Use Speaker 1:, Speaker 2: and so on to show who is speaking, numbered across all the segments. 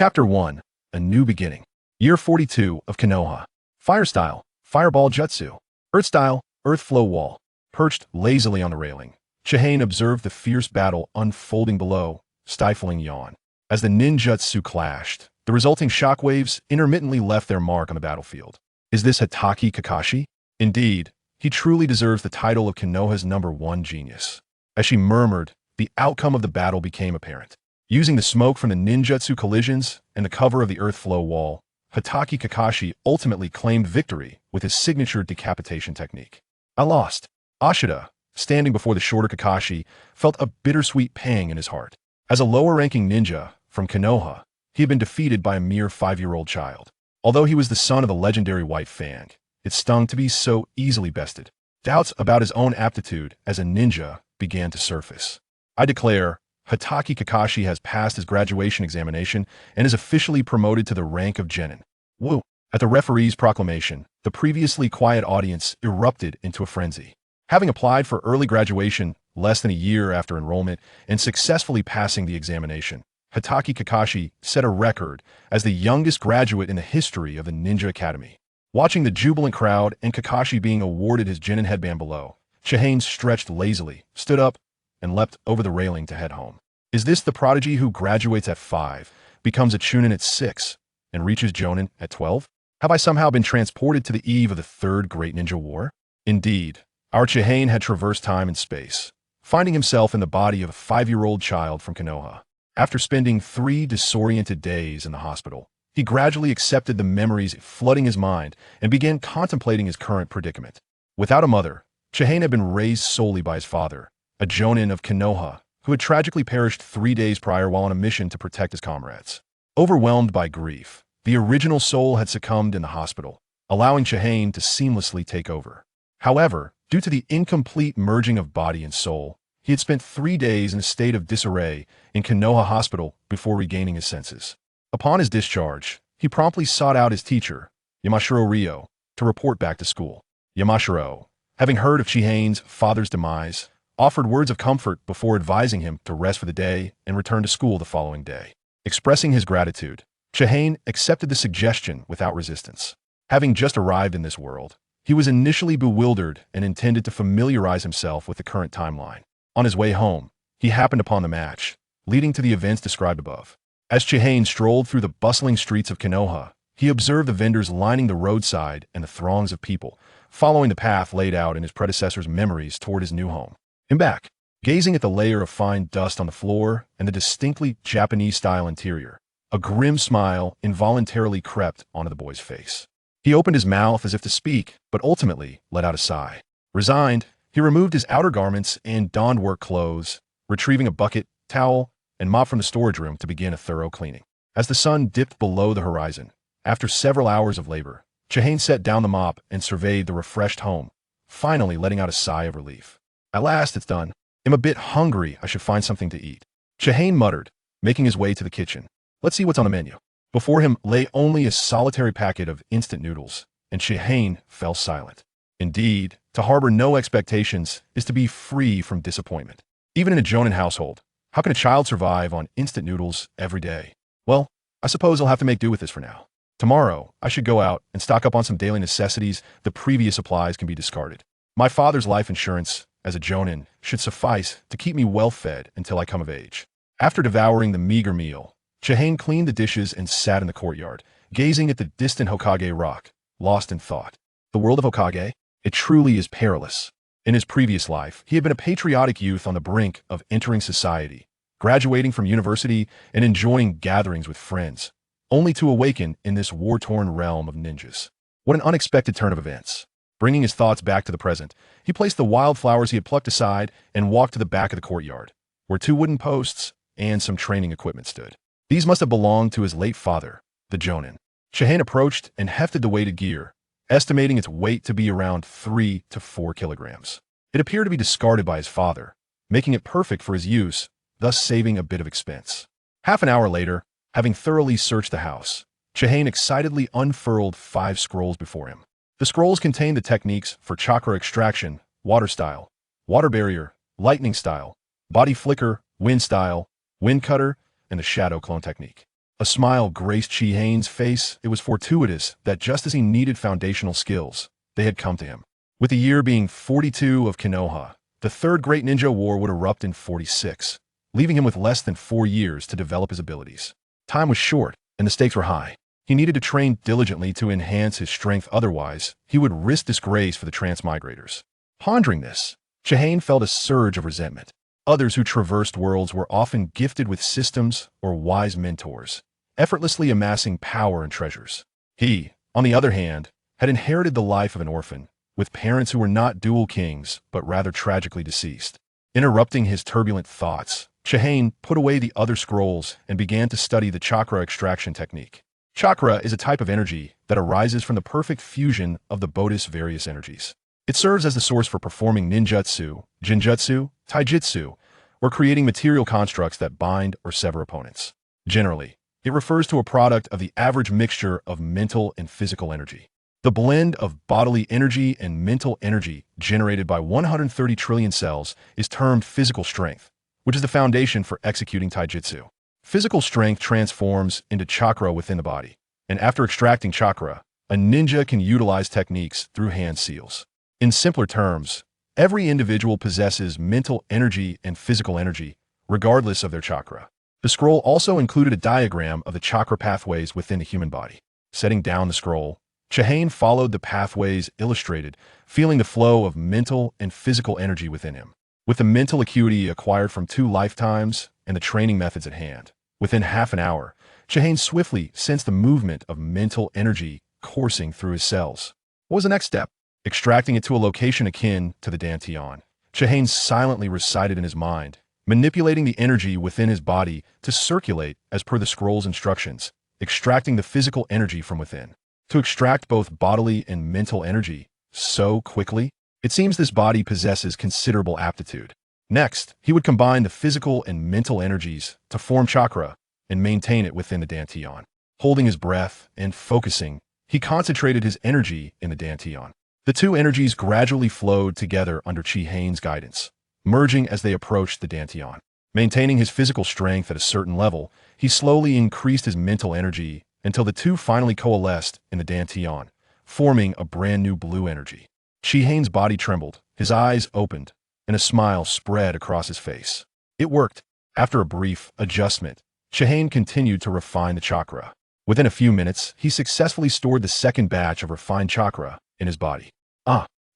Speaker 1: Chapter 1. A New Beginning. Year 42 of Konoha. Fire style, Fireball Jutsu. Earth style, Earth Flow Wall. Perched lazily on the railing, Chiharu observed the fierce battle unfolding below, stifling yawn. As the ninjutsu clashed, the resulting shockwaves intermittently left their mark on the battlefield. Is this Hatake Kakashi? Indeed, he truly deserves the title of Konoha's #1 genius. As she murmured, the outcome of the battle became apparent. Using the smoke from the ninjutsu collisions and the cover of the earth flow wall, Hatake Kakashi ultimately claimed victory with his signature decapitation technique. I lost. Ashita, standing before the shorter Kakashi, felt a bittersweet pang in his heart. As a lower-ranking ninja from Konoha, he had been defeated by a mere 5-year-old child. Although he was the son of the legendary White Fang, it stung to be so easily bested. Doubts about his own aptitude as a ninja began to surface. I declare, Hatake Kakashi has passed his graduation examination and is officially promoted to the rank of genin. Woo! At the referee's proclamation, the previously quiet audience erupted into a frenzy. Having applied for early graduation less than a year after enrollment and successfully passing the examination, Hatake Kakashi set a record as the youngest graduate in the history of the Ninja Academy. Watching the jubilant crowd and Kakashi being awarded his genin headband below, Chiharu stretched lazily, stood up, and leapt over the railing to head home. Is this the prodigy who graduates at 5, becomes a chunin at 6, and reaches jonin at 12? Have I somehow been transported to the eve of the Third Great Ninja War? Indeed, our Chiharu had traversed time and space, finding himself in the body of a 5-year-old child from Konoha. After spending 3 disoriented days in the hospital, he gradually accepted the memories flooding his mind and began contemplating his current predicament. Without a mother, Chiharu had been raised solely by his father, a jonin of Konoha, who had tragically perished 3 days prior while on a mission to protect his comrades. Overwhelmed by grief, the original soul had succumbed in the hospital, allowing Chiharu to seamlessly take over. However, due to the incomplete merging of body and soul, he had spent 3 days in a state of disarray in Konoha Hospital before regaining his senses. Upon his discharge, he promptly sought out his teacher, Yamashiro Ryo, to report back to school. Yamashiro, having heard of Chiharu's father's demise, offered words of comfort before advising him to rest for the day and return to school the following day. Expressing his gratitude, Chiharu accepted the suggestion without resistance. Having just arrived in this world, he was initially bewildered and intended to familiarize himself with the current timeline. On his way home, he happened upon the match, leading to the events described above. As Chiharu strolled through the bustling streets of Konoha, he observed the vendors lining the roadside and the throngs of people, following the path laid out in his predecessor's memories toward his new home. And back, gazing at the layer of fine dust on the floor and the distinctly Japanese-style interior, a grim smile involuntarily crept onto the boy's face. He opened his mouth as if to speak, but ultimately let out a sigh. Resigned, he removed his outer garments and donned work clothes, retrieving a bucket, towel, and mop from the storage room to begin a thorough cleaning. As the sun dipped below the horizon, after several hours of labor, Chiharu set down the mop and surveyed the refreshed home, finally letting out a sigh of relief. At last, it's done. I'm a bit hungry. I should find something to eat. Chiharu muttered, making his way to the kitchen. Let's see what's on the menu. Before him lay only a solitary packet of instant noodles, and Chiharu fell silent. Indeed, to harbor no expectations is to be free from disappointment. Even in a jonin household, how can a child survive on instant noodles every day? Well, I suppose I'll have to make do with this for now. Tomorrow, I should go out and stock up on some daily necessities. The previous supplies can be discarded. My father's life insurance as a jonin should suffice to keep me well fed until I come of age. After devouring the meager meal, Chiharu cleaned the dishes and sat in the courtyard, gazing at the distant Hokage rock, lost in thought. The world of Hokage? It truly is perilous. In his previous life, he had been a patriotic youth on the brink of entering society, graduating from university and enjoying gatherings with friends, only to awaken in this war-torn realm of ninjas. What an unexpected turn of events. Bringing his thoughts back to the present, he placed the wildflowers he had plucked aside and walked to the back of the courtyard, where 2 wooden posts and some training equipment stood. These must have belonged to his late father, the jonin. Chiharu approached and hefted the weighted gear, estimating its weight to be around 3 to 4 kilograms. It appeared to be discarded by his father, making it perfect for his use, thus saving a bit of expense. Half an hour later, having thoroughly searched the house, Chiharu excitedly unfurled 5 scrolls before him. The scrolls contained the techniques for chakra extraction, water style, water barrier, lightning style, body flicker, wind style, wind cutter, and the shadow clone technique. A smile graced Chihane's face. It was fortuitous that just as he needed foundational skills, they had come to him. With the year being 42 of Konoha, the Third Great Ninja War would erupt in 46, leaving him with less than 4 years to develop his abilities. Time was short, and the stakes were high. He needed to train diligently to enhance his strength, otherwise, he would risk disgrace for the transmigrators. Pondering this, Chihane felt a surge of resentment. Others who traversed worlds were often gifted with systems or wise mentors, effortlessly amassing power and treasures. He, on the other hand, had inherited the life of an orphan, with parents who were not dual kings, but rather tragically deceased. Interrupting his turbulent thoughts, Chihane put away the other scrolls and began to study the chakra extraction technique. Chakra is a type of energy that arises from the perfect fusion of the Bodhi's various energies. It serves as the source for performing ninjutsu, jinjutsu, taijutsu, or creating material constructs that bind or sever opponents. Generally, it refers to a product of the average mixture of mental and physical energy. The blend of bodily energy and mental energy generated by 130 trillion cells is termed physical strength, which is the foundation for executing taijutsu. Physical strength transforms into chakra within the body, and after extracting chakra, a ninja can utilize techniques through hand seals. In simpler terms, every individual possesses mental energy and physical energy, regardless of their chakra. The scroll also included a diagram of the chakra pathways within the human body. Setting down the scroll, Chihane followed the pathways illustrated, feeling the flow of mental and physical energy within him. With the mental acuity acquired from 2 lifetimes and the training methods at hand, within half an hour, Chihane swiftly sensed the movement of mental energy coursing through his cells. What was the next step? Extracting it to a location akin to the dantian. Chihane silently recited in his mind, manipulating the energy within his body to circulate as per the scroll's instructions, extracting the physical energy from within. To extract both bodily and mental energy so quickly, it seems this body possesses considerable aptitude. Next, he would combine the physical and mental energies to form chakra and maintain it within the dantian. Holding his breath and focusing, he concentrated his energy in the dantian. The 2 energies gradually flowed together under Chihane's guidance, merging as they approached the dantian. Maintaining his physical strength at a certain level, he slowly increased his mental energy until the 2 finally coalesced in the dantian, forming a brand new blue energy. Chihane's body trembled, his eyes opened, and a smile spread across his face. It worked. After a brief adjustment, Chihane continued to refine the chakra. Within a few minutes, he successfully stored the second batch of refined chakra in his body.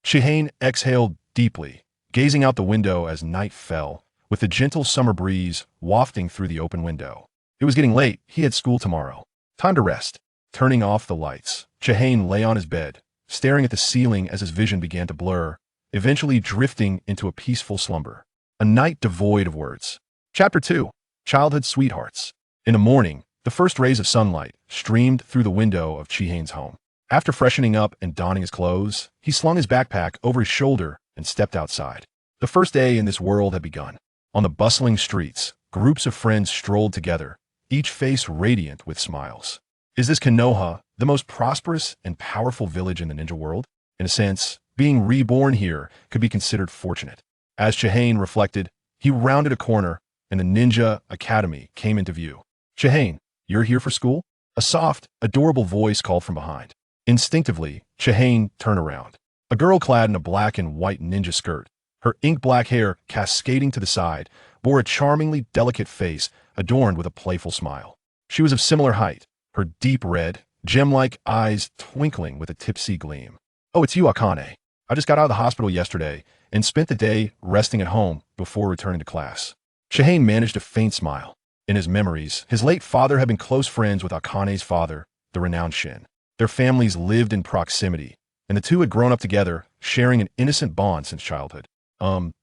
Speaker 1: Chihane exhaled deeply, gazing out the window as night fell, with the gentle summer breeze wafting through the open window. It was getting late. He had school tomorrow. Time to rest. Turning off the lights, Chihane lay on his bed, staring at the ceiling as his vision began to blur, eventually drifting into a peaceful slumber. A night devoid of words. Chapter 2. Childhood Sweethearts. In the morning, the first rays of sunlight streamed through the window of Chihane's home. After freshening up and donning his clothes, he slung his backpack over his shoulder and stepped outside. The first day in this world had begun. On the bustling streets, groups of friends strolled together, each face radiant with smiles. Is this Konoha, the most prosperous and powerful village in the ninja world? In a sense, being reborn here could be considered fortunate. As Chihane reflected, he rounded a corner and the Ninja Academy came into view. Chihane, you're here for school? A soft, adorable voice called from behind. Instinctively, Chihane turned around. A girl clad in a black and white ninja skirt, her ink-black hair cascading to the side, bore a charmingly delicate face adorned with a playful smile. She was of similar height, her deep red, gem-like eyes twinkling with a tipsy gleam. Oh, it's you, Akane. I just got out of the hospital yesterday and spent the day resting at home before returning to class. Chihane managed a faint smile. In his memories, his late father had been close friends with Akane's father, the renowned Shin. Their families lived in proximity, and the two had grown up together, sharing an innocent bond since childhood.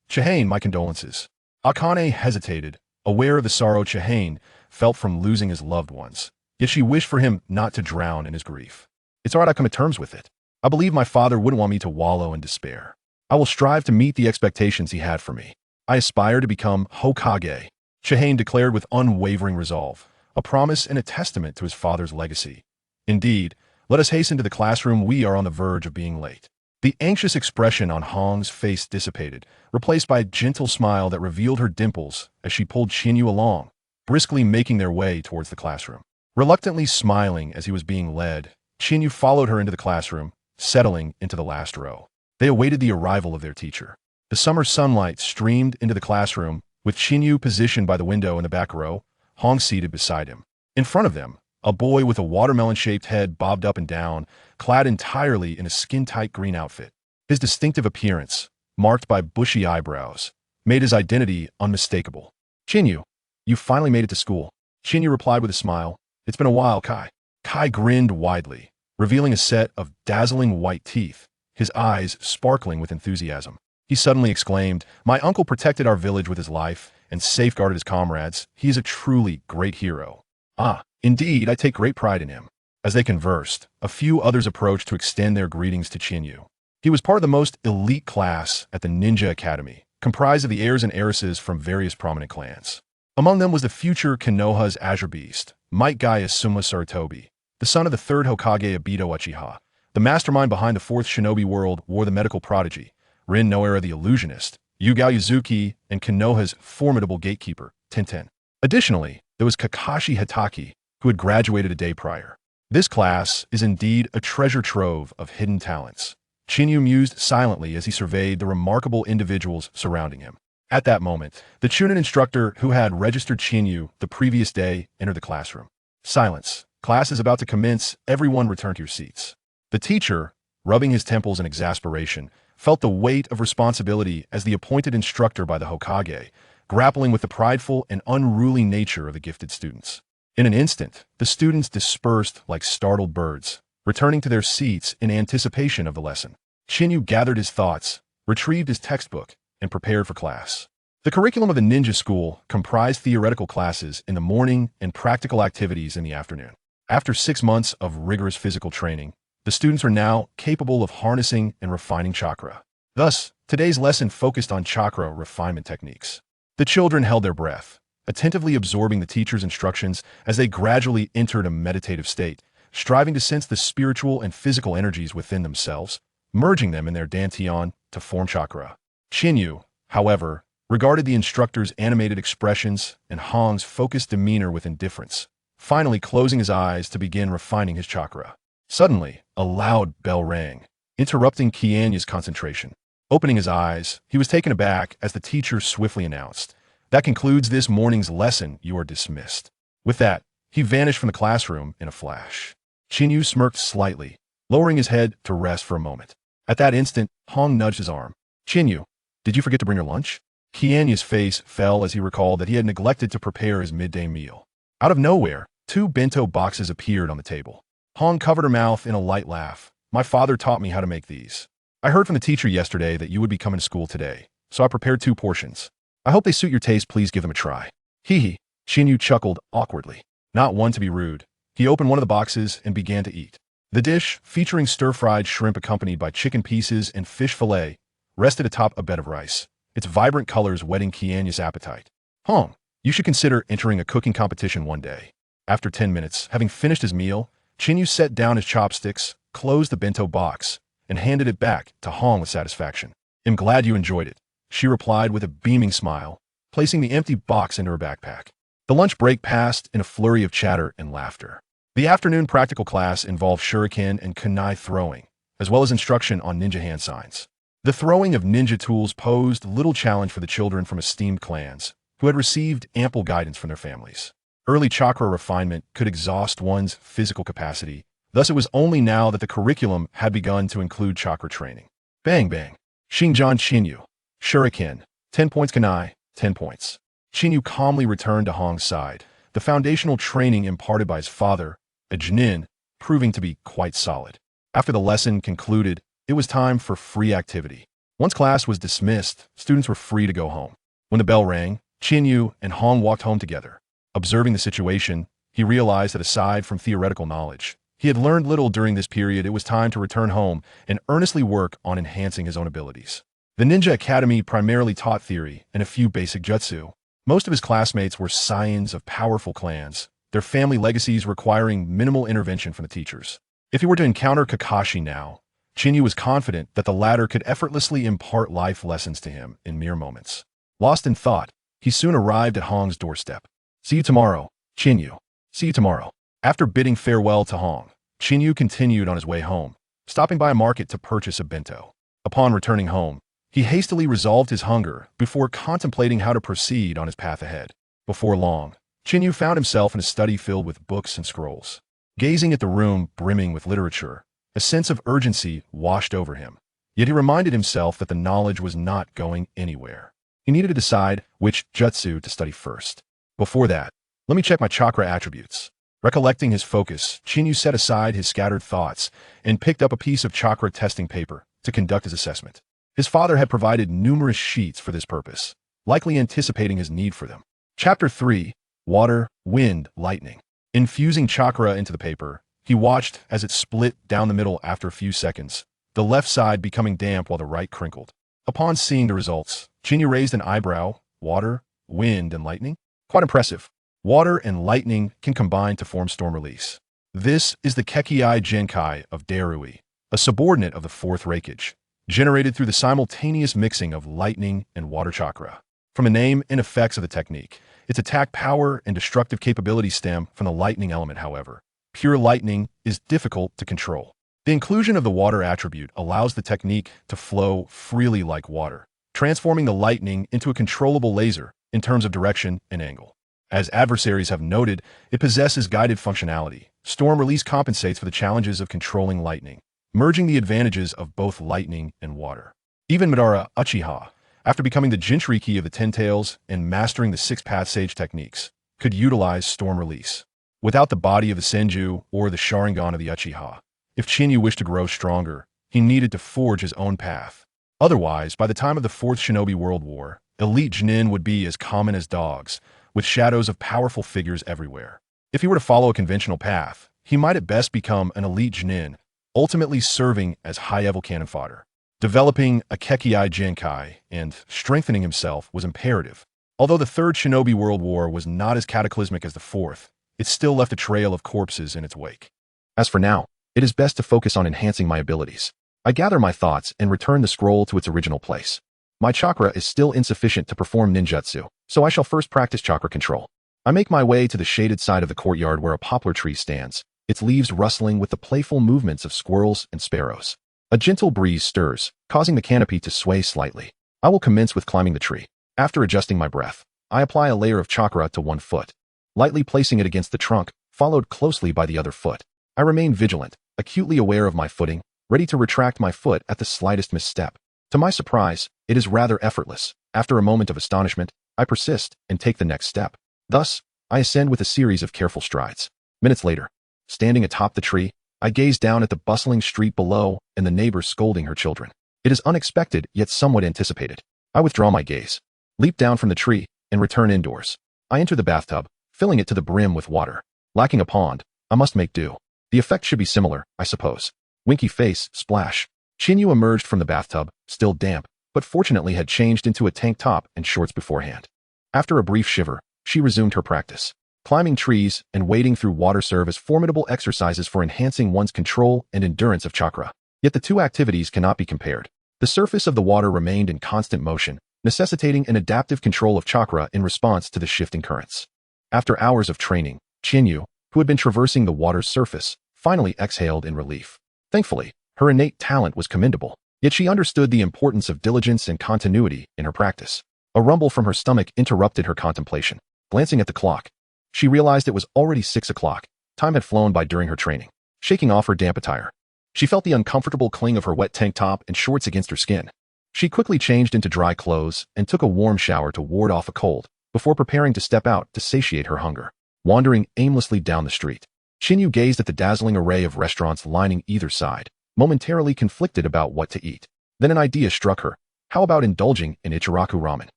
Speaker 1: Chihane, my condolences. Akane hesitated, aware of the sorrow Chihane felt from losing his loved ones. Yet she wished for him not to drown in his grief. It's all right, I come to terms with it. I believe my father wouldn't want me to wallow in despair. I will strive to meet the expectations he had for me. I aspire to become Hokage, Chihane declared with unwavering resolve, a promise and a testament to his father's legacy. Indeed, let us hasten to the classroom, we are on the verge of being late. The anxious expression on Hong's face dissipated, replaced by a gentle smile that revealed her dimples as she pulled Xinyu along, briskly making their way towards the classroom. Reluctantly smiling as he was being led, Chinyu followed her into the classroom, settling into the last row. They awaited the arrival of their teacher. The summer sunlight streamed into the classroom, with Chinyu positioned by the window in the back row, Hong seated beside him. In front of them, a boy with a watermelon-shaped head bobbed up and down, clad entirely in a skin-tight green outfit. His distinctive appearance, marked by bushy eyebrows, made his identity unmistakable. "Chinyu, you finally made it to school." Chinyu replied with a smile. "It's been a while, Kai." Kai grinned widely, revealing a set of dazzling white teeth, his eyes sparkling with enthusiasm. He suddenly exclaimed, "My uncle protected our village with his life and safeguarded his comrades. He is a truly great hero." "Ah, indeed, I take great pride in him." As they conversed, a few others approached to extend their greetings to Chinyu. He was part of the most elite class at the Ninja Academy, comprised of the heirs and heiresses from various prominent clans. Among them was the future Konoha's Azure Beast, Might Guy Asuma Sarutobi, the son of the third Hokage Obito Uchiha. The mastermind behind the fourth shinobi world wore the medical prodigy, Rin Noera the illusionist, Yugao Yuzuki, and Konoha's formidable gatekeeper, Tenten. Additionally, there was Kakashi Hitaki, who had graduated a day prior. This class is indeed a treasure trove of hidden talents. Chinyu mused silently as he surveyed the remarkable individuals surrounding him. At that moment, the Chunin instructor who had registered Chinyu the previous day entered the classroom. "Silence. Class is about to commence. Everyone return to your seats." The teacher, rubbing his temples in exasperation, felt the weight of responsibility as the appointed instructor by the Hokage, grappling with the prideful and unruly nature of the gifted students. In an instant, the students dispersed like startled birds, returning to their seats in anticipation of the lesson. Chinyu gathered his thoughts, retrieved his textbook, and prepared for class. The curriculum of the ninja school comprised theoretical classes in the morning and practical activities in the afternoon. After 6 months of rigorous physical training, the students are now capable of harnessing and refining chakra. Thus, today's lesson focused on chakra refinement techniques. The children held their breath, attentively absorbing the teacher's instructions as they gradually entered a meditative state, striving to sense the spiritual and physical energies within themselves, merging them in their dantian to form chakra. Chinyu, however, regarded the instructor's animated expressions and Hong's focused demeanor with indifference, finally closing his eyes to begin refining his chakra. Suddenly, a loud bell rang, interrupting Qianyu's concentration. Opening his eyes, he was taken aback as the teacher swiftly announced, "That concludes this morning's lesson. You are dismissed." With that, he vanished from the classroom in a flash. Chinyu smirked slightly, lowering his head to rest for a moment. At that instant, Hong nudged his arm. "Chinyu, did you forget to bring your lunch?" Qianyu's face fell as he recalled that he had neglected to prepare his midday meal. Out of nowhere, 2 bento boxes appeared on the table. Hong covered her mouth in a light laugh. "My father taught me how to make these. I heard from the teacher yesterday that you would be coming to school today, so I prepared 2 portions. I hope they suit your taste. Please give them a try." "Hee hee." Chinyu chuckled awkwardly. Not one to be rude, he opened one of the boxes and began to eat. The dish, featuring stir-fried shrimp accompanied by chicken pieces and fish fillet, rested atop a bed of rice, its vibrant colors whetting Qianyu's appetite. "Hong, you should consider entering a cooking competition one day." After 10 minutes, having finished his meal, Chinyu set down his chopsticks, closed the bento box, and handed it back to Hong with satisfaction. "I'm glad you enjoyed it," she replied with a beaming smile, placing the empty box into her backpack. The lunch break passed in a flurry of chatter and laughter. The afternoon practical class involved shuriken and kunai throwing, as well as instruction on ninja hand signs. The throwing of ninja tools posed little challenge for the children from esteemed clans, who had received ample guidance from their families. Early chakra refinement could exhaust one's physical capacity, thus it was only now that the curriculum had begun to include chakra training. Bang bang. Xingjian Chinyu. Shuriken. 10 points kunai, 10 points. Chinyu calmly returned to Hong's side, the foundational training imparted by his father, a Jnin, proving to be quite solid. After the lesson concluded, it was time for free activity. Once class was dismissed, students were free to go home. When the bell rang, Chinyu and Hong walked home together. Observing the situation, he realized that aside from theoretical knowledge, he had learned little during this period. It was time to return home and earnestly work on enhancing his own abilities. The Ninja Academy primarily taught theory and a few basic jutsu. Most of his classmates were scions of powerful clans, their family legacies requiring minimal intervention from the teachers. If he were to encounter Kakashi now, Chinyu was confident that the latter could effortlessly impart life lessons to him in mere moments. Lost in thought, he soon arrived at Hong's doorstep. "See you tomorrow, Chinyu. See you tomorrow." After bidding farewell to Hong, Chinyu continued on his way home, stopping by a market to purchase a bento. Upon returning home, he hastily resolved his hunger before contemplating how to proceed on his path ahead. Before long, Chinyu found himself in a study filled with books and scrolls. Gazing at the room brimming with literature, a sense of urgency washed over him. Yet he reminded himself that the knowledge was not going anywhere. He needed to decide which jutsu to study first. Before that, let me check my chakra attributes. Recollecting his focus, Chinyu set aside his scattered thoughts and picked up a piece of chakra testing paper to conduct his assessment. His father had provided numerous sheets for this purpose, likely anticipating his need for them. Chapter 3: Water, Wind, Lightning. Infusing chakra into the paper, he watched as it split down the middle after a few seconds, the left side becoming damp while the right crinkled. Upon seeing the results, Chinyu raised an eyebrow. Water, wind, and lightning? Quite impressive. Water and lightning can combine to form storm release. This is the Kekkei Genkai of Darui, a subordinate of the fourth Reikage, generated through the simultaneous mixing of lightning and water chakra. From the name and effects of the technique, its attack power and destructive capabilities stem from the lightning element, however. Pure lightning is difficult to control. The inclusion of the water attribute allows the technique to flow freely like water, transforming the lightning into a controllable laser in terms of direction and angle. As adversaries have noted, it possesses guided functionality. Storm release compensates for the challenges of controlling lightning, merging the advantages of both lightning and water. Even Madara Uchiha, after becoming the Jinchuriki of the Ten Tails and mastering the Six-Path Sage techniques, could utilize storm release. Without the body of the Senju or the Sharingan of the Uchiha, if Chinyu wished to grow stronger, he needed to forge his own path. Otherwise, by the time of the Fourth Shinobi World War, elite genin would be as common as dogs, with shadows of powerful figures everywhere. If he were to follow a conventional path, he might at best become an elite genin, ultimately serving as high-level cannon fodder. Developing a Kekkei Genkai and strengthening himself was imperative. Although the Third Shinobi World War was not as cataclysmic as the Fourth, it still left a trail of corpses in its wake. As for now, it is best to focus on enhancing my abilities. I gather my thoughts and return the scroll to its original place. My chakra is still insufficient to perform ninjutsu, so I shall first practice chakra control. I make my way to the shaded side of the courtyard where a poplar tree stands, its leaves rustling with the playful movements of squirrels and sparrows. A gentle breeze stirs, causing the canopy to sway slightly. I will commence with climbing the tree. After adjusting my breath, I apply a layer of chakra to one foot, lightly placing it against the trunk, followed closely by the other foot. I remain vigilant, acutely aware of my footing, ready to retract my foot at the slightest misstep. To my surprise, it is rather effortless. After a moment of astonishment, I persist and take the next step. Thus, I ascend with a series of careful strides. Minutes later, standing atop the tree, I gaze down at the bustling street below and the neighbor scolding her children. It is unexpected yet somewhat anticipated. I withdraw my gaze, leap down from the tree, and return indoors. I enter the bathtub, filling it to the brim with water. Lacking a pond, I must make do. The effect should be similar, I suppose. Winky face, splash. Chinyu emerged from the bathtub, still damp, but fortunately had changed into a tank top and shorts beforehand. After a brief shiver, she resumed her practice. Climbing trees and wading through water serve as formidable exercises for enhancing one's control and endurance of chakra. Yet the two activities cannot be compared. The surface of the water remained in constant motion, necessitating an adaptive control of chakra in response to the shifting currents. After hours of training, Chinyu, who had been traversing the water's surface, finally exhaled in relief. Thankfully, her innate talent was commendable, yet she understood the importance of diligence and continuity in her practice. A rumble from her stomach interrupted her contemplation. Glancing at the clock, she realized it was already 6 o'clock. Time had flown by during her training. Shaking off her damp attire, she felt the uncomfortable cling of her wet tank top and shorts against her skin. She quickly changed into dry clothes and took a warm shower to ward off a cold, before preparing to step out to satiate her hunger. Wandering aimlessly down the street, Chinyu gazed at the dazzling array of restaurants lining either side, momentarily conflicted about what to eat. Then an idea struck her. How about indulging in Ichiraku ramen?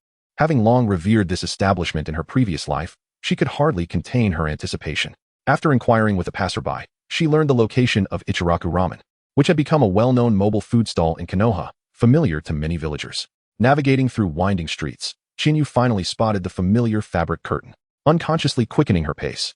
Speaker 1: Having long revered this establishment in her previous life, she could hardly contain her anticipation. After inquiring with a passerby, she learned the location of Ichiraku ramen, which had become a well-known mobile food stall in Konoha, familiar to many villagers. Navigating through winding streets, Chinyu finally spotted the familiar fabric curtain, unconsciously quickening her pace.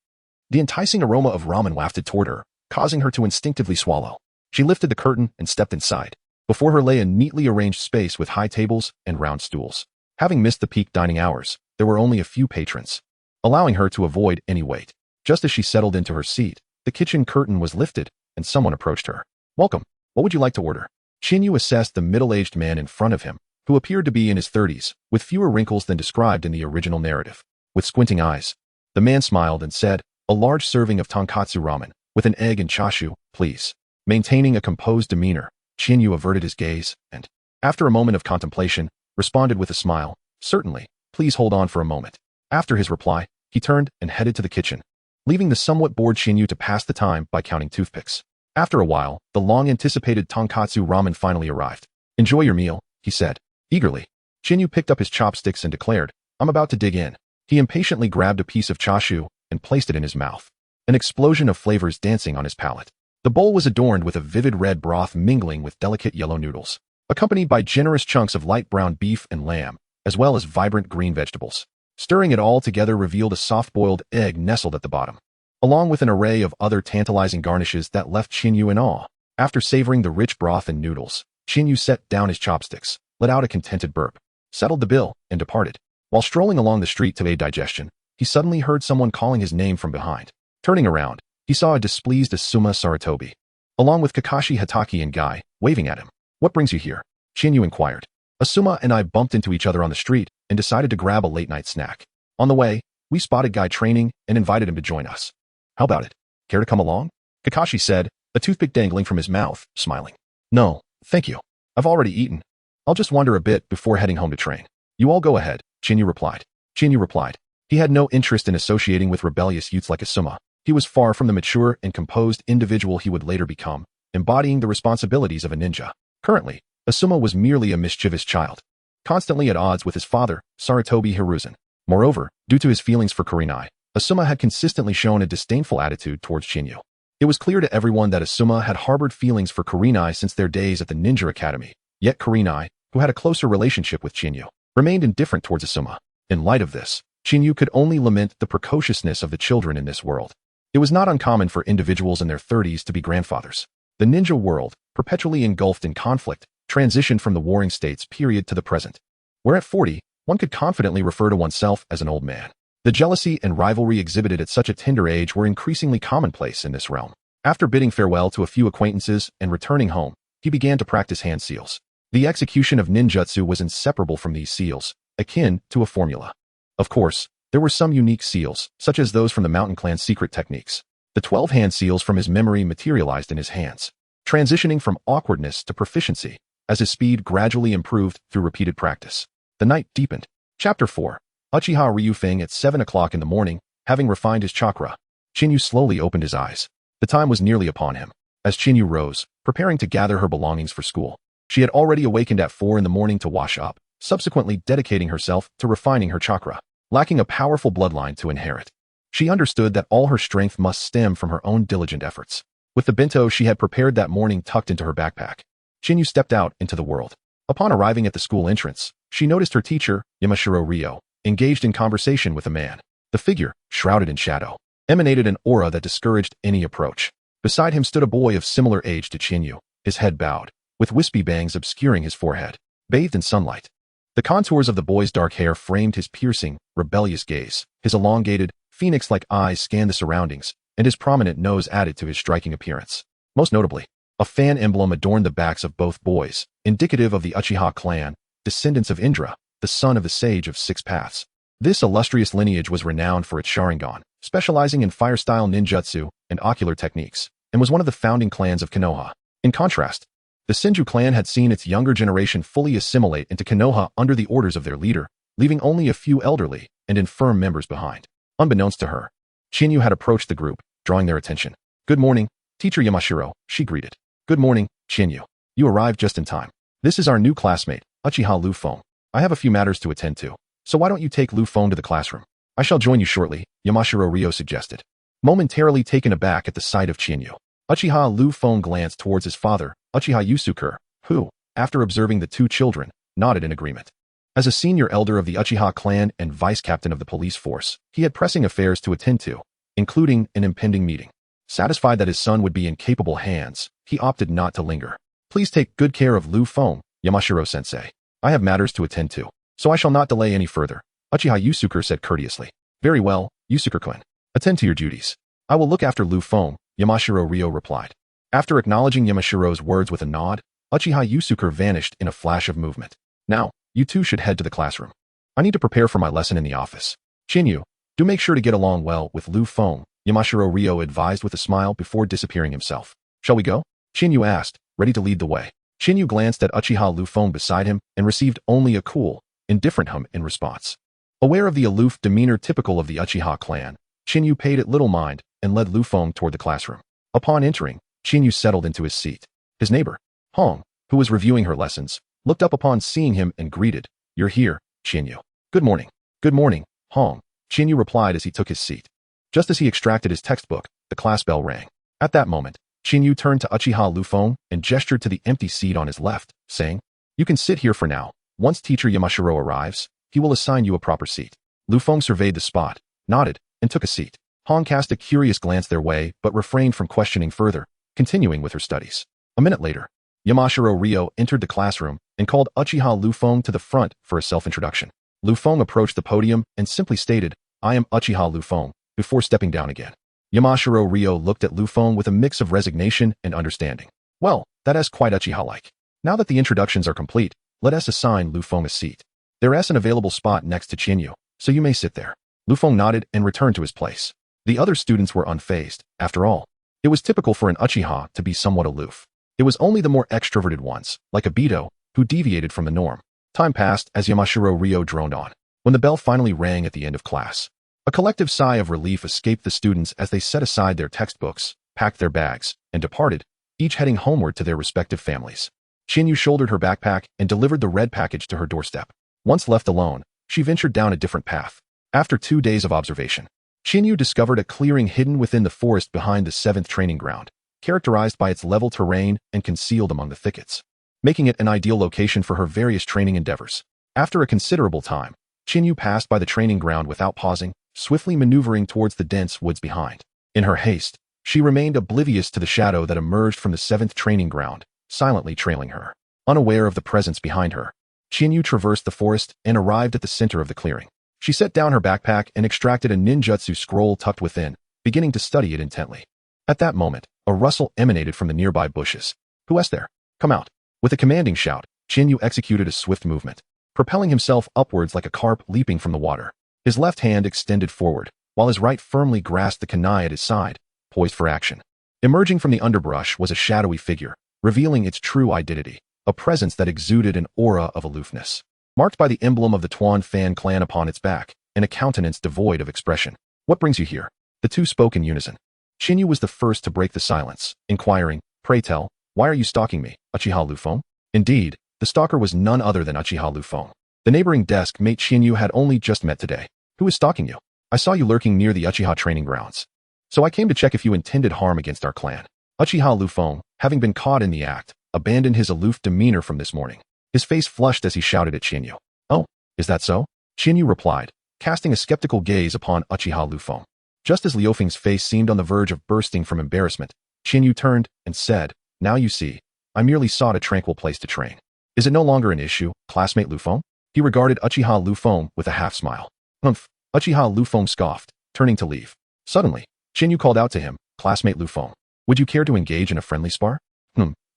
Speaker 1: The enticing aroma of ramen wafted toward her, causing her to instinctively swallow. She lifted the curtain and stepped inside. Before her lay a neatly arranged space with high tables and round stools. Having missed the peak dining hours, there were only a few patrons, allowing her to avoid any wait. Just as she settled into her seat, the kitchen curtain was lifted, and someone approached her. "Welcome. What would you like to order?" Chinyu assessed the middle-aged man in front of him, who appeared to be in his 30s, with fewer wrinkles than described in the original narrative. With squinting eyes, the man smiled and said, "A large serving of tonkatsu ramen, with an egg and chashu, please." Maintaining a composed demeanor, Chinyu averted his gaze, and, after a moment of contemplation, responded with a smile, "Certainly, please hold on for a moment." After his reply, he turned and headed to the kitchen, leaving the somewhat bored Chinyu to pass the time by counting toothpicks. After a while, the long-anticipated tonkatsu ramen finally arrived. "Enjoy your meal," he said, eagerly. Chinyu picked up his chopsticks and declared, "I'm about to dig in." He impatiently grabbed a piece of chashu and placed it in his mouth, an explosion of flavors dancing on his palate. The bowl was adorned with a vivid red broth mingling with delicate yellow noodles, accompanied by generous chunks of light brown beef and lamb, as well as vibrant green vegetables. Stirring it all together revealed a soft-boiled egg nestled at the bottom, along with an array of other tantalizing garnishes that left Chinyu in awe. After savoring the rich broth and noodles, Chinyu set down his chopsticks, let out a contented burp, settled the bill, and departed. While strolling along the street to aid digestion, he suddenly heard someone calling his name from behind. Turning around, he saw a displeased Asuma Saratobi, along with Kakashi Hatake and Guy, waving at him. "What brings you here?" Chinyu inquired. "Asuma and I bumped into each other on the street and decided to grab a late-night snack. On the way, we spotted Guy training and invited him to join us. How about it? Care to come along?" Kakashi said, a toothpick dangling from his mouth, smiling. "No, thank you. I've already eaten. I'll just wander a bit before heading home to train." "You all go ahead," Chinyu replied. He had no interest in associating with rebellious youths like Asuma. He was far from the mature and composed individual he would later become, embodying the responsibilities of a ninja. Currently, Asuma was merely a mischievous child, constantly at odds with his father, Saratobi Hiruzen. Moreover, due to his feelings for Kurenai, Asuma had consistently shown a disdainful attitude towards Chinyu. It was clear to everyone that Asuma had harbored feelings for Kurenai since their days at the Ninja Academy, yet Kurenai, who had a closer relationship with Chinyu, remained indifferent towards Asuma. In light of this, Chinyu could only lament the precociousness of the children in this world. It was not uncommon for individuals in their 30s to be grandfathers. The ninja world, perpetually engulfed in conflict, transitioned from the warring states period to the present, where at 40, one could confidently refer to oneself as an old man. The jealousy and rivalry exhibited at such a tender age were increasingly commonplace in this realm. After bidding farewell to a few acquaintances and returning home, he began to practice hand seals. The execution of ninjutsu was inseparable from these seals, akin to a formula. Of course, there were some unique seals, such as those from the Mountain Clan's secret techniques. The 12 hand seals from his memory materialized in his hands, transitioning from awkwardness to proficiency, as his speed gradually improved through repeated practice. The night deepened. Chapter 4. Uchiha Liufeng at 7 o'clock in the morning, having refined his chakra. Chinyu slowly opened his eyes. The time was nearly upon him. As Chinyu rose, preparing to gather her belongings for school, she had already awakened at 4 in the morning to wash up, subsequently dedicating herself to refining her chakra. Lacking a powerful bloodline to inherit, she understood that all her strength must stem from her own diligent efforts. With the bento she had prepared that morning tucked into her backpack, Chinyu stepped out into the world. Upon arriving at the school entrance, she noticed her teacher, Yamashiro Ryo, engaged in conversation with a man. The figure, shrouded in shadow, emanated an aura that discouraged any approach. Beside him stood a boy of similar age to Chinyu, his head bowed, with wispy bangs obscuring his forehead, bathed in sunlight. The contours of the boy's dark hair framed his piercing, rebellious gaze. His elongated, phoenix-like eyes scanned the surroundings, and his prominent nose added to his striking appearance. Most notably, a fan emblem adorned the backs of both boys, indicative of the Uchiha clan, descendants of Indra, the son of the Sage of Six Paths. This illustrious lineage was renowned for its Sharingan, specializing in fire-style ninjutsu and ocular techniques, and was one of the founding clans of Konoha. In contrast, the Senju clan had seen its younger generation fully assimilate into Konoha under the orders of their leader, leaving only a few elderly and infirm members behind. Unbeknownst to her, Chinyu had approached the group, drawing their attention. "Good morning, Teacher Yamashiro," she greeted. "Good morning, Chinyu. You arrived just in time. This is our new classmate, Uchiha Liufeng. I have a few matters to attend to, so why don't you take Liufeng to the classroom? I shall join you shortly," Yamashiro Ryo suggested. Momentarily taken aback at the sight of Chinyu, Uchiha Liufeng glanced towards his father, Uchiha Yusuke, who, after observing the two children, nodded in agreement. As a senior elder of the Uchiha clan and vice-captain of the police force, he had pressing affairs to attend to, including an impending meeting. Satisfied that his son would be in capable hands, he opted not to linger. "Please take good care of Liufeng, Yamashiro-sensei. I have matters to attend to, so I shall not delay any further," Uchiha Yusuke said courteously. "Very well, Yusuke-kun." Attend to your duties. I will look after Liufeng, Yamashiro Ryo replied. After acknowledging Yamashiro's words with a nod, Uchiha Yusuke vanished in a flash of movement. Now, you two should head to the classroom. I need to prepare for my lesson in the office. Chinyu, do make sure to get along well with Liufeng, Yamashiro Ryo advised with a smile before disappearing himself. Shall we go? Chinyu asked, ready to lead the way. Chinyu glanced at Uchiha Liufeng beside him and received only a cool, indifferent hum in response. Aware of the aloof demeanor typical of the Uchiha clan, Chinyu paid it little mind and led Liufeng toward the classroom. Upon entering, Chinyu settled into his seat. His neighbor, Hong, who was reviewing her lessons, looked up upon seeing him and greeted, "You're here, Chinyu." "Good morning." "Good morning, Hong," Chinyu replied as he took his seat. Just as he extracted his textbook, the class bell rang. At that moment, Chinyu turned to Uchiha Liufeng and gestured to the empty seat on his left, saying, "You can sit here for now. Once teacher Yamashiro arrives, he will assign you a proper seat." Liufeng surveyed the spot, nodded, and took a seat. Hong cast a curious glance their way but refrained from questioning further, continuing with her studies. A minute later, Yamashiro Ryo entered the classroom and called Uchiha Liufeng to the front for a self-introduction. Liufeng approached the podium and simply stated, "I am Uchiha Liufeng," before stepping down again. Yamashiro Ryo looked at Liufeng with a mix of resignation and understanding. "Well, that is quite Uchiha-like. Now that the introductions are complete, let us assign Liufeng a seat. There is an available spot next to Chinyu, so you may sit there." Liufeng nodded and returned to his place. The other students were unfazed. After all, it was typical for an Uchiha to be somewhat aloof. It was only the more extroverted ones, like Obito, who deviated from the norm. Time passed as Yamashiro Ryo droned on. When the bell finally rang at the end of class, a collective sigh of relief escaped the students as they set aside their textbooks, packed their bags, and departed, each heading homeward to their respective families. Chinyu shouldered her backpack and delivered the red package to her doorstep. Once left alone, she ventured down a different path. After 2 days of observation, Chinyu discovered a clearing hidden within the forest behind the 7th training ground, characterized by its level terrain and concealed among the thickets, making it an ideal location for her various training endeavors. After a considerable time, Chinyu passed by the training ground without pausing, swiftly maneuvering towards the dense woods behind. In her haste, she remained oblivious to the shadow that emerged from the 7th training ground, silently trailing her. Unaware of the presence behind her, Chinyu traversed the forest and arrived at the center of the clearing. She set down her backpack and extracted a ninjutsu scroll tucked within, beginning to study it intently. At that moment, a rustle emanated from the nearby bushes. "Who is there? Come out." With a commanding shout, Chinyu executed a swift movement, propelling himself upwards like a carp leaping from the water. His left hand extended forward, while his right firmly grasped the kunai at his side, poised for action. Emerging from the underbrush was a shadowy figure, revealing its true identity, a presence that exuded an aura of aloofness, marked by the emblem of the Tuan Fan clan upon its back, and a countenance devoid of expression. "What brings you here?" The two spoke in unison. Chinyu was the first to break the silence, inquiring, "Pray tell, why are you stalking me, Uchiha Liufeng?" Indeed, the stalker was none other than Uchiha Liufeng. The neighboring desk mate Chinyu had only just met today. "Who is stalking you? I saw you lurking near the Uchiha training grounds. So I came to check if you intended harm against our clan." Uchiha Liufeng, having been caught in the act, abandoned his aloof demeanor from this morning. His face flushed as he shouted at Chinyu. "Oh, is that so?" Chinyu replied, casting a skeptical gaze upon Uchiha Liufeng. Just as Liufeng's face seemed on the verge of bursting from embarrassment, Chinyu turned and said, "Now you see, I merely sought a tranquil place to train. Is it no longer an issue, classmate Liufeng?" He regarded Uchiha Liufeng with a half-smile. "Humph," Uchiha Liufeng scoffed, turning to leave. Suddenly, Chinyu called out to him, "Classmate Liufeng, would you care to engage in a friendly spar?"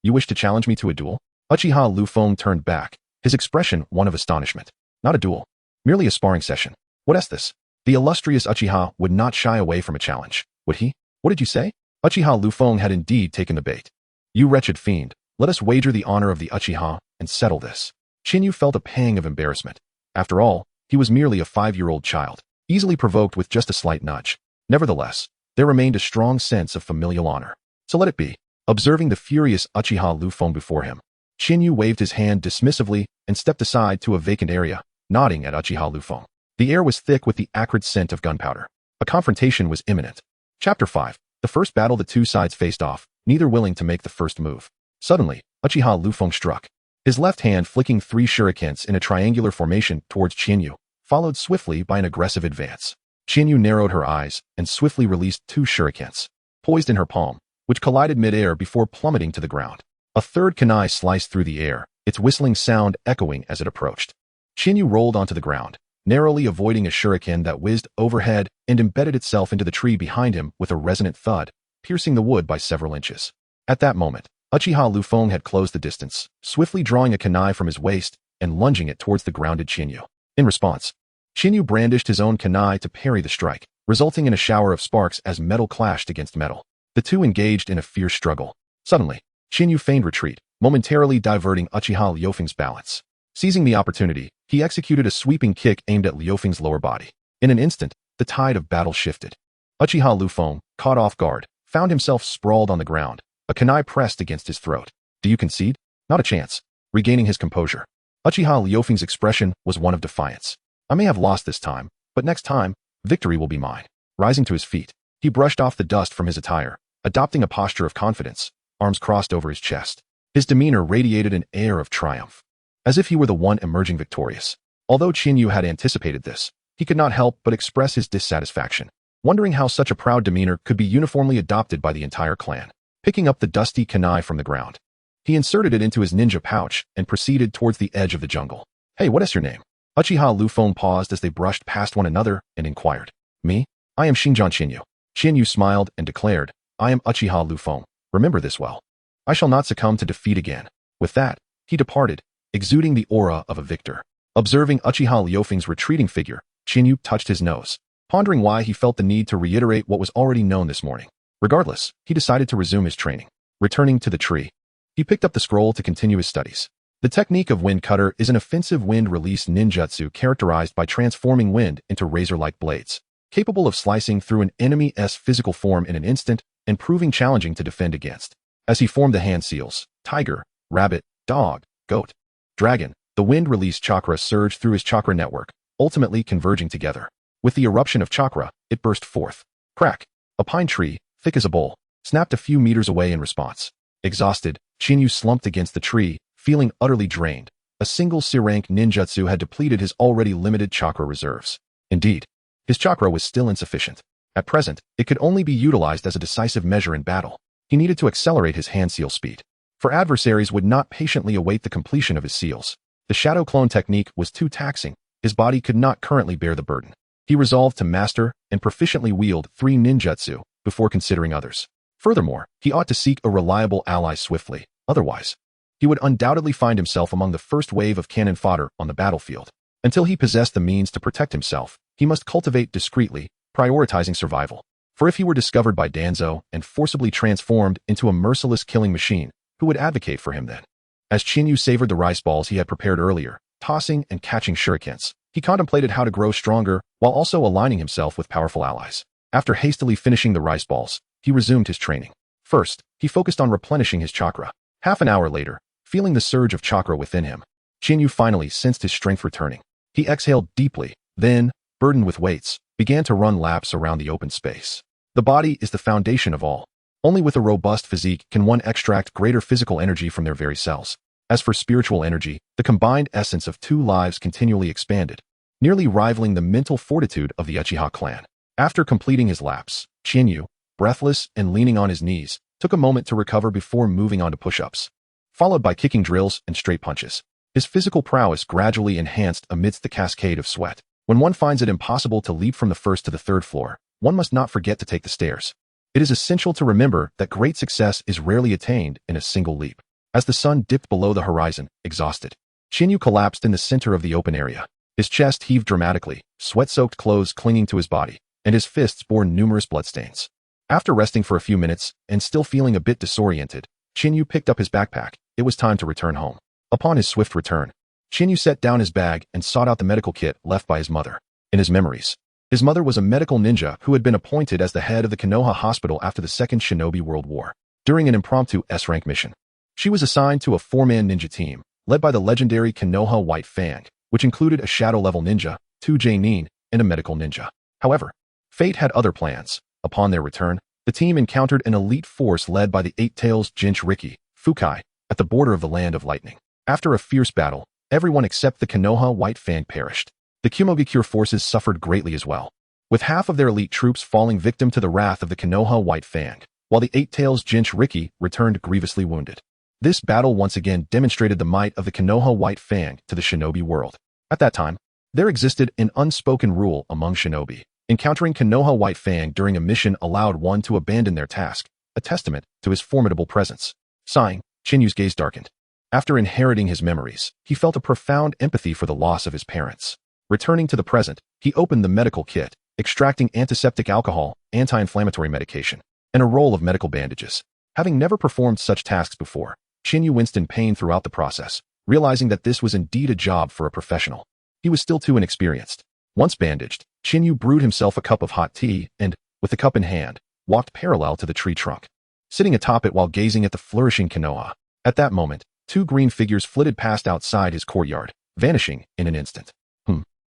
Speaker 1: You wish to challenge me to a duel?" Uchiha Liufeng turned back, his expression one of astonishment. "Not a duel. Merely a sparring session. What is this?" The illustrious Uchiha would not shy away from a challenge, would he? "What did you say?" Uchiha Liufeng had indeed taken the bait. "You wretched fiend, let us wager the honor of the Uchiha and settle this." Chinyu felt a pang of embarrassment. After all, he was merely a 5-year-old child, easily provoked with just a slight nudge. Nevertheless, there remained a strong sense of familial honor. So let it be. Observing the furious Uchiha Liufeng before him, Chinyu waved his hand dismissively and stepped aside to a vacant area, nodding at Uchiha Liufeng. The air was thick with the acrid scent of gunpowder. A confrontation was imminent. Chapter 5. The first battle. The two sides faced off, neither willing to make the first move. Suddenly, Uchiha Liufeng struck, his left hand flicking 3 shurikens in a triangular formation towards Chinyu, followed swiftly by an aggressive advance. Chinyu narrowed her eyes and swiftly released 2 shurikens, poised in her palm, which collided mid-air before plummeting to the ground. A third kunai sliced through the air, its whistling sound echoing as it approached. Chinyu rolled onto the ground, narrowly avoiding a shuriken that whizzed overhead and embedded itself into the tree behind him with a resonant thud, piercing the wood by several inches. At that moment, Uchiha Liufeng had closed the distance, swiftly drawing a kunai from his waist and lunging it towards the grounded Chinyu. In response, Chinyu brandished his own kunai to parry the strike, resulting in a shower of sparks as metal clashed against metal. The two engaged in a fierce struggle. Suddenly, Chinyu feigned retreat, momentarily diverting Uchiha Liufeng's balance. Seizing the opportunity, he executed a sweeping kick aimed at Liufeng's lower body. In an instant, the tide of battle shifted. Uchiha Liufeng, caught off guard, found himself sprawled on the ground, a kunai pressed against his throat. Do you concede? Not a chance. Regaining his composure, Uchiha Liufeng's expression was one of defiance. I may have lost this time, but next time, victory will be mine. Rising to his feet, he brushed off the dust from his attire, adopting a posture of confidence, arms crossed over his chest. His demeanor radiated an air of triumph, as if he were the one emerging victorious. Although Chinyu had anticipated this, he could not help but express his dissatisfaction, wondering how such a proud demeanor could be uniformly adopted by the entire clan. Picking up the dusty kunai from the ground, he inserted it into his ninja pouch and proceeded towards the edge of the jungle. Hey, what is your name? Uchiha Liufeng paused as they brushed past one another and inquired. Me? I am Shinjan Chinyu. Chinyu smiled and declared, I am Uchiha Liufeng. Remember this well. I shall not succumb to defeat again. With that, he departed, exuding the aura of a victor. Observing Uchiha Liufeng's retreating figure, Chinyu touched his nose, pondering why he felt the need to reiterate what was already known this morning. Regardless, he decided to resume his training. Returning to the tree, he picked up the scroll to continue his studies. The technique of Wind Cutter is an offensive wind release ninjutsu characterized by transforming wind into razor-like blades, capable of slicing through an enemy's physical form in an instant and proving challenging to defend against. As he formed the hand seals, tiger, rabbit, dog, goat, dragon, the wind release chakra surged through his chakra network, ultimately converging together. With the eruption of chakra, it burst forth. Crack! A pine tree, thick as a bowl, snapped a few meters away in response. Exhausted, Chinyu slumped against the tree, feeling utterly drained. A single C-rank ninjutsu had depleted his already limited chakra reserves. Indeed, his chakra was still insufficient. At present, it could only be utilized as a decisive measure in battle. He needed to accelerate his hand seal speed, for adversaries would not patiently await the completion of his seals. The shadow clone technique was too taxing. His body could not currently bear the burden. He resolved to master and proficiently wield 3 ninjutsu before considering others. Furthermore, he ought to seek a reliable ally swiftly. Otherwise, he would undoubtedly find himself among the first wave of cannon fodder on the battlefield. Until he possessed the means to protect himself, he must cultivate discreetly, prioritizing survival. For if he were discovered by Danzo and forcibly transformed into a merciless killing machine, who would advocate for him then? As Chinyu savored the rice balls he had prepared earlier, tossing and catching shurikens, he contemplated how to grow stronger while also aligning himself with powerful allies. After hastily finishing the rice balls, he resumed his training. First, he focused on replenishing his chakra. Half an hour later, feeling the surge of chakra within him, Chinyu finally sensed his strength returning. He exhaled deeply, then, burdened with weights, began to run laps around the open space. The body is the foundation of all. Only with a robust physique can one extract greater physical energy from their very cells. As for spiritual energy, the combined essence of 2 lives continually expanded, nearly rivaling the mental fortitude of the Uchiha clan. After completing his laps, Chinyu, breathless and leaning on his knees, took a moment to recover before moving on to push-ups, followed by kicking drills and straight punches. His physical prowess gradually enhanced amidst the cascade of sweat. When one finds it impossible to leap from the first to the 3rd floor, one must not forget to take the stairs. It is essential to remember that great success is rarely attained in a single leap. As the sun dipped below the horizon, exhausted, Chinyu collapsed in the center of the open area. His chest heaved dramatically, sweat-soaked clothes clinging to his body, and his fists bore numerous bloodstains. After resting for a few minutes and still feeling a bit disoriented, Chinyu picked up his backpack. It was time to return home. Upon his swift return, Chinyu set down his bag and sought out the medical kit left by his mother. In his memories, his mother was a medical ninja who had been appointed as the head of the Konoha hospital after the Second Shinobi World War. During an impromptu S-rank mission, she was assigned to a 4-man ninja team, led by the legendary Konoha White Fang, which included a shadow-level ninja, 2 J-nin, and a medical ninja. However, fate had other plans. Upon their return, the team encountered an elite force led by the 8-Tails Jinchuriki, Fukai, at the border of the Land of Lightning. After a fierce battle, everyone except the Konoha White Fang perished. The Kumogakure forces suffered greatly as well, with half of their elite troops falling victim to the wrath of the Konoha White Fang, while the 8-Tails Jinchuriki returned grievously wounded. This battle once again demonstrated the might of the Konoha White Fang to the shinobi world. At that time, There existed an unspoken rule among shinobi. Encountering Konoha White Fang during a mission allowed one to abandon their task, a testament to his formidable presence. Sighing, Chinyu's gaze darkened. After inheriting his memories, he felt a profound empathy for the loss of his parents. Returning to the present, he opened the medical kit, extracting antiseptic alcohol, anti-inflammatory medication, and a roll of medical bandages. Having never performed such tasks before, Chinyu winced in pain throughout the process, realizing that this was indeed a job for a professional. He was still too inexperienced. Once bandaged, Chinyu brewed himself a cup of hot tea and, with the cup in hand, walked parallel to the tree trunk, sitting atop it while gazing at the flourishing Konoha. At that moment, two green figures flitted past outside his courtyard, vanishing in an instant.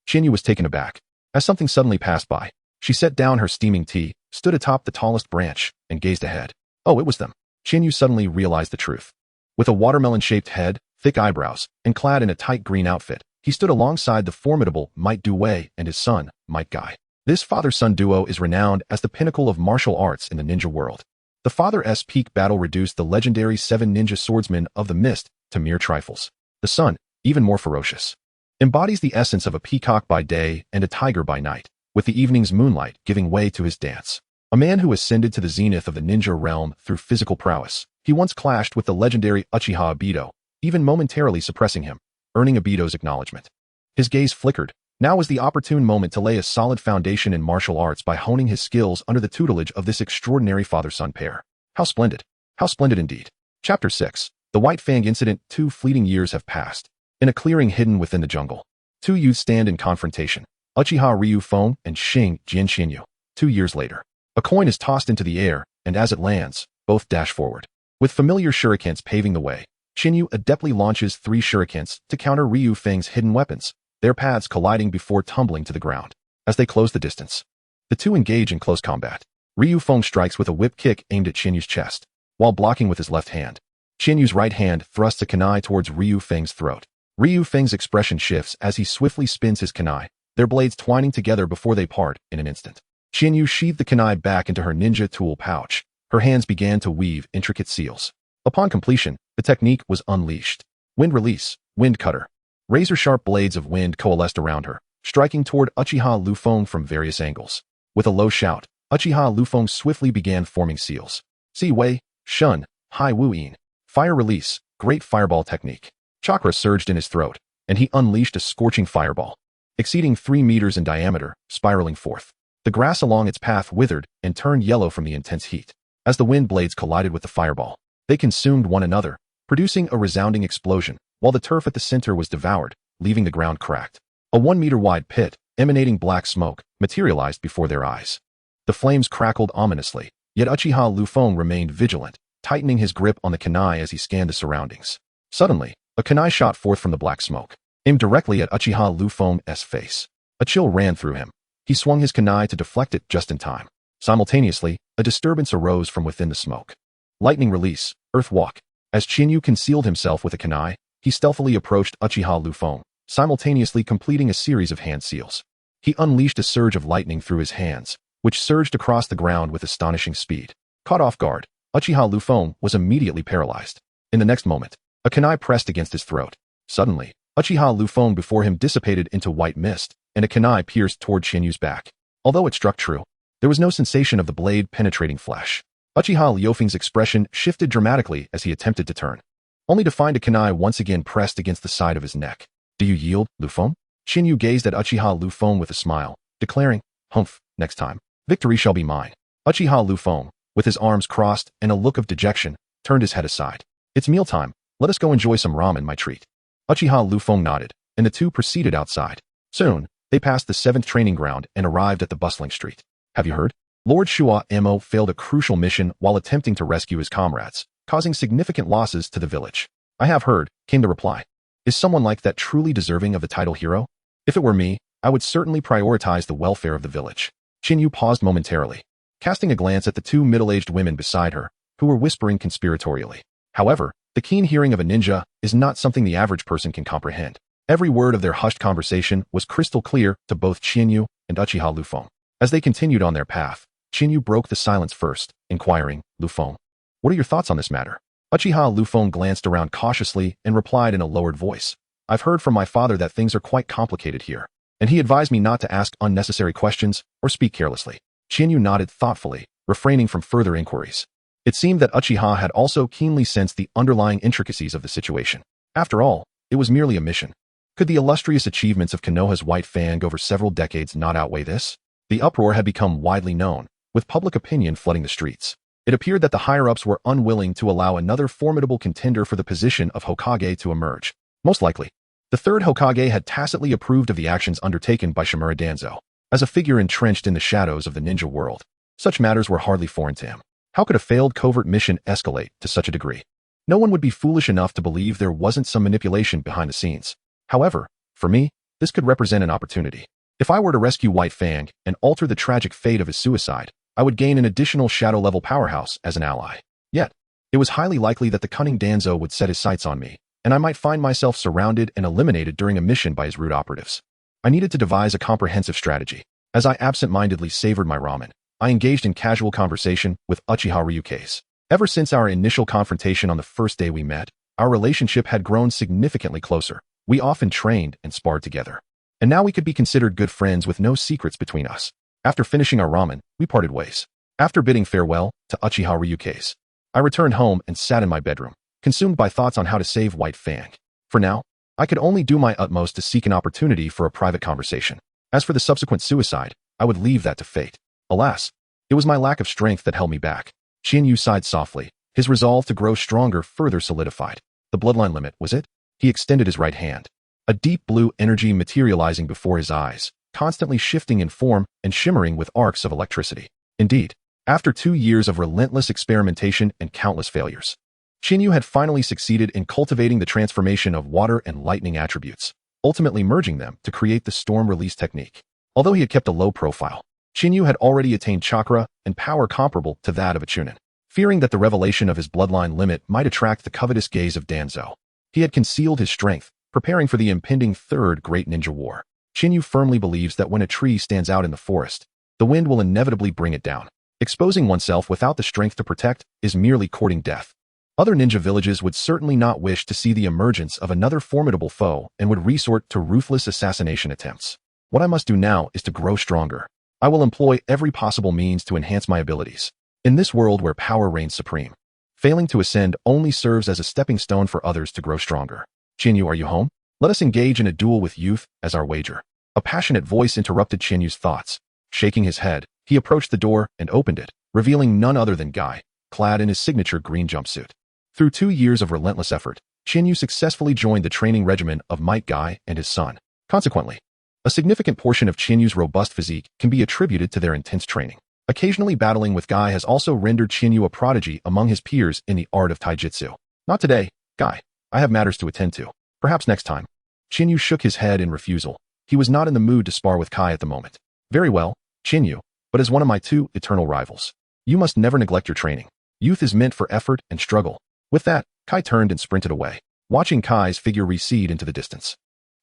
Speaker 1: Chinyu was taken aback. As something suddenly passed by, she set down her steaming tea, stood atop the tallest branch, and gazed ahead. Oh, it was them. Chinyu suddenly realized the truth. With a watermelon-shaped head, thick eyebrows, and clad in a tight green outfit, he stood alongside the formidable Might Duel and his son, Might Guy. This father-son duo is renowned as the pinnacle of martial arts in the ninja world. The father's peak battle reduced the legendary 7 ninja swordsmen of the mist to mere trifles. The son, even more ferocious, embodies the essence of a peacock by day and a tiger by night, with the evening's moonlight giving way to his dance. A man who ascended to the zenith of the ninja realm through physical prowess, he once clashed with the legendary Uchiha Obito, even momentarily suppressing him, earning Obito's acknowledgement. His gaze flickered. Now was the opportune moment to lay a solid foundation in martial arts by honing his skills under the tutelage of this extraordinary father-son pair. How splendid. How splendid indeed. Chapter 6. The White Fang Incident. 2 fleeting years have passed. In a clearing hidden within the jungle, two youths stand in confrontation. Uchiha Liufeng and Xing Jin Chinyu. 2 years later, a coin is tossed into the air, and as it lands, both dash forward. With familiar shurikens paving the way, Chinyu adeptly launches 3 shurikens to counter Liufeng's hidden weapons, their paths colliding before tumbling to the ground. As they close the distance, the two engage in close combat. Liufeng strikes with a whip kick aimed at Chinyu's chest, while blocking with his left hand. Chinyu's right hand thrusts a kunai towards Liufeng's throat. Liufeng's expression shifts as he swiftly spins his kunai, their blades twining together before they part in an instant. Chinyu sheathed the kunai back into her ninja tool pouch. Her hands began to weave intricate seals. Upon completion, the technique was unleashed. Wind release, wind cutter. Razor-sharp blades of wind coalesced around her, striking toward Uchiha Liufeng from various angles. With a low shout, Uchiha Liufeng swiftly began forming seals. Si Wei, Shun, Hai Wu Yin. Fire release, great fireball technique. Chakra surged in his throat, and he unleashed a scorching fireball, exceeding 3 meters in diameter, spiraling forth. The grass along its path withered and turned yellow from the intense heat. As the wind blades collided with the fireball, they consumed one another, producing a resounding explosion, while the turf at the center was devoured, leaving the ground cracked. A 1-meter-wide pit, emanating black smoke, materialized before their eyes. The flames crackled ominously, yet Uchiha Liufeng remained vigilant, tightening his grip on the kunai as he scanned the surroundings. Suddenly, a kunai shot forth from the black smoke, aimed directly at Uchiha Liufeng's face. A chill ran through him. He swung his kunai to deflect it just in time. Simultaneously, a disturbance arose from within the smoke. Lightning release, earth walk. As Chinyu concealed himself with a kunai, he stealthily approached Uchiha Liufeng, simultaneously completing a series of hand seals. He unleashed a surge of lightning through his hands, which surged across the ground with astonishing speed. Caught off guard, Uchiha Liufeng was immediately paralyzed. In the next moment, a kunai pressed against his throat. Suddenly, Uchiha Liufeng before him dissipated into white mist, and a kunai pierced toward Chinyu's back. Although it struck true, there was no sensation of the blade penetrating flesh. Uchiha Liufeng's expression shifted dramatically as he attempted to turn, only to find a kunai once again pressed against the side of his neck. Do you yield, Liufeng? Chinyu gazed at Uchiha Liufeng with a smile, declaring, humph, next time, victory shall be mine. Uchiha Liufeng, with his arms crossed and a look of dejection, turned his head aside. It's mealtime. Let us go enjoy some ramen, my treat. Uchiha Liufeng nodded, and the two proceeded outside. Soon, they passed the 7th training ground and arrived at the bustling street. Have you heard? Lord Shua Emo failed a crucial mission while attempting to rescue his comrades, causing significant losses to the village. I have heard, came the reply. Is someone like that truly deserving of the title hero? If it were me, I would certainly prioritize the welfare of the village. Chinyu paused momentarily, casting a glance at the 2 middle-aged women beside her, who were whispering conspiratorially. However, the keen hearing of a ninja is not something the average person can comprehend. Every word of their hushed conversation was crystal clear to both Chinyu and Uchiha Liufeng. As they continued on their path, Chinyu broke the silence first, inquiring, Liufeng, what are your thoughts on this matter? Uchiha Liufeng glanced around cautiously and replied in a lowered voice. I've heard from my father that things are quite complicated here, and he advised me not to ask unnecessary questions or speak carelessly. Chinyu nodded thoughtfully, refraining from further inquiries. It seemed that Uchiha had also keenly sensed the underlying intricacies of the situation. After all, it was merely a mission. Could the illustrious achievements of Konoha's White Fang over several decades not outweigh this? The uproar had become widely known, with public opinion flooding the streets. It appeared that the higher-ups were unwilling to allow another formidable contender for the position of Hokage to emerge. Most likely, the third Hokage had tacitly approved of the actions undertaken by Shimura Danzo. As a figure entrenched in the shadows of the ninja world, such matters were hardly foreign to him. How could a failed covert mission escalate to such a degree? No one would be foolish enough to believe there wasn't some manipulation behind the scenes. However, for me, this could represent an opportunity. If I were to rescue White Fang and alter the tragic fate of his suicide, I would gain an additional shadow-level powerhouse as an ally. Yet, it was highly likely that the cunning Danzo would set his sights on me, and I might find myself surrounded and eliminated during a mission by his rude operatives. I needed to devise a comprehensive strategy. As I absent-mindedly savored my ramen, I engaged in casual conversation with Uchiha Ryuke's. Ever since our initial confrontation on the first day we met, our relationship had grown significantly closer. We often trained and sparred together. And now we could be considered good friends with no secrets between us. After finishing our ramen, we parted ways. After bidding farewell to Uchiha Ryuke's, I returned home and sat in my bedroom, consumed by thoughts on how to save White Fang. For now, I could only do my utmost to seek an opportunity for a private conversation. As for the subsequent suicide, I would leave that to fate. Alas, it was my lack of strength that held me back. Chinyu sighed softly, his resolve to grow stronger further solidified. The bloodline limit, was it? He extended his right hand. A deep blue energy materializing before his eyes, constantly shifting in form and shimmering with arcs of electricity. Indeed, after 2 years of relentless experimentation and countless failures, Chinyu had finally succeeded in cultivating the transformation of water and lightning attributes, ultimately merging them to create the storm release technique. Although he had kept a low profile, Chinyu had already attained chakra and power comparable to that of a Chunin. Fearing that the revelation of his bloodline limit might attract the covetous gaze of Danzo, he had concealed his strength, preparing for the impending third great ninja war. Chinyu firmly believes that when a tree stands out in the forest, the wind will inevitably bring it down. Exposing oneself without the strength to protect is merely courting death. Other ninja villages would certainly not wish to see the emergence of another formidable foe and would resort to ruthless assassination attempts. What I must do now is to grow stronger. I will employ every possible means to enhance my abilities. In this world where power reigns supreme, failing to ascend only serves as a stepping stone for others to grow stronger. Chinyu, are you home? Let us engage in a duel with youth as our wager. A passionate voice interrupted Chinyu's thoughts. Shaking his head, he approached the door and opened it, revealing none other than Guy, clad in his signature green jumpsuit. Through 2 years of relentless effort, Chinyu successfully joined the training regimen of Might Guy and his son. Consequently, a significant portion of Chinyu's robust physique can be attributed to their intense training. Occasionally battling with Guy has also rendered Chinyu a prodigy among his peers in the art of taijutsu. Not today, Guy. I have matters to attend to. Perhaps next time. Chinyu shook his head in refusal. He was not in the mood to spar with Kai at the moment. Very well, Chinyu, but as one of my 2 eternal rivals, you must never neglect your training. Youth is meant for effort and struggle. With that, Kai turned and sprinted away, watching Kai's figure recede into the distance.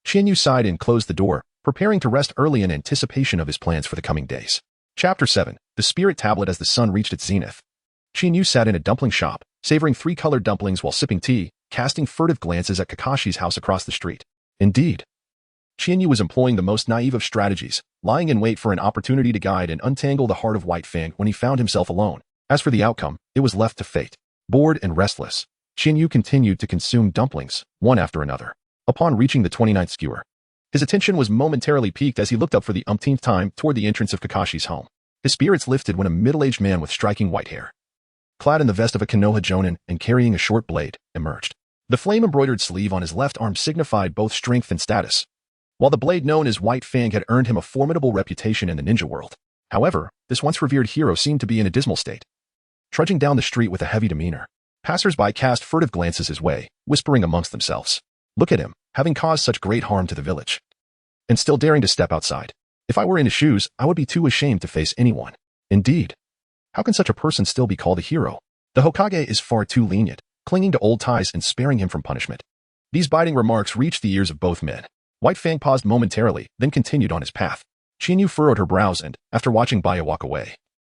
Speaker 1: Chinyu sighed and closed the door, preparing to rest early in anticipation of his plans for the coming days. Chapter 7. The Spirit Tablet. As the sun reached its zenith, Chinyu sat in a dumpling shop, savoring 3 colored dumplings while sipping tea, casting furtive glances at Kakashi's house across the street. Indeed, Chinyu was employing the most naive of strategies, lying in wait for an opportunity to guide and untangle the heart of White Fang when he found himself alone. As for the outcome, it was left to fate. Bored and restless, Chinyu continued to consume dumplings, one after another. Upon reaching the 29th skewer, his attention was momentarily piqued as he looked up for the umpteenth time toward the entrance of Kakashi's home. His spirits lifted when a middle-aged man with striking white hair, clad in the vest of a Konoha jonin and carrying a short blade, emerged. The flame-embroidered sleeve on his left arm signified both strength and status, while the blade known as White Fang had earned him a formidable reputation in the ninja world. However, this once revered hero seemed to be in a dismal state. Trudging down the street with a heavy demeanor, passers-by cast furtive glances his way, whispering amongst themselves, "Look at him, having caused such great harm to the village, and still daring to step outside. If I were in his shoes, I would be too ashamed to face anyone." Indeed, how can such a person still be called a hero? The Hokage is far too lenient, clinging to old ties and sparing him from punishment. These biting remarks reached the ears of both men. White Fang paused momentarily, then continued on his path. Chinyu furrowed her brows and, after watching Baya walk away,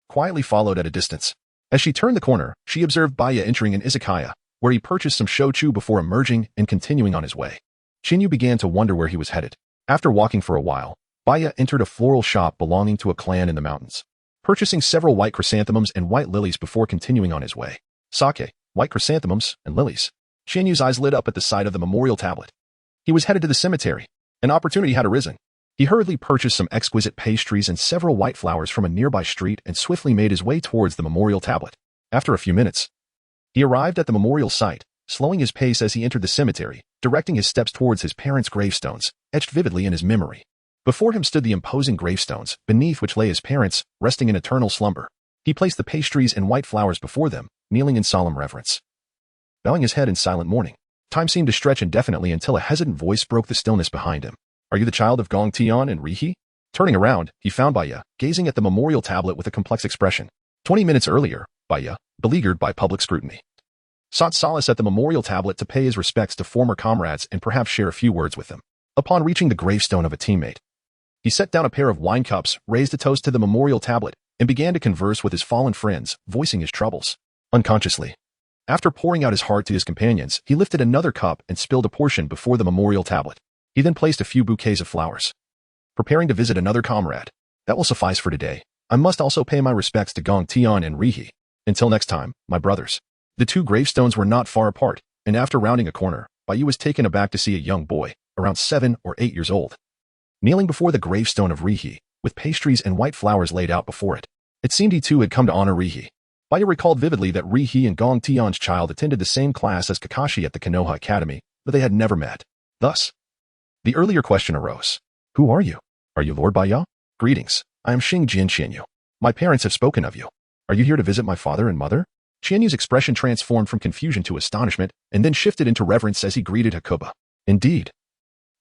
Speaker 1: quietly followed at a distance. As she turned the corner, she observed Baya entering an izakaya, where he purchased some shochu before emerging and continuing on his way. Chinyu began to wonder where he was headed. After walking for a while, Baya entered a floral shop belonging to a clan in the mountains, purchasing several white chrysanthemums and white lilies before continuing on his way. Sake, white chrysanthemums, and lilies. Qianyu's eyes lit up at the sight of the memorial tablet. He was headed to the cemetery. An opportunity had arisen. He hurriedly purchased some exquisite pastries and several white flowers from a nearby street and swiftly made his way towards the memorial tablet. After a few minutes, he arrived at the memorial site, slowing his pace as he entered the cemetery, directing his steps towards his parents' gravestones, etched vividly in his memory. Before him stood the imposing gravestones, beneath which lay his parents, resting in eternal slumber. He placed the pastries and white flowers before them, kneeling in solemn reverence. Bowing his head in silent mourning, time seemed to stretch indefinitely until a hesitant voice broke the stillness behind him. "Are you the child of Gong Tian and Rihi?" Turning around, he found Baya, gazing at the memorial tablet with a complex expression. 20 minutes earlier, Baya, beleaguered by public scrutiny, sought solace at the memorial tablet to pay his respects to former comrades and perhaps share a few words with them. Upon reaching the gravestone of a teammate, he set down a pair of wine cups, raised a toast to the memorial tablet, and began to converse with his fallen friends, voicing his troubles. Unconsciously, after pouring out his heart to his companions, he lifted another cup and spilled a portion before the memorial tablet. He then placed a few bouquets of flowers, preparing to visit another comrade. "That will suffice for today. I must also pay my respects to Gong Tian and Rihi. Until next time, my brothers." The two gravestones were not far apart, and after rounding a corner, Baya was taken aback to see a young boy, around 7 or 8 years old, kneeling before the gravestone of Rihi, with pastries and white flowers laid out before it. It seemed he too had come to honor Rihi. Baya recalled vividly that Rihi and Gong Tian's child attended the same class as Kakashi at the Konoha Academy, but they had never met. Thus, the earlier question arose. "Who are you? Are you Lord Baya?" "Greetings. I am Xing Jin Qianyu. My parents have spoken of you. Are you here to visit my father and mother?" Qianyu's expression transformed from confusion to astonishment and then shifted into reverence as he greeted Hakuba. Indeed,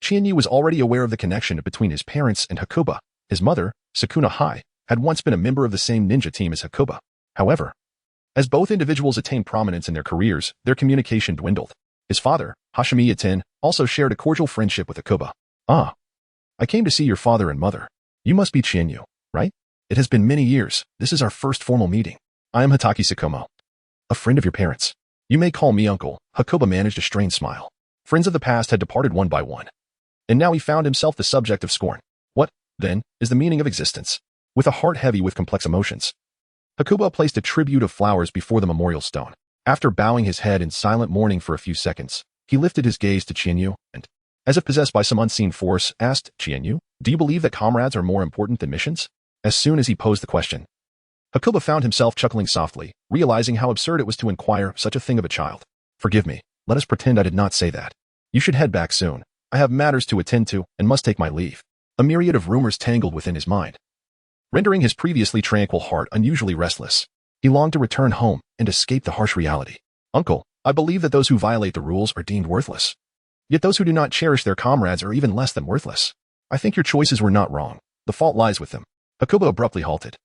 Speaker 1: Qianyu was already aware of the connection between his parents and Hakuba. His mother, Sukuna Hai, had once been a member of the same ninja team as Hakuba. However, as both individuals attained prominence in their careers, their communication dwindled. His father, Hoshimi Yaten, also shared a cordial friendship with Hakuba. "Ah, I came to see your father and mother. You must be Qianyu, right? It has been many years. This is our first formal meeting. I am Hataki Sakomo, a friend of your parents. You may call me uncle." Hakuba managed a strained smile. Friends of the past had departed one by one, and now he found himself the subject of scorn. What, then, is the meaning of existence? With a heart heavy with complex emotions, Hakuba placed a tribute of flowers before the memorial stone. After bowing his head in silent mourning for a few seconds, he lifted his gaze to Qianyu and, as if possessed by some unseen force, asked, "Qianyu, do you believe that comrades are more important than missions?" As soon as he posed the question, Hakuba found himself chuckling softly, realizing how absurd it was to inquire such a thing of a child. "Forgive me. Let us pretend I did not say that. You should head back soon. I have matters to attend to and must take my leave." A myriad of rumors tangled within his mind, rendering his previously tranquil heart unusually restless. He longed to return home and escape the harsh reality. "Uncle, I believe that those who violate the rules are deemed worthless. Yet those who do not cherish their comrades are even less than worthless. I think your choices were not wrong. The fault lies with them." Hakuba abruptly halted,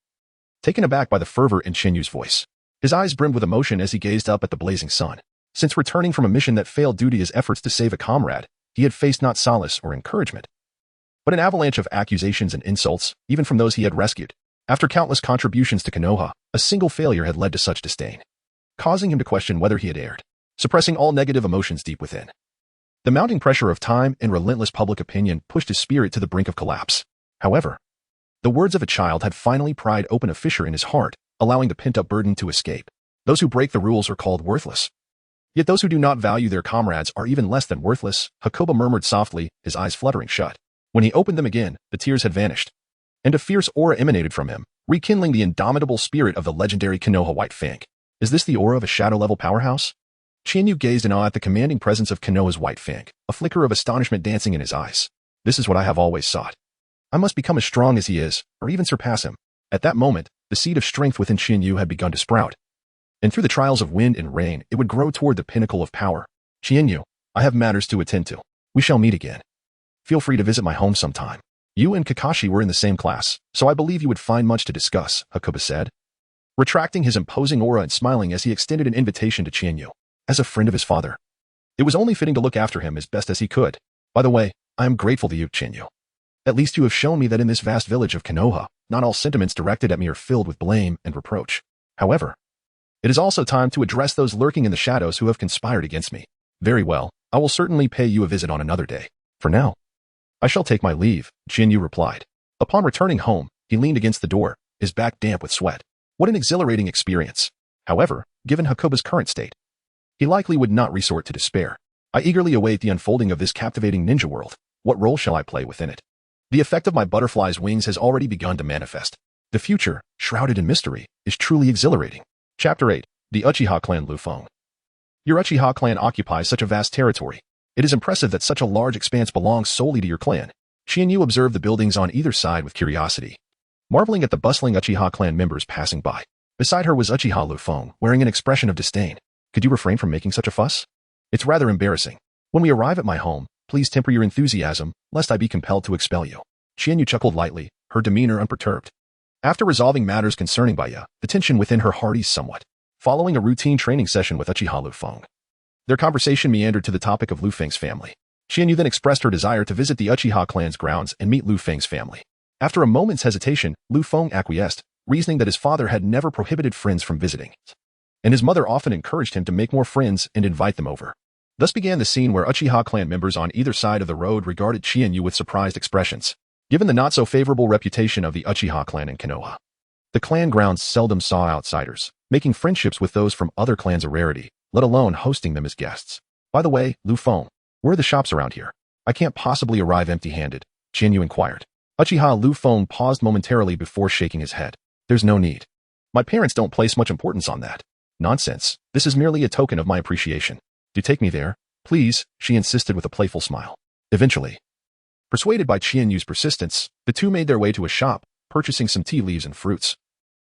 Speaker 1: taken aback by the fervor in Qianyu's voice. His eyes brimmed with emotion as he gazed up at the blazing sun. Since returning from a mission that failed due to his efforts to save a comrade, he had faced not solace or encouragement, but an avalanche of accusations and insults, even from those he had rescued. After countless contributions to Konoha, a single failure had led to such disdain, causing him to question whether he had erred, suppressing all negative emotions deep within. The mounting pressure of time and relentless public opinion pushed his spirit to the brink of collapse. However, the words of a child had finally pried open a fissure in his heart, allowing the pent-up burden to escape. Those who break the rules are called worthless. Yet those who do not value their comrades are even less than worthless, Hakuba murmured softly, his eyes fluttering shut. When he opened them again, the tears had vanished, and a fierce aura emanated from him, rekindling the indomitable spirit of the legendary Konoha White Fang. Is this the aura of a shadow-level powerhouse? Qianyu gazed in awe at the commanding presence of Konoha's White Fang, a flicker of astonishment dancing in his eyes. This is what I have always sought. I must become as strong as he is, or even surpass him. At that moment, the seed of strength within Qianyu had begun to sprout, and through the trials of wind and rain, it would grow toward the pinnacle of power. "Qianyu, I have matters to attend to. We shall meet again. Feel free to visit my home sometime. You and Kakashi were in the same class, so I believe you would find much to discuss," Hakuba said, retracting his imposing aura and smiling as he extended an invitation to Qianyu. As a friend of his father, it was only fitting to look after him as best as he could. "By the way, I am grateful to you, Qianyu. At least you have shown me that in this vast village of Konoha, not all sentiments directed at me are filled with blame and reproach. However, it is also time to address those lurking in the shadows who have conspired against me. Very well, I will certainly pay you a visit on another day. For now, I shall take my leave, Chiharu replied. Upon returning home, he leaned against the door, his back damp with sweat. What an exhilarating experience. However, given Hakuba's current state, he likely would not resort to despair. I eagerly await the unfolding of this captivating ninja world. What role shall I play within it? The effect of my butterfly's wings has already begun to manifest. The future, shrouded in mystery, is truly exhilarating. Chapter 8. The Uchiha Clan Liufeng. Your Uchiha clan occupies such a vast territory. It is impressive that such a large expanse belongs solely to your clan. Chiharu observed the buildings on either side with curiosity, marveling at the bustling Uchiha clan members passing by. Beside her was Uchiha Liufeng, wearing an expression of disdain. Could you refrain from making such a fuss? It's rather embarrassing. When we arrive at my home, please temper your enthusiasm, lest I be compelled to expel you. Chiharu chuckled lightly, her demeanor unperturbed. After resolving matters concerning Baya, the tension within her heart eased somewhat. Following a routine training session with Uchiha Liufeng, their conversation meandered to the topic of Liufeng's family. Chiharu then expressed her desire to visit the Uchiha clan's grounds and meet Liufeng's family. After a moment's hesitation, Liufeng acquiesced, reasoning that his father had never prohibited friends from visiting, and his mother often encouraged him to make more friends and invite them over. Thus began the scene where Uchiha clan members on either side of the road regarded Chiharu with surprised expressions. Given the not-so-favorable reputation of the Uchiha clan in Konoha, the clan grounds seldom saw outsiders, making friendships with those from other clans a rarity, let alone hosting them as guests. By the way, Liufeng, where are the shops around here? I can't possibly arrive empty-handed, Chiharu inquired. Uchiha Liufeng paused momentarily before shaking his head. There's no need. My parents don't place much importance on that. Nonsense. This is merely a token of my appreciation. Do take me there, please, she insisted with a playful smile. Eventually, persuaded by Chiharu's persistence, the two made their way to a shop, purchasing some tea leaves and fruits,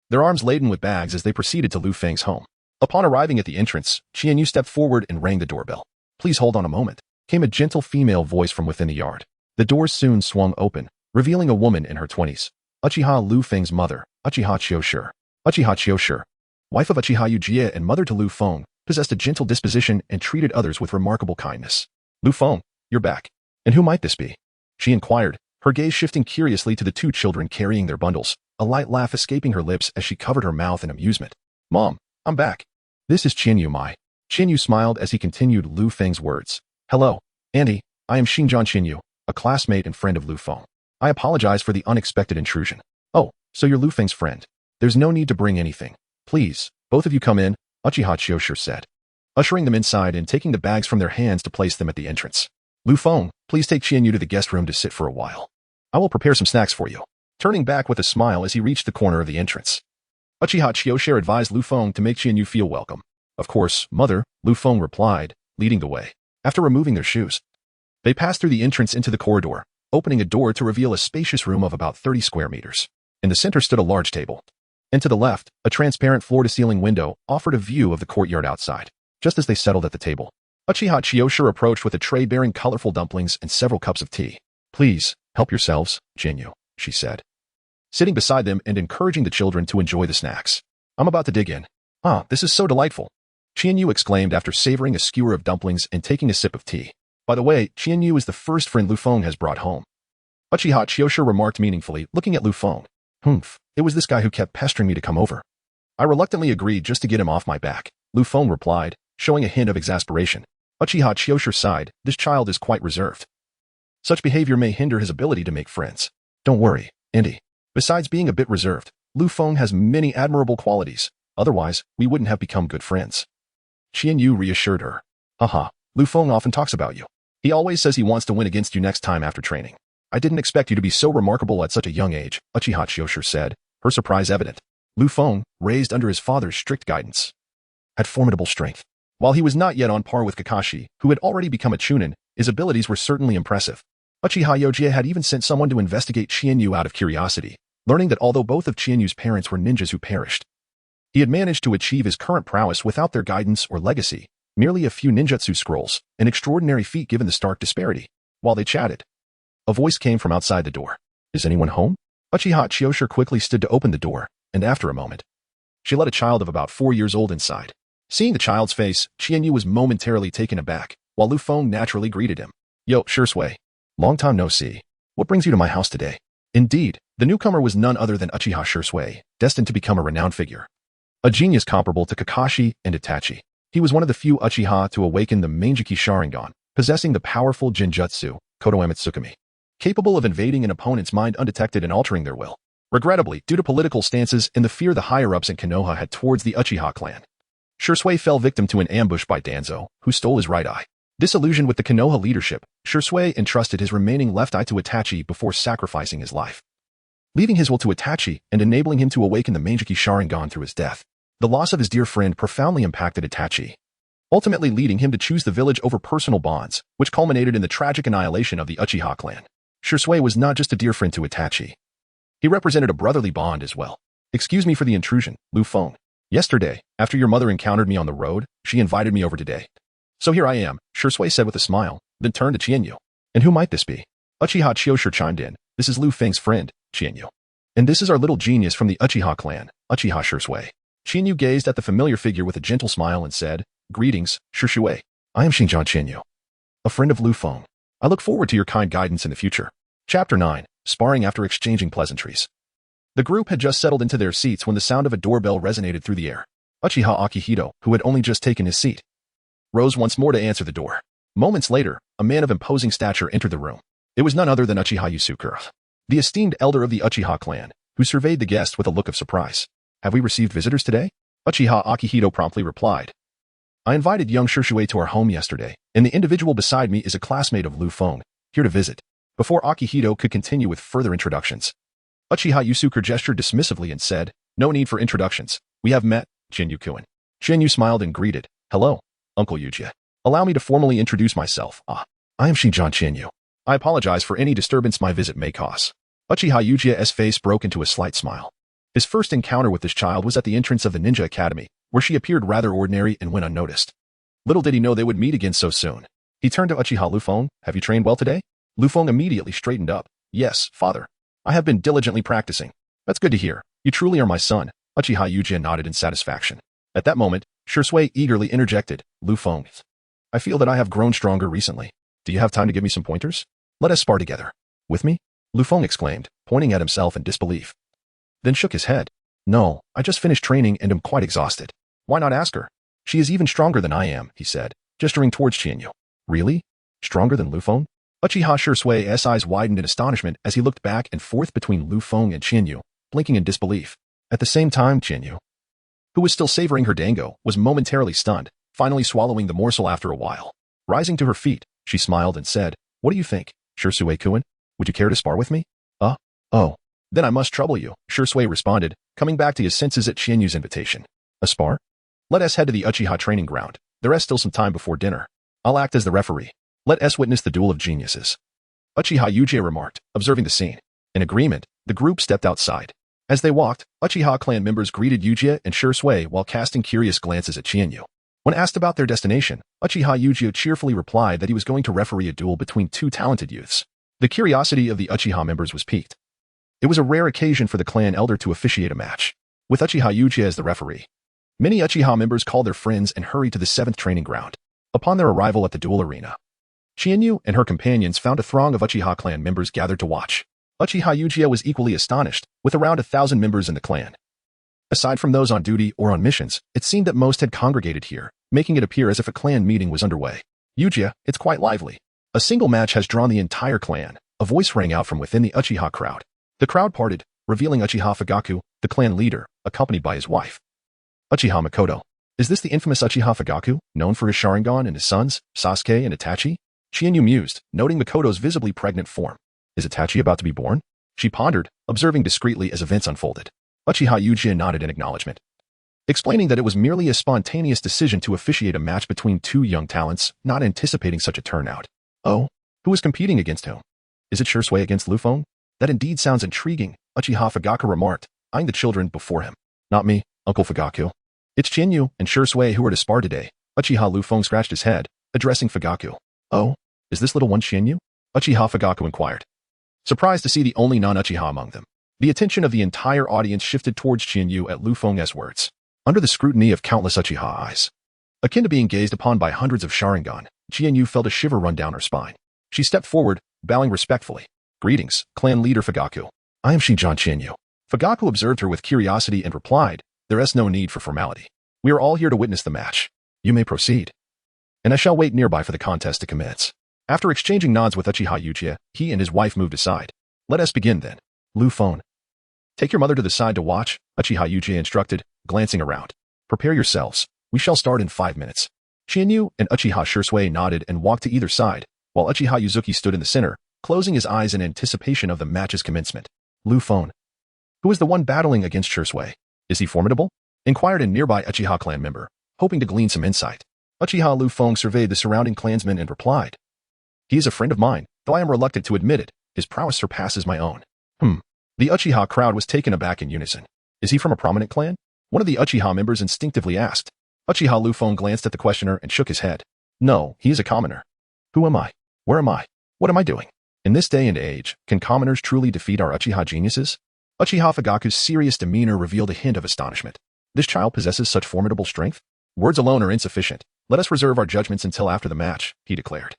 Speaker 1: their arms laden with bags as they proceeded to Liufeng's home. Upon arriving at the entrance, Chiharu stepped forward and rang the doorbell. Please hold on a moment, came a gentle female voice from within the yard. The doors soon swung open, revealing a woman in her 20s. Uchiha Liufeng's mother, Uchiha Chiharu. Uchiha Chiharu, wife of Uchiha Uchiha and mother to Liufeng, possessed a gentle disposition and treated others with remarkable kindness. Liufeng, you're back. And who might this be? She inquired, her gaze shifting curiously to the two children carrying their bundles, a light laugh escaping her lips as she covered her mouth in amusement. Mom, I'm back. This is Chiharu. Chiharu smiled as he continued Liufeng's words. Hello, Auntie, I am Xinjiang Chiharu, a classmate and friend of Liufeng. I apologize for the unexpected intrusion. Oh, so you're Liufeng's friend. There's no need to bring anything. Please, both of you come in, Uchiha Chiharu said, ushering them inside and taking the bags from their hands to place them at the entrance. Liufeng, please take Chiharu to the guest room to sit for a while. I will prepare some snacks for you. Turning back with a smile as he reached the corner of the entrance, Uchiha Chiharu advised Liufeng to make Chiharu feel welcome. Of course, mother, Liufeng replied, leading the way. After removing their shoes, they passed through the entrance into the corridor, opening a door to reveal a spacious room of about 30 square meters. In the center stood a large table, and to the left, a transparent floor-to-ceiling window offered a view of the courtyard outside. Just as they settled at the table, Uchiha Chiharu approached with a tray bearing colorful dumplings and several cups of tea. Please, help yourselves, Chiharu, she said, sitting beside them and encouraging the children to enjoy the snacks. I'm about to dig in. Ah, this is so delightful, Chiharu exclaimed after savoring a skewer of dumplings and taking a sip of tea. By the way, Chiharu is the first friend Liufeng has brought home, Uchiha Chiharu remarked meaningfully, looking at Liufeng. Humph, it was this guy who kept pestering me to come over. I reluctantly agreed just to get him off my back, Liufeng replied, showing a hint of exasperation. Uchiha Chiharu sighed, this child is quite reserved. Such behavior may hinder his ability to make friends. Don't worry, Indy. Besides being a bit reserved, Liufeng has many admirable qualities, otherwise, we wouldn't have become good friends. Chiharu reassured her. Haha, Liufeng often talks about you. He always says he wants to win against you next time after training. I didn't expect you to be so remarkable at such a young age, Uchiha Chiharu said, her surprise evident. Liufeng, raised under his father's strict guidance, had formidable strength. While he was not yet on par with Kakashi, who had already become a Chunin, his abilities were certainly impressive. Uchiha Uchiha had even sent someone to investigate Chiharu out of curiosity, learning that although both of Chiharu's parents were ninjas who perished, he had managed to achieve his current prowess without their guidance or legacy, merely a few ninjutsu scrolls, an extraordinary feat given the stark disparity. While they chatted, a voice came from outside the door. Is anyone home? Uchiha Chiharu quickly stood to open the door, and after a moment, she let a child of about 4 years old inside. Seeing the child's face, Chiharu was momentarily taken aback, while Liufeng naturally greeted him. Yo, Shursui. Long time no see. What brings you to my house today? Indeed, the newcomer was none other than Uchiha Shursui, destined to become a renowned figure. A genius comparable to Kakashi and Itachi. He was one of the few Uchiha to awaken the Mangeki Sharingan, possessing the powerful Genjutsu, Kodoha Mitsukami. capable of invading an opponent's mind undetected and altering their will. Regrettably, due to political stances and the fear the higher-ups in Konoha had towards the Uchiha clan, Shisui fell victim to an ambush by Danzo, who stole his right eye. Disillusioned with the Konoha leadership, Shisui entrusted his remaining left eye to Itachi before sacrificing his life, leaving his will to Itachi and enabling him to awaken the Manjiki Sharingan through his death. The loss of his dear friend profoundly impacted Itachi, ultimately leading him to choose the village over personal bonds, which culminated in the tragic annihilation of the Uchiha clan. Shisui was not just a dear friend to Itachi. He represented a brotherly bond as well. Excuse me for the intrusion, Liufeng. Yesterday, after your mother encountered me on the road, she invited me over today. So here I am, Shisui said with a smile, then turned to Chienyu. And who might this be? Uchiha Chiyoshir chimed in. This is Liufeng's friend, Chienyu. And this is our little genius from the Uchiha clan, Uchiha Shisui. Chienyu gazed at the familiar figure with a gentle smile and said, Greetings, Shisui. I am Xinjiang Chienyu, a friend of Liufeng. I look forward to your kind guidance in the future. Chapter 9. Sparring after exchanging pleasantries. The group had just settled into their seats when the sound of a doorbell resonated through the air. Uchiha Akihito, who had only just taken his seat, rose once more to answer the door. Moments later, a man of imposing stature entered the room. It was none other than Uchiha Yasuke, the esteemed elder of the Uchiha clan, who surveyed the guest with a look of surprise. Have we received visitors today? Uchiha Akihito promptly replied. I invited young Shisui to our home yesterday, and the individual beside me is a classmate of Liufeng, here to visit. Before Akihito could continue with further introductions, Uchiha Yasuke gestured dismissively and said, No need for introductions. We have met, Chienyu-kun. Chienyu smiled and greeted, Hello, Uncle Uchiha. Allow me to formally introduce myself. I am Xinjiang Chienyu. I apologize for any disturbance my visit may cause. Uchiha Uchiha's face broke into a slight smile. His first encounter with this child was at the entrance of the Ninja Academy, where she appeared rather ordinary and went unnoticed. Little did he know they would meet again so soon. He turned to Uchiha Liufeng. Have you trained well today? Liufeng immediately straightened up. Yes, father. I have been diligently practicing. That's good to hear. You truly are my son. Uchiha Uchiha nodded in satisfaction. At that moment, Shisui eagerly interjected, Liufeng. I feel that I have grown stronger recently. Do you have time to give me some pointers? Let us spar together. With me? Liufeng exclaimed, pointing at himself in disbelief. Then shook his head. No, I just finished training and am quite exhausted. Why not ask her? She is even stronger than I am, he said, gesturing towards Chienyu. Really? Stronger than Liufeng? Uchiha Shisui's eyes widened in astonishment as he looked back and forth between Liufeng and Chienyu, blinking in disbelief. At the same time, Chienyu, who was still savoring her dango, was momentarily stunned, finally swallowing the morsel after a while. Rising to her feet, she smiled and said, What do you think, Shisui-kun? Would you care to spar with me? Oh. Then I must trouble you, Shisui responded, coming back to his senses at Chienyu's invitation. A spar? Let us head to the Uchiha training ground. There is still some time before dinner. I'll act as the referee. Let us witness the duel of geniuses. Uchiha Uchiha remarked, observing the scene. In agreement, the group stepped outside. As they walked, Uchiha clan members greeted Uchiha and Shisui while casting curious glances at Chienyu. When asked about their destination, Uchiha Uchiha cheerfully replied that he was going to referee a duel between two talented youths. The curiosity of the Uchiha members was piqued. It was a rare occasion for the clan elder to officiate a match, with Uchiha Uchiha as the referee. Many Uchiha members called their friends and hurried to the 7th training ground. Upon their arrival at the duel arena, Chienyu and her companions found a throng of Uchiha clan members gathered to watch. Uchiha Uchiha was equally astonished, with around 1,000 members in the clan. Aside from those on duty or on missions, it seemed that most had congregated here, making it appear as if a clan meeting was underway. Uchiha, it's quite lively. A single match has drawn the entire clan. A voice rang out from within the Uchiha crowd. The crowd parted, revealing Uchiha Fugaku, the clan leader, accompanied by his wife, Uchiha Makoto. Is this the infamous Uchiha Fugaku, known for his Sharingan and his sons, Sasuke and Itachi? Chienyu mused, noting Makoto's visibly pregnant form. Is Itachi about to be born? She pondered, observing discreetly as events unfolded. Uchiha Uchiha nodded in acknowledgement, explaining that it was merely a spontaneous decision to officiate a match between two young talents, not anticipating such a turnout. Oh? Who is competing against whom? Is it Shisui against Liufeng? That indeed sounds intriguing, Uchiha Fugaku remarked, eyeing the children before him. Not me, Uncle Fugaku. It's Chienyu and Shisui who are to spar today. Uchiha Liufeng scratched his head, addressing Fugaku. Oh? Is this little one Chienyu? Uchiha Fugaku inquired, surprised to see the only non-Uchiha among them. The attention of the entire audience shifted towards Chienyu at Liufeng's words. Under the scrutiny of countless Uchiha eyes, akin to being gazed upon by hundreds of Sharingan, Chienyu felt a shiver run down her spine. She stepped forward, bowing respectfully. Greetings, clan leader Fugaku. I am Xinjiang Chienyu. Fugaku observed her with curiosity and replied, There is no need for formality. We are all here to witness the match. You may proceed. And I shall wait nearby for the contest to commence. After exchanging nods with Uchiha, he and his wife moved aside. Let us begin then. Liufeng. Take your mother to the side to watch, Uchiha instructed, glancing around. Prepare yourselves. We shall start in 5 minutes. Qianyu and Uchiha nodded and walked to either side, while Uchiha stood in the center, closing his eyes in anticipation of the match's commencement. Liufeng. Who is the one battling against Shisui? Is he formidable? Inquired a nearby Uchiha clan member, hoping to glean some insight. Uchiha Liufeng surveyed the surrounding clansmen and replied. He is a friend of mine, though I am reluctant to admit it. His prowess surpasses my own. The Uchiha crowd was taken aback in unison. Is he from a prominent clan? One of the Uchiha members instinctively asked. Uchiha Liufeng glanced at the questioner and shook his head. No, he is a commoner. Who am I? Where am I? What am I doing? In this day and age, can commoners truly defeat our Uchiha geniuses? Uchiha Fugaku's serious demeanor revealed a hint of astonishment. This child possesses such formidable strength? Words alone are insufficient. Let us reserve our judgments until after the match, he declared.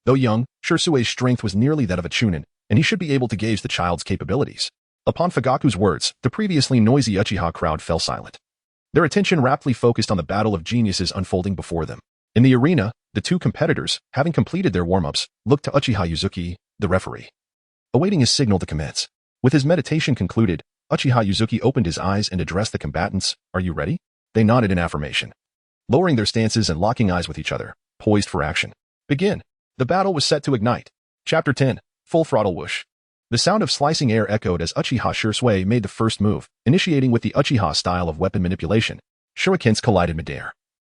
Speaker 1: Though young, Shisui's strength was nearly that of a chunin, and he should be able to gauge the child's capabilities. Upon Fugaku's words, the previously noisy Uchiha crowd fell silent. Their attention raptly focused on the battle of geniuses unfolding before them. In the arena, the two competitors, having completed their warm-ups, looked to Uchiha, the referee, awaiting his signal to commence. With his meditation concluded, Uchiha opened his eyes and addressed the combatants. Are you ready? They nodded in affirmation. Lowering their stances and locking eyes with each other, poised for action. Begin. The battle was set to ignite. Chapter 10. Full Throttle Whoosh. The sound of slicing air echoed as Uchiha Shisui made the first move, initiating with the Uchiha style of weapon manipulation. Shurikens collided midair,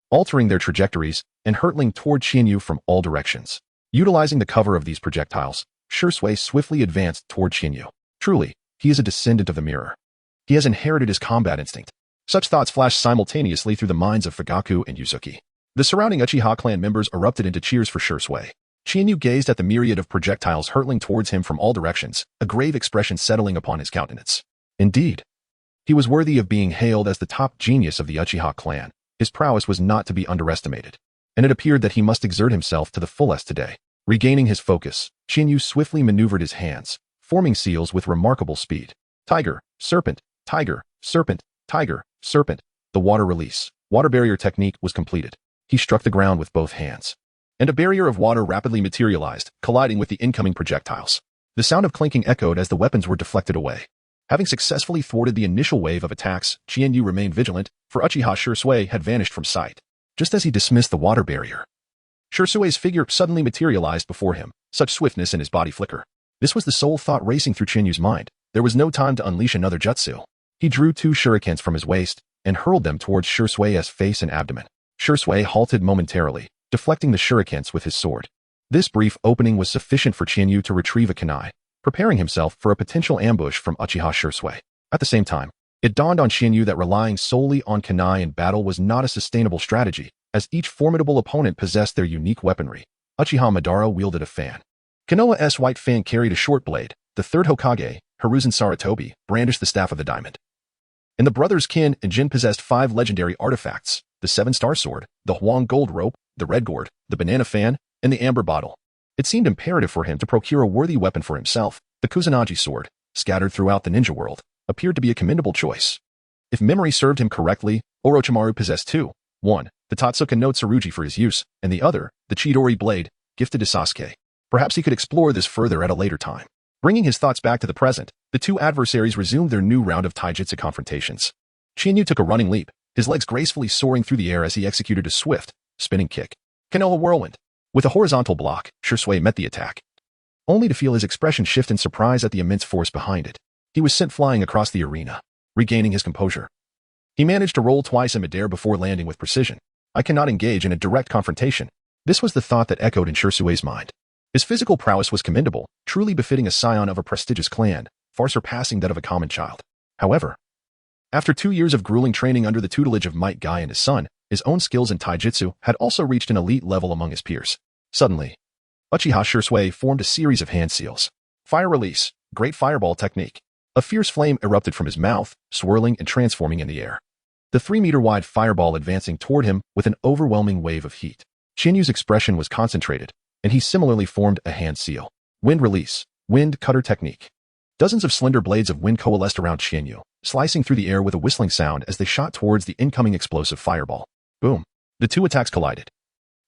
Speaker 1: altering their trajectories and hurtling toward Qianyu from all directions. Utilizing the cover of these projectiles, Shisui swiftly advanced toward Qianyu. Truly, he is a descendant of the mirror. He has inherited his combat instinct. Such thoughts flashed simultaneously through the minds of Fugaku and Yuzuki. The surrounding Uchiha clan members erupted into cheers for Shisui. Qianyu gazed at the myriad of projectiles hurtling towards him from all directions, a grave expression settling upon his countenance. Indeed, he was worthy of being hailed as the top genius of the Uchiha clan. His prowess was not to be underestimated, and it appeared that he must exert himself to the fullest today. Regaining his focus, Qianyu swiftly maneuvered his hands, forming seals with remarkable speed. Tiger, serpent, tiger, serpent, tiger, serpent. The water release, water barrier technique was completed. He struck the ground with both hands, and a barrier of water rapidly materialized, colliding with the incoming projectiles. The sound of clinking echoed as the weapons were deflected away. Having successfully thwarted the initial wave of attacks, Qianyu remained vigilant, for Uchiha Shisui had vanished from sight. Just as he dismissed the water barrier, Shisui's figure suddenly materialized before him, such swiftness in his body flicker. This was the sole thought racing through Qianyu's mind. There was no time to unleash another jutsu. He drew 2 shurikens from his waist and hurled them towards Shisui's face and abdomen. Shisui halted momentarily, deflecting the shurikens with his sword. This brief opening was sufficient for Qianyu to retrieve a kunai, preparing himself for a potential ambush from Uchiha Shisui. At the same time, it dawned on Qianyu that relying solely on kunai in battle was not a sustainable strategy, as each formidable opponent possessed their unique weaponry. Uchiha Madara wielded a fan. Konoha's white fan carried a short blade. The third Hokage, Hiruzen Sarutobi, brandished the Staff of the Diamond. And the brothers Kin and Jin possessed 5 legendary artifacts: the 7-star sword, the Huang gold rope, the red gourd, the banana fan, and the amber bottle. It seemed imperative for him to procure a worthy weapon for himself. The Kusanagi sword, scattered throughout the ninja world, appeared to be a commendable choice. If memory served him correctly, Orochimaru possessed 2. One, the Totsuka no Tsurugi for his use, and the other, the Chidori blade, gifted to Sasuke. Perhaps he could explore this further at a later time. Bringing his thoughts back to the present, the two adversaries resumed their new round of taijutsu confrontations. Qianyu took a running leap, his legs gracefully soaring through the air as he executed a swift, spinning kick. Konoha whirlwind. With a horizontal block, Shisui met the attack, only to feel his expression shift in surprise at the immense force behind it. He was sent flying across the arena. Regaining his composure, he managed to roll twice in midair before landing with precision. I cannot engage in a direct confrontation. This was the thought that echoed in Shisui's mind. His physical prowess was commendable, truly befitting a scion of a prestigious clan, far surpassing that of a common child. However, after 2 years of grueling training under the tutelage of Might Guy and his son, his own skills in taijutsu had also reached an elite level among his peers. Suddenly, Uchiha Shisui formed a series of hand seals. Fire release, great fireball technique. A fierce flame erupted from his mouth, swirling and transforming in the air. The 3-meter-wide fireball advancing toward him with an overwhelming wave of heat. Qianyu's expression was concentrated, and he similarly formed a hand seal. Wind release, wind cutter technique. Dozens of slender blades of wind coalesced around Qianyu, slicing through the air with a whistling sound as they shot towards the incoming explosive fireball. Boom. The two attacks collided.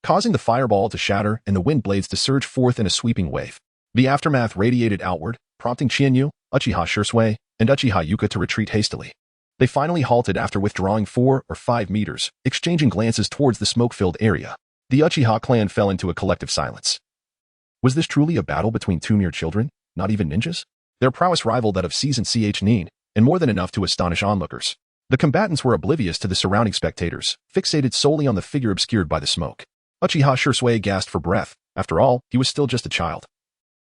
Speaker 1: causing the fireball to shatter and the wind blades to surge forth in a sweeping wave. The aftermath radiated outward, prompting Chienyu, Uchiha Shisui, and Uchiha Yuka to retreat hastily. They finally halted after withdrawing 4 or 5 meters, exchanging glances towards the smoke-filled area. The Uchiha clan fell into a collective silence. Was this truly a battle between two mere children, not even ninjas? Their prowess rivaled that of seasoned Nin, and more than enough to astonish onlookers. The combatants were oblivious to the surrounding spectators, fixated solely on the figure obscured by the smoke. Uchiha Shisui gasped for breath. After all, he was still just a child.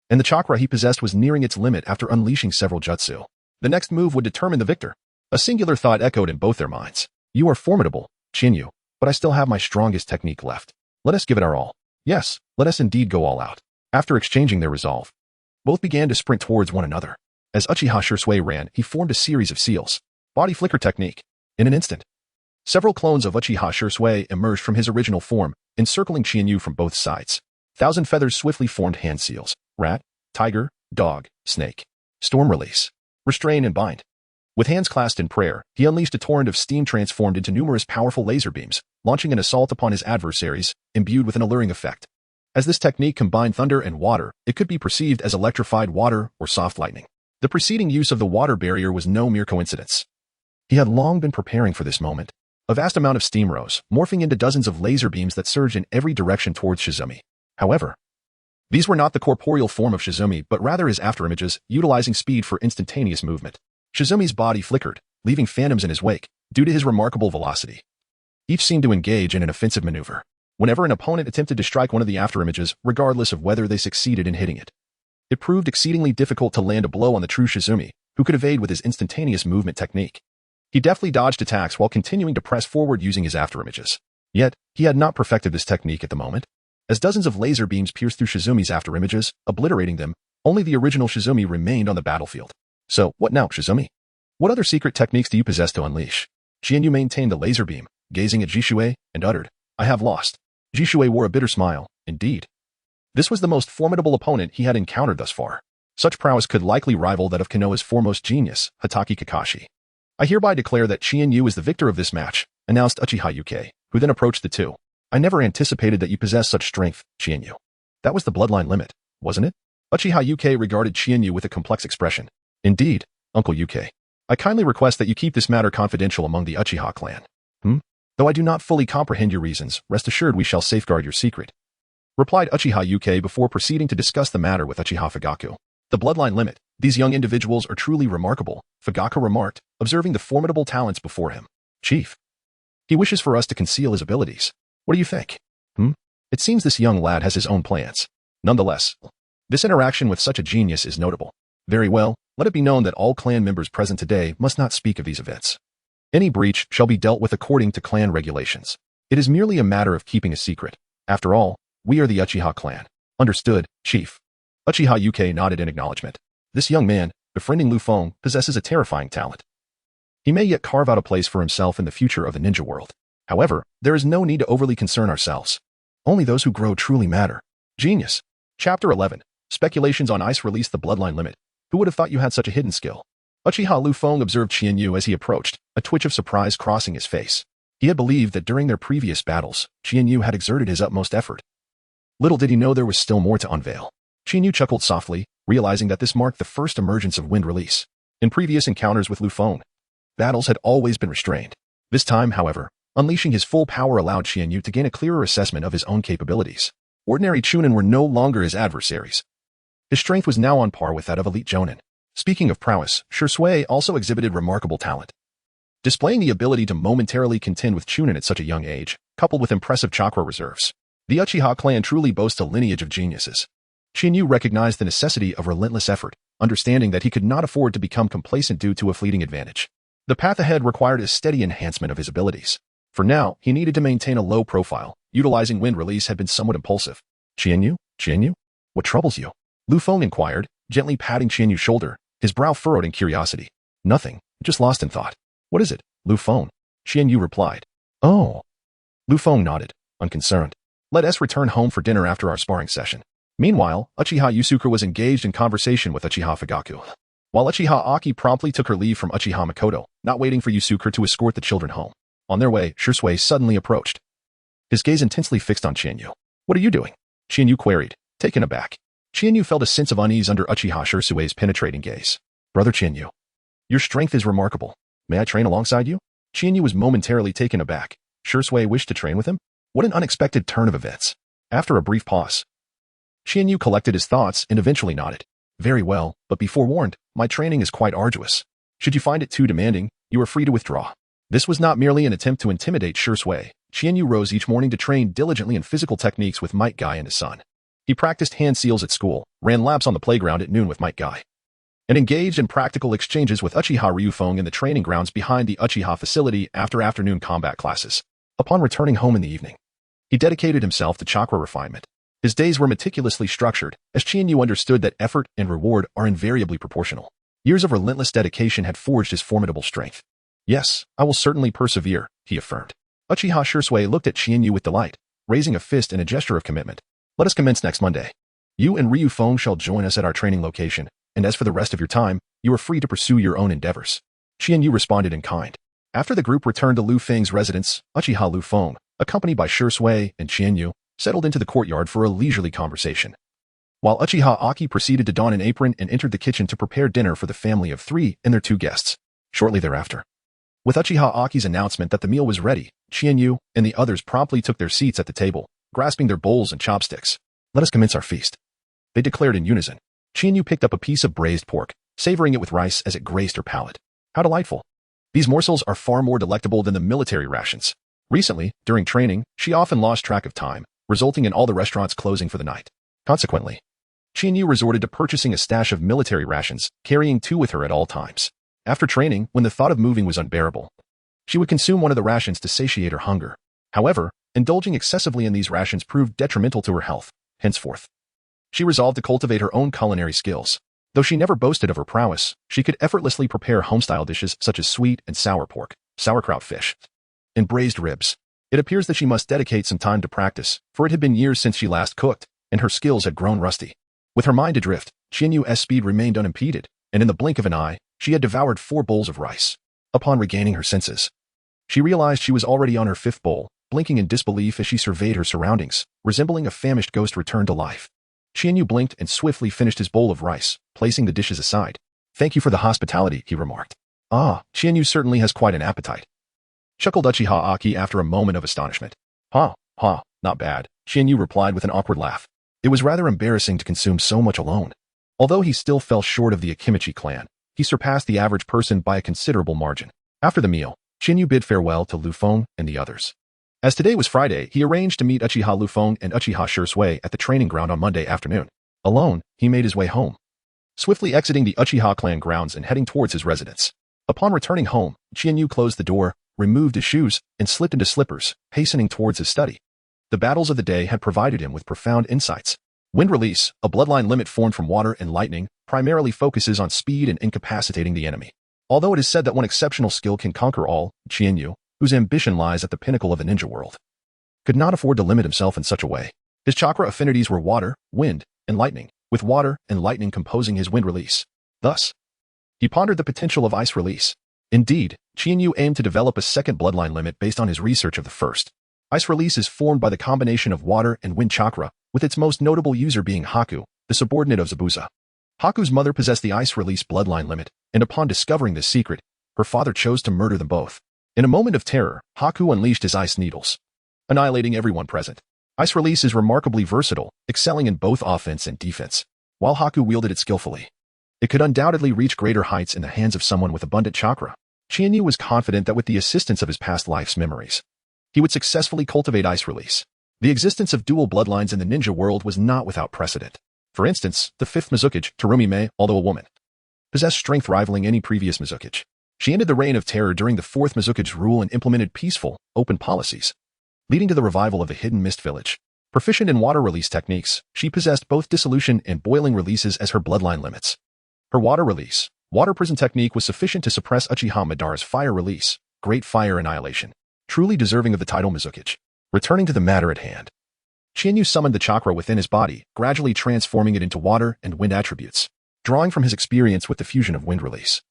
Speaker 1: And the chakra he possessed was nearing its limit after unleashing several jutsu. The next move would determine the victor. A singular thought echoed in both their minds. You are formidable, Chienyu, but I still have my strongest technique left. Let us give it our all. Yes, let us indeed go all out. After exchanging their resolve, both began to sprint towards one another. As Uchiha Shisui ran, he formed a series of seals. Body flicker technique. In an instant, several clones of Uchiha Shisui emerged from his original form, encircling Chienyu from both sides. Thousand feathers swiftly formed hand seals. Rat, tiger, dog, snake. Storm release. Restrain and bind. With hands clasped in prayer, he unleashed a torrent of steam transformed into numerous powerful laser beams, launching an assault upon his adversaries, imbued with an alluring effect. As this technique combined thunder and water, it could be perceived as electrified water or soft lightning. The preceding use of the water barrier was no mere coincidence. He had long been preparing for this moment. A vast amount of steam rose, morphing into dozens of laser beams that surged in every direction towards Shizumi. However, these were not the corporeal form of Shizumi, but rather his afterimages, utilizing speed for instantaneous movement. Shizumi's body flickered, leaving phantoms in his wake, due to his remarkable velocity. Each seemed to engage in an offensive maneuver, whenever an opponent attempted to strike one of the afterimages, regardless of whether they succeeded in hitting it. It proved exceedingly difficult to land a blow on the true Shizumi, who could evade with his instantaneous movement technique. He deftly dodged attacks while continuing to press forward using his afterimages. Yet, he had not perfected this technique at the moment. As dozens of laser beams pierced through Shizumi's afterimages, obliterating them, only the original Shizumi remained on the battlefield. So, what now, Shizumi? What other secret techniques do you possess to unleash? Chienyu maintained the laser beam, gazing at Jishui, and uttered, I have lost. Jishui wore a bitter smile. Indeed. This was the most formidable opponent he had encountered thus far. Such prowess could likely rival that of Konoha's foremost genius, Hatake Kakashi. I hereby declare that Chienyu is the victor of this match, announced Uchiha Yuka, who then approached the two. I never anticipated that you possessed such strength, Chienyu. That was the bloodline limit, wasn't it? Uchiha Yuka regarded Chienyu with a complex expression. Indeed, Uncle Yuka. I kindly request that you keep this matter confidential among the Uchiha clan. Though I do not fully comprehend your reasons, rest assured we shall safeguard your secret. Replied Uchiha Yuka before proceeding to discuss the matter with Uchiha Fugaku. The bloodline limit. These young individuals are truly remarkable, Fugaku remarked, observing the formidable talents before him. Chief. He wishes for us to conceal his abilities. What do you think? It seems this young lad has his own plans. Nonetheless, this interaction with such a genius is notable. Very well, let it be known that all clan members present today must not speak of these events. Any breach shall be dealt with according to clan regulations. It is merely a matter of keeping a secret. After all, we are the Uchiha clan. Understood, Chief. Uchiha Yuka nodded in acknowledgement. This young man, befriending Liufeng, possesses a terrifying talent. He may yet carve out a place for himself in the future of the ninja world. However, there is no need to overly concern ourselves. Only those who grow truly matter. Genius. Chapter 11. Speculations on ice release the bloodline limit. Who would have thought you had such a hidden skill? Uchiha Liufeng observed Chienyu as he approached, a twitch of surprise crossing his face. He had believed that during their previous battles, Chienyu had exerted his utmost effort. Little did he know there was still more to unveil. Chienyu chuckled softly, realizing that this marked the first emergence of wind release. In previous encounters with Liufeng, battles had always been restrained. This time, however, unleashing his full power allowed Chienyu to gain a clearer assessment of his own capabilities. Ordinary Chunin were no longer his adversaries. His strength was now on par with that of elite Jonin. Speaking of prowess, Shisui also exhibited remarkable talent. Displaying the ability to momentarily contend with Chunin at such a young age, coupled with impressive chakra reserves. The Uchiha clan truly boasts a lineage of geniuses. Chienyu recognized the necessity of relentless effort, understanding that he could not afford to become complacent due to a fleeting advantage. The path ahead required a steady enhancement of his abilities. For now, he needed to maintain a low profile. Utilizing wind release had been somewhat impulsive. Chienyu? What troubles you? Liufeng inquired, gently patting Chienyu's shoulder, his brow furrowed in curiosity. Nothing, just lost in thought. What is it, Liufeng? Chienyu replied. Oh. Liufeng nodded, unconcerned. Let us return home for dinner after our sparring session. Meanwhile, Uchiha Yasuka was engaged in conversation with Uchiha Fugaku. While Uchiha Aki promptly took her leave from Uchiha Makoto, not waiting for Yasuka to escort the children home. On their way, Shisui suddenly approached. his gaze intensely fixed on Qianyu. "What are you doing?" Qianyu queried, taken aback. Qianyu felt a sense of unease under Uchiha Shirsue's penetrating gaze. "Brother Qianyu, your strength is remarkable. May I train alongside you?" Qianyu was momentarily taken aback. Shirsue wished to train with him? What an unexpected turn of events. After a brief pause, Qianyu collected his thoughts and eventually nodded. "Very well, but be forewarned, my training is quite arduous. Should you find it too demanding, you are free to withdraw." This was not merely an attempt to intimidate Shirsue. Qianyu rose each morning to train diligently in physical techniques with Might Guy and his son. He practiced hand seals at school, ran laps on the playground at noon with Might Guy, and engaged in practical exchanges with Uchiha Liufeng in the training grounds behind the Uchiha facility after afternoon combat classes. Upon returning home in the evening, he dedicated himself to chakra refinement. His days were meticulously structured, as Qianyu understood that effort and reward are invariably proportional. Years of relentless dedication had forged his formidable strength. "Yes, I will certainly persevere," he affirmed. Uchiha Shirsue looked at Qianyu with delight, raising a fist in a gesture of commitment. "Let us commence next Monday. You and Liufeng shall join us at our training location, and as for the rest of your time, you are free to pursue your own endeavors." Qianyu responded in kind. After the group returned to Liufeng's residence, Uchiha Liufeng, accompanied by Shirsue and Qianyu, settled into the courtyard for a leisurely conversation, while Uchiha Aki proceeded to don an apron and entered the kitchen to prepare dinner for the family of 3 and their 2 guests. Shortly thereafter, with Uchiha Aki's announcement that the meal was ready, Qianyu and the others promptly took their seats at the table, grasping their bowls and chopsticks. "Let us commence our feast," they declared in unison. Qianyu picked up a piece of braised pork, savoring it with rice as it graced her palate. How delightful. These morsels are far more delectable than the military rations. Recently, during training, she often lost track of time, resulting in all the restaurants closing for the night. Consequently, Qianyu resorted to purchasing a stash of military rations, carrying 2 with her at all times. After training, when the thought of moving was unbearable, she would consume one of the rations to satiate her hunger. However, indulging excessively in these rations proved detrimental to her health. Henceforth, she resolved to cultivate her own culinary skills. Though she never boasted of her prowess, she could effortlessly prepare home-style dishes such as sweet and sour pork, sauerkraut fish, and braised ribs. It appears that she must dedicate some time to practice, for it had been years since she last cooked, and her skills had grown rusty. With her mind adrift, Qianyu's speed remained unimpeded, and in the blink of an eye, she had devoured 4 bowls of rice. Upon regaining her senses, she realized she was already on her 5th bowl, blinking in disbelief as she surveyed her surroundings, resembling a famished ghost returned to life. Qianyu blinked and swiftly finished his bowl of rice, placing the dishes aside. "Thank you for the hospitality," he remarked. "Ah, Qianyu certainly has quite an appetite," chuckled Uchiha Aki after a moment of astonishment. Ha, not bad," Qianyu replied with an awkward laugh. It was rather embarrassing to consume so much alone. Although he still fell short of the Akimichi clan, he surpassed the average person by a considerable margin. After the meal, Qianyu bid farewell to Liufeng and the others. As today was Friday, he arranged to meet Uchiha Liufeng and Uchiha Shirsue at the training ground on Monday afternoon. Alone, he made his way home, swiftly exiting the Uchiha clan grounds and heading towards his residence. Upon returning home, Qianyu closed the door, removed his shoes, and slipped into slippers, hastening towards his study. The battles of the day had provided him with profound insights. Wind Release, a bloodline limit formed from water and lightning, primarily focuses on speed and incapacitating the enemy. Although it is said that one exceptional skill can conquer all, Qianyu, whose ambition lies at the pinnacle of the ninja world, could not afford to limit himself in such a way. His chakra affinities were water, wind, and lightning, with water and lightning composing his wind release. Thus, he pondered the potential of ice release. Indeed, Qianyu aimed to develop a second bloodline limit based on his research of the first. Ice release is formed by the combination of water and wind chakra, with its most notable user being Haku, the subordinate of Zabuza. Haku's mother possessed the ice release bloodline limit, and upon discovering this secret, her father chose to murder them both. In a moment of terror, Haku unleashed his ice needles, annihilating everyone present. Ice release is remarkably versatile, excelling in both offense and defense. While Haku wielded it skillfully, it could undoubtedly reach greater heights in the hands of someone with abundant chakra. Qianyu was confident that with the assistance of his past life's memories, he would successfully cultivate ice release. The existence of dual bloodlines in the ninja world was not without precedent. For instance, the 5th Mizukichi, Terumi Mei, although a woman, possessed strength rivaling any previous Mizukichi. She ended the reign of terror during the 4th Mizukichi's rule and implemented peaceful, open policies, leading to the revival of the Hidden Mist Village. Proficient in water release techniques, she possessed both dissolution and boiling releases as her bloodline limits. Her water release, water prison technique was sufficient to suppress Uchiha Madara's fire release, Great Fire Annihilation, truly deserving of the title Mizukichi. Returning to the matter at hand, Qianyu summoned the chakra within his body, gradually transforming it into water and wind attributes. Drawing from his experience with the fusion of wind release,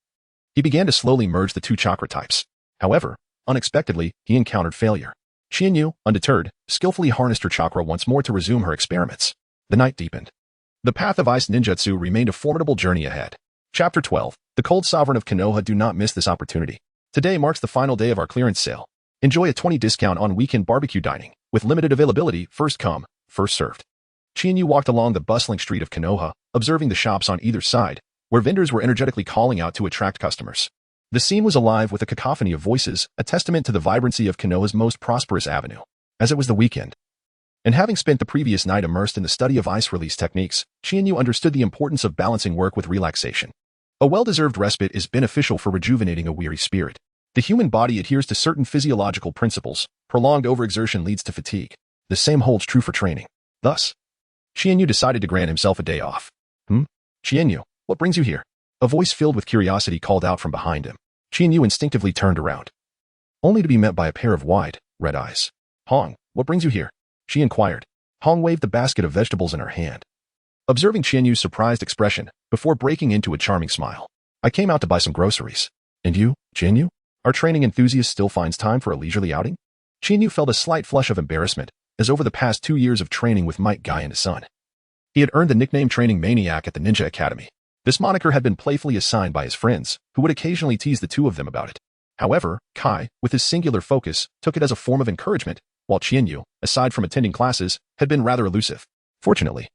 Speaker 1: he began to slowly merge the 2 chakra types. However, unexpectedly, he encountered failure. Qianyu, undeterred, skillfully harnessed her chakra once more to resume her experiments. The night deepened. The path of ice ninjutsu remained a formidable journey ahead. Chapter 12. The Cold Sovereign of Konoha. Do not miss this opportunity. Today marks the final day of our clearance sale. Enjoy a 20% discount on weekend barbecue dining, with limited availability, first come, first served. Qianyu walked along the bustling street of Konoha, observing the shops on either side, where vendors were energetically calling out to attract customers. The scene was alive with a cacophony of voices, a testament to the vibrancy of Konoha's most prosperous avenue. As it was the weekend, and having spent the previous night immersed in the study of ice release techniques, Qianyu understood the importance of balancing work with relaxation. A well-deserved respite is beneficial for rejuvenating a weary spirit. The human body adheres to certain physiological principles. Prolonged overexertion leads to fatigue. The same holds true for training. Thus, Qianyu decided to grant himself a day off. Qianyu, what brings you here? A voice filled with curiosity called out from behind him. Qianyu instinctively turned around, only to be met by a pair of wide, red eyes. Hong, what brings you here? She inquired. Hong waved the basket of vegetables in her hand, observing Qianyu's surprised expression before breaking into a charming smile. I came out to buy some groceries. And you, Qianyu? Our training enthusiast still finds time for a leisurely outing? Qianyu felt a slight flush of embarrassment, as over the past 2 years of training with Mike Guy and his son, he had earned the nickname Training Maniac at the Ninja Academy. This moniker had been playfully assigned by his friends, who would occasionally tease the two of them about it. However, Kai, with his singular focus, took it as a form of encouragement, while Qianyu, aside from attending classes, had been rather elusive. Fortunately,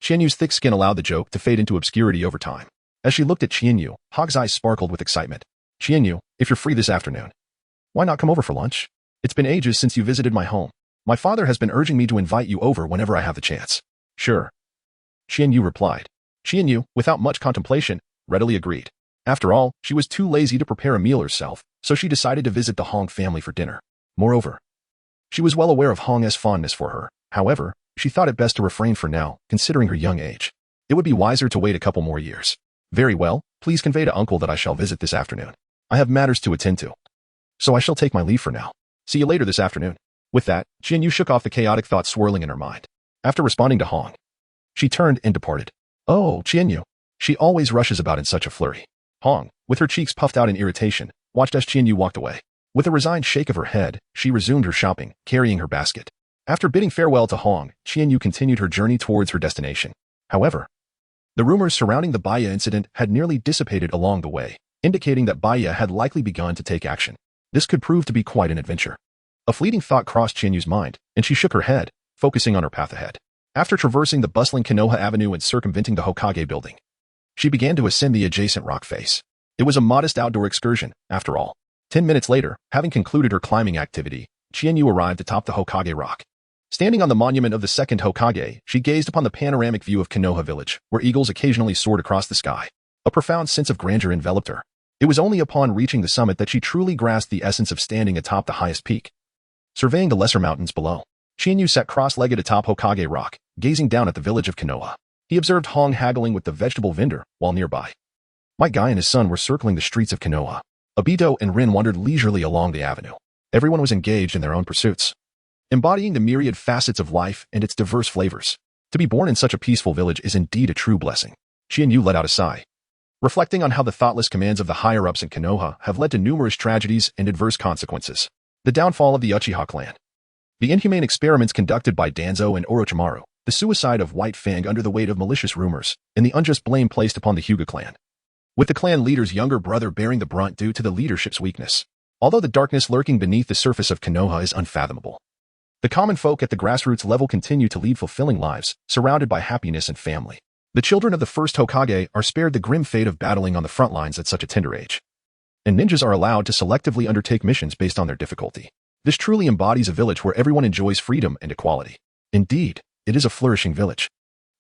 Speaker 1: Qianyu's thick skin allowed the joke to fade into obscurity over time. As she looked at Qianyu, Hog's eyes sparkled with excitement. Qianyu, if you're free this afternoon, why not come over for lunch? It's been ages since you visited my home. My father has been urging me to invite you over whenever I have the chance. Sure. Qianyu replied. Qianyu, without much contemplation, readily agreed. After all, she was too lazy to prepare a meal herself, so she decided to visit the Hong family for dinner. Moreover, she was well aware of Hong's fondness for her. However, she thought it best to refrain for now, considering her young age. It would be wiser to wait a couple more years. Very well, please convey to uncle that I shall visit this afternoon. I have matters to attend to, so I shall take my leave for now. See you later this afternoon. With that, Qianyu shook off the chaotic thoughts swirling in her mind. After responding to Hong, she turned and departed. Oh, Qianyu. She always rushes about in such a flurry. Hong, with her cheeks puffed out in irritation, watched as Qianyu walked away. With a resigned shake of her head, she resumed her shopping, carrying her basket. After bidding farewell to Hong, Qianyu continued her journey towards her destination. However, the rumors surrounding the Baya incident had nearly dissipated along the way, indicating that Baya had likely begun to take action. This could prove to be quite an adventure. A fleeting thought crossed Qianyu's mind, and she shook her head, focusing on her path ahead. After traversing the bustling Konoha Avenue and circumventing the Hokage building, she began to ascend the adjacent rock face. It was a modest outdoor excursion, after all. 10 minutes later, having concluded her climbing activity, Qianyu arrived atop the Hokage rock. Standing on the monument of the second Hokage, she gazed upon the panoramic view of Konoha village, where eagles occasionally soared across the sky. A profound sense of grandeur enveloped her. It was only upon reaching the summit that she truly grasped the essence of standing atop the highest peak, surveying the lesser mountains below. Qianyu sat cross-legged atop Hokage rock, gazing down at the village of Konoha. He observed Hong haggling with the vegetable vendor, while nearby, Mike Guy and his son were circling the streets of Konoha. Obito and Rin wandered leisurely along the avenue. Everyone was engaged in their own pursuits, embodying the myriad facets of life and its diverse flavors. To be born in such a peaceful village is indeed a true blessing. Qianyu let out a sigh, reflecting on how the thoughtless commands of the higher-ups in Konoha have led to numerous tragedies and adverse consequences. The downfall of the Uchiha clan, the inhumane experiments conducted by Danzo and Orochimaru, the suicide of White Fang under the weight of malicious rumors, and the unjust blame placed upon the Hyuga clan, with the clan leader's younger brother bearing the brunt due to the leadership's weakness. Although the darkness lurking beneath the surface of Konoha is unfathomable, the common folk at the grassroots level continue to lead fulfilling lives, surrounded by happiness and family. The children of the first Hokage are spared the grim fate of battling on the front lines at such a tender age, and ninjas are allowed to selectively undertake missions based on their difficulty. This truly embodies a village where everyone enjoys freedom and equality. Indeed, it is a flourishing village.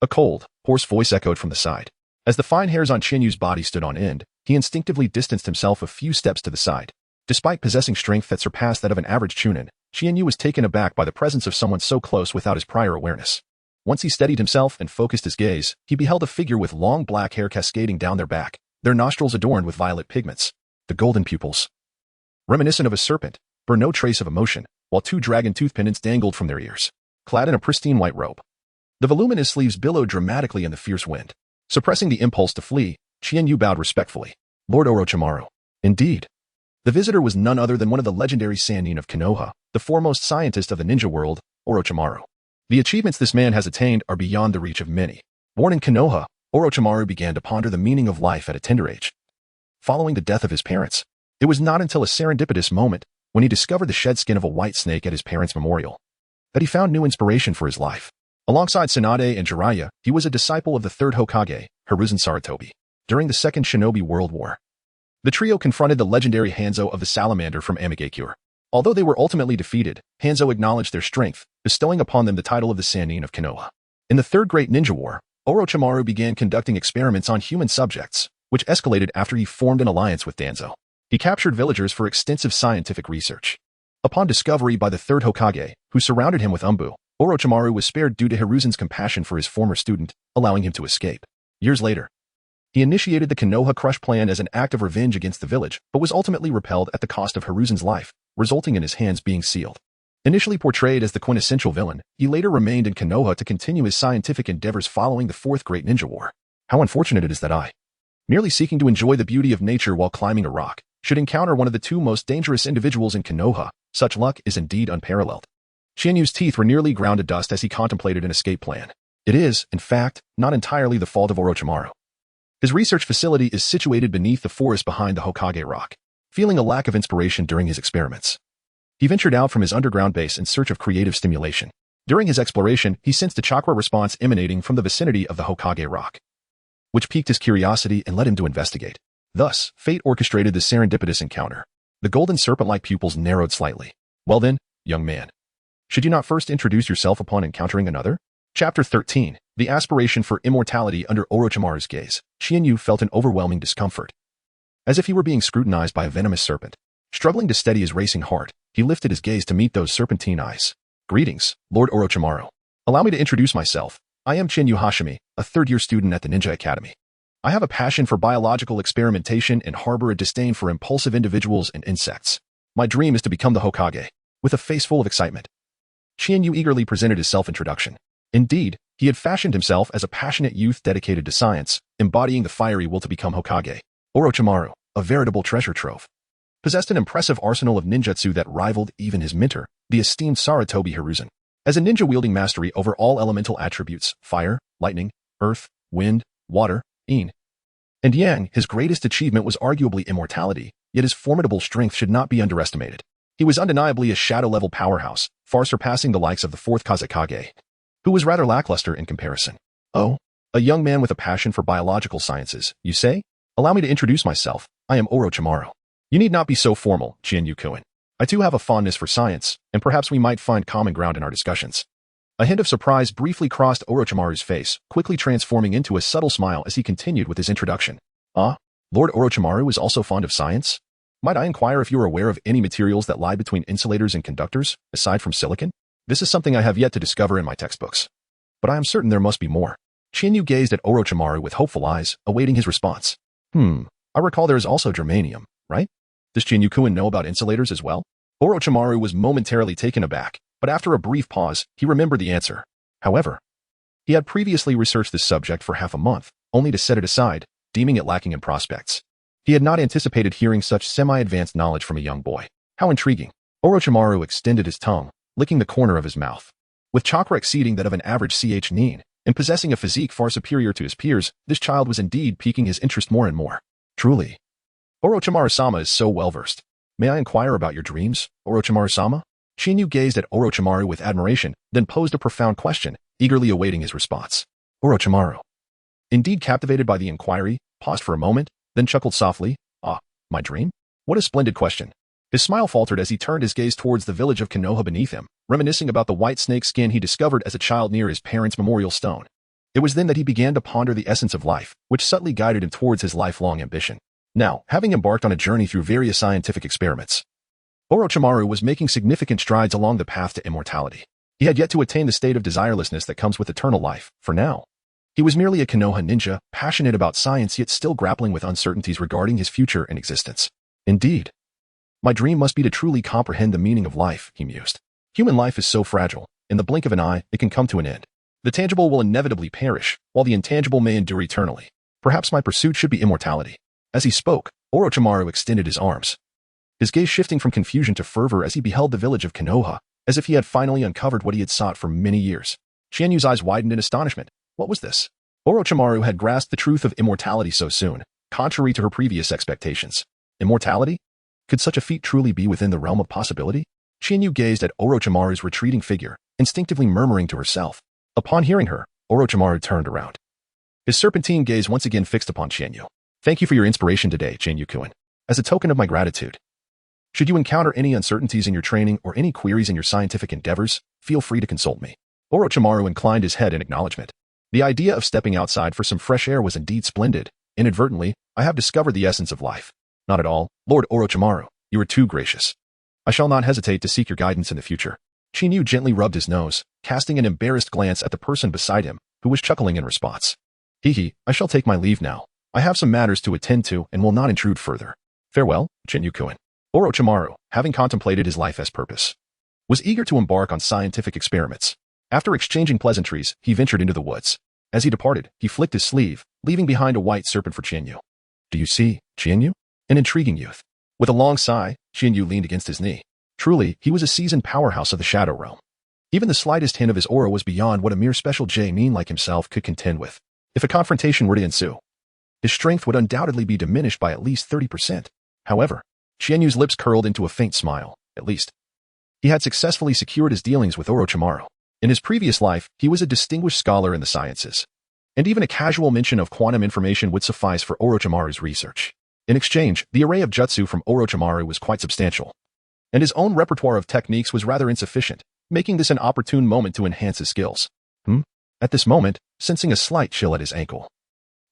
Speaker 1: A cold, hoarse voice echoed from the side. As the fine hairs on Qianyu's body stood on end, he instinctively distanced himself a few steps to the side. Despite possessing strength that surpassed that of an average Chunin, Qianyu was taken aback by the presence of someone so close without his prior awareness. Once he steadied himself and focused his gaze, he beheld a figure with long black hair cascading down their back, their nostrils adorned with violet pigments. The golden pupils, reminiscent of a serpent, bore no trace of emotion, while 2 dragon tooth pendants dangled from their ears. Clad in a pristine white robe, the voluminous sleeves billowed dramatically in the fierce wind. Suppressing the impulse to flee, Qianyu bowed respectfully. Lord Orochimaru. Indeed. The visitor was none other than one of the legendary Sannin of Konoha, the foremost scientist of the ninja world, Orochimaru. The achievements this man has attained are beyond the reach of many. Born in Konoha, Orochimaru began to ponder the meaning of life at a tender age. Following the death of his parents, it was not until a serendipitous moment, when he discovered the shed skin of a white snake at his parents' memorial, that he found new inspiration for his life. Alongside Tsunade and Jiraiya, he was a disciple of the third Hokage, Hiruzen Sarutobi, during the Second Shinobi World War. The trio confronted the legendary Hanzo of the Salamander from Amigakure. Although they were ultimately defeated, Hanzo acknowledged their strength, bestowing upon them the title of the Sannin of Konoha. In the Third Great Ninja War, Orochimaru began conducting experiments on human subjects, which escalated after he formed an alliance with Danzo. He captured villagers for extensive scientific research. Upon discovery by the third Hokage, who surrounded him with Umbu, Orochimaru was spared due to Hiruzen's compassion for his former student, allowing him to escape. Years later, he initiated the Konoha Crush plan as an act of revenge against the village, but was ultimately repelled at the cost of Hiruzen's life, resulting in his hands being sealed. Initially portrayed as the quintessential villain, he later remained in Konoha to continue his scientific endeavors following the Fourth Great Ninja War. How unfortunate it is that I, merely seeking to enjoy the beauty of nature while climbing a rock, should encounter one of the two most dangerous individuals in Konoha. Such luck is indeed unparalleled. Qianyu's teeth were nearly ground to dust as he contemplated an escape plan. It is, in fact, not entirely the fault of Orochimaru. His research facility is situated beneath the forest behind the Hokage Rock. Feeling a lack of inspiration during his experiments, he ventured out from his underground base in search of creative stimulation. During his exploration, he sensed a chakra response emanating from the vicinity of the Hokage Rock, which piqued his curiosity and led him to investigate. Thus, fate orchestrated this serendipitous encounter. The golden serpent-like pupils narrowed slightly. Well then, young man, should you not first introduce yourself upon encountering another? Chapter 13. The aspiration for immortality. Under Orochimaru's gaze, Qianyu felt an overwhelming discomfort, as if he were being scrutinized by a venomous serpent. Struggling to steady his racing heart, he lifted his gaze to meet those serpentine eyes. Greetings, Lord Orochimaru. Allow me to introduce myself. I am Qianyu Hoshimi, a third-year student at the Ninja Academy. I have a passion for biological experimentation and harbor a disdain for impulsive individuals and insects. My dream is to become the Hokage. With a face full of excitement, Qianyu eagerly presented his self-introduction. Indeed, he had fashioned himself as a passionate youth dedicated to science, embodying the fiery will to become Hokage. Orochimaru, a veritable treasure trove, possessed an impressive arsenal of ninjutsu that rivaled even his mentor, the esteemed Sarutobi Hiruzen. As a ninja wielding mastery over all elemental attributes, fire, lightning, earth, wind, water, yin, and yang, his greatest achievement was arguably immortality, yet his formidable strength should not be underestimated. He was undeniably a shadow-level powerhouse, far surpassing the likes of the fourth Kazekage, who was rather lackluster in comparison. Oh, a young man with a passion for biological sciences, you say? Allow me to introduce myself. I am Orochimaru. You need not be so formal, Qianyu-kun. I too have a fondness for science, and perhaps we might find common ground in our discussions. A hint of surprise briefly crossed Orochimaru's face, quickly transforming into a subtle smile as he continued with his introduction. Ah, Lord Orochimaru is also fond of science? Might I inquire if you are aware of any materials that lie between insulators and conductors, aside from silicon? This is something I have yet to discover in my textbooks. But I am certain there must be more. Qianyu gazed at Orochimaru with hopeful eyes, awaiting his response. I recall there is also germanium, right? Does Qianyu-kun know about insulators as well? Orochimaru was momentarily taken aback, but after a brief pause, he remembered the answer. However, he had previously researched this subject for half a month, only to set it aside, deeming it lacking in prospects. He had not anticipated hearing such semi-advanced knowledge from a young boy. How intriguing. Orochimaru extended his tongue, licking the corner of his mouth. With chakra exceeding that of an average nin, and possessing a physique far superior to his peers, this child was indeed piquing his interest more and more. Truly, Orochimaru-sama is so well-versed. May I inquire about your dreams, Orochimaru-sama? Qianyu gazed at Orochimaru with admiration, then posed a profound question, eagerly awaiting his response. Orochimaru, indeed captivated by the inquiry, paused for a moment, then chuckled softly. Ah, my dream? What a splendid question. His smile faltered as he turned his gaze towards the village of Konoha beneath him, reminiscing about the white snake skin he discovered as a child near his parents' memorial stone. It was then that he began to ponder the essence of life, which subtly guided him towards his lifelong ambition. Now, having embarked on a journey through various scientific experiments, Orochimaru was making significant strides along the path to immortality. He had yet to attain the state of desirelessness that comes with eternal life. For now, he was merely a Konoha ninja, passionate about science yet still grappling with uncertainties regarding his future and existence. Indeed, my dream must be to truly comprehend the meaning of life, he mused. Human life is so fragile, in the blink of an eye, it can come to an end. The tangible will inevitably perish, while the intangible may endure eternally. Perhaps my pursuit should be immortality. As he spoke, Orochimaru extended his arms, his gaze shifting from confusion to fervor as he beheld the village of Konoha, as if he had finally uncovered what he had sought for many years. Qianyu's eyes widened in astonishment. What was this? Orochimaru had grasped the truth of immortality so soon, contrary to her previous expectations. Immortality? Could such a feat truly be within the realm of possibility? Qianyu gazed at Orochimaru's retreating figure, instinctively murmuring to herself. Upon hearing her, Orochimaru turned around. His serpentine gaze once again fixed upon Qianyu. Thank you for your inspiration today, Qianyu-kun. As a token of my gratitude. Should you encounter any uncertainties in your training or any queries in your scientific endeavors, feel free to consult me. Orochimaru inclined his head in acknowledgement. The idea of stepping outside for some fresh air was indeed splendid. Inadvertently, I have discovered the essence of life. Not at all, Lord Orochimaru, you are too gracious. I shall not hesitate to seek your guidance in the future. Qianyu gently rubbed his nose, casting an embarrassed glance at the person beside him, who was chuckling in response. Hee, I shall take my leave now. I have some matters to attend to and will not intrude further. Farewell, Qianyu-kun. Orochimaru, having contemplated his life as purpose, was eager to embark on scientific experiments. After exchanging pleasantries, he ventured into the woods. As he departed, he flicked his sleeve, leaving behind a white serpent for Qianyu. Do you see, Qianyu? An intriguing youth. With a long sigh, Qianyu leaned against his knee. Truly, he was a seasoned powerhouse of the Shadow Realm. Even the slightest hint of his aura was beyond what a mere special J-mean like himself could contend with. If a confrontation were to ensue, his strength would undoubtedly be diminished by at least 30%. However, Qianyu's lips curled into a faint smile. At least, he had successfully secured his dealings with Orochimaru. In his previous life, he was a distinguished scholar in the sciences, and even a casual mention of quantum information would suffice for Orochimaru's research. In exchange, the array of jutsu from Orochimaru was quite substantial, and his own repertoire of techniques was rather insufficient, making this an opportune moment to enhance his skills. At this moment, sensing a slight chill at his ankle,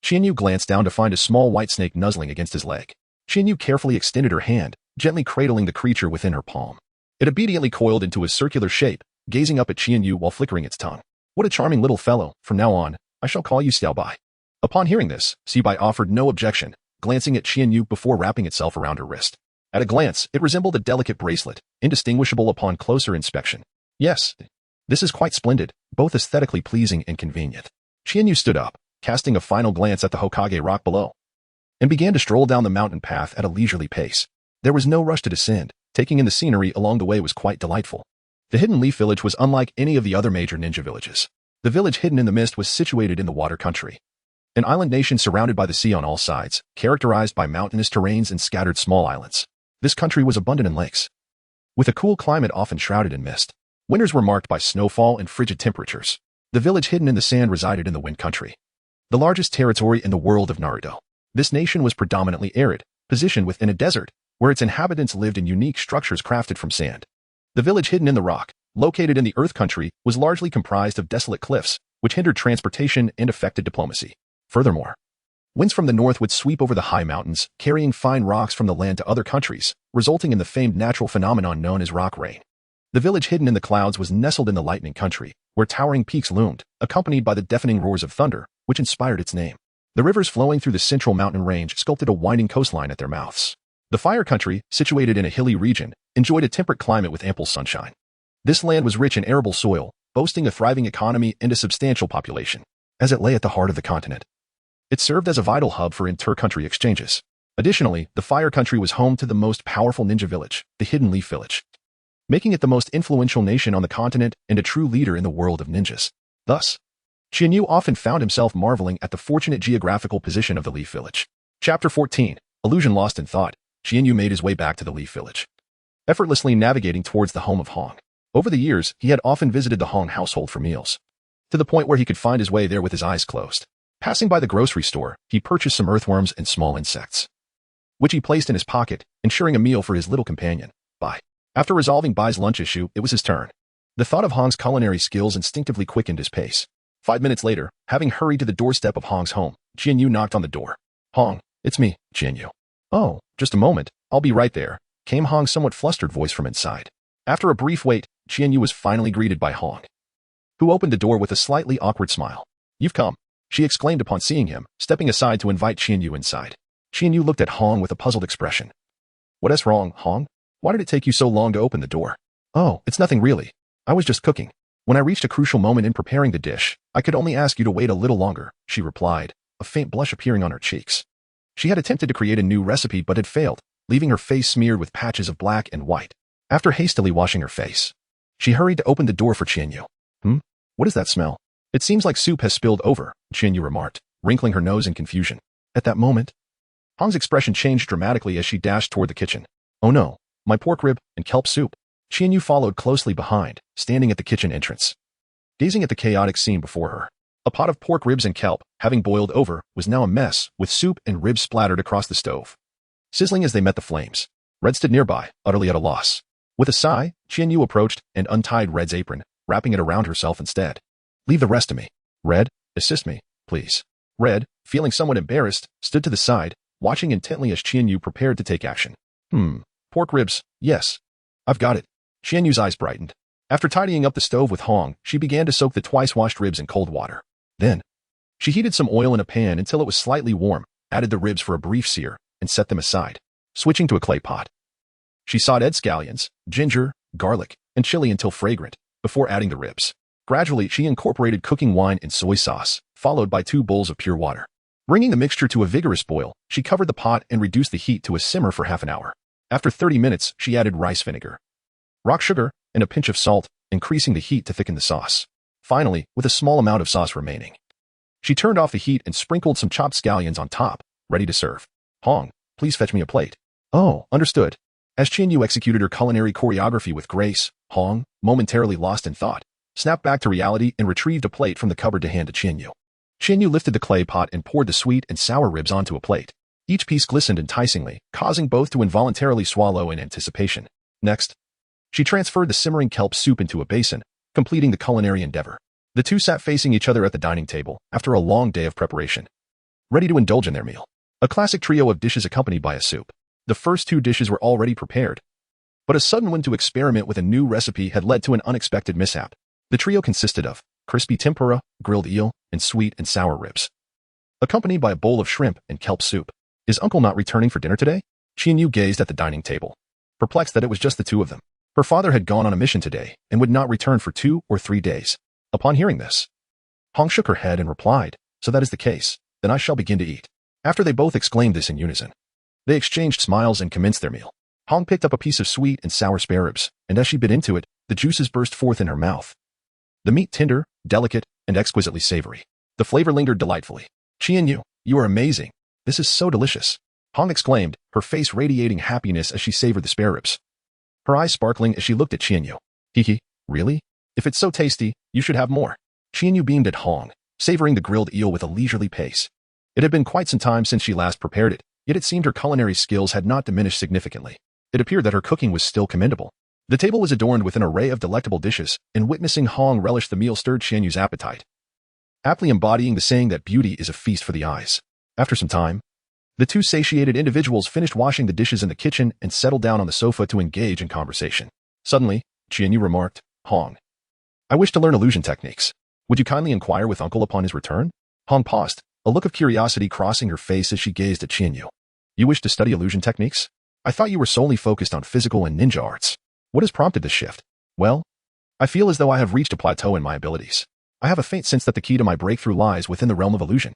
Speaker 1: Qianyu glanced down to find a small white snake nuzzling against his leg. Qianyu carefully extended her hand, gently cradling the creature within her palm. It obediently coiled into a circular shape, gazing up at Qianyu while flickering its tongue. What a charming little fellow. From now on, I shall call you Xiaobai. Upon hearing this, Xiaobai offered no objection, glancing at Qianyu before wrapping itself around her wrist. At a glance, it resembled a delicate bracelet, indistinguishable upon closer inspection. Yes, this is quite splendid, both aesthetically pleasing and convenient. Qianyu stood up, casting a final glance at the Hokage rock below, and began to stroll down the mountain path at a leisurely pace. There was no rush to descend. Taking in the scenery along the way was quite delightful. The Hidden Leaf Village was unlike any of the other major ninja villages. The village hidden in the mist was situated in the water country, an island nation surrounded by the sea on all sides, characterized by mountainous terrains and scattered small islands. This country was abundant in lakes, with a cool climate often shrouded in mist. Winters were marked by snowfall and frigid temperatures. The village hidden in the sand resided in the Wind Country, the largest territory in the world of Naruto. This nation was predominantly arid, positioned within a desert, where its inhabitants lived in unique structures crafted from sand. The village hidden in the rock, located in the Earth Country, was largely comprised of desolate cliffs, which hindered transportation and affected diplomacy. Furthermore, winds from the north would sweep over the high mountains, carrying fine rocks from the land to other countries, resulting in the famed natural phenomenon known as rock rain. The village hidden in the clouds was nestled in the Lightning Country, where towering peaks loomed, accompanied by the deafening roars of thunder, which inspired its name. The rivers flowing through the central mountain range sculpted a winding coastline at their mouths. The Fire Country, situated in a hilly region, enjoyed a temperate climate with ample sunshine. This land was rich in arable soil, boasting a thriving economy and a substantial population. As it lay at the heart of the continent, it served as a vital hub for inter-country exchanges. Additionally, the Fire Country was home to the most powerful ninja village, the Hidden Leaf Village, making it the most influential nation on the continent and a true leader in the world of ninjas. Thus, Qianyu often found himself marveling at the fortunate geographical position of the Leaf Village. Chapter 14. Illusion Lost in Thought. Qianyu made his way back to the Leaf Village, effortlessly navigating towards the home of Hong. Over the years, he had often visited the Hong household for meals, to the point where he could find his way there with his eyes closed. Passing by the grocery store, he purchased some earthworms and small insects, which he placed in his pocket, ensuring a meal for his little companion. After resolving Bai's lunch issue, it was his turn. The thought of Hong's culinary skills instinctively quickened his pace. 5 minutes later, having hurried to the doorstep of Hong's home, Qianyu knocked on the door. Hong, it's me, Qianyu. Oh, just a moment, I'll be right there, came Hong's somewhat flustered voice from inside. After a brief wait, Qianyu was finally greeted by Hong, who opened the door with a slightly awkward smile. You've come, she exclaimed upon seeing him, stepping aside to invite Qianyu inside. Qianyu looked at Hong with a puzzled expression. What's wrong, Hong? Why did it take you so long to open the door? Oh, it's nothing really. I was just cooking. When I reached a crucial moment in preparing the dish, I could only ask you to wait a little longer, she replied, a faint blush appearing on her cheeks. She had attempted to create a new recipe but had failed, leaving her face smeared with patches of black and white. After hastily washing her face, she hurried to open the door for Qianyu. What is that smell? It seems like soup has spilled over, Qianyu remarked, wrinkling her nose in confusion. At that moment, Hong's expression changed dramatically as she dashed toward the kitchen. Oh no, my pork rib and kelp soup. Qianyu followed closely behind, standing at the kitchen entrance, gazing at the chaotic scene before her. A pot of pork ribs and kelp, having boiled over, was now a mess, with soup and ribs splattered across the stove, sizzling as they met the flames. Red stood nearby, utterly at a loss. With a sigh, Qianyu approached and untied Red's apron, wrapping it around herself instead. Leave the rest to me. Red, assist me, please. Red, feeling somewhat embarrassed, stood to the side, watching intently as Qianyu prepared to take action. Pork ribs, yes. I've got it. Qianyu's eyes brightened. After tidying up the stove with Hong, she began to soak the twice-washed ribs in cold water. Then, she heated some oil in a pan until it was slightly warm, added the ribs for a brief sear, and set them aside. Switching to a clay pot, she sauteed scallions, ginger, garlic, and chili until fragrant, before adding the ribs. Gradually, she incorporated cooking wine and soy sauce, followed by 2 bowls of pure water. Bringing the mixture to a vigorous boil, she covered the pot and reduced the heat to a simmer for half an hour. After 30 minutes, she added rice vinegar, rock sugar, and a pinch of salt, increasing the heat to thicken the sauce. Finally, with a small amount of sauce remaining, she turned off the heat and sprinkled some chopped scallions on top, ready to serve. Hong, please fetch me a plate. Oh, understood. As Qianyu executed her culinary choreography with grace, Hong, momentarily lost in thought, snapped back to reality and retrieved a plate from the cupboard to hand to Qianyu. Qianyu lifted the clay pot and poured the sweet and sour ribs onto a plate. Each piece glistened enticingly, causing both to involuntarily swallow in anticipation. Next, she transferred the simmering kelp soup into a basin, completing the culinary endeavor. The two sat facing each other at the dining table after a long day of preparation, ready to indulge in their meal. A classic trio of dishes accompanied by a soup. The first 2 dishes were already prepared, but a sudden one to experiment with a new recipe had led to an unexpected mishap. The trio consisted of crispy tempura, grilled eel, and sweet and sour ribs, accompanied by a bowl of shrimp and kelp soup. Is Uncle not returning for dinner today? Qianyu gazed at the dining table, perplexed that it was just the 2 of them. Her father had gone on a mission today and would not return for 2 or 3 days. Upon hearing this, Hong shook her head and replied, so that is the case, then I shall begin to eat. After they both exclaimed this in unison, they exchanged smiles and commenced their meal. Hong picked up a piece of sweet and sour spare ribs, and as she bit into it, the juices burst forth in her mouth. The meat tender, delicate, and exquisitely savory. The flavor lingered delightfully. Qianyu, you are amazing. This is so delicious. Hong exclaimed, her face radiating happiness as she savored the spare ribs. Her eyes sparkling as she looked at Qianyu. Hihi, really? If it's so tasty, you should have more. Qianyu beamed at Hong, savoring the grilled eel with a leisurely pace. It had been quite some time since she last prepared it, yet it seemed her culinary skills had not diminished significantly. It appeared that her cooking was still commendable. The table was adorned with an array of delectable dishes, and witnessing Hong relish the meal stirred Qianyu's appetite, aptly embodying the saying that beauty is a feast for the eyes. After some time, the 2 satiated individuals finished washing the dishes in the kitchen and settled down on the sofa to engage in conversation. Suddenly, Qianyu remarked, Hong, I wish to learn illusion techniques. Would you kindly inquire with Uncle upon his return? Hong paused, a look of curiosity crossing her face as she gazed at Qianyu. You wish to study illusion techniques? I thought you were solely focused on physical and ninja arts. What has prompted this shift? Well, I feel as though I have reached a plateau in my abilities. I have a faint sense that the key to my breakthrough lies within the realm of illusion.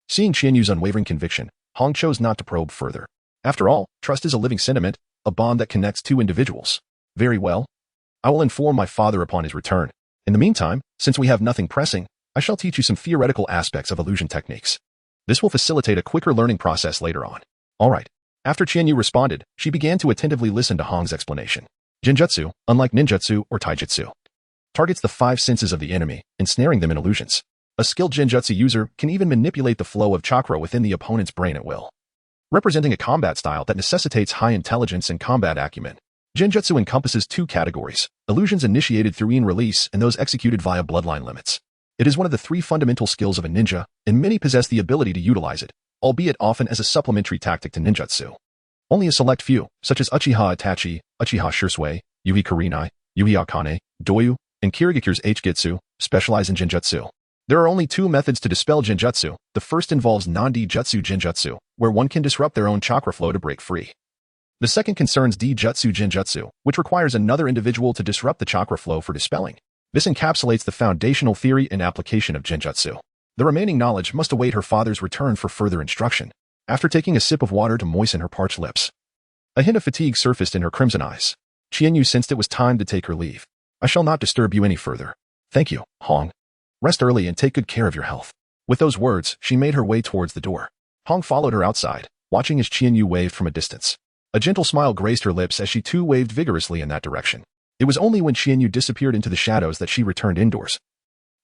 Speaker 1: Seeing Qianyu's unwavering conviction, Hong chose not to probe further. After all, trust is a living sentiment, a bond that connects 2 individuals. Very well. I will inform my father upon his return. In the meantime, since we have nothing pressing, I shall teach you some theoretical aspects of illusion techniques. This will facilitate a quicker learning process later on. All right. After Qianyu responded, she began to attentively listen to Hong's explanation. Genjutsu, unlike ninjutsu or taijutsu, targets the 5 senses of the enemy, ensnaring them in illusions. A skilled genjutsu user can even manipulate the flow of chakra within the opponent's brain at will, representing a combat style that necessitates high intelligence and combat acumen. Genjutsu encompasses 2 categories, illusions initiated through release and those executed via bloodline limits. It is one of the 3 fundamental skills of a ninja, and many possess the ability to utilize it, albeit often as a supplementary tactic to ninjutsu. Only a select few, such as Uchiha Itachi, Uchiha Shisui, Yui Kurenai, Yui Akane, Doyu, and Kirigakure's H-Gitsu, specialize in genjutsu. There are only 2 methods to dispel genjutsu. The first involves non-dijutsu genjutsu, where one can disrupt their own chakra flow to break free. The second concerns dijutsu genjutsu, which requires another individual to disrupt the chakra flow for dispelling. This encapsulates the foundational theory and application of genjutsu. The remaining knowledge must await her father's return for further instruction. After taking a sip of water to moisten her parched lips, A hint of fatigue surfaced in her crimson eyes. Chiharu sensed it was time to take her leave. I shall not disturb you any further. Thank you, Hong. Rest early and take good care of your health. With those words, she made her way towards the door. Hong followed her outside, watching as Chiharu waved from a distance. A gentle smile graced her lips as she too waved vigorously in that direction. It was only when Chiharu disappeared into the shadows that she returned indoors.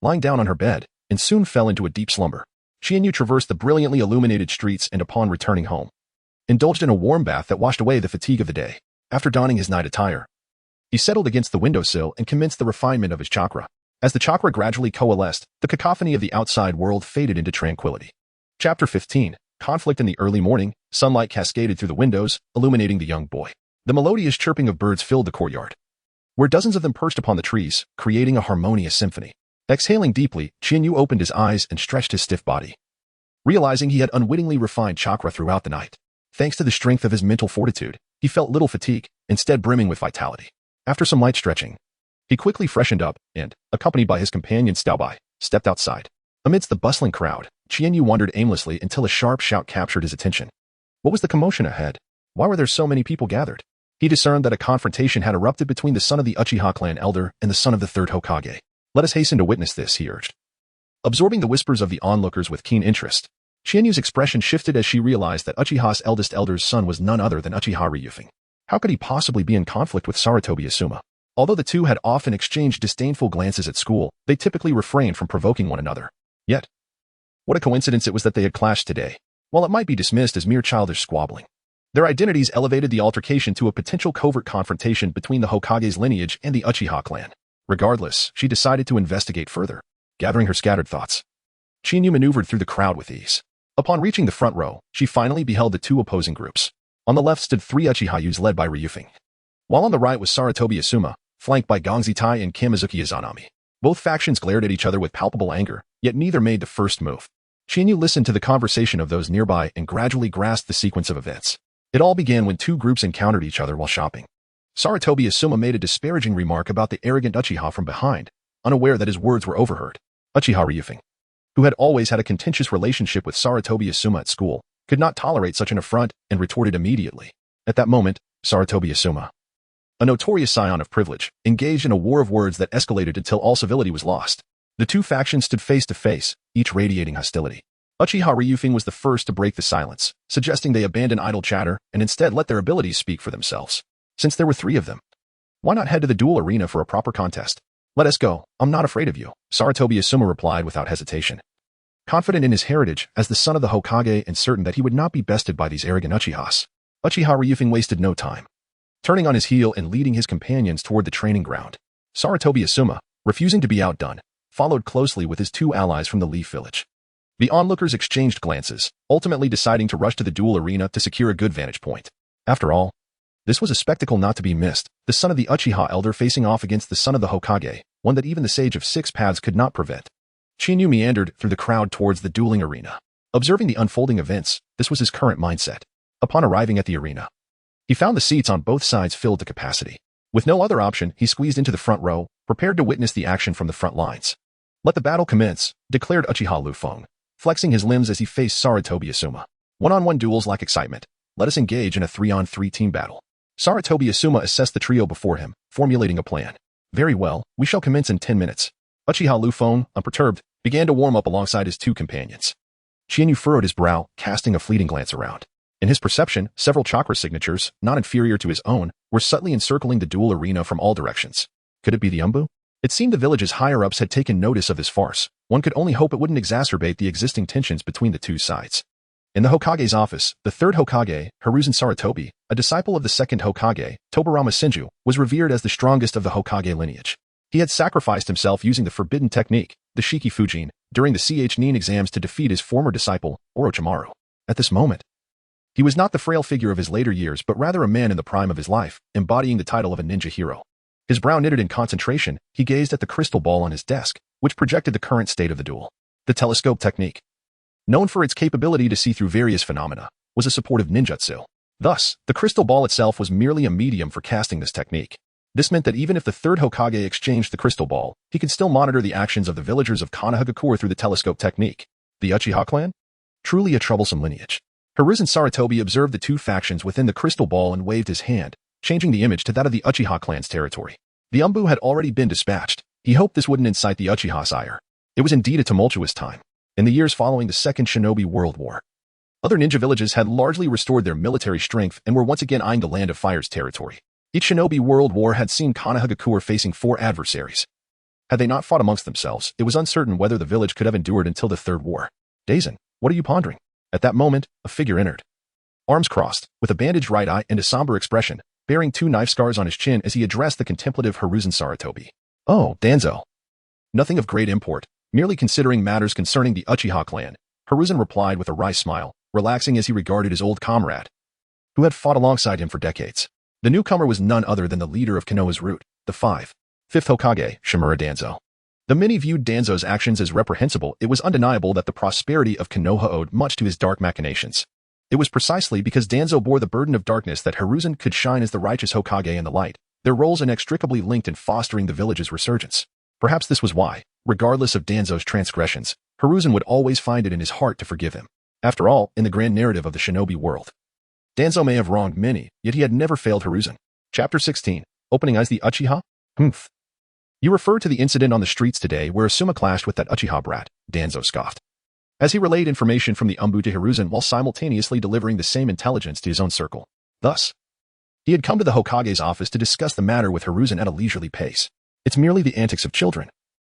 Speaker 1: Lying down on her bed, and soon fell into a deep slumber. Chiharu traversed the brilliantly illuminated streets and upon returning home, indulged in a warm bath that washed away the fatigue of the day. After donning his night attire, he settled against the windowsill and commenced the refinement of his chakra. As the chakra gradually coalesced, the cacophony of the outside world faded into tranquility. Chapter 15. Conflict in the early morning, sunlight cascaded through the windows, illuminating the young boy. The melodious chirping of birds filled the courtyard, where dozens of them perched upon the trees, creating a harmonious symphony. Exhaling deeply, Chiharu opened his eyes and stretched his stiff body, realizing he had unwittingly refined chakra throughout the night. Thanks to the strength of his mental fortitude, he felt little fatigue, instead brimming with vitality. After some light stretching, he quickly freshened up and, accompanied by his companion Staobai, stepped outside. Amidst the bustling crowd, Chiharu wandered aimlessly until a sharp shout captured his attention. What was the commotion ahead? Why were there so many people gathered? He discerned that a confrontation had erupted between the son of the Uchiha clan elder and the son of the third Hokage. Let us hasten to witness this, he urged. Absorbing the whispers of the onlookers with keen interest, Chiharu's expression shifted as she realized that Uchiha's eldest elder's son was none other than Uchiha Liufeng. How could he possibly be in conflict with Sarutobi Asuma? Although the two had often exchanged disdainful glances at school, they typically refrained from provoking one another. Yet, what a coincidence it was that they had clashed today. While it might be dismissed as mere childish squabbling, their identities elevated the altercation to a potential covert confrontation between the Hokage's lineage and the Uchiha clan. Regardless, she decided to investigate further. Gathering her scattered thoughts, Chiharu maneuvered through the crowd with ease. Upon reaching the front row, she finally beheld the two opposing groups. On the left stood three Uchihayus led by Liufeng, while on the right was Sarutobi Asuma, flanked by Gongzi Tai and Kamizuki Izanami. Both factions glared at each other with palpable anger, yet neither made the first move. Chiharu listened to the conversation of those nearby and gradually grasped the sequence of events. It all began when two groups encountered each other while shopping. Sarutobi Asuma made a disparaging remark about the arrogant Uchiha from behind, unaware that his words were overheard. Uchiha Liufeng, who had always had a contentious relationship with Sarutobi Asuma at school, could not tolerate such an affront and retorted immediately. At that moment, Sarutobi Asuma, a notorious scion of privilege, engaged in a war of words that escalated until all civility was lost. The two factions stood face to face, each radiating hostility. Uchiha Liufeng was the first to break the silence, suggesting they abandon idle chatter and instead let their abilities speak for themselves. Since there were three of them, why not head to the duel arena for a proper contest? Let us go, I'm not afraid of you, Sarutobi Asuma replied without hesitation. Confident in his heritage as the son of the Hokage and certain that he would not be bested by these arrogant Uchihas, Uchiha Liufeng wasted no time. Turning on his heel and leading his companions toward the training ground, Sarutobi Asuma, refusing to be outdone, followed closely with his two allies from the Leaf Village. The onlookers exchanged glances, ultimately deciding to rush to the duel arena to secure a good vantage point. After all, this was a spectacle not to be missed, the son of the Uchiha elder facing off against the son of the Hokage, one that even the Sage of Six Paths could not prevent. Chiharu meandered through the crowd towards the dueling arena. Observing the unfolding events, this was his current mindset. Upon arriving at the arena, he found the seats on both sides filled to capacity. With no other option, he squeezed into the front row, prepared to witness the action from the front lines. Let the battle commence, declared Uchiha Liufeng, flexing his limbs as he faced Sarutobi Asuma. One-on-one duels lack excitement. Let us engage in a 3-on-3 team battle. Sarutobi Asuma assessed the trio before him, formulating a plan. Very well, we shall commence in 10 minutes. Uchiha Liufeng, unperturbed, began to warm up alongside his two companions. Chiharu furrowed his brow, casting a fleeting glance around. In his perception, several chakra signatures, not inferior to his own, were subtly encircling the duel arena from all directions. Could it be the Umbu? It seemed the village's higher-ups had taken notice of this farce. One could only hope it wouldn't exacerbate the existing tensions between the two sides. In the Hokage's office, the third Hokage, Hiruzen Sarutobi, a disciple of the second Hokage, Tobirama Senju, was revered as the strongest of the Hokage lineage. He had sacrificed himself using the forbidden technique, the Shiki Fujin, during the Nin exams to defeat his former disciple, Orochimaru. At this moment, he was not the frail figure of his later years but rather a man in the prime of his life, embodying the title of a ninja hero. His brow knitted in concentration, he gazed at the crystal ball on his desk, which projected the current state of the duel. The telescope technique, known for its capability to see through various phenomena, was a supportive ninjutsu. Thus, the crystal ball itself was merely a medium for casting this technique. This meant that even if the third Hokage exchanged the crystal ball, he could still monitor the actions of the villagers of Konoha through the telescope technique. The Uchiha clan? Truly a troublesome lineage. Hiruzen Sarutobi observed the two factions within the crystal ball and waved his hand, changing the image to that of the Uchiha clan's territory. The Umbu had already been dispatched. He hoped this wouldn't incite the Uchiha's ire. It was indeed a tumultuous time. In the years following the Second Shinobi World War, other ninja villages had largely restored their military strength and were once again eyeing the Land of Fire's territory. Each Shinobi World War had seen Konoha facing 4 adversaries. Had they not fought amongst themselves, it was uncertain whether the village could have endured until the Third War. Dazen, what are you pondering? At that moment, a figure entered. Arms crossed, with a bandaged right eye and a somber expression, bearing 2 knife scars on his chin as he addressed the contemplative Hiruzen Sarutobi. Oh, Danzo. Nothing of great import, merely considering matters concerning the Uchiha clan, Hiruzen replied with a wry smile, relaxing as he regarded his old comrade, who had fought alongside him for decades. The newcomer was none other than the leader of Konoha's root, the 5th Hokage, Shimura Danzo. The many viewed Danzo's actions as reprehensible. It was undeniable that the prosperity of Konoha owed much to his dark machinations. It was precisely because Danzo bore the burden of darkness that Hiruzen could shine as the righteous Hokage in the light, their roles inextricably linked in fostering the village's resurgence. Perhaps this was why, regardless of Danzo's transgressions, Hiruzen would always find it in his heart to forgive him. After all, in the grand narrative of the shinobi world, Danzo may have wronged many, yet he had never failed Hiruzen. Chapter 16. Opening Eyes the Uchiha? Humph. You refer to the incident on the streets today where Asuma clashed with that Uchiha brat, Danzo scoffed, as he relayed information from the Umbu to Hiruzen while simultaneously delivering the same intelligence to his own circle. Thus, he had come to the Hokage's office to discuss the matter with Hiruzen at a leisurely pace. It's merely the antics of children.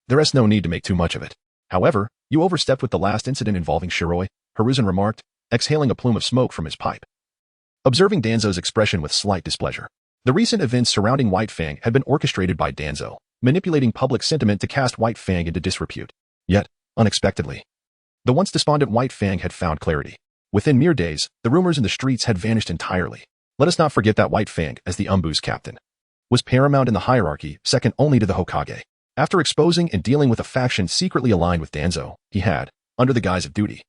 Speaker 1: There is no need to make too much of it. However, you overstepped with the last incident involving Shiroi, Hiruzen remarked, exhaling a plume of smoke from his pipe. Observing Danzo's expression with slight displeasure. The recent events surrounding White Fang had been orchestrated by Danzo, manipulating public sentiment to cast White Fang into disrepute. Yet, unexpectedly, the once despondent White Fang had found clarity. Within mere days, the rumors in the streets had vanished entirely. Let us not forget that White Fang, as the Umbu's captain, was paramount in the hierarchy, second only to the Hokage. After exposing and dealing with a faction secretly aligned with Danzo, he had, under the guise of duty,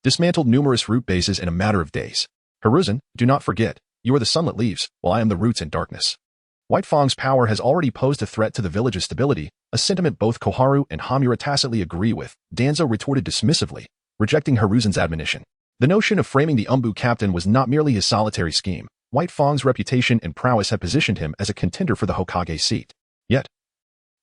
Speaker 1: dismantled numerous root bases in a matter of days. Hiruzen, do not forget, you are the sunlit leaves, while I am the roots and darkness. White Fang's power has already posed a threat to the village's stability, a sentiment both Chiharu and Homura tacitly agree with. Danzo retorted dismissively, rejecting Hiruzen's admonition. The notion of framing the Umbu captain was not merely his solitary scheme. White Fang's reputation and prowess had positioned him as a contender for the Hokage seat. Yet,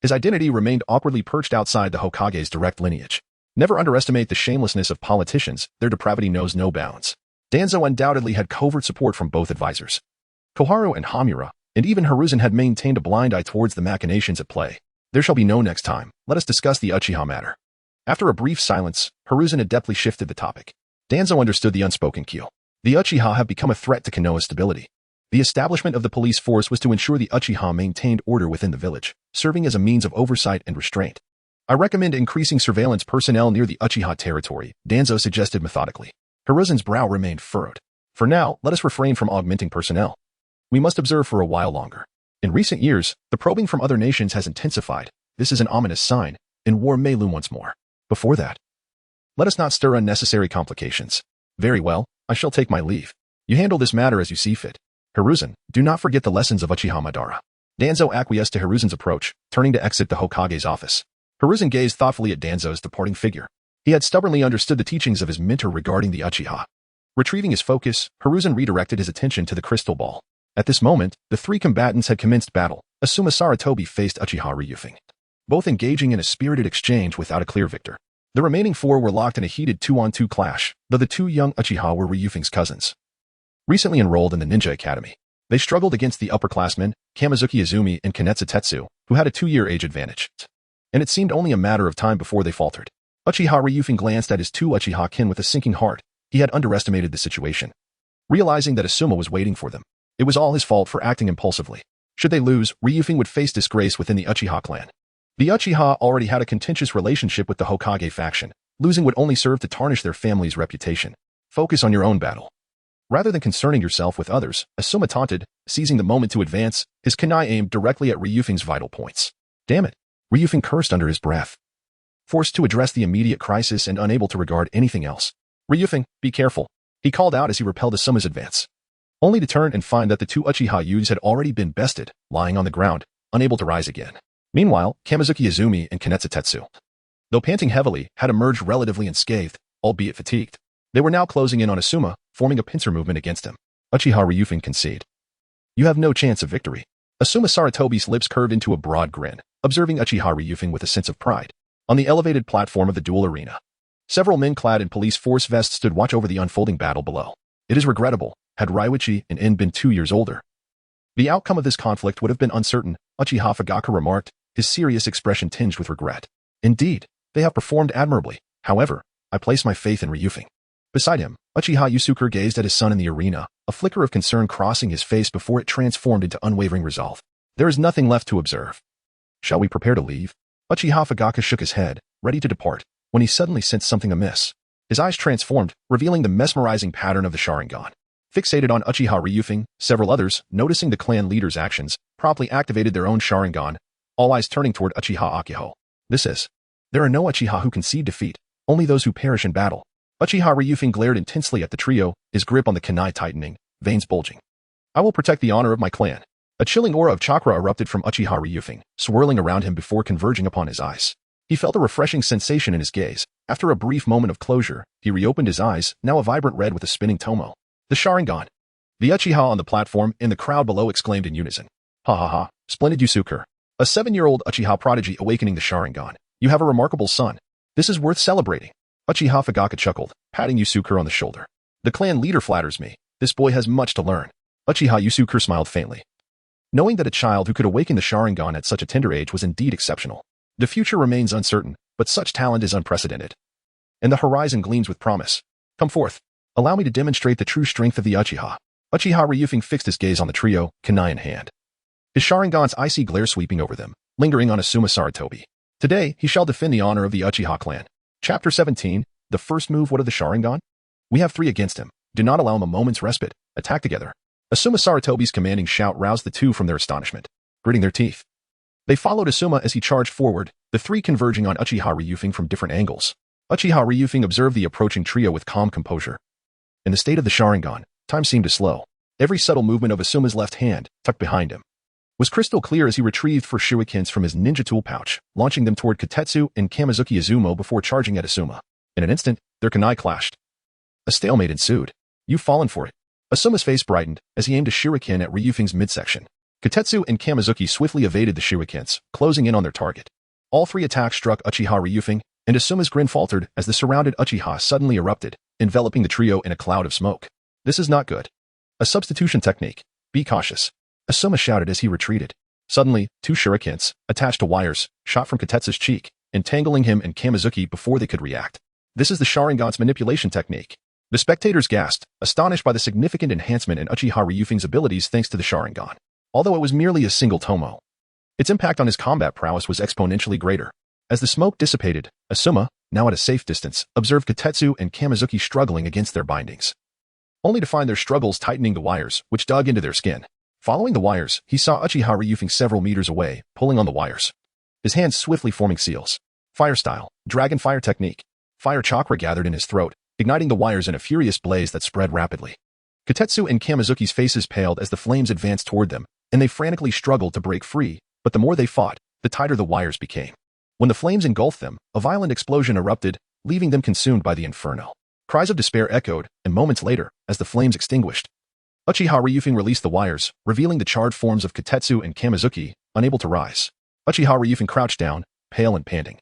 Speaker 1: his identity remained awkwardly perched outside the Hokage's direct lineage. Never underestimate the shamelessness of politicians, their depravity knows no bounds. Danzo undoubtedly had covert support from both advisors. Chiharu and Homura, and even Hiruzen had maintained a blind eye towards the machinations at play. There shall be no next time. Let us discuss the Uchiha matter. After a brief silence, Hiruzen adeptly shifted the topic. Danzo understood the unspoken cue. The Uchiha have become a threat to Konoha's stability. The establishment of the police force was to ensure the Uchiha maintained order within the village, serving as a means of oversight and restraint. I recommend increasing surveillance personnel near the Uchiha territory, Danzo suggested methodically. Hiruzen's brow remained furrowed. For now, let us refrain from augmenting personnel. We must observe for a while longer. In recent years, the probing from other nations has intensified. This is an ominous sign, and war may loom once more. Before that, let us not stir unnecessary complications. Very well, I shall take my leave. You handle this matter as you see fit. Hiruzen, do not forget the lessons of Uchiha Madara. Danzo acquiesced to Hiruzen's approach, turning to exit the Hokage's office. Hiruzen gazed thoughtfully at Danzo's departing figure. He had stubbornly understood the teachings of his mentor regarding the Uchiha. Retrieving his focus, Hiruzen redirected his attention to the crystal ball. At this moment, the 3 combatants had commenced battle. Asuma Sarutobi faced Uchiha Liufeng, both engaging in a spirited exchange without a clear victor. The remaining 4 were locked in a heated 2-on-2 clash, though the 2 young Uchiha were Liufeng's cousins, recently enrolled in the Ninja Academy. They struggled against the upperclassmen, Kamizuki Izumi and Kanetsu Tetsu, who had a 2-year age advantage. And it seemed only a matter of time before they faltered. Uchiha Liufeng glanced at his 2 Uchiha kin with a sinking heart. He had underestimated the situation. Realizing that Asuma was waiting for them, it was all his fault for acting impulsively. Should they lose, Liufeng would face disgrace within the Uchiha clan. The Uchiha already had a contentious relationship with the Hokage faction. Losing would only serve to tarnish their family's reputation. Focus on your own battle, rather than concerning yourself with others, Asuma taunted, seizing the moment to advance, his kunai aimed directly at Liufeng's vital points. Damn it! Liufeng cursed under his breath, forced to address the immediate crisis and unable to regard anything else. Liufeng, be careful, he called out as he repelled Asuma's advance, only to turn and find that the 2 Uchiha youths had already been bested, lying on the ground, unable to rise again. Meanwhile, Kamizuki Izumi and Kanetsu Tetsu, though panting heavily, had emerged relatively unscathed, albeit fatigued. They were now closing in on Asuma, forming a pincer movement against him. Uchiha Ryufeng concede. You have no chance of victory. Asuma Saratobi's lips curved into a broad grin, observing Uchiha Ryufeng with a sense of pride. On the elevated platform of the duel arena, several men clad in police force vests stood watch over the unfolding battle below. It is regrettable, had Ryuichi and In been 2 years older, the outcome of this conflict would have been uncertain, Uchiha Fugaka remarked, his serious expression tinged with regret. Indeed, they have performed admirably. However, I place my faith in Ryufeng. Beside him, Uchiha Yasuke gazed at his son in the arena, a flicker of concern crossing his face before it transformed into unwavering resolve. There is nothing left to observe. Shall we prepare to leave? Uchiha Fugaka shook his head, ready to depart, when he suddenly sensed something amiss. His eyes transformed, revealing the mesmerizing pattern of the Sharingan. Fixated on Uchiha Ryufeng, several others, noticing the clan leader's actions, promptly activated their own Sharingan, all eyes turning toward Uchiha Akiho. There are no Uchiha who concede defeat, only those who perish in battle. Uchiha Ryufeng glared intensely at the trio, his grip on the kunai tightening, veins bulging. I will protect the honor of my clan. A chilling aura of chakra erupted from Uchiha Ryufeng, swirling around him before converging upon his eyes. He felt a refreshing sensation in his gaze. After a brief moment of closure, he reopened his eyes, now a vibrant red with a spinning tomo. The Sharingan. The Uchiha on the platform and the crowd below exclaimed in unison. Ha ha ha, splendid Yasuke. A 7-year-old Uchiha prodigy awakening the Sharingan. You have a remarkable son. This is worth celebrating. Uchiha Fugaka chuckled, patting Yasuke on the shoulder. The clan leader flatters me. This boy has much to learn. Uchiha Yasuke smiled faintly. Knowing that a child who could awaken the Sharingan at such a tender age was indeed exceptional. The future remains uncertain, but such talent is unprecedented. And the horizon gleams with promise. Come forth. Allow me to demonstrate the true strength of the Uchiha. Uchiha Ryufeng fixed his gaze on the trio, kunai in hand. His Sharingan's icy glare sweeping over them, lingering on Asuma Saratobi. Today, he shall defend the honor of the Uchiha clan. Chapter 17, the first move what of the Sharingan? We have 3 against him. Do not allow him a moment's respite. Attack together. Asuma Saratobi's commanding shout roused the 2 from their astonishment, gritting their teeth. They followed Asuma as he charged forward, the 3 converging on Uchiha Ryufeng from different angles. Uchiha Ryufeng observed the approaching trio with calm composure. In the state of the Sharingan, time seemed to slow. Every subtle movement of Asuma's left hand, tucked behind him, was crystal clear as he retrieved 4 shurikens from his ninja tool pouch, launching them toward Kotetsu and Kamizuki Izumo before charging at Asuma. In an instant, their kunai clashed. A stalemate ensued. You've fallen for it. Asuma's face brightened as he aimed a shuriken at Ryufeng's midsection. Kotetsu and Kamizuki swiftly evaded the shurikens, closing in on their target. All 3 attacks struck Uchiha Ryufeng, and Asuma's grin faltered as the surrounded Uchiha suddenly erupted, enveloping the trio in a cloud of smoke. This is not good. A substitution technique. Be cautious. Asuma shouted as he retreated. Suddenly, 2 shurikens, attached to wires, shot from Kotetsu's cheek, entangling him and Kamizuki before they could react. This is the Sharingan's manipulation technique. The spectators gasped, astonished by the significant enhancement in Uchiha Ryufeng's abilities thanks to the Sharingan. Although it was merely a single tomo, its impact on his combat prowess was exponentially greater. As the smoke dissipated, Asuma, now at a safe distance, observed Kotetsu and Kamizuki struggling against their bindings, only to find their struggles tightening the wires, which dug into their skin. Following the wires, he saw Uchiha Ryufeng several meters away, pulling on the wires, his hands swiftly forming seals. Fire style, dragon fire technique. Fire chakra gathered in his throat, igniting the wires in a furious blaze that spread rapidly. Kotetsu and Kamizuki's faces paled as the flames advanced toward them, and they frantically struggled to break free, but the more they fought, the tighter the wires became. When the flames engulfed them, a violent explosion erupted, leaving them consumed by the inferno. Cries of despair echoed, and moments later, as the flames extinguished, Uchiha Ryufeng released the wires, revealing the charred forms of Kotetsu and Kamizuki, unable to rise. Uchiha Ryufeng crouched down, pale and panting,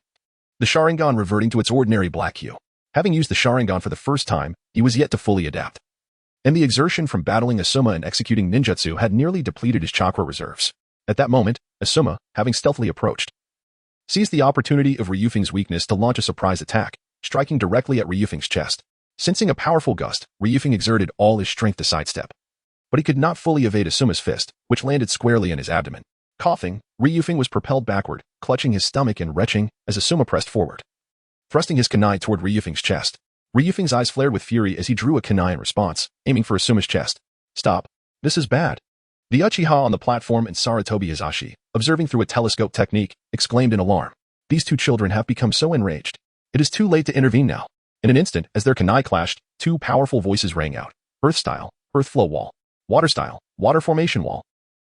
Speaker 1: the Sharingan reverting to its ordinary black hue. Having used the Sharingan for the first time, he was yet to fully adapt. And the exertion from battling Asuma and executing ninjutsu had nearly depleted his chakra reserves. At that moment, Asuma, having stealthily approached, seized the opportunity of Ryufeng's weakness to launch a surprise attack, striking directly at Ryufeng's chest. Sensing a powerful gust, Ryufeng exerted all his strength to sidestep. But he could not fully evade Asuma's fist, which landed squarely in his abdomen. Coughing, Ryufeng was propelled backward, clutching his stomach and retching as Asuma pressed forward, thrusting his kunai toward Ryufeng's chest. Ryufeng's eyes flared with fury as he drew a kunai in response, aiming for Asuma's chest. Stop. This is bad. The Uchiha on the platform and Saratobi Hizashi, observing through a telescope technique, exclaimed in alarm. These 2 children have become so enraged. It is too late to intervene now. In an instant, as their kunai clashed, 2 powerful voices rang out. Earth style, earth flow wall. Water style, water formation wall.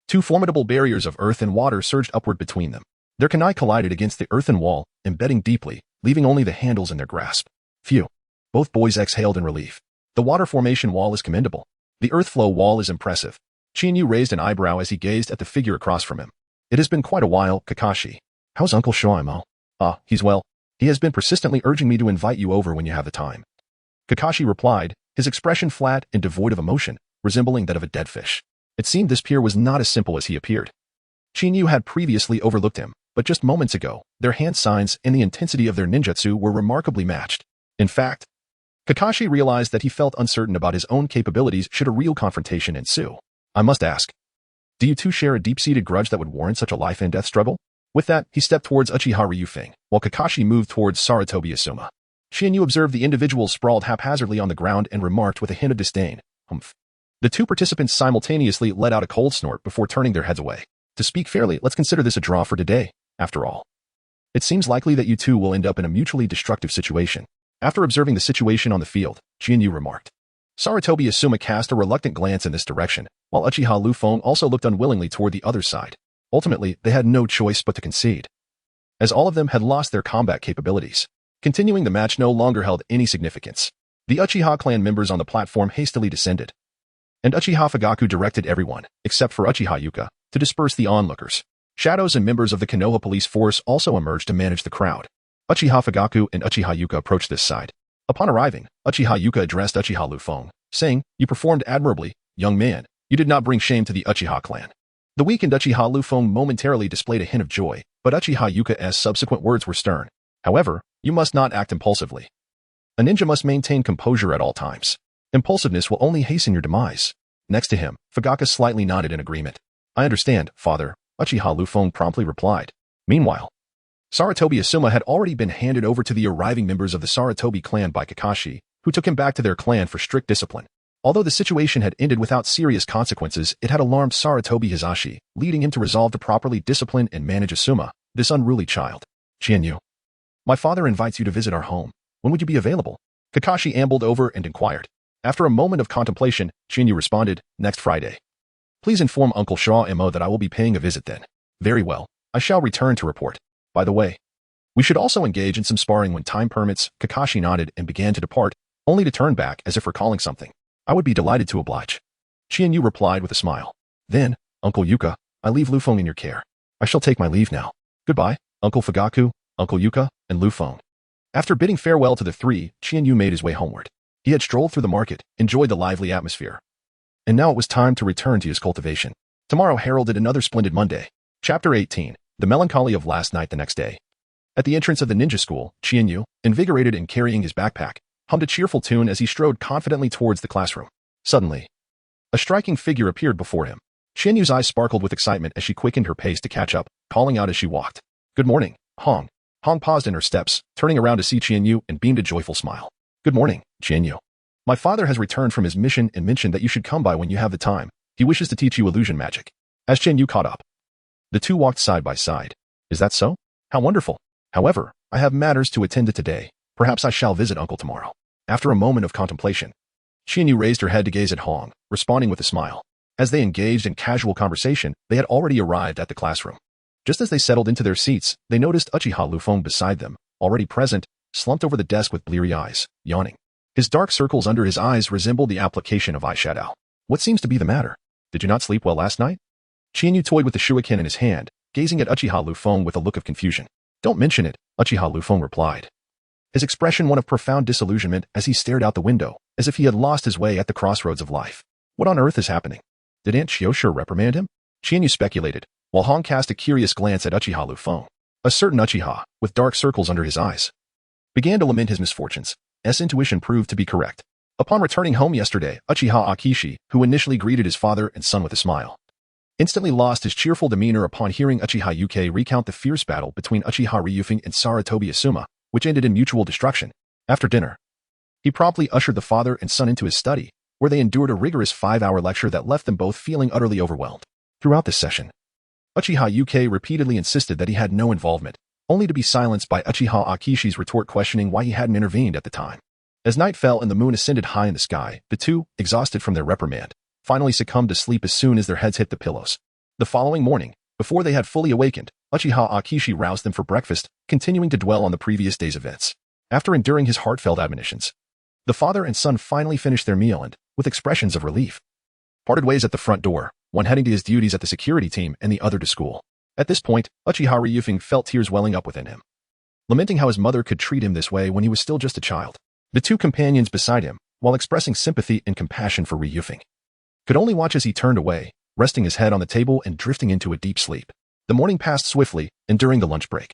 Speaker 1: 2 formidable barriers of earth and water surged upward between them. Their kunai collided against the earthen wall, embedding deeply, leaving only the handles in their grasp. Phew. Both boys exhaled in relief. The water formation wall is commendable. The earth flow wall is impressive. Chiharu raised an eyebrow as he gazed at the figure across from him. It has been quite a while, Kakashi. How's Uncle Shoimo? Ah, he's well. He has been persistently urging me to invite you over when you have the time. Kakashi replied, his expression flat and devoid of emotion, resembling that of a dead fish. It seemed this peer was not as simple as he appeared. Chiharu had previously overlooked him, but just moments ago, their hand signs and the intensity of their ninjutsu were remarkably matched. In fact, Kakashi realized that he felt uncertain about his own capabilities should a real confrontation ensue. I must ask, do you two share a deep-seated grudge that would warrant such a life-and-death struggle? With that, he stepped towards Uchiha Liufeng, while Kakashi moved towards Sarutobi Asuma. Chiharu observed the individuals sprawled haphazardly on the ground and remarked with a hint of disdain, humph. The two participants simultaneously let out a cold snort before turning their heads away. To speak fairly, let's consider this a draw for today, after all. It seems likely that you two will end up in a mutually destructive situation. After observing the situation on the field, Chiharu remarked. Sarutobi Asuma cast a reluctant glance in this direction, while Uchiha Liufeng also looked unwillingly toward the other side. Ultimately, they had no choice but to concede, as all of them had lost their combat capabilities. Continuing the match no longer held any significance. The Uchiha clan members on the platform hastily descended, and Uchiha Fugaku directed everyone, except for Uchiha Yuka, to disperse the onlookers. Shadows and members of the Konoha police force also emerged to manage the crowd. Uchiha Fugaku and Uchiha Yuka approached this side. Upon arriving, Uchiha Yuka addressed Uchiha Liufeng, saying, "You performed admirably, young man. You did not bring shame to the Uchiha clan." The weakened Uchiha Liufeng momentarily displayed a hint of joy, but Uchiha Yuka's subsequent words were stern. However, you must not act impulsively. A ninja must maintain composure at all times. Impulsiveness will only hasten your demise. Next to him, Fugaku slightly nodded in agreement. I understand, father, Uchiha Liufeng promptly replied. Meanwhile, Sarutobi Asuma had already been handed over to the arriving members of the Sarutobi clan by Kakashi, who took him back to their clan for strict discipline. Although the situation had ended without serious consequences, it had alarmed Sarutobi Hisashi, leading him to resolve to properly discipline and manage Asuma, this unruly child. Chiharu, my father invites you to visit our home. When would you be available? Kakashi ambled over and inquired. After a moment of contemplation, Chiharu responded, next Friday. Please inform Uncle Shoimo that I will be paying a visit then. Very well, I shall return to report. By the way, we should also engage in some sparring when time permits. Kakashi nodded and began to depart, only to turn back as if recalling something. I would be delighted to oblige. Chiharu replied with a smile. Then, Uncle Yuka, I leave Liufeng in your care. I shall take my leave now. Goodbye, Uncle Fugaku, Uncle Yuka, and Liufeng. After bidding farewell to the three, Chiharu made his way homeward. He had strolled through the market, enjoyed the lively atmosphere. And now it was time to return to his cultivation. Tomorrow heralded another splendid Monday. Chapter 18. The melancholy of last night the next day. At the entrance of the ninja school, Chiharu, invigorated and carrying his backpack, hummed a cheerful tune as he strode confidently towards the classroom. Suddenly, a striking figure appeared before him. Chiharu's eyes sparkled with excitement as she quickened her pace to catch up, calling out as she walked. Good morning, Hong. Hong paused in her steps, turning around to see Chiharu and beamed a joyful smile. Good morning, Chiharu. My father has returned from his mission and mentioned that you should come by when you have the time. He wishes to teach you illusion magic. As Chiharu caught up, the two walked side by side. Is that so? How wonderful. However, I have matters to attend to today. Perhaps I shall visit Uncle tomorrow. After a moment of contemplation, Chiharu raised her head to gaze at Hong, responding with a smile. As they engaged in casual conversation, they had already arrived at the classroom. Just as they settled into their seats, they noticed Uchiha Liufeng beside them, already present, slumped over the desk with bleary eyes, yawning. His dark circles under his eyes resembled the application of eyeshadow. What seems to be the matter? Did you not sleep well last night? Chiharu toyed with the shuriken in his hand, gazing at Uchiha Liufeng with a look of confusion. Don't mention it, Uchiha Liufeng replied. His expression one of profound disillusionment as he stared out the window, as if he had lost his way at the crossroads of life. What on earth is happening? Did Aunt Chiyoshiro reprimand him? Chiharu speculated, while Hong cast a curious glance at Uchiha Liufeng. A certain Uchiha, with dark circles under his eyes, began to lament his misfortunes. His intuition proved to be correct. Upon returning home yesterday, Uchiha Akishi, who initially greeted his father and son with a smile, instantly lost his cheerful demeanor upon hearing Uchiha Yuka recount the fierce battle between Uchiha Liufeng and Sarutobi Asuma, which ended in mutual destruction. After dinner, he promptly ushered the father and son into his study, where they endured a rigorous 5-hour lecture that left them both feeling utterly overwhelmed. Throughout this session, Uchiha Yuka repeatedly insisted that he had no involvement, only to be silenced by Uchiha Akishi's retort questioning why he hadn't intervened at the time. As night fell and the moon ascended high in the sky, the two, exhausted from their reprimand, finally succumbed to sleep as soon as their heads hit the pillows. The following morning, before they had fully awakened, Uchiha Akishi roused them for breakfast, continuing to dwell on the previous day's events. After enduring his heartfelt admonitions, The father and son finally finished their meal and, with expressions of relief, parted ways at the front door, one heading to his duties at the security team and the other to school. At this point, Uchiha Liufeng felt tears welling up within him, lamenting how his mother could treat him this way when he was still just a child. The two companions beside him, while expressing sympathy and compassion for Liufeng, could only watch as he turned away, resting his head on the table and drifting into a deep sleep. The morning passed swiftly, and during the lunch break,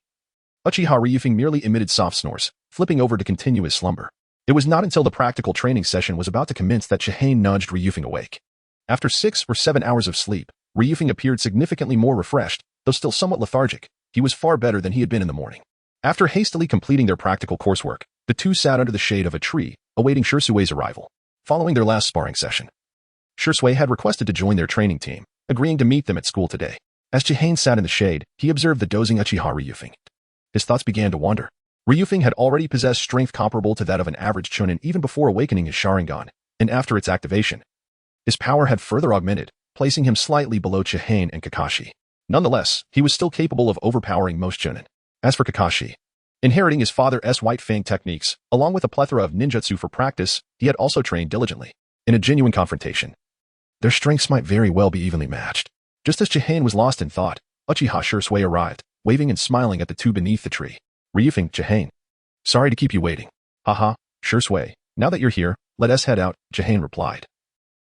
Speaker 1: Uchiha Liufeng merely emitted soft snores, flipping over to continue his slumber. It was not until the practical training session was about to commence that Chiharu nudged Liufeng awake. After 6 or 7 hours of sleep, Liufeng appeared significantly more refreshed, though still somewhat lethargic. He was far better than he had been in the morning. After hastily completing their practical coursework, the two sat under the shade of a tree, awaiting Shirsui's arrival. Following their last sparring session, Shirsui had requested to join their training team, agreeing to meet them at school today. As Chiharu sat in the shade, he observed the dozing Uchiha Liufeng. His thoughts began to wander. Liufeng had already possessed strength comparable to that of an average chunin even before awakening his Sharingan, and after its activation, his power had further augmented, placing him slightly below Chiharu and Kakashi. Nonetheless, he was still capable of overpowering most chunin. As for Kakashi, inheriting his father's white fang techniques, along with a plethora of ninjutsu for practice, he had also trained diligently. In a genuine confrontation, their strengths might very well be evenly matched. Just as Chiharu was lost in thought, Uchiha Shirsui arrived, waving and smiling at the two beneath the tree. Liufeng, Chiharu. Sorry to keep you waiting. Haha, Shirsui, now that you're here, let us head out, Chiharu replied,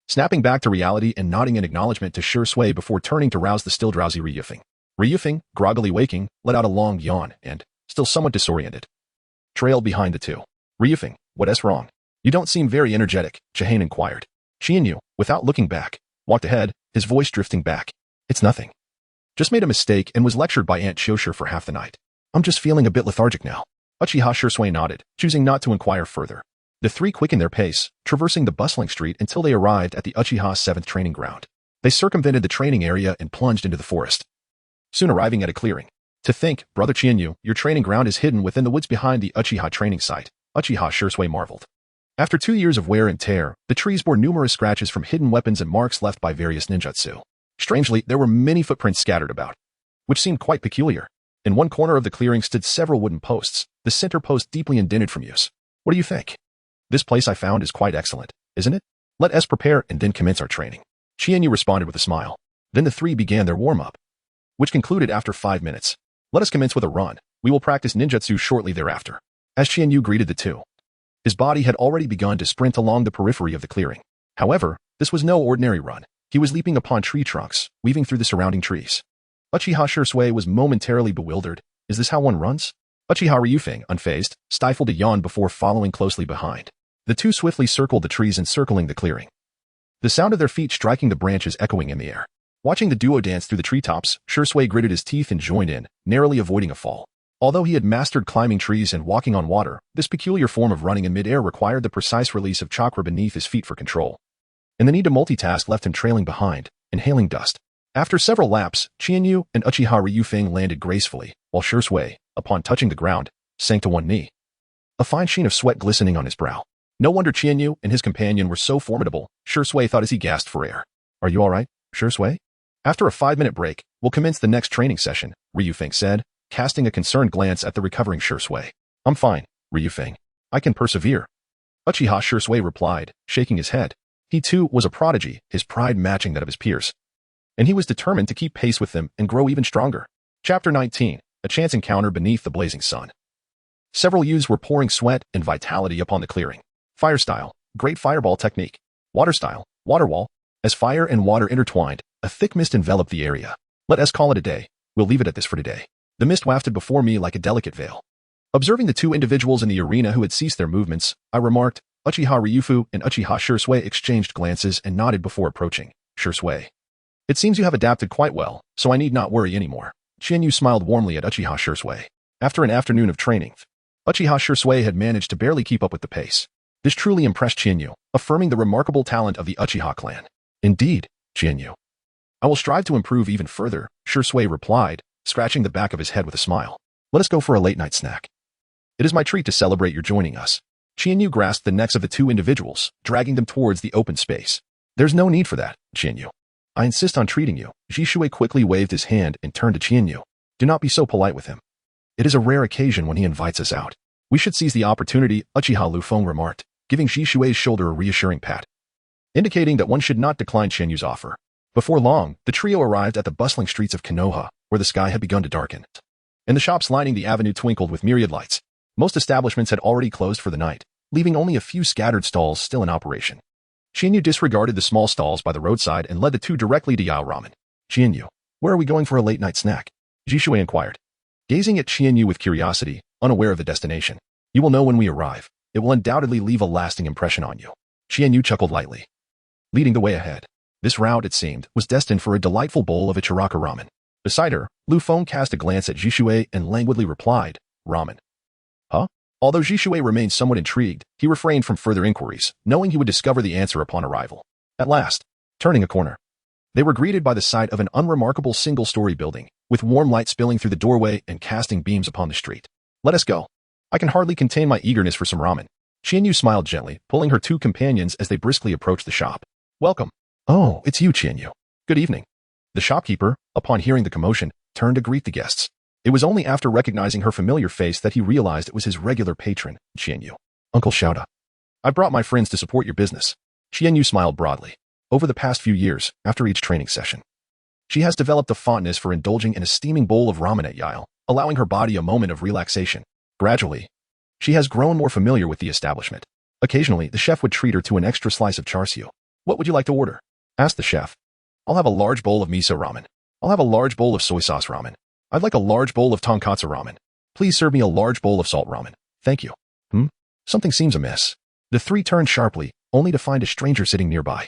Speaker 1: snapping back to reality and nodding in acknowledgement to Shirsui before turning to rouse the still drowsy Liufeng. Liufeng, groggily waking, let out a long yawn and, still somewhat disoriented, trailed behind the two. Liufeng, what's wrong? You don't seem very energetic, Chiharu inquired. Chiharu, without looking back, walked ahead, his voice drifting back. It's nothing. Just made a mistake and was lectured by Aunt Chosher for half the night. I'm just feeling a bit lethargic now. Uchiha Shirsui nodded, choosing not to inquire further. The three quickened their pace, traversing the bustling street until they arrived at the Uchiha 7th training ground. They circumvented the training area and plunged into the forest, soon arriving at a clearing. To think, Brother Chiharu, your training ground is hidden within the woods behind the Uchiha training site, Uchiha Shirsui marveled. After 2 years of wear and tear, the trees bore numerous scratches from hidden weapons and marks left by various ninjutsu. Strangely, there were many footprints scattered about, which seemed quite peculiar. In one corner of the clearing stood several wooden posts, the center post deeply indented from use. What do you think? This place I found is quite excellent, isn't it? Let us prepare and then commence our training. Chiharu responded with a smile. Then the three began their warm-up, which concluded after 5 minutes. Let us commence with a run. We will practice ninjutsu shortly thereafter. As Chiharu greeted the two, his body had already begun to sprint along the periphery of the clearing. However, this was no ordinary run. He was leaping upon tree trunks, weaving through the surrounding trees. Uchiha Shirsui was momentarily bewildered. Is this how one runs? Uchiha Liufeng, unfazed, stifled a yawn before following closely behind. The two swiftly circled the trees encircling the clearing, the sound of their feet striking the branches echoing in the air. Watching the duo dance through the treetops, Shirsui gritted his teeth and joined in, narrowly avoiding a fall. Although he had mastered climbing trees and walking on water, this peculiar form of running in midair required the precise release of chakra beneath his feet for control. And the need to multitask left him trailing behind, inhaling dust. After several laps, Chiharu and Uchiha Liufeng landed gracefully, while Shirsui, upon touching the ground, sank to one knee, a fine sheen of sweat glistening on his brow. No wonder Chiharu and his companion were so formidable, Shirsui thought as he gasped for air. Are you all right, Shirsui? After a 5-minute break, we'll commence the next training session, Liufeng said, casting a concerned glance at the recovering Shirsui. I'm fine, Liufeng. I can persevere. Uchiha Shirsui replied, shaking his head. He too was a prodigy, his pride matching that of his peers, and he was determined to keep pace with them and grow even stronger. Chapter 19, A Chance Encounter Beneath the Blazing Sun. Several youths were pouring sweat and vitality upon the clearing. Fire style, great fireball technique. Water style, water wall. As fire and water intertwined, a thick mist enveloped the area. Let us call it a day. We'll leave it at this for today. The mist wafted before me like a delicate veil. Observing the two individuals in the arena who had ceased their movements, I remarked. Uchiha Liufeng and Uchiha Shirsui exchanged glances and nodded before approaching. Shirsui. It seems you have adapted quite well, so I need not worry anymore. Chiharu smiled warmly at Uchiha Shirsui. After an afternoon of training, Uchiha Shirsui had managed to barely keep up with the pace. This truly impressed Chiharu, affirming the remarkable talent of the Uchiha clan. Indeed, Chiharu. I will strive to improve even further, Shirsui replied, scratching the back of his head with a smile. Let us go for a late-night snack. It is my treat to celebrate your joining us. Chiharu grasped the necks of the two individuals, dragging them towards the open space. There's no need for that, Chiharu. I insist on treating you. Jishui quickly waved his hand and turned to Chiharu. Do not be so polite with him. It is a rare occasion when he invites us out. We should seize the opportunity, Uchiha Liufeng remarked. giving Jishue's shoulder a reassuring pat, indicating that one should not decline Qianyu's offer. Before long, the trio arrived at the bustling streets of Konoha, where the sky had begun to darken. And the shops lining the avenue twinkled with myriad lights. Most establishments had already closed for the night, leaving only a few scattered stalls still in operation. Qianyu disregarded the small stalls by the roadside and led the two directly to Yao Ramen. "Qianyu, where are we going for a late-night snack?" Jishue inquired. Gazing at Qianyu with curiosity, unaware of the destination. "You will know when we arrive. It will undoubtedly leave a lasting impression on you." Qianyu chuckled lightly, leading the way ahead. This route, it seemed, was destined for a delightful bowl of Ichiraka ramen. Beside her, Liufeng cast a glance at Jishue and languidly replied, "Ramen." "Huh?" Although Jishue remained somewhat intrigued, he refrained from further inquiries, knowing he would discover the answer upon arrival. At last, turning a corner, they were greeted by the sight of an unremarkable single-story building, with warm light spilling through the doorway and casting beams upon the street. "Let us go. I can hardly contain my eagerness for some ramen." Qianyu smiled gently, pulling her two companions as they briskly approached the shop. "Welcome." "Oh, it's you, Qianyu. Good evening." The shopkeeper, upon hearing the commotion, turned to greet the guests. It was only after recognizing her familiar face that he realized it was his regular patron, Qianyu. "Uncle Xiaoda. I brought my friends to support your business." Qianyu smiled broadly. Over the past few years, after each training session, she has developed a fondness for indulging in a steaming bowl of ramen at Yale, allowing her body a moment of relaxation. Gradually, she has grown more familiar with the establishment. Occasionally, the chef would treat her to an extra slice of char siu. "What would you like to order?" asked the chef. "I'll have a large bowl of miso ramen. I'll have a large bowl of soy sauce ramen. I'd like a large bowl of tonkatsu ramen. Please serve me a large bowl of salt ramen. Thank you." Something seems amiss. The three turned sharply, only to find a stranger sitting nearby,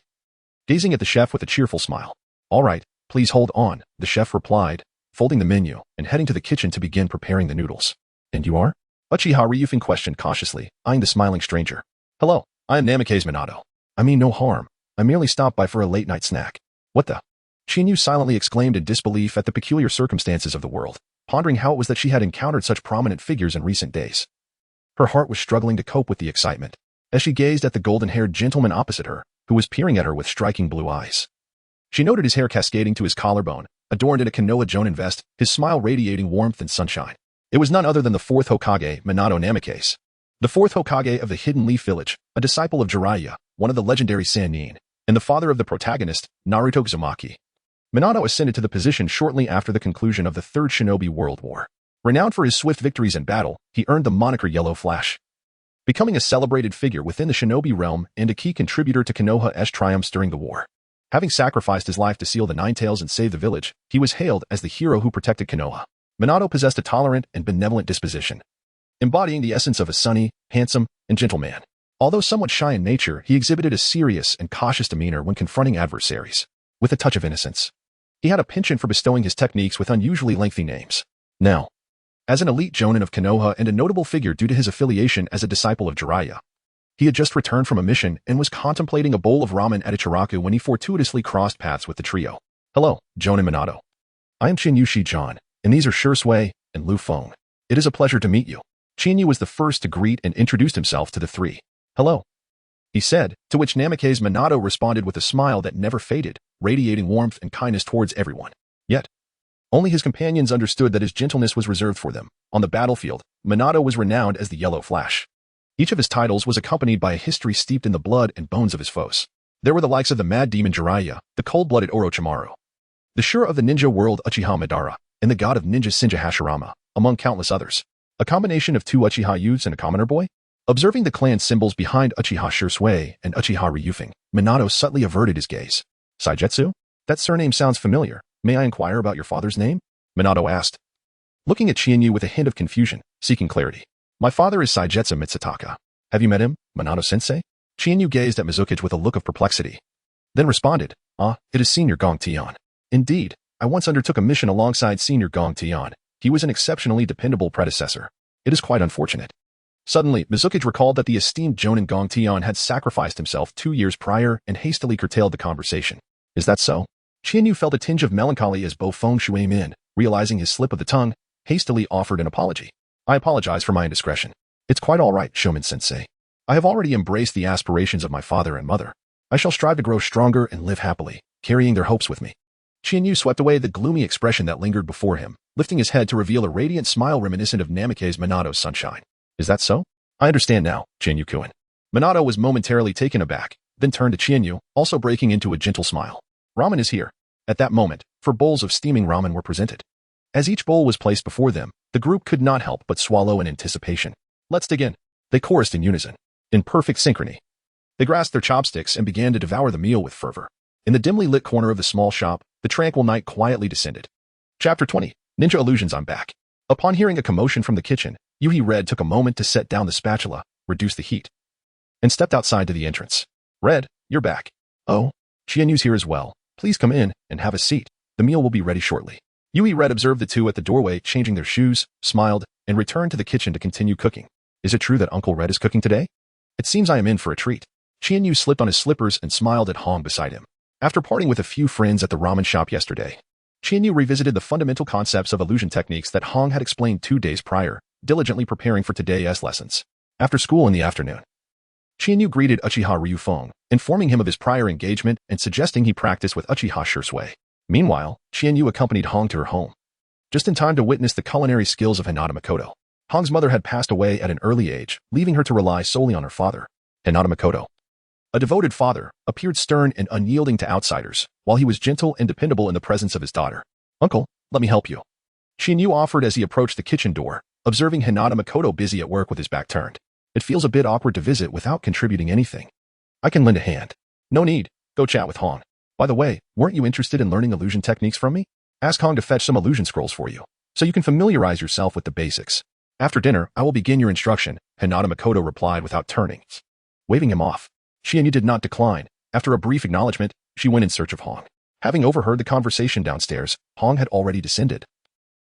Speaker 1: gazing at the chef with a cheerful smile. "All right, please hold on," the chef replied, folding the menu and heading to the kitchen to begin preparing the noodles. "And you are?" Uchiha Liufeng questioned cautiously, eyeing the smiling stranger. "Hello, I am Namikaze Minato. I mean no harm. I merely stopped by for a late-night snack." "What the?" Qianyu silently exclaimed in disbelief at the peculiar circumstances of the world, pondering how it was that she had encountered such prominent figures in recent days. Her heart was struggling to cope with the excitement, as she gazed at the golden-haired gentleman opposite her, who was peering at her with striking blue eyes. She noted his hair cascading to his collarbone, adorned in a Konoha Jonin vest, his smile radiating warmth and sunshine. It was none other than the fourth Hokage, Minato Namikaze. The fourth Hokage of the Hidden Leaf Village, a disciple of Jiraiya, one of the legendary Sannin, and the father of the protagonist, Naruto Uzumaki. Minato ascended to the position shortly after the conclusion of the Third Shinobi World War. Renowned for his swift victories in battle, he earned the moniker Yellow Flash, becoming a celebrated figure within the shinobi realm and a key contributor to Konoha's triumphs during the war. Having sacrificed his life to seal the Nine Tails and save the village, he was hailed as the hero who protected Konoha. Minato possessed a tolerant and benevolent disposition, embodying the essence of a sunny, handsome, and gentle man. Although somewhat shy in nature, he exhibited a serious and cautious demeanor when confronting adversaries, with a touch of innocence. He had a penchant for bestowing his techniques with unusually lengthy names. Now, as an elite jonin of Konoha and a notable figure due to his affiliation as a disciple of Jiraiya, he had just returned from a mission and was contemplating a bowl of ramen at Ichiraku when he fortuitously crossed paths with the trio. "Hello, Jonin Minato. I am Qianyu Shijan, and these are Shui and Liufeng. It is a pleasure to meet you." Qianyu was the first to greet and introduced himself to the three. "Hello," he said, to which Namikaze Minato responded with a smile that never faded, radiating warmth and kindness towards everyone. Yet, only his companions understood that his gentleness was reserved for them. On the battlefield, Minato was renowned as the Yellow Flash. Each of his titles was accompanied by a history steeped in the blood and bones of his foes. There were the likes of the Mad Demon Jiraiya, the cold-blooded Orochimaru, the Shura of the ninja world Uchiha Madara, and the god of ninja Shinja Hashirama, among countless others. A combination of two Uchiha youths and a commoner boy? Observing the clan symbols behind Uchiha Shursui and Uchiha Liufeng, Minato subtly averted his gaze. "Saigetsu? That surname sounds familiar. May I inquire about your father's name?" Minato asked, looking at Qianyu with a hint of confusion, seeking clarity. "My father is Saigetsu Mitsutaka. Have you met him, Minato-sensei?" Qianyu gazed at Mizuki's with a look of perplexity, then responded, It is Senior Gong Tian. Indeed, I once undertook a mission alongside Senior Gong Tian. He was an exceptionally dependable predecessor. It is quite unfortunate." Suddenly, Mizuki recalled that the esteemed Jonin Gong Tian had sacrificed himself 2 years prior and hastily curtailed the conversation. "Is that so?" Qianyu felt a tinge of melancholy as Bo Feng Shui Min, realizing his slip of the tongue, hastily offered an apology. "I apologize for my indiscretion. It's quite all right, Shomin-sensei. I have already embraced the aspirations of my father and mother. I shall strive to grow stronger and live happily, carrying their hopes with me." Qianyu swept away the gloomy expression that lingered before him, lifting his head to reveal a radiant smile reminiscent of Namikaze Minato's sunshine. "Is that so? I understand now, Qianyu-kun. Minato was momentarily taken aback, then turned to Chienyu, also breaking into a gentle smile. Ramen is here. At that moment, 4 bowls of steaming ramen were presented. As each bowl was placed before them, the group could not help but swallow in anticipation. Let's dig in. They chorused in unison, in perfect synchrony. They grasped their chopsticks and began to devour the meal with fervor. In the dimly lit corner of the small shop, the tranquil night quietly descended. Chapter 20. Ninja Illusions. I'm back. Upon hearing a commotion from the kitchen, Yuhi Red took a moment to set down the spatula, reduce the heat, and stepped outside to the entrance. Red, you're back. Oh, Chienyu's here as well. Please come in and have a seat. The meal will be ready shortly. Yuhi Red observed the two at the doorway changing their shoes, smiled, and returned to the kitchen to continue cooking. Is it true that Uncle Red is cooking today? It seems I am in for a treat. Chienyu slipped on his slippers and smiled at Hong beside him. After parting with a few friends at the ramen shop yesterday, Chienyu revisited the fundamental concepts of illusion techniques that Hong had explained 2 days prior, diligently preparing for today's lessons. After school in the afternoon, Chienyu greeted Uchiha Liufeng, informing him of his prior engagement and suggesting he practice with Uchiha Shursui. Meanwhile, Chienyu accompanied Hong to her home, just in time to witness the culinary skills of Hinata Makoto. Hong's mother had passed away at an early age, leaving her to rely solely on her father. Hinata Makoto, a devoted father, appeared stern and unyielding to outsiders, while he was gentle and dependable in the presence of his daughter. Uncle, let me help you. Chienyu offered as he approached the kitchen door, observing Hinata Makoto busy at work with his back turned. It feels a bit awkward to visit without contributing anything. I can lend a hand. No need. Go chat with Hong. By the way, weren't you interested in learning illusion techniques from me? Ask Hong to fetch some illusion scrolls for you, so you can familiarize yourself with the basics. After dinner, I will begin your instruction, Hinata Makoto replied without turning, waving him off. Chienyu did not decline. After a brief acknowledgement, she went in search of Hong. Having overheard the conversation downstairs, Hong had already descended,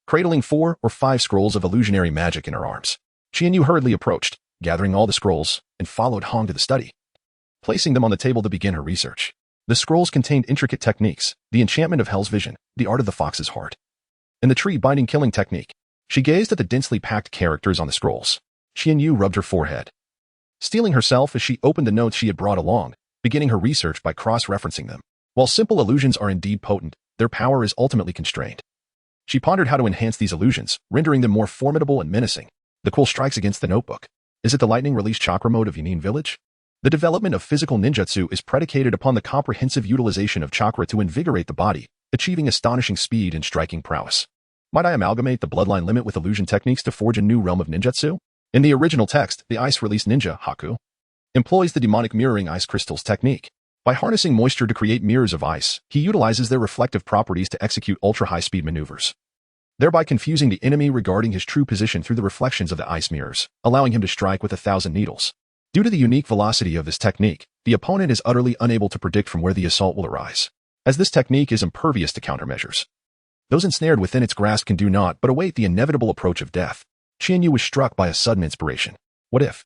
Speaker 1: cradling 4 or 5 scrolls of illusionary magic in her arms. Chienyu hurriedly approached, gathering all the scrolls, and followed Hong to the study, placing them on the table to begin her research. The scrolls contained intricate techniques, the enchantment of Hell's Vision, the art of the fox's heart, and the tree-binding killing technique. She gazed at the densely packed characters on the scrolls. Chienyu rubbed her forehead, steeling herself as she opened the notes she had brought along, beginning her research by cross-referencing them. While simple illusions are indeed potent, their power is ultimately constrained. She pondered how to enhance these illusions, rendering them more formidable and menacing. The quill strikes against the notebook. Is it the lightning release chakra mode of Yanin Village? The development of physical ninjutsu is predicated upon the comprehensive utilization of chakra to invigorate the body, achieving astonishing speed and striking prowess. Might I amalgamate the bloodline limit with illusion techniques to forge a new realm of ninjutsu? In the original text, the ice release ninja, Haku, employs the demonic mirroring ice crystals technique. By harnessing moisture to create mirrors of ice, he utilizes their reflective properties to execute ultra-high-speed maneuvers, thereby confusing the enemy regarding his true position through the reflections of the ice mirrors, allowing him to strike with 1,000 needles. Due to the unique velocity of this technique, the opponent is utterly unable to predict from where the assault will arise, as this technique is impervious to countermeasures. Those ensnared within its grasp can do naught but await the inevitable approach of death. Chienyu was struck by a sudden inspiration. What if,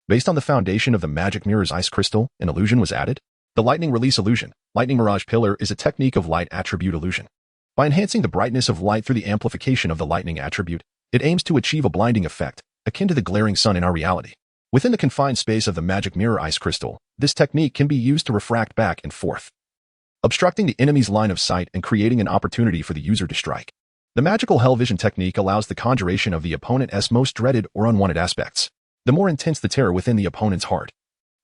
Speaker 1: based on the foundation of the magic mirror's ice crystal, an illusion was added? The lightning release illusion, lightning mirage pillar, is a technique of light attribute illusion. By enhancing the brightness of light through the amplification of the lightning attribute, it aims to achieve a blinding effect, akin to the glaring sun in our reality. Within the confined space of the magic mirror ice crystal, this technique can be used to refract back and forth, obstructing the enemy's line of sight and creating an opportunity for the user to strike. The magical hell vision technique allows the conjuration of the opponent's most dreaded or unwanted aspects. The more intense the terror within the opponent's heart,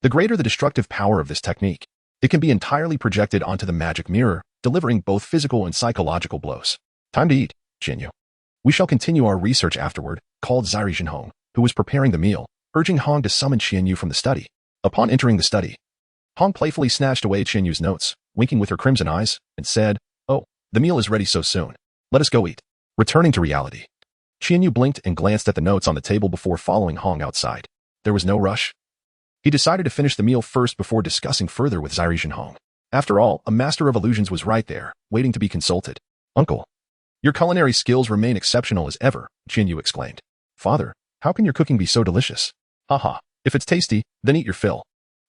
Speaker 1: the greater the destructive power of this technique. It can be entirely projected onto the magic mirror, delivering both physical and psychological blows. Time to eat, Chienyu. We shall continue our research afterward, called Zairi Jinhong, who was preparing the meal, urging Hong to summon Chienyu from the study. Upon entering the study, Hong playfully snatched away Chienyu's notes, winking with her crimson eyes, and said, "Oh, the meal is ready so soon. Let us go eat." Returning to reality, Chienyu blinked and glanced at the notes on the table before following Hong outside. There was no rush. He decided to finish the meal first before discussing further with Zairi Jinhong. After all, a master of illusions was right there, waiting to be consulted. "Uncle, your culinary skills remain exceptional as ever," Chienyu exclaimed. "Father, how can your cooking be so delicious?" "Haha, if it's tasty, then eat your fill."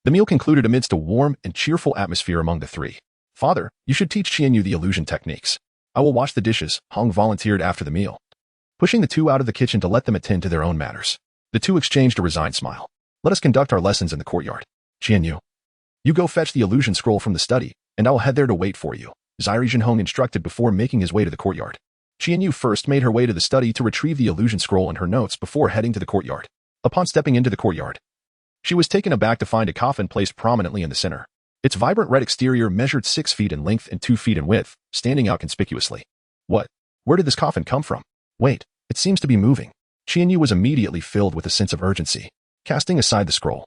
Speaker 1: The meal concluded amidst a warm and cheerful atmosphere among the three. "Father, you should teach Chienyu the illusion techniques." "I will wash the dishes," Hong volunteered after the meal, pushing the two out of the kitchen to let them attend to their own matters. The two exchanged a resigned smile. "Let us conduct our lessons in the courtyard. Chienyu, you go fetch the illusion scroll from the study, and I will head there to wait for you," Zairi Jinhong instructed before making his way to the courtyard. Chienyu first made her way to the study to retrieve the illusion scroll and her notes before heading to the courtyard. Upon stepping into the courtyard, She was taken aback to find a coffin placed prominently in the center. Its vibrant red exterior measured 6 feet in length and 2 feet in width, standing out conspicuously. What? Where did this coffin come from? Wait, it seems to be moving. Chiharu was immediately filled with a sense of urgency. Casting aside the scroll,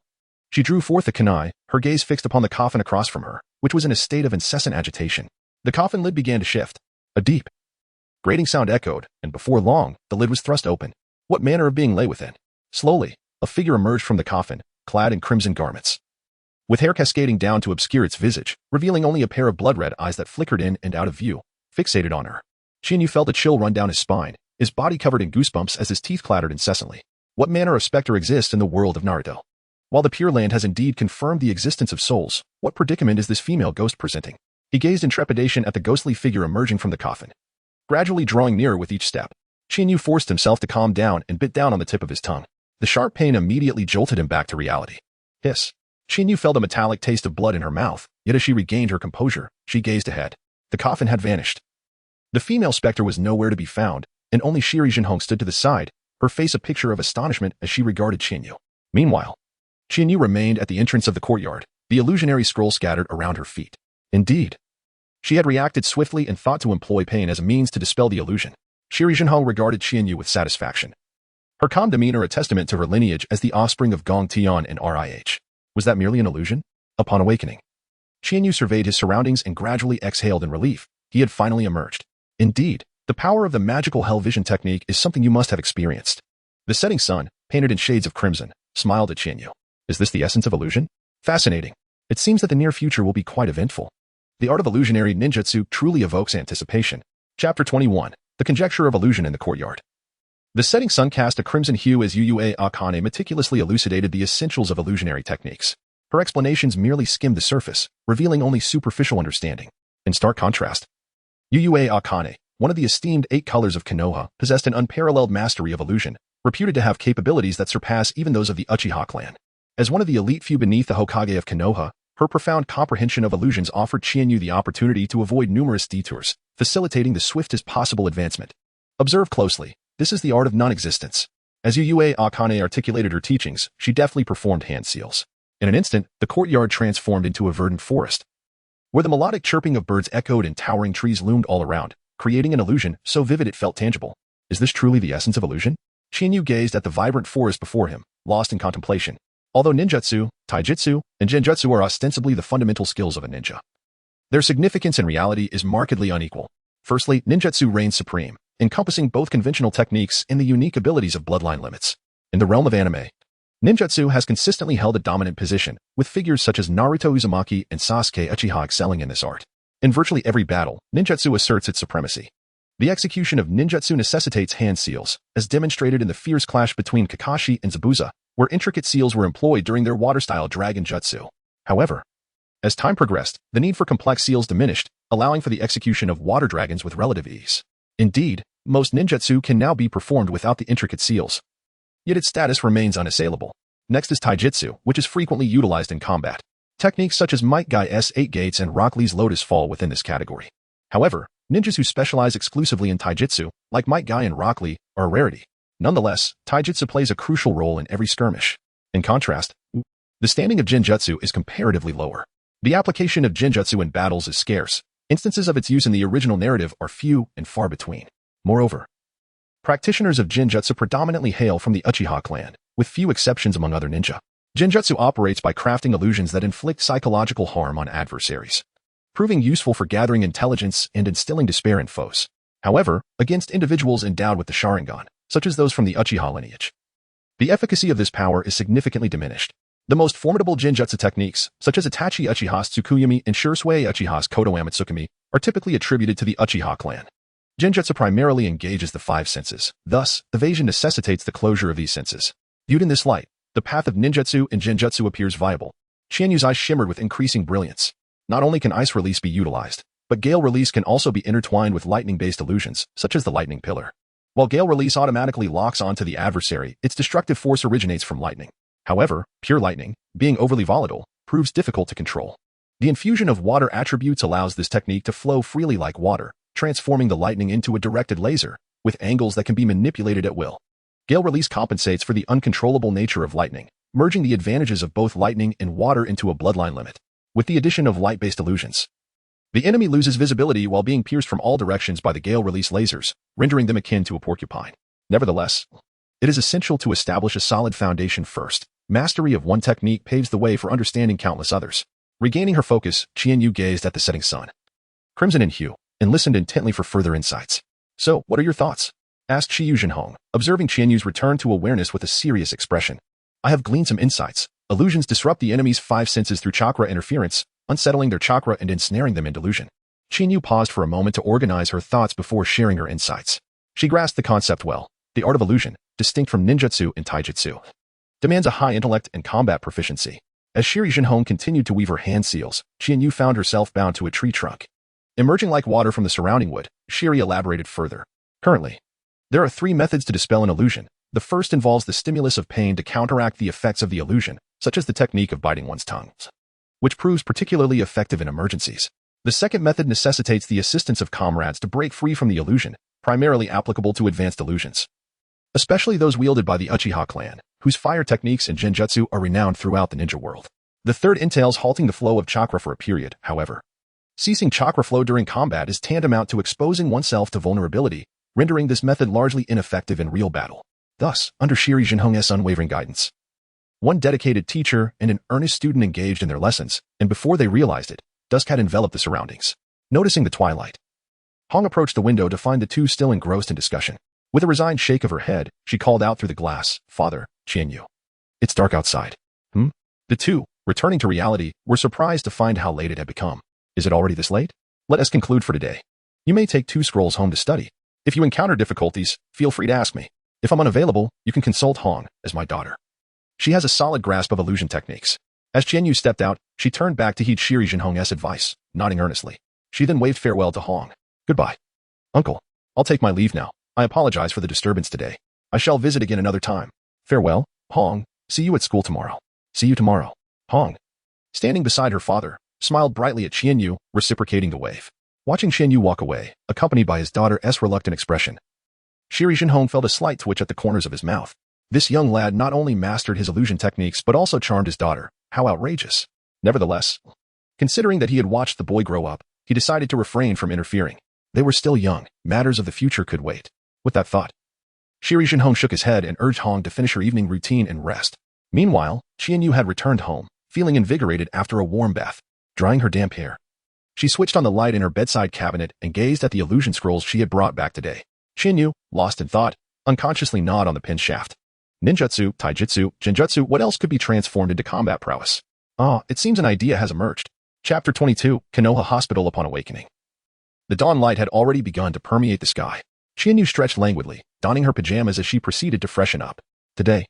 Speaker 1: she drew forth the kunai, her gaze fixed upon the coffin across from her, which was in a state of incessant agitation. The coffin lid began to shift. A deep, grating sound echoed, and before long, the lid was thrust open. What manner of being lay within? Slowly, a figure emerged from the coffin, clad in crimson garments, with hair cascading down to obscure its visage, revealing only a pair of blood-red eyes that flickered in and out of view, fixated on her. Chiharu felt a chill run down his spine, his body covered in goosebumps as his teeth clattered incessantly. What manner of specter exists in the world of Naruto? While the Pure Land has indeed confirmed the existence of souls, what predicament is this female ghost presenting? He gazed in trepidation at the ghostly figure emerging from the coffin, gradually drawing nearer with each step. Chiharu forced himself to calm down and bit down on the tip of his tongue. The sharp pain immediately jolted him back to reality. Hiss. Chiharu felt a metallic taste of blood in her mouth, yet as she regained her composure, she gazed ahead. The coffin had vanished. The female specter was nowhere to be found, and only Shiri Jinhong stood to the side, her face a picture of astonishment as she regarded Chiharu. Meanwhile, Chiharu remained at the entrance of the courtyard, the illusionary scroll scattered around her feet. Indeed, she had reacted swiftly and thought to employ pain as a means to dispel the illusion. Shiri Jinhong regarded Chiharu with satisfaction. Her calm demeanor a testament to her lineage as the offspring of Gong Tian and Rih. Was that merely an illusion? Upon awakening, Chiharu surveyed his surroundings and gradually exhaled in relief. He had finally emerged. Indeed, the power of the magical hell vision technique is something you must have experienced. The setting sun, painted in shades of crimson, smiled at Chiharu. Is this the essence of illusion? Fascinating. It seems that the near future will be quite eventful. The art of illusionary ninjutsu truly evokes anticipation. Chapter 21. The conjecture of illusion in the courtyard. The setting sun cast a crimson hue as Yue Akane meticulously elucidated the essentials of illusionary techniques. Her explanations merely skimmed the surface, revealing only superficial understanding. In stark contrast, Yue Akane, one of the esteemed 8 colors of Konoha, possessed an unparalleled mastery of illusion, reputed to have capabilities that surpass even those of the Uchiha clan. As one of the elite few beneath the Hokage of Konoha, her profound comprehension of illusions offered Chiharu the opportunity to avoid numerous detours, facilitating the swiftest possible advancement. Observe closely. This is the art of non-existence. As Yue Akane articulated her teachings, she deftly performed hand seals. In an instant, the courtyard transformed into a verdant forest, where the melodic chirping of birds echoed and towering trees loomed all around, creating an illusion so vivid it felt tangible. Is this truly the essence of illusion? Chiharu gazed at the vibrant forest before him, lost in contemplation. Although ninjutsu, taijutsu, and genjutsu are ostensibly the fundamental skills of a ninja, their significance in reality is markedly unequal. Firstly, ninjutsu reigns supreme, encompassing both conventional techniques and the unique abilities of bloodline limits. In the realm of anime, ninjutsu has consistently held a dominant position, with figures such as Naruto Uzumaki and Sasuke Uchiha excelling in this art. In virtually every battle, ninjutsu asserts its supremacy. The execution of ninjutsu necessitates hand seals, as demonstrated in the fierce clash between Kakashi and Zabuza, where intricate seals were employed during their water-style dragon jutsu. However, as time progressed, the need for complex seals diminished, allowing for the execution of water dragons with relative ease. Indeed, most ninjutsu can now be performed without the intricate seals, yet its status remains unassailable. Next is taijutsu, which is frequently utilized in combat. Techniques such as Might Guy's 8 Gates and Rock Lee's Lotus fall within this category. However, ninjas who specialize exclusively in taijutsu, like Might Guy and Rock Lee, are a rarity. Nonetheless, taijutsu plays a crucial role in every skirmish. In contrast, the standing of genjutsu is comparatively lower. The application of genjutsu in battles is scarce. Instances of its use in the original narrative are few and far between. Moreover, practitioners of genjutsu predominantly hail from the Uchiha clan, with few exceptions among other ninja. Genjutsu operates by crafting illusions that inflict psychological harm on adversaries, proving useful for gathering intelligence and instilling despair in foes. However, against individuals endowed with the Sharingan, such as those from the Uchiha lineage, the efficacy of this power is significantly diminished. The most formidable genjutsu techniques, such as Itachi Uchiha's Tsukuyumi and Shursui Uchiha's Kodo Amatsukumi, are typically attributed to the Uchiha clan. Genjutsu primarily engages the 5 senses. Thus, evasion necessitates the closure of these senses. Viewed in this light, the path of ninjutsu and genjutsu appears viable. Chiharu's eyes shimmered with increasing brilliance. Not only can ice release be utilized, but gale release can also be intertwined with lightning-based illusions, such as the lightning pillar. While gale release automatically locks onto the adversary, its destructive force originates from lightning. However, pure lightning, being overly volatile, proves difficult to control. The infusion of water attributes allows this technique to flow freely like water, transforming the lightning into a directed laser, with angles that can be manipulated at will. Gale release compensates for the uncontrollable nature of lightning, merging the advantages of both lightning and water into a bloodline limit. With the addition of light-based illusions, the enemy loses visibility while being pierced from all directions by the gale-release lasers, rendering them akin to a porcupine. Nevertheless, it is essential to establish a solid foundation first. Mastery of one technique paves the way for understanding countless others. Regaining her focus, Qianyu gazed at the setting sun, crimson in hue, and listened intently for further insights. "So, what are your thoughts?" asked Qiyu Zhenhong, observing Qianyu's return to awareness with a serious expression. "I have gleaned some insights. Illusions disrupt the enemy's five senses through chakra interference, unsettling their chakra and ensnaring them in delusion." Qianyu paused for a moment to organize her thoughts before sharing her insights. She grasped the concept well. The art of illusion, distinct from ninjutsu and taijutsu, demands a high intellect and combat proficiency. As Shiri Zhenhong continued to weave her hand seals, Qianyu found herself bound to a tree trunk. Emerging like water from the surrounding wood, Shiri elaborated further. "Currently, there are 3 methods to dispel an illusion. The first involves the stimulus of pain to counteract the effects of the illusion, such as the technique of biting one's tongue, which proves particularly effective in emergencies. The second method necessitates the assistance of comrades to break free from the illusion, primarily applicable to advanced illusions, especially those wielded by the Uchiha clan, whose fire techniques and genjutsu are renowned throughout the ninja world. The third entails halting the flow of chakra for a period, however. Ceasing chakra flow during combat is tantamount to exposing oneself to vulnerability, rendering this method largely ineffective in real battle. Thus, under Shiri Zhenhong's unwavering guidance, one dedicated teacher and an earnest student engaged in their lessons, and before they realized it, dusk had enveloped the surroundings. Noticing the twilight, Hong approached the window to find the two still engrossed in discussion. With a resigned shake of her head, she called out through the glass, "Father, Qianyu. It's dark outside." The two, returning to reality, were surprised to find how late it had become. "Is it already this late? Let us conclude for today. You may take 2 scrolls home to study. If you encounter difficulties, feel free to ask me. If I'm unavailable, you can consult Hong, as my daughter. She has a solid grasp of illusion techniques." As Qianyu stepped out, she turned back to heed Shiri Zhenhong's advice, nodding earnestly. She then waved farewell to Hong. "Goodbye, Uncle. I'll take my leave now. I apologize for the disturbance today. I shall visit again another time. Farewell, Hong. See you at school tomorrow." "See you tomorrow." Hong, standing beside her father, smiled brightly at Qianyu, reciprocating the wave. Watching Qianyu walk away, accompanied by his daughter's reluctant expression, Shiri Zhenhong felt a slight twitch at the corners of his mouth. This young lad not only mastered his illusion techniques but also charmed his daughter. How outrageous. Nevertheless, considering that he had watched the boy grow up, he decided to refrain from interfering. They were still young. Matters of the future could wait. With that thought, Shiri Zhenhong shook his head and urged Hong to finish her evening routine and rest. Meanwhile, Qianyu had returned home, feeling invigorated after a warm bath. Drying her damp hair, she switched on the light in her bedside cabinet and gazed at the illusion scrolls she had brought back today. Qianyu, lost in thought, unconsciously gnawed on the pin shaft. Ninjutsu, taijutsu, genjutsu, what else could be transformed into combat prowess? It seems an idea has emerged. Chapter 22, Konoha Hospital Upon Awakening. The dawn light had already begun to permeate the sky. Qianyu stretched languidly, donning her pajamas as she proceeded to freshen up. Today,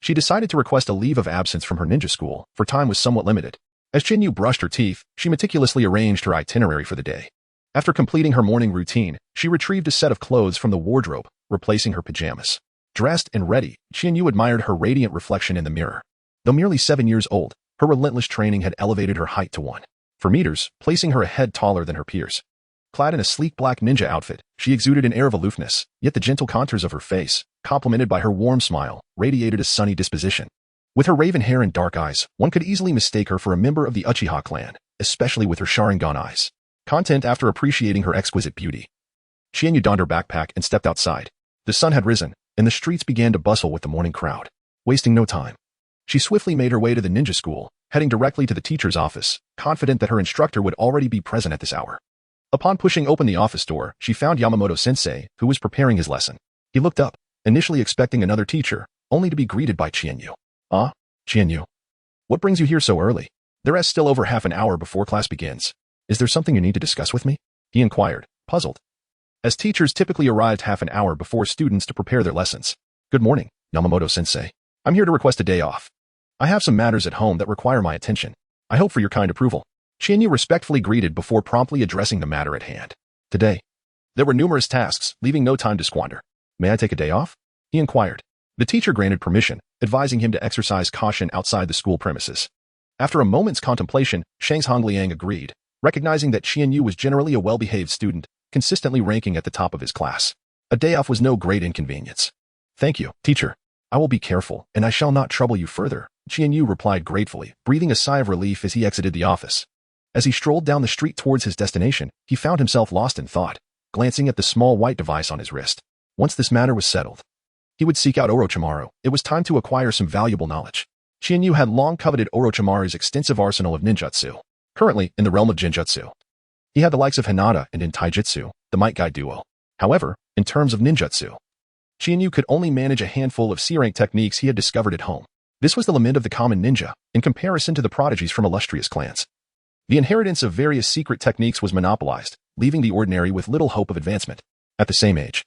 Speaker 1: she decided to request a leave of absence from her ninja school, for time was somewhat limited. As Qianyu brushed her teeth, she meticulously arranged her itinerary for the day. After completing her morning routine, she retrieved a set of clothes from the wardrobe, replacing her pajamas. Dressed and ready, Qianyu admired her radiant reflection in the mirror. Though merely 7 years old, her relentless training had elevated her height to 1 meters, placing her a head taller than her peers. Clad in a sleek black ninja outfit, she exuded an air of aloofness, yet the gentle contours of her face, complemented by her warm smile, radiated a sunny disposition. With her raven hair and dark eyes, one could easily mistake her for a member of the Uchiha clan, especially with her Sharingan eyes. Content after appreciating her exquisite beauty, Qianyu donned her backpack and stepped outside. The sun had risen, and the streets began to bustle with the morning crowd. Wasting no time, she swiftly made her way to the ninja school, heading directly to the teacher's office, confident that her instructor would already be present at this hour. Upon pushing open the office door, she found Yamamoto-sensei, who was preparing his lesson. He looked up, initially expecting another teacher, only to be greeted by Qianyu. Qianyu. What brings you here so early? There is still over half an hour before class begins. Is there something you need to discuss with me? He inquired, puzzled, as teachers typically arrived half an hour before students to prepare their lessons. "Good morning, Yamamoto-sensei. I'm here to request a day off. I have some matters at home that require my attention. I hope for your kind approval." Qianyu respectfully greeted before promptly addressing the matter at hand. Today, there were numerous tasks, leaving no time to squander. "May I take a day off?" he inquired. The teacher granted permission, advising him to exercise caution outside the school premises. After a moment's contemplation, Shang's Hongliang agreed, recognizing that Qianyu was generally a well-behaved student, consistently ranking at the top of his class. A day off was no great inconvenience. "Thank you, teacher. I will be careful, and I shall not trouble you further," Qianyu replied gratefully, breathing a sigh of relief as he exited the office. As he strolled down the street towards his destination, he found himself lost in thought, glancing at the small white device on his wrist. Once this matter was settled, he would seek out Orochimaru. It was time to acquire some valuable knowledge. Qianyu had long coveted Orochimaru's extensive arsenal of ninjutsu. Currently, in the realm of Jinjutsu, he had the likes of Hinata and in Taijutsu, the Might Guy duo. However, in terms of ninjutsu, Qianyu could only manage a handful of C-rank techniques he had discovered at home. This was the lament of the common ninja, in comparison to the prodigies from illustrious clans. The inheritance of various secret techniques was monopolized, leaving the ordinary with little hope of advancement. At the same age,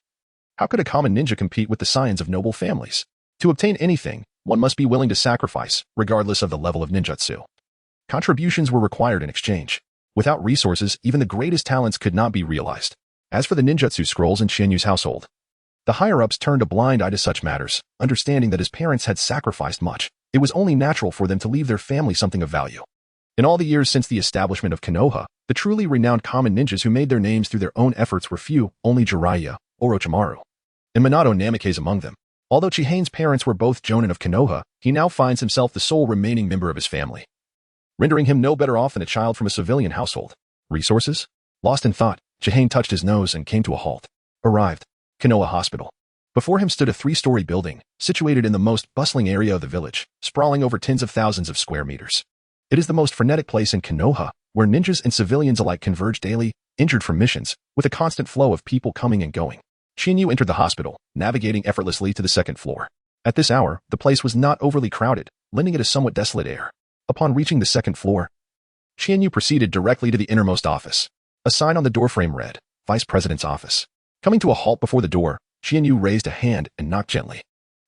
Speaker 1: how could a common ninja compete with the scions of noble families? To obtain anything, one must be willing to sacrifice, regardless of the level of ninjutsu. Contributions were required in exchange. Without resources, even the greatest talents could not be realized. As for the ninjutsu scrolls in Qianyu's household, the higher-ups turned a blind eye to such matters, understanding that his parents had sacrificed much. It was only natural for them to leave their family something of value. In all the years since the establishment of Konoha, the truly renowned common ninjas who made their names through their own efforts were few, only Jiraiya, Orochimaru, and Minato Namikaze among them. Although Chihane's parents were both jonin of Konoha, he now finds himself the sole remaining member of his family, rendering him no better off than a child from a civilian household. Resources? Lost in thought, Chihane touched his nose and came to a halt. Arrived. Konoha Hospital. Before him stood a 3-story building, situated in the most bustling area of the village, sprawling over tens of thousands of square meters. It is the most frenetic place in Konoha, where ninjas and civilians alike converge daily, injured from missions, with a constant flow of people coming and going. Qianyu entered the hospital, navigating effortlessly to the second floor. At this hour, the place was not overly crowded, lending it a somewhat desolate air. Upon reaching the second floor, Qianyu proceeded directly to the innermost office. A sign on the doorframe read, Vice President's Office. Coming to a halt before the door, Qianyu raised a hand and knocked gently.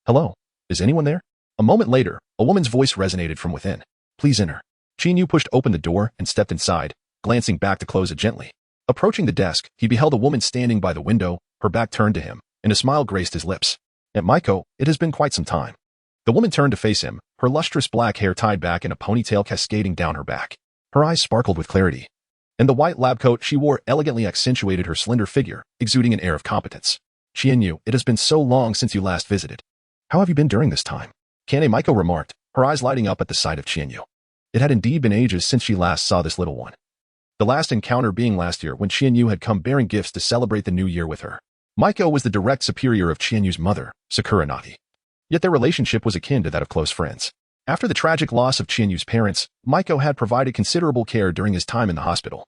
Speaker 1: Hello, is anyone there? A moment later, a woman's voice resonated from within. Please enter. Qianyu pushed open the door and stepped inside, glancing back to close it gently. Approaching the desk, he beheld a woman standing by the window, her back turned to him, and a smile graced his lips. Aunt Maiko, it has been quite some time. The woman turned to face him, her lustrous black hair tied back in a ponytail cascading down her back. Her eyes sparkled with clarity, and the white lab coat she wore elegantly accentuated her slender figure, exuding an air of competence. Qianyu, it has been so long since you last visited. How have you been during this time? Aunt Maiko remarked, her eyes lighting up at the sight of Qianyu. It had indeed been ages since she last saw this little one. The last encounter being last year when Qianyu had come bearing gifts to celebrate the new year with her. Maiko was the direct superior of Qianyu's mother, Sakura Nati. Yet their relationship was akin to that of close friends. After the tragic loss of Qianyu's parents, Maiko had provided considerable care during his time in the hospital,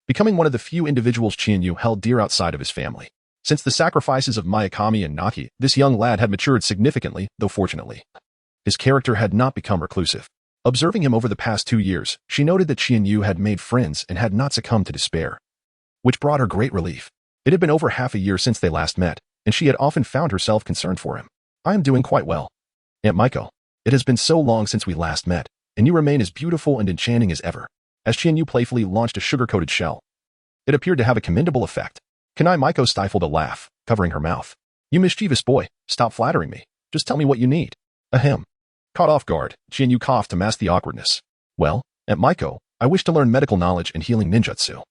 Speaker 1: becoming one of the few individuals Qianyu held dear outside of his family. Since the sacrifices of Miyakami and Nati, this young lad had matured significantly, though fortunately, his character had not become reclusive. Observing him over the past 2 years, she noted that Qianyu had made friends and had not succumbed to despair, which brought her great relief. It had been over half a year since they last met, and she had often found herself concerned for him. I am doing quite well. Aunt Maiko, it has been so long since we last met, and you remain as beautiful and enchanting as ever. As Qianyu playfully launched a sugar-coated shell, it appeared to have a commendable effect. Aunt Maiko stifled a laugh, covering her mouth. You mischievous boy, stop flattering me. Just tell me what you need. Ahem. Caught off guard, Qianyu coughed to mask the awkwardness. Well, Aunt Maiko, I wish to learn medical knowledge and healing ninjutsu.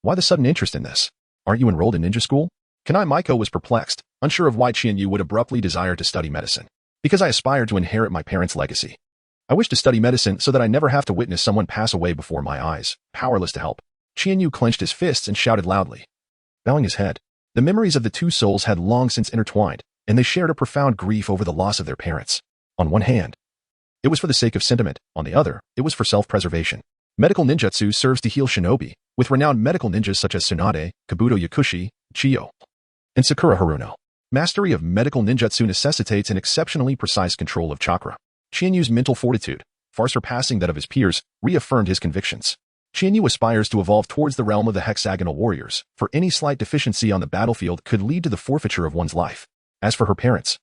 Speaker 1: Why the sudden interest in this? Aren't you enrolled in ninja school? Kanai Maiko was perplexed, unsure of why Qianyu would abruptly desire to study medicine. Because I aspired to inherit my parents' legacy. I wish to study medicine so that I never have to witness someone pass away before my eyes, powerless to help. Qianyu clenched his fists and shouted loudly, bowing his head. The memories of the two souls had long since intertwined, and they shared a profound grief over the loss of their parents. On one hand, it was for the sake of sentiment. On the other, it was for self-preservation. Medical ninjutsu serves to heal shinobi, with renowned medical ninjas such as Tsunade, Kabuto Yakushi, Chiyo, and Sakura Haruno. Mastery of medical ninjutsu necessitates an exceptionally precise control of chakra. Qianyu's mental fortitude, far surpassing that of his peers, reaffirmed his convictions. Qianyu aspires to evolve towards the realm of the hexagonal warriors, for any slight deficiency on the battlefield could lead to the forfeiture of one's life. As for her parents,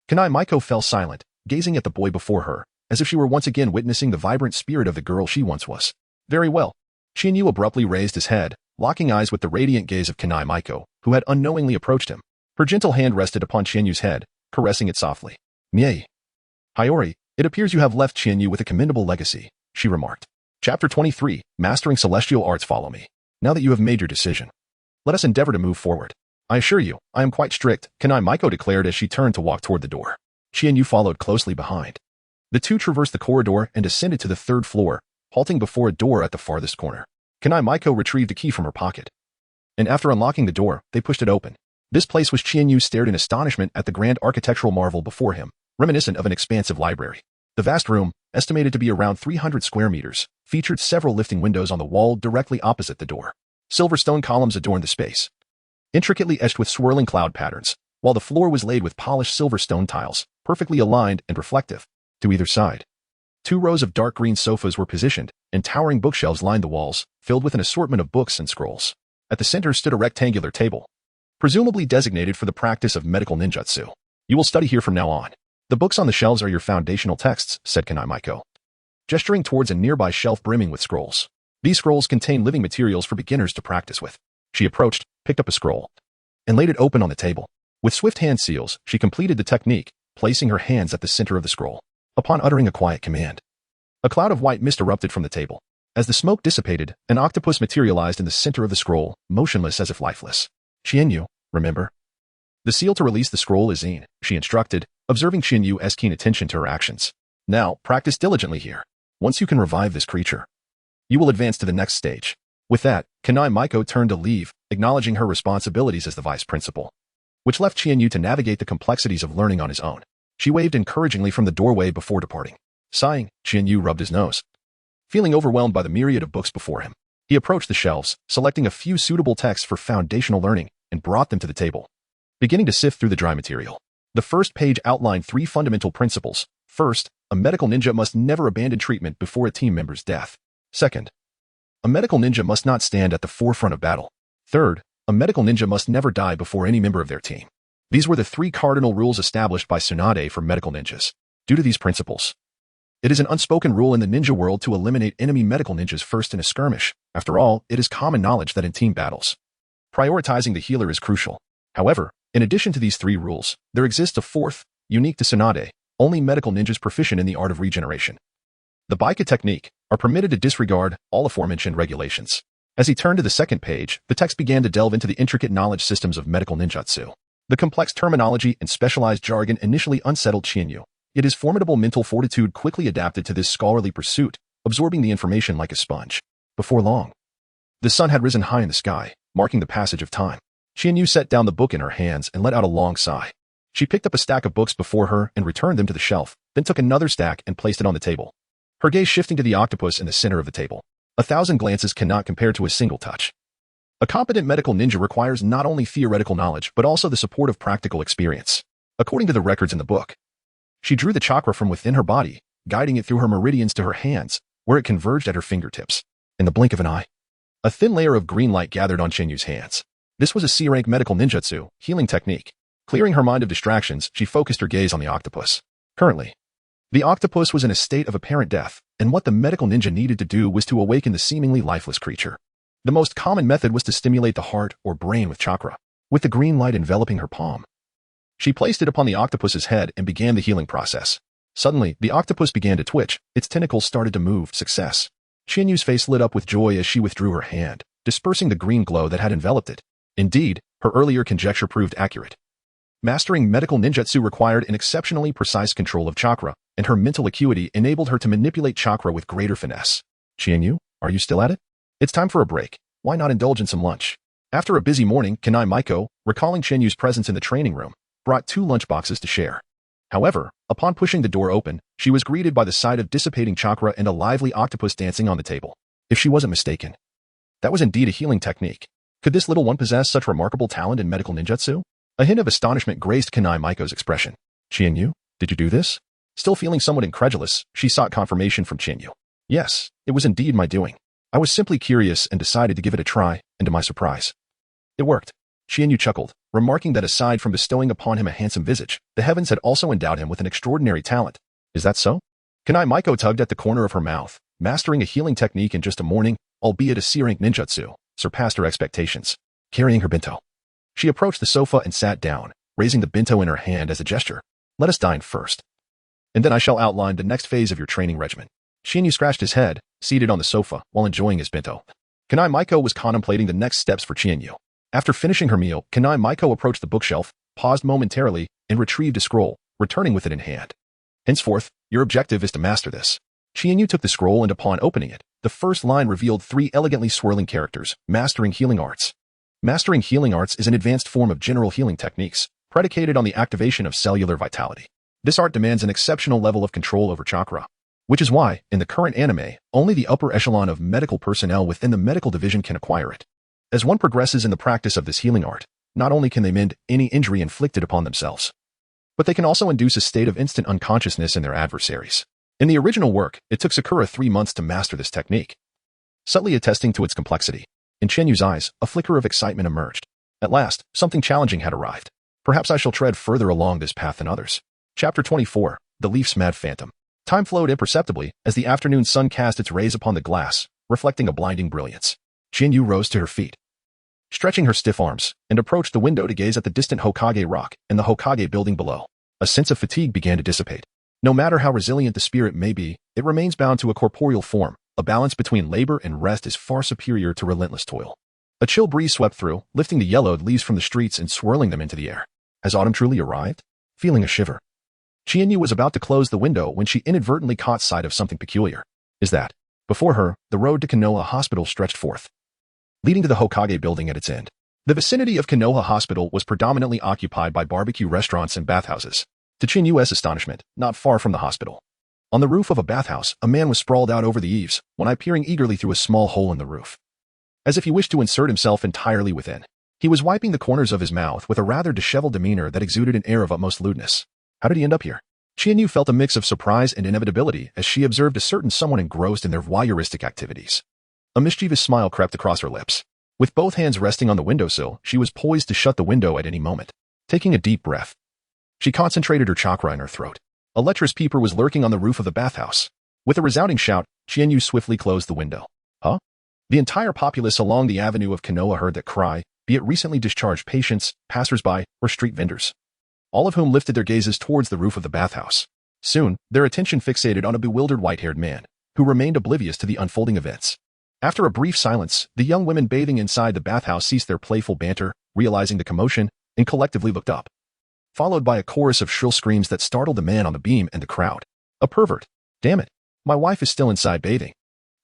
Speaker 1: Kanai Maiko fell silent, gazing at the boy before her, as if she were once again witnessing the vibrant spirit of the girl she once was. Very well. Qianyu abruptly raised his head, locking eyes with the radiant gaze of Kanai Maiko, who had unknowingly approached him. Her gentle hand rested upon Qianyu's head, caressing it softly. Miei. Hiyori, it appears you have left Qianyu with a commendable legacy, she remarked. Chapter 23, Mastering Celestial Arts. Follow me. Now that you have made your decision, let us endeavor to move forward. I assure you, I am quite strict, Kanai Maiko declared as she turned to walk toward the door. Qianyu followed closely behind. The two traversed the corridor and descended to the third floor, halting before a door at the farthest corner. Kanai Maiko retrieved a key from her pocket, and after unlocking the door, they pushed it open. This place was Chienyu stared in astonishment at the grand architectural marvel before him, reminiscent of an expansive library. The vast room, estimated to be around 300 square meters, featured several lifting windows on the wall directly opposite the door. Silver stone columns adorned the space, intricately etched with swirling cloud patterns, while the floor was laid with polished silver stone tiles, perfectly aligned and reflective. To either side, 2 rows of dark green sofas were positioned, and towering bookshelves lined the walls, filled with an assortment of books and scrolls. At the center stood a rectangular table, presumably designated for the practice of medical ninjutsu. You will study here from now on. The books on the shelves are your foundational texts, said Kanai Maiko, gesturing towards a nearby shelf brimming with scrolls. These scrolls contain living materials for beginners to practice with. She approached, picked up a scroll, and laid it open on the table. With swift hand seals, she completed the technique, placing her hands at the center of the scroll. Upon uttering a quiet command, a cloud of white mist erupted from the table. As the smoke dissipated, an octopus materialized in the center of the scroll, motionless as if lifeless. Chienyu, remember? The seal to release the scroll is in, she instructed, observing Chinyu's keen attention to her actions. Now, practice diligently here. Once you can revive this creature, you will advance to the next stage. With that, Kanai Maiko turned to leave, acknowledging her responsibilities as the vice principal, which left Chienyu to navigate the complexities of learning on his own. She waved encouragingly from the doorway before departing. Sighing, Chienyu rubbed his nose, feeling overwhelmed by the myriad of books before him. He approached the shelves, selecting a few suitable texts for foundational learning, and brought them to the table. Beginning to sift through the dry material, the first page outlined 3 fundamental principles. First, a medical ninja must never abandon treatment before a team member's death. Second, a medical ninja must not stand at the forefront of battle. Third, a medical ninja must never die before any member of their team. These were the 3 cardinal rules established by Tsunade for medical ninjas. Due to these principles, it is an unspoken rule in the ninja world to eliminate enemy medical ninjas first in a skirmish. After all, it is common knowledge that in team battles, prioritizing the healer is crucial. However, in addition to these 3 rules, there exists a 4th, unique to Tsunade. Only medical ninjas proficient in the art of regeneration, the Baika technique, are permitted to disregard all aforementioned regulations. As he turned to the second page, the text began to delve into the intricate knowledge systems of medical ninjutsu. The complex terminology and specialized jargon initially unsettled Chienyu. Yet his formidable mental fortitude quickly adapted to this scholarly pursuit, absorbing the information like a sponge. Before long, the sun had risen high in the sky, marking the passage of time. Chienyu set down the book in her hands and let out a long sigh. She picked up a stack of books before her and returned them to the shelf, then took another stack and placed it on the table, her gaze shifting to the octopus in the center of the table. 1,000 glances cannot compare to a single touch. A competent medical ninja requires not only theoretical knowledge but also the support of practical experience. According to the records in the book, she drew the chakra from within her body, guiding it through her meridians to her hands, where it converged at her fingertips. In the blink of an eye, a thin layer of green light gathered on Chinyu's hands. This was a C-rank medical ninjutsu, healing technique. Clearing her mind of distractions, she focused her gaze on the octopus. Currently, the octopus was in a state of apparent death, and what the medical ninja needed to do was to awaken the seemingly lifeless creature. The most common method was to stimulate the heart or brain with chakra. With the green light enveloping her palm, she placed it upon the octopus's head and began the healing process. Suddenly, the octopus began to twitch. Its tentacles started to move. Success. Chinyu's face lit up with joy as she withdrew her hand, dispersing the green glow that had enveloped it. Indeed, her earlier conjecture proved accurate. Mastering medical ninjutsu required an exceptionally precise control of chakra, and her mental acuity enabled her to manipulate chakra with greater finesse. Chienyu, are you still at it? It's time for a break. Why not indulge in some lunch? After a busy morning, Kanai Maiko, recalling Chinyu's presence in the training room, brought 2 lunch boxes to share. However, upon pushing the door open, she was greeted by the sight of dissipating chakra and a lively octopus dancing on the table. If she wasn't mistaken, that was indeed a healing technique. Could this little one possess such remarkable talent in medical ninjutsu? A hint of astonishment graced Kanai Maiko's expression. Chienyu, did you do this? Still feeling somewhat incredulous, she sought confirmation from Chienyu. Yes, it was indeed my doing. I was simply curious and decided to give it a try, and to my surprise, it worked. Chienyu chuckled, remarking that aside from bestowing upon him a handsome visage, the heavens had also endowed him with an extraordinary talent. Is that so? Kanai Maiko tugged at the corner of her mouth. Mastering a healing technique in just a morning, albeit a C-rank ninjutsu, surpassed her expectations. Carrying her bento, she approached the sofa and sat down, raising the bento in her hand as a gesture. Let us dine first, and then I shall outline the next phase of your training regimen. Chienyu scratched his head, seated on the sofa, while enjoying his bento. Kanai Maiko was contemplating the next steps for Chienyu. After finishing her meal, Kanai Maiko approached the bookshelf, paused momentarily, and retrieved a scroll, returning with it in hand. Henceforth, your objective is to master this. Chiharu took the scroll and upon opening it, the first line revealed 3 elegantly swirling characters, Mastering Healing Arts. Mastering Healing Arts is an advanced form of general healing techniques, predicated on the activation of cellular vitality. This art demands an exceptional level of control over chakra, which is why, in the current anime, only the upper echelon of medical personnel within the medical division can acquire it. As one progresses in the practice of this healing art, not only can they mend any injury inflicted upon themselves, but they can also induce a state of instant unconsciousness in their adversaries. In the original work, it took Sakura 3 months to master this technique. Subtly attesting to its complexity, in Chiharu's eyes, a flicker of excitement emerged. At last, something challenging had arrived. Perhaps I shall tread further along this path than others. Chapter 24, The Leaf's Mad Phantom. Time flowed imperceptibly as the afternoon sun cast its rays upon the glass, reflecting a blinding brilliance. Chiharu rose to her feet, stretching her stiff arms, and approached the window to gaze at the distant Hokage rock and the Hokage building below. A sense of fatigue began to dissipate. No matter how resilient the spirit may be, it remains bound to a corporeal form. A balance between labor and rest is far superior to relentless toil. A chill breeze swept through, lifting the yellowed leaves from the streets and swirling them into the air. Has autumn truly arrived? Feeling a shiver, Chiharu was about to close the window when she inadvertently caught sight of something peculiar. Is that? Before her, the road to Konoha Hospital stretched forth, leading to the Hokage building at its end. The vicinity of Konoha Hospital was predominantly occupied by barbecue restaurants and bathhouses. To Chiharu's astonishment, not far from the hospital, on the roof of a bathhouse, a man was sprawled out over the eaves, one eye peering eagerly through a small hole in the roof, as if he wished to insert himself entirely within. He was wiping the corners of his mouth with a rather disheveled demeanor that exuded an air of utmost lewdness. How did he end up here? Chiharu felt a mix of surprise and inevitability as she observed a certain someone engrossed in their voyeuristic activities. A mischievous smile crept across her lips. With both hands resting on the windowsill, she was poised to shut the window at any moment. Taking a deep breath, she concentrated her chakra in her throat. A lecherous peeper was lurking on the roof of the bathhouse. With a resounding shout, Chiharu swiftly closed the window. Huh? The entire populace along the avenue of Konoha heard that cry, be it recently discharged patients, passers-by, or street vendors, all of whom lifted their gazes towards the roof of the bathhouse. Soon, their attention fixated on a bewildered white-haired man, who remained oblivious to the unfolding events. After a brief silence, the young women bathing inside the bathhouse ceased their playful banter, realizing the commotion, and collectively looked up, followed by a chorus of shrill screams that startled the man on the beam and the crowd. A pervert. Damn it. My wife is still inside bathing.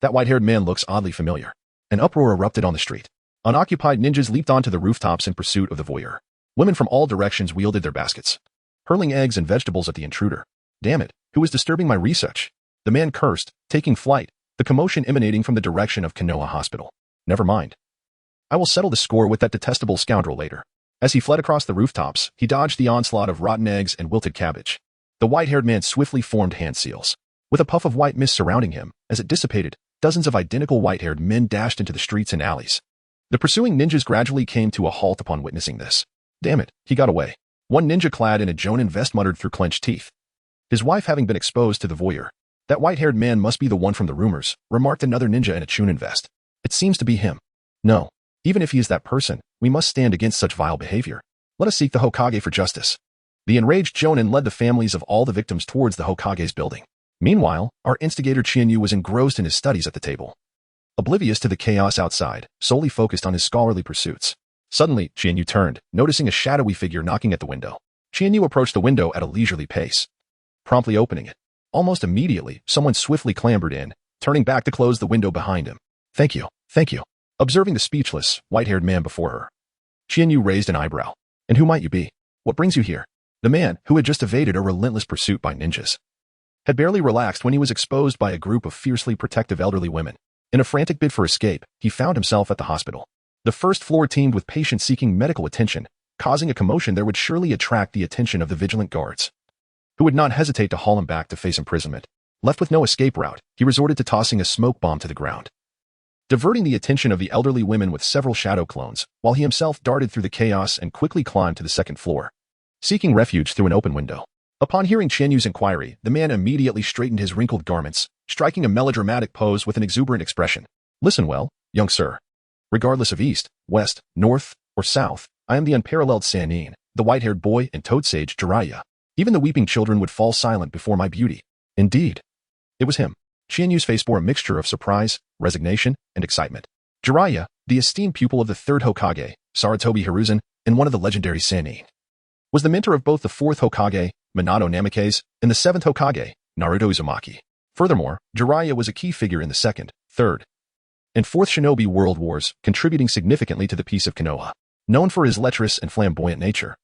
Speaker 1: That white-haired man looks oddly familiar. An uproar erupted on the street. Unoccupied ninjas leaped onto the rooftops in pursuit of the voyeur. Women from all directions wielded their baskets, hurling eggs and vegetables at the intruder. Damn it, who is disturbing my research? The man cursed, taking flight, the commotion emanating from the direction of Konoha Hospital. Never mind. I will settle the score with that detestable scoundrel later. As he fled across the rooftops, he dodged the onslaught of rotten eggs and wilted cabbage. The white-haired man swiftly formed hand seals. With a puff of white mist surrounding him, as it dissipated, dozens of identical white-haired men dashed into the streets and alleys. The pursuing ninjas gradually came to a halt upon witnessing this. Damn it, he got away. One ninja clad in a Jonin vest muttered through clenched teeth. His wife having been exposed to the voyeur. That white-haired man must be the one from the rumors, remarked another ninja in a Chunin vest. It seems to be him. No. Even if he is that person, we must stand against such vile behavior. Let us seek the Hokage for justice. The enraged Jonin led the families of all the victims towards the Hokage's building. Meanwhile, our instigator Chiharu was engrossed in his studies at the table, oblivious to the chaos outside, solely focused on his scholarly pursuits. Suddenly, Chiharu turned, noticing a shadowy figure knocking at the window. Chiharu approached the window at a leisurely pace, promptly opening it. Almost immediately, someone swiftly clambered in, turning back to close the window behind him. Thank you. Observing the speechless, white-haired man before her, Chiharu raised an eyebrow. And who might you be? What brings you here? The man, who had just evaded a relentless pursuit by ninjas, had barely relaxed when he was exposed by a group of fiercely protective elderly women. In a frantic bid for escape, he found himself at the hospital. The first floor teemed with patients seeking medical attention, causing a commotion that would surely attract the attention of the vigilant guards, who would not hesitate to haul him back to face imprisonment. Left with no escape route, he resorted to tossing a smoke bomb to the ground, diverting the attention of the elderly women with several shadow clones, while he himself darted through the chaos and quickly climbed to the second floor, seeking refuge through an open window. Upon hearing Chiharu's inquiry, the man immediately straightened his wrinkled garments, striking a melodramatic pose with an exuberant expression. Listen well, young sir. Regardless of east, west, north, or south, I am the unparalleled Sannin, the white-haired boy and toad sage Jiraiya. Even the weeping children would fall silent before my beauty. Indeed. It was him. Chiharu's face bore a mixture of surprise, resignation, and excitement. Jiraiya, the esteemed pupil of the third Hokage, Sarutobi Hiruzen, and one of the legendary Sannin, was the mentor of both the fourth Hokage, Minato Namikaze, and the 7th Hokage, Naruto Uzumaki. Furthermore, Jiraiya was a key figure in the 2nd, 3rd, and 4th Shinobi World Wars, contributing significantly to the peace of Konoha. Known for his lecherous and flamboyant nature,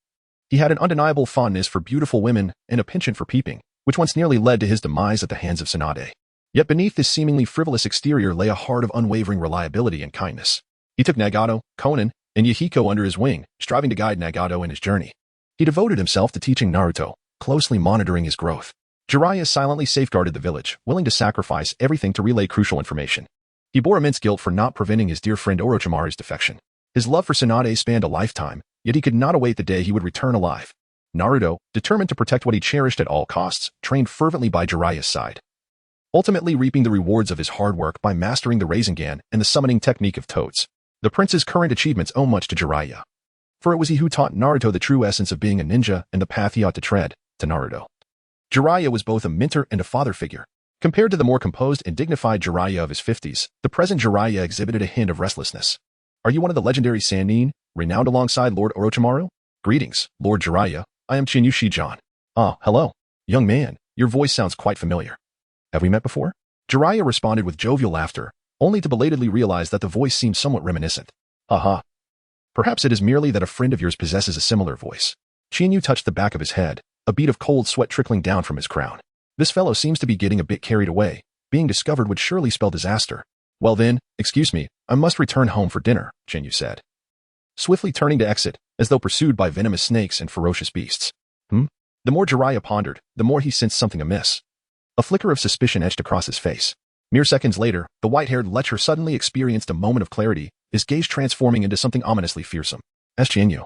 Speaker 1: he had an undeniable fondness for beautiful women and a penchant for peeping, which once nearly led to his demise at the hands of Tsunade. Yet beneath this seemingly frivolous exterior lay a heart of unwavering reliability and kindness. He took Nagato, Konan, and Yahiko under his wing, striving to guide Nagato in his journey. He devoted himself to teaching Naruto, closely monitoring his growth. Jiraiya silently safeguarded the village, willing to sacrifice everything to relay crucial information. He bore immense guilt for not preventing his dear friend Orochimaru's defection. His love for Tsunade spanned a lifetime, yet he could not await the day he would return alive. Naruto, determined to protect what he cherished at all costs, trained fervently by Jiraiya's side, ultimately reaping the rewards of his hard work by mastering the Rasengan and the summoning technique of toads. The prince's current achievements owe much to Jiraiya, for it was he who taught Naruto the true essence of being a ninja and the path he ought to tread, to Naruto. Jiraiya was both a mentor and a father figure. Compared to the more composed and dignified Jiraiya of his 50s, the present Jiraiya exhibited a hint of restlessness. Are you one of the legendary Sannin, renowned alongside Lord Orochimaru? Greetings, Lord Jiraiya. I am Chinyu Shijan. Ah, hello. Young man, your voice sounds quite familiar. Have we met before? Jiraiya responded with jovial laughter, only to belatedly realize that the voice seemed somewhat reminiscent. Haha. Perhaps it is merely that a friend of yours possesses a similar voice. Chinyu touched the back of his head, a bead of cold sweat trickling down from his crown. This fellow seems to be getting a bit carried away. Being discovered would surely spell disaster. Well then, excuse me, I must return home for dinner, Chinyu said, swiftly turning to exit, as though pursued by venomous snakes and ferocious beasts. The more Jiraiya pondered, the more he sensed something amiss. A flicker of suspicion etched across his face. Mere seconds later, the white-haired lecher suddenly experienced a moment of clarity, his gaze transforming into something ominously fearsome. As Chinyu,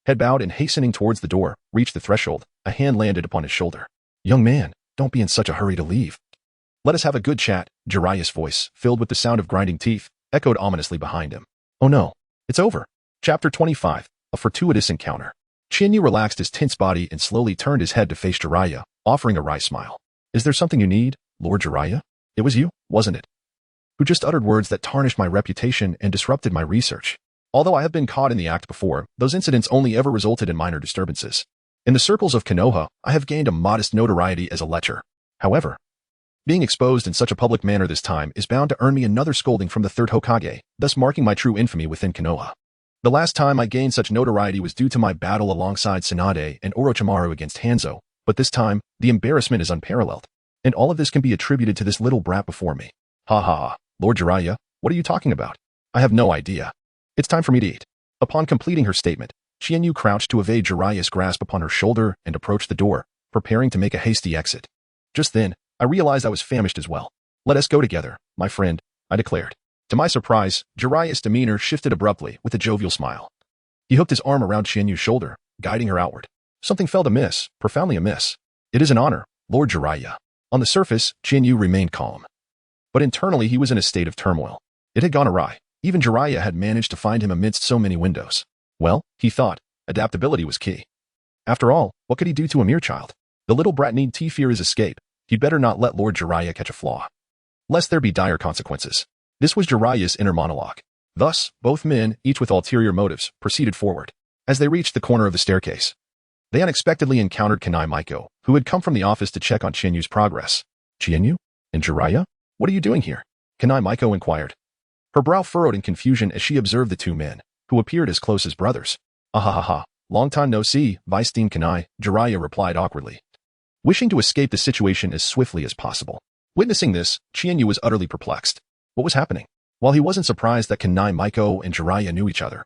Speaker 1: head bowed and hastening towards the door, reached the threshold, a hand landed upon his shoulder. Young man, don't be in such a hurry to leave. Let us have a good chat, Jiraiya's voice, filled with the sound of grinding teeth, echoed ominously behind him. Oh no, it's over. Chapter 25, A Fortuitous Encounter. Chinyu relaxed his tense body and slowly turned his head to face Jiraiya, offering a wry smile. Is there something you need, Lord Jiraiya? It was you, wasn't it, who just uttered words that tarnished my reputation and disrupted my research. Although I have been caught in the act before, those incidents only ever resulted in minor disturbances. In the circles of Konoha, I have gained a modest notoriety as a lecher. However, being exposed in such a public manner this time is bound to earn me another scolding from the 3rd Hokage, thus marking my true infamy within Konoha. The last time I gained such notoriety was due to my battle alongside Tsunade and Orochimaru against Hanzo, but this time, the embarrassment is unparalleled. And all of this can be attributed to this little brat before me. Ha ha ha, Lord Jiraiya, what are you talking about? I have no idea. It's time for me to eat. Upon completing her statement, Chinyu crouched to evade Jiraiya's grasp upon her shoulder and approached the door, preparing to make a hasty exit. Just then, I realized I was famished as well. Let us go together, my friend, I declared. To my surprise, Jiraiya's demeanor shifted abruptly with a jovial smile. He hooked his arm around Chinyu's shoulder, guiding her outward. Something felt amiss, profoundly amiss. It is an honor, Lord Jiraiya. On the surface, Chinyu remained calm. But internally he was in a state of turmoil. It had gone awry. Even Jiraiya had managed to find him amidst so many windows. Well, he thought, adaptability was key. After all, what could he do to a mere child? The little brat need to fear his escape. He'd better not let Lord Jiraiya catch a flaw, lest there be dire consequences. This was Jiraiya's inner monologue. Thus, both men, each with ulterior motives, proceeded forward. As they reached the corner of the staircase, they unexpectedly encountered Kanai Maiko, who had come from the office to check on Chinyu's progress. Chinyu? And Jiraiya? What are you doing here? Kanai Maiko inquired. Her brow furrowed in confusion as she observed the two men, who appeared as close as brothers. Ahahaha, long time no see, Vice Dean Kanai, Jiraiya replied awkwardly, wishing to escape the situation as swiftly as possible. Witnessing this, Chinyu was utterly perplexed. What was happening? While he wasn't surprised that Kanai Maiko and Jiraiya knew each other,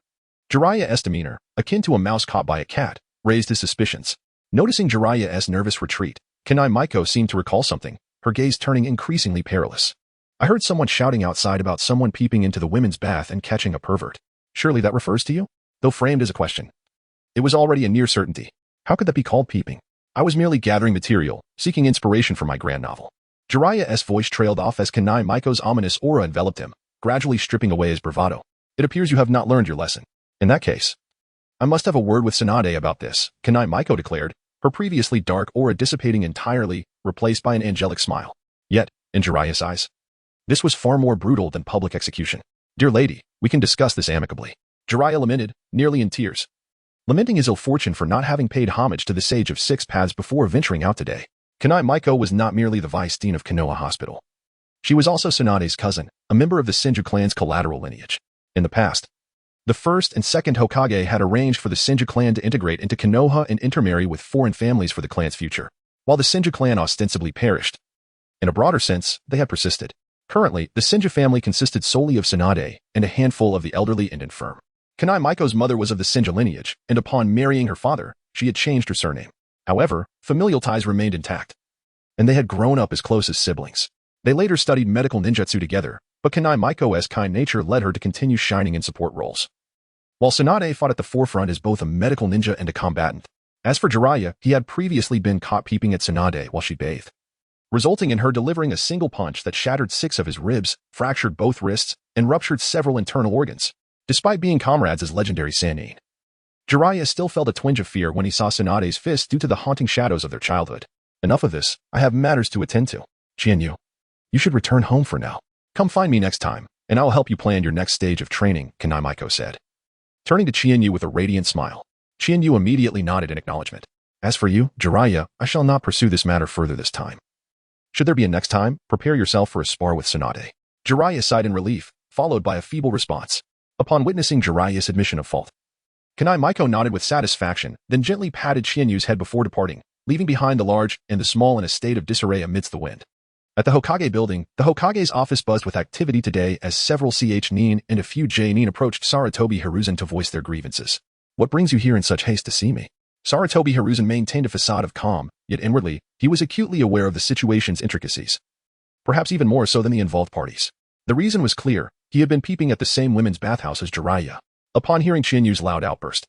Speaker 1: Jiraiya's demeanor, akin to a mouse caught by a cat, raised his suspicions. Noticing Jiraiya's nervous retreat, Kanai Maiko seemed to recall something, her gaze turning increasingly perilous. I heard someone shouting outside about someone peeping into the women's bath and catching a pervert. Surely that refers to you? Though framed as a question, it was already a near certainty. How could that be called peeping? I was merely gathering material, seeking inspiration for my grand novel. Jiraiya's voice trailed off as Kanai Maiko's ominous aura enveloped him, gradually stripping away his bravado. It appears you have not learned your lesson. In that case, I must have a word with Tsunade about this, Kanai Maiko declared, her previously dark aura dissipating entirely, replaced by an angelic smile. Yet, in Jiraiya's eyes, this was far more brutal than public execution. Dear lady, we can discuss this amicably, Jiraiya lamented, nearly in tears. lamenting his ill fortune for not having paid homage to the Sage of Six Paths before venturing out today. Kunai Maiko was not merely the vice dean of Konoha Hospital. She was also Tsunade's cousin, a member of the Senju clan's collateral lineage. In the past, the first and second Hokage had arranged for the Senju clan to integrate into Konoha and intermarry with foreign families for the clan's future, while the Senju clan ostensibly perished. In a broader sense, they had persisted. Currently, the Senju family consisted solely of Tsunade and a handful of the elderly and infirm. Kunai Maiko's mother was of the Senju lineage, and upon marrying her father, she had changed her surname. However, familial ties remained intact, and they had grown up as close as siblings. They later studied medical ninjutsu together, but Kunai Maiko's kind nature led her to continue shining in support roles. While Tsunade fought at the forefront as both a medical ninja and a combatant. As for Jiraiya, he had previously been caught peeping at Tsunade while she bathed, resulting in her delivering a single punch that shattered 6 of his ribs, fractured both wrists, and ruptured several internal organs. Despite being comrades as legendary Sannin, Jiraiya still felt a twinge of fear when he saw Tsunade's fist due to the haunting shadows of their childhood. Enough of this, I have matters to attend to. Chiharu, you should return home for now. Come find me next time, and I will help you plan your next stage of training, Kunai Maiko said. Turning to Chiharu with a radiant smile, Chiharu immediately nodded in acknowledgement. As for you, Jiraiya, I shall not pursue this matter further this time. Should there be a next time, prepare yourself for a spar with Tsunade. Jiraiya sighed in relief, followed by a feeble response. Upon witnessing Jiraiya's admission of fault, Kunai Maiko nodded with satisfaction, then gently patted Chiharu's head before departing, leaving behind the large and the small in a state of disarray amidst the wind. At the Hokage building, the Hokage's office buzzed with activity today as several Nin and a few Nin approached Sarutobi Hiruzen to voice their grievances. What brings you here in such haste to see me? Sarutobi Hiruzen maintained a facade of calm, yet inwardly, he was acutely aware of the situation's intricacies. Perhaps even more so than the involved parties. The reason was clear. He had been peeping at the same women's bathhouse as Jiraiya. Upon hearing Chiharu's loud outburst,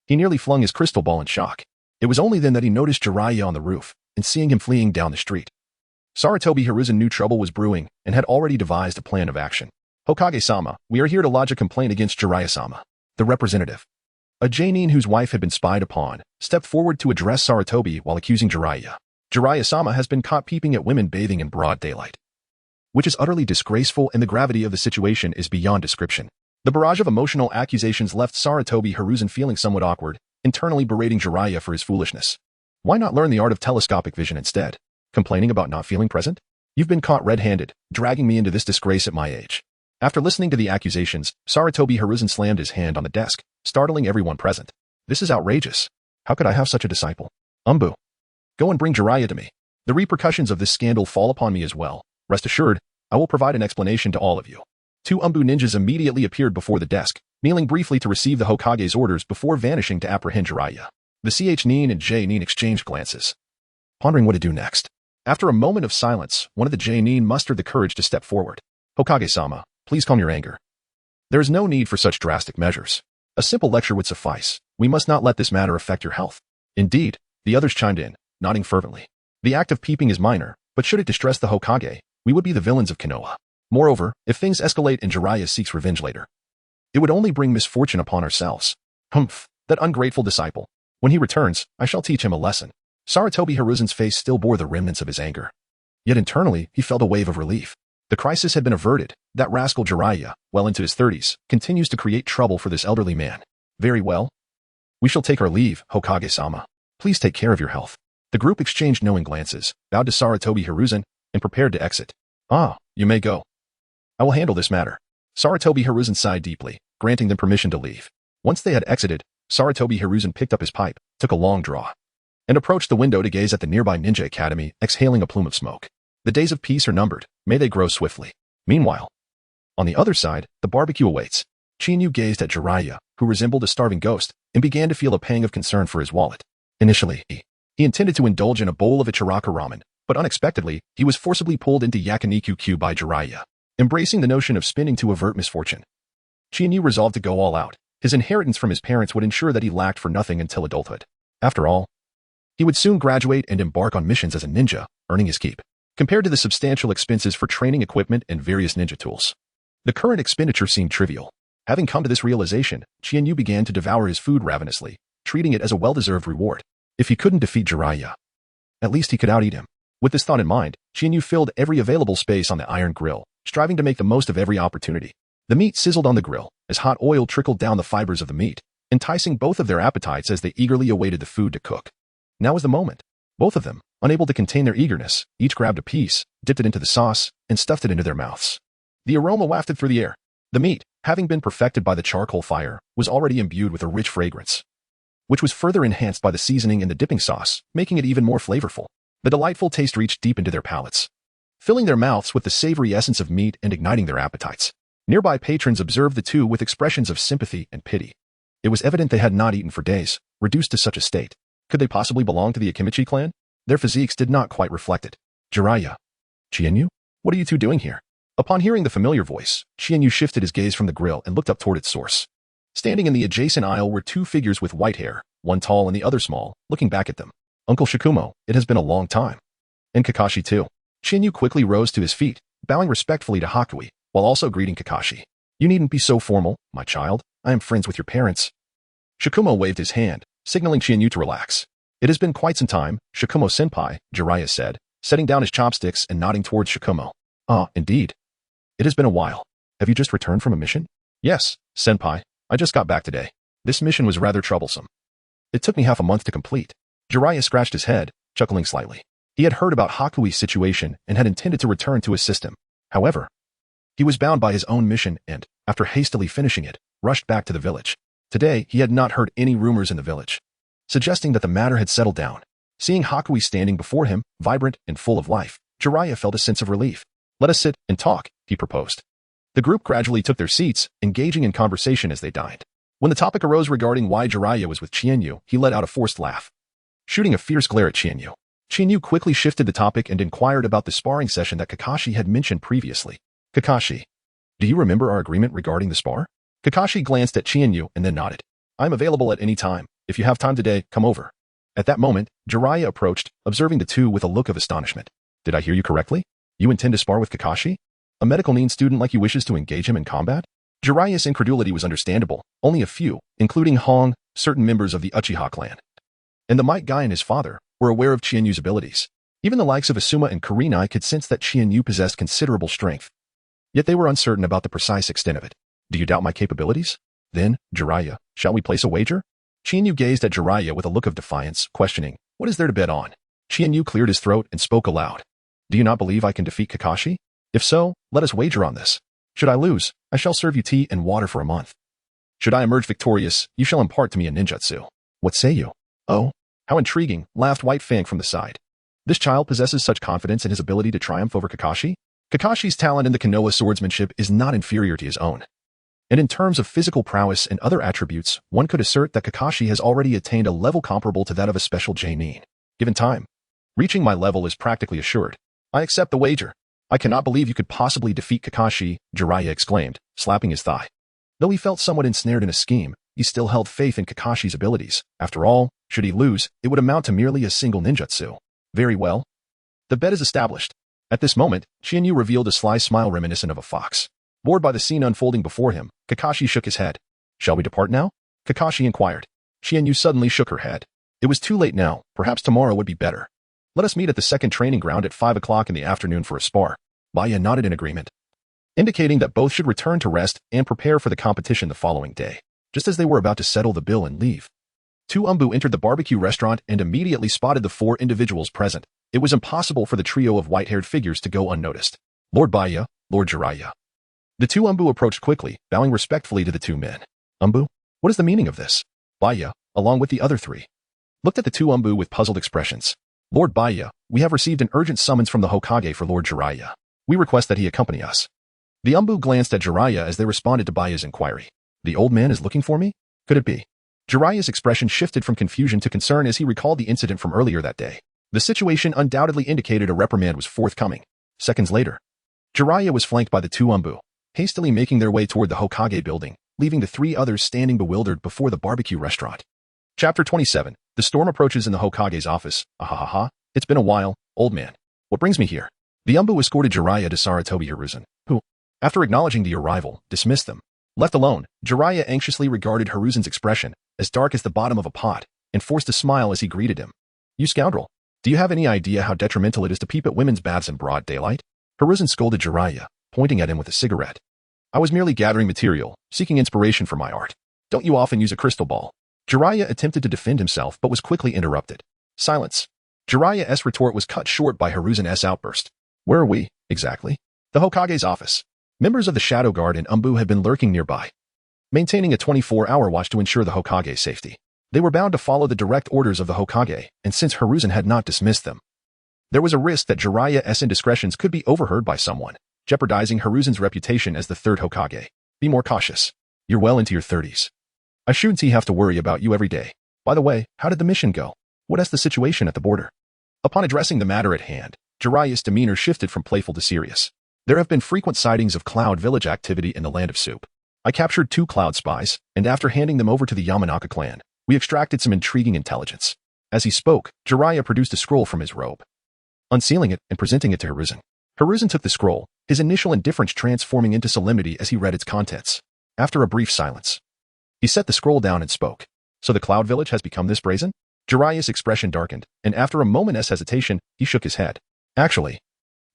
Speaker 1: he nearly flung his crystal ball in shock. It was only then that he noticed Jiraiya on the roof, and seeing him fleeing down the street. Sarutobi Hiruzen knew trouble was brewing, and had already devised a plan of action. Hokage-sama, we are here to lodge a complaint against Jiraiya-sama. The representative, a Nin whose wife had been spied upon, stepped forward to address Sarutobi while accusing Jiraiya. Jiraiya-sama has been caught peeping at women bathing in broad daylight, which is utterly disgraceful, and the gravity of the situation is beyond description. The barrage of emotional accusations left Sarutobi Hiruzen feeling somewhat awkward, internally berating Jiraiya for his foolishness. Why not learn the art of telescopic vision instead? Complaining about not feeling present? You've been caught red-handed, dragging me into this disgrace at my age. After listening to the accusations, Sarutobi Hiruzen slammed his hand on the desk, startling everyone present. This is outrageous. How could I have such a disciple? Umbu. Go and bring Jiraiya to me. The repercussions of this scandal fall upon me as well. Rest assured, I will provide an explanation to all of you. 2 Umbu ninjas immediately appeared before the desk, kneeling briefly to receive the Hokage's orders before vanishing to apprehend Jiraiya. The Nin and Nin exchanged glances, pondering what to do next. After a moment of silence, one of the Nin mustered the courage to step forward. Hokage-sama, please calm your anger. There is no need for such drastic measures. A simple lecture would suffice. We must not let this matter affect your health. Indeed, the others chimed in, nodding fervently. The act of peeping is minor, but should it distress the Hokage, we would be the villains of Konoha. Moreover, if things escalate and Jiraiya seeks revenge later, it would only bring misfortune upon ourselves. Humph, that ungrateful disciple. When he returns, I shall teach him a lesson. Sarutobi Hiruzen's face still bore the remnants of his anger. Yet internally, he felt a wave of relief. The crisis had been averted. That rascal Jiraiya, well into his 30s, continues to create trouble for this elderly man. Very well. We shall take our leave, Hokage-sama. Please take care of your health. The group exchanged knowing glances, bowed to Sarutobi Hiruzen, and prepared to exit. Ah, you may go. I will handle this matter. Sarutobi Hiruzen sighed deeply, granting them permission to leave. Once they had exited, Sarutobi Hiruzen picked up his pipe, took a long draw, and approached the window to gaze at the nearby ninja academy, exhaling a plume of smoke. The days of peace are numbered. May they grow swiftly. Meanwhile, on the other side, the barbecue awaits. Chiharu gazed at Jiraiya, who resembled a starving ghost, and began to feel a pang of concern for his wallet. Initially, he intended to indulge in a bowl of Ichiraka ramen, but unexpectedly, he was forcibly pulled into yakiniku by Jiraiya, embracing the notion of spinning to avert misfortune. Chiharu resolved to go all out. His inheritance from his parents would ensure that he lacked for nothing until adulthood. After all, he would soon graduate and embark on missions as a ninja, earning his keep. Compared to the substantial expenses for training equipment and various ninja tools, the current expenditure seemed trivial. Having come to this realization, Chiharu began to devour his food ravenously, treating it as a well-deserved reward. If he couldn't defeat Jiraiya, at least he could out-eat him. With this thought in mind, Chiharu filled every available space on the iron grill, striving to make the most of every opportunity. The meat sizzled on the grill, as hot oil trickled down the fibers of the meat, enticing both of their appetites as they eagerly awaited the food to cook. Now was the moment. Both of them, unable to contain their eagerness, each grabbed a piece, dipped it into the sauce, and stuffed it into their mouths. The aroma wafted through the air. The meat, having been perfected by the charcoal fire, was already imbued with a rich fragrance, which was further enhanced by the seasoning and the dipping sauce, making it even more flavorful. The delightful taste reached deep into their palates, filling their mouths with the savory essence of meat and igniting their appetites. Nearby patrons observed the two with expressions of sympathy and pity. It was evident they had not eaten for days, reduced to such a state. Could they possibly belong to the Akimichi clan? Their physiques did not quite reflect it. Jiraiya. Chienyu? What are you two doing here? Upon hearing the familiar voice, Chienyu shifted his gaze from the grill and looked up toward its source. Standing in the adjacent aisle were two figures with white hair, one tall and the other small, looking back at them. Uncle Shikumo, it has been a long time. And Kakashi too. Chienyu quickly rose to his feet, bowing respectfully to Hakui, while also greeting Kakashi. You needn't be so formal, my child. I am friends with your parents. Shikumo waved his hand, signaling Chienyu to relax. It has been quite some time, Shikumo-senpai, Jiraiya said, setting down his chopsticks and nodding towards Shikumo. Ah, indeed. It has been a while. Have you just returned from a mission? Yes, senpai. I just got back today. This mission was rather troublesome. It took me half a month to complete. Jiraiya scratched his head, chuckling slightly. He had heard about Hakui's situation and had intended to return to assist him. However, he was bound by his own mission and, after hastily finishing it, rushed back to the village. Today, he had not heard any rumors in the village, suggesting that the matter had settled down. Seeing Hakui standing before him, vibrant and full of life, Jiraiya felt a sense of relief. Let us sit and talk, he proposed. The group gradually took their seats, engaging in conversation as they dined. When the topic arose regarding why Jiraiya was with Chienyu, he let out a forced laugh, shooting a fierce glare at Chienyu. Chienyu quickly shifted the topic and inquired about the sparring session that Kakashi had mentioned previously. Kakashi, do you remember our agreement regarding the spar? Kakashi glanced at Chienyu and then nodded. I'm available at any time. If you have time today, come over. At that moment, Jiraiya approached, observing the two with a look of astonishment. Did I hear you correctly? You intend to spar with Kakashi? A medical Nin student like you wishes to engage him in combat? Jiraiya's incredulity was understandable. Only a few, including Hong, certain members of the Uchiha clan, and the Might Guy and his father, were aware of Chienyu's abilities. Even the likes of Asuma and Kurenai could sense that Chienyu possessed considerable strength. Yet they were uncertain about the precise extent of it. Do you doubt my capabilities? Then, Jiraiya, shall we place a wager? Chienyu gazed at Jiraiya with a look of defiance, questioning, what is there to bet on? Chienyu cleared his throat and spoke aloud. Do you not believe I can defeat Kakashi? If so, let us wager on this. Should I lose, I shall serve you tea and water for a month. Should I emerge victorious, you shall impart to me a ninjutsu. What say you? Oh, how intriguing, laughed White Fang from the side. This child possesses such confidence in his ability to triumph over Kakashi? Kakashi's talent in the Konoha swordsmanship is not inferior to his own. And in terms of physical prowess and other attributes, one could assert that Kakashi has already attained a level comparable to that of a special J-Nin. Given time, reaching my level is practically assured. I accept the wager. I cannot believe you could possibly defeat Kakashi, Jiraiya exclaimed, slapping his thigh. Though he felt somewhat ensnared in a scheme, he still held faith in Kakashi's abilities. After all, should he lose, it would amount to merely a single ninjutsu. Very well. The bet is established. At this moment, Chienyu revealed a sly smile reminiscent of a fox. Bored by the scene unfolding before him, Kakashi shook his head. Shall we depart now? Kakashi inquired. Chienyu suddenly shook her head. It was too late now. Perhaps tomorrow would be better. Let us meet at the second training ground at 5 o'clock in the afternoon for a spar. Baya nodded in agreement, indicating that both should return to rest and prepare for the competition the following day. Just as they were about to settle the bill and leave, two Umbu entered the barbecue restaurant and immediately spotted the 4 individuals present. It was impossible for the trio of white-haired figures to go unnoticed. Lord Baya, Lord Jiraiya. The two Umbu approached quickly, bowing respectfully to the 2 men. Umbu, what is the meaning of this? Baya, along with the other 3, looked at the 2 Umbu with puzzled expressions. Lord Baya, we have received an urgent summons from the Hokage for Lord Jiraiya. We request that he accompany us. The Umbu glanced at Jiraiya as they responded to Baya's inquiry. The old man is looking for me? Could it be? Jiraiya's expression shifted from confusion to concern as he recalled the incident from earlier that day. The situation undoubtedly indicated a reprimand was forthcoming. Seconds later, Jiraiya was flanked by the 2 Umbu, hastily making their way toward the Hokage building, leaving the 3 others standing bewildered before the barbecue restaurant. Chapter 27. The storm approaches in the Hokage's office. Ahahaha. It's been a while, old man. What brings me here? The Umbu escorted Jiraiya to Saratobi Hiruzen, who, after acknowledging the arrival, dismissed them. Left alone, Jiraiya anxiously regarded Hiruzen's expression, as dark as the bottom of a pot, and forced a smile as he greeted him. You scoundrel. Do you have any idea how detrimental it is to peep at women's baths in broad daylight? Hiruzen scolded Jiraiya, pointing at him with a cigarette. I was merely gathering material, seeking inspiration for my art. Don't you often use a crystal ball? Jiraiya attempted to defend himself but was quickly interrupted. Silence. Jiraiya's retort was cut short by Hiruzen's outburst. Where are we, exactly? The Hokage's office. Members of the Shadow Guard and Umbu had been lurking nearby, maintaining a 24-hour watch to ensure the Hokage's safety. They were bound to follow the direct orders of the Hokage, and since Hiruzen had not dismissed them, there was a risk that Jiraiya's indiscretions could be overheard by someone, jeopardizing Hiruzen's reputation as the third Hokage. Be more cautious. You're well into your 30s. I shouldn't have to worry about you every day. By the way, how did the mission go? What is the situation at the border? Upon addressing the matter at hand, Jiraiya's demeanor shifted from playful to serious. There have been frequent sightings of Cloud Village activity in the Land of Soup. I captured 2 Cloud spies, and after handing them over to the Yamanaka clan, we extracted some intriguing intelligence. As he spoke, Jiraiya produced a scroll from his robe, unsealing it and presenting it to Hiruzen. Hiruzen took the scroll, his initial indifference transforming into solemnity as he read its contents. After a brief silence, he set the scroll down and spoke. So the Cloud Village has become this brazen? Jiraiya's expression darkened, and after a moment's hesitation, he shook his head. Actually,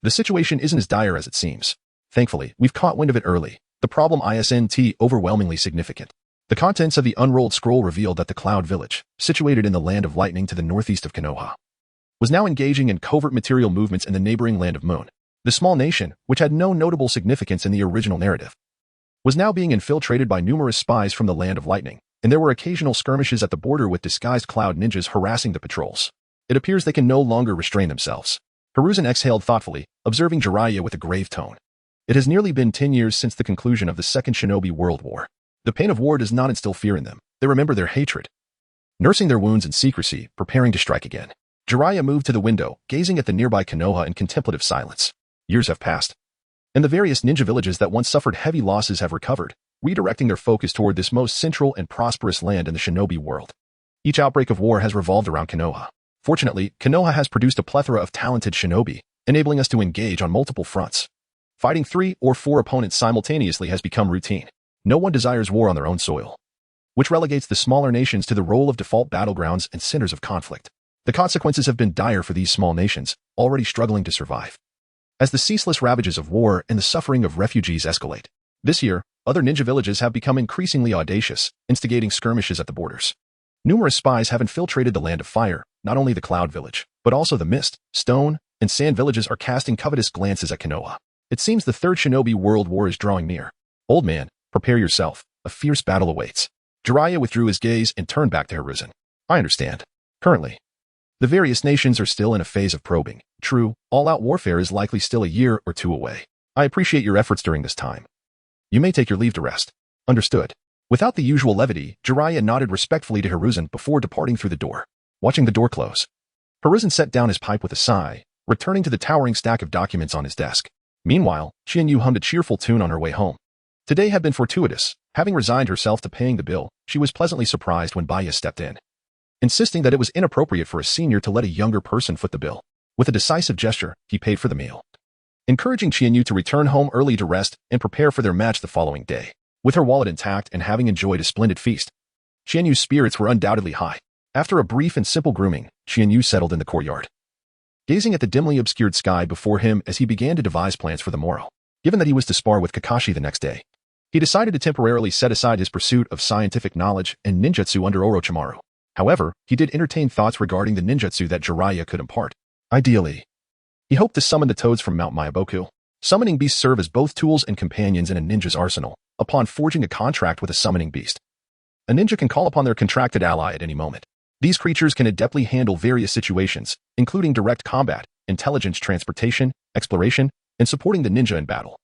Speaker 1: the situation isn't as dire as it seems. Thankfully, we've caught wind of it early. The problem isn't overwhelmingly significant. The contents of the unrolled scroll revealed that the Cloud Village, situated in the Land of Lightning to the northeast of Konoha, was now engaging in covert material movements in the neighboring Land of Moon. The small nation, which had no notable significance in the original narrative, was now being infiltrated by numerous spies from the Land of Lightning, and there were occasional skirmishes at the border with disguised cloud ninjas harassing the patrols. It appears they can no longer restrain themselves. Hiruzen exhaled thoughtfully, observing Jiraiya with a grave tone. It has nearly been 10 years since the conclusion of the Second Shinobi World War. The pain of war does not instill fear in them. They remember their hatred, nursing their wounds in secrecy, preparing to strike again. Jiraiya moved to the window, gazing at the nearby Konoha in contemplative silence. Years have passed, and the various ninja villages that once suffered heavy losses have recovered, redirecting their focus toward this most central and prosperous land in the shinobi world. Each outbreak of war has revolved around Konoha. Fortunately, Konoha has produced a plethora of talented shinobi, enabling us to engage on multiple fronts. Fighting 3 or 4 opponents simultaneously has become routine. No one desires war on their own soil, which relegates the smaller nations to the role of default battlegrounds and centers of conflict. The consequences have been dire for these small nations, already struggling to survive, as the ceaseless ravages of war and the suffering of refugees escalate. This year, other ninja villages have become increasingly audacious, instigating skirmishes at the borders. Numerous spies have infiltrated the Land of Fire. Not only the Cloud Village, but also the Mist, Stone, and Sand villages are casting covetous glances at Konoha. It seems the Third Shinobi World War is drawing near. Old man, prepare yourself. A fierce battle awaits. Jiraiya withdrew his gaze and turned back to Hiruzen. I understand. Currently, the various nations are still in a phase of probing. True, all-out warfare is likely still a year or 2 away. I appreciate your efforts during this time. You may take your leave to rest. Understood. Without the usual levity, Jiraiya nodded respectfully to Hiruzen before departing through the door. Watching the door close, Hiruzen set down his pipe with a sigh, returning to the towering stack of documents on his desk. Meanwhile, Chiharu hummed a cheerful tune on her way home. Today had been fortuitous. Having resigned herself to paying the bill, she was pleasantly surprised when Baya stepped in, insisting that it was inappropriate for a senior to let a younger person foot the bill. With a decisive gesture, he paid for the meal, encouraging Chiharu to return home early to rest and prepare for their match the following day. With her wallet intact and having enjoyed a splendid feast, Chiharu's spirits were undoubtedly high. After a brief and simple grooming, Chiharu settled in the courtyard, gazing at the dimly obscured sky before him as he began to devise plans for the morrow. Given that he was to spar with Kakashi the next day, he decided to temporarily set aside his pursuit of scientific knowledge and ninjutsu under Orochimaru. However, he did entertain thoughts regarding the ninjutsu that Jiraiya could impart. Ideally, he hoped to summon the toads from Mount Myaboku. Summoning beasts serve as both tools and companions in a ninja's arsenal. Upon forging a contract with a summoning beast, a ninja can call upon their contracted ally at any moment. These creatures can adeptly handle various situations, including direct combat, intelligence transportation, exploration, and supporting the ninja in battle.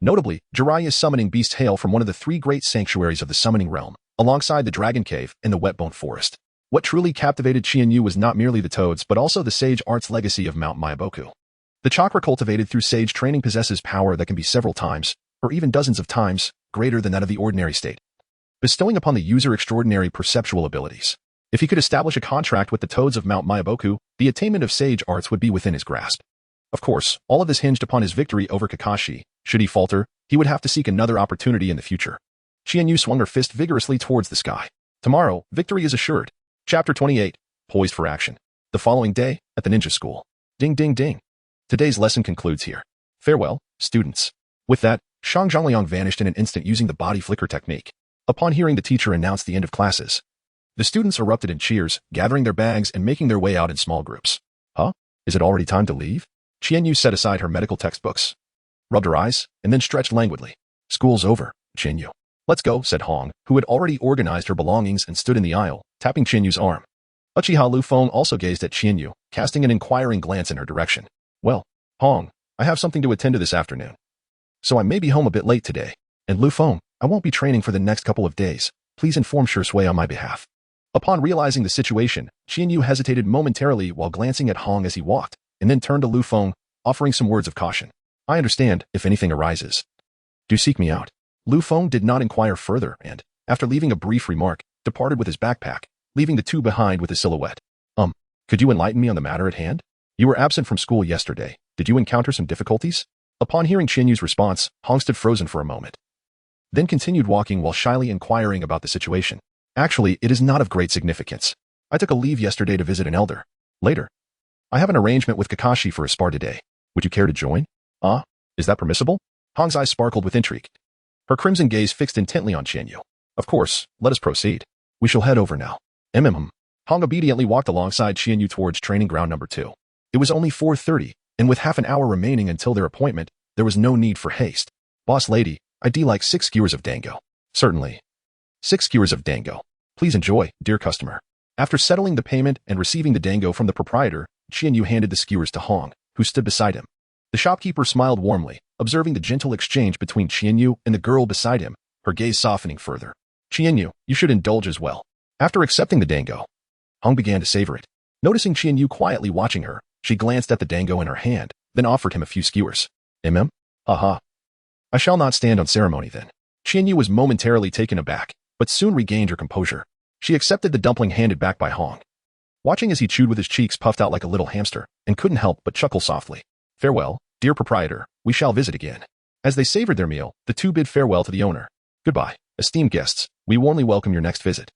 Speaker 1: Notably, Jiraiya's summoning beasts hail from one of the 3 great sanctuaries of the summoning realm, alongside the Dragon Cave and the Wetbone Forest. What truly captivated Chiharu was not merely the toads but also the sage arts legacy of Mount Myaboku. The chakra cultivated through sage training possesses power that can be several times, or even dozens of times, greater than that of the ordinary state, bestowing upon the user extraordinary perceptual abilities. If he could establish a contract with the toads of Mount Myaboku, the attainment of sage arts would be within his grasp. Of course, all of this hinged upon his victory over Kakashi. Should he falter, he would have to seek another opportunity in the future. Chiharu swung her fist vigorously towards the sky. Tomorrow, victory is assured. Chapter 28, Poised for Action. The following day, at the ninja school. Ding ding ding. Today's lesson concludes here. Farewell, students. With that, Shang Zhongliang vanished in an instant using the body flicker technique. Upon hearing the teacher announce the end of classes, the students erupted in cheers, gathering their bags and making their way out in small groups. Huh? Is it already time to leave? Qianyu set aside her medical textbooks, rubbed her eyes, and then stretched languidly. School's over, Qianyu. Let's go, said Hong, who had already organized her belongings and stood in the aisle, tapping Qianyu's arm. Uchiha Liufeng also gazed at Qianyu, casting an inquiring glance in her direction. Well, Hong, I have something to attend to this afternoon, so I may be home a bit late today. And Liufeng, I won't be training for the next couple of days. Please inform Shui on my behalf. Upon realizing the situation, Qianyu hesitated momentarily while glancing at Hong as he walked, and then turned to Liufeng, offering some words of caution. I understand if anything arises. Do seek me out. Liufeng did not inquire further and, after leaving a brief remark, departed with his backpack, leaving the two behind with his silhouette. Could you enlighten me on the matter at hand? You were absent from school yesterday. Did you encounter some difficulties? Upon hearing Qianyu's response, Hong stood frozen for a moment, then continued walking while shyly inquiring about the situation. Actually, it is not of great significance. I took a leave yesterday to visit an elder. Later, I have an arrangement with Kakashi for a spar today. Would you care to join? Is that permissible? Hong's eyes sparkled with intrigue. Her crimson gaze fixed intently on Qianyu. Of course, let us proceed. We shall head over now. Hong obediently walked alongside Qianyu towards training ground number 2. It was only 4:30, and with half an hour remaining until their appointment, there was no need for haste. Boss lady, I'd like 6 skewers of dango. Certainly. 6 skewers of dango. Please enjoy, dear customer. After settling the payment and receiving the dango from the proprietor, Qianyu handed the skewers to Hong, who stood beside him. The shopkeeper smiled warmly, observing the gentle exchange between Qianyu and the girl beside him, her gaze softening further. Qianyu, you should indulge as well. After accepting the dango, Hong began to savor it. Noticing Qianyu quietly watching her, she glanced at the dango in her hand, then offered him a few skewers. Haha. I shall not stand on ceremony then. Qianyu was momentarily taken aback, but soon regained her composure. She accepted the dumpling handed back by Hong, watching as he chewed with his cheeks puffed out like a little hamster, and couldn't help but chuckle softly. Farewell, dear proprietor, we shall visit again. As they savored their meal, the two bid farewell to the owner. Goodbye, esteemed guests, we warmly welcome your next visit.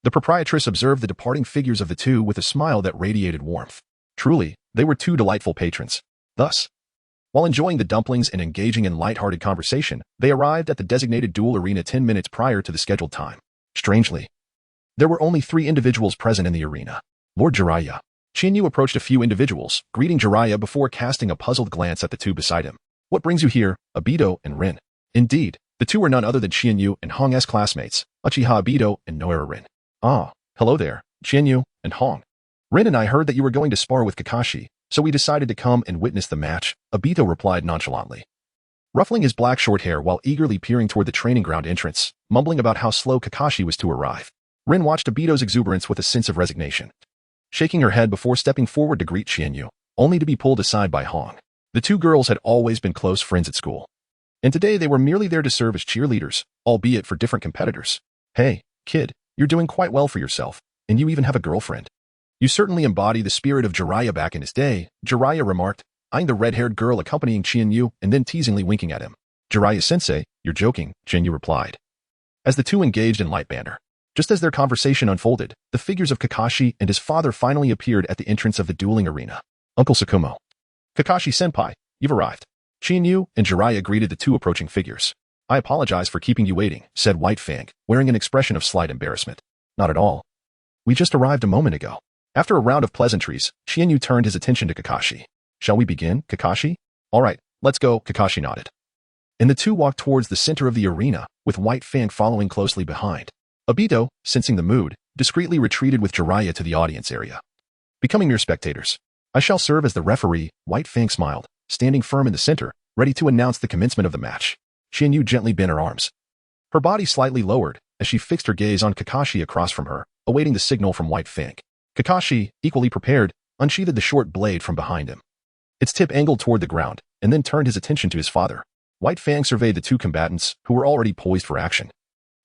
Speaker 1: The proprietress observed the departing figures of the two with a smile that radiated warmth. Truly, they were two delightful patrons. Thus, while enjoying the dumplings and engaging in light-hearted conversation, they arrived at the designated duel arena 10 minutes prior to the scheduled time. Strangely, there were only 3 individuals present in the arena. Lord Jiraiya. Qianyu approached a few individuals, greeting Jiraiya before casting a puzzled glance at the two beside him. What brings you here, Obito and Rin? Indeed, the two were none other than Qianyu and Hong's classmates, Uchiha Obito and Noira Rin. Hello there, Qianyu and Hong. Rin and I heard that you were going to spar with Kakashi, so we decided to come and witness the match, Obito replied nonchalantly, ruffling his black short hair while eagerly peering toward the training ground entrance, mumbling about how slow Kakashi was to arrive. Rin watched Obito's exuberance with a sense of resignation, shaking her head before stepping forward to greet Qianyu, only to be pulled aside by Hong. The two girls had always been close friends at school, and today they were merely there to serve as cheerleaders, albeit for different competitors. Hey, kid, you're doing quite well for yourself, and you even have a girlfriend. You certainly embody the spirit of Jiraiya back in his day, Jiraiya remarked, eyeing the red-haired girl accompanying Qianyu and then teasingly winking at him. Jiraiya-sensei, you're joking, Qianyu replied, as the two engaged in light banter. Just as their conversation unfolded, the figures of Kakashi and his father finally appeared at the entrance of the dueling arena. Uncle Sakumo. Kakashi-senpai, you've arrived. Qianyu and Jiraiya greeted the two approaching figures. I apologize for keeping you waiting, said White Fang, wearing an expression of slight embarrassment. Not at all. We just arrived a moment ago. After a round of pleasantries, Qianyu turned his attention to Kakashi. Shall we begin, Kakashi? All right, let's go, Kakashi nodded. And the two walked towards the center of the arena, with White Fang following closely behind. Obito, sensing the mood, discreetly retreated with Jiraiya to the audience area. Becoming mere spectators. I shall serve as the referee, White Fang smiled, standing firm in the center, ready to announce the commencement of the match. Qianyu gently bent her arms, her body slightly lowered, as she fixed her gaze on Kakashi across from her, awaiting the signal from White Fang. Kakashi, equally prepared, unsheathed the short blade from behind him. Its tip angled toward the ground, and then turned his attention to his father. White Fang surveyed the two combatants, who were already poised for action.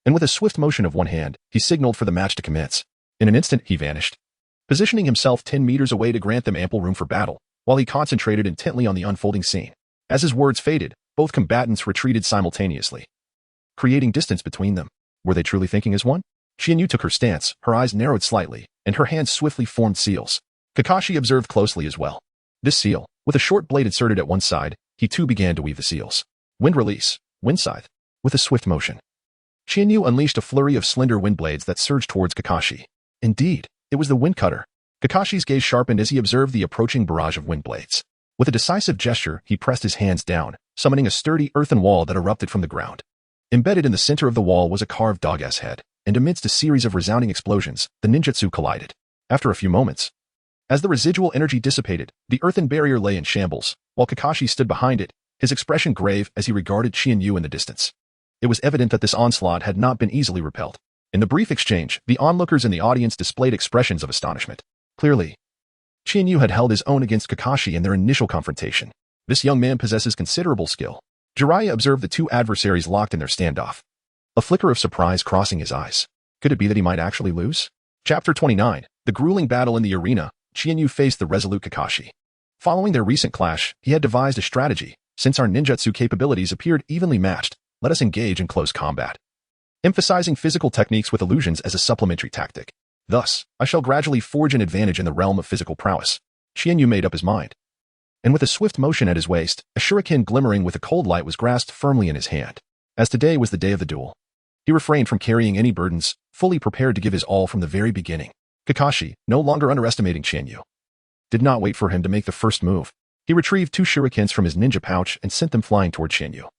Speaker 1: And with a swift motion of one hand, he signaled for the match to commence. In an instant, he vanished, positioning himself 10 meters away to grant them ample room for battle, while he concentrated intently on the unfolding scene. As his words faded, both combatants retreated simultaneously, creating distance between them. Were they truly thinking as one? Qianyu took her stance, her eyes narrowed slightly, and her hands swiftly formed seals. Kakashi observed closely as well. This seal, with a short blade inserted at one side, he too began to weave the seals. Wind release, wind scythe, with a swift motion. Chiharu unleashed a flurry of slender wind blades that surged towards Kakashi. Indeed, it was the wind cutter. Kakashi's gaze sharpened as he observed the approaching barrage of wind blades. With a decisive gesture, he pressed his hands down, summoning a sturdy earthen wall that erupted from the ground. Embedded in the center of the wall was a carved dog-ass head, and amidst a series of resounding explosions, the ninjutsu collided. After a few moments, as the residual energy dissipated, the earthen barrier lay in shambles, while Kakashi stood behind it, his expression grave as he regarded Chiharu in the distance. It was evident that this onslaught had not been easily repelled. In the brief exchange, the onlookers in the audience displayed expressions of astonishment. Clearly, Chiharu had held his own against Kakashi in their initial confrontation. This young man possesses considerable skill. Jiraiya observed the two adversaries locked in their standoff. A flicker of surprise crossing his eyes. Could it be that he might actually lose? Chapter 29, The Grueling Battle in the Arena. Chiharu faced the resolute Kakashi. Following their recent clash, he had devised a strategy. Since our ninjutsu capabilities appeared evenly matched, let us engage in close combat, emphasizing physical techniques with illusions as a supplementary tactic. Thus, I shall gradually forge an advantage in the realm of physical prowess. Chiharu made up his mind. And with a swift motion at his waist, a shuriken glimmering with a cold light was grasped firmly in his hand. As today was the day of the duel, he refrained from carrying any burdens, fully prepared to give his all from the very beginning. Kakashi, no longer underestimating Chiharu, did not wait for him to make the first move. He retrieved two shurikens from his ninja pouch and sent them flying toward Chiharu,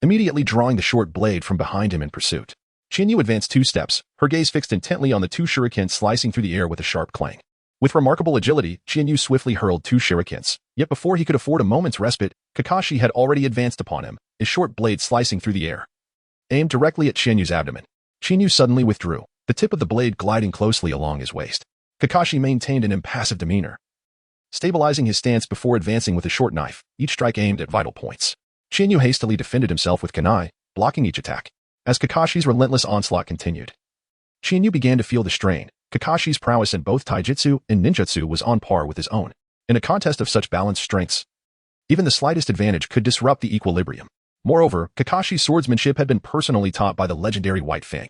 Speaker 1: immediately drawing the short blade from behind him in pursuit. Chiharu advanced 2 steps, her gaze fixed intently on the 2 shurikens slicing through the air with a sharp clang. With remarkable agility, Chiharu swiftly hurled 2 shurikens, yet before he could afford a moment's respite, Kakashi had already advanced upon him, his short blade slicing through the air, aimed directly at Chiharu's abdomen. Chiharu suddenly withdrew, the tip of the blade gliding closely along his waist. Kakashi maintained an impassive demeanor, stabilizing his stance before advancing with a short knife, each strike aimed at vital points. Chiharu hastily defended himself with kunai, blocking each attack. As Kakashi's relentless onslaught continued, Chiharu began to feel the strain. Kakashi's prowess in both taijutsu and ninjutsu was on par with his own. In a contest of such balanced strengths, even the slightest advantage could disrupt the equilibrium. Moreover, Kakashi's swordsmanship had been personally taught by the legendary White Fang.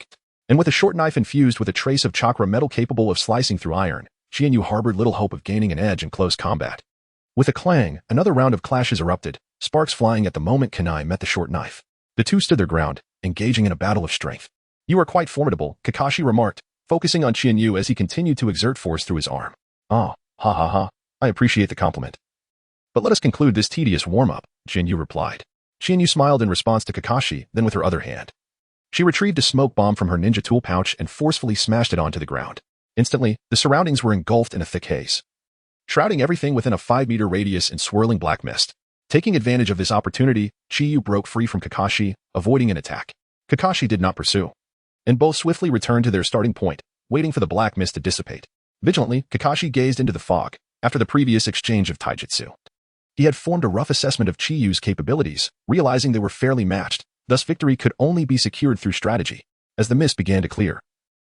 Speaker 1: And with a short knife infused with a trace of chakra metal capable of slicing through iron, Chiharu harbored little hope of gaining an edge in close combat. With a clang, another round of clashes erupted, sparks flying at the moment kunai met the short knife. The two stood their ground, engaging in a battle of strength. You are quite formidable, Kakashi remarked, focusing on Chiharu as he continued to exert force through his arm. Ah, ha ha ha, I appreciate the compliment. But let us conclude this tedious warm-up, Chiharu replied. Chiharu smiled in response to Kakashi, then with her other hand, she retrieved a smoke bomb from her ninja tool pouch and forcefully smashed it onto the ground. Instantly, the surroundings were engulfed in a thick haze, shrouding everything within a 5-meter radius in swirling black mist. Taking advantage of this opportunity, Chiharu broke free from Kakashi, avoiding an attack. Kakashi did not pursue, and both swiftly returned to their starting point, waiting for the black mist to dissipate. Vigilantly, Kakashi gazed into the fog. After the previous exchange of taijutsu, he had formed a rough assessment of Chiharu's capabilities, realizing they were fairly matched. Thus victory could only be secured through strategy. As the mist began to clear,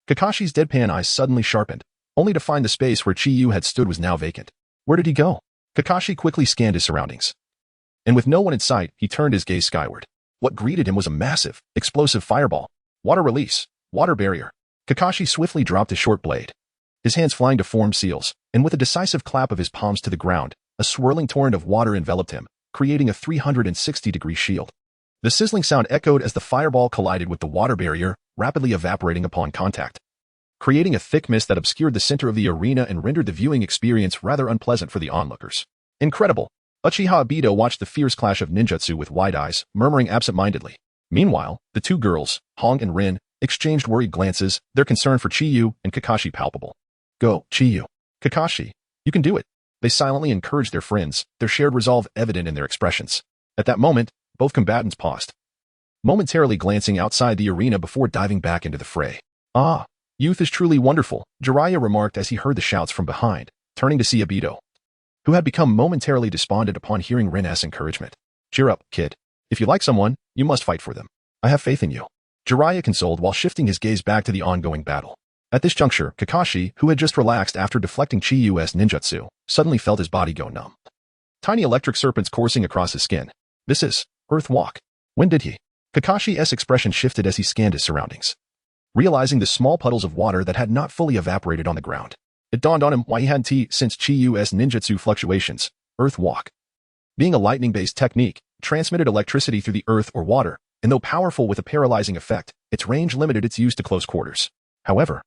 Speaker 1: Kakashi's deadpan eyes suddenly sharpened, only to find the space where Chiharu had stood was now vacant. Where did he go? Kakashi quickly scanned his surroundings, and with no one in sight, he turned his gaze skyward. What greeted him was a massive, explosive fireball. Water release, water barrier. Kakashi swiftly dropped his short blade, his hands flying to form seals, and with a decisive clap of his palms to the ground, a swirling torrent of water enveloped him, creating a 360-degree shield. The sizzling sound echoed as the fireball collided with the water barrier, rapidly evaporating upon contact, creating a thick mist that obscured the center of the arena and rendered the viewing experience rather unpleasant for the onlookers. Incredible! Uchiha Obito watched the fierce clash of ninjutsu with wide eyes, murmuring absent-mindedly. Meanwhile, the two girls, Hong and Rin, exchanged worried glances, their concern for Chiharu and Kakashi palpable. Go, Chiharu. Kakashi, you can do it. They silently encouraged their friends, their shared resolve evident in their expressions. At that moment, both combatants paused, momentarily glancing outside the arena before diving back into the fray. Ah, youth is truly wonderful, Jiraiya remarked as he heard the shouts from behind, turning to see Obito, who had become momentarily despondent upon hearing Rin's encouragement. Cheer up, kid. If you like someone, you must fight for them. I have faith in you, Jiraiya consoled while shifting his gaze back to the ongoing battle. At this juncture, Kakashi, who had just relaxed after deflecting Chiharu's ninjutsu, suddenly felt his body go numb. Tiny electric serpents coursing across his skin. This is Earth Walk. When did he? Kakashi's expression shifted as he scanned his surroundings, realizing the small puddles of water that had not fully evaporated on the ground. It dawned on him why he hadn't since Chiharu's ninjutsu fluctuations. Earth Walk, being a lightning-based technique, transmitted electricity through the earth or water, and though powerful with a paralyzing effect, its range limited its use to close quarters. However,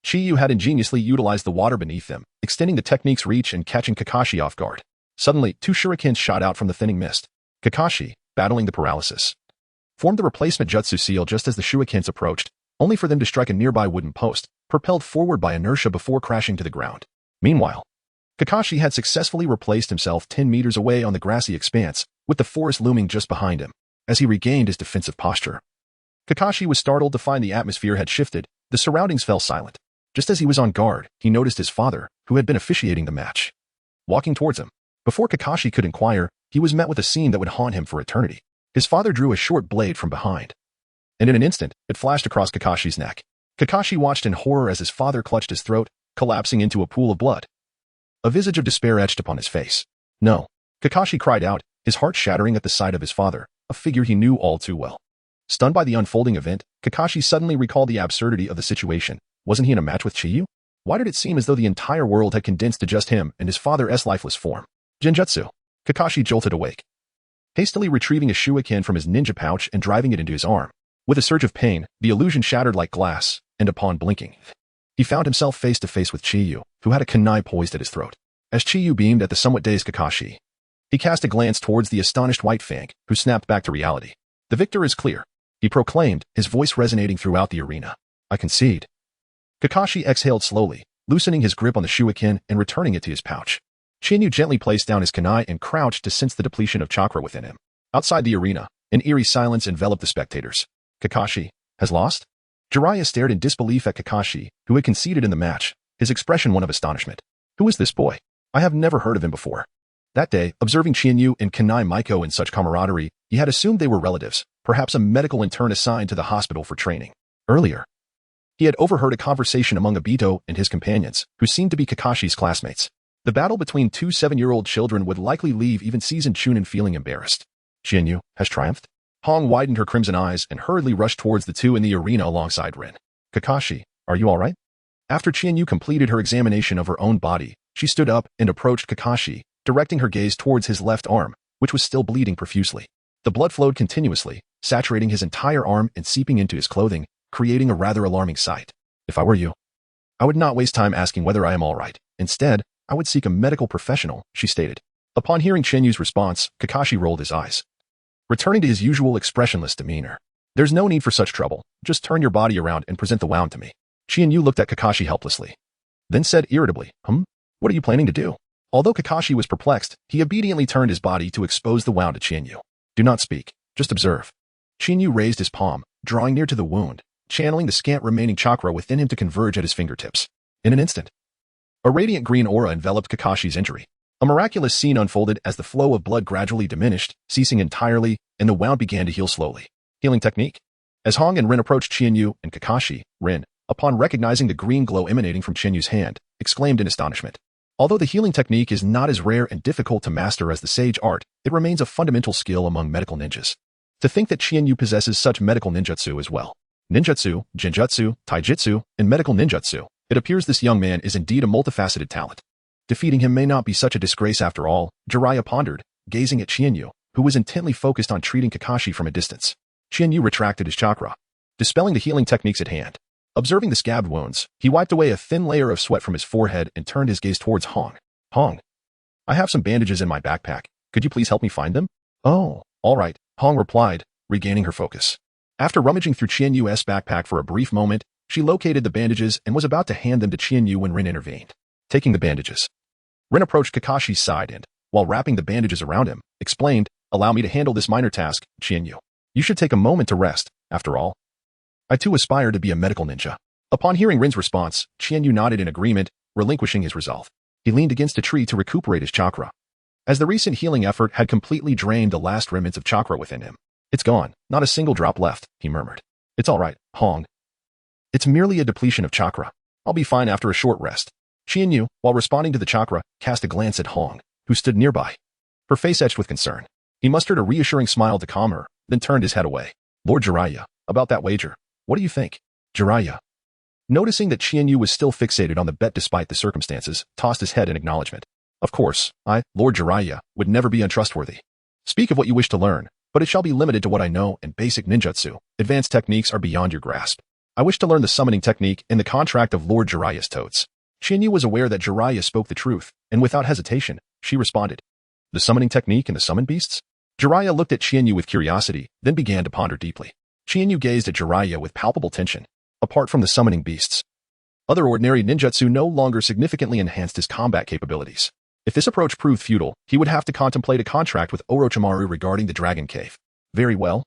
Speaker 1: Chiharu had ingeniously utilized the water beneath them, extending the technique's reach and catching Kakashi off guard. Suddenly, two shurikens shot out from the thinning mist. Kakashi, battling the paralysis, formed the replacement jutsu seal just as the shurikens approached, only for them to strike a nearby wooden post, propelled forward by inertia before crashing to the ground. Meanwhile, Kakashi had successfully replaced himself 10 meters away on the grassy expanse, with the forest looming just behind him. As he regained his defensive posture, Kakashi was startled to find the atmosphere had shifted. The surroundings fell silent. Just as he was on guard, he noticed his father, who had been officiating the match, walking towards him. Before Kakashi could inquire, he was met with a scene that would haunt him for eternity. His father drew a short blade from behind, and in an instant, it flashed across Kakashi's neck. Kakashi watched in horror as his father clutched his throat, collapsing into a pool of blood. A visage of despair etched upon his face. No, Kakashi cried out, his heart shattering at the sight of his father, a figure he knew all too well. Stunned by the unfolding event, Kakashi suddenly recalled the absurdity of the situation. Wasn't he in a match with Chiharu? Why did it seem as though the entire world had condensed to just him and his father's lifeless form? Genjutsu. Kakashi jolted awake, hastily retrieving a shuriken from his ninja pouch and driving it into his arm. With a surge of pain, the illusion shattered like glass, and upon blinking, he found himself face to face with Chiharu, who had a kunai poised at his throat. As Chiharu beamed at the somewhat dazed Kakashi, he cast a glance towards the astonished white Fang, who snapped back to reality. The victor is clear, he proclaimed, his voice resonating throughout the arena. I concede. Kakashi exhaled slowly, loosening his grip on the shuriken and returning it to his pouch. Chiharu gently placed down his kunai and crouched to sense the depletion of chakra within him. Outside the arena, an eerie silence enveloped the spectators. Kakashi has lost? Jiraiya stared in disbelief at Kakashi, who had conceded in the match, his expression one of astonishment. Who is this boy? I have never heard of him before. That day, observing Chiharu and Kunai Maiko in such camaraderie, he had assumed they were relatives, perhaps a medical intern assigned to the hospital for training. Earlier, he had overheard a conversation among Obito and his companions, who seemed to be Kakashi's classmates. The battle between two 7-year-old children would likely leave even seasoned Chunin feeling embarrassed. Chiharu has triumphed? Hong widened her crimson eyes and hurriedly rushed towards the two in the arena alongside Rin. Kakashi, are you all right? After Chiharu completed her examination of her own body, she stood up and approached Kakashi, directing her gaze towards his left arm, which was still bleeding profusely. The blood flowed continuously, saturating his entire arm and seeping into his clothing, creating a rather alarming sight. If I were you, I would not waste time asking whether I am all right. Instead, I would seek a medical professional, she stated. Upon hearing Chinyu's response, Kakashi rolled his eyes, returning to his usual expressionless demeanor. There's no need for such trouble. Just turn your body around and present the wound to me. Chinyu looked at Kakashi helplessly, then said irritably, What are you planning to do? Although Kakashi was perplexed, he obediently turned his body to expose the wound to Chinyu. Do not speak, just observe. Chinyu raised his palm, drawing near to the wound, channeling the scant remaining chakra within him to converge at his fingertips. In an instant, a radiant green aura enveloped Kakashi's injury. A miraculous scene unfolded as the flow of blood gradually diminished, ceasing entirely, and the wound began to heal slowly. Healing technique? As Hong and Rin approached Chinyu and Kakashi, Rin, upon recognizing the green glow emanating from Chinyu's hand, exclaimed in astonishment. Although the healing technique is not as rare and difficult to master as the sage art, it remains a fundamental skill among medical ninjas. To think that Chinyu possesses such medical ninjutsu as well. Ninjutsu, genjutsu, taijutsu, and medical ninjutsu. It appears this young man is indeed a multifaceted talent. Defeating him may not be such a disgrace after all, Jiraiya pondered, gazing at Chinyu, who was intently focused on treating Kakashi from a distance. Chinyu retracted his chakra, dispelling the healing techniques at hand. Observing the scabbed wounds, he wiped away a thin layer of sweat from his forehead and turned his gaze towards Hong. Hong, I have some bandages in my backpack. Could you please help me find them? Oh, all right, Hong replied, regaining her focus. After rummaging through Chinyu's backpack for a brief moment, she located the bandages and was about to hand them to Chinyu when Rin intervened. Taking the bandages, Rin approached Kakashi's side and, while wrapping the bandages around him, explained, Allow me to handle this minor task, Chinyu. You should take a moment to rest, after all. I too aspire to be a medical ninja. Upon hearing Rin's response, Chinyu nodded in agreement, relinquishing his resolve. He leaned against a tree to recuperate his chakra, as the recent healing effort had completely drained the last remnants of chakra within him. It's gone, not a single drop left, he murmured. It's all right, Hong. It's merely a depletion of chakra. I'll be fine after a short rest. Chinyu, while responding to the chakra, cast a glance at Hong, who stood nearby, her face etched with concern. He mustered a reassuring smile to calm her, then turned his head away. Lord Jiraiya, about that wager, what do you think? Jiraiya, noticing that Chinyu was still fixated on the bet despite the circumstances, tossed his head in acknowledgement. Of course, Lord Jiraiya, would never be untrustworthy. Speak of what you wish to learn, but it shall be limited to what I know and basic ninjutsu. Advanced techniques are beyond your grasp. I wish to learn the summoning technique in the contract of Lord Jiraiya's totes. Qianyu was aware that Jiraiya spoke the truth, and without hesitation, she responded. The summoning technique and the summoned beasts? Jiraiya looked at Qianyu with curiosity, then began to ponder deeply. Qianyu gazed at Jiraiya with palpable tension. Apart from the summoning beasts, other ordinary ninjutsu no longer significantly enhanced his combat capabilities. If this approach proved futile, he would have to contemplate a contract with Orochimaru regarding the Dragon Cave. Very well.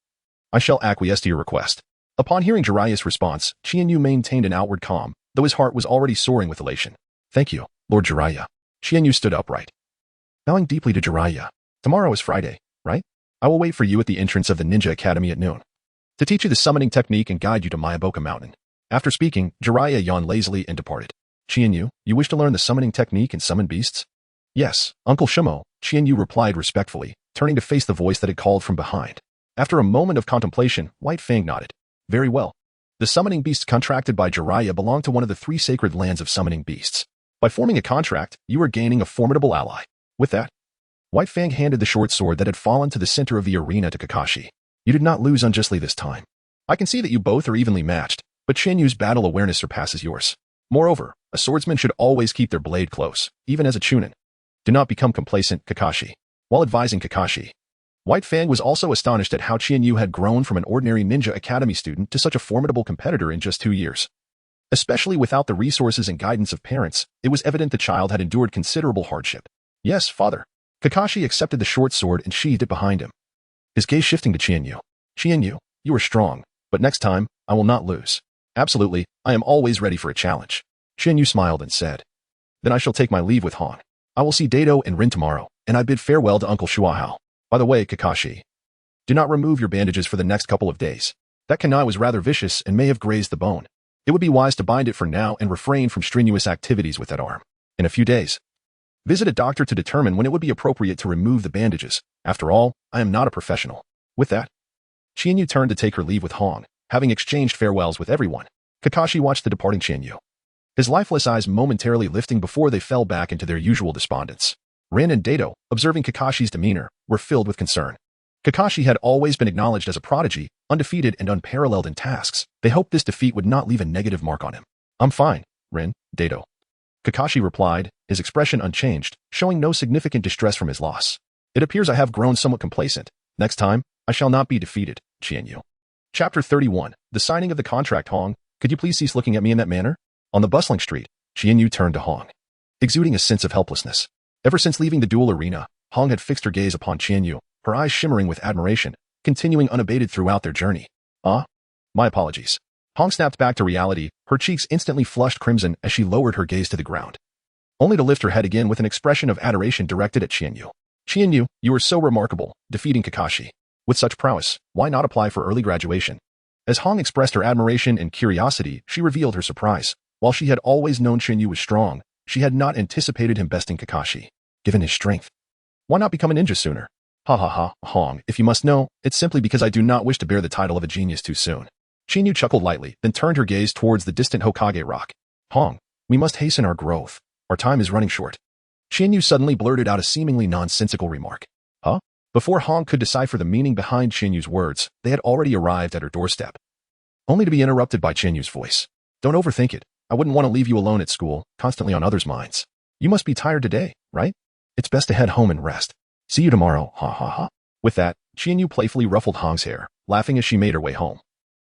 Speaker 1: I shall acquiesce to your request. Upon hearing Jiraiya's response, Qianyu maintained an outward calm, though his heart was already soaring with elation. Thank you, Lord Jiraiya. Qianyu stood upright, bowing deeply to Jiraiya. Tomorrow is Friday, right? I will wait for you at the entrance of the Ninja Academy at noon to teach you the summoning technique and guide you to Mayaboka Mountain. After speaking, Jiraiya yawned lazily and departed. Qianyu, you wish to learn the summoning technique and summon beasts? Yes, Uncle Shimo, Qianyu replied respectfully, turning to face the voice that had called from behind. After a moment of contemplation, White Fang nodded. Very well. The summoning beasts contracted by Jiraiya belong to one of the 3 sacred lands of summoning beasts. By forming a contract, you are gaining a formidable ally. With that, White Fang handed the short sword that had fallen to the center of the arena to Kakashi. You did not lose unjustly this time. I can see that you both are evenly matched, but Qianyu's battle awareness surpasses yours. Moreover, a swordsman should always keep their blade close, even as a chunin. Do not become complacent, Kakashi. While advising Kakashi, White Fang was also astonished at how Qianyu had grown from an ordinary Ninja Academy student to such a formidable competitor in just 2 years. Especially without the resources and guidance of parents, it was evident the child had endured considerable hardship. Yes, father. Kakashi accepted the short sword and sheathed it behind him, his gaze shifting to Qianyu. Qianyu, you are strong, but next time, I will not lose. Absolutely, I am always ready for a challenge. Qianyu smiled and said. Then I shall take my leave with Han. I will see Dato and Rin tomorrow, and I bid farewell to Uncle Shuahao. By the way, Kakashi, do not remove your bandages for the next couple of days. That kunai was rather vicious and may have grazed the bone. It would be wise to bind it for now and refrain from strenuous activities with that arm. In a few days, visit a doctor to determine when it would be appropriate to remove the bandages. After all, I am not a professional. With that, Qianyu turned to take her leave with Hong. Having exchanged farewells with everyone, Kakashi watched the departing Qianyu, his lifeless eyes momentarily lifting before they fell back into their usual despondence. Rin and Dato, observing Kakashi's demeanor, were filled with concern. Kakashi had always been acknowledged as a prodigy, undefeated and unparalleled in tasks. They hoped this defeat would not leave a negative mark on him. I'm fine, Rin, Dato. Kakashi replied, his expression unchanged, showing no significant distress from his loss. It appears I have grown somewhat complacent. Next time, I shall not be defeated, Qianyu. Chapter 31, The Signing of the Contract. Hong, could you please cease looking at me in that manner? On the bustling street, Qianyu turned to Hong, exuding a sense of helplessness. Ever since leaving the duel arena, Hong had fixed her gaze upon Qianyu, her eyes shimmering with admiration, continuing unabated throughout their journey. My apologies. Hong snapped back to reality, her cheeks instantly flushed crimson as she lowered her gaze to the ground, only to lift her head again with an expression of adoration directed at Qianyu. Qianyu, you are so remarkable, defeating Kakashi. With such prowess, why not apply for early graduation? As Hong expressed her admiration and curiosity, she revealed her surprise. While she had always known Qianyu was strong, she had not anticipated him besting Kakashi. Given his strength, why not become a ninja sooner? Ha ha ha, Hong, if you must know, it's simply because I do not wish to bear the title of a genius too soon. Qianyu chuckled lightly, then turned her gaze towards the distant Hokage rock. Hong, we must hasten our growth. Our time is running short. Qianyu suddenly blurted out a seemingly nonsensical remark. Huh? Before Hong could decipher the meaning behind Qianyu's words, they had already arrived at her doorstep, only to be interrupted by Qianyu's voice. Don't overthink it. I wouldn't want to leave you alone at school, constantly on others' minds. You must be tired today, right? It's best to head home and rest. See you tomorrow, ha ha ha. With that, Qianyu playfully ruffled Hong's hair, laughing as she made her way home,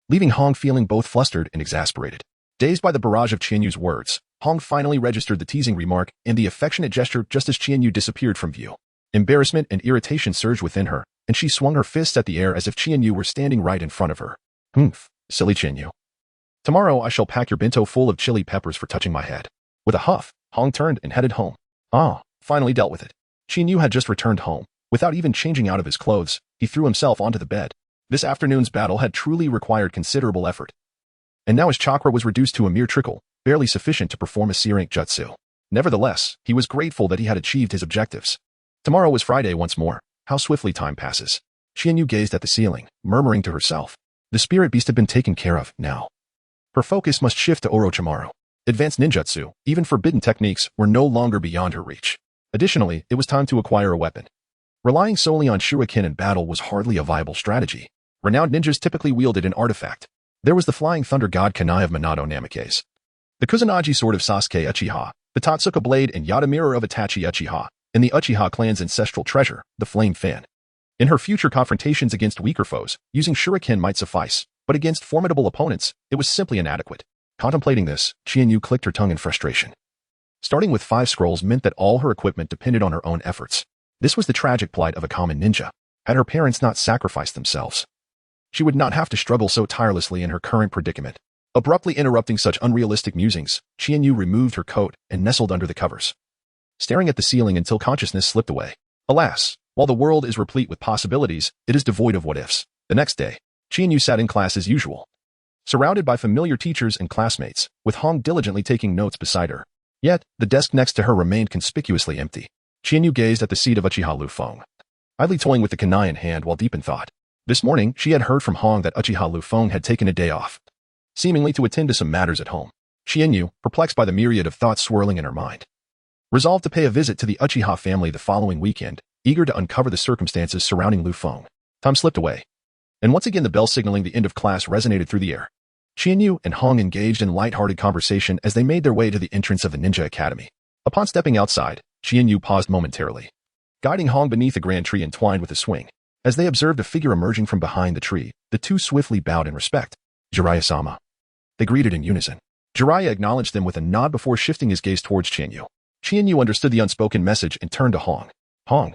Speaker 1: leaving Hong feeling both flustered and exasperated. Dazed by the barrage of Qianyu's words, Hong finally registered the teasing remark and the affectionate gesture just as Qianyu disappeared from view. Embarrassment and irritation surged within her, and she swung her fists at the air as if Qianyu were standing right in front of her. Humph, silly Qianyu. Tomorrow I shall pack your bento full of chili peppers for touching my head. With a huff, Hong turned and headed home. Finally dealt with it. Qianyu had just returned home. Without even changing out of his clothes, he threw himself onto the bed. This afternoon's battle had truly required considerable effort, and now his chakra was reduced to a mere trickle, barely sufficient to perform a C-rank jutsu. Nevertheless, he was grateful that he had achieved his objectives. Tomorrow was Friday once more. How swiftly time passes. Qianyu gazed at the ceiling, murmuring to herself. The spirit beast had been taken care of, now her focus must shift to Orochimaru. Advanced ninjutsu, even forbidden techniques, were no longer beyond her reach. Additionally, it was time to acquire a weapon. Relying solely on shuriken in battle was hardly a viable strategy. Renowned ninjas typically wielded an artifact. There was the flying thunder god Kunai of Minato Namikaze, the Kusanagi sword of Sasuke Uchiha, the Tatsuka blade and Yada mirror of Itachi Uchiha, and the Uchiha clan's ancestral treasure, the flame fan. In her future confrontations against weaker foes, using shuriken might suffice, but against formidable opponents, it was simply inadequate. Contemplating this, Chienyu clicked her tongue in frustration. Starting with 5 scrolls meant that all her equipment depended on her own efforts. This was the tragic plight of a common ninja. Had her parents not sacrificed themselves, she would not have to struggle so tirelessly in her current predicament. Abruptly interrupting such unrealistic musings, Chienyu removed her coat and nestled under the covers, staring at the ceiling until consciousness slipped away. Alas, while the world is replete with possibilities, it is devoid of what-ifs. The next day, Chienyu sat in class as usual, surrounded by familiar teachers and classmates, with Hong diligently taking notes beside her. Yet, the desk next to her remained conspicuously empty. Chienyu gazed at the seat of Uchiha Liufeng, idly toying with the kunai in hand while deep in thought. This morning, she had heard from Hong that Uchiha Liufeng had taken a day off, seemingly to attend to some matters at home. Chienyu, perplexed by the myriad of thoughts swirling in her mind, resolved to pay a visit to the Uchiha family the following weekend, eager to uncover the circumstances surrounding Liufeng. Time slipped away, and once again the bell signaling the end of class resonated through the air. Chienyu and Hong engaged in light-hearted conversation as they made their way to the entrance of the Ninja Academy. Upon stepping outside, Chienyu paused momentarily, guiding Hong beneath a grand tree entwined with a swing. As they observed a figure emerging from behind the tree, the two swiftly bowed in respect. Jiraiya-sama. They greeted in unison. Jiraiya acknowledged them with a nod before shifting his gaze towards Chienyu. Chienyu understood the unspoken message and turned to Hong. Hong,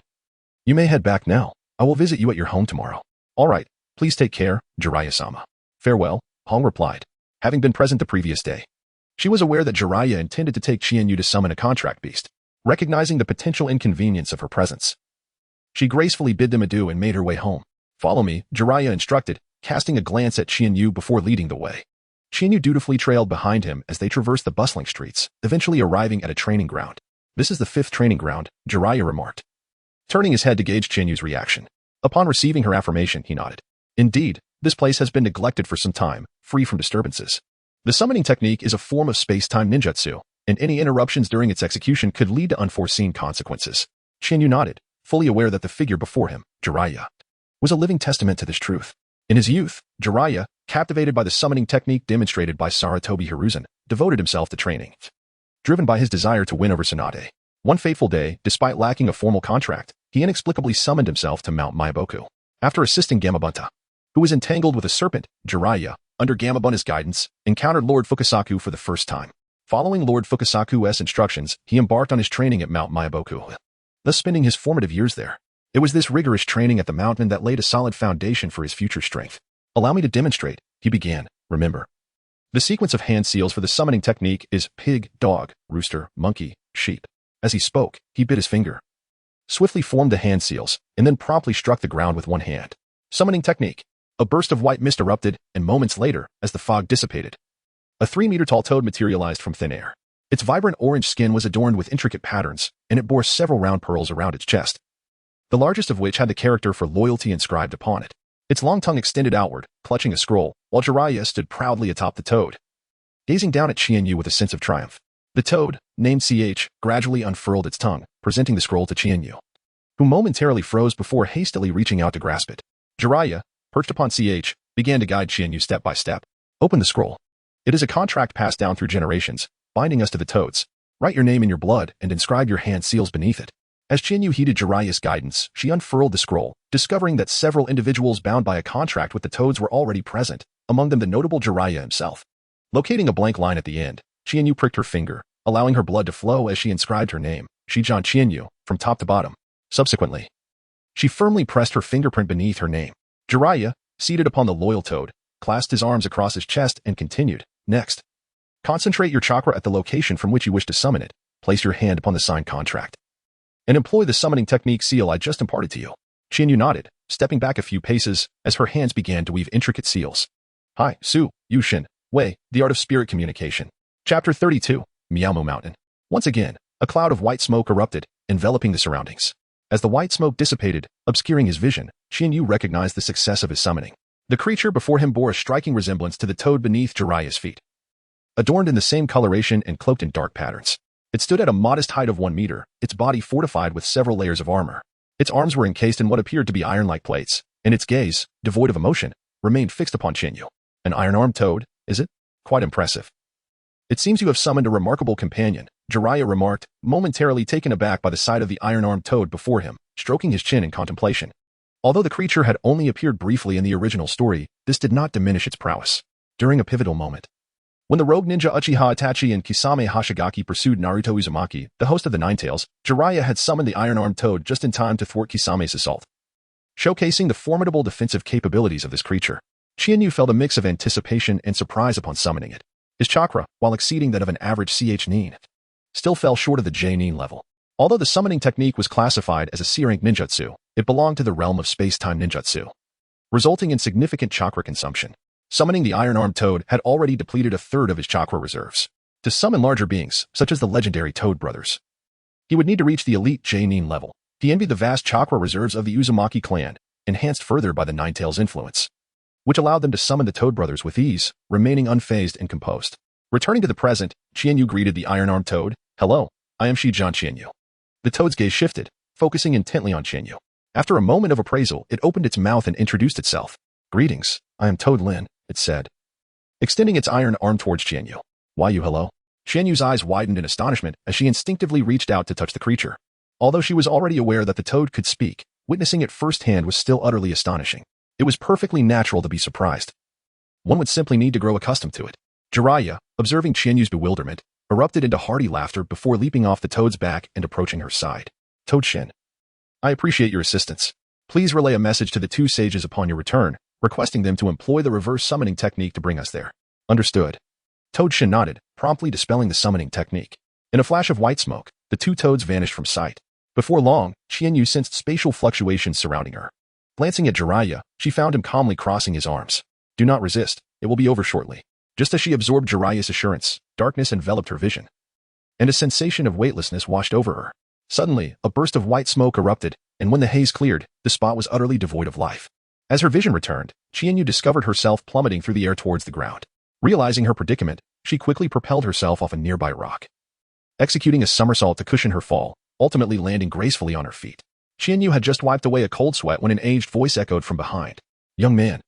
Speaker 1: you may head back now. I will visit you at your home tomorrow. All right, please take care, Jiraiya-sama. Farewell, Hong replied, having been present the previous day. She was aware that Jiraiya intended to take Chienyu to summon a contract beast. Recognizing the potential inconvenience of her presence, she gracefully bid them adieu and made her way home. Follow me, Jiraiya instructed, casting a glance at Chienyu before leading the way. Chienyu dutifully trailed behind him as they traversed the bustling streets, eventually arriving at a training ground. This is the 5th training ground, Jiraiya remarked, turning his head to gauge Chienyu's reaction. Upon receiving her affirmation, he nodded. Indeed, this place has been neglected for some time, free from disturbances. The summoning technique is a form of space-time ninjutsu, and any interruptions during its execution could lead to unforeseen consequences. Chienyu nodded, fully aware that the figure before him, Jiraiya, was a living testament to this truth. In his youth, Jiraiya, captivated by the summoning technique demonstrated by Sarutobi Hiruzen, devoted himself to training, driven by his desire to win over Tsunade. One fateful day, despite lacking a formal contract, he inexplicably summoned himself to Mount Maiboku. After assisting Gamabunta, who was entangled with a serpent, Jiraiya, under Gamabunta's guidance, encountered Lord Fukasaku for the first time. Following Lord Fukasaku's instructions, he embarked on his training at Mount Maiboku, thus spending his formative years there. It was this rigorous training at the mountain that laid a solid foundation for his future strength. Allow me to demonstrate, he began. Remember, the sequence of hand seals for the summoning technique is pig, dog, rooster, monkey, sheep. As he spoke, he bit his finger, swiftly formed the hand seals, and then promptly struck the ground with one hand. Summoning technique. A burst of white mist erupted, and moments later, as the fog dissipated, a 3-meter-tall toad materialized from thin air. Its vibrant orange skin was adorned with intricate patterns, and it bore several round pearls around its chest, the largest of which had the character for loyalty inscribed upon it. Its long tongue extended outward, clutching a scroll, while Jiraiya stood proudly atop the toad, gazing down at Chienyu with a sense of triumph. The toad, named CH, gradually unfurled its tongue, presenting the scroll to Chienyu, who momentarily froze before hastily reaching out to grasp it. Jiraiya, perched upon CH, began to guide Chienyu step by step. Open the scroll. It is a contract passed down through generations, binding us to the toads. Write your name in your blood and inscribe your hand seals beneath it. As Chienyu heeded Jiraiya's guidance, she unfurled the scroll, discovering that several individuals bound by a contract with the toads were already present, among them the notable Jiraiya himself. Locating a blank line at the end, Chienyu pricked her finger, allowing her blood to flow as she inscribed her name, Shijan Chienyu, from top to bottom. Subsequently, she firmly pressed her fingerprint beneath her name. Jiraiya, seated upon the loyal toad, clasped his arms across his chest and continued. Next, concentrate your chakra at the location from which you wish to summon it. Place your hand upon the signed contract, and employ the summoning technique seal I just imparted to you. Chienyu nodded, stepping back a few paces as her hands began to weave intricate seals. Hai, Su, Yushin, Wei, the art of spirit communication. Chapter 32, Miyamu Mountain. Once again, a cloud of white smoke erupted, enveloping the surroundings. As the white smoke dissipated, obscuring his vision, Chienyu recognized the success of his summoning. The creature before him bore a striking resemblance to the toad beneath Jiraiya's feet, adorned in the same coloration and cloaked in dark patterns. It stood at a modest height of 1 meter, its body fortified with several layers of armor. Its arms were encased in what appeared to be iron-like plates, and its gaze, devoid of emotion, remained fixed upon Chiharu. An iron-armed toad, is it? Quite impressive. It seems you have summoned a remarkable companion, Jiraiya remarked, momentarily taken aback by the sight of the iron-armed toad before him, stroking his chin in contemplation. Although the creature had only appeared briefly in the original story, this did not diminish its prowess. During a pivotal moment, when the rogue ninja Uchiha Itachi and Kisame Hashigaki pursued Naruto Uzumaki, the host of the Nine Tails, Jiraiya had summoned the iron-armed toad just in time to thwart Kisame's assault. Showcasing the formidable defensive capabilities of this creature, Chiharu felt a mix of anticipation and surprise upon summoning it. His chakra, while exceeding that of an average ch-nin, still fell short of the j-nin level. Although the summoning technique was classified as a C-rank ninjutsu, it belonged to the realm of space-time ninjutsu, resulting in significant chakra consumption. Summoning the iron-armed toad had already depleted a third of his chakra reserves. To summon larger beings, such as the legendary Toad Brothers, he would need to reach the elite j-nin level. He envied the vast chakra reserves of the Uzumaki clan, enhanced further by the Nine Tails' influence, which allowed them to summon the Toad Brothers with ease, remaining unfazed and composed. Returning to the present, Chiharu greeted the iron-armed toad. "Hello, I am Shijan Chiharu." The toad's gaze shifted, focusing intently on Chiharu. After a moment of appraisal, it opened its mouth and introduced itself. "Greetings, I am Toad Lin," it said, extending its iron arm towards Chiharu. "Why you hello?" Chiharu's eyes widened in astonishment as she instinctively reached out to touch the creature. Although she was already aware that the toad could speak, witnessing it firsthand was still utterly astonishing. It was perfectly natural to be surprised. One would simply need to grow accustomed to it. Jiraiya, observing Chiharu's bewilderment, erupted into hearty laughter before leaping off the toad's back and approaching her side. "Toad-shin, I appreciate your assistance. Please relay a message to the two sages upon your return, requesting them to employ the reverse summoning technique to bring us there." "Understood." Toad-shin nodded, promptly dispelling the summoning technique. In a flash of white smoke, the two toads vanished from sight. Before long, Chiharu sensed spatial fluctuations surrounding her. Glancing at Jiraiya, she found him calmly crossing his arms. "Do not resist, it will be over shortly." Just as she absorbed Jiraiya's assurance, darkness enveloped her vision, and a sensation of weightlessness washed over her. Suddenly, a burst of white smoke erupted, and when the haze cleared, the spot was utterly devoid of life. As her vision returned, Chiharu discovered herself plummeting through the air towards the ground. Realizing her predicament, she quickly propelled herself off a nearby rock, executing a somersault to cushion her fall, ultimately landing gracefully on her feet. Chiharu had just wiped away a cold sweat when an aged voice echoed from behind. "Young man,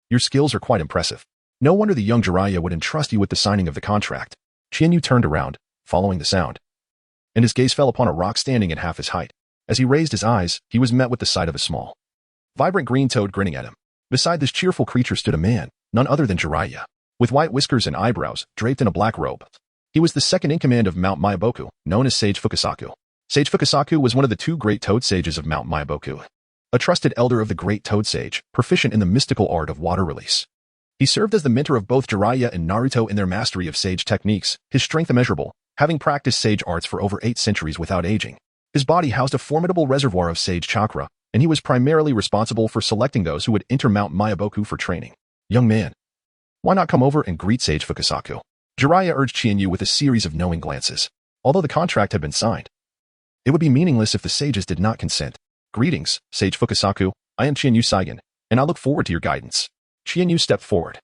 Speaker 1: your skills are quite impressive. No wonder the young Jiraiya would entrust you with the signing of the contract." Chiharu turned around, following the sound, and his gaze fell upon a rock standing at half his height. As he raised his eyes, he was met with the sight of a small, vibrant green toad grinning at him. Beside this cheerful creature stood a man, none other than Jiraiya, with white whiskers and eyebrows, draped in a black robe. He was the second in command of Mount Myaboku, known as Sage Fukasaku. Sage Fukasaku was one of the two great toad sages of Mount Myaboku, a trusted elder of the great toad sage, proficient in the mystical art of water release. He served as the mentor of both Jiraiya and Naruto in their mastery of sage techniques, his strength immeasurable, having practiced sage arts for over 8 centuries without aging. His body housed a formidable reservoir of sage chakra, and he was primarily responsible for selecting those who would enter Mount Myaboku for training. "Young man, why not come over and greet Sage Fukasaku?" Jiraiya urged Chiharu with a series of knowing glances. Although the contract had been signed, it would be meaningless if the sages did not consent. "Greetings, Sage Fukasaku. I am Chiharu Saigen, and I look forward to your guidance." Chiharu stepped forward,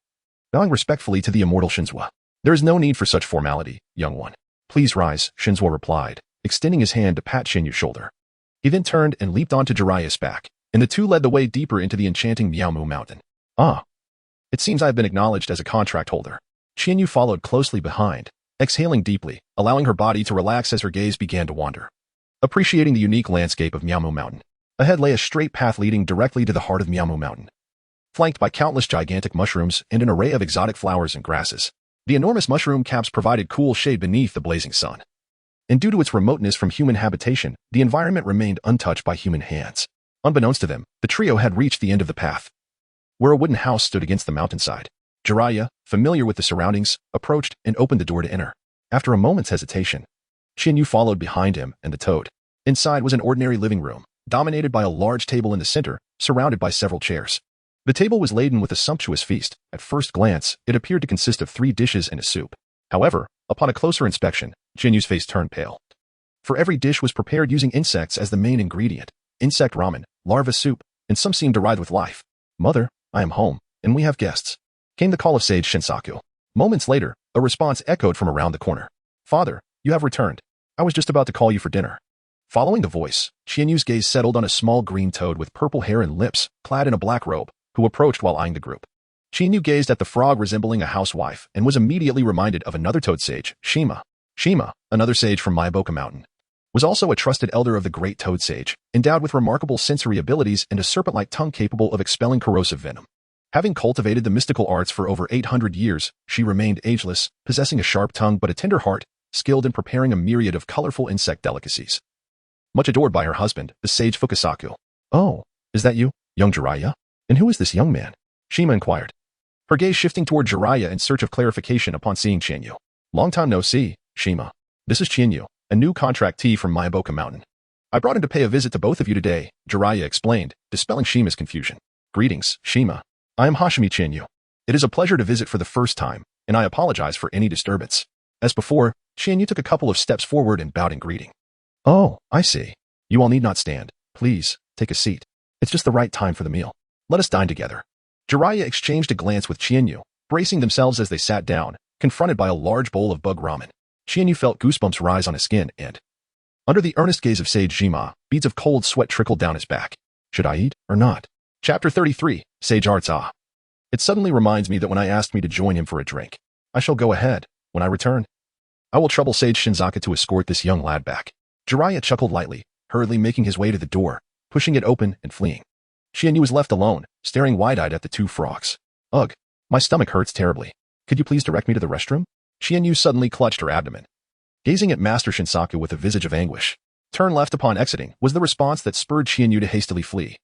Speaker 1: bowing respectfully to the immortal Shinzwa. "There is no need for such formality, young one. Please rise," Shinzwa replied, extending his hand to pat Chiharu's shoulder. He then turned and leaped onto Jiraiya's back, and the two led the way deeper into the enchanting Miaomu Mountain. "Ah, it seems I have been acknowledged as a contract holder." Chiharu followed closely behind, exhaling deeply, allowing her body to relax as her gaze began to wander. Appreciating the unique landscape of Miaomu Mountain, ahead lay a straight path leading directly to the heart of Miaomu Mountain, flanked by countless gigantic mushrooms and an array of exotic flowers and grasses. The enormous mushroom caps provided cool shade beneath the blazing sun, and due to its remoteness from human habitation, the environment remained untouched by human hands. Unbeknownst to them, the trio had reached the end of the path, where a wooden house stood against the mountainside. Jiraiya, familiar with the surroundings, approached and opened the door to enter. After a moment's hesitation, Chiharu followed behind him and the toad. Inside was an ordinary living room, dominated by a large table in the center, surrounded by several chairs. The table was laden with a sumptuous feast. At first glance, it appeared to consist of 3 dishes and a soup. However, upon a closer inspection, Chiharu's face turned pale. For every dish was prepared using insects as the main ingredient. Insect ramen, larva soup, and some seemed to ride with life. "Mother, I am home, and we have guests," came the call of Sage Shinsaku. Moments later, a response echoed from around the corner. "Father, you have returned. I was just about to call you for dinner." Following the voice, Qianyu's gaze settled on a small green toad with purple hair and lips, clad in a black robe, who approached while eyeing the group. Qianyu gazed at the frog resembling a housewife and was immediately reminded of another toad sage, Shima. Shima, another sage from Maiboka Mountain, was also a trusted elder of the great toad sage, endowed with remarkable sensory abilities and a serpent-like tongue capable of expelling corrosive venom. Having cultivated the mystical arts for over 800 years, she remained ageless, possessing a sharp tongue but a tender heart, skilled in preparing a myriad of colorful insect delicacies. Much adored by her husband, the sage Fukasaku. "Oh, is that you, young Jiraiya? And who is this young man?" Shima inquired, her gaze shifting toward Jiraiya in search of clarification upon seeing Qianyu. "Long time no see, Shima. This is Qianyu, a new contractee from Maiboka Mountain. I brought in to pay a visit to both of you today," Jiraiya explained, dispelling Shima's confusion. "Greetings, Shima. I am Hoshimi Qianyu. It is a pleasure to visit for the first time, and I apologize for any disturbance." As before, Qianyu took a couple of steps forward and bowed in greeting. "Oh, I see. You all need not stand. Please, take a seat. It's just the right time for the meal. Let us dine together." Jiraiya exchanged a glance with Qianyu, bracing themselves as they sat down, confronted by a large bowl of bug ramen. Qianyu felt goosebumps rise on his skin and, under the earnest gaze of Sage Shima, beads of cold sweat trickled down his back. Should I eat or not? Chapter 33, Sage Arts. It suddenly reminds me that when I asked me to join him for a drink, I shall go ahead. When I return, I will trouble Sage Shinzaka to escort this young lad back. Jiraiya chuckled lightly, hurriedly making his way to the door, pushing it open and fleeing. Qianyu was left alone, staring wide-eyed at the two frogs. "Ugh, my stomach hurts terribly. Could you please direct me to the restroom?" Qianyu suddenly clutched her abdomen, gazing at Master Shinsaku with a visage of anguish. "Turn left upon exiting," was the response that spurred Qianyu to hastily flee,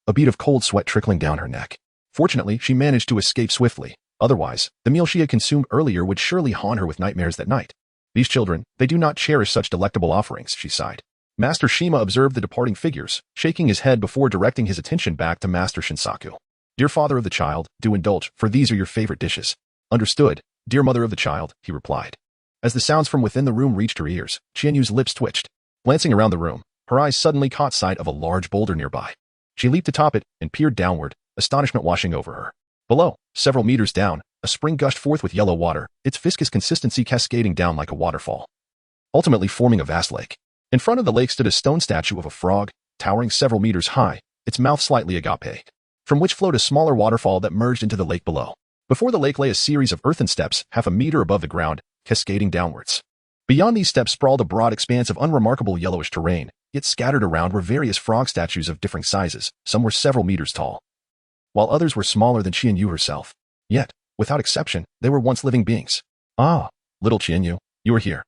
Speaker 1: a bead of cold sweat trickling down her neck. Fortunately, she managed to escape swiftly. Otherwise, the meal she had consumed earlier would surely haunt her with nightmares that night. "These children, they do not cherish such delectable offerings," she sighed. Master Shima observed the departing figures, shaking his head before directing his attention back to Master Shinsaku. "Dear father of the child, do indulge, for these are your favorite dishes." "Understood, dear mother of the child," he replied. As the sounds from within the room reached her ears, Qianyu's lips twitched. Glancing around the room, her eyes suddenly caught sight of a large boulder nearby. She leaped atop it and peered downward, astonishment washing over her. Below, several meters down, a spring gushed forth with yellow water, its viscous consistency cascading down like a waterfall, ultimately forming a vast lake. In front of the lake stood a stone statue of a frog, towering several meters high, its mouth slightly agape, from which flowed a smaller waterfall that merged into the lake below. Before the lake lay a series of earthen steps, half a meter above the ground, cascading downwards. Beyond these steps sprawled a broad expanse of unremarkable yellowish terrain, yet scattered around were various frog statues of differing sizes. Some were several meters tall, while others were smaller than Qianyu herself. Yet, without exception, they were once living beings. "Ah, little Qianyu, you are here,"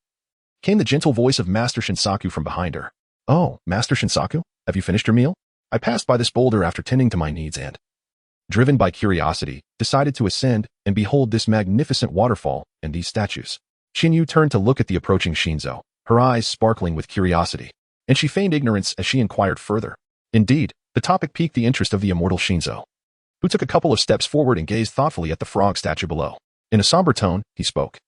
Speaker 1: came the gentle voice of Master Shinsaku from behind her. "Oh, Master Shinsaku, have you finished your meal? I passed by this boulder after tending to my needs and, driven by curiosity, decided to ascend and behold this magnificent waterfall and these statues." Qianyu turned to look at the approaching Shinzo, her eyes sparkling with curiosity, and she feigned ignorance as she inquired further. Indeed, the topic piqued the interest of the immortal Shinzo, who took a couple of steps forward and gazed thoughtfully at the frog statue below. In a somber tone, he spoke.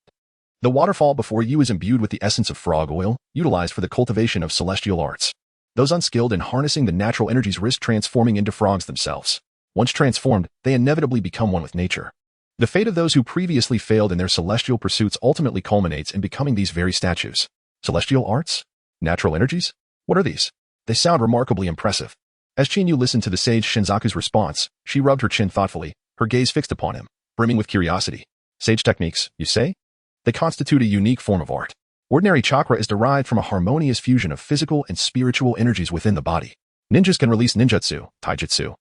Speaker 1: "The waterfall before you is imbued with the essence of frog oil, utilized for the cultivation of celestial arts. Those unskilled in harnessing the natural energies risk transforming into frogs themselves. Once transformed, they inevitably become one with nature. The fate of those who previously failed in their celestial pursuits ultimately culminates in becoming these very statues. Celestial arts? Natural energies? What are these? They sound remarkably impressive." As Qianyu listened to the sage Shinzaku's response, she rubbed her chin thoughtfully, her gaze fixed upon him, brimming with curiosity. "Sage techniques, you say? They constitute a unique form of art. Ordinary chakra is derived from a harmonious fusion of physical and spiritual energies within the body. Ninjas can release ninjutsu, taijutsu,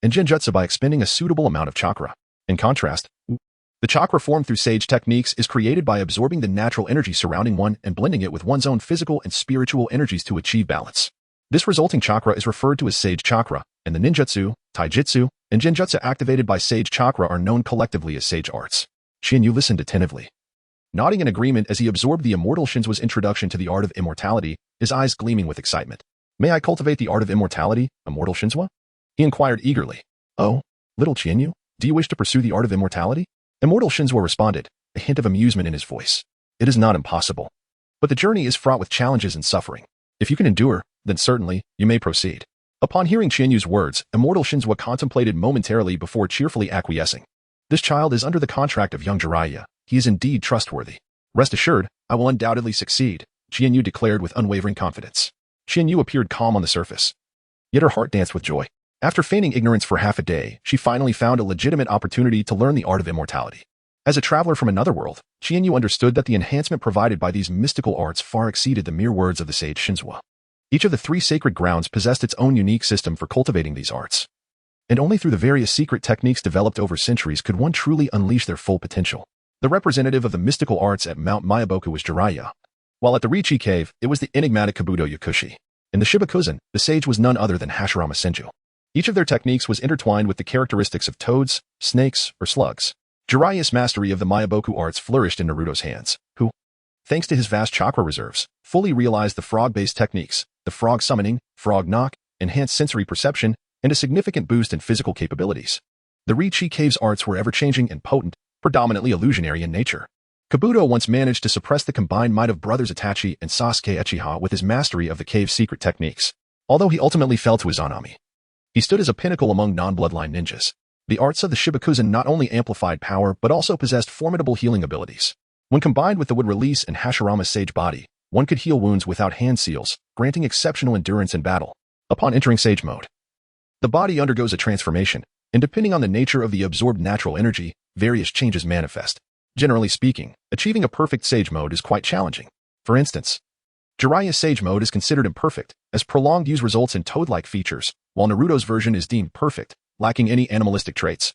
Speaker 1: and genjutsu by expending a suitable amount of chakra. In contrast, the chakra formed through sage techniques is created by absorbing the natural energy surrounding one and blending it with one's own physical and spiritual energies to achieve balance. This resulting chakra is referred to as sage chakra, and the ninjutsu, taijutsu, and genjutsu activated by sage chakra are known collectively as sage arts." Qianyu listened attentively, nodding in agreement as he absorbed the immortal Shinzo's introduction to the art of immortality, his eyes gleaming with excitement. "May I cultivate the art of immortality, immortal Shinzo?" he inquired eagerly. "Oh, little Qianyu, do you wish to pursue the art of immortality?" Immortal Shinzo responded, a hint of amusement in his voice. "It is not impossible, but the journey is fraught with challenges and suffering. If you can endure, then certainly, you may proceed." Upon hearing Qianyu's words, Immortal Shinzo contemplated momentarily before cheerfully acquiescing. "This child is under the contract of young Jiraiya. He is indeed trustworthy. Rest assured, I will undoubtedly succeed," Qianyu declared with unwavering confidence. Qianyu appeared calm on the surface, yet her heart danced with joy. After feigning ignorance for half a day, she finally found a legitimate opportunity to learn the art of immortality. As a traveler from another world, Qianyu understood that the enhancement provided by these mystical arts far exceeded the mere words of the sage Shinzua. Each of the 3 sacred grounds possessed its own unique system for cultivating these arts. And only through the various secret techniques developed over centuries could one truly unleash their full potential. The representative of the mystical arts at Mount Myaboku was Jiraiya, while at the Riichi Cave, it was the enigmatic Kabuto Yakushi. In the Shibakuzen, the sage was none other than Hashirama Senju. Each of their techniques was intertwined with the characteristics of toads, snakes, or slugs. Jiraiya's mastery of the Myaboku arts flourished in Naruto's hands, who, thanks to his vast chakra reserves, fully realized the frog-based techniques, the frog summoning, frog knock, enhanced sensory perception, and a significant boost in physical capabilities. The Riichi Cave's arts were ever-changing and potent, predominantly illusionary in nature. Kabuto once managed to suppress the combined might of brothers Itachi and Sasuke Uchiha with his mastery of the cave's secret techniques. Although he ultimately fell to Izanami, he stood as a pinnacle among non-bloodline ninjas. The arts of the Shibakuzen not only amplified power but also possessed formidable healing abilities. When combined with the wood release and Hashirama's sage body, one could heal wounds without hand seals, granting exceptional endurance in battle. Upon entering sage mode, the body undergoes a transformation, and depending on the nature of the absorbed natural energy, various changes manifest. Generally speaking, achieving a perfect sage mode is quite challenging. For instance, Jiraiya's sage mode is considered imperfect, as prolonged use results in toad-like features, while Naruto's version is deemed perfect, lacking any animalistic traits.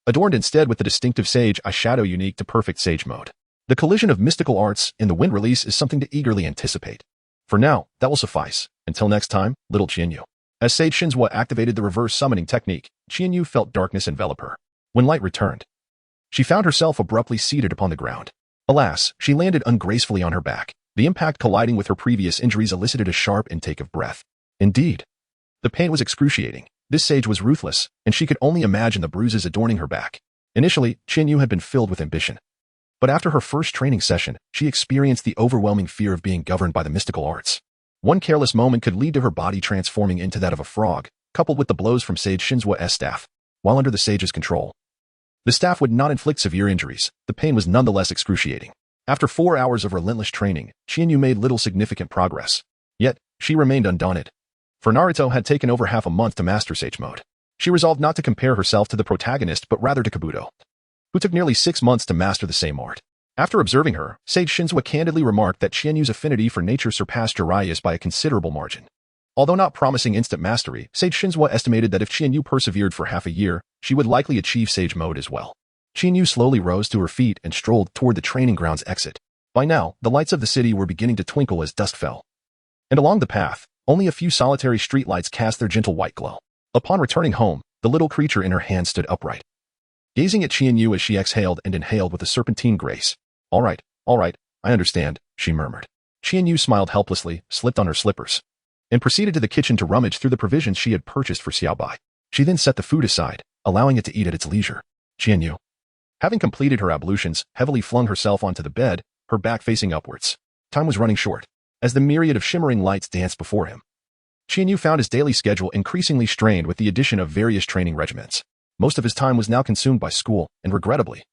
Speaker 1: Adorned instead with the distinctive sage eyeshadow unique to perfect sage mode. The collision of mystical arts in the wind release is something to eagerly anticipate. For now, that will suffice. Until next time, little Qianyu. As Sage Shinzua activated the reverse summoning technique, Qianyu felt darkness envelop her. When light returned, she found herself abruptly seated upon the ground. Alas, she landed ungracefully on her back. The impact colliding with her previous injuries elicited a sharp intake of breath. Indeed, the pain was excruciating. This sage was ruthless, and she could only imagine the bruises adorning her back. Initially, Qianyu had been filled with ambition. But after her first training session, she experienced the overwhelming fear of being governed by the mystical arts. One careless moment could lead to her body transforming into that of a frog, coupled with the blows from Sage Shinzua's staff. While under the sage's control, the staff would not inflict severe injuries. The pain was nonetheless excruciating. After 4 hours of relentless training, Qianyu made little significant progress. Yet, she remained undaunted. For Naruto had taken over half a month to master sage mode. She resolved not to compare herself to the protagonist but rather to Kabuto, who took nearly 6 months to master the same art. After observing her, Sage Shinzua candidly remarked that Qianyu's affinity for nature surpassed Jiraiya's by a considerable margin. Although not promising instant mastery, Sage Shinzua estimated that if Qianyu persevered for half a year, she would likely achieve sage mode as well. Qianyu slowly rose to her feet and strolled toward the training ground's exit. By now, the lights of the city were beginning to twinkle as dusk fell. And along the path, only a few solitary streetlights cast their gentle white glow. Upon returning home, the little creature in her hand stood upright, gazing at Qianyu as she exhaled and inhaled with a serpentine grace. All right, I understand, she murmured. Qianyu smiled helplessly, slipped on her slippers, and proceeded to the kitchen to rummage through the provisions she had purchased for Xiaobai. She then set the food aside, allowing it to eat at its leisure. Qianyu, having completed her ablutions, heavily flung herself onto the bed, her back facing upwards. Time was running short, as the myriad of shimmering lights danced before him. Qianyu found his daily schedule increasingly strained with the addition of various training regimens. Most of his time was now consumed by school, and regrettably,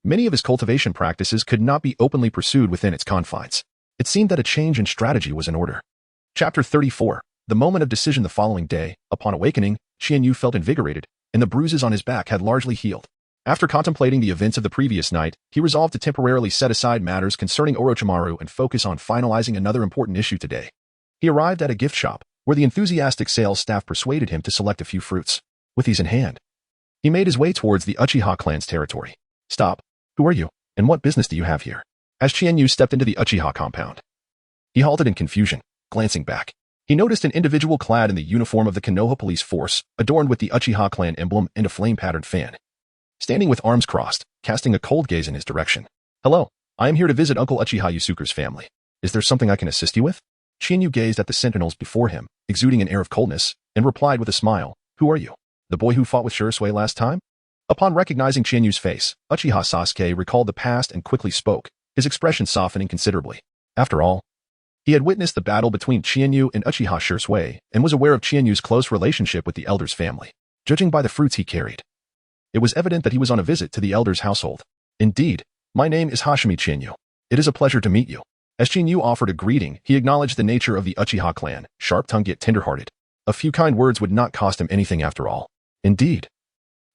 Speaker 1: many of his cultivation practices could not be openly pursued within its confines. It seemed that a change in strategy was in order. Chapter 34. The moment of decision. The following day, upon awakening, Qianyu felt invigorated, and the bruises on his back had largely healed. After contemplating the events of the previous night, he resolved to temporarily set aside matters concerning Orochimaru and focus on finalizing another important issue today. He arrived at a gift shop, where the enthusiastic sales staff persuaded him to select a few fruits. With these in hand, he made his way towards the Uchiha clan's territory. Stop. Who are you, and what business do you have here? As Qianyu stepped into the Uchiha compound, he halted in confusion, glancing back. He noticed an individual clad in the uniform of the Konoha police force, adorned with the Uchiha clan emblem and a flame-patterned fan, standing with arms crossed, casting a cold gaze in his direction. Hello, I am here to visit Uncle Uchiha Yusuke's family. Is there something I can assist you with? Qianyu gazed at the sentinels before him, exuding an air of coldness, and replied with a smile, Who are you? The boy who fought with Shisui last time? Upon recognizing Qianyu's face, Uchiha Sasuke recalled the past and quickly spoke, his expression softening considerably. After all, he had witnessed the battle between Qianyu and Uchiha Shisui and was aware of Qianyu's close relationship with the elder's family. Judging by the fruits he carried, it was evident that he was on a visit to the elder's household. Indeed, my name is Hoshimi Qianyu. It is a pleasure to meet you. As Yu offered a greeting, he acknowledged the nature of the Uchiha clan, sharp-tongued yet tender-hearted. A few kind words would not cost him anything after all. Indeed.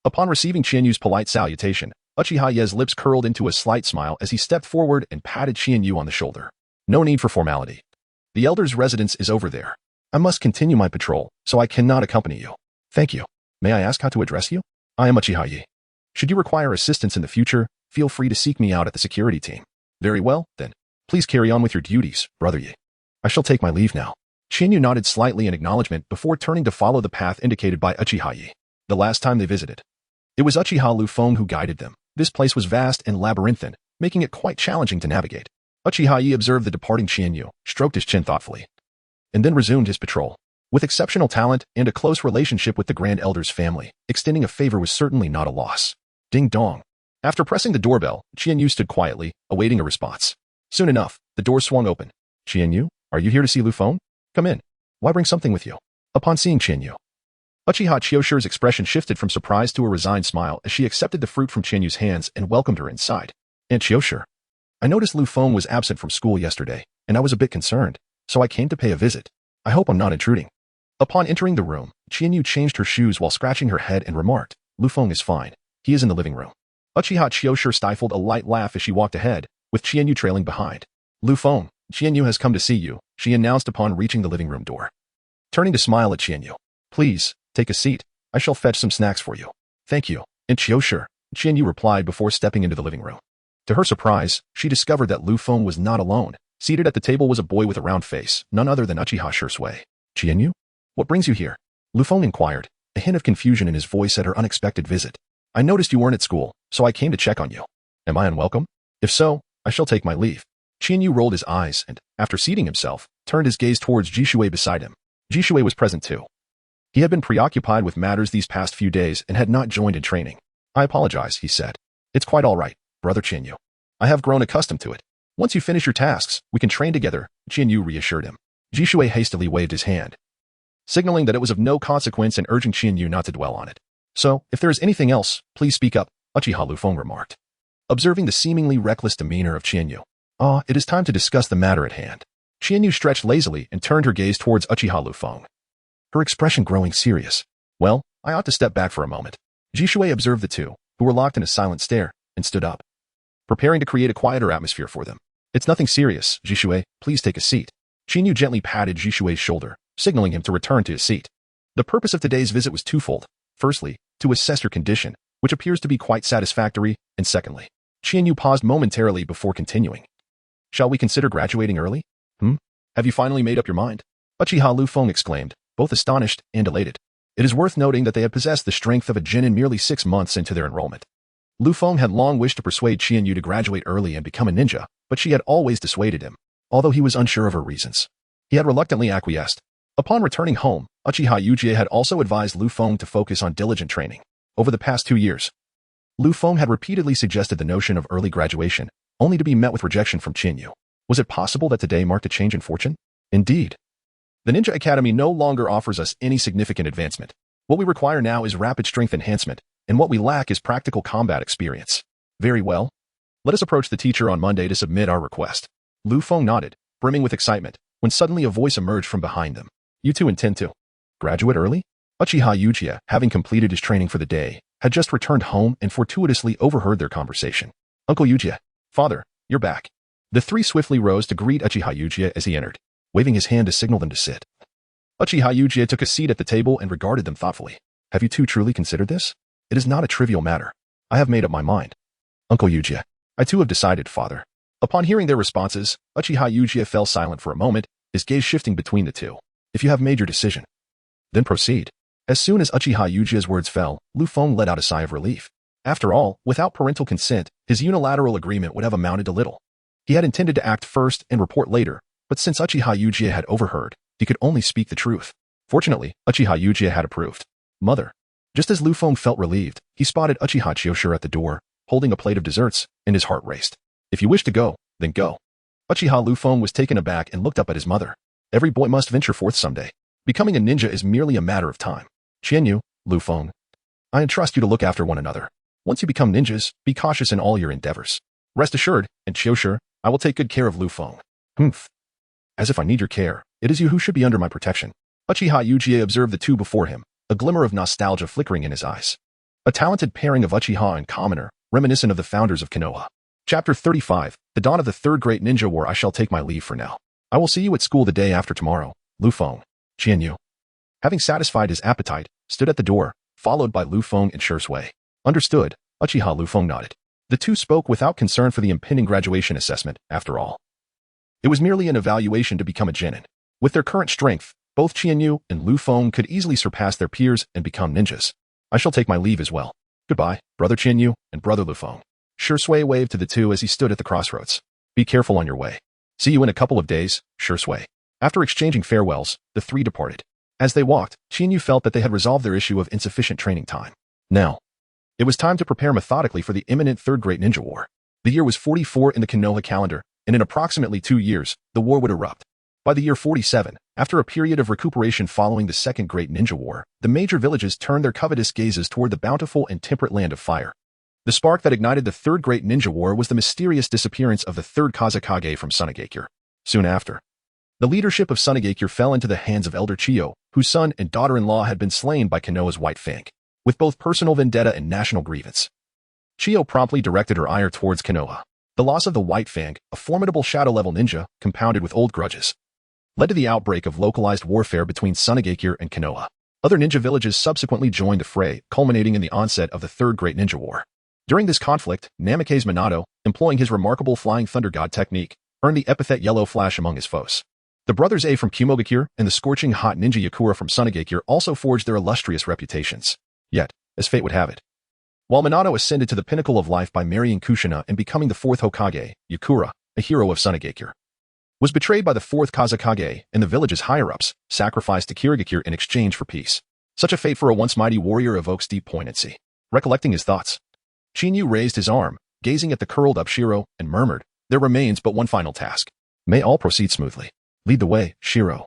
Speaker 1: Upon receiving Yu's polite salutation, Uchiha's lips curled into a slight smile as he stepped forward and patted Yu on the shoulder. No need for formality. The elder's residence is over there. I must continue my patrol, so I cannot accompany you. Thank you. May I ask how to address you? I am Uchiha. Should you require assistance in the future, feel free to seek me out at the security team. Very well, then. Please carry on with your duties, brother Yi. I shall take my leave now. Yu nodded slightly in acknowledgement before turning to follow the path indicated by Uchiha. The last time they visited. It was Uchiha Liufeng who guided them. This place was vast and labyrinthine, making it quite challenging to navigate. Uchiha observed the departing Yu, stroked his chin thoughtfully, and then resumed his patrol. With exceptional talent and a close relationship with the Grand Elder's family, extending a favor was certainly not a loss. Ding dong. After pressing the doorbell, Yu stood quietly, awaiting a response. Soon enough, the door swung open. Yu, are you here to see Liufeng? Come in. Why bring something with you? Upon seeing Yu, Uchiha Chioshi's expression shifted from surprise to a resigned smile as she accepted the fruit from Yu's hands and welcomed her inside. Aunt Chioshi, I noticed Liufeng was absent from school yesterday, and I was a bit concerned, so I came to pay a visit. I hope I'm not intruding. Upon entering the room, Yu changed her shoes while scratching her head and remarked, Liufeng is fine. He is in the living room. Uchiha Chiyoshi stifled a light laugh as she walked ahead, with Yu trailing behind. Liufeng, Yu has come to see you, she announced upon reaching the living room door. Turning to smile at Yu. Please, take a seat. I shall fetch some snacks for you. Thank you. And Chiyoshi, Yu replied before stepping into the living room. To her surprise, she discovered that Liufeng was not alone. Seated at the table was a boy with a round face, none other than Uchiha Shursui. Yu? What brings you here? Liufeng inquired, a hint of confusion in his voice at her unexpected visit. I noticed you weren't at school, so I came to check on you. Am I unwelcome? If so, I shall take my leave. Yu rolled his eyes and, after seating himself, turned his gaze towards Jishui beside him. Jishui was present too. He had been preoccupied with matters these past few days and had not joined in training. I apologize, he said. It's quite all right, brother Yu. I have grown accustomed to it. Once you finish your tasks, we can train together, Yu reassured him. Jishui hastily waved his hand, signaling that it was of no consequence and urging Yu not to dwell on it. So, if there is anything else, please speak up, Uchiha Liufeng remarked. Observing the seemingly reckless demeanor of Yu. It is time to discuss the matter at hand. Yu stretched lazily and turned her gaze towards Uchiha Liufeng, her expression growing serious. Well, I ought to step back for a moment. Jishui observed the two, who were locked in a silent stare, and stood up, preparing to create a quieter atmosphere for them. It's nothing serious, Jishui, please take a seat. Yu gently patted Jishui's shoulder, signaling him to return to his seat. The purpose of today's visit was twofold. Firstly, to assess your condition, which appears to be quite satisfactory, and secondly, Yu paused momentarily before continuing. Shall we consider graduating early? Have you finally made up your mind? Uchiha Liufeng exclaimed, both astonished and elated. It is worth noting that they had possessed the strength of a Jinin merely 6 months into their enrollment. Liufeng had long wished to persuade Yu to graduate early and become a ninja, but she had always dissuaded him, although he was unsure of her reasons. He had reluctantly acquiesced. Upon returning home, Uchiha Uchiha had also advised Liufeng to focus on diligent training. Over the past 2 years, Liufeng had repeatedly suggested the notion of early graduation, only to be met with rejection from Yu. Was it possible that today marked a change in fortune? Indeed. The Ninja Academy no longer offers us any significant advancement. What we require now is rapid strength enhancement, and what we lack is practical combat experience. Very well. Let us approach the teacher on Monday to submit our request. Liufeng nodded, brimming with excitement, when suddenly a voice emerged from behind them. You two intend to graduate early? Uchiha Uchiha, having completed his training for the day, had just returned home and fortuitously overheard their conversation. Uncle Uchiha, father, you're back. The three swiftly rose to greet Uchiha Uchiha as he entered, waving his hand to signal them to sit. Uchiha Uchiha took a seat at the table and regarded them thoughtfully. Have you two truly considered this? It is not a trivial matter. I have made up my mind. Uncle Uchiha, I too have decided, father. Upon hearing their responses, Uchiha Uchiha fell silent for a moment, his gaze shifting between the two. If you have made your decision, then proceed. As soon as Uchiha Uchiha's words fell, Liufeng let out a sigh of relief. After all, without parental consent, his unilateral agreement would have amounted to little. He had intended to act first and report later, but since Uchiha Uchiha had overheard, he could only speak the truth. Fortunately, Uchiha Uchiha had approved. Mother. Just as Liufeng felt relieved, he spotted Uchiha Chiyoshi at the door, holding a plate of desserts, and his heart raced. If you wish to go, then go. Uchiha Liufeng was taken aback and looked up at his mother. Every boy must venture forth someday. Becoming a ninja is merely a matter of time. Qianyu, Liufeng, I entrust you to look after one another. Once you become ninjas, be cautious in all your endeavors. Rest assured, and Chiyoshi, I will take good care of Liufeng. Humph. As if I need your care, it is you who should be under my protection. Uchiha observed the two before him, a glimmer of nostalgia flickering in his eyes. A talented pairing of Uchiha and commoner, reminiscent of the founders of Konoha. Chapter 35, The Dawn of the Third Great Ninja War. I shall take my leave for now. I will see you at school the day after tomorrow. Liufeng. Chiharu, having satisfied his appetite, stood at the door, followed by Liufeng and Shui. Understood. Uchiha. Liufeng nodded. The two spoke without concern for the impending graduation assessment, after all. It was merely an evaluation to become a genin. With their current strength, both Chiharu and Liufeng could easily surpass their peers and become ninjas. I shall take my leave as well. Goodbye, Brother Chiharu and Brother Liufeng. Shui waved to the two as he stood at the crossroads. Be careful on your way. See you in a couple of days, Shui. After exchanging farewells, the three departed. As they walked, Chiharu felt that they had resolved their issue of insufficient training time. Now, it was time to prepare methodically for the imminent Third Great Ninja War. The year was 44 in the Konoha calendar, and in approximately 2 years, the war would erupt. By the year 47, after a period of recuperation following the Second Great Ninja War, the major villages turned their covetous gazes toward the bountiful and temperate land of fire. The spark that ignited the Third Great Ninja War was the mysterious disappearance of the third Kazekage from Sunagakure. Soon after, the leadership of Sunagakure fell into the hands of Elder Chiyo, whose son and daughter-in-law had been slain by Konoha's White Fang. With both personal vendetta and national grievance, Chiyo promptly directed her ire towards Konoha. The loss of the White Fang, a formidable shadow-level ninja, compounded with old grudges, led to the outbreak of localized warfare between Sunagakure and Konoha. Other ninja villages subsequently joined the fray, culminating in the onset of the Third Great Ninja War. During this conflict, Namikaze Minato, employing his remarkable Flying Thunder God technique, earned the epithet Yellow Flash among his foes. The brothers A from Kumogakure and the scorching hot ninja Yakura from Sunagakure also forged their illustrious reputations. Yet, as fate would have it, while Minato ascended to the pinnacle of life by marrying Kushina and becoming the fourth Hokage, Yakura, a hero of Sunagakure, was betrayed by the fourth Kazekage and the village's higher-ups, sacrificed to Kirigakure in exchange for peace. Such a fate for a once mighty warrior evokes deep poignancy. Recollecting his thoughts, Chiharu raised his arm, gazing at the curled-up Shiro, and murmured, "There remains but one final task. May all proceed smoothly. Lead the way, Shiro.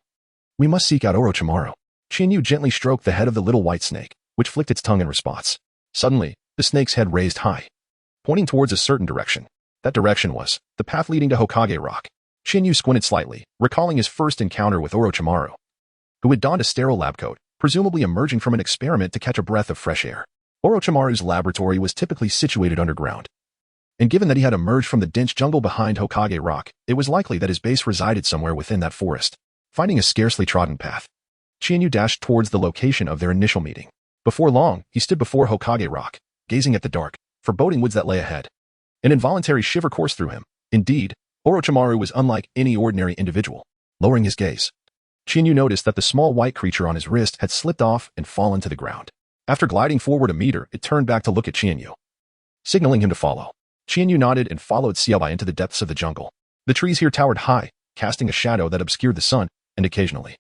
Speaker 1: We must seek out Orochimaru." Chiharu gently stroked the head of the little white snake, which flicked its tongue in response. Suddenly, the snake's head raised high, pointing towards a certain direction. That direction was the path leading to Hokage Rock. Chiharu squinted slightly, recalling his first encounter with Orochimaru, who had donned a sterile lab coat, presumably emerging from an experiment to catch a breath of fresh air. Orochimaru's laboratory was typically situated underground, and given that he had emerged from the dense jungle behind Hokage Rock, it was likely that his base resided somewhere within that forest. Finding a scarcely trodden path, Chiharu dashed towards the location of their initial meeting. Before long, he stood before Hokage Rock, gazing at the dark, foreboding woods that lay ahead. An involuntary shiver coursed through him. Indeed, Orochimaru was unlike any ordinary individual. Lowering his gaze, Chiharu noticed that the small white creature on his wrist had slipped off and fallen to the ground. After gliding forward a meter, it turned back to look at Chiharu, signaling him to follow. Chiharu nodded and followed Xiaobai into the depths of the jungle. The trees here towered high, casting a shadow that obscured the sun, and occasionally,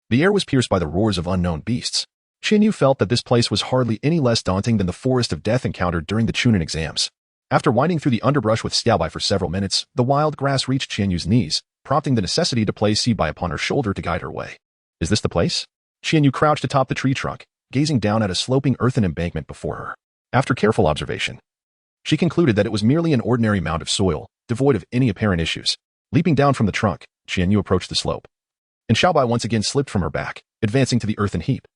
Speaker 1: the air was pierced by the roars of unknown beasts. Chiharu felt that this place was hardly any less daunting than the forest of death encountered during the Chunin exams. After winding through the underbrush with Xiaobai for several minutes, the wild grass reached Chiharu's knees, prompting the necessity to place Xiaobai upon her shoulder to guide her way. Is this the place? Chiharu crouched atop the tree trunk, gazing down at a sloping earthen embankment before her. After careful observation, she concluded that it was merely an ordinary mound of soil, devoid of any apparent issues. Leaping down from the trunk, Chiharu approached the slope, and Xiaobai once again slipped from her back, advancing to the earthen heap.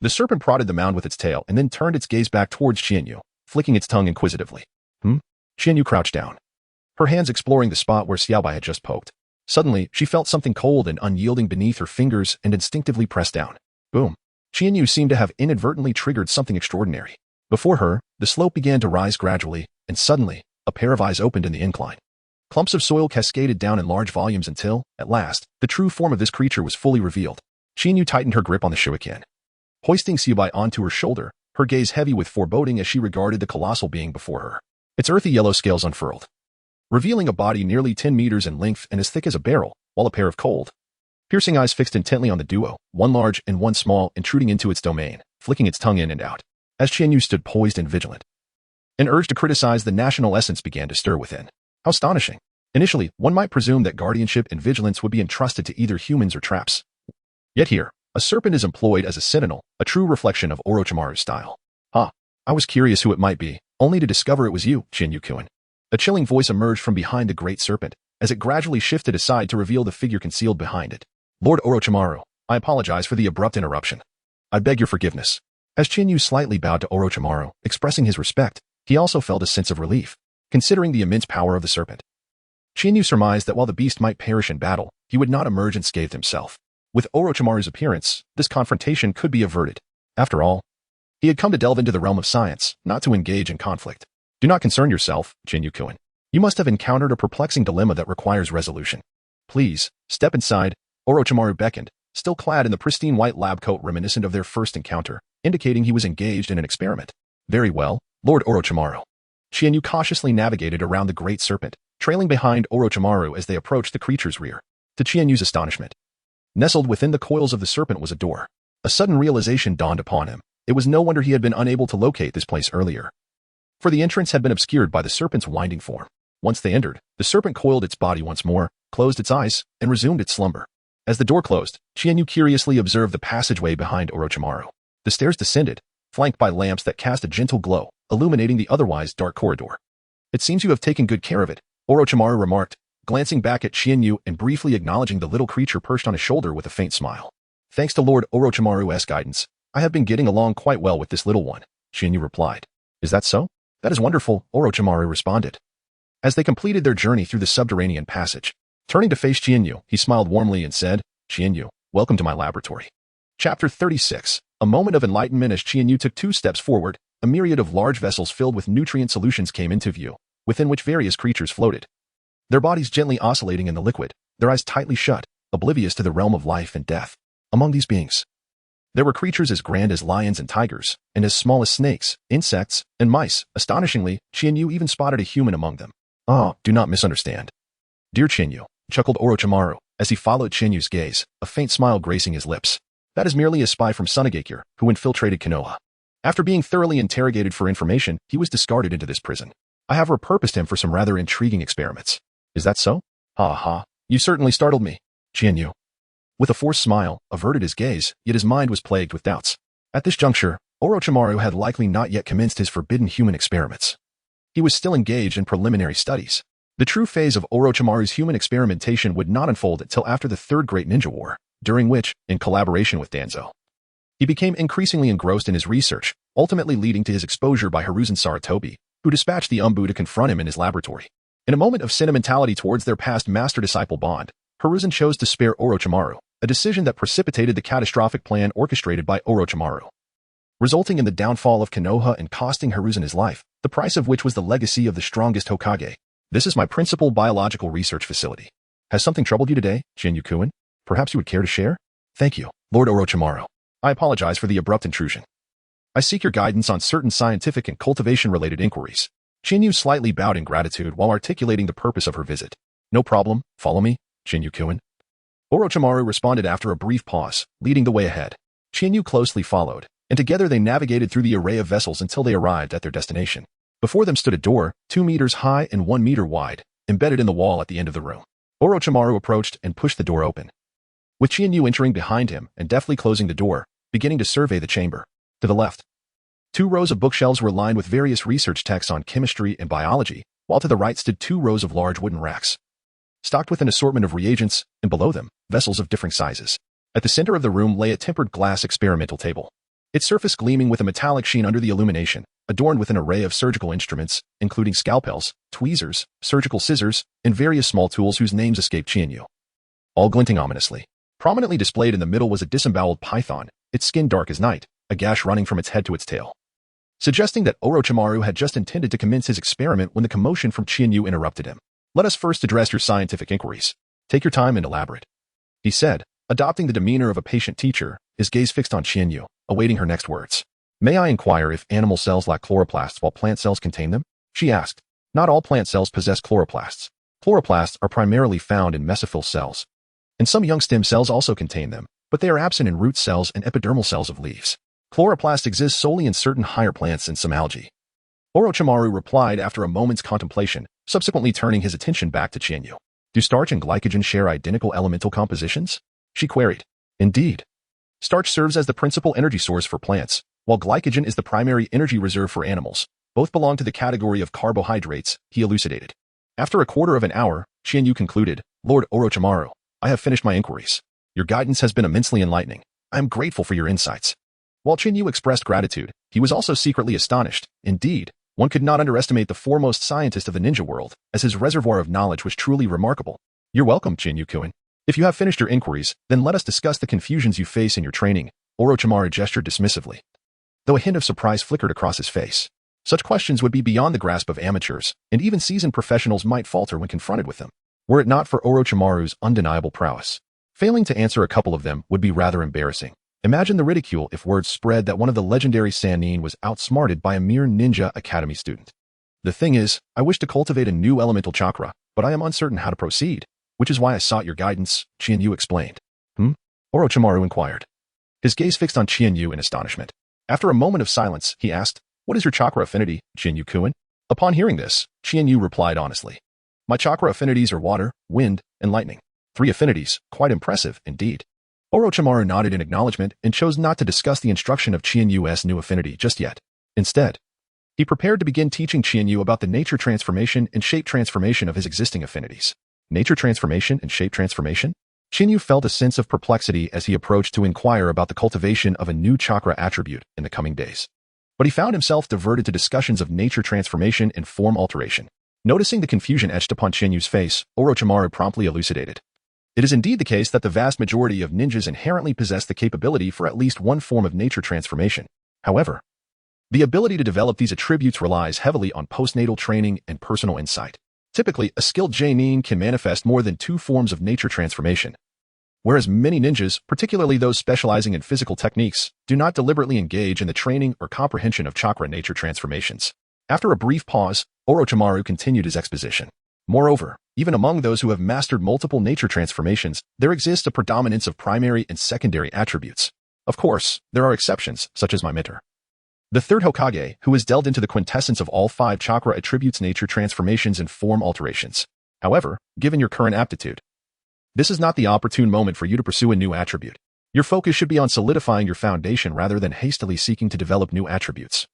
Speaker 1: The serpent prodded the mound with its tail and then turned its gaze back towards Chiharu, flicking its tongue inquisitively. Chiharu crouched down, her hands exploring the spot where Xiaobai had just poked. Suddenly, she felt something cold and unyielding beneath her fingers and instinctively pressed down. Boom. Chiharu seemed to have inadvertently triggered something extraordinary. Before her, the slope began to rise gradually, and suddenly, a pair of eyes opened in the incline. Clumps of soil cascaded down in large volumes until, at last, the true form of this creature was fully revealed. Chiharu tightened her grip on the shuriken, hoisting Xiaobai onto her shoulder, her gaze heavy with foreboding as she regarded the colossal being before her. Its earthy yellow scales unfurled, revealing a body nearly 10 meters in length and as thick as a barrel, while a pair of cold, piercing eyes fixed intently on the duo, one large and one small, intruding into its domain, flicking its tongue in and out. As Chiharu stood poised and vigilant, an urge to criticize the national essence began to stir within. How astonishing. Initially, one might presume that guardianship and vigilance would be entrusted to either humans or traps. Yet here, a serpent is employed as a sentinel, a true reflection of Orochimaru's style. I was curious who it might be, only to discover it was you, Chiharu-kun. A chilling voice emerged from behind the great serpent, as it gradually shifted aside to reveal the figure concealed behind it. Lord Orochimaru, I apologize for the abrupt interruption. I beg your forgiveness. As Chiharu slightly bowed to Orochimaru, expressing his respect, he also felt a sense of relief, considering the immense power of the serpent. Chiharu surmised that while the beast might perish in battle, he would not emerge unscathed himself. With Orochimaru's appearance, this confrontation could be averted. After all, he had come to delve into the realm of science, not to engage in conflict. Do not concern yourself, Chiharu-kun. You must have encountered a perplexing dilemma that requires resolution. Please, step inside. Orochimaru beckoned, still clad in the pristine white lab coat reminiscent of their first encounter, indicating he was engaged in an experiment. Very well, Lord Orochimaru. Chiharu cautiously navigated around the great serpent, trailing behind Orochimaru as they approached the creature's rear. To Chiharu's astonishment, nestled within the coils of the serpent was a door. A sudden realization dawned upon him. It was no wonder he had been unable to locate this place earlier, for the entrance had been obscured by the serpent's winding form. Once they entered, the serpent coiled its body once more, closed its eyes, and resumed its slumber. As the door closed, Chiharu curiously observed the passageway behind Orochimaru. The stairs descended, flanked by lamps that cast a gentle glow, illuminating the otherwise dark corridor. It seems you have taken good care of it, Orochimaru remarked, glancing back at Chiharu and briefly acknowledging the little creature perched on his shoulder with a faint smile. Thanks to Lord Orochimaru's guidance, I have been getting along quite well with this little one, Chiharu replied. Is that so? That is wonderful, Orochimaru responded. As they completed their journey through the subterranean passage, turning to face Chiharu, he smiled warmly and said, Chiharu, welcome to my laboratory. Chapter 36. A moment of enlightenment. As Chiharu took 2 steps forward, a myriad of large vessels filled with nutrient solutions came into view, within which various creatures floated. Their bodies gently oscillating in the liquid, their eyes tightly shut, oblivious to the realm of life and death. Among these beings, there were creatures as grand as lions and tigers, and as small as snakes, insects, and mice. Astonishingly, Chiharu even spotted a human among them. Oh, do not misunderstand. Dear Chiharu, chuckled Orochimaru, as he followed Chiharu's gaze, a faint smile gracing his lips. That is merely a spy from Sunagakure, who infiltrated Konoha. After being thoroughly interrogated for information, he was discarded into this prison. I have repurposed him for some rather intriguing experiments. Is that so? Ha ha, you certainly startled me. Chiharu, with a forced smile, averted his gaze, yet his mind was plagued with doubts. At this juncture, Orochimaru had likely not yet commenced his forbidden human experiments. He was still engaged in preliminary studies. The true phase of Orochimaru's human experimentation would not unfold until after the Third Great Ninja War, during which, in collaboration with Danzo, he became increasingly engrossed in his research, ultimately leading to his exposure by Hiruzen Sarutobi, who dispatched the Umbu to confront him in his laboratory. In a moment of sentimentality towards their past master-disciple bond, Hiruzen chose to spare Orochimaru, a decision that precipitated the catastrophic plan orchestrated by Orochimaru, resulting in the downfall of Konoha and costing Hiruzen his life, the price of which was the legacy of the strongest Hokage. This is my principal biological research facility. Has something troubled you today, Chiharu-kun? Perhaps you would care to share? Thank you, Lord Orochimaru. I apologize for the abrupt intrusion. I seek your guidance on certain scientific and cultivation-related inquiries. Chiharu slightly bowed in gratitude while articulating the purpose of her visit. No problem, follow me, Chiharu-kun. Orochimaru responded after a brief pause, leading the way ahead. Chiharu closely followed, and together they navigated through the array of vessels until they arrived at their destination. Before them stood a door, 2 meters high and 1 meter wide, embedded in the wall at the end of the room. Orochimaru approached and pushed the door open, with Chiharu entering behind him and deftly closing the door, beginning to survey the chamber. To the left, 2 rows of bookshelves were lined with various research texts on chemistry and biology, while to the right stood 2 rows of large wooden racks, stocked with an assortment of reagents, and below them, vessels of different sizes. At the center of the room lay a tempered glass experimental table, its surface gleaming with a metallic sheen under the illumination, adorned with an array of surgical instruments, including scalpels, tweezers, surgical scissors, and various small tools whose names escaped Chiharu, all glinting ominously. Prominently displayed in the middle was a disemboweled python, its skin dark as night, a gash running from its head to its tail, suggesting that Orochimaru had just intended to commence his experiment when the commotion from Chiharu interrupted him. Let us first address your scientific inquiries. Take your time and elaborate, he said, adopting the demeanor of a patient teacher, his gaze fixed on Chiharu, awaiting her next words. May I inquire if animal cells lack chloroplasts while plant cells contain them? She asked. Not all plant cells possess chloroplasts. Chloroplasts are primarily found in mesophyll cells, and some young stem cells also contain them, but they are absent in root cells and epidermal cells of leaves. Chloroplasts exist solely in certain higher plants and some algae, Orochimaru replied after a moment's contemplation, subsequently turning his attention back to Chiharu. Do starch and glycogen share identical elemental compositions? She queried. Indeed. Starch serves as the principal energy source for plants, while glycogen is the primary energy reserve for animals. Both belong to the category of carbohydrates, he elucidated. After a quarter of an hour, Qianyu concluded, Lord Orochimaru, I have finished my inquiries. Your guidance has been immensely enlightening. I am grateful for your insights. While Qianyu expressed gratitude, he was also secretly astonished. Indeed, one could not underestimate the foremost scientist of the ninja world, as his reservoir of knowledge was truly remarkable. You're welcome, Qianyu-kun. If you have finished your inquiries, then let us discuss the confusions you face in your training. Orochimaru gestured dismissively, though a hint of surprise flickered across his face. Such questions would be beyond the grasp of amateurs, and even seasoned professionals might falter when confronted with them. Were it not for Orochimaru's undeniable prowess, failing to answer a couple of them would be rather embarrassing. Imagine the ridicule if word spread that one of the legendary Sannin was outsmarted by a mere ninja academy student. The thing is, I wish to cultivate a new elemental chakra, but I am uncertain how to proceed, which is why I sought your guidance, Qianyu explained. Orochimaru inquired, his gaze fixed on Qianyu in astonishment. After a moment of silence, he asked, What is your chakra affinity, Qianyu-kun? Upon hearing this, Qianyu replied honestly, My chakra affinities are water, wind, and lightning. 3 affinities, quite impressive, indeed. Orochimaru nodded in acknowledgement and chose not to discuss the instruction of Qianyu's new affinity just yet. Instead, he prepared to begin teaching Qianyu about the nature transformation and shape transformation of his existing affinities. Nature transformation and shape transformation? Qianyu felt a sense of perplexity as he approached to inquire about the cultivation of a new chakra attribute in the coming days. But he found himself diverted to discussions of nature transformation and form alteration. Noticing the confusion etched upon Qianyu's face, Orochimaru promptly elucidated. It is indeed the case that the vast majority of ninjas inherently possess the capability for at least one form of nature transformation. However, the ability to develop these attributes relies heavily on postnatal training and personal insight. Typically, a skilled genin can manifest more than 2 forms of nature transformation, whereas many ninjas, particularly those specializing in physical techniques, do not deliberately engage in the training or comprehension of chakra nature transformations. After a brief pause, Orochimaru continued his exposition. Moreover, even among those who have mastered multiple nature transformations, there exists a predominance of primary and secondary attributes. Of course, there are exceptions, such as my mentor, the 3rd Hokage, who has delved into the quintessence of all 5 chakra attributes, nature transformations, and form alterations. However, given your current aptitude, this is not the opportune moment for you to pursue a new attribute. Your focus should be on solidifying your foundation rather than hastily seeking to develop new attributes,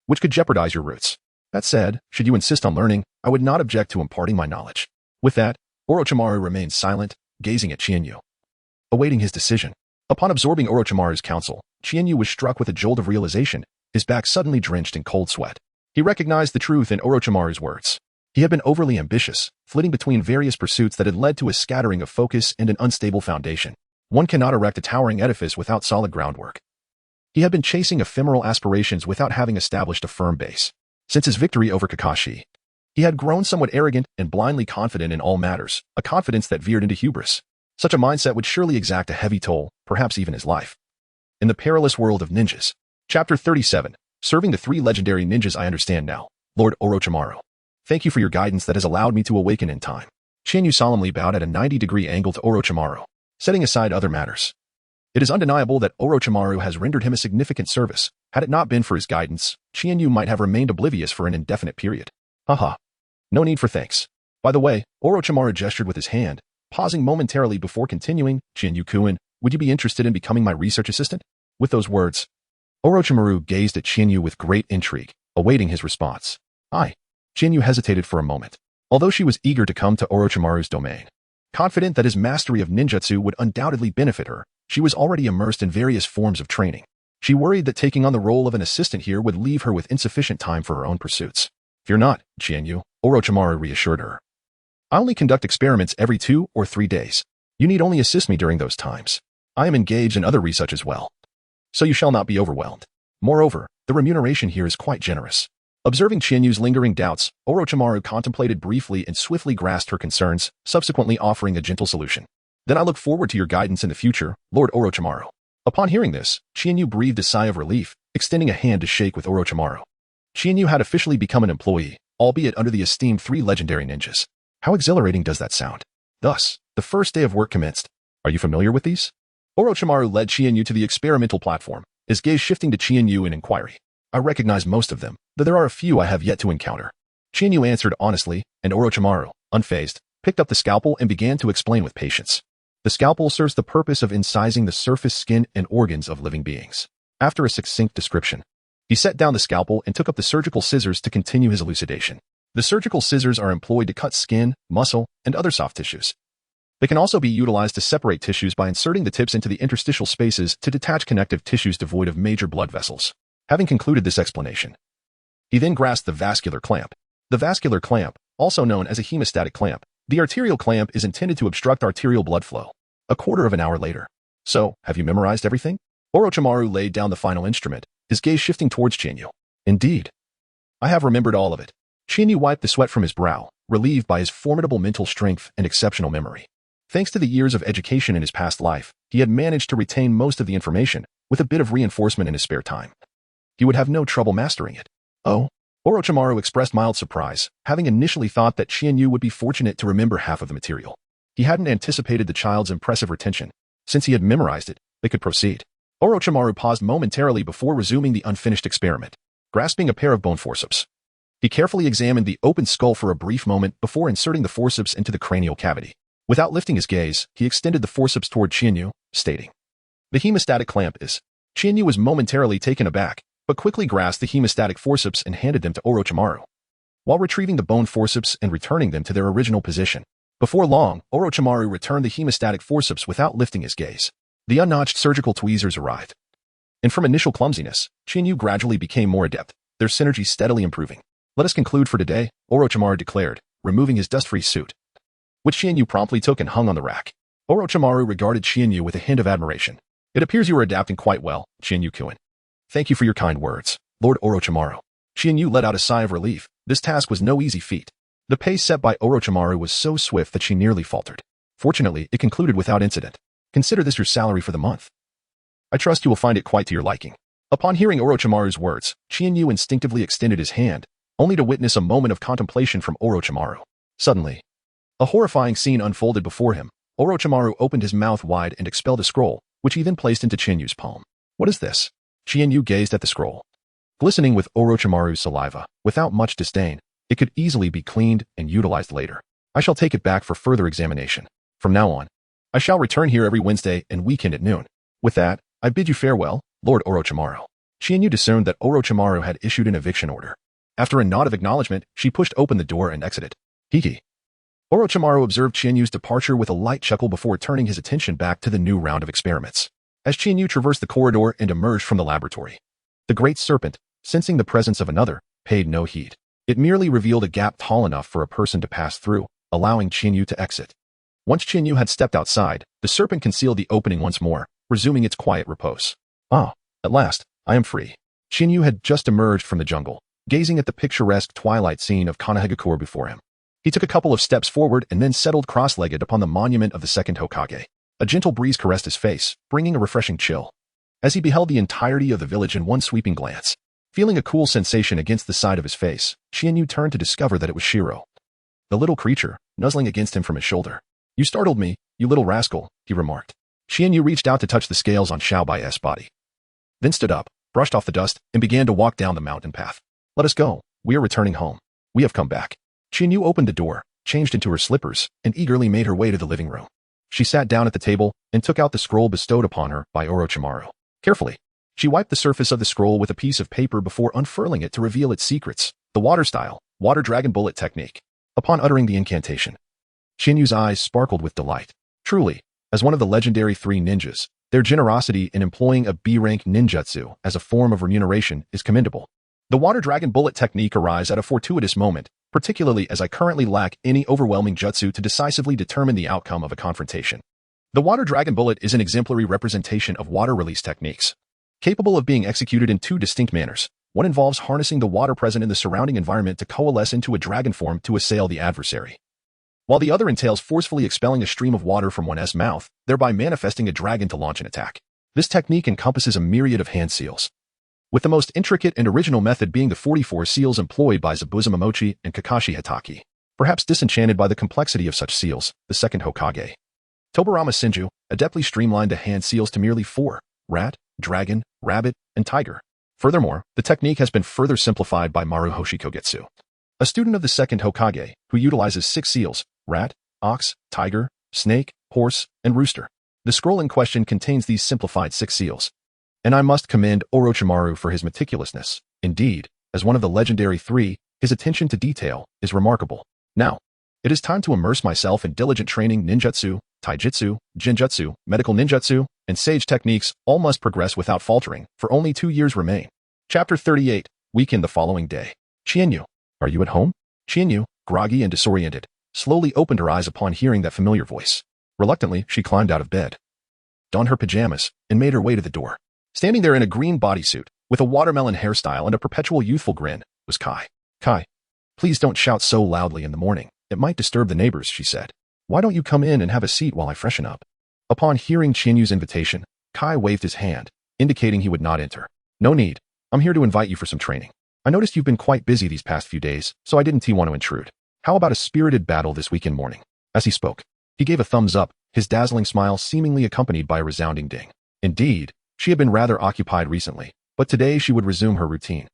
Speaker 1: which could jeopardize your roots. That said, should you insist on learning, I would not object to imparting my knowledge. With that, Orochimaru remained silent, gazing at Qianyu, awaiting his decision. Upon absorbing Orochimaru's counsel, Qianyu was struck with a jolt of realization, his back suddenly drenched in cold sweat. He recognized the truth in Orochimaru's words. He had been overly ambitious, flitting between various pursuits that had led to a scattering of focus and an unstable foundation. One cannot erect a towering edifice without solid groundwork. He had been chasing ephemeral aspirations without having established a firm base. Since his victory over Kakashi, he had grown somewhat arrogant and blindly confident in all matters, a confidence that veered into hubris. Such a mindset would surely exact a heavy toll, perhaps even his life. In the perilous world of ninjas. Chapter 37. Serving the 3 legendary ninjas. I understand now, Lord Orochimaru. Thank you for your guidance that has allowed me to awaken in time. Qianyu solemnly bowed at a 90-degree angle to Orochimaru, setting aside other matters. It is undeniable that Orochimaru has rendered him a significant service. Had it not been for his guidance, Qianyu might have remained oblivious for an indefinite period. Haha. No need for thanks. By the way, Orochimaru gestured with his hand, pausing momentarily before continuing, Qianyu-kun, would you be interested in becoming my research assistant? With those words, Orochimaru gazed at Qianyu with great intrigue, awaiting his response. Aye. Qianyu hesitated for a moment, although she was eager to come to Orochimaru's domain. Confident that his mastery of ninjutsu would undoubtedly benefit her, she was already immersed in various forms of training. She worried that taking on the role of an assistant here would leave her with insufficient time for her own pursuits. Fear not, Qianyu, Orochimaru reassured her. I only conduct experiments every 2 or 3 days. You need only assist me during those times. I am engaged in other research as well, so you shall not be overwhelmed. Moreover, the remuneration here is quite generous. Observing Qianyu's lingering doubts, Orochimaru contemplated briefly and swiftly grasped her concerns, subsequently offering a gentle solution. Then I look forward to your guidance in the future, Lord Orochimaru. Upon hearing this, Qianyu breathed a sigh of relief, extending a hand to shake with Orochimaru. Qianyu had officially become an employee, albeit under the esteemed 3 legendary ninjas. How exhilarating does that sound? Thus, the first day of work commenced. Are you familiar with these? Orochimaru led Qianyu to the experimental platform, his gaze shifting to Qianyu in inquiry. I recognize most of them, though there are a few I have yet to encounter. Qianyu answered honestly, and Orochimaru, unfazed, picked up the scalpel and began to explain with patience. The scalpel serves the purpose of incising the surface skin and organs of living beings. After a succinct description, he set down the scalpel and took up the surgical scissors to continue his elucidation. The surgical scissors are employed to cut skin, muscle, and other soft tissues. They can also be utilized to separate tissues by inserting the tips into the interstitial spaces to detach connective tissues devoid of major blood vessels. Having concluded this explanation, he then grasped the vascular clamp. The vascular clamp, also known as a hemostatic clamp, the arterial clamp is intended to obstruct arterial blood flow. A quarter of an hour later. So, have you memorized everything? Orochimaru laid down the final instrument, his gaze shifting towards Chiharu. Indeed. I have remembered all of it. Chiharu wiped the sweat from his brow, relieved by his formidable mental strength and exceptional memory. Thanks to the years of education in his past life, he had managed to retain most of the information, with a bit of reinforcement in his spare time. He would have no trouble mastering it. Oh? Orochimaru expressed mild surprise, having initially thought that Chiharu would be fortunate to remember half of the material. He hadn't anticipated the child's impressive retention. Since he had memorized it, they could proceed. Orochimaru paused momentarily before resuming the unfinished experiment, grasping a pair of bone forceps. He carefully examined the open skull for a brief moment before inserting the forceps into the cranial cavity. Without lifting his gaze, he extended the forceps toward Chiharu, stating, "The hemostatic clamp is." Chiharu was momentarily taken aback, but quickly grasped the hemostatic forceps and handed them to Orochimaru, while retrieving the bone forceps and returning them to their original position. Before long, Orochimaru returned the hemostatic forceps without lifting his gaze. The unnotched surgical tweezers arrived. And from initial clumsiness, Chiharu gradually became more adept, their synergy steadily improving. "Let us conclude for today," Orochimaru declared, removing his dust-free suit, which Chiharu promptly took and hung on the rack. Orochimaru regarded Chiharu with a hint of admiration. "It appears you are adapting quite well, Chiharu-kun. Thank you for your kind words, Lord Orochimaru." Chiharu let out a sigh of relief. This task was no easy feat. The pace set by Orochimaru was so swift that she nearly faltered. Fortunately, it concluded without incident. "Consider this your salary for the month. I trust you will find it quite to your liking." Upon hearing Orochimaru's words, Chiharu instinctively extended his hand, only to witness a moment of contemplation from Orochimaru. Suddenly, a horrifying scene unfolded before him. Orochimaru opened his mouth wide and expelled a scroll, which he then placed into Chiharu's palm. "What is this?" Chiharu gazed at the scroll. Glistening with Orochimaru's saliva, without much disdain, it could easily be cleaned and utilized later. "I shall take it back for further examination. From now on, I shall return here every Wednesday and weekend at noon. With that, I bid you farewell, Lord Orochimaru." Chiharu discerned that Orochimaru had issued an eviction order. After a nod of acknowledgement, she pushed open the door and exited. "Hiki." Orochimaru observed Chiharu's departure with a light chuckle before turning his attention back to the new round of experiments. As Chiharu traversed the corridor and emerged from the laboratory, the great serpent, sensing the presence of another, paid no heed. It merely revealed a gap tall enough for a person to pass through, allowing Chiharu to exit. Once Chiharu had stepped outside, the serpent concealed the opening once more, resuming its quiet repose. "Ah, at last, I am free." Chiharu had just emerged from the jungle, gazing at the picturesque twilight scene of Konoha before him. He took a couple of steps forward and then settled cross-legged upon the monument of the second Hokage. A gentle breeze caressed his face, bringing a refreshing chill. As he beheld the entirety of the village in one sweeping glance, feeling a cool sensation against the side of his face, Chiharu turned to discover that it was Shiro, the little creature, nuzzling against him from his shoulder. "You startled me, you little rascal," he remarked. Chiharu reached out to touch the scales on Xiao Bai's body, then stood up, brushed off the dust, and began to walk down the mountain path. "Let us go. We are returning home. We have come back." Chiharu opened the door, changed into her slippers, and eagerly made her way to the living room. She sat down at the table and took out the scroll bestowed upon her by Orochimaru. Carefully, she wiped the surface of the scroll with a piece of paper before unfurling it to reveal its secrets, the water-style, water dragon bullet technique. Upon uttering the incantation, Chiharu's eyes sparkled with delight. Truly, as one of the legendary 3 ninjas, their generosity in employing a B-rank ninjutsu as a form of remuneration is commendable. The water dragon bullet technique arrives at a fortuitous moment, particularly as I currently lack any overwhelming jutsu to decisively determine the outcome of a confrontation. The water dragon bullet is an exemplary representation of water release techniques, capable of being executed in 2 distinct manners. One involves harnessing the water present in the surrounding environment to coalesce into a dragon form to assail the adversary, while the other entails forcefully expelling a stream of water from one's mouth, thereby manifesting a dragon to launch an attack. This technique encompasses a myriad of hand seals, with the most intricate and original method being the 44 seals employed by Zabuza Momochi and Kakashi Hatake. Perhaps disenchanted by the complexity of such seals, the second Hokage, Tobirama Senju, adeptly streamlined the hand seals to merely 4: rat, dragon, rabbit, and tiger. Furthermore, the technique has been further simplified by Maruhoshi Kogetsu, a student of the second Hokage, who utilizes 6 seals: rat, ox, tiger, snake, horse, and rooster. The scroll in question contains these simplified 6 seals, and I must commend Orochimaru for his meticulousness. Indeed, as one of the legendary 3, His attention to detail is remarkable. Now, it is time to immerse myself in diligent training. Ninjutsu, taijutsu, genjutsu, medical ninjutsu, and sage techniques all must progress without faltering, for only 2 years remain. Chapter 38, Weekend the following day. Chienyu, are you at home? Chienyu, groggy and disoriented, slowly opened her eyes upon hearing that familiar voice. Reluctantly, she climbed out of bed, donned her pajamas, and made her way to the door. Standing there in a green bodysuit, with a watermelon hairstyle and a perpetual youthful grin, was Kai. Kai, please don't shout so loudly in the morning. It might disturb the neighbors, she said. Why don't you come in and have a seat while I freshen up? Upon hearing Chienyu's invitation, Kai waved his hand, indicating he would not enter. No need. I'm here to invite you for some training. I noticed you've been quite busy these past few days, so I didn't want to intrude. How about a spirited battle this weekend morning? As he spoke, he gave a thumbs up, his dazzling smile seemingly accompanied by a resounding ding. Indeed, she had been rather occupied recently, but today she would resume her routine.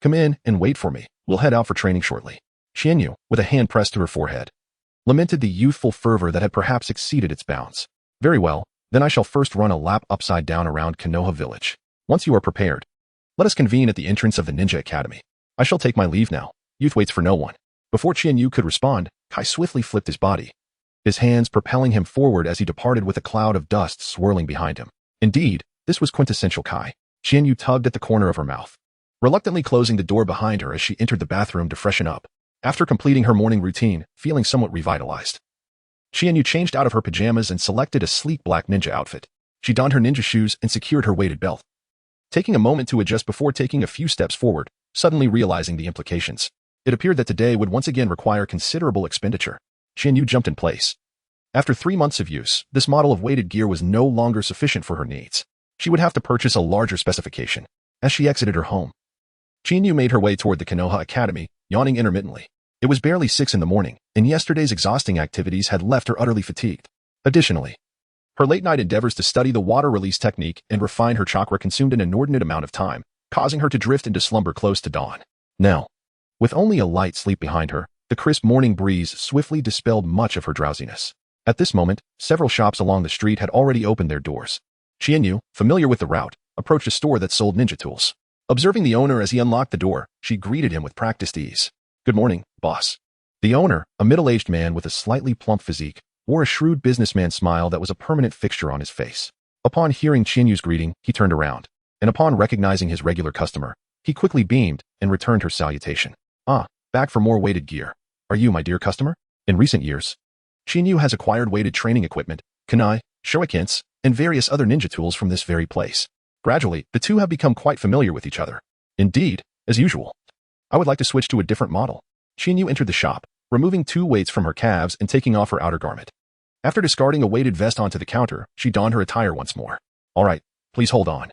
Speaker 1: Come in and wait for me. We'll head out for training shortly. Chienyu, with a hand pressed to her forehead, lamented the youthful fervor that had perhaps exceeded its bounds. Very well, then I shall first run a lap upside down around Konoha village. Once you are prepared, let us convene at the entrance of the Ninja Academy. I shall take my leave now. Youth waits for no one. Before Chienyu could respond, Kai swiftly flipped his body, his hands propelling him forward as he departed with a cloud of dust swirling behind him. Indeed, this was quintessential Kai. Chienyu tugged at the corner of her mouth, reluctantly closing the door behind her as she entered the bathroom to freshen up. After completing her morning routine, feeling somewhat revitalized, Chienyu changed out of her pajamas and selected a sleek black ninja outfit. She donned her ninja shoes and secured her weighted belt, taking a moment to adjust before taking a few steps forward, suddenly realizing the implications. It appeared that today would once again require considerable expenditure. Chienyu jumped in place. After 3 months of use, this model of weighted gear was no longer sufficient for her needs. She would have to purchase a larger specification. As she exited her home, Chienyu made her way toward the Konoha Academy, yawning intermittently. It was barely 6 in the morning, and yesterday's exhausting activities had left her utterly fatigued. Additionally, her late-night endeavors to study the water release technique and refine her chakra consumed an inordinate amount of time, causing her to drift into slumber close to dawn. Now, with only a light sleep behind her, the crisp morning breeze swiftly dispelled much of her drowsiness. At this moment, several shops along the street had already opened their doors. Chienyu, familiar with the route, approached a store that sold ninja tools. Observing the owner as he unlocked the door, she greeted him with practiced ease. Good morning, boss. The owner, a middle-aged man with a slightly plump physique, wore a shrewd businessman smile that was a permanent fixture on his face. Upon hearing Chienyu's greeting, he turned around, and upon recognizing his regular customer, he quickly beamed and returned her salutation. Ah, back for more weighted gear. Are you my dear customer? In recent years, Chienyu has acquired weighted training equipment, kunai, shurikens, and various other ninja tools from this very place. Gradually, the two have become quite familiar with each other. Indeed, as usual, I would like to switch to a different model. Chienyu entered the shop, removing 2 weights from her calves and taking off her outer garment. After discarding a weighted vest onto the counter, she donned her attire once more. All right, please hold on.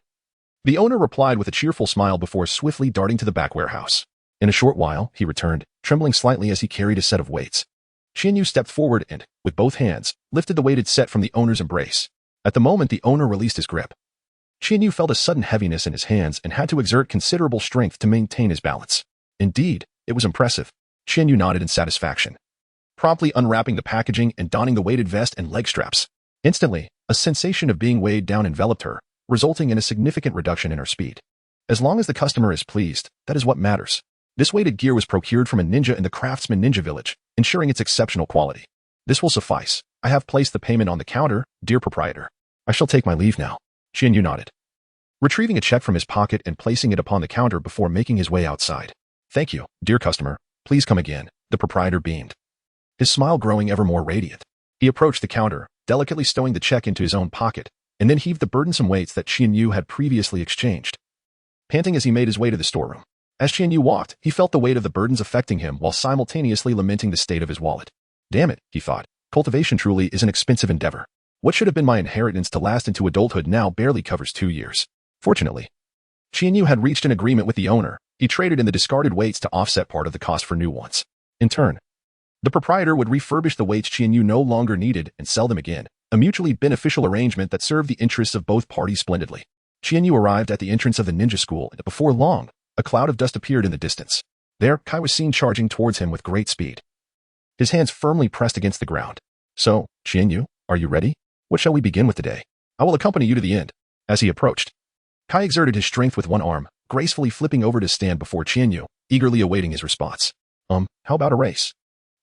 Speaker 1: The owner replied with a cheerful smile before swiftly darting to the back warehouse. In a short while, he returned, trembling slightly as he carried a set of weights. Chienyu stepped forward and, with both hands, lifted the weighted set from the owner's embrace. At the moment the owner released his grip, Chienyu felt a sudden heaviness in his hands and had to exert considerable strength to maintain his balance. Indeed, it was impressive. Chienyu nodded in satisfaction, promptly unwrapping the packaging and donning the weighted vest and leg straps. Instantly, a sensation of being weighed down enveloped her, resulting in a significant reduction in her speed. As long as the customer is pleased, that is what matters. This weighted gear was procured from a ninja in the Craftsman Ninja Village, ensuring its exceptional quality. This will suffice. I have placed the payment on the counter, dear proprietor. I shall take my leave now. Chienyu nodded, retrieving a check from his pocket and placing it upon the counter before making his way outside. Thank you, dear customer. Please come again. The proprietor beamed, his smile growing ever more radiant. He approached the counter, delicately stowing the check into his own pocket, and then heaved the burdensome weights that Chienyu had previously exchanged, panting as he made his way to the storeroom. As Chienyu walked, he felt the weight of the burdens affecting him while simultaneously lamenting the state of his wallet. Damn it, he thought. Cultivation truly is an expensive endeavor. What should have been my inheritance to last into adulthood now barely covers 2 years. Fortunately, Chienyu had reached an agreement with the owner. He traded in the discarded weights to offset part of the cost for new ones. In turn, the proprietor would refurbish the weights Chienyu no longer needed and sell them again, a mutually beneficial arrangement that served the interests of both parties splendidly. Chienyu arrived at the entrance of the ninja school, and before long, a cloud of dust appeared in the distance. There, Kai was seen charging towards him with great speed, his hands firmly pressed against the ground. So, Chienyu, are you ready? What shall we begin with today? I will accompany you to the end. As he approached, Kai exerted his strength with one arm, gracefully flipping over to stand before Chienyu, eagerly awaiting his response. How about a race?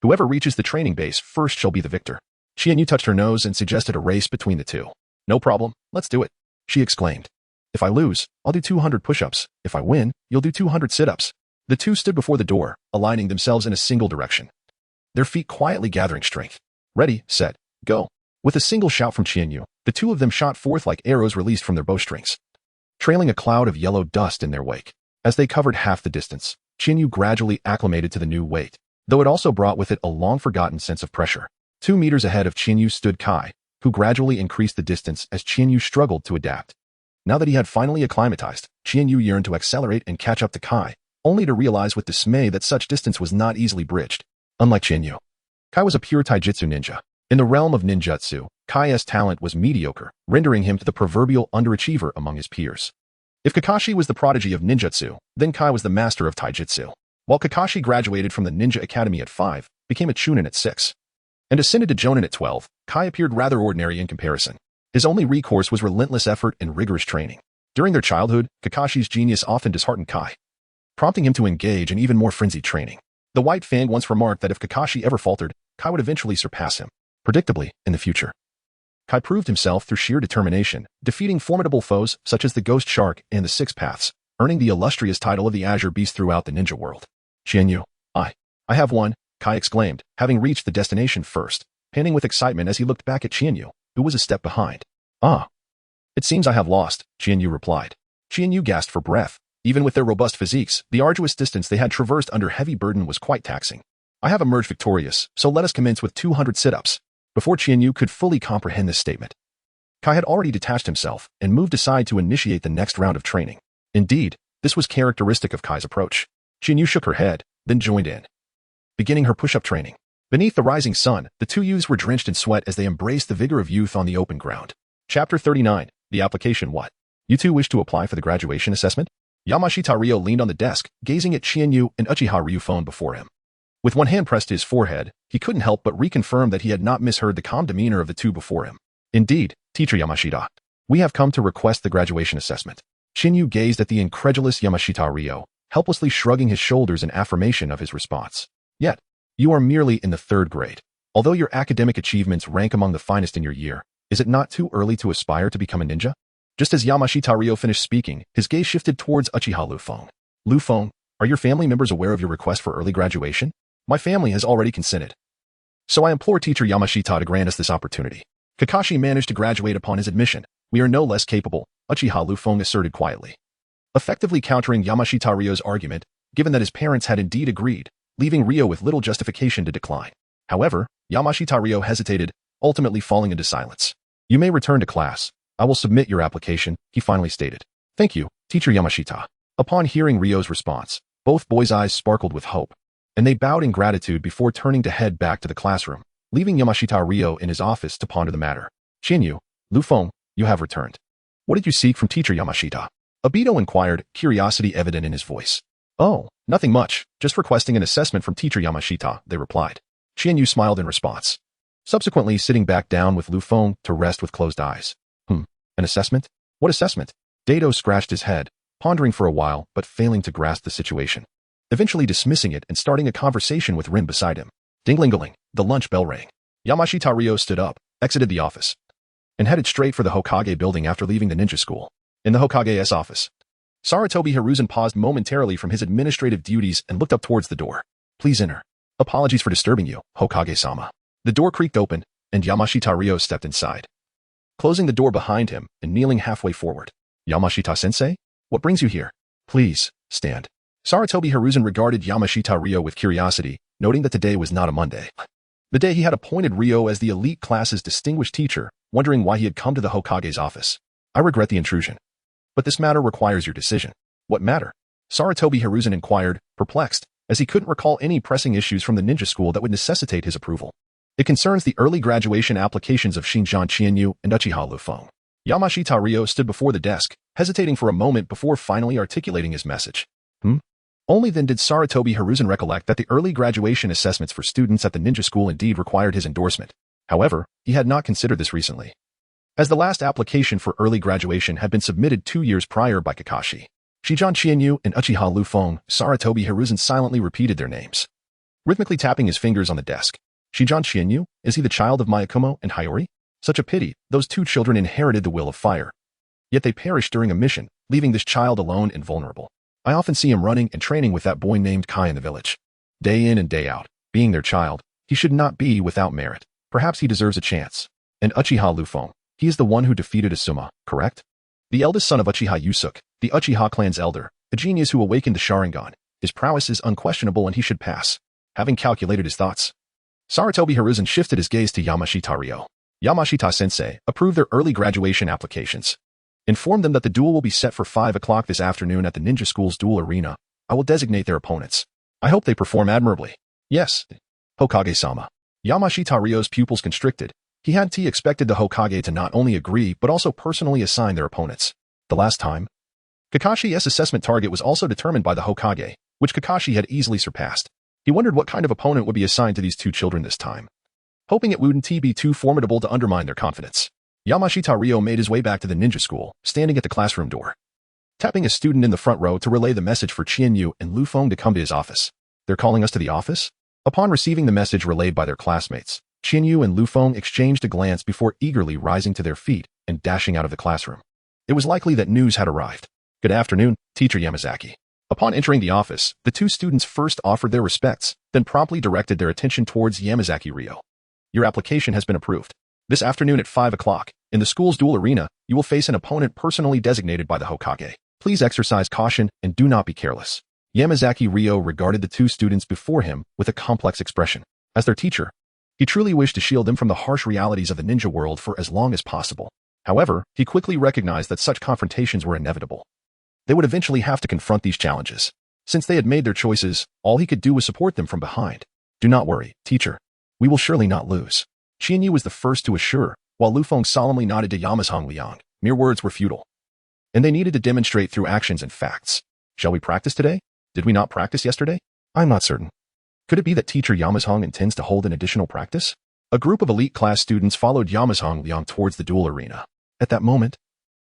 Speaker 1: Whoever reaches the training base first shall be the victor. Chiharu touched her nose and suggested a race between the two. No problem, let's do it, she exclaimed. If I lose, I'll do 200 push-ups. If I win, you'll do 200 sit-ups. The two stood before the door, aligning themselves in a single direction, their feet quietly gathering strength. Ready, set, go. With a single shout from Chiharu, the two of them shot forth like arrows released from their bowstrings, trailing a cloud of yellow dust in their wake. As they covered half the distance, Chiharu gradually acclimated to the new weight, though it also brought with it a long-forgotten sense of pressure. 2 meters ahead of Chiharu stood Kai, who gradually increased the distance as Chiharu struggled to adapt. Now that he had finally acclimatized, Chiharu yearned to accelerate and catch up to Kai, only to realize with dismay that such distance was not easily bridged. Unlike Chiharu, Kai was a pure taijutsu ninja. In the realm of ninjutsu, Kai's talent was mediocre, rendering him the proverbial underachiever among his peers. If Kakashi was the prodigy of ninjutsu, then Kai was the master of taijutsu. While Kakashi graduated from the Ninja Academy at 5, became a Chunin at 6, and ascended to Jonin at 12, Kai appeared rather ordinary in comparison. His only recourse was relentless effort and rigorous training. During their childhood, Kakashi's genius often disheartened Kai, prompting him to engage in even more frenzied training. The White Fang once remarked that if Kakashi ever faltered, Kai would eventually surpass him. Predictably, in the future, Kai proved himself through sheer determination, defeating formidable foes such as the Ghost Shark and the Six Paths, earning the illustrious title of the Azure Beast throughout the ninja world. Chiharu, I have won, Kai exclaimed, having reached the destination first, panting with excitement as he looked back at Chiharu, who was a step behind. It seems I have lost, Chiharu replied. Chiharu gasped for breath. Even with their robust physiques, the arduous distance they had traversed under heavy burden was quite taxing. I have emerged victorious, so let us commence with 200 sit-ups. Before Chiharu could fully comprehend this statement, Kai had already detached himself and moved aside to initiate the next round of training. Indeed, this was characteristic of Kai's approach. Chiharu shook her head, then joined in, beginning her push-up training. Beneath the rising sun, the two youths were drenched in sweat as they embraced the vigor of youth on the open ground. Chapter 39, The Application. What? You two wish to apply for the graduation assessment? Yamashita Ryo leaned on the desk, gazing at Chiharu and Uchiha Ryuphone before him. With one hand pressed to his forehead, he couldn't help but reconfirm that he had not misheard the calm demeanor of the two before him. Indeed, Teacher Yamashita, we have come to request the graduation assessment. Chiharu gazed at the incredulous Yamashita Ryo, helplessly shrugging his shoulders in affirmation of his response. Yet, you are merely in the 3rd grade. Although your academic achievements rank among the finest in your year, is it not too early to aspire to become a ninja? Just as Yamashita Ryo finished speaking, his gaze shifted towards Uchiha Liufeng. Liufeng, are your family members aware of your request for early graduation? My family has already consented. So I implore Teacher Yamashita to grant us this opportunity. Kakashi managed to graduate upon his admission. We are no less capable, Uchiha Liufeng asserted quietly, effectively countering Yamashita Ryo's argument, given that his parents had indeed agreed, leaving Ryo with little justification to decline. However, Yamashita Ryo hesitated, ultimately falling into silence. You may return to class. I will submit your application, he finally stated. Thank you, Teacher Yamashita. Upon hearing Ryo's response, both boys' eyes sparkled with hope, and they bowed in gratitude before turning to head back to the classroom, leaving Yamashita Ryo in his office to ponder the matter. Chiharu, Liufeng, you have returned. What did you seek from Teacher Yamashita? Obito inquired, curiosity evident in his voice. Oh, nothing much, just requesting an assessment from Teacher Yamashita, they replied. Chiharu smiled in response, subsequently sitting back down with Liufeng to rest with closed eyes. An assessment? What assessment? Dato scratched his head, pondering for a while but failing to grasp the situation, eventually dismissing it and starting a conversation with Rin beside him. Ding-ling-a-ling, the lunch bell rang. Yamashita Ryo stood up, exited the office, and headed straight for the Hokage building after leaving the ninja school. In the Hokage's office, Sarutobi Hiruzen paused momentarily from his administrative duties and looked up towards the door. Please enter. Apologies for disturbing you, Hokage-sama. The door creaked open, and Yamashita Ryo stepped inside, closing the door behind him and kneeling halfway forward. Yamashita-sensei? What brings you here? Please, stand. Sarutobi Hiruzen regarded Yamashita Ryo with curiosity, noting that today was not a Monday. The day he had appointed Ryo as the elite class's distinguished teacher, wondering why he had come to the Hokage's office. I regret the intrusion, but this matter requires your decision. What matter? Sarutobi Hiruzen inquired, perplexed, as he couldn't recall any pressing issues from the ninja school that would necessitate his approval. It concerns the early graduation applications of Shinjan Chiharu and Uchiha Liufeng. Yamashita Ryo stood before the desk, hesitating for a moment before finally articulating his message. Only then did Sarutobi Hiruzen recollect that the early graduation assessments for students at the ninja school indeed required his endorsement. However, he had not considered this recently, as the last application for early graduation had been submitted 2 years prior by Kakashi. Shijan Qianyu and Uchiha Liufeng, Sarutobi Hiruzen silently repeated their names, rhythmically tapping his fingers on the desk. Shijan Qianyu, is he the child of Myakumo and Hiyori? Such a pity, those two children inherited the will of fire. Yet they perished during a mission, leaving this child alone and vulnerable. I often see him running and training with that boy named Kai in the village. Day in and day out, being their child, he should not be without merit. Perhaps he deserves a chance. And Uchiha Liufeng, he is the one who defeated Asuma, correct? The eldest son of Uchiha Yusuke, the Uchiha clan's elder, a genius who awakened the Sharingan. His prowess is unquestionable and he should pass. Having calculated his thoughts, Sarutobi Hiruzen shifted his gaze to Yamashita Ryo. Yamashita-sensei, approved their early graduation applications. Inform them that the duel will be set for 5 o'clock this afternoon at the ninja school's duel arena. I will designate their opponents. I hope they perform admirably. Yes. Hokage-sama. Yamashita Ryo's pupils constricted. He had expected the Hokage to not only agree but also personally assign their opponents. The last time, Kakashi's assessment target was also determined by the Hokage, which Kakashi had easily surpassed. He wondered what kind of opponent would be assigned to these two children this time, hoping it wouldn't be too formidable to undermine their confidence. Yamashita Ryo made his way back to the ninja school, standing at the classroom door, tapping a student in the front row to relay the message for Qianyu and Liufeng to come to his office. They're calling us to the office? Upon receiving the message relayed by their classmates, Qianyu and Liufeng exchanged a glance before eagerly rising to their feet and dashing out of the classroom. It was likely that news had arrived. Good afternoon, Teacher Yamazaki. Upon entering the office, the two students first offered their respects, then promptly directed their attention towards Yamazaki Ryo. Your application has been approved. This afternoon at 5 o'clock, in the school's duel arena, you will face an opponent personally designated by the Hokage. Please exercise caution and do not be careless. Yamazaki Ryo regarded the two students before him with a complex expression. As their teacher, he truly wished to shield them from the harsh realities of the ninja world for as long as possible. However, he quickly recognized that such confrontations were inevitable. They would eventually have to confront these challenges. Since they had made their choices, all he could do was support them from behind. Do not worry, teacher. We will surely not lose. Qianyu was the first to assure, while Liufeng solemnly nodded to Yamazhong Liang. Mere words were futile, and they needed to demonstrate through actions and facts. Shall we practice today? Did we not practice yesterday? I'm not certain. Could it be that teacher Yamazhong intends to hold an additional practice? A group of elite class students followed Yamazhong Liang towards the duel arena. At that moment,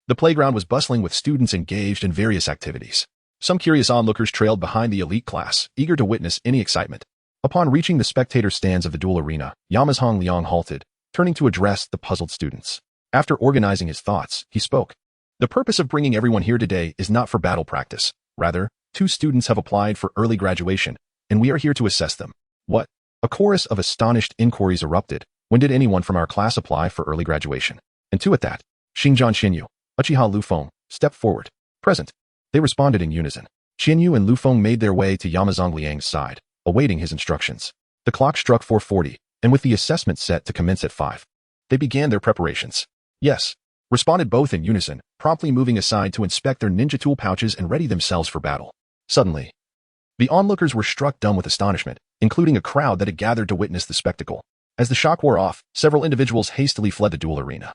Speaker 1: the playground was bustling with students engaged in various activities. Some curious onlookers trailed behind the elite class, eager to witness any excitement. Upon reaching the spectator stands of the duel arena, Yamazhong Liang halted, turning to address the puzzled students. After organizing his thoughts, he spoke. The purpose of bringing everyone here today is not for battle practice. Rather, 2 students have applied for early graduation, and we are here to assess them. What? A chorus of astonished inquiries erupted. When did anyone from our class apply for early graduation? And 2 at that. Xinjiang Xinyu, Uchiha Liufeng, stepped forward. Present. They responded in unison. Qianyu and Liufeng made their way to Yamazhong Liang's side, awaiting his instructions. The clock struck 4:40, and with the assessment set to commence at 5, they began their preparations. Yes, responded both in unison, promptly moving aside to inspect their ninja tool pouches and ready themselves for battle. Suddenly, the onlookers were struck dumb with astonishment, including a crowd that had gathered to witness the spectacle. As the shock wore off, several individuals hastily fled the duel arena,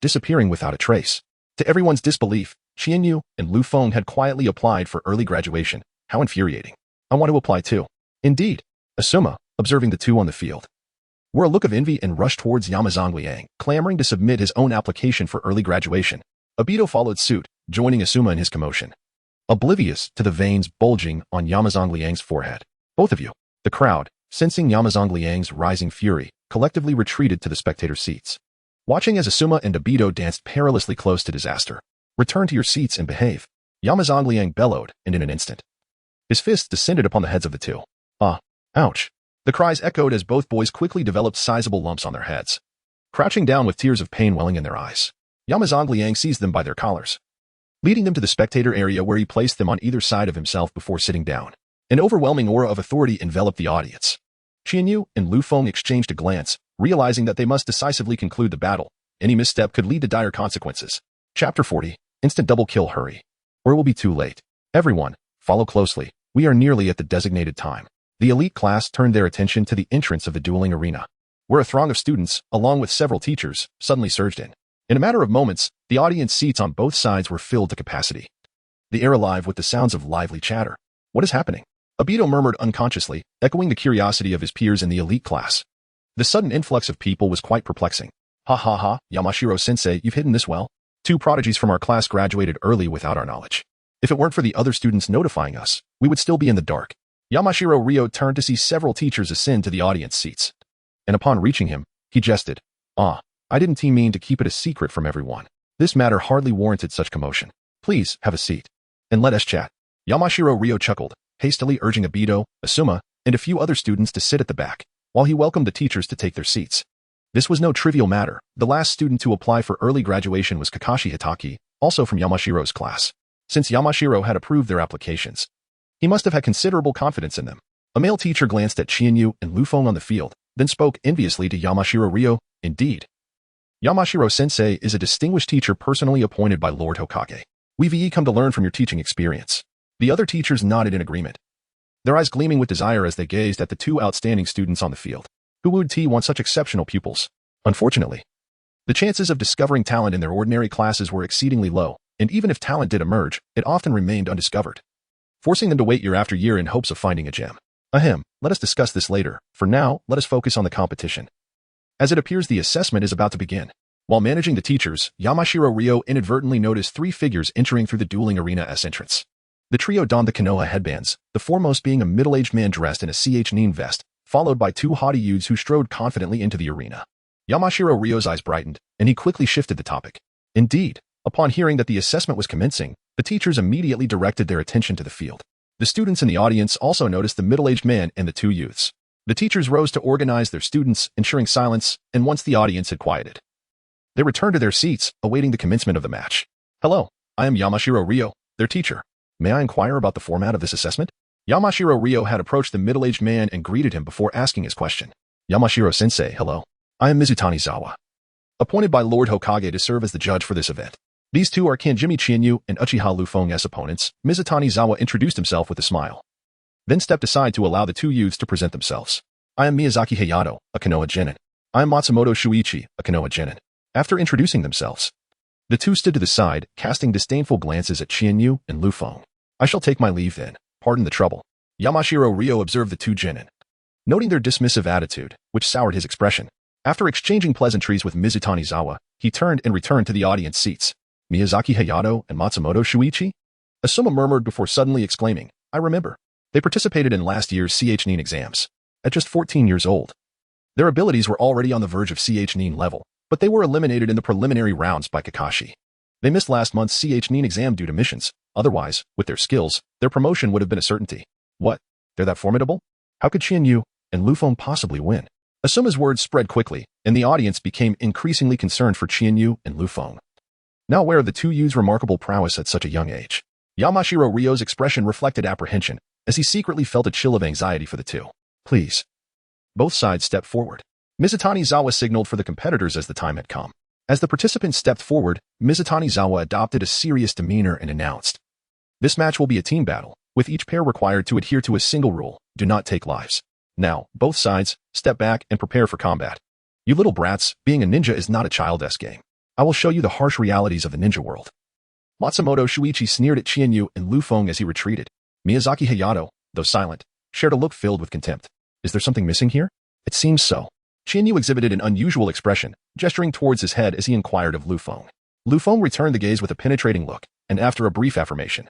Speaker 1: disappearing without a trace. To everyone's disbelief, Qianyu and Liufeng had quietly applied for early graduation. How infuriating. I want to apply too. Indeed, Asuma, observing the two on the field, wore a look of envy and rushed towards Yamazhong Liang, clamoring to submit his own application for early graduation. Obito followed suit, joining Asuma in his commotion, oblivious to the veins bulging on Yamazhong Liang's forehead. Both of you. The crowd, sensing Yamazhong Liang's rising fury, collectively retreated to the spectator seats. Watching as Asuma and Obito danced perilously close to disaster. Return to your seats and behave. Yamazhong Liang bellowed, and in an instant, his fists descended upon the heads of the two. Ah, ouch. The cries echoed as both boys quickly developed sizable lumps on their heads. Crouching down with tears of pain welling in their eyes, Yamazhong Liang seized them by their collars, leading them to the spectator area where he placed them on either side of himself before sitting down. An overwhelming aura of authority enveloped the audience. Qianyu and Liufeng exchanged a glance, realizing that they must decisively conclude the battle. Any misstep could lead to dire consequences. Chapter 40. Instant double kill. Hurry, or it will be too late. Everyone, follow closely. We are nearly at the designated time. The elite class turned their attention to the entrance of the dueling arena, where a throng of students, along with several teachers, suddenly surged in. In a matter of moments, the audience seats on both sides were filled to capacity, the air alive with the sounds of lively chatter. What is happening? Obito murmured unconsciously, echoing the curiosity of his peers in the elite class. The sudden influx of people was quite perplexing. Ha ha ha, Yamashiro-sensei, you've hidden this well. 2 prodigies from our class graduated early without our knowledge. If it weren't for the other students notifying us, we would still be in the dark. Yamashiro Ryo turned to see several teachers ascend to the audience seats. And upon reaching him, he jested, "Ah, I didn't mean to keep it a secret from everyone. This matter hardly warranted such commotion. Please, have a seat. And let us chat." Yamashiro Ryo chuckled, hastily urging Obito, Asuma, and a few other students to sit at the back, while he welcomed the teachers to take their seats. This was no trivial matter. The last student to apply for early graduation was Kakashi Hitaki, also from Yamashiro's class. Since Yamashiro had approved their applications, he must have had considerable confidence in them. A male teacher glanced at Chiharu and Liufeng on the field, then spoke enviously to Yamashiro Ryo. "Indeed. Yamashiro-sensei is a distinguished teacher personally appointed by Lord Hokage. We've come to learn from your teaching experience." The other teachers nodded in agreement, their eyes gleaming with desire as they gazed at the two outstanding students on the field. Who would want such exceptional pupils? Unfortunately, the chances of discovering talent in their ordinary classes were exceedingly low, and even if talent did emerge, it often remained undiscovered, forcing them to wait year after year in hopes of finding a gem. Ahem, let us discuss this later. For now, let us focus on the competition. As it appears the assessment is about to begin. While managing the teachers, Yamashiro Ryo inadvertently noticed three figures entering through the dueling arena's entrance. The trio donned the Konoha headbands, the foremost being a middle-aged man dressed in a Nin vest, followed by two haughty youths who strode confidently into the arena. Yamashiro Ryo's eyes brightened, and he quickly shifted the topic. Indeed, upon hearing that the assessment was commencing, the teachers immediately directed their attention to the field. The students in the audience also noticed the middle-aged man and the two youths. The teachers rose to organize their students, ensuring silence, and once the audience had quieted, they returned to their seats, awaiting the commencement of the match. "Hello, I am Yamashiro Ryo, their teacher. May I inquire about the format of this assessment?" Yamashiro Ryo had approached the middle-aged man and greeted him before asking his question. "Yamashiro-sensei, hello. I am Mizutani Zawa, appointed by Lord Hokage to serve as the judge for this event. These two are Kanjimi Chiharu and Uchiha Liufeng as opponents." Mizutani Zawa introduced himself with a smile, then stepped aside to allow the two youths to present themselves. "I am Miyazaki Hayato, a Konoha genin. I am Matsumoto Shuichi, a Konoha genin." After introducing themselves, the two stood to the side, casting disdainful glances at Chiharu and Liufeng. "I shall take my leave then. Pardon the trouble." Yamashiro Ryo observed the two genin, noting their dismissive attitude, which soured his expression. After exchanging pleasantries with Mizutani Zawa, he turned and returned to the audience seats. "Miyazaki Hayato and Matsumoto Shuichi?" Asuma murmured before suddenly exclaiming, "I remember. They participated in last year's Nin exams. At just 14 years old, their abilities were already on the verge of Nin level, but they were eliminated in the preliminary rounds by Kakashi. They missed last month's Nin exam due to missions. Otherwise, with their skills, their promotion would have been a certainty." "What? They're that formidable? How could Chiharu and Liufeng possibly win?" Asuma's words spread quickly, and the audience became increasingly concerned for Chiharu and Liufeng, now aware of the two youths' remarkable prowess at such a young age. Yamashiro Ryo's expression reflected apprehension, as he secretly felt a chill of anxiety for the two. "Please." Both sides stepped forward. Mizutani Zawa signaled for the competitors as the time had come. As the participants stepped forward, Mizutani Zawa adopted a serious demeanor and announced, "This match will be a team battle, with each pair required to adhere to a single rule: do not take lives. Now, both sides, step back and prepare for combat. You little brats, being a ninja is not a childish game. I will show you the harsh realities of the ninja world." Matsumoto Shuichi sneered at Chiharu and Liufeng as he retreated. Miyazaki Hayato, though silent, shared a look filled with contempt. "Is there something missing here?" "It seems so." Chiharu exhibited an unusual expression, gesturing towards his head as he inquired of Liufeng. Liufeng returned the gaze with a penetrating look, and after a brief affirmation,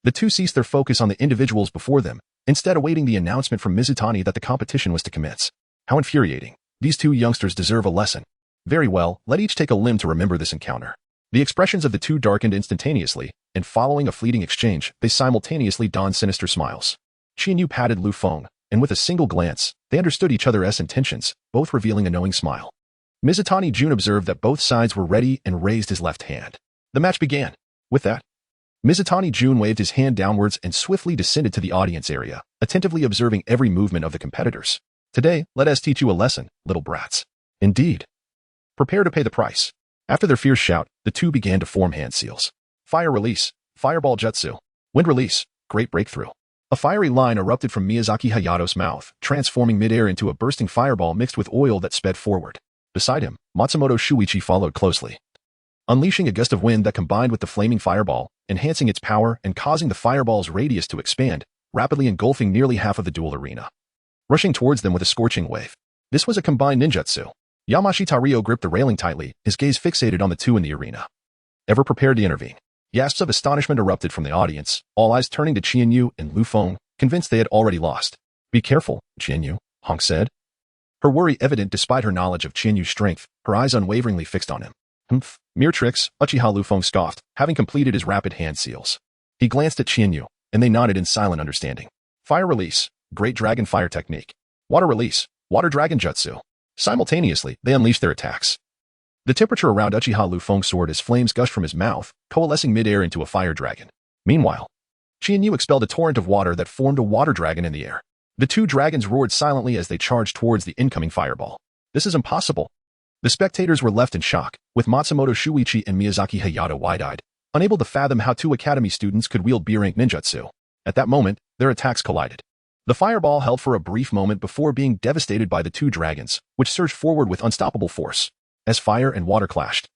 Speaker 1: the two ceased their focus on the individuals before them, instead awaiting the announcement from Mizutani that the competition was to commence. How infuriating. These two youngsters deserve a lesson. Very well, let each take a limb to remember this encounter. The expressions of the two darkened instantaneously, and following a fleeting exchange, they simultaneously donned sinister smiles. Chiharu patted Liufeng, and with a single glance, they understood each other's intentions, both revealing a knowing smile. Mizutani Jun observed that both sides were ready and raised his left hand. The match began. With that, Mizutani Jun waved his hand downwards and swiftly descended to the audience area, attentively observing every movement of the competitors. "Today, let us teach you a lesson, little brats." "Indeed." "Prepare to pay the price." After their fierce shout, the two began to form hand seals. Fire release, fireball jutsu. Wind release, great breakthrough. A fiery line erupted from Miyazaki Hayato's mouth, transforming midair into a bursting fireball mixed with oil that sped forward. Beside him, Matsumoto Shuichi followed closely, unleashing a gust of wind that combined with the flaming fireball, enhancing its power and causing the fireball's radius to expand, rapidly engulfing nearly half of the duel arena, rushing towards them with a scorching wave. This was a combined ninjutsu. Yamashita Ryo gripped the railing tightly, his gaze fixated on the two in the arena, ever prepared to intervene. Gasps of astonishment erupted from the audience, all eyes turning to Chiharu and Liufeng, convinced they had already lost. Be careful, Chiharu, Honk said. Her worry evident despite her knowledge of Chiharu's strength, her eyes unwaveringly fixed on him. Humph, mere tricks, Uchiha Liufeng scoffed, having completed his rapid hand seals. He glanced at Chiharu, and they nodded in silent understanding. Fire release, Great Dragon Fire Technique. Water release, Water Dragon Jutsu. Simultaneously, they unleashed their attacks. The temperature around Uchiha Liufeng soared as flames gushed from his mouth, coalescing midair into a fire dragon. Meanwhile, Chiharu expelled a torrent of water that formed a water dragon in the air. The two dragons roared silently as they charged towards the incoming fireball. This is impossible. The spectators were left in shock, with Matsumoto Shuichi and Miyazaki Hayato wide-eyed, unable to fathom how two academy students could wield B-rank ninjutsu. At that moment, their attacks collided. The fireball held for a brief moment before being devastated by the two dragons, which surged forward with unstoppable force. As fire and water clashed,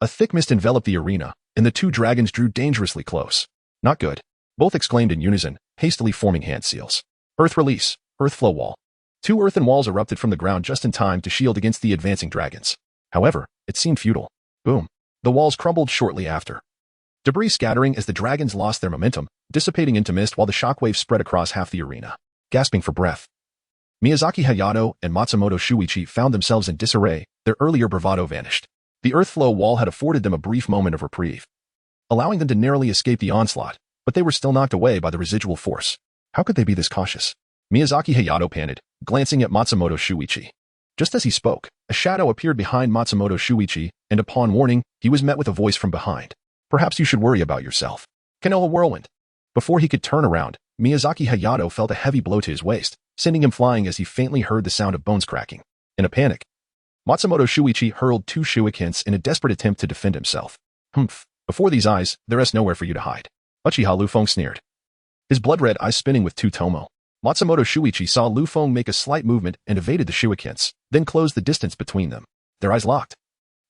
Speaker 1: a thick mist enveloped the arena, and the two dragons drew dangerously close. Not good. Both exclaimed in unison, hastily forming hand seals. Earth release, Earth flow wall. Two earthen walls erupted from the ground just in time to shield against the advancing dragons. However, it seemed futile. Boom. The walls crumbled shortly after. Debris scattering as the dragons lost their momentum, dissipating into mist while the shockwave spread across half the arena. Gasping for breath, Miyazaki Hayato and Matsumoto Shuichi found themselves in disarray, their earlier bravado vanished. The earth flow wall had afforded them a brief moment of reprieve, allowing them to narrowly escape the onslaught, but they were still knocked away by the residual force. How could they be this cautious? Miyazaki Hayato panted, glancing at Matsumoto Shuichi. Just as he spoke, a shadow appeared behind Matsumoto Shuichi, and upon warning, he was met with a voice from behind. Perhaps you should worry about yourself. Konoha whirlwind. Before he could turn around, Miyazaki Hayato felt a heavy blow to his waist, sending him flying as he faintly heard the sound of bones cracking. In a panic, Matsumoto Shuichi hurled two shurikens in a desperate attempt to defend himself. Humph. Before these eyes, there is nowhere for you to hide. Uchiha Liufeng sneered, his blood-red eyes spinning with two tomo. Matsumoto Shuichi saw Liufeng make a slight movement and evaded the shurikens, then closed the distance between them. Their eyes locked.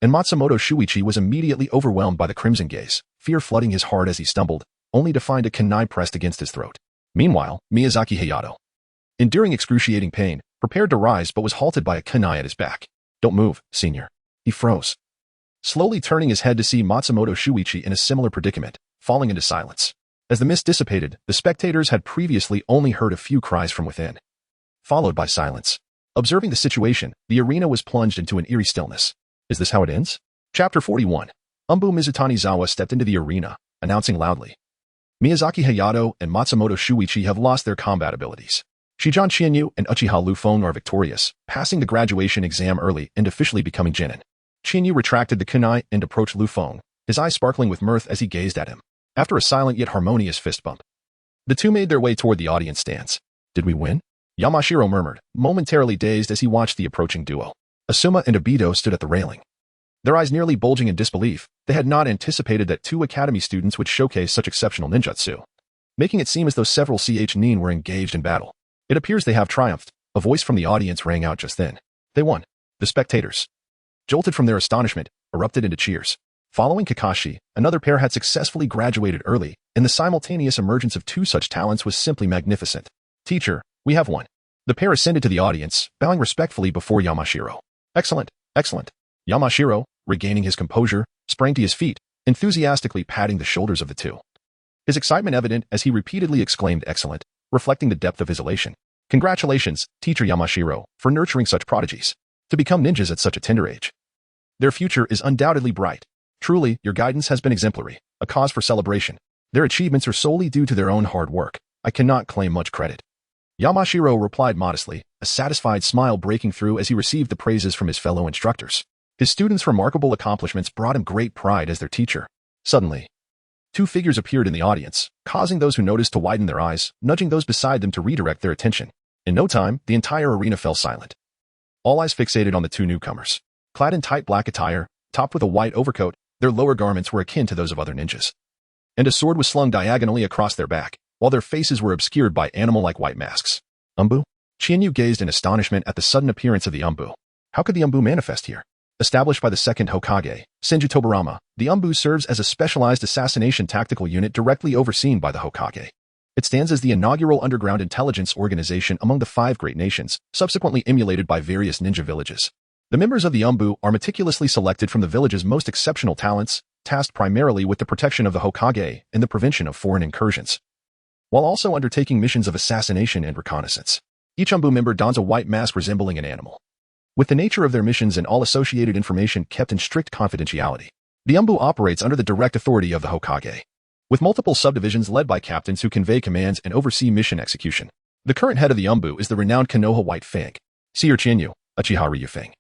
Speaker 1: And Matsumoto Shuichi was immediately overwhelmed by the crimson gaze, fear flooding his heart as he stumbled, only to find a kunai pressed against his throat. Meanwhile, Miyazaki Hayato, enduring excruciating pain, prepared to rise but was halted by a kunai at his back. Don't move, senior. He froze, slowly turning his head to see Matsumoto Shuichi in a similar predicament, falling into silence. As the mist dissipated, the spectators had previously only heard a few cries from within, followed by silence. Observing the situation, the arena was plunged into an eerie stillness. Is this how it ends? Chapter 41. Umbu Mizutanizawa stepped into the arena, announcing loudly, Miyazaki Hayato and Matsumoto Shuichi have lost their combat abilities. Shijan Chiharu and Uchiha Liufeng are victorious, passing the graduation exam early and officially becoming Genin. Chiharu retracted the kunai and approached Liufeng, his eyes sparkling with mirth as he gazed at him. After a silent yet harmonious fist bump, the two made their way toward the audience stands. Did we win? Yamashiro murmured, momentarily dazed as he watched the approaching duo. Asuma and Obito stood at the railing, their eyes nearly bulging in disbelief. They had not anticipated that two academy students would showcase such exceptional ninjutsu, making it seem as though several nin were engaged in battle. It appears they have triumphed. A voice from the audience rang out just then. They won. The spectators, jolted from their astonishment, erupted into cheers. Following Kakashi, another pair had successfully graduated early, and the simultaneous emergence of two such talents was simply magnificent. Teacher, we have won. The pair ascended to the audience, bowing respectfully before Yamashiro. Excellent, excellent. Yamashiro, regaining his composure, sprang to his feet, enthusiastically patting the shoulders of the two. His excitement evident as he repeatedly exclaimed excellent, reflecting the depth of his elation. Congratulations, Teacher Yamashiro, for nurturing such prodigies to become ninjas at such a tender age. Their future is undoubtedly bright. Truly, your guidance has been exemplary, a cause for celebration. Their achievements are solely due to their own hard work. I cannot claim much credit. Yamashiro replied modestly, a satisfied smile breaking through as he received the praises from his fellow instructors. His students' remarkable accomplishments brought him great pride as their teacher. Suddenly, two figures appeared in the audience, causing those who noticed to widen their eyes, nudging those beside them to redirect their attention. In no time, the entire arena fell silent. All eyes fixated on the two newcomers. Clad in tight black attire, topped with a white overcoat, their lower garments were akin to those of other ninjas. And a sword was slung diagonally across their back, while their faces were obscured by animal-like white masks. Umbu? Chiharu gazed in astonishment at the sudden appearance of the Umbu. How could the Umbu manifest here? Established by the second Hokage, Senju Tobarama, the Umbu serves as a specialized assassination tactical unit directly overseen by the Hokage. It stands as the inaugural underground intelligence organization among the 5 great nations, subsequently emulated by various ninja villages. The members of the Umbu are meticulously selected from the village's most exceptional talents, tasked primarily with the protection of the Hokage and the prevention of foreign incursions, while also undertaking missions of assassination and reconnaissance. Each Umbu member dons a white mask resembling an animal, with the nature of their missions and all associated information kept in strict confidentiality. The Umbu operates under the direct authority of the Hokage, with multiple subdivisions led by captains who convey commands and oversee mission execution. The current head of the Umbu is the renowned Konoha White Fang, Seer Chinyu, Uchiha Liufeng.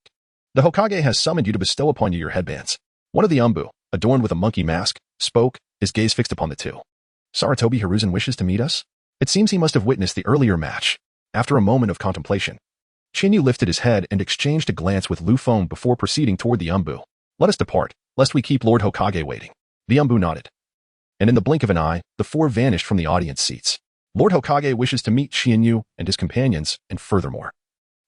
Speaker 1: The Hokage has summoned you to bestow upon you your headbands. One of the Umbu, adorned with a monkey mask, spoke, his gaze fixed upon the two. Sarutobi Hiruzen wishes to meet us? It seems he must have witnessed the earlier match. After a moment of contemplation, Chinyu lifted his head and exchanged a glance with Liufeng before proceeding toward the Umbu. Let us depart, lest we keep Lord Hokage waiting. The Umbu nodded, and in the blink of an eye, the four vanished from the audience seats. Lord Hokage wishes to meet Chinyu and his companions, and furthermore,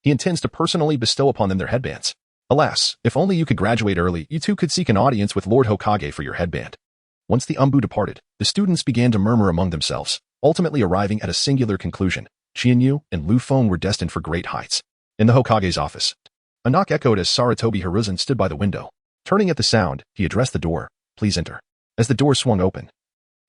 Speaker 1: he intends to personally bestow upon them their headbands. Alas, if only you could graduate early, you two could seek an audience with Lord Hokage for your headband. Once the Umbu departed, the students began to murmur among themselves, ultimately arriving at a singular conclusion. Chinyu and Liufeng were destined for great heights. In the Hokage's office, a knock echoed as Sarutobi Hiruzen stood by the window. Turning at the sound, he addressed the door. Please enter. As the door swung open,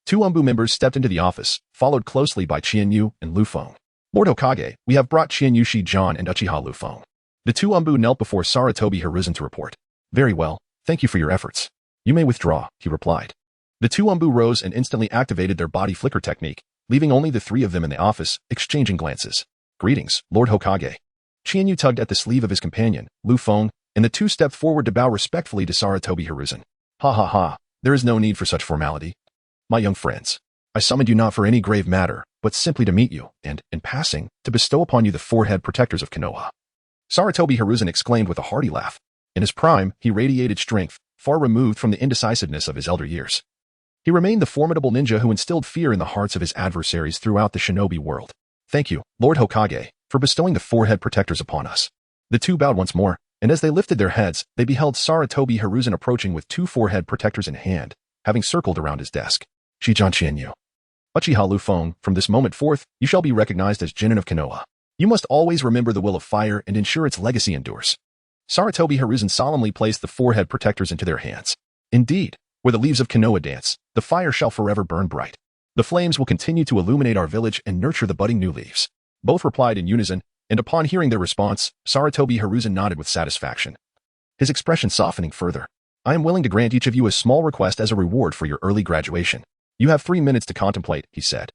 Speaker 1: two Umbu members stepped into the office, followed closely by Chinyu and Liufeng. Lord Hokage, we have brought Chinyu Shijan and Uchiha Liufeng. The two Umbu knelt before Sarutobi Hiruzen to report. Very well, thank you for your efforts. You may withdraw, he replied. The two Umbu rose and instantly activated their body flicker technique, leaving only the three of them in the office, exchanging glances. Greetings, Lord Hokage. Chinyu tugged at the sleeve of his companion, Liufeng, and the two stepped forward to bow respectfully to Sarutobi Hiruzen. Ha ha ha, there is no need for such formality. My young friends, I summoned you not for any grave matter, but simply to meet you, and, in passing, to bestow upon you the forehead protectors of Konoha. Sarutobi Hiruzen exclaimed with a hearty laugh. In his prime, he radiated strength, far removed from the indecisiveness of his elder years. He remained the formidable ninja who instilled fear in the hearts of his adversaries throughout the shinobi world. Thank you, Lord Hokage, for bestowing the forehead protectors upon us. The two bowed once more, and as they lifted their heads, they beheld Sarutobi Hiruzen approaching with two forehead protectors in hand, having circled around his desk. Shijan Chinyu. Uchiha Liufeng, from this moment forth, you shall be recognized as Genin of Konoha. You must always remember the will of fire and ensure its legacy endures. Sarutobi Hiruzen solemnly placed the forehead protectors into their hands. Indeed, where the leaves of Konoha dance, the fire shall forever burn bright. The flames will continue to illuminate our village and nurture the budding new leaves. Both replied in unison, and upon hearing their response, Sarutobi Hiruzen nodded with satisfaction, his expression softening further. I am willing to grant each of you a small request as a reward for your early graduation. You have 3 minutes to contemplate, he said.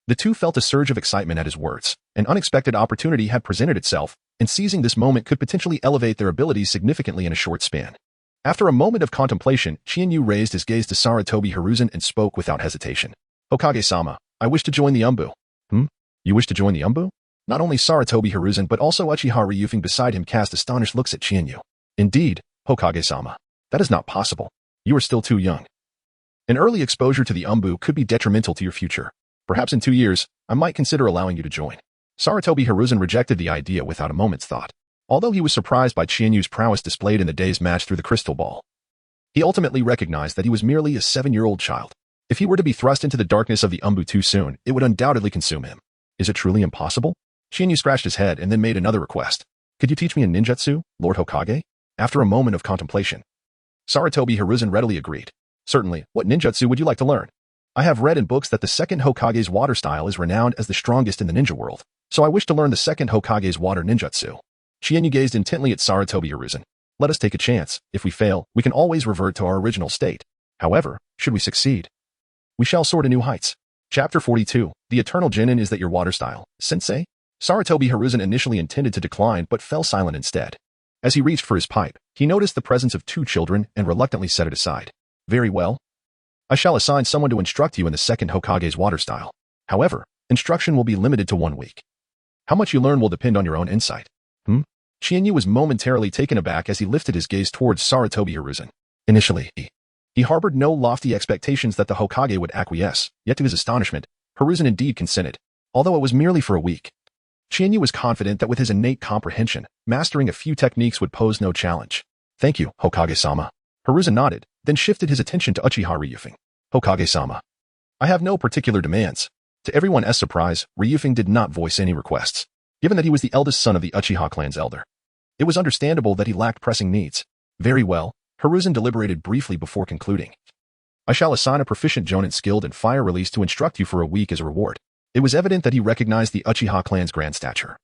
Speaker 1: The two felt a surge of excitement at his words. An unexpected opportunity had presented itself, and seizing this moment could potentially elevate their abilities significantly in a short span. After a moment of contemplation, Chinyu raised his gaze to Sarutobi Hiruzen and spoke without hesitation. Hokage-sama, I wish to join the Umbu. You wish to join the Umbu? Not only Sarutobi Hiruzen but also Uchiha Liufeng beside him cast astonished looks at Chinyu. Indeed, Hokage-sama. That is not possible. You are still too young. An early exposure to the Umbu could be detrimental to your future. Perhaps in 2 years, I might consider allowing you to join. Sarutobi Hiruzen rejected the idea without a moment's thought. Although he was surprised by Chinyu's prowess displayed in the day's match through the crystal ball, he ultimately recognized that he was merely a 7-year-old child. If he were to be thrust into the darkness of the Umbu too soon, it would undoubtedly consume him. Is it truly impossible? Chinyu scratched his head and then made another request. Could you teach me a ninjutsu, Lord Hokage? After a moment of contemplation, Sarutobi Hiruzen readily agreed. Certainly, what ninjutsu would you like to learn? I have read in books that the second Hokage's water style is renowned as the strongest in the ninja world, so I wish to learn the second Hokage's water ninjutsu. Chinyu gazed intently at Sarutobi Hiruzen. Let us take a chance. If we fail, we can always revert to our original state. However, should we succeed, we shall soar to new heights. Chapter 42. The Eternal Genin is that your water style, sensei? Sarutobi Hiruzen initially intended to decline but fell silent instead. As he reached for his pipe, he noticed the presence of 2 children and reluctantly set it aside. Very well. I shall assign someone to instruct you in the second Hokage's water style. However, instruction will be limited to 1 week. How much you learn will depend on your own insight. Chinyu was momentarily taken aback as he lifted his gaze towards Sarutobi Hiruzen. Initially, he harbored no lofty expectations that the Hokage would acquiesce, yet to his astonishment, Hiruzen indeed consented, although it was merely for a week. Chinyu was confident that with his innate comprehension, mastering a few techniques would pose no challenge. Thank you, Hokage-sama. Hiruzen nodded, then shifted his attention to Uchiha Liufeng. Hokage-sama. I have no particular demands. To everyone's surprise, Liufeng did not voice any requests, given that he was the eldest son of the Uchiha clan's elder. It was understandable that he lacked pressing needs. Very well, Hiruzen deliberated briefly before concluding. I shall assign a proficient jonin skilled in fire release to instruct you for a week as a reward. It was evident that he recognized the Uchiha clan's grand stature,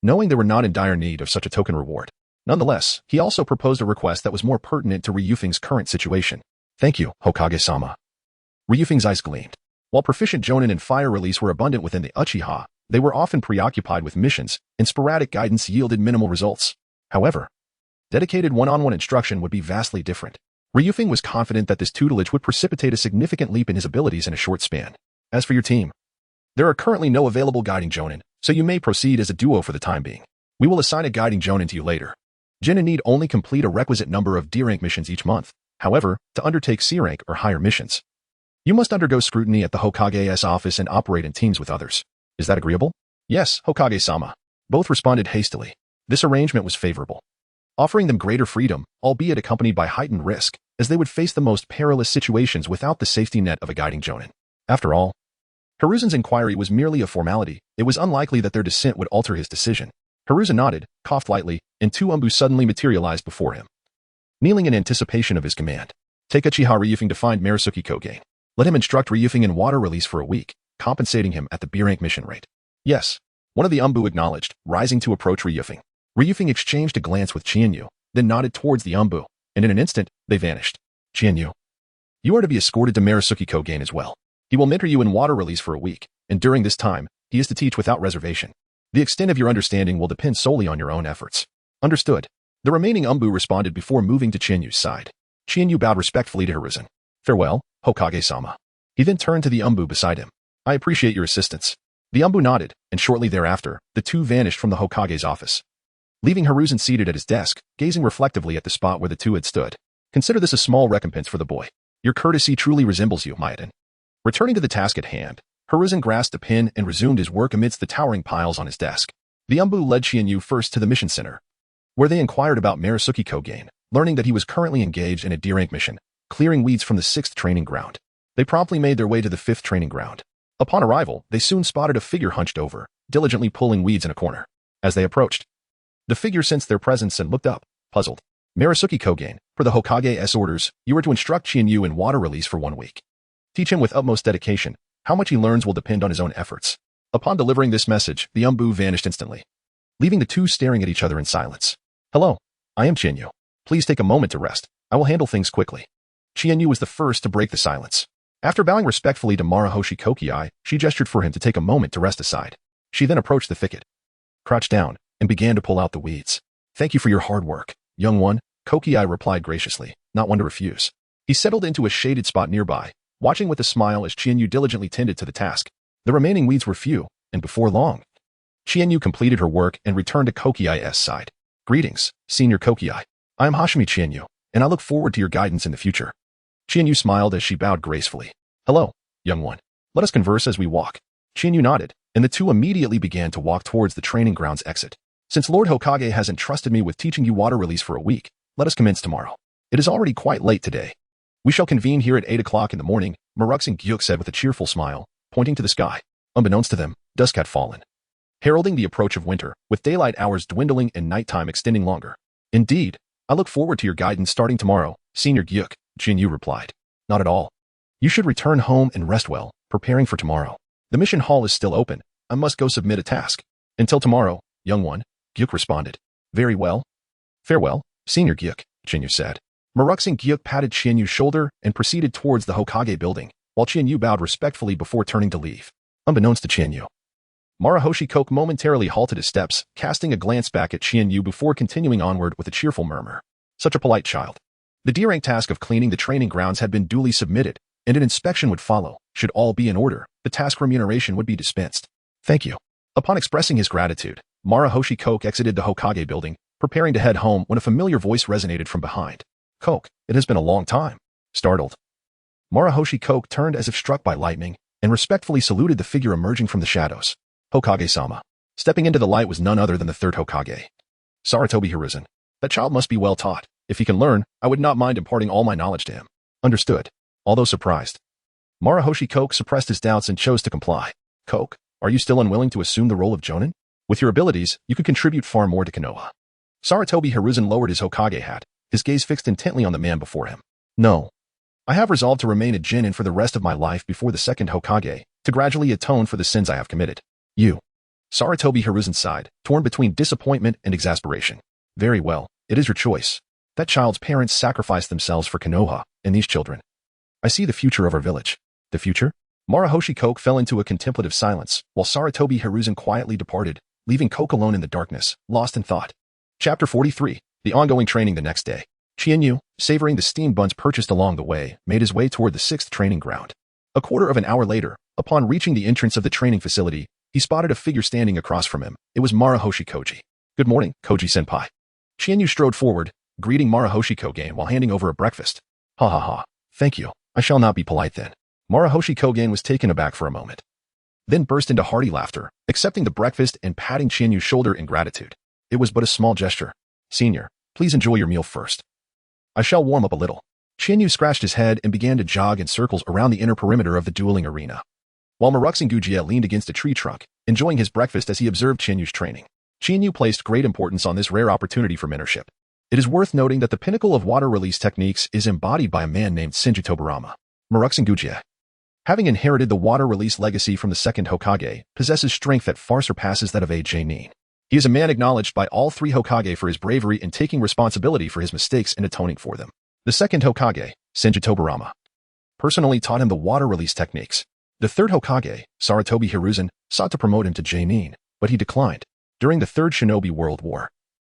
Speaker 1: knowing they were not in dire need of such a token reward. Nonetheless, he also proposed a request that was more pertinent to Liufeng's current situation. Thank you, Hokage-sama. Liufeng's eyes gleamed. While proficient jonin and fire release were abundant within the Uchiha, they were often preoccupied with missions, and sporadic guidance yielded minimal results. However, dedicated one-on-one instruction would be vastly different. Liufeng was confident that this tutelage would precipitate a significant leap in his abilities in a short span. As for your team, there are currently no available guiding jonin, so you may proceed as a duo for the time being. We will assign a guiding jonin to you later. Genin need only complete a requisite number of D-rank missions each month. However, to undertake C-rank or higher missions, you must undergo scrutiny at the Hokage's office and operate in teams with others. Is that agreeable? Yes, Hokage-sama. Both responded hastily. This arrangement was favorable, offering them greater freedom, albeit accompanied by heightened risk, as they would face the most perilous situations without the safety net of a guiding jonin. After all, Hiruzen's inquiry was merely a formality. It was unlikely that their dissent would alter his decision. Hiruzen nodded, coughed lightly, and two umbu suddenly materialized before him, kneeling in anticipation of his command. Take Chiharu Liufeng to find Marisuki Kogen. Let him instruct Liufeng in water release for a week, compensating him at the B-rank mission rate. Yes, one of the umbu acknowledged, rising to approach Liufeng. Liufeng exchanged a glance with Qianyu, then nodded towards the umbu, and in an instant, they vanished. Qianyu, you are to be escorted to Marisuki Kogen as well. He will mentor you in water release for a week, and during this time, he is to teach without reservation. The extent of your understanding will depend solely on your own efforts. Understood. The remaining umbu responded before moving to Qianyu's side. Qianyu bowed respectfully to Hiruzen. Farewell, Hokage-sama. He then turned to the umbu beside him. I appreciate your assistance. The umbu nodded, and shortly thereafter, the two vanished from the Hokage's office, leaving Hiruzen seated at his desk, gazing reflectively at the spot where the two had stood. Consider this a small recompense for the boy. Your courtesy truly resembles you, Maiden. Returning to the task at hand, Hiruzen grasped a pen and resumed his work amidst the towering piles on his desk. The umbu led Qianyu first to the mission center, where they inquired about Marisuki Kogen, learning that he was currently engaged in a D-rank mission, clearing weeds from the 6th training ground. They promptly made their way to the 5th training ground. Upon arrival, they soon spotted a figure hunched over, diligently pulling weeds in a corner. As they approached, the figure sensed their presence and looked up, puzzled. Marisuki Kogen, per the Hokage's orders, you are to instruct Qianyu in water release for 1 week. Teach him with utmost dedication. How much he learns will depend on his own efforts. Upon delivering this message, the umbu vanished instantly, leaving the two staring at each other in silence. Hello, I am Qianyu. Please take a moment to rest. I will handle things quickly. Qianyu was the first to break the silence. After bowing respectfully to Marahoshi Kokiai, she gestured for him to take a moment to rest aside. She then approached the thicket, crouched down, and began to pull out the weeds. Thank you for your hard work, young one, Kokiai replied graciously, not one to refuse. He settled into a shaded spot nearby, watching with a smile as Qianyu diligently tended to the task. The remaining weeds were few, and before long, Qianyu completed her work and returned to Kokiai's side. Greetings, Senior Kokiai. I am Hoshimi Qianyu, and I look forward to your guidance in the future. Qianyu smiled as she bowed gracefully. Hello, young one. Let us converse as we walk. Qianyu nodded, and the two immediately began to walk towards the training grounds exit. Since Lord Hokage has entrusted me with teaching you water release for a week, let us commence tomorrow. It is already quite late today. We shall convene here at 8 o'clock in the morning, Marux Gyuk said with a cheerful smile, pointing to the sky. Unbeknownst to them, dusk had fallen, heralding the approach of winter, with daylight hours dwindling and nighttime extending longer. Indeed, I look forward to your guidance starting tomorrow, Senior Gyuk, Jinyu replied. Not at all. You should return home and rest well, preparing for tomorrow. The mission hall is still open. I must go submit a task. Until tomorrow, young one, Gyuk responded. Very well. Farewell, Senior Gyuk, Jinyu said. Marux Gyuk patted Qianyu's shoulder and proceeded towards the Hokage building, while Qianyu bowed respectfully before turning to leave. Unbeknownst to Qianyu, Marahoshi Koke momentarily halted his steps, casting a glance back at Qianyu before continuing onward with a cheerful murmur. Such a polite child. The D-rank task of cleaning the training grounds had been duly submitted, and an inspection would follow. Should all be in order, the task remuneration would be dispensed. Thank you. Upon expressing his gratitude, Marahoshi Koke exited the Hokage building, preparing to head home when a familiar voice resonated from behind. Koke, it has been a long time. Startled, Marahoshi Koke turned as if struck by lightning, and respectfully saluted the figure emerging from the shadows. Hokage-sama. Stepping into the light was none other than the 3rd Hokage, Sarutobi Hiruzen. That child must be well taught. If he can learn, I would not mind imparting all my knowledge to him. Understood. Although surprised, Marahoshi Koke suppressed his doubts and chose to comply. Koke, are you still unwilling to assume the role of Jonin? With your abilities, you could contribute far more to Konoha. Sarutobi Hiruzen lowered his Hokage hat, his gaze fixed intently on the man before him. No. I have resolved to remain a Jinin for the rest of my life before the second Hokage, to gradually atone for the sins I have committed. You. Sarutobi Hiruzen sighed, torn between disappointment and exasperation. Very well, it is your choice. That child's parents sacrificed themselves for Konoha, and these children. I see the future of our village. The future? Marahoshi Koke fell into a contemplative silence, while Sarutobi Hiruzen quietly departed, leaving Koke alone in the darkness, lost in thought. Chapter 43. The ongoing training the next day. Chienyu, savoring the steamed buns purchased along the way, made his way toward the 6th training ground. A quarter of an hour later, upon reaching the entrance of the training facility, he spotted a figure standing across from him. It was Marahoshi Koji. Good morning, Koji-senpai. Chienyu strode forward, greeting Marahoshi Kogen while handing over a breakfast. Ha ha ha. Thank you. I shall not be polite then. Marahoshi Kogen was taken aback for a moment, then burst into hearty laughter, accepting the breakfast and patting Chienyu's shoulder in gratitude. It was but a small gesture. Senior, please enjoy your meal first. I shall warm up a little. Chienyu scratched his head and began to jog in circles around the inner perimeter of the dueling arena, while Marahoshi leaned against a tree trunk, enjoying his breakfast as he observed Chienyu's training. Chienyu placed great importance on this rare opportunity for mentorship. It is worth noting that the pinnacle of water release techniques is embodied by a man named Shinju Tobarama. Marahoshi, having inherited the water release legacy from the second Hokage, possesses strength that far surpasses that of Nin. He is a man acknowledged by all 3 Hokage for his bravery in taking responsibility for his mistakes and atoning for them. The second Hokage, Shinju Tobarama, personally taught him the water release techniques. The third Hokage, Sarutobi Hiruzen, sought to promote him to Nin, but he declined. During the Third Shinobi World War,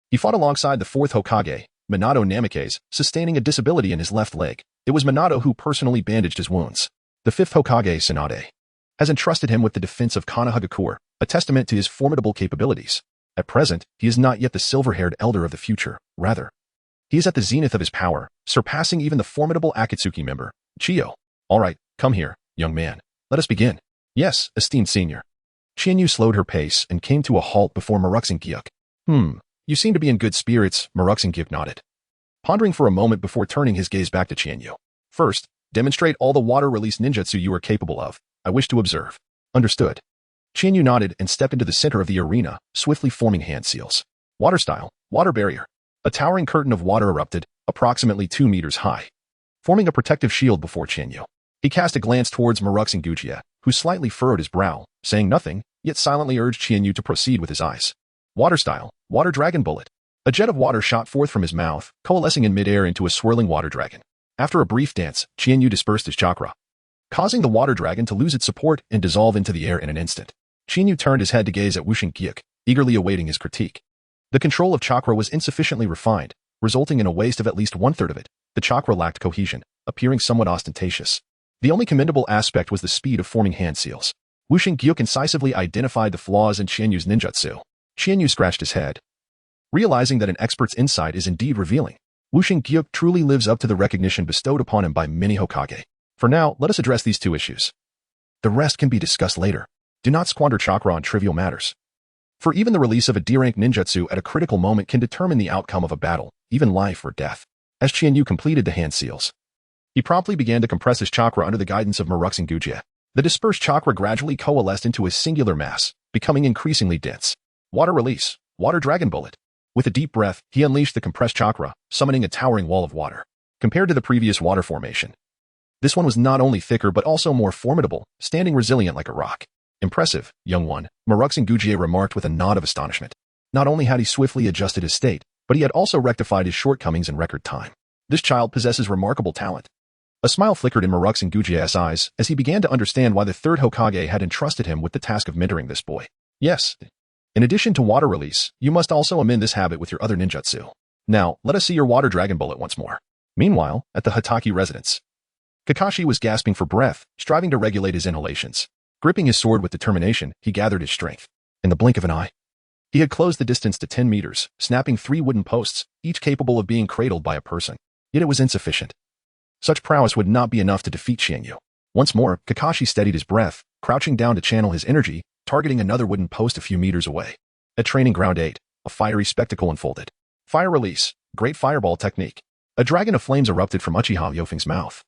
Speaker 1: he fought alongside the 4th Hokage, Minato Namikaze, sustaining a disability in his left leg. It was Minato who personally bandaged his wounds. The 5th Hokage, Tsunade, has entrusted him with the defense of Konoha, a testament to his formidable capabilities. At present, he is not yet the silver-haired elder of the future. Rather, he is at the zenith of his power, surpassing even the formidable Akatsuki member, Chiyo. All right, come here, young man. Let us begin. Yes, esteemed senior. Chienyu slowed her pace and came to a halt before Marahoshi. You seem to be in good spirits, Marahoshi nodded, pondering for a moment before turning his gaze back to Chienyu. First, demonstrate all the water-release ninjutsu you are capable of. I wish to observe. Understood. Chienyu nodded and stepped into the center of the arena, swiftly forming hand seals. Water style, water barrier. A towering curtain of water erupted, approximately 2 meters high, forming a protective shield before Chienyu. He cast a glance towards Marahoshi, who slightly furrowed his brow, saying nothing, yet silently urged Chienyu to proceed with his eyes. Water style, water dragon bullet. A jet of water shot forth from his mouth, coalescing in midair into a swirling water dragon. After a brief dance, Chienyu dispersed his chakra, causing the water dragon to lose its support and dissolve into the air in an instant. Chienyu turned his head to gaze at Wuxing Gyuk, eagerly awaiting his critique. The control of chakra was insufficiently refined, resulting in a waste of at least 1/3 of it. The chakra lacked cohesion, appearing somewhat ostentatious. The only commendable aspect was the speed of forming hand seals. Wuxing Gyuk incisively identified the flaws in Chienyu's ninjutsu. Chienyu scratched his head, realizing that an expert's insight is indeed revealing. Wuxing Gyuk truly lives up to the recognition bestowed upon him by many Hokage. For now, let us address these 2 issues. The rest can be discussed later. Do not squander chakra on trivial matters. For even the release of a D-rank ninjutsu at a critical moment can determine the outcome of a battle, even life or death. As Chienyu completed the hand seals, he promptly began to compress his chakra under the guidance of Marahoshi. The dispersed chakra gradually coalesced into a singular mass, becoming increasingly dense. Water release, water dragon bullet. With a deep breath, he unleashed the compressed chakra, summoning a towering wall of water. Compared to the previous water formation, this one was not only thicker but also more formidable, standing resilient like a rock. Impressive, young one, Marahoshi remarked with a nod of astonishment. Not only had he swiftly adjusted his state, but he had also rectified his shortcomings in record time. This child possesses remarkable talent. A smile flickered in Marahoshi eyes as he began to understand why the 3rd Hokage had entrusted him with the task of mentoring this boy. Yes. In addition to water release, you must also amend this habit with your other ninjutsu. Now, let us see your water dragon bullet once more. Meanwhile, at the Hatake residence, Kakashi was gasping for breath, striving to regulate his inhalations. Gripping his sword with determination, he gathered his strength. In the blink of an eye, he had closed the distance to 10 meters, snapping 3 wooden posts, each capable of being cradled by a person. Yet it was insufficient. Such prowess would not be enough to defeat Chienyu. Once more, Kakashi steadied his breath, crouching down to channel his energy, targeting another wooden post a few meters away. At Training Ground 8, a fiery spectacle unfolded. Fire release, great fireball technique. A dragon of flames erupted from Uchiha Liufeng's mouth,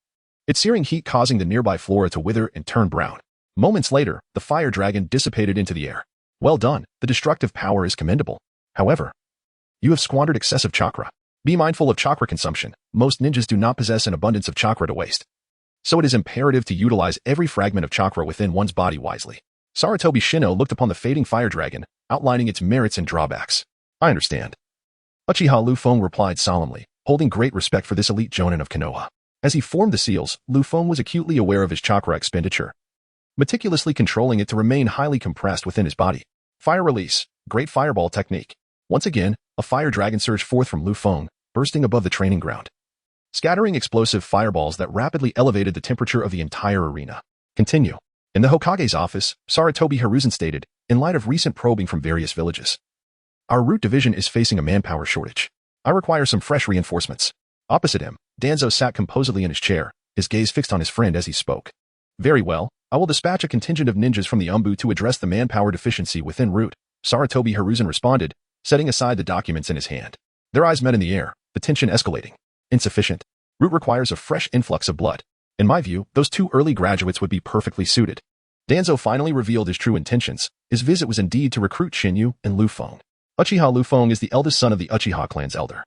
Speaker 1: its searing heat causing the nearby flora to wither and turn brown. Moments later, the fire dragon dissipated into the air. Well done, the destructive power is commendable. However, you have squandered excessive chakra. Be mindful of chakra consumption. Most ninjas do not possess an abundance of chakra to waste. So it is imperative to utilize every fragment of chakra within one's body wisely. Sarutobi Shino looked upon the fading fire dragon, outlining its merits and drawbacks. I understand. Uchiha Liufeng replied solemnly, holding great respect for this elite jonin of Konoha. As he formed the seals, Liufeng was acutely aware of his chakra expenditure, meticulously controlling it to remain highly compressed within his body. Fire release. Great fireball technique. Once again, a fire dragon surged forth from Liufeng, bursting above the training ground, scattering explosive fireballs that rapidly elevated the temperature of the entire arena. Continue. In the Hokage's office, Sarutobi Hiruzen stated, in light of recent probing from various villages, our root division is facing a manpower shortage. I require some fresh reinforcements. Opposite him, Danzo sat composedly in his chair, his gaze fixed on his friend as he spoke. Very well, I will dispatch a contingent of ninjas from the Umbu to address the manpower deficiency within root, Sarutobi Hiruzen responded, setting aside the documents in his hand. Their eyes met in the air, the tension escalating. Insufficient. Root requires a fresh influx of blood. In my view, those two early graduates would be perfectly suited. Danzo finally revealed his true intentions. His visit was indeed to recruit Shinyu and Liufeng. Uchiha Liufeng is the eldest son of the Uchiha clan's elder.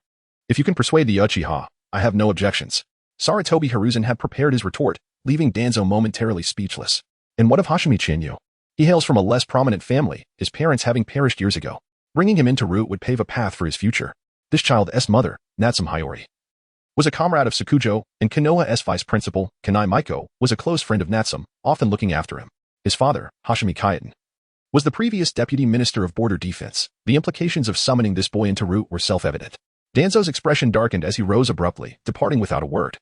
Speaker 1: If you can persuade the Uchiha, I have no objections. Sarutobi Hiruzen had prepared his retort, leaving Danzo momentarily speechless. And what of Hoshimi Shinyu? He hails from a less prominent family, his parents having perished years ago. Bringing him into root would pave a path for his future. This child's mother, Natsume Hiyori, was a comrade of Sakujo, and Konoha's vice principal, Kanai Maiko, was a close friend of Natsume, often looking after him. His father, Hoshimi Kaiten, was the previous deputy minister of border defense. The implications of summoning this boy into root were self-evident. Danzo's expression darkened as he rose abruptly, departing without a word.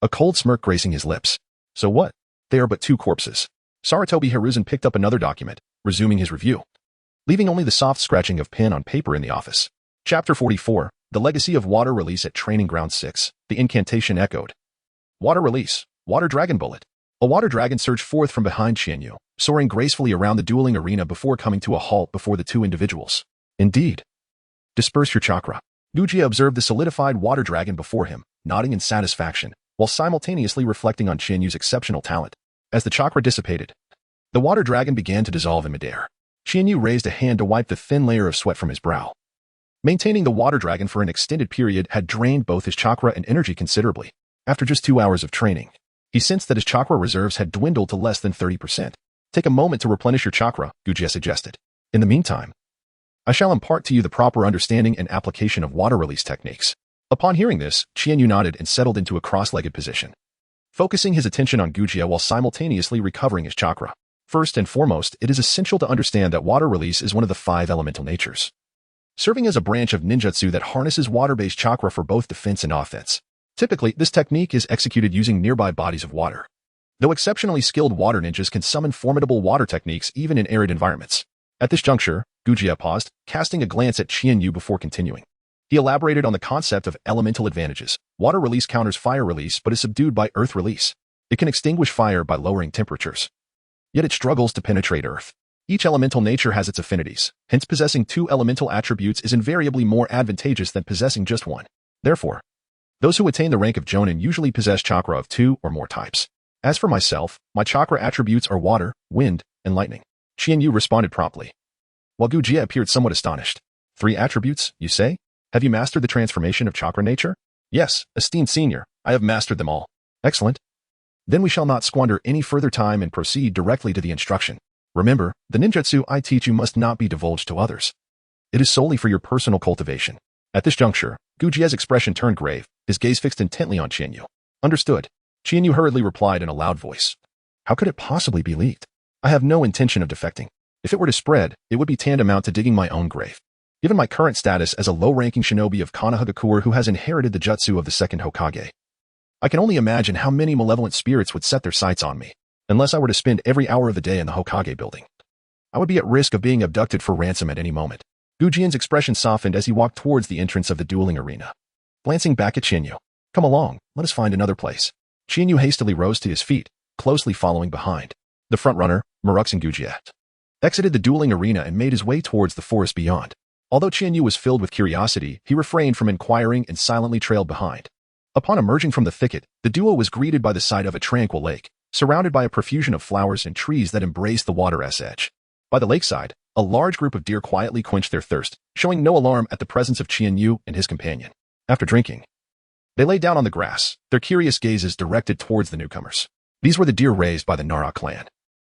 Speaker 1: A cold smirk gracing his lips. So what? They are but two corpses. Sarutobi Hiruzen picked up another document, resuming his review, leaving only the soft scratching of pen on paper in the office. Chapter 44, The Legacy of Water Release at Training Ground 6. The incantation echoed. Water release. Water dragon bullet. A water dragon surged forth from behind Shinyu, soaring gracefully around the dueling arena before coming to a halt before the two individuals. Indeed. Disperse your chakra. Uchiha observed the solidified water dragon before him, nodding in satisfaction, while simultaneously reflecting on Shinyu's exceptional talent. As the chakra dissipated, the water dragon began to dissolve in midair. Shinyu raised a hand to wipe the thin layer of sweat from his brow. Maintaining the water dragon for an extended period had drained both his chakra and energy considerably. After just 2 hours of training, he sensed that his chakra reserves had dwindled to less than 30%. Take a moment to replenish your chakra, Uchiha suggested. In the meantime, I shall impart to you the proper understanding and application of water release techniques. Upon hearing this, Shinyu nodded and settled into a cross-legged position, focusing his attention on Uchiha while simultaneously recovering his chakra. First and foremost, it is essential to understand that water release is one of the 5 elemental natures, serving as a branch of ninjutsu that harnesses water-based chakra for both defense and offense. Typically, this technique is executed using nearby bodies of water, though exceptionally skilled water ninjas can summon formidable water techniques even in arid environments. At this juncture, Uchiha paused, casting a glance at Shinyu before continuing. He elaborated on the concept of elemental advantages. Water release counters fire release but is subdued by earth release. It can extinguish fire by lowering temperatures, yet it struggles to penetrate earth. Each elemental nature has its affinities, hence possessing 2 elemental attributes is invariably more advantageous than possessing just one. Therefore, those who attain the rank of Jonin usually possess chakra of 2 or more types. As for myself, my chakra attributes are water, wind, and lightning. Shinyu responded promptly, while Uchiha appeared somewhat astonished. 3 attributes, you say? Have you mastered the transformation of chakra nature? Yes, esteemed senior, I have mastered them all. Excellent. Then we shall not squander any further time and proceed directly to the instruction. Remember, the ninjutsu I teach you must not be divulged to others. It is solely for your personal cultivation. At this juncture, Uchiha's expression turned grave, his gaze fixed intently on Shinyu. Understood. Shinyu hurriedly replied in a loud voice. How could it possibly be leaked? I have no intention of defecting. If it were to spread, it would be tantamount to digging my own grave. Given my current status as a low-ranking shinobi of Konoha who has inherited the jutsu of the second Hokage, I can only imagine how many malevolent spirits would set their sights on me, unless I were to spend every hour of the day in the Hokage building. I would be at risk of being abducted for ransom at any moment. Uchiha's expression softened as he walked towards the entrance of the dueling arena. Glancing back at Shinyu. Come along, let us find another place. Shinyu hastily rose to his feet, closely following behind. The front-runner, Murakusen Uchiha, exited the dueling arena and made his way towards the forest beyond. Although Shinyu was filled with curiosity, he refrained from inquiring and silently trailed behind. Upon emerging from the thicket, the duo was greeted by the sight of a tranquil lake, surrounded by a profusion of flowers and trees that embraced the water's edge. By the lakeside, a large group of deer quietly quenched their thirst, showing no alarm at the presence of Shinyu and his companion. After drinking, they lay down on the grass, their curious gazes directed towards the newcomers. These were the deer raised by the Nara clan,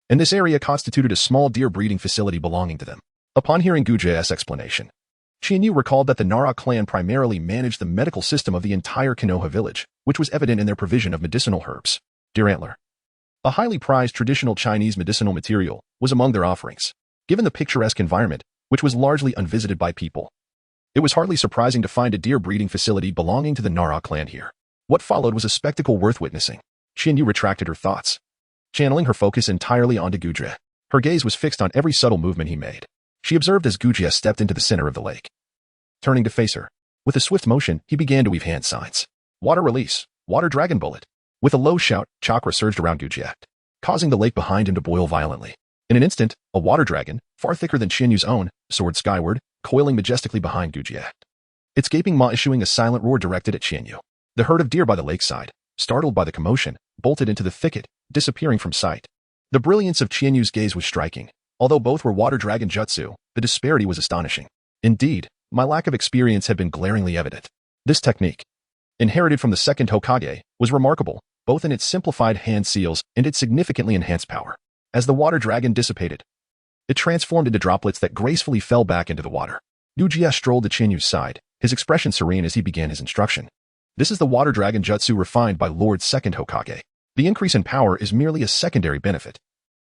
Speaker 1: and this area constituted a small deer breeding facility belonging to them. Upon hearing Gujia's explanation, Chienyu recalled that the Nara clan primarily managed the medical system of the entire Konoha village, which was evident in their provision of medicinal herbs. Deer antler, a highly prized traditional Chinese medicinal material, was among their offerings. Given the picturesque environment, which was largely unvisited by people, it was hardly surprising to find a deer breeding facility belonging to the Nara clan here. What followed was a spectacle worth witnessing. Chienyu retracted her thoughts, channeling her focus entirely onto Gujia. Her gaze was fixed on every subtle movement he made. She observed as Gujia stepped into the center of the lake. Turning to face her, with a swift motion, he began to weave hand signs. Water release, water dragon bullet. With a low shout, Chakra surged around Gujia, causing the lake behind him to boil violently. In an instant, a water dragon, far thicker than Chienyu's own, soared skyward, coiling majestically behind Gujia, its gaping maw issuing a silent roar directed at Chienyu. The herd of deer by the lakeside, startled by the commotion, bolted into the thicket, disappearing from sight. The brilliance of Chienyu's gaze was striking. Although both were water dragon jutsu, the disparity was astonishing. Indeed, my lack of experience had been glaringly evident. This technique, inherited from the second Hokage, was remarkable, both in its simplified hand seals and its significantly enhanced power. As the water dragon dissipated, it transformed into droplets that gracefully fell back into the water. Gujia strolled to Chinyu's side, his expression serene as he began his instruction. This is the water dragon jutsu refined by Lord Second Hokage. The increase in power is merely a secondary benefit.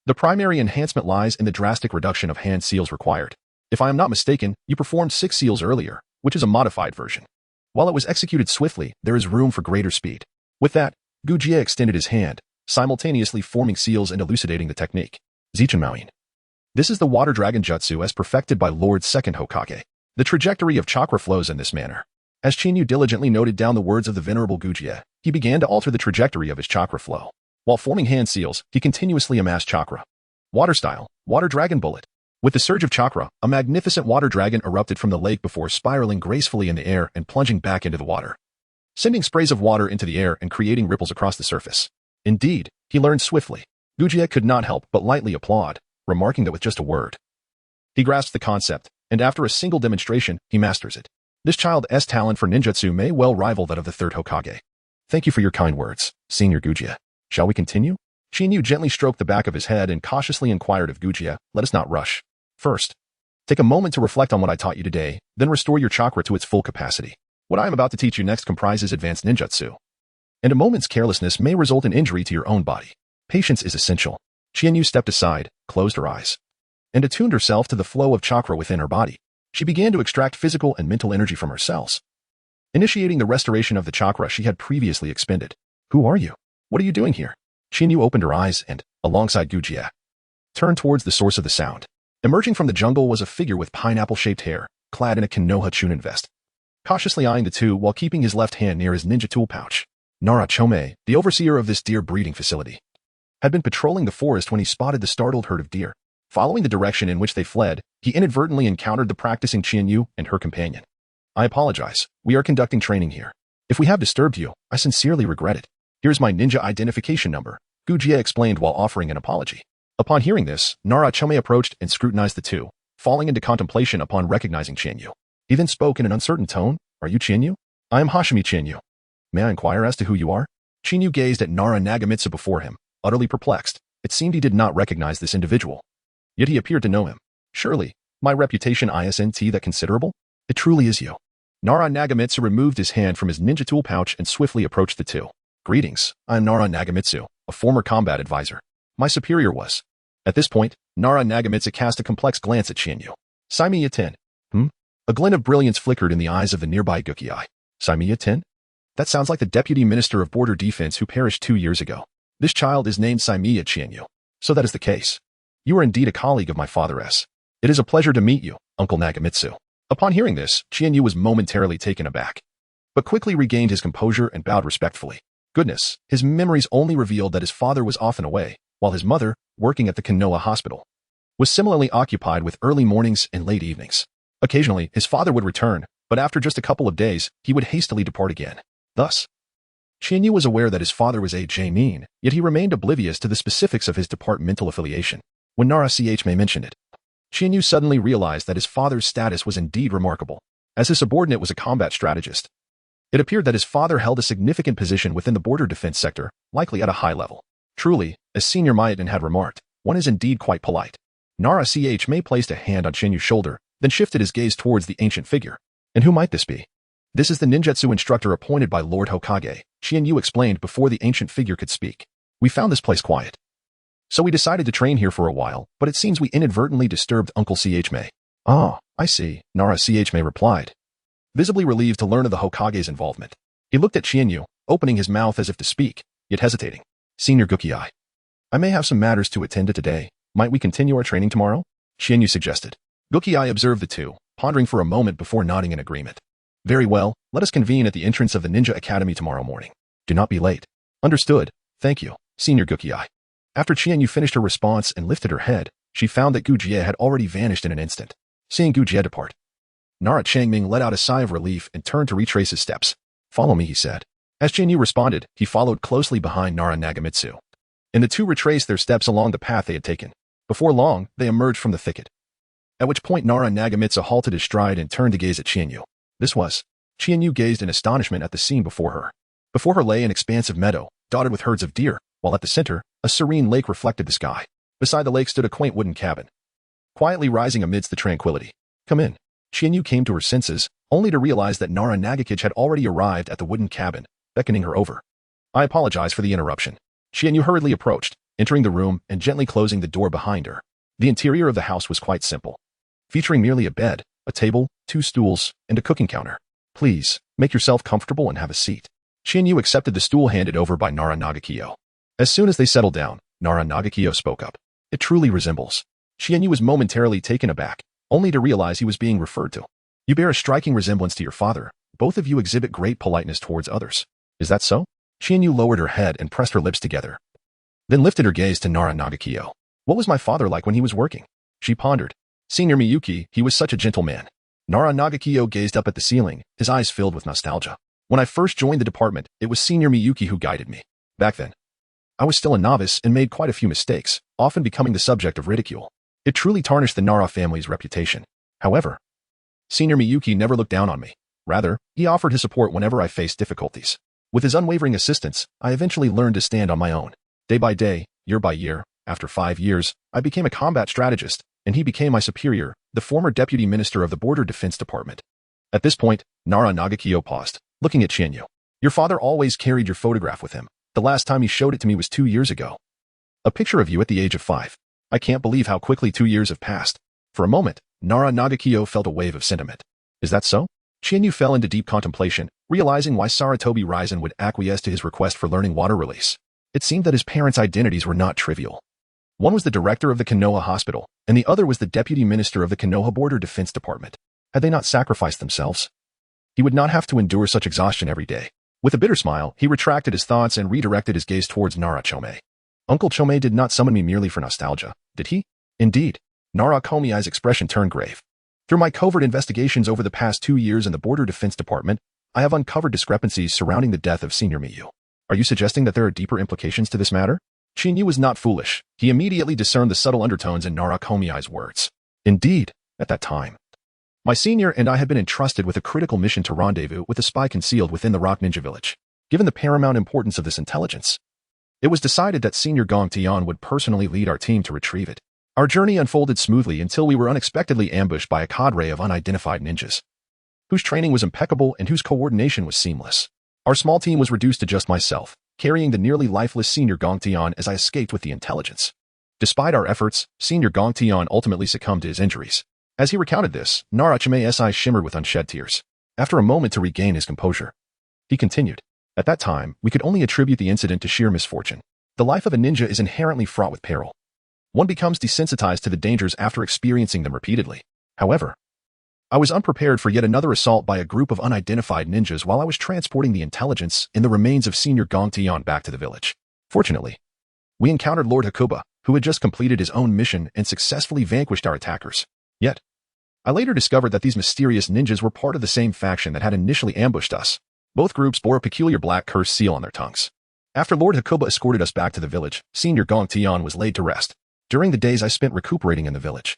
Speaker 1: The primary enhancement lies in the drastic reduction of hand seals required. If I am not mistaken, you performed 6 seals earlier, which is a modified version. While it was executed swiftly, there is room for greater speed. With that, Gujia extended his hand, simultaneously forming seals and elucidating the technique. Zichenmaoin. This is the water dragon jutsu as perfected by Lord Second Hokage. The trajectory of chakra flows in this manner. As Chinyu diligently noted down the words of the venerable Gujia, he began to alter the trajectory of his chakra flow. While forming hand seals, he continuously amassed chakra. Water style, water dragon bullet. With the surge of chakra, a magnificent water dragon erupted from the lake before spiraling gracefully in the air and plunging back into the water, sending sprays of water into the air and creating ripples across the surface. Indeed, he learned swiftly. Gujia could not help but lightly applaud, remarking that with just a word, he grasps the concept, and after a single demonstration, he masters it. This child's talent for ninjutsu may well rival that of the third Hokage. Thank you for your kind words, Senior Gujia. Shall we continue? Chinyu gently stroked the back of his head and cautiously inquired of Gujia, let us not rush. First, take a moment to reflect on what I taught you today, then restore your chakra to its full capacity. What I am about to teach you next comprises advanced ninjutsu, and a moment's carelessness may result in injury to your own body. Patience is essential. Chinyu stepped aside, closed her eyes, and attuned herself to the flow of chakra within her body. She began to extract physical and mental energy from her cells, initiating the restoration of the chakra she had previously expended. Who are you? What are you doing here? Chinyu opened her eyes and, alongside Gujia, turned towards the source of the sound. Emerging from the jungle was a figure with pineapple-shaped hair, clad in a Konoha chunin vest, cautiously eyeing the two while keeping his left hand near his ninja tool pouch. Nara Chome, the overseer of this deer breeding facility, had been patrolling the forest when he spotted the startled herd of deer. Following the direction in which they fled, he inadvertently encountered the practicing Chinyu and her companion. I apologize. We are conducting training here. If we have disturbed you, I sincerely regret it. Here's my ninja identification number, Gujia explained while offering an apology. Upon hearing this, Nara Chome approached and scrutinized the two, falling into contemplation upon recognizing Chinyu. He then spoke in an uncertain tone, Are you Chinyu? I am Hoshimi Chinyu. May I inquire as to who you are? Chinyu gazed at Nara Nagamitsu before him, utterly perplexed. It seemed he did not recognize this individual. Yet he appeared to know him. Surely, my reputation isn't that considerable? It truly is you. Nara Nagamitsu removed his hand from his ninja tool pouch and swiftly approached the two. Greetings, I am Nara Nagamitsu, a former combat advisor. My superior was. At this point, Nara Nagamitsu cast a complex glance at Chinyu. Saimiya Ten. A glint of brilliance flickered in the eyes of the nearby Gukiai. Saimiya Ten? That sounds like the deputy minister of border defense who perished 2 years ago. This child is named Saimiya Chinyu. So that is the case. You are indeed a colleague of my father's. It is a pleasure to meet you, Uncle Nagamitsu. Upon hearing this, Chinyu was momentarily taken aback, but quickly regained his composure and bowed respectfully. Goodness, his memories only revealed that his father was often away, while his mother, working at the Konoha hospital, was similarly occupied with early mornings and late evenings. Occasionally, his father would return, but after just a couple of days, he would hastily depart again. Thus, Chinyu was aware that his father was a Jainin, yet he remained oblivious to the specifics of his departmental affiliation. When Nara Chme mentioned it, Chinyu suddenly realized that his father's status was indeed remarkable, as his subordinate was a combat strategist, It appeared that his father held a significant position within the border defense sector, likely at a high level. Truly, as Senior Maitan had remarked, one is indeed quite polite. Nara May placed a hand on Qianyu's shoulder, then shifted his gaze towards the ancient figure. And who might this be? This is the ninjutsu instructor appointed by Lord Hokage, Qianyu explained before the ancient figure could speak. We found this place quiet. So we decided to train here for a while, but it seems we inadvertently disturbed Uncle May. Ah, I see, Nara May replied, visibly relieved to learn of the Hokage's involvement. He looked at Qianyu, opening his mouth as if to speak, yet hesitating. Senior Gukei, I may have some matters to attend to today. Might we continue our training tomorrow? Qianyu suggested. Gukei observed the two, pondering for a moment before nodding in agreement. Very well, let us convene at the entrance of the Ninja Academy tomorrow morning. Do not be late. Understood. Thank you, Senior Gukei. After Qianyu finished her response and lifted her head, she found that Gu Jie had already vanished in an instant. Seeing Gu Jie depart, Nara Changming let out a sigh of relief and turned to retrace his steps. Follow me, he said. As Qianyu responded, he followed closely behind Nara Nagamitsu. And the two retraced their steps along the path they had taken. Before long, they emerged from the thicket. At which point Nara Nagamitsu halted his stride and turned to gaze at Qianyu. Qianyu gazed in astonishment at the scene before her. Before her lay an expansive meadow, dotted with herds of deer, while at the center, a serene lake reflected the sky. Beside the lake stood a quaint wooden cabin, quietly rising amidst the tranquility. Come in. Qianyu came to her senses, only to realize that Nara Nagakage had already arrived at the wooden cabin, beckoning her over. I apologize for the interruption. Qianyu hurriedly approached, entering the room and gently closing the door behind her. The interior of the house was quite simple, featuring merely a bed, a table, 2 stools, and a cooking counter. Please, make yourself comfortable and have a seat. Qianyu accepted the stool handed over by Nara Nagakiyo. As soon as they settled down, Nara Nagakiyo spoke up. It truly resembles. Qianyu was momentarily taken aback, only to realize he was being referred to. You bear a striking resemblance to your father. Both of you exhibit great politeness towards others. Is that so? Qianyu lowered her head and pressed her lips together, then lifted her gaze to Nara Nagakiyo. What was my father like when he was working? She pondered. Senior Miyuki, he was such a gentle man. Nara Nagakiyo gazed up at the ceiling, his eyes filled with nostalgia. When I first joined the department, it was Senior Miyuki who guided me. Back then, I was still a novice and made quite a few mistakes, often becoming the subject of ridicule. It truly tarnished the Nara family's reputation. However, Senior Miyuki never looked down on me. Rather, he offered his support whenever I faced difficulties. With his unwavering assistance, I eventually learned to stand on my own. Day by day, year by year, after 5 years, I became a combat strategist, and he became my superior, the former deputy minister of the Border Defense Department. At this point, Nara Nagakiyo paused, looking at Qianyu. Your father always carried your photograph with him. The last time he showed it to me was 2 years ago. A picture of you at the age of 5. I can't believe how quickly 2 years have passed. For a moment, Nara Nagakiyo felt a wave of sentiment. Is that so? Qianyu fell into deep contemplation, realizing why Saratobi Raizen would acquiesce to his request for learning water release. It seemed that his parents' identities were not trivial. One was the director of the Konoha hospital, and the other was the deputy minister of the Konoha Border Defense Department. Had they not sacrificed themselves, he would not have to endure such exhaustion every day. With a bitter smile, he retracted his thoughts and redirected his gaze towards Nara Chome. Uncle Chome did not summon me merely for nostalgia, did he? Indeed. Nara Komei's expression turned grave. Through my covert investigations over the past 2 years in the Border Defense Department, I have uncovered discrepancies surrounding the death of Senior Miyu. Are you suggesting that there are deeper implications to this matter? Qianyu was not foolish. He immediately discerned the subtle undertones in Nara Komei's words. Indeed, at that time, my senior and I had been entrusted with a critical mission to rendezvous with a spy concealed within the Rock Ninja Village. Given the paramount importance of this intelligence, it was decided that Senior Gong Tian would personally lead our team to retrieve it. Our journey unfolded smoothly until we were unexpectedly ambushed by a cadre of unidentified ninjas, whose training was impeccable and whose coordination was seamless. Our small team was reduced to just myself, carrying the nearly lifeless Senior Gong Tian as I escaped with the intelligence. Despite our efforts, Senior Gong Tian ultimately succumbed to his injuries. As he recounted this, Narachime's eyes shimmered with unshed tears. After a moment to regain his composure, he continued. At that time, we could only attribute the incident to sheer misfortune. The life of a ninja is inherently fraught with peril. One becomes desensitized to the dangers after experiencing them repeatedly. However, I was unprepared for yet another assault by a group of unidentified ninjas while I was transporting the intelligence and the remains of Senior Gong Tian back to the village. Fortunately, we encountered Lord Hakuba, who had just completed his own mission and successfully vanquished our attackers. Yet, I later discovered that these mysterious ninjas were part of the same faction that had initially ambushed us. Both groups bore a peculiar black curse seal on their tongues. After Lord Hakuba escorted us back to the village, Senior Gong Tian was laid to rest. During the days I spent recuperating in the village,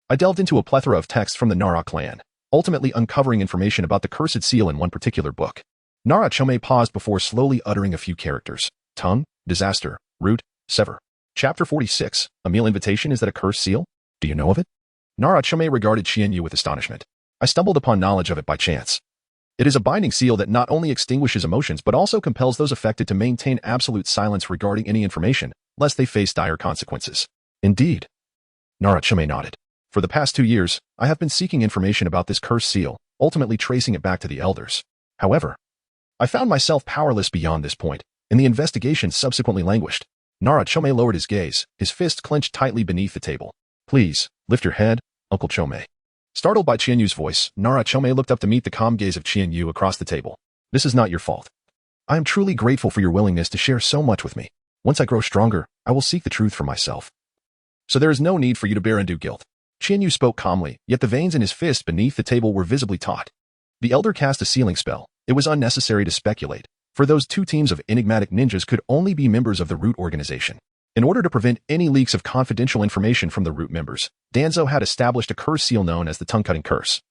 Speaker 1: I delved into a plethora of texts from the Nara clan, ultimately uncovering information about the cursed seal in one particular book. Naruto paused before slowly uttering a few characters. Tongue, disaster, root, sever. Chapter 46, a meal invitation, is that a cursed seal? Do you know of it? Naruto regarded Qianyu with astonishment. I stumbled upon knowledge of it by chance. It is a binding seal that not only extinguishes emotions but also compels those affected to maintain absolute silence regarding any information, lest they face dire consequences. Indeed. Naruto nodded. For the past 2 years, I have been seeking information about this cursed seal, ultimately tracing it back to the elders. However, I found myself powerless beyond this point, and the investigation subsequently languished. Naruto lowered his gaze, his fist clenched tightly beneath the table. Please, lift your head, Uncle Chome. Startled by Qianyu's voice, Naruto looked up to meet the calm gaze of Qianyu across the table. This is not your fault. I am truly grateful for your willingness to share so much with me. Once I grow stronger, I will seek the truth for myself. So there is no need for you to bear undue guilt. Qianyu spoke calmly, yet the veins in his fist beneath the table were visibly taut. The elder cast a sealing spell. It was unnecessary to speculate, for those 2 teams of enigmatic ninjas could only be members of the Root organization. In order to prevent any leaks of confidential information from the Root members, Danzo had established a curse seal known as the tongue-cutting curse,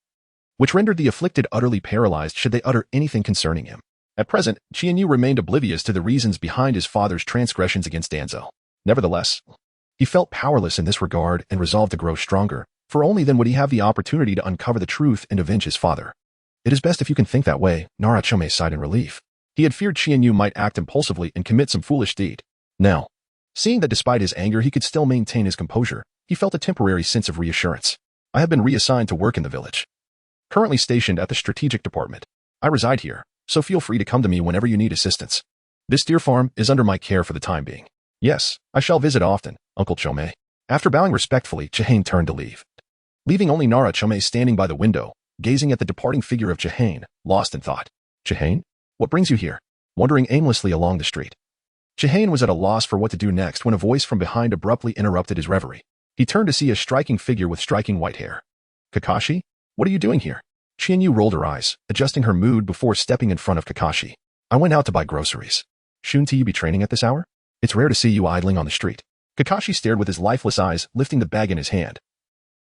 Speaker 1: which rendered the afflicted utterly paralyzed should they utter anything concerning him. At present, Qianyu remained oblivious to the reasons behind his father's transgressions against Danzo. Nevertheless, he felt powerless in this regard and resolved to grow stronger, for only then would he have the opportunity to uncover the truth and avenge his father. It is best if you can think that way, Naruto sighed in relief. He had feared Qianyu might act impulsively and commit some foolish deed. Now, seeing that despite his anger he could still maintain his composure, he felt a temporary sense of reassurance. I have been reassigned to work in the village. Currently stationed at the strategic department. I reside here, so feel free to come to me whenever you need assistance. This deer farm is under my care for the time being. Yes, I shall visit often, Uncle Chome. After bowing respectfully, Chihane turned to leave, leaving only Naruto standing by the window, gazing at the departing figure of Chihane, lost in thought. Chihane? What brings you here? Wandering aimlessly along the street. Chihane was at a loss for what to do next when a voice from behind abruptly interrupted his reverie. He turned to see a striking figure with striking white hair. Kakashi? What are you doing here? Qianyu rolled her eyes, adjusting her mood before stepping in front of Kakashi. I went out to buy groceries. Shouldn't you be training at this hour? It's rare to see you idling on the street. Kakashi stared with his lifeless eyes, lifting the bag in his hand,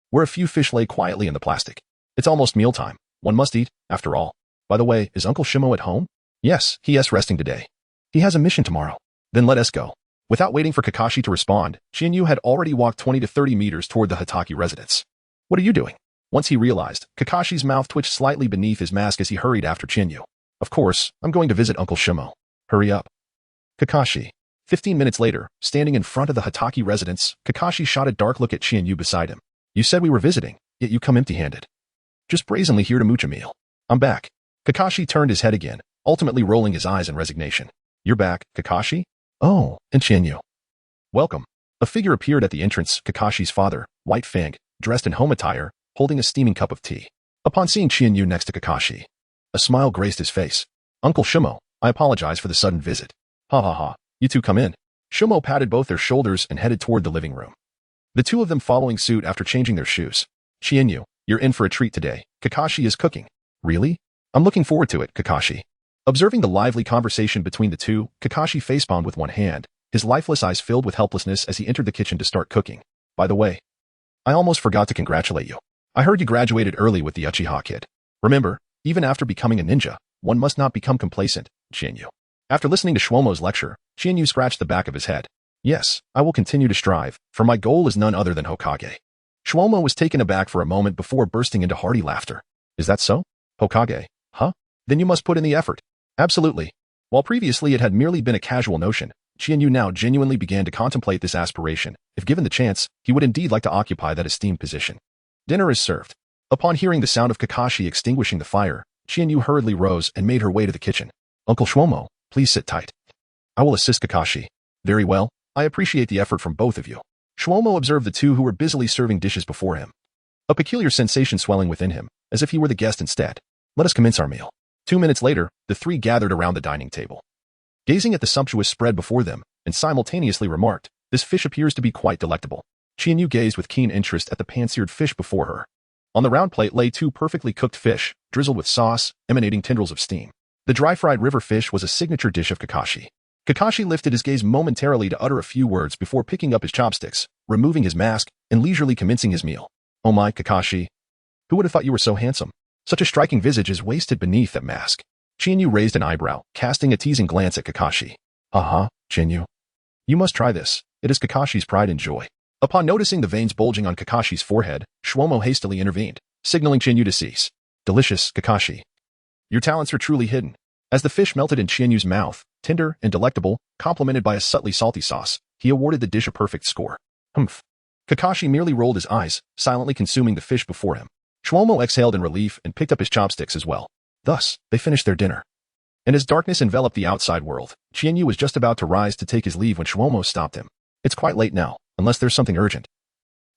Speaker 1: where a few fish lay quietly in the plastic. It's almost mealtime. One must eat, after all. By the way, is Uncle Shimo at home? Yes, he is resting today. He has a mission tomorrow. Then let us go. Without waiting for Kakashi to respond, Qianyu had already walked 20 to 30 meters toward the Hataki residence. What are you doing? Once he realized, Kakashi's mouth twitched slightly beneath his mask as he hurried after Qianyu. Of course, I'm going to visit Uncle Shimo. Hurry up. Kakashi. 15 minutes later, standing in front of the Hataki residence, Kakashi shot a dark look at Qianyu beside him. You said we were visiting, yet you come empty-handed. Just brazenly here to mooch a meal. I'm back. Kakashi turned his head again, ultimately rolling his eyes in resignation. You're back, Kakashi? Oh, and Qianyu. Welcome. A figure appeared at the entrance, Kakashi's father, White Fang, dressed in home attire, holding a steaming cup of tea. Upon seeing Qianyu next to Kakashi, a smile graced his face. Uncle Shimo, I apologize for the sudden visit. Ha ha ha, you two come in. Shimo patted both their shoulders and headed toward the living room, the two of them following suit after changing their shoes. Qianyu, you're in for a treat today. Kakashi is cooking. Really? I'm looking forward to it, Kakashi. Observing the lively conversation between the two, Kakashi facepalmed with one hand, his lifeless eyes filled with helplessness as he entered the kitchen to start cooking. By the way, I almost forgot to congratulate you. I heard you graduated early with the Uchiha kid. Remember, even after becoming a ninja, one must not become complacent, Qianyu. After listening to Shwomo's lecture, Qianyu scratched the back of his head. Yes, I will continue to strive, for my goal is none other than Hokage. Shwomo was taken aback for a moment before bursting into hearty laughter. Is that so? Hokage? Huh? Then you must put in the effort. Absolutely. While previously it had merely been a casual notion, Qianyu now genuinely began to contemplate this aspiration. If given the chance, he would indeed like to occupy that esteemed position. Dinner is served. Upon hearing the sound of Kakashi extinguishing the fire, Qianyu hurriedly rose and made her way to the kitchen. Uncle Shwomo, please sit tight. I will assist Kakashi. Very well. I appreciate the effort from both of you. Shwomo observed the two who were busily serving dishes before him, a peculiar sensation swelling within him, as if he were the guest instead. Let us commence our meal. 2 minutes later, the three gathered around the dining table, gazing at the sumptuous spread before them, and simultaneously remarked, this fish appears to be quite delectable. Qianyu gazed with keen interest at the pan-seared fish before her. On the round plate lay 2 perfectly cooked fish, drizzled with sauce, emanating tendrils of steam. The dry-fried river fish was a signature dish of Kakashi. Kakashi lifted his gaze momentarily to utter a few words before picking up his chopsticks, removing his mask, and leisurely commencing his meal. Oh my, Kakashi. Who would have thought you were so handsome? Such a striking visage is wasted beneath that mask. Chienyu raised an eyebrow, casting a teasing glance at Kakashi. Chienyu. You must try this. It is Kakashi's pride and joy. Upon noticing the veins bulging on Kakashi's forehead, Shwomo hastily intervened, signaling Chienyu to cease. Delicious, Kakashi. Your talents are truly hidden. As the fish melted in Chienyu's mouth, tender and delectable, complemented by a subtly salty sauce, he awarded the dish a perfect score. Humph. Kakashi merely rolled his eyes, silently consuming the fish before him. Shwomo exhaled in relief and picked up his chopsticks as well. Thus, they finished their dinner. And as darkness enveloped the outside world, Chienyu was just about to rise to take his leave when Shwomo stopped him. It's quite late now, unless there's something urgent.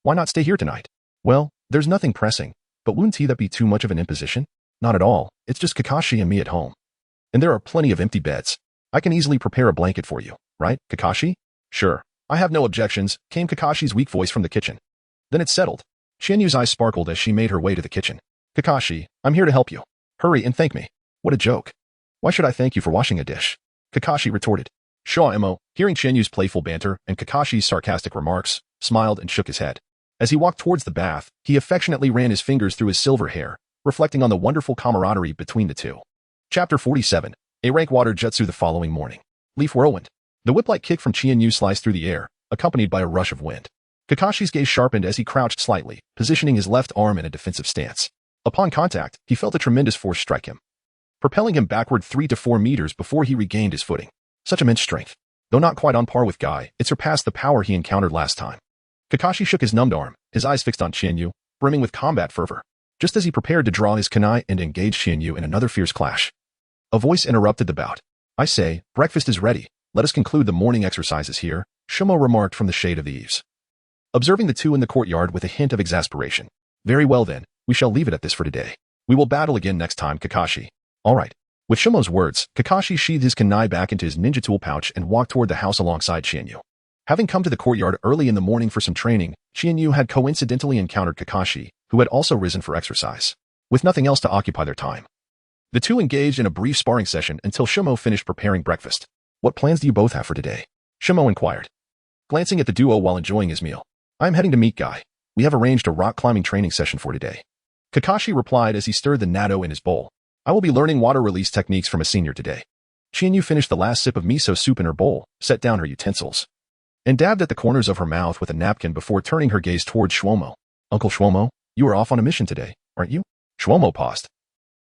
Speaker 1: Why not stay here tonight? Well, there's nothing pressing, but wouldn't that be too much of an imposition? Not at all, it's just Kakashi and me at home. And there are plenty of empty beds. I can easily prepare a blanket for you, right, Kakashi? Sure, I have no objections, came Kakashi's weak voice from the kitchen. Then it's settled. Chienyu's eyes sparkled as she made her way to the kitchen. Kakashi, I'm here to help you. Hurry and thank me. What a joke. Why should I thank you for washing a dish? Kakashi retorted. Shwomo, hearing Chienyu's playful banter and Kakashi's sarcastic remarks, smiled and shook his head. As he walked towards the bath, he affectionately ran his fingers through his silver hair, reflecting on the wonderful camaraderie between the two. Chapter 47. A rank water jutsu the following morning. Leaf whirlwind. The whip-like kick from Chienyu sliced through the air, accompanied by a rush of wind. Kakashi's gaze sharpened as he crouched slightly, positioning his left arm in a defensive stance. Upon contact, he felt a tremendous force strike him, propelling him backward 3 to 4 meters before he regained his footing. Such immense strength. Though not quite on par with Guy, it surpassed the power he encountered last time. Kakashi shook his numbed arm, his eyes fixed on Chienyu, brimming with combat fervor, just as he prepared to draw his kunai and engage Chienyu in another fierce clash. A voice interrupted the bout. I say, breakfast is ready. Let us conclude the morning exercises here, Shwomo remarked from the shade of the eaves, observing the two in the courtyard with a hint of exasperation. Very well then, we shall leave it at this for today. We will battle again next time, Kakashi. All right. With Shwomo's words, Kakashi sheathed his kunai back into his ninja tool pouch and walked toward the house alongside Chienyu. Having come to the courtyard early in the morning for some training, Chienyu had coincidentally encountered Kakashi, who had also risen for exercise. With nothing else to occupy their time, the two engaged in a brief sparring session until Shwomo finished preparing breakfast. What plans do you both have for today? Shwomo inquired, glancing at the duo while enjoying his meal. I'm heading to meet Guy. We have arranged a rock climbing training session for today. Kakashi replied as he stirred the natto in his bowl. I will be learning water release techniques from a senior today. Chienyu finished the last sip of miso soup in her bowl, set down her utensils, and dabbed at the corners of her mouth with a napkin before turning her gaze towards Shwomo. Uncle Shwomo, you are off on a mission today, aren't you? Shwomo paused,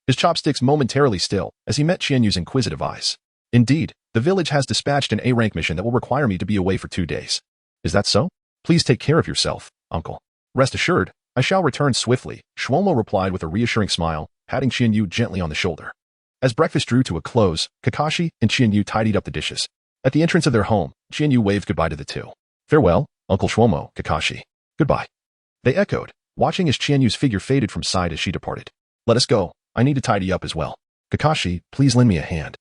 Speaker 1: his chopsticks momentarily still, as he met Chienyu's inquisitive eyes. Indeed, the village has dispatched an A-rank mission that will require me to be away for 2 days. Is that so? Please take care of yourself, uncle. Rest assured, I shall return swiftly, Shwomo replied with a reassuring smile, patting Chienyu gently on the shoulder. As breakfast drew to a close, Kakashi and Chienyu tidied up the dishes. At the entrance of their home, Chienyu waved goodbye to the two. Farewell, Uncle Shwomo, Kakashi. Goodbye. They echoed, watching as Chienyu's figure faded from sight as she departed. Let us go. I need to tidy up as well. Kakashi, please lend me a hand.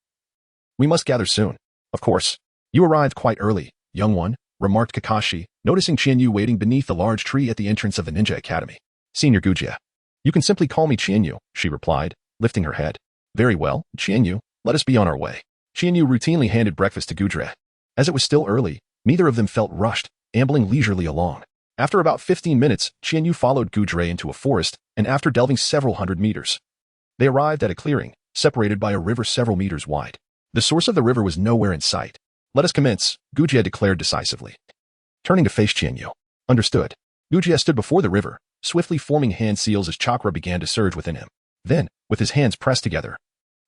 Speaker 1: We must gather soon. Of course. You arrived quite early, young one, remarked Kakashi, noticing Chienyu waiting beneath the large tree at the entrance of the Ninja Academy. Senior Gujia. You can simply call me Chienyu, she replied, lifting her head. Very well, Chienyu, let us be on our way. Chienyu routinely handed breakfast to Gudre. As it was still early, neither of them felt rushed, ambling leisurely along. After about 15 minutes, Chienyu followed Gudre into a forest, and after delving several hundred meters, they arrived at a clearing, separated by a river several meters wide. The source of the river was nowhere in sight. Let us commence, Gujia declared decisively, turning to face Chienyu. Understood. Gujia stood before the river, swiftly forming hand seals as chakra began to surge within him. Then, with his hands pressed together,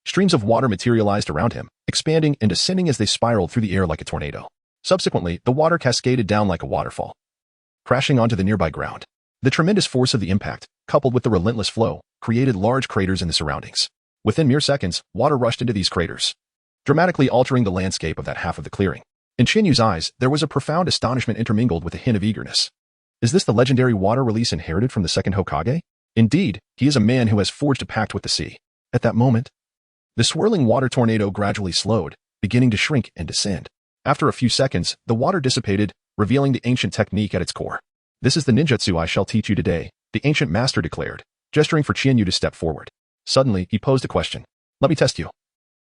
Speaker 1: streams of water materialized around him, expanding and descending as they spiraled through the air like a tornado. Subsequently, the water cascaded down like a waterfall, crashing onto the nearby ground. The tremendous force of the impact, coupled with the relentless flow, created large craters in the surroundings. Within mere seconds, water rushed into these craters, dramatically altering the landscape of that half of the clearing. In Chinyu's eyes, there was a profound astonishment intermingled with a hint of eagerness. Is this the legendary water release inherited from the second Hokage? Indeed, he is a man who has forged a pact with the sea. At that moment, the swirling water tornado gradually slowed, beginning to shrink and descend. After a few seconds, the water dissipated, revealing the ancient technique at its core. This is the ninjutsu I shall teach you today, the ancient master declared, gesturing for Chienyu to step forward. Suddenly, he posed a question. Let me test you.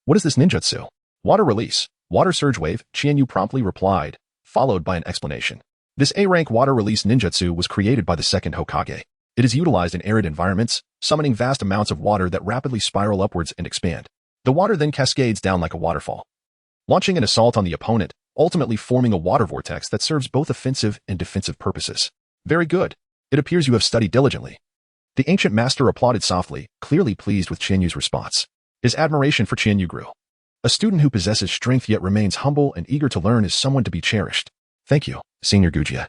Speaker 1: What is this ninjutsu? Water release. Water surge wave, Chienyu promptly replied, followed by an explanation. This A-rank water release ninjutsu was created by the second Hokage. It is utilized in arid environments, summoning vast amounts of water that rapidly spiral upwards and expand. The water then cascades down like a waterfall, launching an assault on the opponent, ultimately forming a water vortex that serves both offensive and defensive purposes. Very good. It appears you have studied diligently. The ancient master applauded softly, clearly pleased with Qianyu's response. His admiration for Qianyu grew. A student who possesses strength yet remains humble and eager to learn is someone to be cherished. Thank you, Senior Uchiha.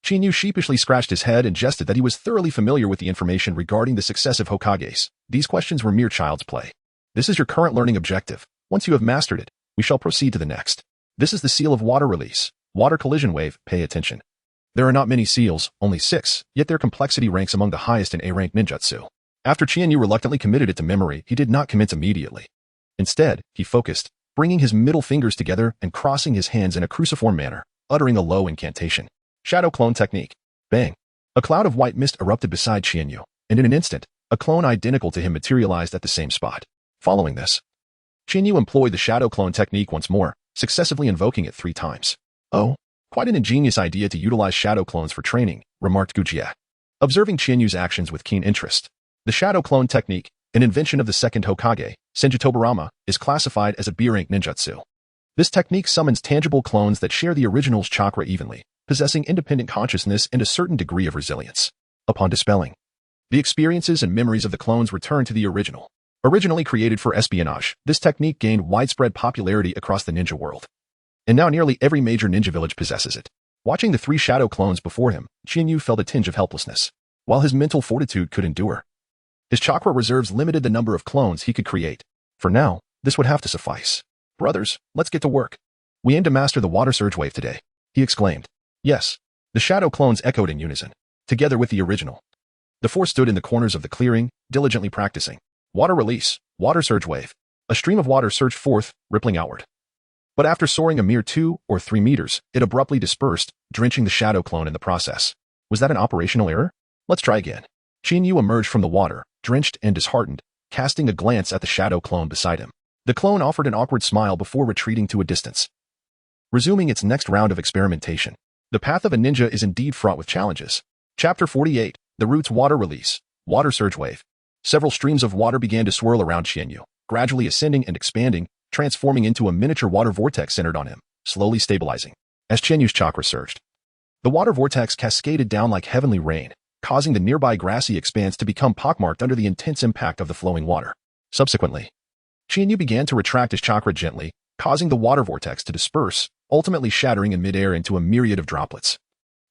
Speaker 1: Qianyu sheepishly scratched his head and jested that he was thoroughly familiar with the information regarding the successive Hokages. These questions were mere child's play. This is your current learning objective. Once you have mastered it, we shall proceed to the next. This is the seal of water release. Water collision wave, pay attention. There are not many seals, only 6, yet their complexity ranks among the highest in A-rank ninjutsu. After Qianyu reluctantly committed it to memory, he did not commit immediately. Instead, he focused, bringing his middle fingers together and crossing his hands in a cruciform manner, uttering a low incantation. Shadow clone technique. Bang. A cloud of white mist erupted beside Qianyu, and in an instant, a clone identical to him materialized at the same spot. Following this, Qianyu employed the shadow clone technique once more, successively invoking it 3 times. Oh, quite an ingenious idea to utilize shadow clones for training, remarked Uchiha, observing Qianyu's actions with keen interest. The shadow clone technique, an invention of the second Hokage, Senjutobarama, is classified as a B-rank ninjutsu. This technique summons tangible clones that share the original's chakra evenly, possessing independent consciousness and a certain degree of resilience. Upon dispelling, the experiences and memories of the clones return to the original. Originally created for espionage, this technique gained widespread popularity across the ninja world. And now nearly every major ninja village possesses it. Watching the 3 shadow clones before him, Qianyu felt a tinge of helplessness. While his mental fortitude could endure, his chakra reserves limited the number of clones he could create. For now, this would have to suffice. Brothers, let's get to work. We aim to master the water surge wave today, he exclaimed. Yes. The shadow clones echoed in unison, together with the original. The 4 stood in the corners of the clearing, diligently practicing. Water release, water surge wave. A stream of water surged forth, rippling outward. But after soaring a mere 2 or 3 meters, it abruptly dispersed, drenching the shadow clone in the process. Was that an operational error? Let's try again. Qianyu emerged from the water, drenched and disheartened, casting a glance at the shadow clone beside him. The clone offered an awkward smile before retreating to a distance, resuming its next round of experimentation. The path of a ninja is indeed fraught with challenges. Chapter 48, The Root's Water Release, Water Surge Wave. Several streams of water began to swirl around Qianyu, gradually ascending and expanding, transforming into a miniature water vortex centered on him, slowly stabilizing. As Qianyu's chakra surged, the water vortex cascaded down like heavenly rain, causing the nearby grassy expanse to become pockmarked under the intense impact of the flowing water. Subsequently, Qianyu began to retract his chakra gently, causing the water vortex to disperse, ultimately shattering in midair into a myriad of droplets,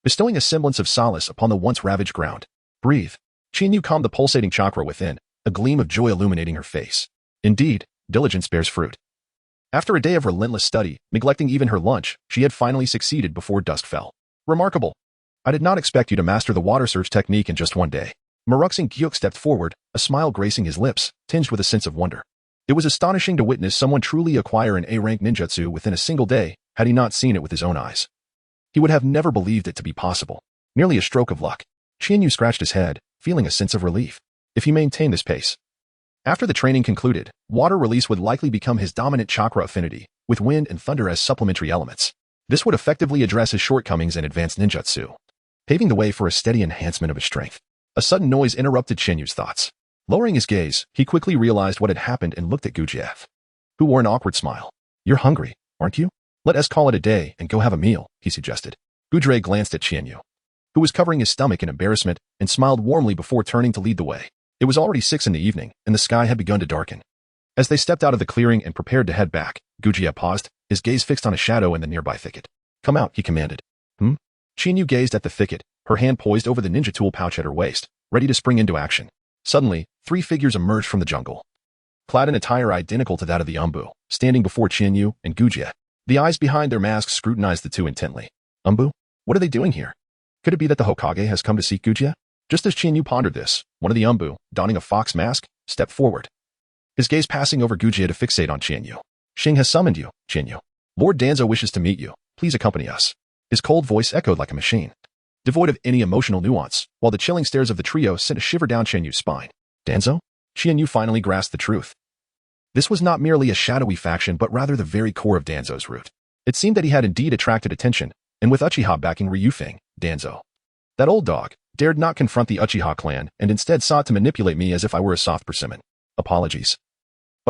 Speaker 1: bestowing a semblance of solace upon the once ravaged ground. Breathe. Qianyu calmed the pulsating chakra within, a gleam of joy illuminating her face. Indeed, diligence bears fruit. After a day of relentless study, neglecting even her lunch, she had finally succeeded before dusk fell. Remarkable. I did not expect you to master the water surge technique in just one day. Muruxing Gyuk stepped forward, a smile gracing his lips, tinged with a sense of wonder. It was astonishing to witness someone truly acquire an A-rank ninjutsu within a single day, had he not seen it with his own eyes. He would have never believed it to be possible. Merely a stroke of luck. Qianyu scratched his head, feeling a sense of relief. If he maintained this pace, after the training concluded, water release would likely become his dominant chakra affinity, with wind and thunder as supplementary elements. This would effectively address his shortcomings in advanced ninjutsu, paving the way for a steady enhancement of his strength. A sudden noise interrupted Qianyu's thoughts. Lowering his gaze, he quickly realized what had happened and looked at Uchiha, who wore an awkward smile. You're hungry, aren't you? Let us call it a day and go have a meal, he suggested. Gudre glanced at Qianyu, who was covering his stomach in embarrassment, and smiled warmly before turning to lead the way. It was already 6 in the evening, and the sky had begun to darken. As they stepped out of the clearing and prepared to head back, Uchiha paused, his gaze fixed on a shadow in the nearby thicket. Come out, he commanded. Qianyu gazed at the thicket, her hand poised over the ninja tool pouch at her waist, ready to spring into action. Suddenly, 3 figures emerged from the jungle, clad in attire identical to that of the Umbu, standing before Qianyu and Uchiha. The eyes behind their masks scrutinized the two intently. Umbu? What are they doing here? Could it be that the Hokage has come to seek Uchiha? Just as Qianyu pondered this, one of the Umbu, donning a fox mask, stepped forward, his gaze passing over Uchiha to fixate on Qianyu. Xing has summoned you, Qianyu. Lord Danzo wishes to meet you. Please accompany us. His cold voice echoed like a machine, devoid of any emotional nuance, while the chilling stares of the trio sent a shiver down Qianyu's spine. Danzo? Qianyu finally grasped the truth. This was not merely a shadowy faction but rather the very core of Danzo's root. It seemed that he had indeed attracted attention, and with Uchiha backing Liufeng, Danzo, that old dog, dared not confront the Uchiha clan and instead sought to manipulate me as if I were a soft persimmon. Apologies.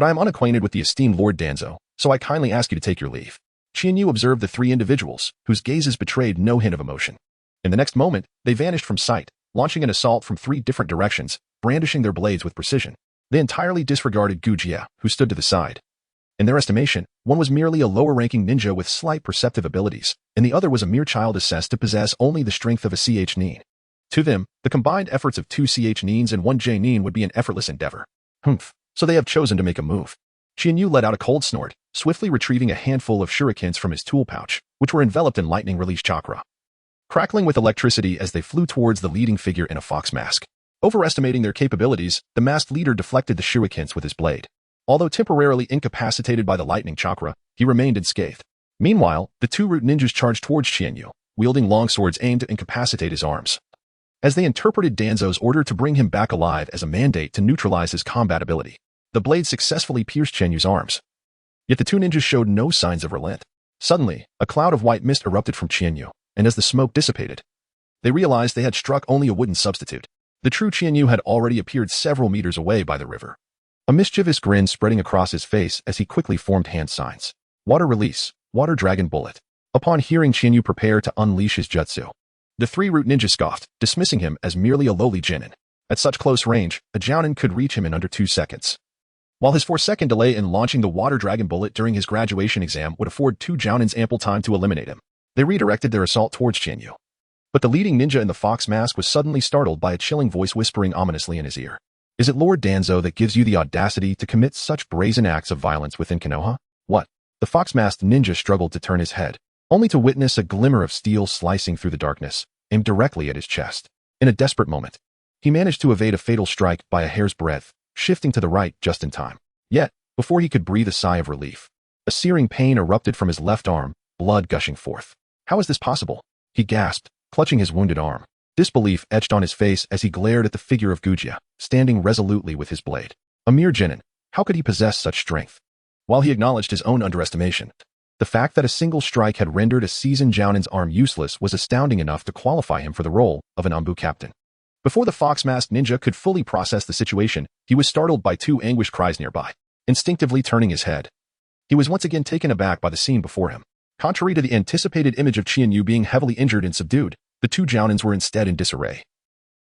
Speaker 1: but I am unacquainted with the esteemed Lord Danzo, so I kindly ask you to take your leave. Chiharu observed the three individuals, whose gazes betrayed no hint of emotion. In the next moment, they vanished from sight, launching an assault from three different directions, brandishing their blades with precision. They entirely disregarded Uchiha, who stood to the side. In their estimation, one was merely a lower-ranking ninja with slight perceptive abilities, and the other was a mere child assessed to possess only the strength of a CH Nin. To them, the combined efforts of 2 CH Nins and 1 J Nin would be an effortless endeavor. Humph. So they have chosen to make a move. Chiharu let out a cold snort, swiftly retrieving a handful of shurikens from his tool pouch, which were enveloped in lightning-release chakra, crackling with electricity as they flew towards the leading figure in a fox mask. Overestimating their capabilities, the masked leader deflected the shurikens with his blade. Although temporarily incapacitated by the lightning chakra, he remained unscathed. Meanwhile, the two root ninjas charged towards Chiharu, wielding long swords aimed to incapacitate his arms. As they interpreted Danzo's order to bring him back alive as a mandate to neutralize his combat ability, the blade successfully pierced Chiharu's arms. Yet the two ninjas showed no signs of relent. Suddenly, a cloud of white mist erupted from Chiharu, and as the smoke dissipated, they realized they had struck only a wooden substitute. The true Chiharu had already appeared several meters away by the river. A mischievous grin spreading across his face as he quickly formed hand signs. Water release, water dragon bullet. Upon hearing Chiharu prepare to unleash his jutsu, the three root ninjas scoffed, dismissing him as merely a lowly genin. At such close range, a jounin could reach him in under 2 seconds. While his 4-second delay in launching the water dragon bullet during his graduation exam would afford 2 jounins ample time to eliminate him, they redirected their assault towards Chiharu. But the leading ninja in the fox mask was suddenly startled by a chilling voice whispering ominously in his ear. Is it Lord Danzo that gives you the audacity to commit such brazen acts of violence within Konoha? What? The fox-masked ninja struggled to turn his head, only to witness a glimmer of steel slicing through the darkness, aimed directly at his chest. In a desperate moment, he managed to evade a fatal strike by a hair's breadth, shifting to the right just in time. Yet, before he could breathe a sigh of relief, a searing pain erupted from his left arm, blood gushing forth. How is this possible? He gasped, clutching his wounded arm. Disbelief etched on his face as he glared at the figure of Uchiha, standing resolutely with his blade. A mere genin, how could he possess such strength? While he acknowledged his own underestimation, the fact that a single strike had rendered a seasoned jounin's arm useless was astounding enough to qualify him for the role of an Anbu captain. Before the fox-masked ninja could fully process the situation, he was startled by 2 anguished cries nearby. Instinctively turning his head, he was once again taken aback by the scene before him. Contrary to the anticipated image of Chiharu being heavily injured and subdued, the 2 jounins were instead in disarray,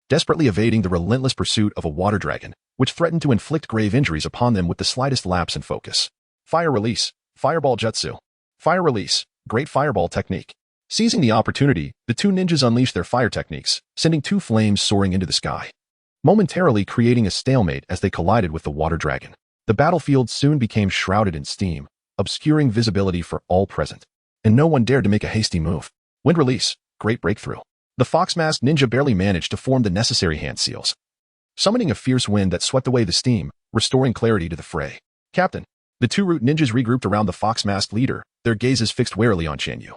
Speaker 1: desperately evading the relentless pursuit of a water dragon, which threatened to inflict grave injuries upon them with the slightest lapse in focus. Fire release, fireball jutsu. Fire release, great fireball technique. Seizing the opportunity, the 2 ninjas unleashed their fire techniques, sending 2 flames soaring into the sky, momentarily creating a stalemate as they collided with the water dragon. The battlefield soon became shrouded in steam, obscuring visibility for all present, and no one dared to make a hasty move. Wind release, great breakthrough. The fox-masked ninja barely managed to form the necessary hand seals, summoning a fierce wind that swept away the steam, restoring clarity to the fray. Captain, the 2 root ninjas regrouped around the fox-masked leader, their gazes fixed warily on Chiharu,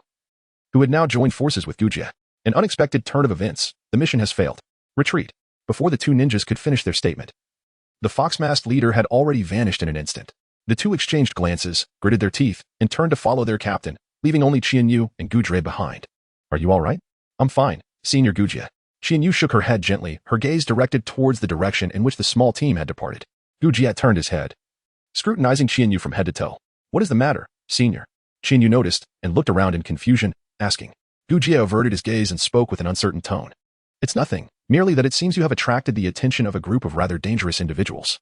Speaker 1: who had now joined forces with Uchiha. An unexpected turn of events, the mission has failed. Retreat. Before the 2 ninjas could finish their statement, the fox-masked leader had already vanished in an instant. The 2 exchanged glances, gritted their teeth, and turned to follow their captain, leaving only Chiharu and Gudre behind. Are you all right? I'm fine, Senior Uchiha. Chiharu shook her head gently, her gaze directed towards the direction in which the small team had departed. Uchiha turned his head, scrutinizing Chiharu from head to toe. What is the matter, Senior? Chiharu noticed and looked around in confusion, asking. Uchiha averted his gaze and spoke with an uncertain tone. It's nothing, merely that it seems you have attracted the attention of a group of rather dangerous individuals.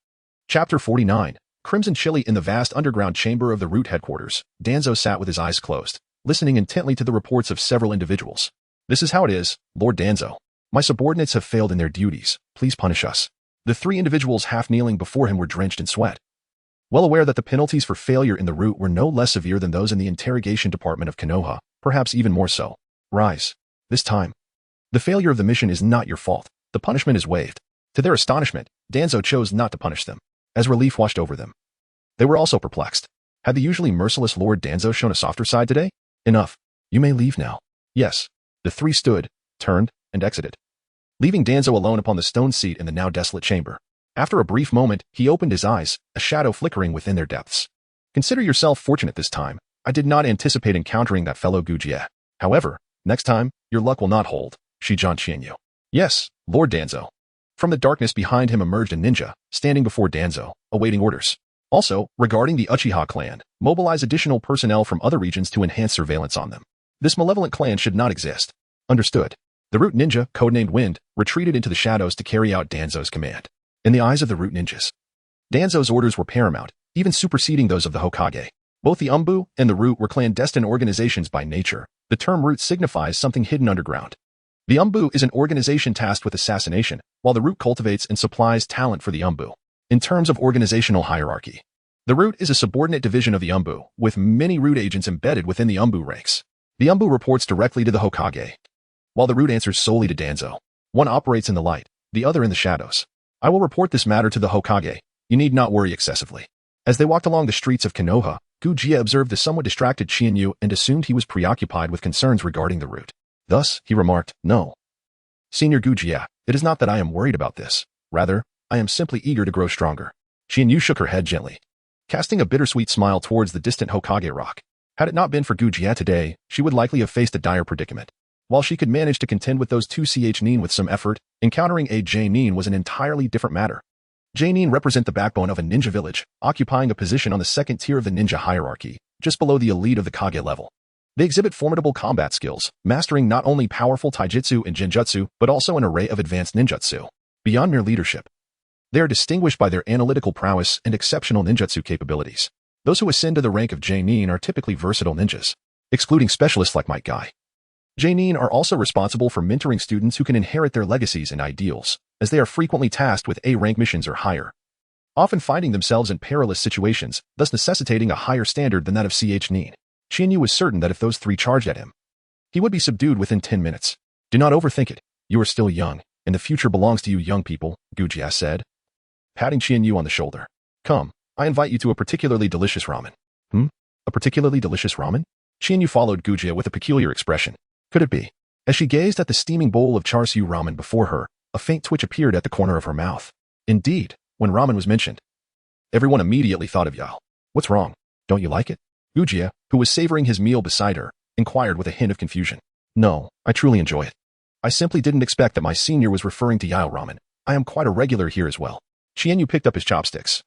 Speaker 1: Chapter 49. Crimson chilly in the vast underground chamber of the root headquarters, Danzo sat with his eyes closed, listening intently to the reports of several individuals. This is how it is, Lord Danzo. My subordinates have failed in their duties. Please punish us. The 3 individuals half kneeling before him were drenched in sweat, well aware that the penalties for failure in the root were no less severe than those in the interrogation department of Konoha, perhaps even more so. Rise. This time, the failure of the mission is not your fault. The punishment is waived. To their astonishment, Danzo chose not to punish them, as relief washed over them. They were also perplexed. Had the usually merciless Lord Danzo shown a softer side today? Enough. You may leave now. Yes. The 3 stood, turned, and exited, leaving Danzo alone upon the stone seat in the now desolate chamber. After a brief moment, he opened his eyes, a shadow flickering within their depths. Consider yourself fortunate this time. I did not anticipate encountering that fellow Uchiha. However, next time, your luck will not hold. Shijan Chiharu. Yes, Lord Danzo. From the darkness behind him emerged a ninja, standing before Danzo, awaiting orders. Also, regarding the Uchiha clan, mobilize additional personnel from other regions to enhance surveillance on them. This malevolent clan should not exist. Understood. The Root Ninja, codenamed Wind, retreated into the shadows to carry out Danzo's command. In the eyes of the Root Ninjas, Danzo's orders were paramount, even superseding those of the Hokage. Both the Umbu and the Root were clandestine organizations by nature. The term Root signifies something hidden underground. The Umbu is an organization tasked with assassination, while the Root cultivates and supplies talent for the Umbu. In terms of organizational hierarchy, the Root is a subordinate division of the Umbu, with many Root agents embedded within the Umbu ranks. The Umbu reports directly to the Hokage, while the Root answers solely to Danzo. One operates in the light, the other in the shadows. I will report this matter to the Hokage. You need not worry excessively. As they walked along the streets of Konoha, Uchiha observed the somewhat distracted Chiharu and assumed he was preoccupied with concerns regarding the Root. Thus, he remarked, "No, Senior Uchiha, it is not that I am worried about this. Rather, I am simply eager to grow stronger." Chiharu shook her head gently, casting a bittersweet smile towards the distant Hokage rock. Had it not been for Uchiha today, she would likely have faced a dire predicament. While she could manage to contend with those two Nin with some effort, encountering a Nin was an entirely different matter. Nin represent the backbone of a ninja village, occupying a position on the second tier of the ninja hierarchy, just below the elite of the Kage level. They exhibit formidable combat skills, mastering not only powerful taijutsu and genjutsu, but also an array of advanced ninjutsu. Beyond mere leadership, they are distinguished by their analytical prowess and exceptional ninjutsu capabilities. Those who ascend to the rank of Nin are typically versatile ninjas, excluding specialists like Might Guy. Nin are also responsible for mentoring students who can inherit their legacies and ideals, as they are frequently tasked with A-rank missions or higher, often finding themselves in perilous situations, thus necessitating a higher standard than that of Nin. Chiharu was certain that if those three charged at him, he would be subdued within 10 minutes. "Do not overthink it. You are still young, and the future belongs to you young people," Uchiha said, patting Chiharu on the shoulder. "Come, I invite you to a particularly delicious ramen." A particularly delicious ramen? Chiharu followed Uchiha with a peculiar expression. Could it be? As she gazed at the steaming bowl of char siu ramen before her, a faint twitch appeared at the corner of her mouth. Indeed, when ramen was mentioned, everyone immediately thought of Yao. "What's wrong? Don't you like it?" Uchiha, who was savoring his meal beside her, inquired with a hint of confusion. "No, I truly enjoy it. I simply didn't expect that my senior was referring to Yao ramen. I am quite a regular here as well." Chiharu picked up his chopsticks,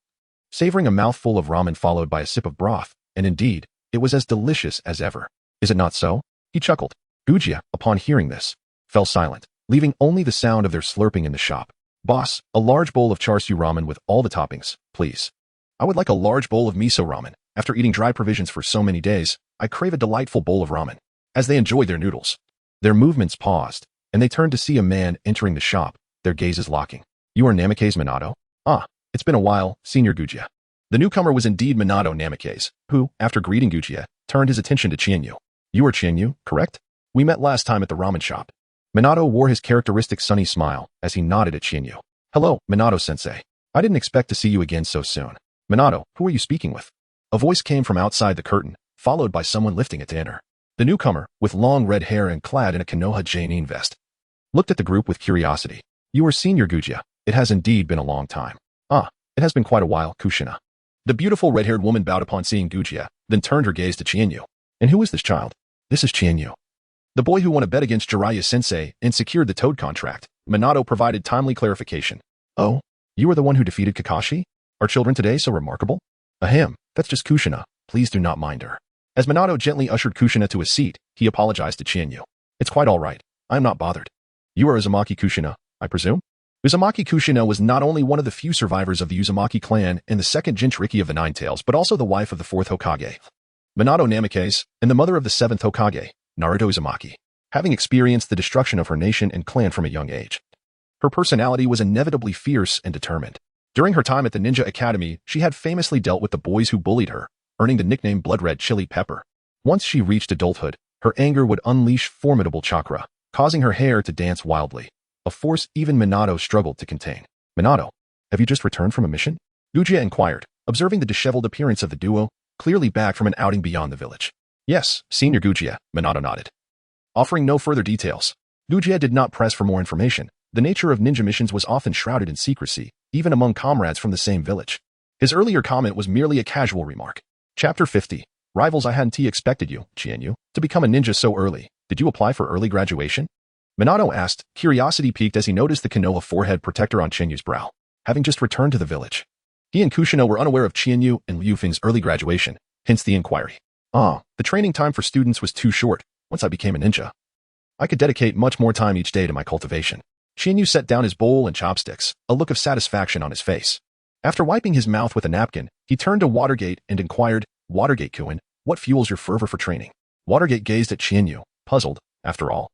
Speaker 1: savoring a mouthful of ramen followed by a sip of broth, and indeed, it was as delicious as ever. "Is it not so?" He chuckled. Uchiha, upon hearing this, fell silent, leaving only the sound of their slurping in the shop. "Boss, a large bowl of char siu ramen with all the toppings, please." "I would like a large bowl of miso ramen. After eating dry provisions for so many days, I crave a delightful bowl of ramen." As they enjoyed their noodles, their movements paused, and they turned to see a man entering the shop, their gazes locking. "You are Namikaze Minato?" "Ah, it's been a while, Senior Uchiha." The newcomer was indeed Minato Namikaze, who, after greeting Uchiha, turned his attention to Chiharu. "You are Chiharu, correct? We met last time at the ramen shop." Minato wore his characteristic sunny smile as he nodded at Chiharu. "Hello, Minato-sensei. I didn't expect to see you again so soon." "Minato, who are you speaking with?" A voice came from outside the curtain, followed by someone lifting it to enter. The newcomer, with long red hair and clad in a Konoha Nin vest, looked at the group with curiosity. "You are Senior Uchiha. It has indeed been a long time." "Ah, it has been quite a while, Kushina." The beautiful red-haired woman bowed upon seeing Uchiha, then turned her gaze to Chiharu. "And who is this child?" "This is Chiharu, the boy who won a bet against Jiraiya-sensei and secured the Toad contract." Minato provided timely clarification. "Oh, you are the one who defeated Kakashi? Are children today so remarkable?" "Ahem, that's just Kushina. Please do not mind her." As Minato gently ushered Kushina to a seat, he apologized to Chiharu. "It's quite all right. I am not bothered. You are Uzumaki Kushina, I presume?" Uzumaki Kushina was not only one of the few survivors of the Uzumaki clan and the second Jinchuriki of the Nine Tails, but also the wife of the fourth Hokage, Minato Namikaze, and the mother of the seventh Hokage, Naruto Uzumaki, having experienced the destruction of her nation and clan from a young age. Her personality was inevitably fierce and determined. During her time at the Ninja Academy, she had famously dealt with the boys who bullied her, earning the nickname Blood Red Chili Pepper. Once she reached adulthood, her anger would unleash formidable chakra, causing her hair to dance wildly, a force even Minato struggled to contain. "Minato, have you just returned from a mission?" Uchiha inquired, observing the disheveled appearance of the duo, clearly back from an outing beyond the village. "Yes, Senior Uchiha," Minato nodded, offering no further details. Uchiha did not press for more information. The nature of ninja missions was often shrouded in secrecy, even among comrades from the same village. His earlier comment was merely a casual remark. Chapter 50. Rivals. I hadn't expected you, Chiharu, to become a ninja so early. Did you apply for early graduation? Minato asked, curiosity piqued as he noticed the Konoha forehead protector on Chiharu's brow. Having just returned to the village, He and Kushina were unaware of Qianyu and Liufeng's early graduation, hence the inquiry. The training time for students was too short once I became a ninja. I could dedicate much more time each day to my cultivation. Qianyu set down his bowl and chopsticks, a look of satisfaction on his face. After wiping his mouth with a napkin, he turned to Watergate and inquired, Watergate-kun, what fuels your fervor for training? Watergate gazed at Qianyu, puzzled, after all.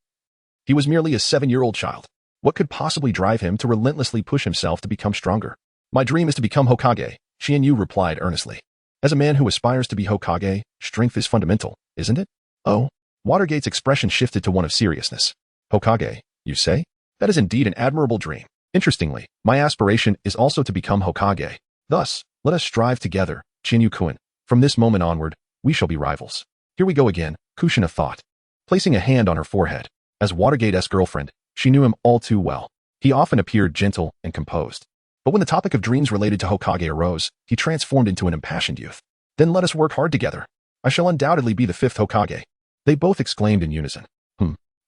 Speaker 1: He was merely a 7-year-old child. What could possibly drive him to relentlessly push himself to become stronger? My dream is to become Hokage, Qianyu replied earnestly. As a man who aspires to be Hokage, strength is fundamental, isn't it? Oh. Watergate's expression shifted to one of seriousness. Hokage, you say? That is indeed an admirable dream. Interestingly, my aspiration is also to become Hokage. Thus, let us strive together, Qianyu-kun. From this moment onward, we shall be rivals. Here we go again, Kushina thought, placing a hand on her forehead. As Watergate's girlfriend, she knew him all too well. He often appeared gentle and composed. But when the topic of dreams related to Hokage arose, he transformed into an impassioned youth. Then let us work hard together. I shall undoubtedly be the 5th Hokage. They both exclaimed in unison.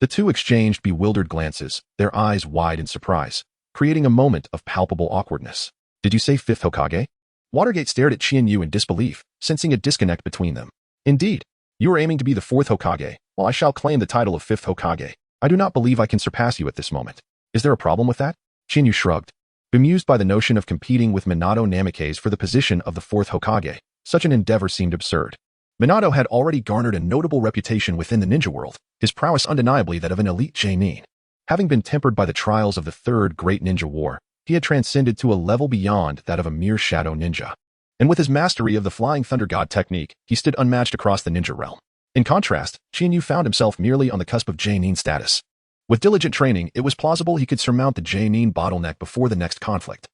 Speaker 1: The two exchanged bewildered glances, their eyes wide in surprise, creating a moment of palpable awkwardness. Did you say 5th Hokage? Watergate stared at Qianyu in disbelief, sensing a disconnect between them. Indeed, you are aiming to be the 4th Hokage, while I shall claim the title of 5th Hokage. I do not believe I can surpass you at this moment. Is there a problem with that? Qianyu shrugged, bemused by the notion of competing with Minato Namikaze for the position of the 4th Hokage. Such an endeavor seemed absurd. Minato had already garnered a notable reputation within the ninja world, his prowess undeniably that of an elite genin. Having been tempered by the trials of the Third Great Ninja War, he had transcended to a level beyond that of a mere shadow ninja. And with his mastery of the Flying Thunder God technique, he stood unmatched across the ninja realm. In contrast, Qianyu found himself merely on the cusp of genin status. With diligent training, it was plausible he could surmount the genin bottleneck before the next conflict.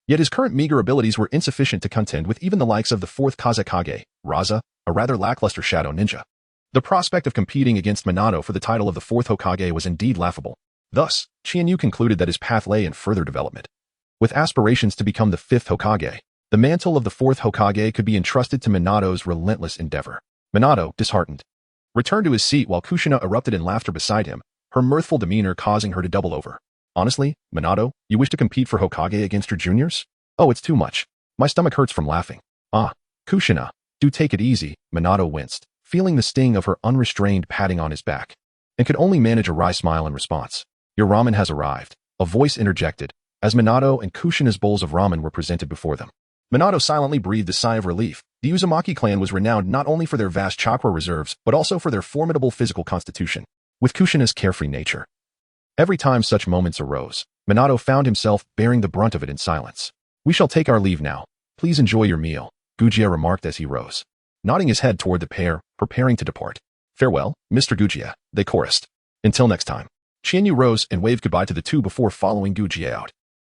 Speaker 1: Yet his current meager abilities were insufficient to contend with even the likes of the 4th Kazekage, Raza, a rather lackluster shadow ninja. The prospect of competing against Minato for the title of the 4th Hokage was indeed laughable. Thus, Qianyu concluded that his path lay in further development. With aspirations to become the 5th Hokage, the mantle of the 4th Hokage could be entrusted to Minato's relentless endeavor. Minato, disheartened, returned to his seat while Kushina erupted in laughter beside him, her mirthful demeanor causing her to double over. Honestly, Minato, you wish to compete for Hokage against your juniors? Oh, it's too much. My stomach hurts from laughing. Kushina, do take it easy, Minato winced, feeling the sting of her unrestrained patting on his back, and could only manage a wry smile in response. Your ramen has arrived, a voice interjected, as Minato and Kushina's bowls of ramen were presented before them. Minato silently breathed a sigh of relief. The Uzumaki clan was renowned not only for their vast chakra reserves, but also for their formidable physical constitution, with Kushina's carefree nature. Every time such moments arose, Minato found himself bearing the brunt of it in silence. We shall take our leave now. Please enjoy your meal, Gujiya remarked as he rose, nodding his head toward the pair, preparing to depart. Farewell, Mr. Gujiya, they chorused. Until next time. Qianyu rose and waved goodbye to the two before following Gujiya out.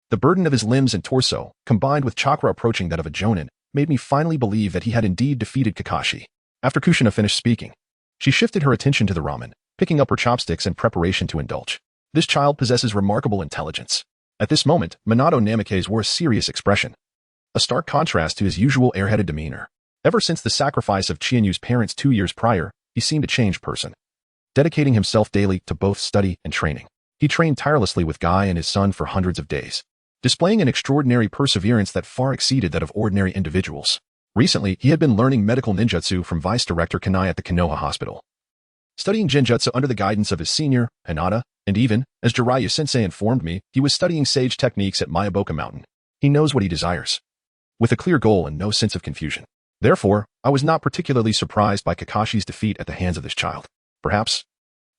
Speaker 1: The burden of his limbs and torso, combined with chakra approaching that of a jonin, made me finally believe that he had indeed defeated Kakashi. After Kushina finished speaking, she shifted her attention to the ramen, picking up her chopsticks in preparation to indulge. This child possesses remarkable intelligence. At this moment, Minato Namikaze wore a serious expression, a stark contrast to his usual airheaded demeanor. Ever since the sacrifice of Qianyu's parents 2 years prior, he seemed a changed person, dedicating himself daily to both study and training. He trained tirelessly with Guy and his son for hundreds of days, displaying an extraordinary perseverance that far exceeded that of ordinary individuals. Recently, he had been learning medical ninjutsu from Vice Director Kanai at the Konoha hospital, studying genjutsu under the guidance of his senior, Hinata, and even, as Jiraiya-sensei informed me, he was studying sage techniques at Mayaboka Mountain. He knows what he desires, with a clear goal and no sense of confusion. Therefore, I was not particularly surprised by Kakashi's defeat at the hands of this child. Perhaps,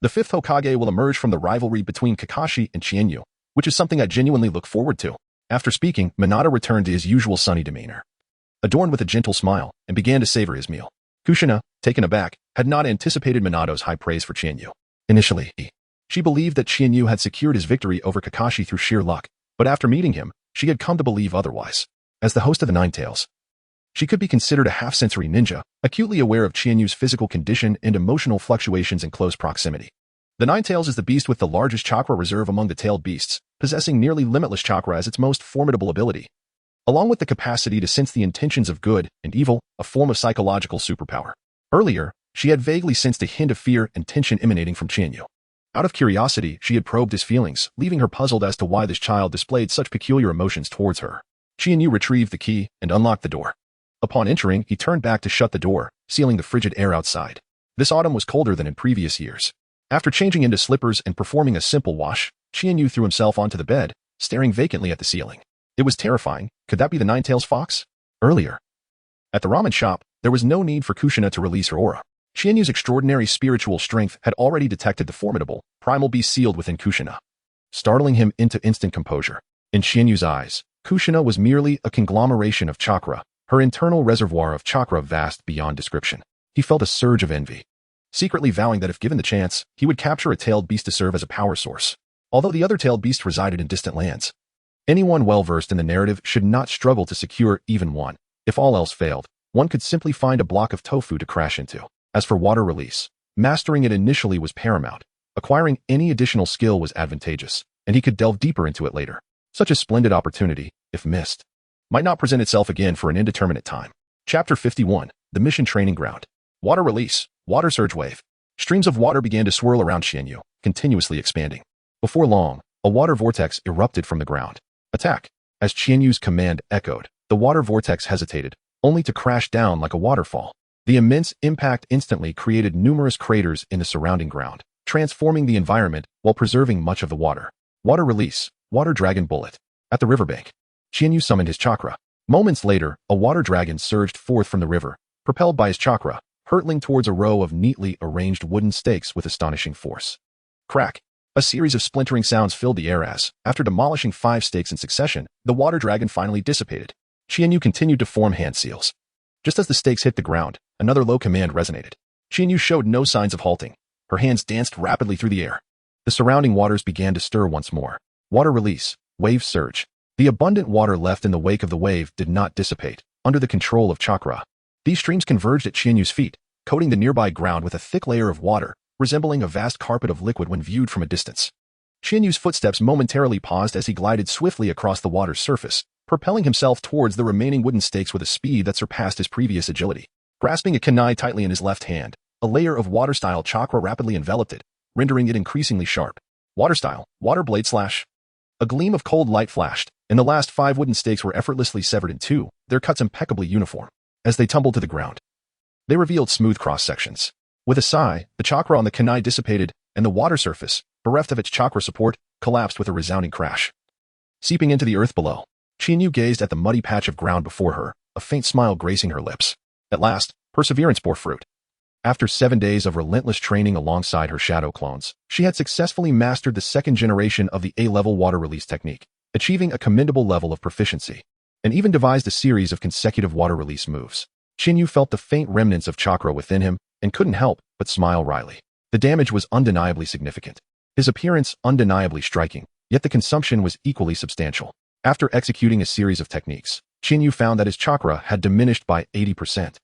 Speaker 1: the 5th Hokage will emerge from the rivalry between Kakashi and Qianyu, which is something I genuinely look forward to. After speaking, Minato returned to his usual sunny demeanor, adorned with a gentle smile, and began to savor his meal. Kushina, taken aback, had not anticipated Minato's high praise for Qianyu. Initially, she believed that Qianyu had secured his victory over Kakashi through sheer luck, but after meeting him, she had come to believe otherwise. As the host of the Nine Tails, she could be considered a half-sensory ninja, acutely aware of Qianyu's physical condition and emotional fluctuations in close proximity. The Nine Tails is the beast with the largest chakra reserve among the tailed beasts, possessing nearly limitless chakra as its most formidable ability, along with the capacity to sense the intentions of good and evil, a form of psychological superpower. Earlier, she had vaguely sensed a hint of fear and tension emanating from Qianyu. Out of curiosity, she had probed his feelings, leaving her puzzled as to why this child displayed such peculiar emotions towards her. Chienyu retrieved the key and unlocked the door. Upon entering, he turned back to shut the door, sealing the frigid air outside. This autumn was colder than in previous years. After changing into slippers and performing a simple wash, Chienyu threw himself onto the bed, staring vacantly at the ceiling. It was terrifying. Could that be the Nine-Tails Fox? Earlier, at the ramen shop, there was no need for Kushina to release her aura. Chienyu's extraordinary spiritual strength had already detected the formidable, primal beast sealed within Kushina, startling him into instant composure. In Chienyu's eyes, Kushina was merely a conglomeration of chakra, her internal reservoir of chakra vast beyond description. He felt a surge of envy, secretly vowing that if given the chance, he would capture a tailed beast to serve as a power source. Although the other tailed beast resided in distant lands, anyone well-versed in the narrative should not struggle to secure even one. If all else failed, one could simply find a block of tofu to crash into. As for water release, mastering it initially was paramount. Acquiring any additional skill was advantageous, and he could delve deeper into it later. Such a splendid opportunity, if missed, might not present itself again for an indeterminate time. Chapter 51, The Mission Training Ground. Water release, water surge wave. Streams of water began to swirl around Chienyu, continuously expanding. Before long, a water vortex erupted from the ground. Attack! As Chienyu's command echoed, the water vortex hesitated, only to crash down like a waterfall. The immense impact instantly created numerous craters in the surrounding ground, transforming the environment while preserving much of the water. Water release, water dragon bullet. At the riverbank, Chienyu summoned his chakra. Moments later, a water dragon surged forth from the river, propelled by his chakra, hurtling towards a row of neatly arranged wooden stakes with astonishing force. Crack! A series of splintering sounds filled the air as, after demolishing 5 stakes in succession, the water dragon finally dissipated. Chienyu continued to form hand seals. Just as the stakes hit the ground, another low command resonated. Chienyu showed no signs of halting. Her hands danced rapidly through the air. The surrounding waters began to stir once more. Water release, wave surge. The abundant water left in the wake of the wave did not dissipate, under the control of chakra. These streams converged at Chienyu's feet, coating the nearby ground with a thick layer of water, resembling a vast carpet of liquid when viewed from a distance. Chienyu's footsteps momentarily paused as he glided swiftly across the water's surface, propelling himself towards the remaining wooden stakes with a speed that surpassed his previous agility. Grasping a kunai tightly in his left hand, a layer of water-style chakra rapidly enveloped it, rendering it increasingly sharp. Water-style, water blade slash. A gleam of cold light flashed, and the last 5 wooden stakes were effortlessly severed in 2, their cuts impeccably uniform. As they tumbled to the ground, they revealed smooth cross-sections. With a sigh, the chakra on the kunai dissipated, and the water surface, bereft of its chakra support, collapsed with a resounding crash. Seeping into the earth below, Chienyu gazed at the muddy patch of ground before her, a faint smile gracing her lips. At last, perseverance bore fruit. After 7 days of relentless training alongside her shadow clones, she had successfully mastered the 2nd generation of the A-level water release technique, achieving a commendable level of proficiency, and even devised a series of consecutive water release moves. Chienyu felt the faint remnants of chakra within him and couldn't help but smile wryly. The damage was undeniably significant, his appearance undeniably striking, yet the consumption was equally substantial. After executing a series of techniques, Chienyu found that his chakra had diminished by 80%,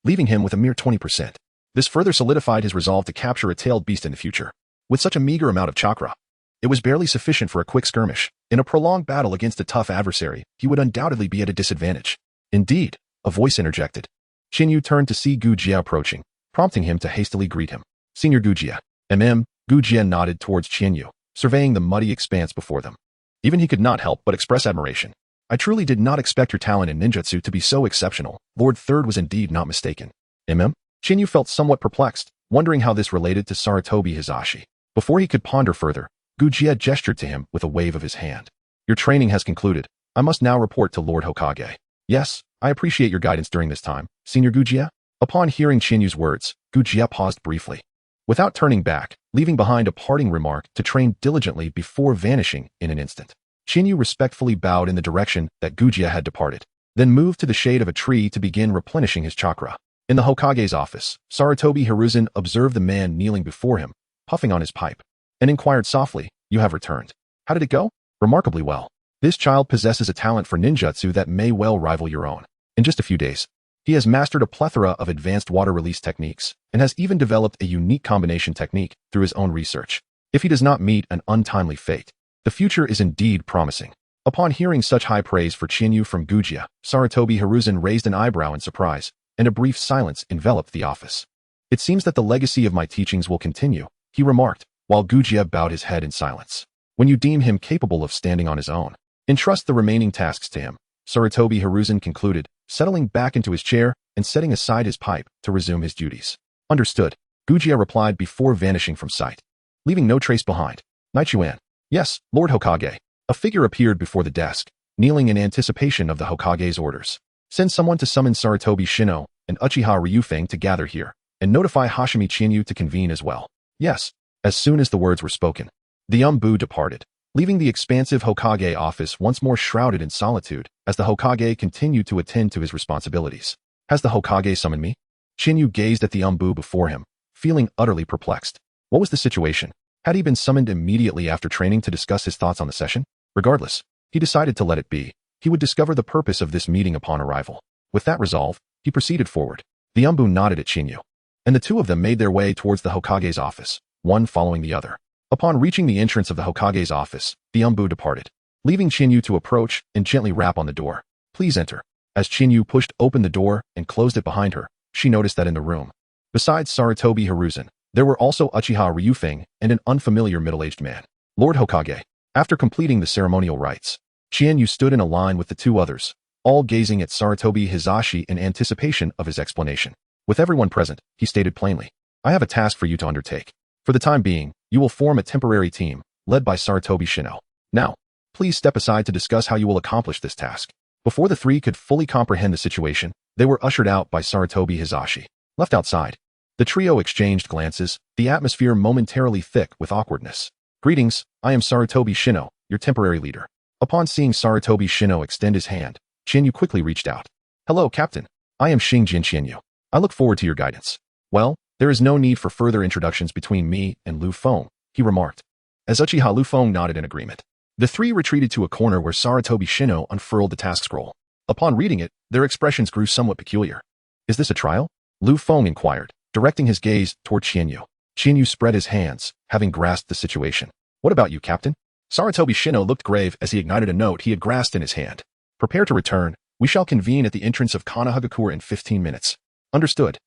Speaker 1: leaving him with a mere 20%. This further solidified his resolve to capture a tailed beast in the future. With such a meager amount of chakra, it was barely sufficient for a quick skirmish. In a prolonged battle against a tough adversary, he would undoubtedly be at a disadvantage. Indeed, a voice interjected. Chienyu turned to see Gujia approaching, prompting him to hastily greet him. Senior Gujia. Gujia nodded towards Chienyu, surveying the muddy expanse before them. Even he could not help but express admiration. I truly did not expect your talent in ninjutsu to be so exceptional. Lord Third was indeed not mistaken. Chienyu felt somewhat perplexed, wondering how this related to Sarutobi Hisashi. Before he could ponder further, Gujia gestured to him with a wave of his hand. Your training has concluded. I must now report to Lord Hokage. Yes, I appreciate your guidance during this time, Senior Gujia. Upon hearing Chienyu's words, Gujia paused briefly, without turning back, leaving behind a parting remark to train diligently before vanishing in an instant. Chienyu respectfully bowed in the direction that Gujia had departed, then moved to the shade of a tree to begin replenishing his chakra. In the Hokage's office, Sarutobi Hiruzen observed the man kneeling before him, puffing on his pipe, and inquired softly, You have returned. How did it go? Remarkably well. This child possesses a talent for ninjutsu that may well rival your own. In just a few days, he has mastered a plethora of advanced water release techniques, and has even developed a unique combination technique through his own research. If he does not meet an untimely fate, the future is indeed promising. Upon hearing such high praise for Chienyu from Gujia, Sarutobi Hiruzen raised an eyebrow in surprise, and a brief silence enveloped the office. It seems that the legacy of my teachings will continue, he remarked, while Gujia bowed his head in silence. When you deem him capable of standing on his own, entrust the remaining tasks to him. Sarutobi Hiruzen concluded, settling back into his chair and setting aside his pipe to resume his duties. Understood, Gujia replied before vanishing from sight, leaving no trace behind. Nichiwan. Yes, Lord Hokage. A figure appeared before the desk, kneeling in anticipation of the Hokage's orders. Send someone to summon Sarutobi Shino and Uchiha Liufeng to gather here, and notify Hoshimi Chinyu to convene as well. Yes. As soon as the words were spoken, the Umbu departed, leaving the expansive Hokage office once more shrouded in solitude as the Hokage continued to attend to his responsibilities. Has the Hokage summoned me? Chinyu gazed at the Umbu before him, feeling utterly perplexed. What was the situation? Had he been summoned immediately after training to discuss his thoughts on the session? Regardless, he decided to let it be. He would discover the purpose of this meeting upon arrival. With that resolve, he proceeded forward. The Umbu nodded at Chinyu, and the two of them made their way towards the Hokage's office, one following the other. Upon reaching the entrance of the Hokage's office, the Umbu departed, leaving Chinyu to approach and gently rap on the door. Please enter. As Chinyu pushed open the door and closed it behind her, she noticed that in the room, besides Sarutobi Hiruzen, there were also Uchiha Liufeng and an unfamiliar middle-aged man. Lord Hokage. After completing the ceremonial rites, Chinyu stood in a line with the two others, all gazing at Sarutobi Hizashi in anticipation of his explanation. With everyone present, he stated plainly, I have a task for you to undertake. For the time being, you will form a temporary team, led by Sarutobi Shino. Now, please step aside to discuss how you will accomplish this task. Before the three could fully comprehend the situation, they were ushered out by Sarutobi Hizashi. Left outside, the trio exchanged glances, the atmosphere momentarily thick with awkwardness. Greetings, I am Sarutobi Shino, your temporary leader. Upon seeing Sarutobi Shino extend his hand, Chinyu quickly reached out. Hello, Captain. I am Shinjin Chinyu. I look forward to your guidance. Well, there is no need for further introductions between me and Liufeng, he remarked. As Uchiha Liufeng nodded in agreement, the three retreated to a corner where Sarutobi Shino unfurled the task scroll. Upon reading it, their expressions grew somewhat peculiar. Is this a trial? Liufeng inquired, directing his gaze toward Chinyu. Chinyu spread his hands, having grasped the situation. What about you, Captain? Sarutobi Shino looked grave as he ignited a note he had grasped in his hand. Prepare to return. We shall convene at the entrance of Konoha in 15 minutes. Understood.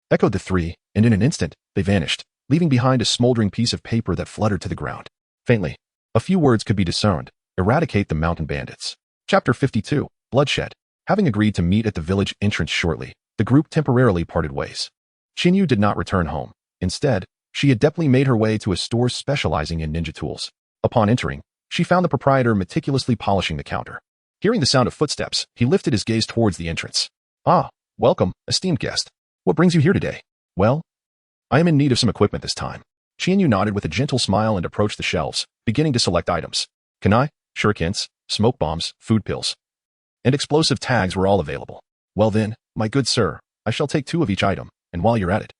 Speaker 1: Echoed the three, and in an instant, they vanished, leaving behind a smoldering piece of paper that fluttered to the ground. Faintly, a few words could be discerned. Eradicate the mountain bandits. Chapter 52, Bloodshed. Having agreed to meet at the village entrance shortly, the group temporarily parted ways. Chinyu did not return home. Instead, she adeptly made her way to a store specializing in ninja tools. Upon entering, she found the proprietor meticulously polishing the counter. Hearing the sound of footsteps, he lifted his gaze towards the entrance. Ah, welcome, esteemed guest. What brings you here today? Well, I am in need of some equipment this time. Chinyu nodded with a gentle smile and approached the shelves, beginning to select items. Kunai, shurikens, smoke bombs, food pills, and explosive tags were all available. Well then, my good sir, I shall take 2 of each item, and while you're at it,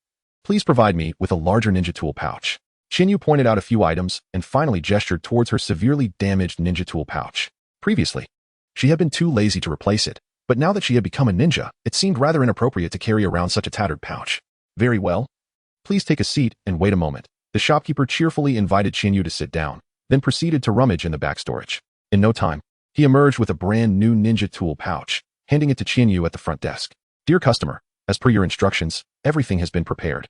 Speaker 1: please provide me with a larger ninja tool pouch. Chinyu pointed out a few items and finally gestured towards her severely damaged ninja tool pouch. Previously, she had been too lazy to replace it, but now that she had become a ninja, it seemed rather inappropriate to carry around such a tattered pouch. Very well. Please take a seat and wait a moment. The shopkeeper cheerfully invited Chinyu to sit down, then proceeded to rummage in the back storage. In no time, he emerged with a brand new ninja tool pouch, handing it to Chinyu at the front desk. Dear customer, as per your instructions, everything has been prepared.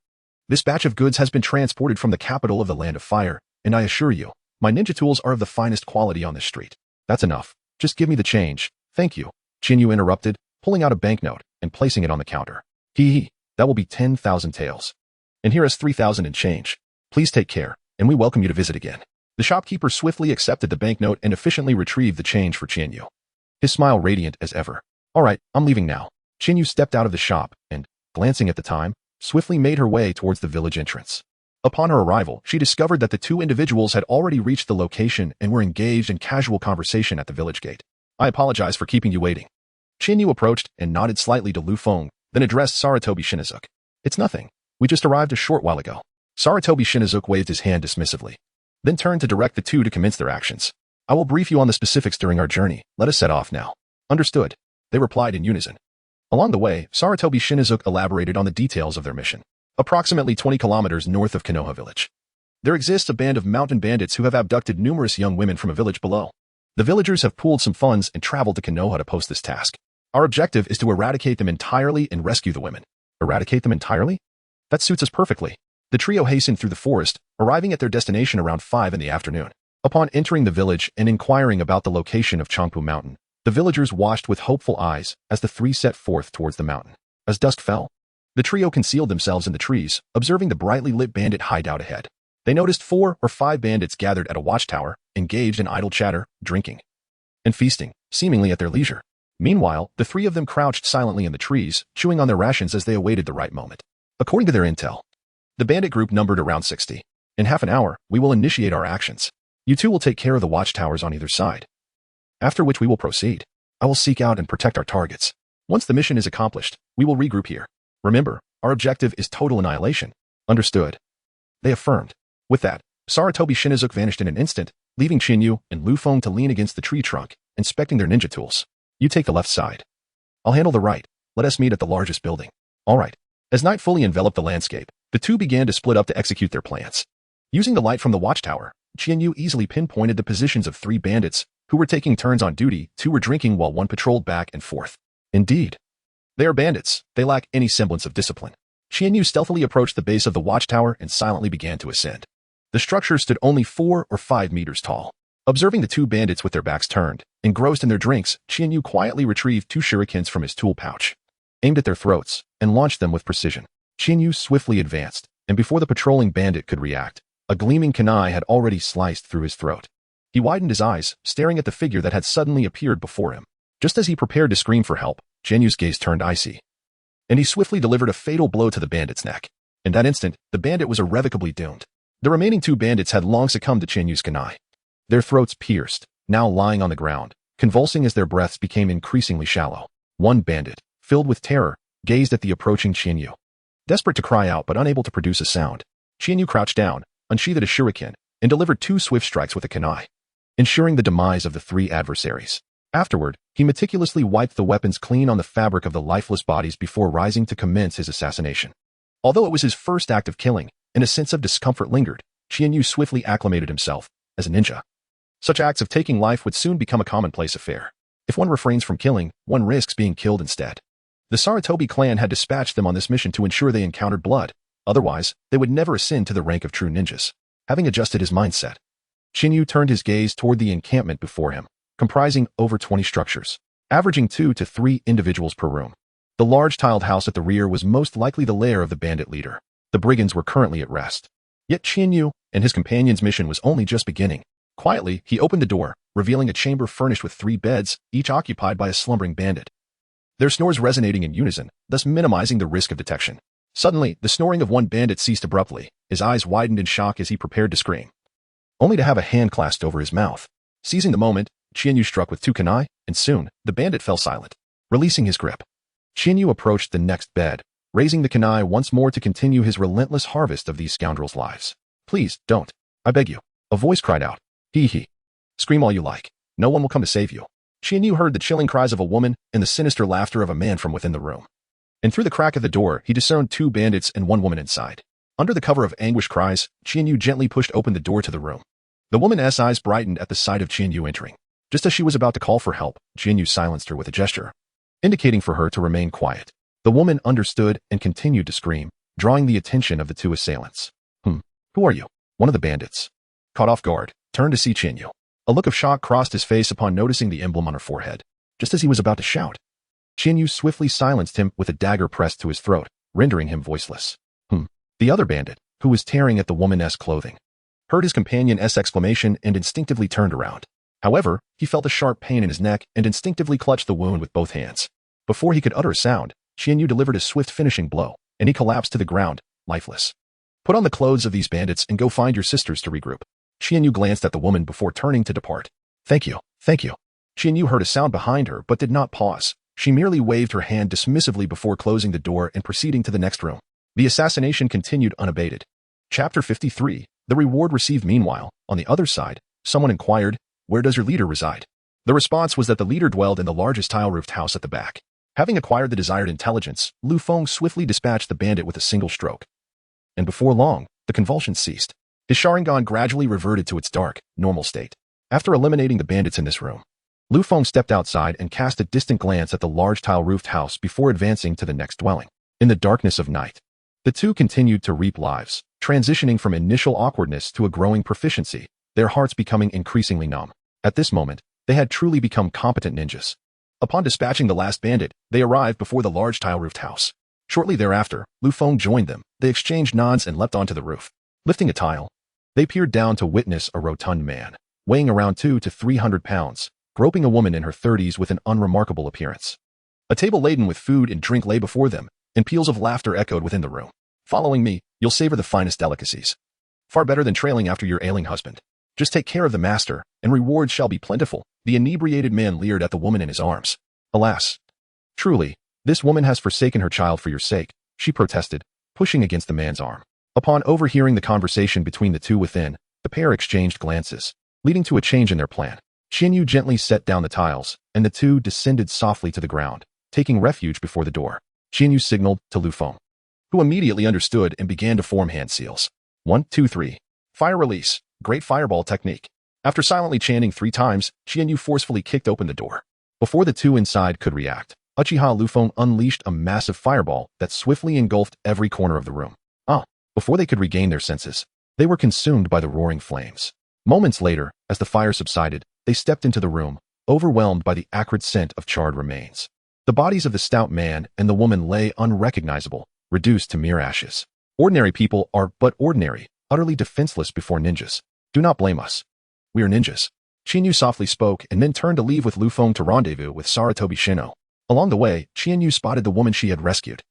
Speaker 1: This batch of goods has been transported from the capital of the Land of Fire, and I assure you, my ninja tools are of the finest quality on this street. That's enough. Just give me the change. Thank you. Chinyu interrupted, pulling out a banknote and placing it on the counter. That will be 10,000 taels. And here is 3,000 in change. Please take care, and we welcome you to visit again. The shopkeeper swiftly accepted the banknote and efficiently retrieved the change for Chinyu. His smile radiant as ever. All right, I'm leaving now. Chinyu stepped out of the shop and, glancing at the time, swiftly made her way towards the village entrance. Upon her arrival, she discovered that the 2 individuals had already reached the location and were engaged in casual conversation at the village gate. I apologize for keeping you waiting. Chinyu approached and nodded slightly to Liufeng, then addressed Sarutobi Shinizuke. It's nothing. We just arrived a short while ago. Sarutobi Shinizuke waved his hand dismissively, then turned to direct the 2 to commence their actions. I will brief you on the specifics during our journey. Let us set off now. Understood. They replied in unison. Along the way, Sarutobi Shinizuke elaborated on the details of their mission. Approximately 20 kilometers north of Konoha village, there exists a band of mountain bandits who have abducted numerous young women from a village below. The villagers have pooled some funds and traveled to Konoha to post this task. Our objective is to eradicate them entirely and rescue the women. Eradicate them entirely? That suits us perfectly. The trio hastened through the forest, arriving at their destination around 5 in the afternoon. Upon entering the village and inquiring about the location of Changpu Mountain, The villagers watched with hopeful eyes as the three set forth towards the mountain. As dusk fell, the trio concealed themselves in the trees, observing the brightly lit bandit hideout ahead. They noticed 4 or 5 bandits gathered at a watchtower, engaged in idle chatter, drinking, and feasting, seemingly at their leisure. Meanwhile, the 3 of them crouched silently in the trees, chewing on their rations as they awaited the right moment. According to their intel, the bandit group numbered around 60. In half an hour, we will initiate our actions. You two will take care of the watchtowers on either side, after which we will proceed. I will seek out and protect our targets. Once the mission is accomplished, we will regroup here. Remember, our objective is total annihilation. Understood? They affirmed. With that, Sarutobi Shinnezuke vanished in an instant, leaving Chinyu and Liufeng to lean against the tree trunk, inspecting their ninja tools. You take the left side. I'll handle the right. Let us meet at the largest building. All right. As night fully enveloped the landscape, the two began to split up to execute their plans. Using the light from the watchtower, Chinyu easily pinpointed the positions of 3 bandits, who were taking turns on duty. 2 were drinking while 1 patrolled back and forth. Indeed, they are bandits. They lack any semblance of discipline. Chinyu stealthily approached the base of the watchtower and silently began to ascend. The structure stood only 4 or 5 meters tall. Observing the 2 bandits with their backs turned, engrossed in their drinks, Chinyu quietly retrieved 2 shurikens from his tool pouch, aimed at their throats, and launched them with precision. Chinyu swiftly advanced, and before the patrolling bandit could react, a gleaming kunai had already sliced through his throat. He widened his eyes, staring at the figure that had suddenly appeared before him. Just as he prepared to scream for help, Chinyu's gaze turned icy, and he swiftly delivered a fatal blow to the bandit's neck. In that instant, the bandit was irrevocably doomed. The remaining 2 bandits had long succumbed to Chinyu's kunai. Their throats pierced, now lying on the ground, convulsing as their breaths became increasingly shallow. One bandit, filled with terror, gazed at the approaching Chinyu. Desperate to cry out but unable to produce a sound, Chinyu crouched down, unsheathed a shuriken, and delivered 2 swift strikes with a kunai, ensuring the demise of the 3 adversaries. Afterward, he meticulously wiped the weapons clean on the fabric of the lifeless bodies before rising to commence his assassination. Although it was his first act of killing, and a sense of discomfort lingered, Chinyu swiftly acclimated himself as a ninja. Such acts of taking life would soon become a commonplace affair. If one refrains from killing, one risks being killed instead. The Sarutobi clan had dispatched them on this mission to ensure they encountered blood. Otherwise, they would never ascend to the rank of true ninjas. Having adjusted his mindset, Chinyu turned his gaze toward the encampment before him, comprising over 20 structures, averaging 2 to 3 individuals per room. The large tiled house at the rear was most likely the lair of the bandit leader. The brigands were currently at rest. Yet Chinyu and his companion's mission was only just beginning. Quietly, he opened the door, revealing a chamber furnished with 3 beds, each occupied by a slumbering bandit, their snores resonating in unison, thus minimizing the risk of detection. Suddenly, the snoring of one bandit ceased abruptly. His eyes widened in shock as he prepared to scream, only to have a hand clasped over his mouth. Seizing the moment, Chinyu struck with 2 kunai, and soon, the bandit fell silent, releasing his grip. Chinyu approached the next bed, raising the kunai once more to continue his relentless harvest of these scoundrels' lives. Please, don't. I beg you. A voice cried out. Hee. Scream all you like. No one will come to save you. Chinyu heard the chilling cries of a woman and the sinister laughter of a man from within the room. And through the crack of the door, he discerned 2 bandits and 1 woman inside. Under the cover of anguished cries, Chinyu gently pushed open the door to the room. The woman's eyes brightened at the sight of Chinyu entering. Just as she was about to call for help, Chinyu silenced her with a gesture, indicating for her to remain quiet. The woman understood and continued to scream, drawing the attention of the 2 assailants. Who are you? One of the bandits, caught off guard, turned to see Chinyu. A look of shock crossed his face upon noticing the emblem on her forehead. Just as he was about to shout, Chinyu swiftly silenced him with a dagger pressed to his throat, rendering him voiceless. The other bandit, who was tearing at the woman's clothing, heard his companion's exclamation and instinctively turned around. However, he felt a sharp pain in his neck and instinctively clutched the wound with both hands. Before he could utter a sound, Chinyu delivered a swift finishing blow, and he collapsed to the ground, lifeless. Put on the clothes of these bandits and go find your sisters to regroup. Chinyu glanced at the woman before turning to depart. Thank you. Chinyu heard a sound behind her but did not pause. She merely waved her hand dismissively before closing the door and proceeding to the next room. The assassination continued unabated. Chapter 53. The reward received. Meanwhile, on the other side, someone inquired, "Where does your leader reside?" The response was that the leader dwelled in the largest tile-roofed house at the back. Having acquired the desired intelligence, Liufeng swiftly dispatched the bandit with a single stroke. And before long, the convulsions ceased. His Sharingan gradually reverted to its dark, normal state. After eliminating the bandits in this room, Liufeng stepped outside and cast a distant glance at the large tile-roofed house before advancing to the next dwelling. In the darkness of night, the 2 continued to reap lives, transitioning from initial awkwardness to a growing proficiency, their hearts becoming increasingly numb. At this moment, They had truly become competent ninjas. Upon dispatching the last bandit, they arrived before the large tile-roofed house. Shortly thereafter, Liufeng joined them. They exchanged nods and leapt onto the roof. Lifting a tile, they peered down to witness a rotund man, weighing around 200 to 300 pounds, groping a woman in her 30s with an unremarkable appearance. A table laden with food and drink lay before them, and peals of laughter echoed within the room. Following me, you'll savor the finest delicacies. Far better than trailing after your ailing husband. Just take care of the master, and rewards shall be plentiful. The inebriated man leered at the woman in his arms. Alas! Truly, this woman has forsaken her child for your sake, she protested, pushing against the man's arm. Upon overhearing the conversation between the two within, the pair exchanged glances, leading to a change in their plan. Qianyu gently set down the tiles, and the two descended softly to the ground, taking refuge before the door. Qianyu signaled to Liufeng, who immediately understood and began to form hand seals. 1, 2, 3. Fire release. Great fireball technique. After silently chanting 3 times, Qianyu forcefully kicked open the door. Before the two inside could react, Uchiha Liufeng unleashed a massive fireball that swiftly engulfed every corner of the room. Before they could regain their senses, they were consumed by the roaring flames. Moments later, as the fire subsided, they stepped into the room, overwhelmed by the acrid scent of charred remains. The bodies of the stout man and the woman lay unrecognizable, reduced to mere ashes. Ordinary people are but ordinary, utterly defenseless before ninjas. Do not blame us. We are ninjas. Qianyu softly spoke and then turned to leave with Liufeng to rendezvous with Sarutobi Shino. Along the way, Qianyu spotted the woman she had rescued.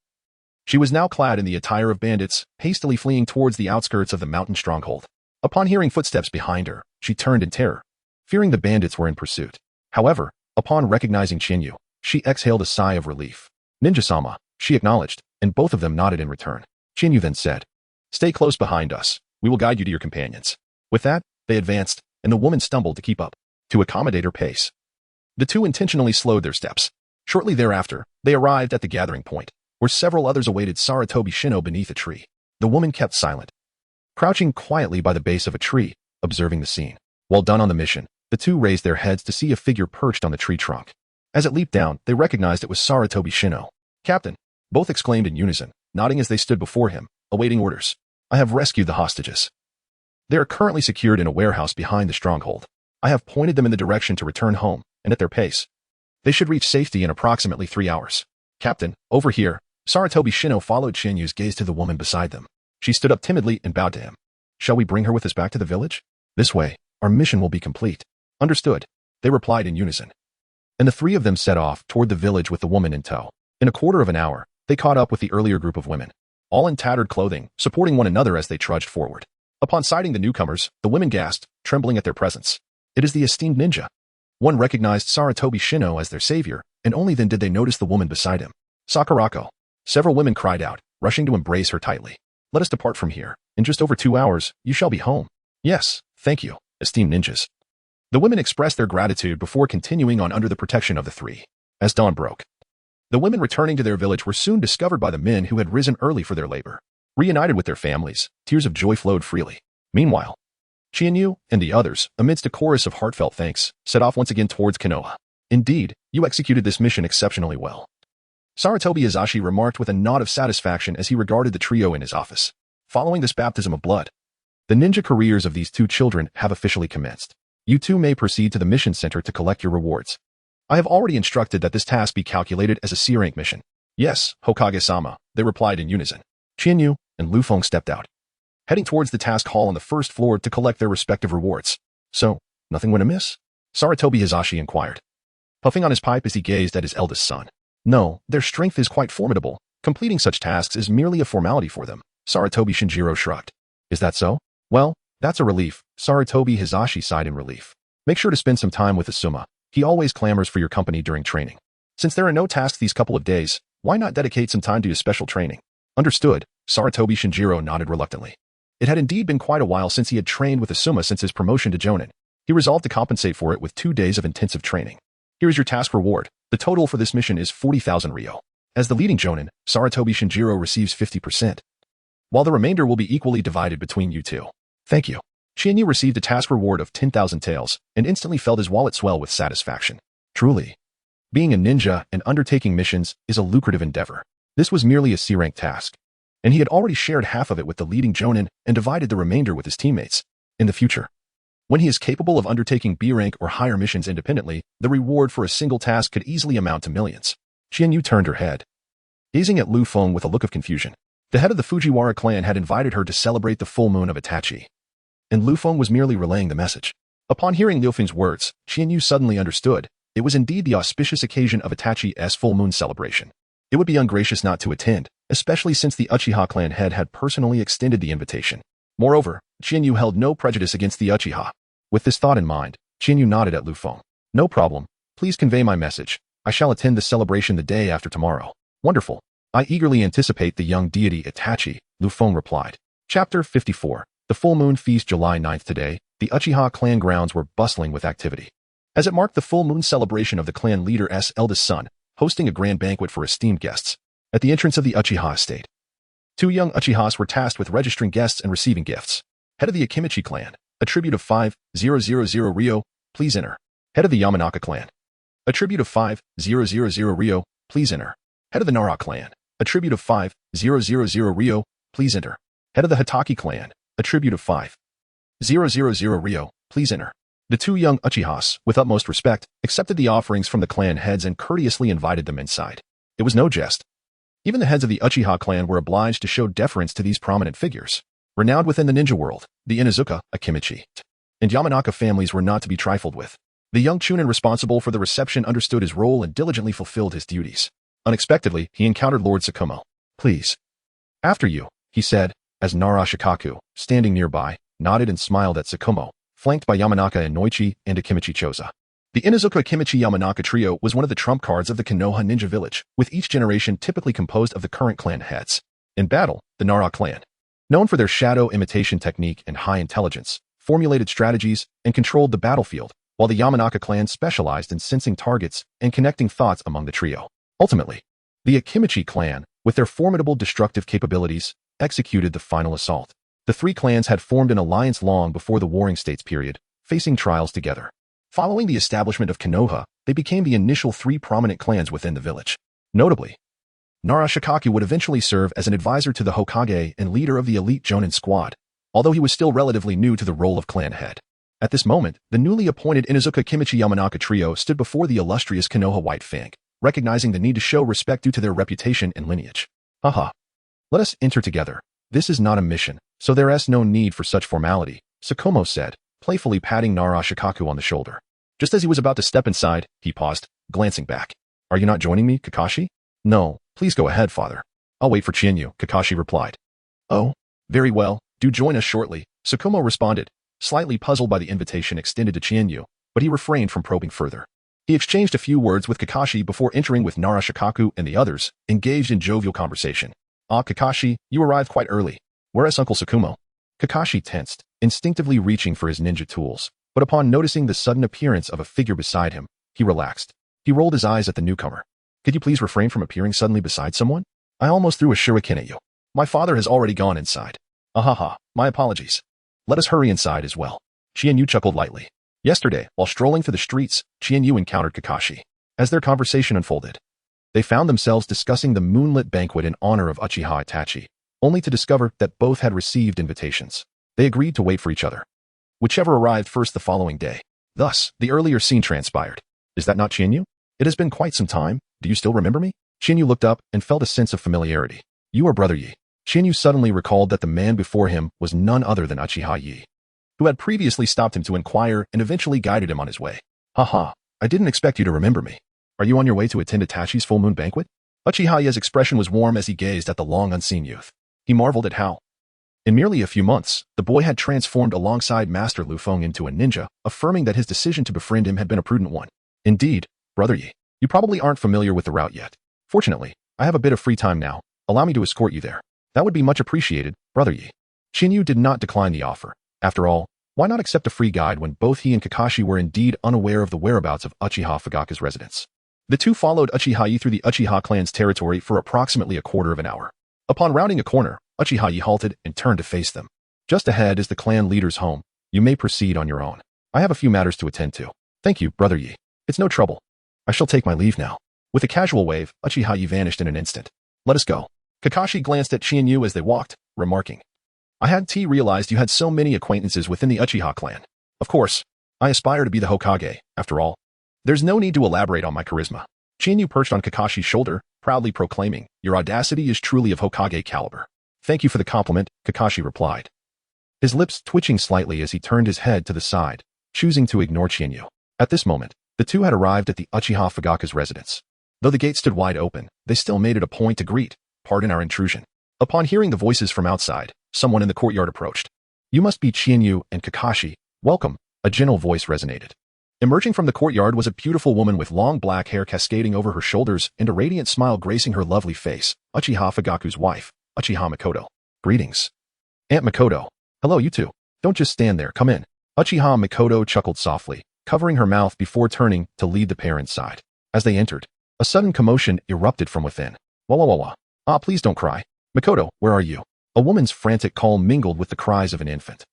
Speaker 1: She was now clad in the attire of bandits, hastily fleeing towards the outskirts of the mountain stronghold. Upon hearing footsteps behind her, she turned in terror, fearing the bandits were in pursuit. However, upon recognizing Qianyu, she exhaled a sigh of relief. Ninja-sama, she acknowledged, and both of them nodded in return. Qianyu then said, "Stay close behind us. We will guide you to your companions." With that, they advanced, and the woman stumbled to keep up. To accommodate her pace, the two intentionally slowed their steps. Shortly thereafter, they arrived at the gathering point, where several others awaited Sarutobi Shino beneath a tree. The woman kept silent, crouching quietly by the base of a tree, observing the scene. While done on the mission, the two raised their heads to see a figure perched on the tree trunk. As it leaped down, they recognized it was Sarutobi Shino. "Captain," both exclaimed in unison, nodding as they stood before him, awaiting orders. "I have rescued the hostages. They are currently secured in a warehouse behind the stronghold. I have pointed them in the direction to return home, and at their pace, they should reach safety in approximately 3 hours. Captain, over here." Sarutobi Shino followed Qianyu's gaze to the woman beside them. She stood up timidly and bowed to him. "Shall we bring her with us back to the village? This way, our mission will be complete." "Understood," they replied in unison. And the three of them set off toward the village with the woman in tow. In a quarter of an hour, they caught up with the earlier group of women, all in tattered clothing, supporting one another as they trudged forward. Upon sighting the newcomers, the women gasped, trembling at their presence. "It is the esteemed ninja." One recognized Sarutobi Shino as their savior, and only then did they notice the woman beside him. "Sakurako." Several women cried out, rushing to embrace her tightly. "Let us depart from here. In just over 2 hours, you shall be home." "Yes, thank you, esteemed ninjas." The women expressed their gratitude before continuing on under the protection of the three. As dawn broke, the women returning to their village were soon discovered by the men who had risen early for their labor. Reunited with their families, tears of joy flowed freely. Meanwhile, Qianyu and the others, amidst a chorus of heartfelt thanks, set off once again towards Konoha. "Indeed, you executed this mission exceptionally well," Sarutobi Hizashi remarked with a nod of satisfaction as he regarded the trio in his office. Following this baptism of blood, the ninja careers of these two children have officially commenced. You two may proceed to the mission center to collect your rewards. I have already instructed that this task be calculated as a C-rank mission. "Yes, Hokage-sama," they replied in unison. Qianyu and Liufeng stepped out, heading towards the task hall on the first floor to collect their respective rewards. "So, nothing went amiss?" Sarutobi Hizashi inquired, puffing on his pipe as he gazed at his eldest son. "No, their strength is quite formidable. Completing such tasks is merely a formality for them." Sarutobi Shinjiro shrugged. "Is that so? Well, that's a relief." Sarutobi Hizashi sighed in relief. "Make sure to spend some time with Asuma. He always clamors for your company during training. Since there are no tasks these couple of days, why not dedicate some time to his special training?" "Understood." Sarutobi Shinjiro nodded reluctantly. It had indeed been quite a while since he had trained with Asuma since his promotion to Jonin. He resolved to compensate for it with 2 days of intensive training. "Here is your task reward. The total for this mission is 40,000 ryo. As the leading Jonin, Sarutobi Shinjiro receives 50%, while the remainder will be equally divided between you two." "Thank you." Qianyu received a task reward of 10,000 taels and instantly felt his wallet swell with satisfaction. Truly, being a ninja and undertaking missions is a lucrative endeavor. This was merely a C-rank task, and he had already shared half of it with the leading Jonin and divided the remainder with his teammates. In the future, When he is capable of undertaking B-rank or higher missions independently, the reward for a single task could easily amount to millions. Qianyu turned her head, gazing at Liufeng with a look of confusion. The head of the Fujiwara clan had invited her to celebrate the full moon of Itachi, and Liufeng was merely relaying the message. Upon hearing Liufeng's words, Qianyu suddenly understood. It was indeed the auspicious occasion of Itachi's full moon celebration. It would be ungracious not to attend, especially since the Uchiha clan head had personally extended the invitation. Moreover, Qianyu held no prejudice against the Uchiha. With this thought in mind, Qianyu nodded at Liufeng. No problem. Please convey my message. I shall attend the celebration the day after tomorrow. Wonderful. I eagerly anticipate the young deity Itachi, Liufeng replied. Chapter 54. The full moon feast July 9th today, the Uchiha clan grounds were bustling with activity. As it marked the full moon celebration of the clan leader's eldest son, hosting a grand banquet for esteemed guests. At the entrance of the Uchiha estate, 2 young Uchihas were tasked with registering guests and receiving gifts. Head of the Akimichi clan, a tribute of 5,000 Ryo, please enter. Head of the Yamanaka clan, a tribute of 5,000 Ryo, please enter. Head of the Nara clan, a tribute of 5,000 Ryo, please enter. Head of the Hitaki clan, a tribute of 5,000 Ryo, please enter. The 2 young Uchihas, with utmost respect, accepted the offerings from the clan heads and courteously invited them inside. It was no jest. Even the heads of the Uchiha clan were obliged to show deference to these prominent figures. Renowned within the ninja world, the Inuzuka, Akimichi, and Yamanaka families were not to be trifled with. The young Chunin responsible for the reception understood his role and diligently fulfilled his duties. Unexpectedly, he encountered Lord Tsukumo. Please. After you, he said, as Nara Shikaku, standing nearby, nodded and smiled at Tsukumo, flanked by Yamanaka and Noichi and Akimichi Choza. The Inuzuka Akimichi Yamanaka trio was one of the trump cards of the Konoha ninja village, with each generation typically composed of the current clan heads. In battle, the Nara clan, known for their shadow imitation technique and high intelligence, formulated strategies, and controlled the battlefield, while the Yamanaka clan specialized in sensing targets and connecting thoughts among the trio. Ultimately, the Akimichi clan, with their formidable destructive capabilities, executed the final assault. The 3 clans had formed an alliance long before the Warring States period, facing trials together. Following the establishment of Konoha, they became the initial 3 prominent clans within the village. Notably, Nara Shikaku would eventually serve as an advisor to the Hokage and leader of the elite Jonin squad, although he was still relatively new to the role of clan head. At this moment, the newly appointed Inuzuka Kimichi Yamanaka trio stood before the illustrious Konoha White Fang, recognizing the need to show respect due to their reputation and lineage. Haha. Let us enter together. This is not a mission, so there is no need for such formality, Tsukumo said, playfully patting Nara Shikaku on the shoulder. Just as he was about to step inside, he paused, glancing back. Are you not joining me, Kakashi? No, please go ahead, father. I'll wait for Qianyu, Kakashi replied. Oh, very well, do join us shortly, Tsukumo responded, slightly puzzled by the invitation extended to Qianyu, but he refrained from probing further. He exchanged a few words with Kakashi before entering with Nara Shikaku and the others, engaged in jovial conversation. Ah, Kakashi, you arrived quite early. Where is Uncle Tsukumo? Kakashi tensed, instinctively reaching for his ninja tools, but upon noticing the sudden appearance of a figure beside him, he relaxed. He rolled his eyes at the newcomer. Could you please refrain from appearing suddenly beside someone? I almost threw a shuriken at you. My father has already gone inside. Ahaha, my apologies. Let us hurry inside as well. Qianyu chuckled lightly. Yesterday, while strolling through the streets, Qianyu encountered Kakashi. As their conversation unfolded, they found themselves discussing the moonlit banquet in honor of Uchiha Itachi, only to discover that both had received invitations. They agreed to wait for each other, whichever arrived first the following day. Thus, the earlier scene transpired. Is that not Qianyu? It has been quite some time. Do you still remember me? Qianyu looked up and felt a sense of familiarity. You are Brother Yi. Qianyu suddenly recalled that the man before him was none other than Uchiha Yi, who had previously stopped him to inquire and eventually guided him on his way. Haha, I didn't expect you to remember me. Are you on your way to attend Itachi's full moon banquet? Uchiha Yi's expression was warm as he gazed at the long unseen youth. He marveled at how, in merely a few months, the boy had transformed alongside Master Liufeng into a ninja, affirming that his decision to befriend him had been a prudent one. Indeed, Brother Yi, you probably aren't familiar with the route yet. Fortunately, I have a bit of free time now. Allow me to escort you there. That would be much appreciated, Brother Yi. Qianyu did not decline the offer. After all, why not accept a free guide when both he and Kakashi were indeed unaware of the whereabouts of Uchiha Fugaka's residence? The two followed Uchiha Yi through the Uchiha clan's territory for approximately a quarter of an hour. Upon rounding a corner, Uchiha Yi halted and turned to face them. Just ahead is the clan leader's home. You may proceed on your own. I have a few matters to attend to. Thank you, Brother Yi. It's no trouble. I shall take my leave now. With a casual wave, Uchiha Yi vanished in an instant. Let us go. Kakashi glanced at Qianyu as they walked, remarking, I hadn't realized you had so many acquaintances within the Uchiha clan. Of course, I aspire to be the Hokage, after all. There's no need to elaborate on my charisma. Chienyu perched on Kakashi's shoulder, proudly proclaiming, "Your audacity is truly of Hokage caliber." "Thank you for the compliment," Kakashi replied, his lips twitching slightly as he turned his head to the side, choosing to ignore Chienyu. At this moment, the two had arrived at the Uchiha Fugaka's residence. Though the gate stood wide open, they still made it a point to greet, "Pardon our intrusion." Upon hearing the voices from outside, someone in the courtyard approached. "You must be Chienyu and Kakashi. Welcome," a gentle voice resonated. Emerging from the courtyard was a beautiful woman with long black hair cascading over her shoulders and a radiant smile gracing her lovely face, Uchiha Fugaku's wife, Uchiha Makoto. "Greetings, Aunt Makoto." "Hello, you two. Don't just stand there, come in." Uchiha Makoto chuckled softly, covering her mouth before turning to lead the pair inside. As they entered, a sudden commotion erupted from within. "Wah wah wah wah. Ah, please don't cry. Makoto, where are you?" A woman's frantic call mingled with the cries of an infant.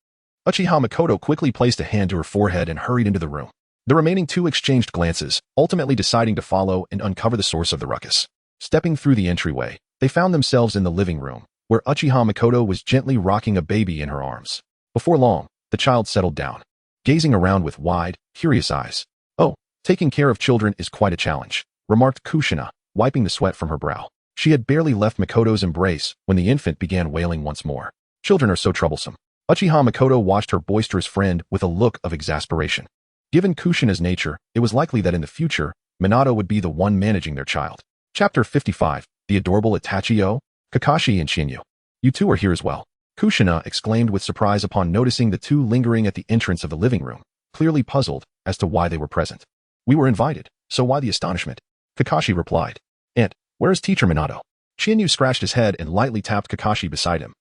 Speaker 1: Uchiha Makoto quickly placed a hand to her forehead and hurried into the room. The remaining two exchanged glances, ultimately deciding to follow and uncover the source of the ruckus. Stepping through the entryway, they found themselves in the living room, where Uchiha Makoto was gently rocking a baby in her arms. Before long, the child settled down, gazing around with wide, curious eyes. "Oh, taking care of children is quite a challenge," remarked Kushina, wiping the sweat from her brow. She had barely left Makoto's embrace when the infant began wailing once more. "Children are so troublesome." Uchiha Makoto watched her boisterous friend with a look of exasperation. Given Kushina's nature, it was likely that in the future, Minato would be the one managing their child. Chapter 55, The Adorable Itachi. Kakashi and Chienyu. "You two are here as well," Kushina exclaimed with surprise upon noticing the two lingering at the entrance of the living room, clearly puzzled as to why they were present. "We were invited, so why the astonishment?" Kakashi replied. "Aunt, where is Teacher Minato?" Chienyu scratched his head and lightly tapped Kakashi beside him,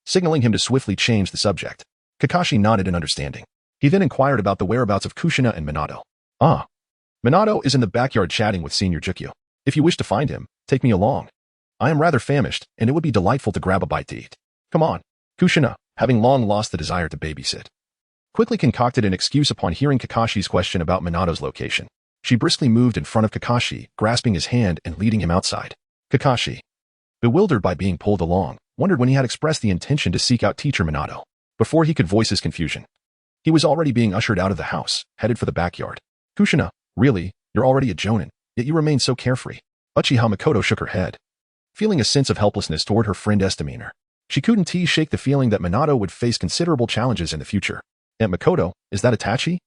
Speaker 1: signaling him to swiftly change the subject. Kakashi nodded in understanding. He then inquired about the whereabouts of Kushina and Minato. "Ah, Minato is in the backyard chatting with Senior Jukyu. If you wish to find him, take me along. I am rather famished, and it would be delightful to grab a bite to eat." "Come on." Kushina, having long lost the desire to babysit, quickly concocted an excuse upon hearing Kakashi's question about Minato's location. She briskly moved in front of Kakashi, grasping his hand and leading him outside. Kakashi, bewildered by being pulled along, wondered when he had expressed the intention to seek out Teacher Minato. Before he could voice his confusion, he was already being ushered out of the house, headed for the backyard. "Kushina, really, you're already a jonin, yet you remain so carefree." Uchiha Makoto shook her head, feeling a sense of helplessness toward her friend's demeanor. She couldn't shake the feeling that Minato would face considerable challenges in the future. "Aunt Makoto, is that Itachi?"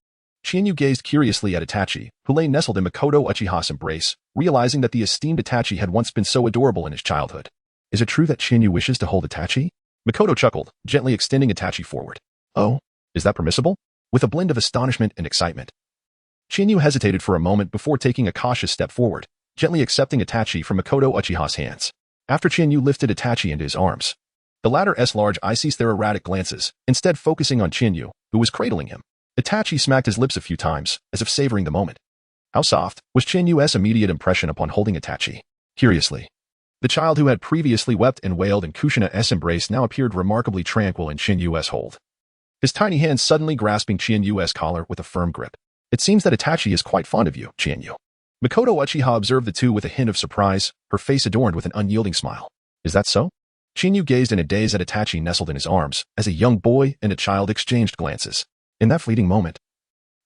Speaker 1: Chienyu gazed curiously at Itachi, who lay nestled in Makoto Uchiha's embrace, realizing that the esteemed Itachi had once been so adorable in his childhood. "Is it true that Chienyu wishes to hold Itachi?" Makoto chuckled, gently extending Itachi forward. "Oh, is that permissible?" With a blend of astonishment and excitement, Chienyu hesitated for a moment before taking a cautious step forward, gently accepting Itachi from Makoto Uchiha's hands. After Chienyu lifted Itachi into his arms, the latter's large eyes ceased their erratic glances, instead focusing on Chienyu, who was cradling him. Itachi smacked his lips a few times, as if savoring the moment. How soft was Chienyu's immediate impression upon holding Itachi? Curiously, the child who had previously wept and wailed in Kushina's embrace now appeared remarkably tranquil in Chinyu's hold, his tiny hands suddenly grasping Chinyu's collar with a firm grip. "It seems that Itachi is quite fond of you, Chinyu." Makoto Uchiha observed the two with a hint of surprise, her face adorned with an unyielding smile. "Is that so?" Chinyu gazed in a daze at Itachi nestled in his arms, as a young boy and a child exchanged glances. In that fleeting moment,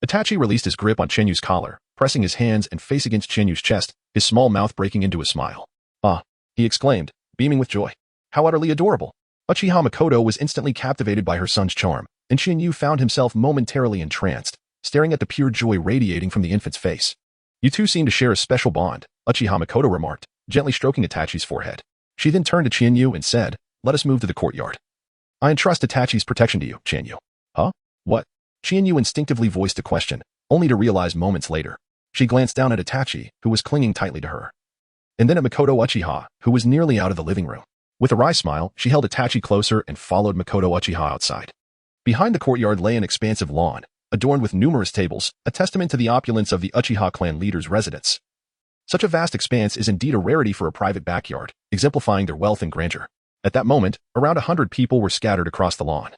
Speaker 1: Itachi released his grip on Chinyu's collar, pressing his hands and face against Chinyu's chest, his small mouth breaking into a smile. "Ah," he exclaimed, beaming with joy. "How utterly adorable." Uchiha Makoto was instantly captivated by her son's charm, and Chinyu found himself momentarily entranced, staring at the pure joy radiating from the infant's face. "You two seem to share a special bond," Uchiha Makoto remarked, gently stroking Itachi's forehead. She then turned to Chinyu and said, "Let us move to the courtyard. I entrust Itachi's protection to you, Chinyu." "Huh? What?" Chinyu instinctively voiced a question, only to realize moments later. She glanced down at Itachi, who was clinging tightly to her, and then at Makoto Uchiha, who was nearly out of the living room. With a wry smile, she held Itachi closer and followed Makoto Uchiha outside. Behind the courtyard lay an expansive lawn, adorned with numerous tables, a testament to the opulence of the Uchiha clan leader's residence. Such a vast expanse is indeed a rarity for a private backyard, exemplifying their wealth and grandeur. At that moment, around 100 people were scattered across the lawn,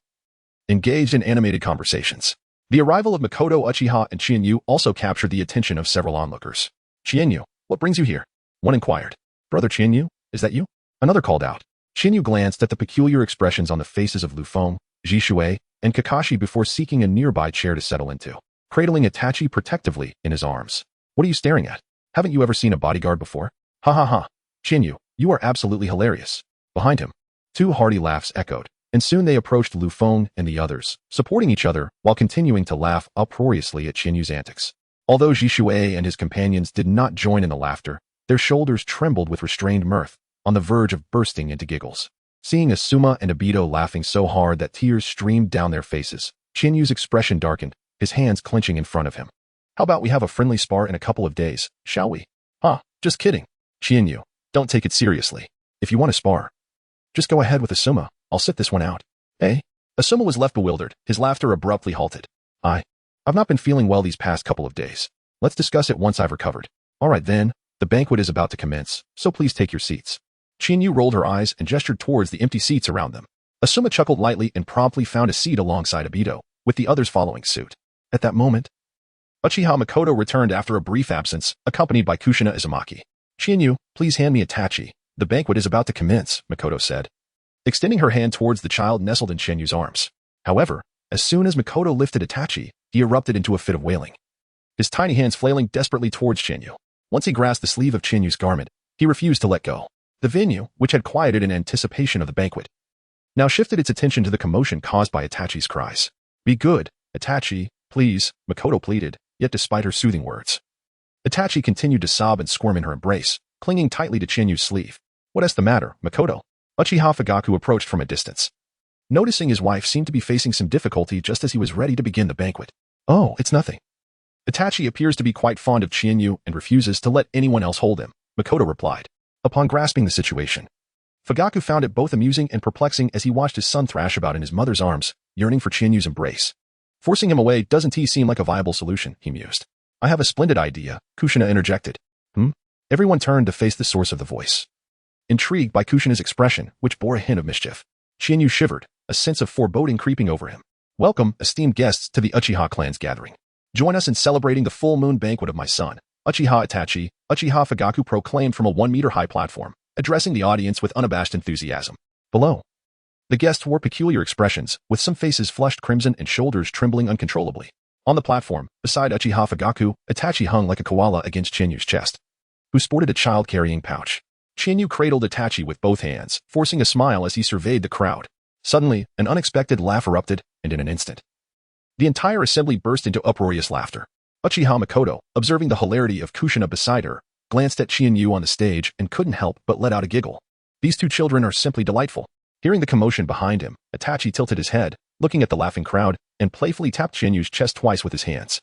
Speaker 1: engaged in animated conversations. The arrival of Makoto Uchiha and Chinyu also captured the attention of several onlookers. "Chinyu, what brings you here?" one inquired. "Brother Chinyu, is that you?" Another called out. Chinyu glanced at the peculiar expressions on the faces of Liufeng, Jishui, and Kakashi before seeking a nearby chair to settle into, cradling Itachi protectively in his arms. What are you staring at? Haven't you ever seen a bodyguard before? Ha ha ha. Chinyu, you are absolutely hilarious. Behind him, two hearty laughs echoed, and soon they approached Liufeng and the others, supporting each other while continuing to laugh uproariously at Chinyu's antics. Although Jishui and his companions did not join in the laughter, their shoulders trembled with restrained mirth, on the verge of bursting into giggles. Seeing Asuma and Obito laughing so hard that tears streamed down their faces, Chinyu's expression darkened, his hands clenching in front of him. How about we have a friendly spar in a couple of days, shall we? Huh, just kidding. Chinyu, don't take it seriously. If you want to spar, just go ahead with Asuma. I'll sit this one out. Eh? Asuma was left bewildered, his laughter abruptly halted. I've not been feeling well these past couple of days. Let's discuss it once I've recovered. All right then, the banquet is about to commence, so please take your seats. Chinyu rolled her eyes and gestured towards the empty seats around them. Asuma chuckled lightly and promptly found a seat alongside Obito, with the others following suit. At that moment, Uchiha Makoto returned after a brief absence, accompanied by Kushina Izumaki. Chinyu, please hand me Itachi. The banquet is about to commence, Makoto said, extending her hand towards the child nestled in Chinyu's arms. However, as soon as Makoto lifted Itachi, he erupted into a fit of wailing, his tiny hands flailing desperately towards Chinyu. Once he grasped the sleeve of Chinyu's garment, he refused to let go. The venue, which had quieted in anticipation of the banquet, now shifted its attention to the commotion caused by Itachi's cries. Be good, Itachi, please, Makoto pleaded, yet despite her soothing words, Itachi continued to sob and squirm in her embrace, clinging tightly to Chinyu's sleeve. What is the matter, Makoto? Uchiha Fugaku approached from a distance, noticing his wife seemed to be facing some difficulty just as he was ready to begin the banquet. Oh, it's nothing. Itachi appears to be quite fond of Chinyu and refuses to let anyone else hold him, Makoto replied. Upon grasping the situation, Fugaku found it both amusing and perplexing as he watched his son thrash about in his mother's arms, yearning for Chinyu's embrace. Forcing him away doesn't seem like a viable solution, he mused. I have a splendid idea, Kushina interjected. Everyone turned to face the source of the voice. Intrigued by Kushina's expression, which bore a hint of mischief, Chinyu shivered, a sense of foreboding creeping over him. Welcome, esteemed guests, to the Uchiha clan's gathering. Join us in celebrating the full moon banquet of my son, Uchiha Itachi, Uchiha Fugaku proclaimed from a 1-meter-high platform, addressing the audience with unabashed enthusiasm. Below, the guests wore peculiar expressions, with some faces flushed crimson and shoulders trembling uncontrollably. On the platform, beside Uchiha Fugaku, Itachi hung like a koala against Chinyu's chest, who sported a child-carrying pouch. Chinyu cradled Itachi with both hands, forcing a smile as he surveyed the crowd. Suddenly, an unexpected laugh erupted, and in an instant, the entire assembly burst into uproarious laughter. Uchiha Makoto, observing the hilarity of Kushina beside her, glanced at Chinyu on the stage and couldn't help but let out a giggle. These two children are simply delightful. Hearing the commotion behind him, Itachi tilted his head, looking at the laughing crowd, and playfully tapped Chinyu's chest twice with his hands.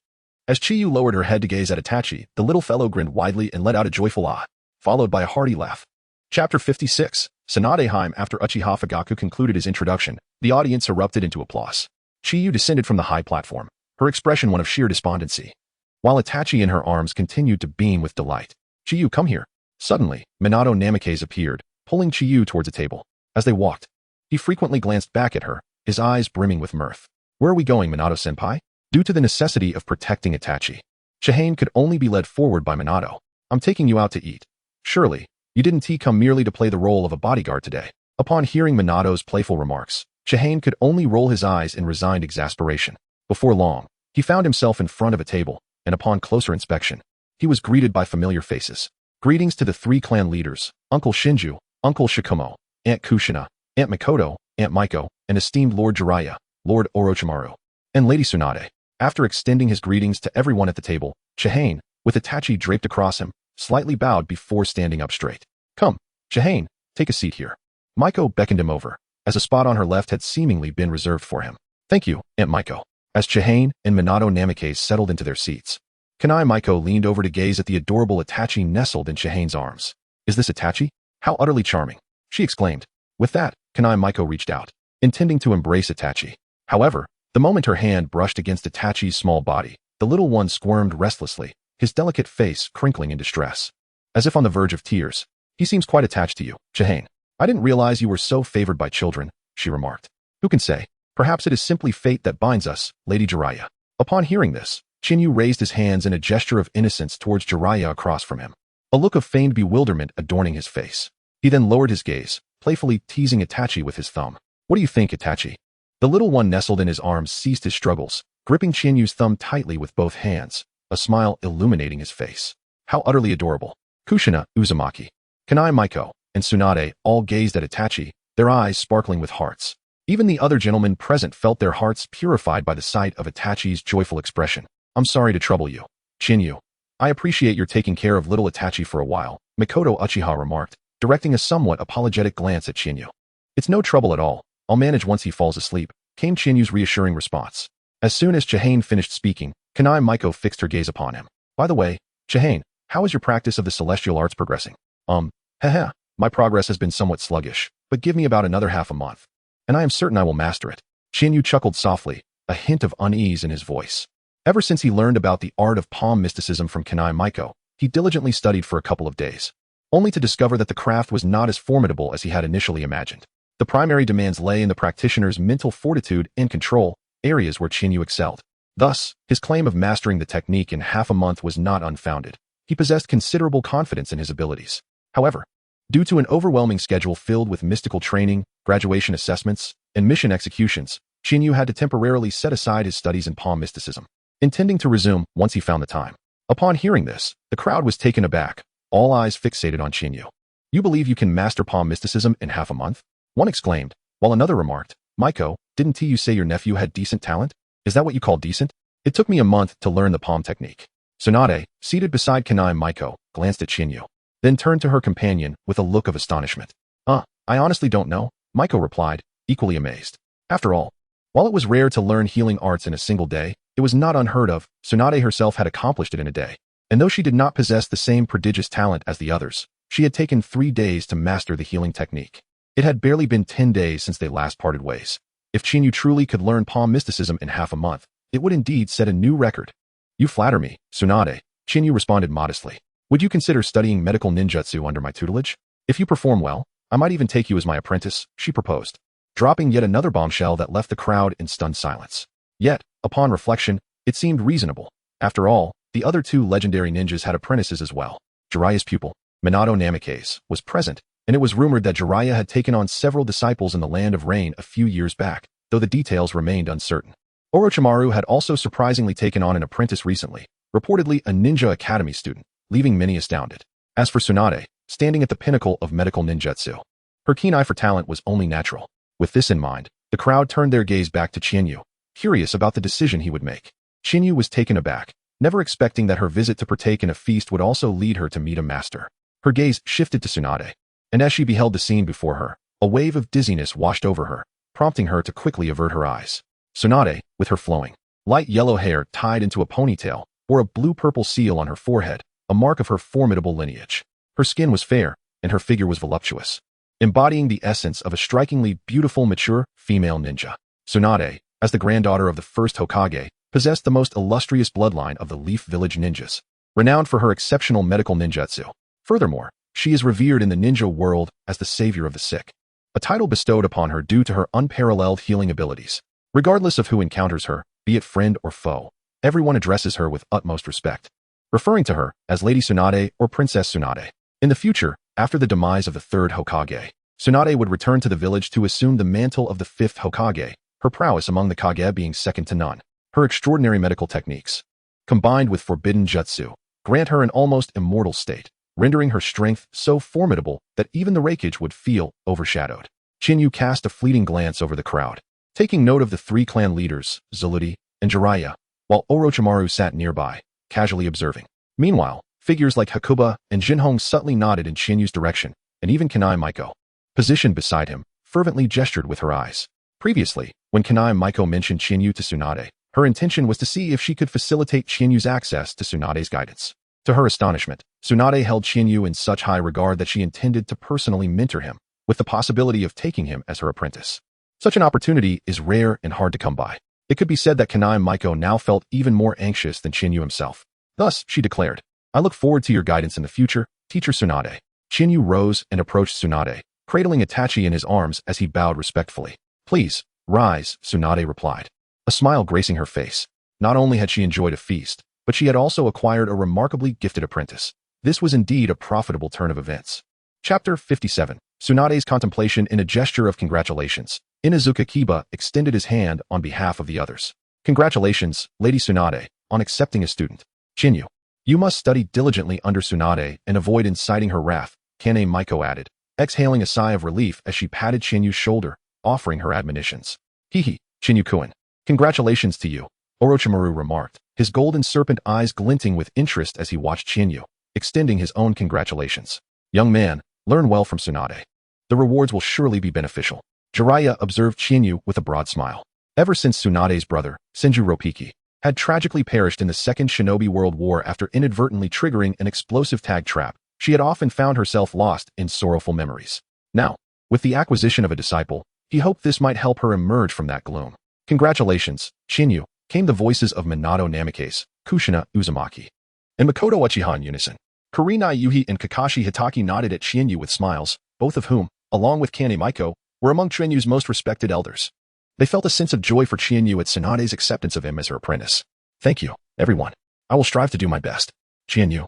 Speaker 1: As Chiyu lowered her head to gaze at Itachi, the little fellow grinned widely and let out a joyful ah, followed by a hearty laugh. Chapter 56, Sanadeheim. After Uchiha Fugaku concluded his introduction, the audience erupted into applause. Chiyu descended from the high platform, her expression one of sheer despondency, while Itachi in her arms continued to beam with delight. Chiyu, come here. Suddenly, Minato Namikaze appeared, pulling Chiyu towards a table. As they walked, he frequently glanced back at her, his eyes brimming with mirth. Where are we going, Minato-senpai? Due to the necessity of protecting Itachi, Chihane could only be led forward by Minato. I'm taking you out to eat. Surely, you didn't come merely to play the role of a bodyguard today. Upon hearing Minato's playful remarks, Chihane could only roll his eyes in resigned exasperation. Before long, he found himself in front of a table, and upon closer inspection, he was greeted by familiar faces. Greetings to the 3 clan leaders, Uncle Shinju, Uncle Shikumo, Aunt Kushina, Aunt Makoto, Aunt Maiko, and esteemed Lord Jiraiya, Lord Orochimaru, and Lady Tsunade. After extending his greetings to everyone at the table, Chihane, with Itachi draped across him, slightly bowed before standing up straight. Come, Chihane, take a seat here. Maiko beckoned him over, as a spot on her left had seemingly been reserved for him. Thank you, Aunt Maiko. As Chihane and Minato Namikaze settled into their seats, Kanai Maiko leaned over to gaze at the adorable Itachi nestled in Chihane's arms. Is this Itachi? How utterly charming, she exclaimed. With that, Kanai Maiko reached out, intending to embrace Itachi. However, the moment her hand brushed against Itachi's small body, the little one squirmed restlessly, his delicate face crinkling in distress. As if on the verge of tears, he seems quite attached to you, Chihane. I didn't realize you were so favored by children, she remarked. Who can say? Perhaps it is simply fate that binds us, Lady Jiraiya. Upon hearing this, Chinyu raised his hands in a gesture of innocence towards Jiraiya across from him, a look of feigned bewilderment adorning his face. He then lowered his gaze, playfully teasing Itachi with his thumb. What do you think, Itachi? The little one nestled in his arms ceased his struggles, gripping Chinyu's thumb tightly with both hands, a smile illuminating his face. How utterly adorable. Kushina, Uzumaki, Kanai Maiko, and Tsunade all gazed at Itachi, their eyes sparkling with hearts. Even the other gentlemen present felt their hearts purified by the sight of Itachi's joyful expression. I'm sorry to trouble you, Chinyu. I appreciate your taking care of little Itachi for a while, Mikoto Uchiha remarked, directing a somewhat apologetic glance at Chinyu. It's no trouble at all. I'll manage once he falls asleep, came Chinyu's reassuring response. As soon as Chihane finished speaking, Kanai Maiko fixed her gaze upon him. By the way, Chihane, how is your practice of the celestial arts progressing? Haha, my progress has been somewhat sluggish, but give me about another half a month, and I am certain I will master it. Chinyu chuckled softly, a hint of unease in his voice. Ever since he learned about the art of palm mysticism from Kanai Maiko, he diligently studied for a couple of days, only to discover that the craft was not as formidable as he had initially imagined. The primary demands lay in the practitioner's mental fortitude and control, areas where Chinyu excelled. Thus, his claim of mastering the technique in half a month was not unfounded. He possessed considerable confidence in his abilities. However, due to an overwhelming schedule filled with mystical training, graduation assessments, and mission executions, Chinyu had to temporarily set aside his studies in palm mysticism, intending to resume once he found the time. Upon hearing this, the crowd was taken aback, all eyes fixated on Chinyu. You believe you can master palm mysticism in half a month? One exclaimed, while another remarked, Maiko, didn't you say your nephew had decent talent? Is that what you call decent? It took me a month to learn the palm technique. Tsunade, seated beside Kanai Maiko, glanced at Chinyu, then turned to her companion with a look of astonishment. I honestly don't know, Maiko replied, equally amazed. After all, while it was rare to learn healing arts in a single day, it was not unheard of. Tsunade herself had accomplished it in a day. And though she did not possess the same prodigious talent as the others, she had taken 3 days to master the healing technique. It had barely been 10 days since they last parted ways. If Chinyu truly could learn palm mysticism in half a month, it would indeed set a new record. You flatter me, Tsunade, Chinyu responded modestly. Would you consider studying medical ninjutsu under my tutelage? If you perform well, I might even take you as my apprentice, she proposed, dropping yet another bombshell that left the crowd in stunned silence. Yet, upon reflection, it seemed reasonable. After all, the other 2 legendary ninjas had apprentices as well. Jiraiya's pupil, Minato Namikaze, was present, and it was rumored that Jiraiya had taken on several disciples in the Land of Rain a few years back, though the details remained uncertain. Orochimaru had also surprisingly taken on an apprentice recently, reportedly a ninja academy student, leaving many astounded. As for Tsunade, standing at the pinnacle of medical ninjutsu, her keen eye for talent was only natural. With this in mind, the crowd turned their gaze back to Chinyu, curious about the decision he would make. Chinyu was taken aback, never expecting that her visit to partake in a feast would also lead her to meet a master. Her gaze shifted to Tsunade, and as she beheld the scene before her, a wave of dizziness washed over her, prompting her to quickly avert her eyes. Tsunade, with her flowing, light yellow hair tied into a ponytail, bore a blue-purple seal on her forehead, a mark of her formidable lineage. Her skin was fair, and her figure was voluptuous, embodying the essence of a strikingly beautiful, mature, female ninja. Tsunade, as the granddaughter of the first Hokage, possessed the most illustrious bloodline of the Leaf Village ninjas, renowned for her exceptional medical ninjutsu. Furthermore, she is revered in the ninja world as the savior of the sick, a title bestowed upon her due to her unparalleled healing abilities. Regardless of who encounters her, be it friend or foe, everyone addresses her with utmost respect, referring to her as Lady Tsunade or Princess Tsunade. In the future, after the demise of the 3rd Hokage, Tsunade would return to the village to assume the mantle of the 5th Hokage, her prowess among the Kage being second to none. Her extraordinary medical techniques, combined with forbidden jutsu, grant her an almost immortal state, rendering her strength so formidable that even the Raikage would feel overshadowed. Chinyu cast a fleeting glance over the crowd, taking note of the 3 clan leaders, Zaludi and Jiraiya, while Orochimaru sat nearby, casually observing. Meanwhile, figures like Hakuba and Jinhong subtly nodded in Chinyu's direction, and even Kanai Maiko, positioned beside him, fervently gestured with her eyes. Previously, when Kanai Maiko mentioned Chinyu to Tsunade, her intention was to see if she could facilitate Chinyu's access to Tsunade's guidance. To her astonishment, Tsunade held Chinyu in such high regard that she intended to personally mentor him, with the possibility of taking him as her apprentice. Such an opportunity is rare and hard to come by. It could be said that Kanai Maiko now felt even more anxious than Chinyu himself. Thus, she declared, I look forward to your guidance in the future, teacher Tsunade. Chinyu rose and approached Tsunade, cradling Itachi in his arms as he bowed respectfully. Please, rise, Tsunade replied, a smile gracing her face. Not only had she enjoyed a feast, but she had also acquired a remarkably gifted apprentice. This was indeed a profitable turn of events. Chapter 57. Tsunade's contemplation in a gesture of congratulations. Inazuka Kiba extended his hand on behalf of the others. Congratulations, Lady Tsunade, on accepting a student. Chinyu. You must study diligently under Tsunade and avoid inciting her wrath, Kane Maiko added, exhaling a sigh of relief as she patted Chinyu's shoulder, offering her admonitions. Hihi, Chinyu-kun. Congratulations to you, Orochimaru remarked, his golden serpent eyes glinting with interest as he watched Chinyu, extending his own congratulations. Young man, learn well from Tsunade. The rewards will surely be beneficial. Jiraiya observed Chinyu with a broad smile. Ever since Tsunade's brother, Senju Ropiki, had tragically perished in the Second Shinobi World War after inadvertently triggering an explosive tag trap, she had often found herself lost in sorrowful memories. Now, with the acquisition of a disciple, he hoped this might help her emerge from that gloom. Congratulations, Chinyu, came the voices of Minato Namikaze, Kushina Uzumaki, and Makoto Uchiha in unison. Kurenai Yuhi and Kakashi Hitaki nodded at Chinyu with smiles, both of whom, along with Kane Maiko, were among Chinyu's most respected elders. They felt a sense of joy for Chinyu at Tsunade's acceptance of him as her apprentice. Thank you, everyone. I will strive to do my best. Chinyu,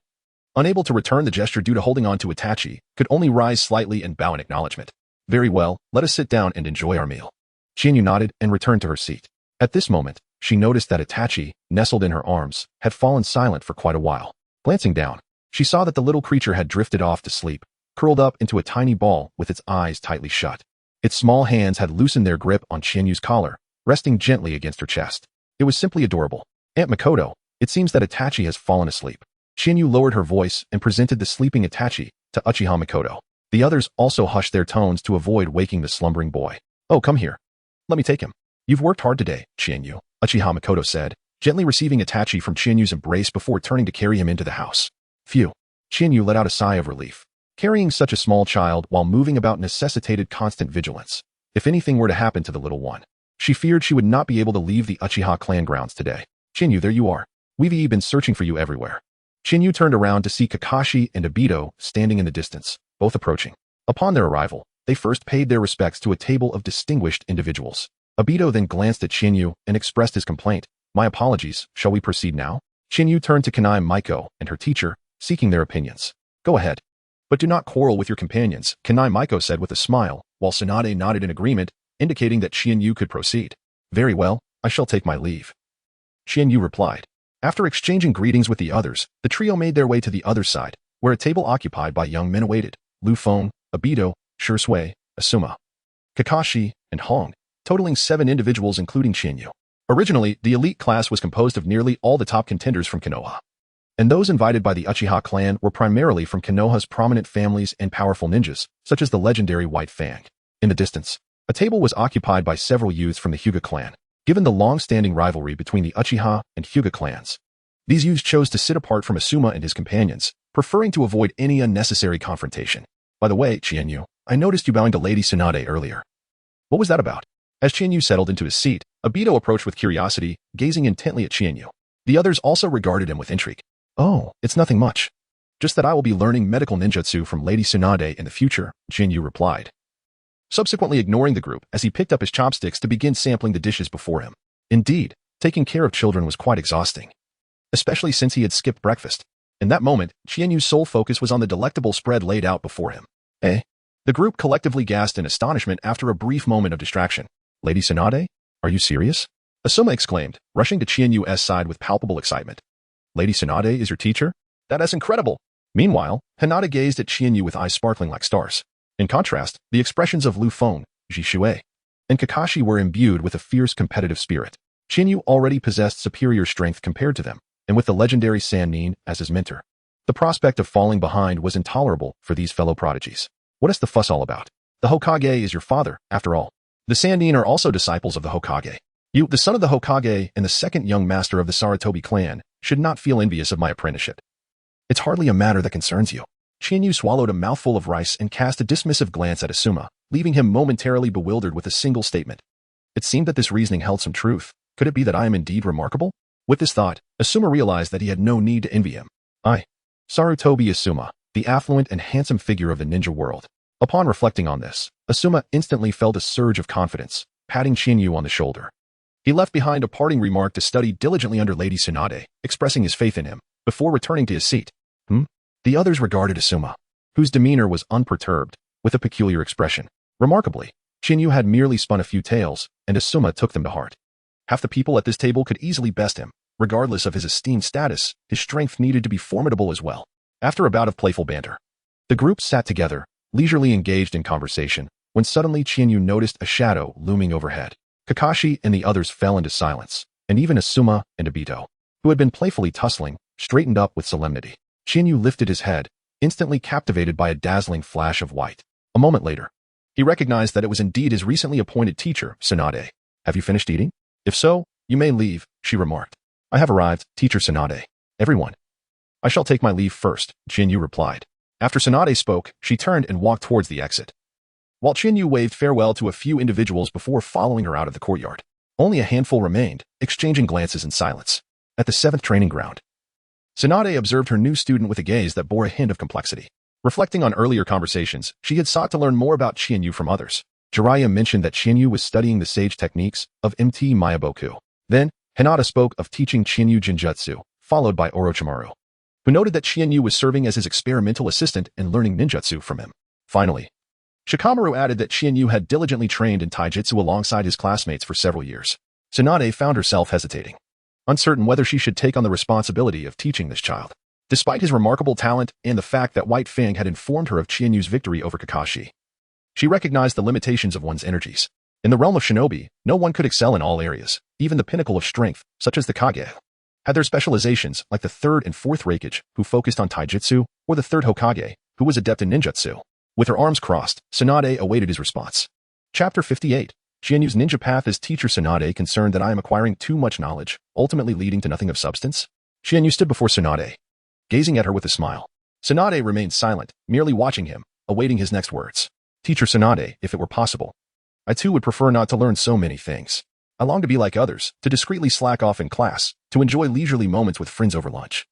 Speaker 1: unable to return the gesture due to holding on to Itachi, could only rise slightly and bow in acknowledgement. Very well, let us sit down and enjoy our meal. Chinyu nodded and returned to her seat. At this moment, she noticed that Itachi, nestled in her arms, had fallen silent for quite a while. Glancing down, she saw that the little creature had drifted off to sleep, curled up into a tiny ball with its eyes tightly shut. Its small hands had loosened their grip on Chinyu's collar, resting gently against her chest. It was simply adorable. Aunt Makoto, it seems that Itachi has fallen asleep. Chinyu lowered her voice and presented the sleeping Itachi to Uchiha Makoto. The others also hushed their tones to avoid waking the slumbering boy. Oh, come here. Let me take him. You've worked hard today, Chinyu, Uchiha Makoto said, gently receiving Itachi from Chinyu's embrace before turning to carry him into the house. Phew. Chinyu let out a sigh of relief. Carrying such a small child while moving about necessitated constant vigilance. If anything were to happen to the little one, she feared she would not be able to leave the Uchiha clan grounds today. Chinyu, there you are. We've been searching for you everywhere. Chinyu turned around to see Kakashi and Obito standing in the distance, both approaching. Upon their arrival, they first paid their respects to a table of distinguished individuals. Obito then glanced at Chinyu and expressed his complaint. My apologies, shall we proceed now? Chinyu turned to Kanai Maiko and her teacher, seeking their opinions. Go ahead. But do not quarrel with your companions, Kanai Maiko said with a smile, while Tsunade nodded in agreement, indicating that Chinyu could proceed. Very well, I shall take my leave. Chinyu replied. After exchanging greetings with the others, the trio made their way to the other side, where a table occupied by young men awaited. Liufeng, Obito, Shursui, Asuma, Kakashi, and Hong, totaling 7 individuals including Chinyu. Originally, the elite class was composed of nearly all the top contenders from Konoha, and those invited by the Uchiha clan were primarily from Konoha's prominent families and powerful ninjas, such as the legendary White Fang. In the distance, a table was occupied by several youths from the Hyuga clan. Given the long-standing rivalry between the Uchiha and Hyuga clans, these youths chose to sit apart from Asuma and his companions, preferring to avoid any unnecessary confrontation. By the way, Chinyu, I noticed you bowing to Lady Tsunade earlier. What was that about? As Chinyu settled into his seat, Obito approached with curiosity, gazing intently at Chinyu. The others also regarded him with intrigue. Oh, it's nothing much. Just that I will be learning medical ninjutsu from Lady Tsunade in the future, Chinyu replied, subsequently ignoring the group as he picked up his chopsticks to begin sampling the dishes before him. Indeed, taking care of children was quite exhausting, especially since he had skipped breakfast. In that moment, Chinyu's sole focus was on the delectable spread laid out before him. Eh? The group collectively gasped in astonishment after a brief moment of distraction. Lady Tsunade? Are you serious? Asuma exclaimed, rushing to Chinyu's side with palpable excitement. Lady Tsunade is your teacher? That is incredible! Meanwhile, Hinata gazed at Chinyu with eyes sparkling like stars. In contrast, the expressions of Liufeng, Jishui, and Kakashi were imbued with a fierce competitive spirit. Chinyu already possessed superior strength compared to them, and with the legendary Sannin as his mentor, the prospect of falling behind was intolerable for these fellow prodigies. What is the fuss all about? The Hokage is your father, after all. The Sannin are also disciples of the Hokage. You, the son of the Hokage and the second young master of the Sarutobi clan, should not feel envious of my apprenticeship. It's hardly a matter that concerns you. Chinyu swallowed a mouthful of rice and cast a dismissive glance at Asuma, leaving him momentarily bewildered with a single statement. It seemed that this reasoning held some truth. Could it be that I am indeed remarkable? With this thought, Asuma realized that he had no need to envy him. Sarutobi Asuma, the affluent and handsome figure of the ninja world. Upon reflecting on this, Asuma instantly felt a surge of confidence, patting Chinyu on the shoulder. He left behind a parting remark to study diligently under Lady Tsunade, expressing his faith in him, before returning to his seat. The others regarded Asuma, whose demeanor was unperturbed, with a peculiar expression. Remarkably, Chinyu had merely spun a few tales, and Asuma took them to heart. Half the people at this table could easily best him. Regardless of his esteemed status, his strength needed to be formidable as well. After a bout of playful banter, the group sat together, leisurely engaged in conversation, when suddenly Chinyu noticed a shadow looming overhead. Kakashi and the others fell into silence, and even Asuma and Obito, who had been playfully tussling, straightened up with solemnity. Chinyu lifted his head, instantly captivated by a dazzling flash of white. A moment later, he recognized that it was indeed his recently appointed teacher, Tsunade. "Have you finished eating? If so, you may leave," she remarked. "I have arrived, Teacher Tsunade. Everyone." "I shall take my leave first," Chinyu replied. After Tsunade spoke, she turned and walked towards the exit, while Chinyu waved farewell to a few individuals before following her out of the courtyard. Only a handful remained, exchanging glances in silence. At the 7th training ground, Tsunade observed her new student with a gaze that bore a hint of complexity. Reflecting on earlier conversations, she had sought to learn more about Chinyu from others. Jiraiya mentioned that Chinyu was studying the sage techniques of MT Mayaboku. Then, Hinata spoke of teaching Chinyu Jinjutsu, followed by Orochimaru, who noted that Chinyu was serving as his experimental assistant and learning ninjutsu from him. Finally, Shikamaru added that Chinyu had diligently trained in taijutsu alongside his classmates for several years. Tsunade found herself hesitating, uncertain whether she should take on the responsibility of teaching this child. Despite his remarkable talent and the fact that White Fang had informed her of Chinyu's victory over Kakashi, she recognized the limitations of one's energies. In the realm of shinobi, no one could excel in all areas. Even the pinnacle of strength, such as the Kage, had their specializations, like the 3rd and 4th Raikage, who focused on taijutsu, or the 3rd Hokage, who was adept in ninjutsu. With her arms crossed, Tsunade awaited his response. Chapter 58. Chinyu's ninja path. Is Teacher Tsunade concerned that I am acquiring too much knowledge, ultimately leading to nothing of substance? Chinyu stood before Tsunade, gazing at her with a smile. Tsunade remained silent, merely watching him, awaiting his next words. Teacher Tsunade, if it were possible, I too would prefer not to learn so many things. I long to be like others, to discreetly slack off in class, to enjoy leisurely moments with friends over lunch,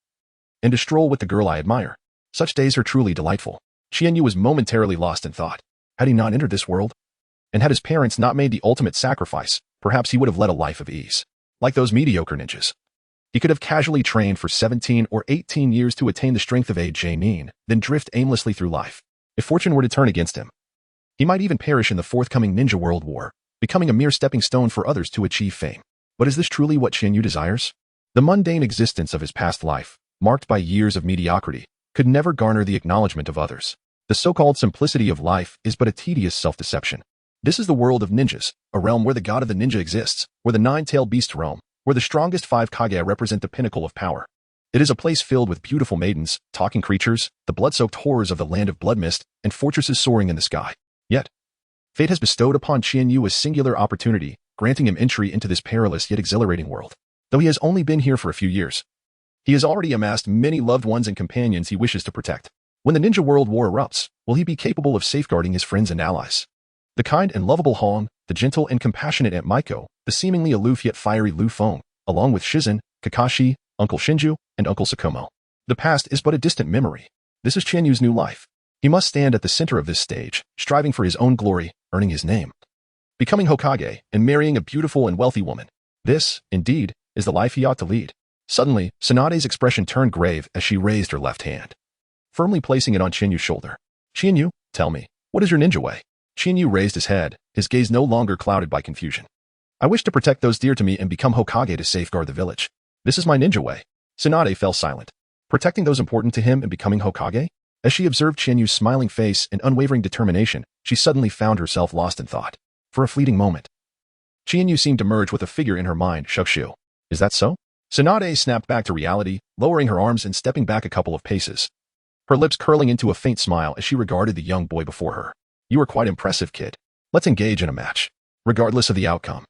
Speaker 1: and to stroll with the girl I admire. Such days are truly delightful. Chinyu was momentarily lost in thought. Had he not entered this world? And had his parents not made the ultimate sacrifice, perhaps he would have led a life of ease. Like those mediocre ninjas, he could have casually trained for 17 or 18 years to attain the strength of a Jainin, then drift aimlessly through life. If fortune were to turn against him, he might even perish in the forthcoming Ninja World War, becoming a mere stepping stone for others to achieve fame. But is this truly what Chinyu desires? The mundane existence of his past life, marked by years of mediocrity, could never garner the acknowledgement of others. The so-called simplicity of life is but a tedious self-deception. This is the world of ninjas, a realm where the god of the ninja exists, where the 9-tailed beasts roam, where the strongest 5 Kage represent the pinnacle of power. It is a place filled with beautiful maidens, talking creatures, the blood-soaked horrors of the land of blood mist, and fortresses soaring in the sky. Yet, fate has bestowed upon Chinyu a singular opportunity, granting him entry into this perilous yet exhilarating world. Though he has only been here for a few years, he has already amassed many loved ones and companions he wishes to protect. When the Ninja World War erupts, will he be capable of safeguarding his friends and allies? The kind and lovable Hong, the gentle and compassionate Aunt Maiko, the seemingly aloof yet fiery Liufeng, along with Shizen, Kakashi, Uncle Shinju, and Uncle Sakomo. The past is but a distant memory. This is Chinyu's new life. He must stand at the center of this stage, striving for his own glory, earning his name, becoming Hokage, and marrying a beautiful and wealthy woman. This, indeed, is the life he ought to lead. Suddenly, Tsunade's expression turned grave as she raised her left hand, firmly placing it on Chinyu's shoulder. Chinyu, tell me, what is your ninja way? Chinyu raised his head, his gaze no longer clouded by confusion. I wish to protect those dear to me and become Hokage to safeguard the village. This is my ninja way. Tsunade fell silent. Protecting those important to him and becoming Hokage? As she observed Chinyu's smiling face and unwavering determination, she suddenly found herself lost in thought. For a fleeting moment, Chinyu seemed to merge with a figure in her mind, Shukshu. Is that so? Tsunade snapped back to reality, lowering her arms and stepping back a couple of paces, her lips curling into a faint smile as she regarded the young boy before her. You are quite impressive, kid. Let's engage in a match. Regardless of the outcome,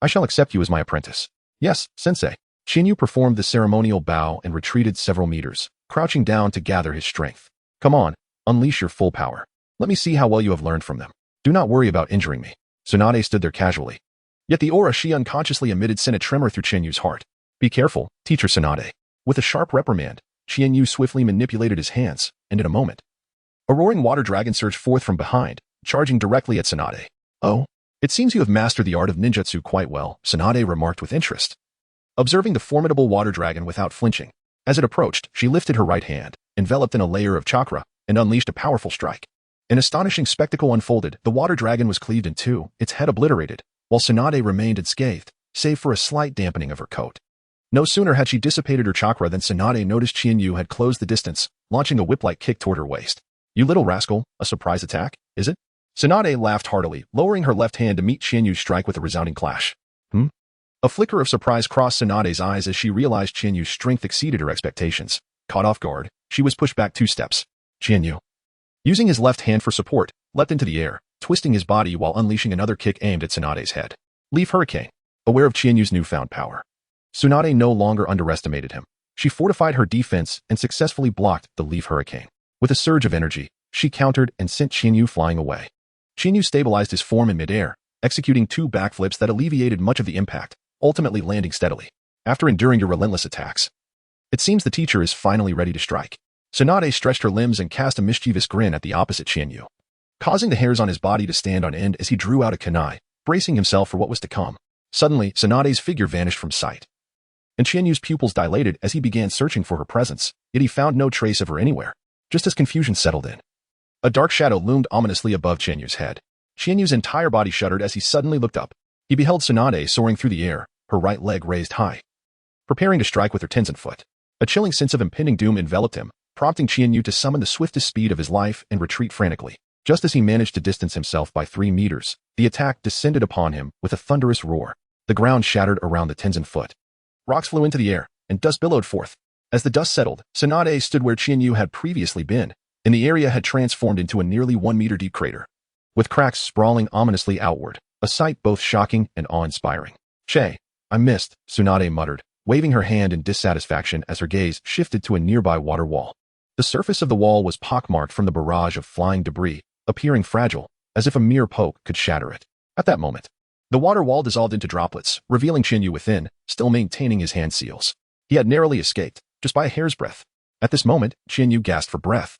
Speaker 1: I shall accept you as my apprentice. Yes, sensei. Chinyu performed the ceremonial bow and retreated several meters, crouching down to gather his strength. Come on, unleash your full power. Let me see how well you have learned from them. Do not worry about injuring me. Tsunade stood there casually. Yet the aura she unconsciously emitted sent a tremor through Chinyu's heart. Be careful, Teacher Tsunade. With a sharp reprimand, Chinyu swiftly manipulated his hands, and in a moment, a roaring water dragon surged forth from behind, charging directly at Tsunade. Oh, it seems you have mastered the art of ninjutsu quite well, Tsunade remarked with interest, observing the formidable water dragon without flinching. As it approached, she lifted her right hand, enveloped in a layer of chakra, and unleashed a powerful strike. An astonishing spectacle unfolded. The water dragon was cleaved in two, its head obliterated, while Tsunade remained unscathed, save for a slight dampening of her coat. No sooner had she dissipated her chakra than Tsunade noticed Chiharu had closed the distance, launching a whip-like kick toward her waist. "You little rascal, a surprise attack, is it?" Tsunade laughed heartily, lowering her left hand to meet Chiharu's strike with a resounding clash. A flicker of surprise crossed Tsunade's eyes as she realized Chiharu's strength exceeded her expectations. Caught off guard, she was pushed back 2 steps. Chiharu, using his left hand for support, leapt into the air, twisting his body while unleashing another kick aimed at Tsunade's head. Leaf Hurricane. Aware of Chiharu's newfound power, Tsunade no longer underestimated him. She fortified her defense and successfully blocked the Leaf Hurricane. With a surge of energy, she countered and sent Chiharu flying away. Chiharu stabilized his form in midair, executing 2 backflips that alleviated much of the impact, ultimately landing steadily. After enduring your relentless attacks, it seems the teacher is finally ready to strike. Tsunade stretched her limbs and cast a mischievous grin at the opposite Chiharu, causing the hairs on his body to stand on end as he drew out a kunai, bracing himself for what was to come. Suddenly, Tsunade's figure vanished from sight, and Chiharu's pupils dilated as he began searching for her presence, yet he found no trace of her anywhere. Just as confusion settled in, a dark shadow loomed ominously above Chiharu's head. Chiharu's entire body shuddered as he suddenly looked up. He beheld Tsunade soaring through the air, her right leg raised high, preparing to strike with her Tenzin foot. A chilling sense of impending doom enveloped him, prompting Chiharu to summon the swiftest speed of his life and retreat frantically. Just as he managed to distance himself by 3 meters, the attack descended upon him with a thunderous roar. The ground shattered around the Tenzin foot. Rocks flew into the air, and dust billowed forth. As the dust settled, Tsunade stood where Chiharu had previously been, and the area had transformed into a nearly 1-meter-deep crater, with cracks sprawling ominously outward, a sight both shocking and awe-inspiring. "Che, I missed," Tsunade muttered, waving her hand in dissatisfaction as her gaze shifted to a nearby water wall. The surface of the wall was pockmarked from the barrage of flying debris, appearing fragile, as if a mere poke could shatter it. At that moment, the water wall dissolved into droplets, revealing Chiharu within, still maintaining his hand seals. He had narrowly escaped, just by a hair's breadth. At this moment, Chiharu gasped for breath.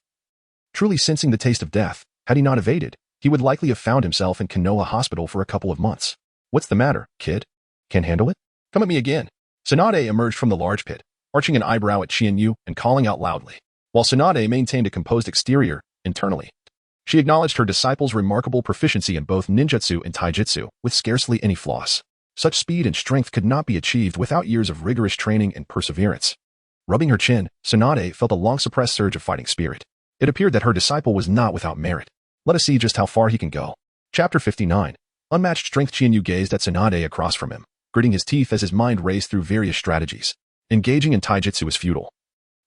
Speaker 1: Truly sensing the taste of death, had he not evaded, he would likely have found himself in Konoha Hospital for a couple of months. "What's the matter, kid? Can't handle it? Come at me again." Tsunade emerged from the large pit, arching an eyebrow at Chiharu and calling out loudly. While Tsunade maintained a composed exterior, internally, she acknowledged her disciple's remarkable proficiency in both ninjutsu and taijutsu, with scarcely any flaws. Such speed and strength could not be achieved without years of rigorous training and perseverance. Rubbing her chin, Tsunade felt a long-suppressed surge of fighting spirit. It appeared that her disciple was not without merit. Let us see just how far he can go. Chapter 59. Unmatched strength. Chiharu gazed at Tsunade across from him, gritting his teeth as his mind raced through various strategies. Engaging in taijutsu is futile.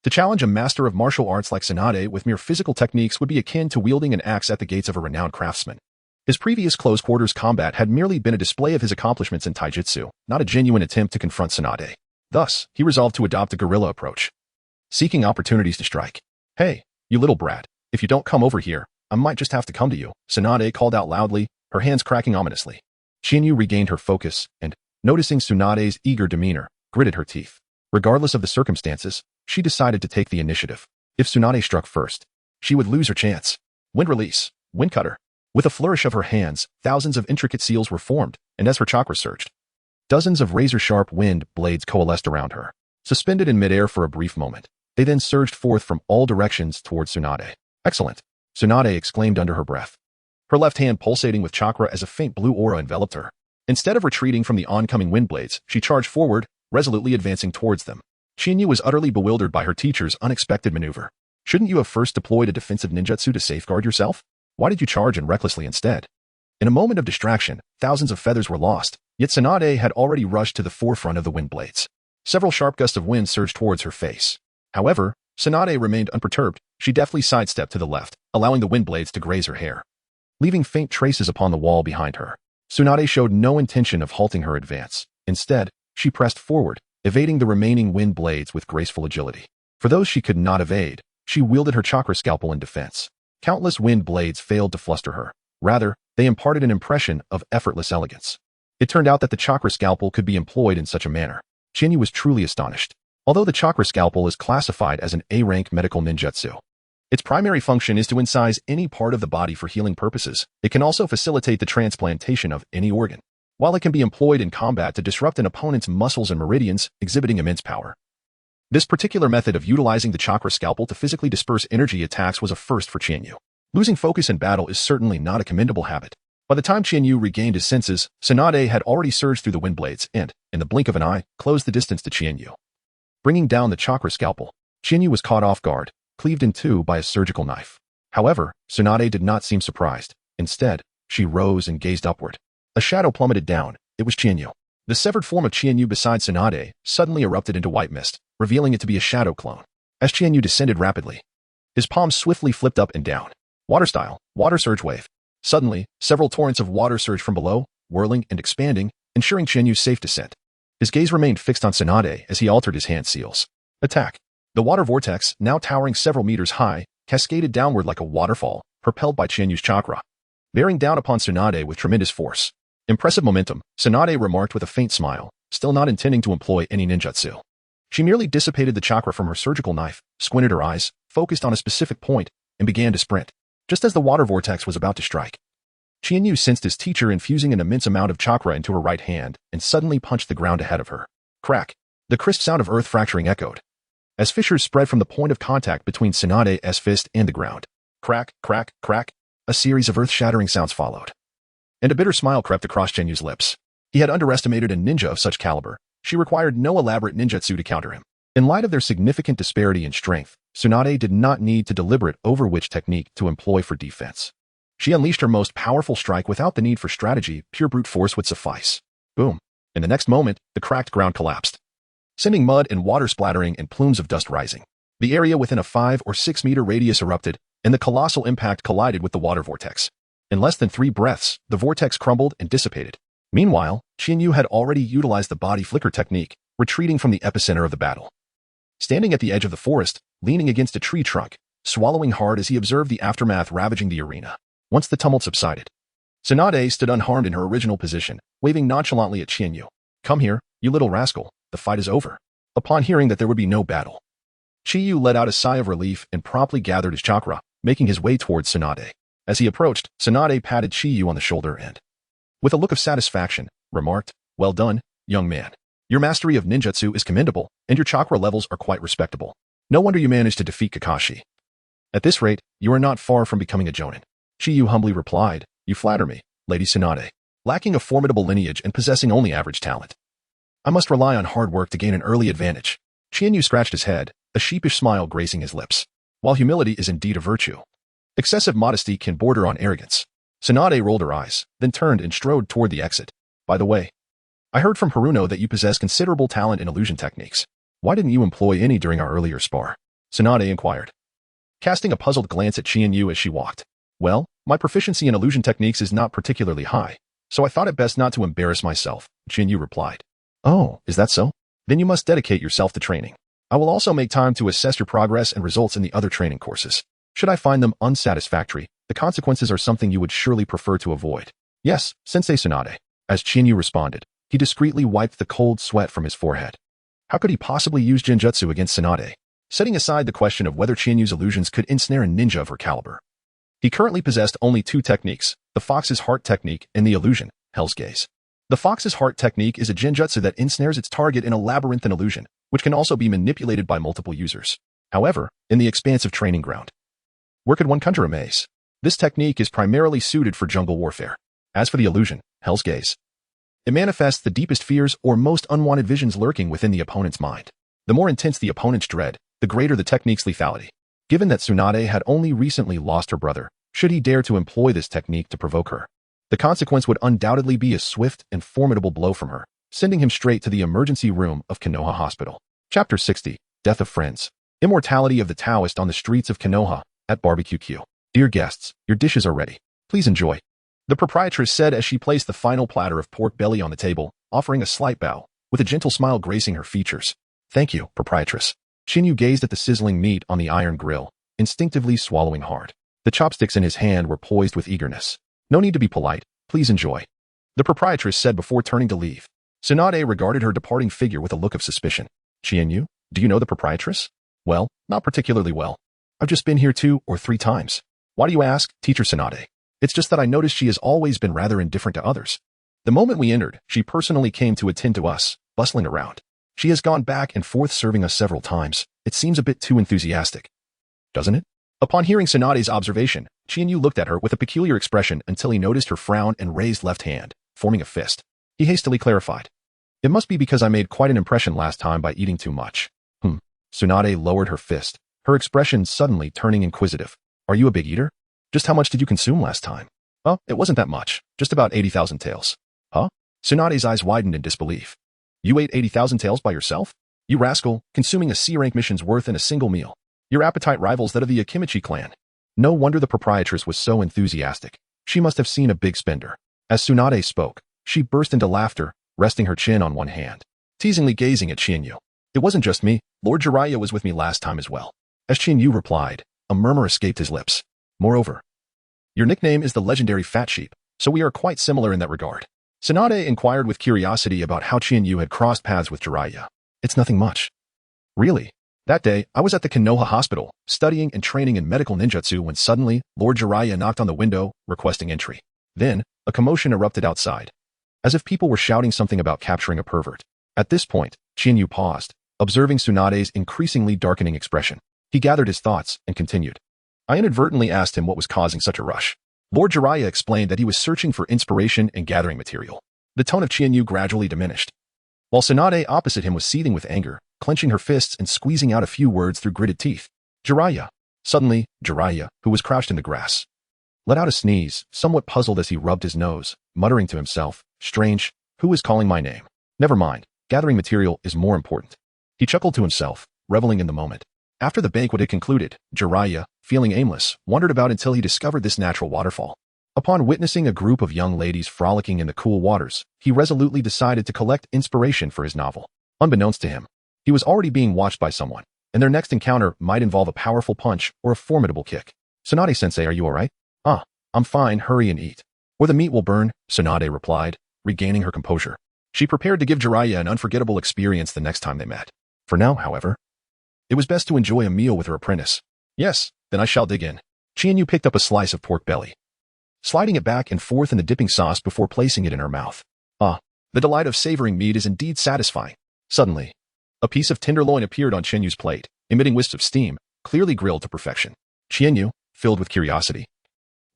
Speaker 1: To challenge a master of martial arts like Tsunade with mere physical techniques would be akin to wielding an axe at the gates of a renowned craftsman. His previous close-quarters combat had merely been a display of his accomplishments in taijutsu, not a genuine attempt to confront Tsunade. Thus, he resolved to adopt a guerrilla approach, seeking opportunities to strike. "Hey, you little brat, if you don't come over here, I might just have to come to you," Tsunade called out loudly, her hands cracking ominously. Chiharu regained her focus and, noticing Tsunade's eager demeanor, gritted her teeth. Regardless of the circumstances, she decided to take the initiative. If Tsunade struck first, she would lose her chance. Wind release, wind cutter. With a flourish of her hands, thousands of intricate seals were formed, and as her chakra surged, dozens of razor-sharp wind blades coalesced around her. Suspended in midair for a brief moment, they then surged forth from all directions towards Tsunade. "Excellent," Tsunade exclaimed under her breath, her left hand pulsating with chakra as a faint blue aura enveloped her. Instead of retreating from the oncoming wind blades, she charged forward, resolutely advancing towards them. Chiharu was utterly bewildered by her teacher's unexpected maneuver. "Shouldn't you have first deployed a defensive ninjutsu to safeguard yourself? Why did you charge in recklessly instead?" In a moment of distraction, thousands of feathers were lost, yet Tsunade had already rushed to the forefront of the wind blades. Several sharp gusts of wind surged towards her face. However, Tsunade remained unperturbed. She deftly sidestepped to the left, allowing the wind blades to graze her hair, leaving faint traces upon the wall behind her. Tsunade showed no intention of halting her advance. Instead, she pressed forward, evading the remaining wind blades with graceful agility. For those she could not evade, she wielded her chakra scalpel in defense. Countless wind blades failed to fluster her. Rather, they imparted an impression of effortless elegance. It turned out that the chakra scalpel could be employed in such a manner. Chiharu was truly astonished. Although the chakra scalpel is classified as an A-rank medical ninjutsu, its primary function is to incise any part of the body for healing purposes. It can also facilitate the transplantation of any organ, while it can be employed in combat to disrupt an opponent's muscles and meridians, exhibiting immense power. This particular method of utilizing the chakra scalpel to physically disperse energy attacks was a first for Chiharu. Losing focus in battle is certainly not a commendable habit. By the time Qianyu regained his senses, Tsunade had already surged through the wind blades and, in the blink of an eye, closed the distance to Qianyu. Bringing down the chakra scalpel, Qianyu was caught off guard, cleaved in two by a surgical knife. However, Tsunade did not seem surprised. Instead, she rose and gazed upward. A shadow plummeted down. It was Qianyu. The severed form of Qianyu beside Tsunade suddenly erupted into white mist, revealing it to be a shadow clone. As Qianyu descended rapidly, his palms swiftly flipped up and down. Water style, water surge wave. Suddenly, several torrents of water surged from below, whirling and expanding, ensuring Qianyu's safe descent. His gaze remained fixed on Tsunade as he altered his hand seals. Attack. The water vortex, now towering several meters high, cascaded downward like a waterfall, propelled by Qianyu's chakra, bearing down upon Tsunade with tremendous force. Impressive momentum, Tsunade remarked with a faint smile, still not intending to employ any ninjutsu. She merely dissipated the chakra from her surgical knife, squinted her eyes, focused on a specific point, and began to sprint. Just as the water vortex was about to strike, Qianyu sensed his teacher infusing an immense amount of chakra into her right hand and suddenly punched the ground ahead of her. Crack! The crisp sound of earth fracturing echoed, as fissures spread from the point of contact between Tsunade's fist and the ground. Crack, crack, crack! A series of earth-shattering sounds followed, and a bitter smile crept across Qianyu's lips. He had underestimated a ninja of such caliber. She required no elaborate ninjutsu to counter him. In light of their significant disparity in strength, Tsunade did not need to deliberate over which technique to employ for defense. She unleashed her most powerful strike without the need for strategy. Pure brute force would suffice. Boom. In the next moment, the cracked ground collapsed, sending mud and water splattering and plumes of dust rising. The area within a 5 or 6 meter radius erupted, and the colossal impact collided with the water vortex. In less than 3 breaths, the vortex crumbled and dissipated. Meanwhile, Qianyu had already utilized the body flicker technique, retreating from the epicenter of the battle. Standing at the edge of the forest, leaning against a tree trunk, swallowing hard as he observed the aftermath ravaging the arena. Once the tumult subsided, Tsunade stood unharmed in her original position, waving nonchalantly at Qianyu. Come here, you little rascal, the fight is over. Upon hearing that there would be no battle, Qianyu let out a sigh of relief and promptly gathered his chakra, making his way towards Tsunade. As he approached, Tsunade patted Qianyu on the shoulder and, with a look of satisfaction, remarked, Well done, young man. Your mastery of ninjutsu is commendable, and your chakra levels are quite respectable. No wonder you managed to defeat Kakashi. At this rate, you are not far from becoming a jonin. Qianyu humbly replied, You flatter me, Lady Tsunade. Lacking a formidable lineage and possessing only average talent, I must rely on hard work to gain an early advantage. Qianyu scratched his head, a sheepish smile gracing his lips. While humility is indeed a virtue, excessive modesty can border on arrogance. Tsunade rolled her eyes, then turned and strode toward the exit. By the way, I heard from Haruno that you possess considerable talent in illusion techniques. Why didn't you employ any during our earlier spar? Tsunade inquired, casting a puzzled glance at Qianyu as she walked. Well, my proficiency in illusion techniques is not particularly high, so I thought it best not to embarrass myself, Qianyu replied. Oh, is that so? Then you must dedicate yourself to training. I will also make time to assess your progress and results in the other training courses. Should I find them unsatisfactory, the consequences are something you would surely prefer to avoid. Yes, Sensei Tsunade. As Qianyu responded, he discreetly wiped the cold sweat from his forehead. How could he possibly use Genjutsu against Tsunade? Setting aside the question of whether Qianyu's illusions could ensnare a ninja of her caliber, he currently possessed only 2 techniques, the Fox's Heart technique and the illusion, Hell's Gaze. The Fox's Heart technique is a Genjutsu that ensnares its target in a labyrinthine illusion, which can also be manipulated by multiple users. However, in the expansive training ground, where could one conjure a maze? This technique is primarily suited for jungle warfare. As for the illusion, Hell's Gaze, it manifests the deepest fears or most unwanted visions lurking within the opponent's mind. The more intense the opponent's dread, the greater the technique's lethality. Given that Tsunade had only recently lost her brother, should he dare to employ this technique to provoke her, the consequence would undoubtedly be a swift and formidable blow from her, sending him straight to the emergency room of Konoha Hospital. Chapter 60, Death of Friends. Immortality of the Taoist on the streets of Konoha, at Barbecue Q. Dear guests, your dishes are ready. Please enjoy. The proprietress said as she placed the final platter of pork belly on the table, offering a slight bow, with a gentle smile gracing her features. Thank you, proprietress. Qianyu gazed at the sizzling meat on the iron grill, instinctively swallowing hard. The chopsticks in his hand were poised with eagerness. No need to be polite, please enjoy, the proprietress said before turning to leave. Tsunade regarded her departing figure with a look of suspicion. Qianyu, do you know the proprietress? Well, not particularly well. I've just been here 2 or 3 times. Why do you ask, teacher Tsunade? It's just that I noticed she has always been rather indifferent to others. The moment we entered, she personally came to attend to us, bustling around. She has gone back and forth serving us several times. It seems a bit too enthusiastic. Doesn't it? Upon hearing Tsunade's observation, Chienyu looked at her with a peculiar expression until he noticed her frown and raised left hand, forming a fist. He hastily clarified. It must be because I made quite an impression last time by eating too much. Tsunade lowered her fist, her expression suddenly turning inquisitive. Are you a big eater? Just how much did you consume last time? Oh, it wasn't that much, just about 80,000 taels. Huh? Tsunade's eyes widened in disbelief. You ate 80,000 taels by yourself? You rascal, consuming a C-rank mission's worth in a single meal. Your appetite rivals that of the Akimichi clan. No wonder the proprietress was so enthusiastic. She must have seen a big spender. As Tsunade spoke, she burst into laughter, resting her chin on one hand, teasingly gazing at Chienyu. It wasn't just me, Lord Jiraiya was with me last time as well. As Chienyu replied, a murmur escaped his lips. Moreover, your nickname is the legendary Fat Sheep, so we are quite similar in that regard. Tsunade inquired with curiosity about how Chienyu had crossed paths with Jiraiya. It's nothing much. Really? That day, I was at the Konoha hospital, studying and training in medical ninjutsu when suddenly, Lord Jiraiya knocked on the window, requesting entry. Then, a commotion erupted outside, as if people were shouting something about capturing a pervert. At this point, Chienyu paused, observing Tsunade's increasingly darkening expression. He gathered his thoughts and continued. I inadvertently asked him what was causing such a rush. Lord Jiraiya explained that he was searching for inspiration and gathering material. The tone of Chienyu gradually diminished, while Tsunade opposite him was seething with anger, clenching her fists and squeezing out a few words through gritted teeth. Jiraiya. Suddenly, Jiraiya, who was crouched in the grass, let out a sneeze, somewhat puzzled as he rubbed his nose, muttering to himself, strange, who is calling my name? Never mind, gathering material is more important. He chuckled to himself, reveling in the moment. After the banquet had concluded, Jiraiya, feeling aimless, wandered about until he discovered this natural waterfall. Upon witnessing a group of young ladies frolicking in the cool waters, he resolutely decided to collect inspiration for his novel. Unbeknownst to him, he was already being watched by someone, and their next encounter might involve a powerful punch or a formidable kick. Tsunade-sensei, are you alright? I'm fine, hurry and eat. Or the meat will burn, Tsunade replied, regaining her composure. She prepared to give Jiraiya an unforgettable experience the next time they met. For now, however, it was best to enjoy a meal with her apprentice. Yes, then I shall dig in. Chienyu picked up a slice of pork belly, sliding it back and forth in the dipping sauce before placing it in her mouth. The delight of savoring meat is indeed satisfying. Suddenly, a piece of tenderloin appeared on Chienyu's plate, emitting wisps of steam, clearly grilled to perfection. Chienyu, filled with curiosity,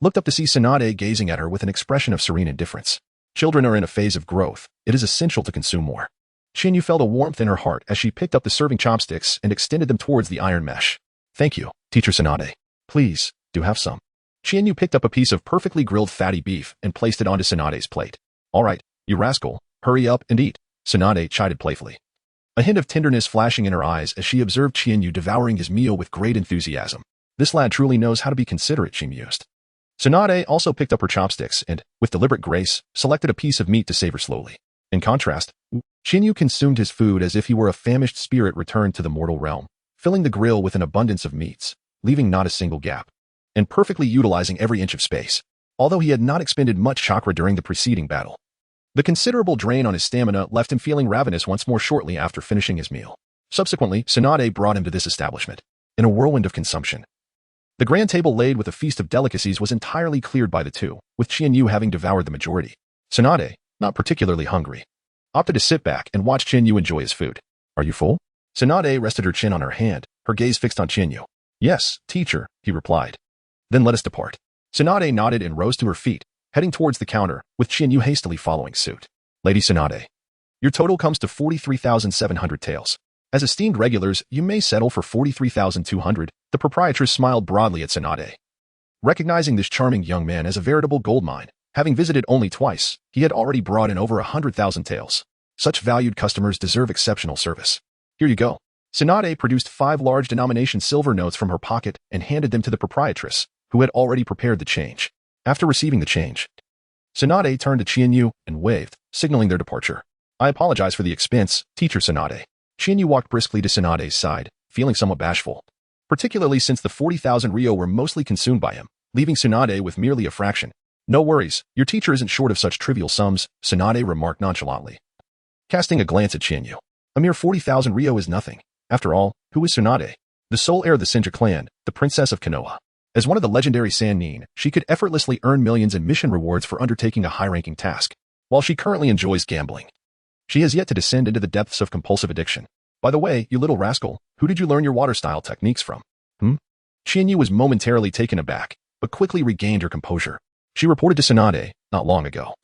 Speaker 1: looked up to see Tsunade gazing at her with an expression of serene indifference. Children are in a phase of growth. It is essential to consume more. Chienyu felt a warmth in her heart as she picked up the serving chopsticks and extended them towards the iron mesh. Thank you, Teacher Tsunade. Please, do have some. Chienyu picked up a piece of perfectly grilled fatty beef and placed it onto Tsunade's plate. All right, you rascal, hurry up and eat, Tsunade chided playfully, a hint of tenderness flashing in her eyes as she observed Chienyu devouring his meal with great enthusiasm. This lad truly knows how to be considerate, she mused. Tsunade also picked up her chopsticks and, with deliberate grace, selected a piece of meat to savor slowly. In contrast, Chienyu consumed his food as if he were a famished spirit returned to the mortal realm, filling the grill with an abundance of meats, leaving not a single gap, and perfectly utilizing every inch of space, although he had not expended much chakra during the preceding battle. The considerable drain on his stamina left him feeling ravenous once more shortly after finishing his meal. Subsequently, Tsunade brought him to this establishment, in a whirlwind of consumption. The grand table laid with a feast of delicacies was entirely cleared by the two, with Chienyu having devoured the majority. Tsunade, not particularly hungry, opted to sit back and watch Chienyu enjoy his food. Are you full? Tsunade rested her chin on her hand, her gaze fixed on Chienyu. Yes, teacher, he replied. Then let us depart. Tsunade nodded and rose to her feet, heading towards the counter, with Chienyu hastily following suit. Lady Tsunade, your total comes to 43,700 taels. As esteemed regulars, you may settle for 43,200, the proprietress smiled broadly at Tsunade. Recognizing this charming young man as a veritable goldmine, having visited only twice, he had already brought in over 100,000 taels. Such valued customers deserve exceptional service. Here you go. Tsunade produced 5 large denomination silver notes from her pocket and handed them to the proprietress, who had already prepared the change. After receiving the change, Tsunade turned to Chienyu and waved, signaling their departure. I apologize for the expense, Teacher Tsunade. Chienyu walked briskly to Tsunade's side, feeling somewhat bashful, particularly since the 40,000 ryo were mostly consumed by him, leaving Tsunade with merely a fraction. No worries, your teacher isn't short of such trivial sums, Tsunade remarked nonchalantly, casting a glance at Chienyu. A mere 40,000 ryo is nothing. After all, who is Tsunade? The sole heir of the Senju clan, the princess of Konoha. As one of the legendary Sannin, she could effortlessly earn millions in mission rewards for undertaking a high-ranking task, while she currently enjoys gambling. She has yet to descend into the depths of compulsive addiction. By the way, you little rascal, who did you learn your water-style techniques from? Qianyu was momentarily taken aback, but quickly regained her composure. She reported to Tsunade, not long ago.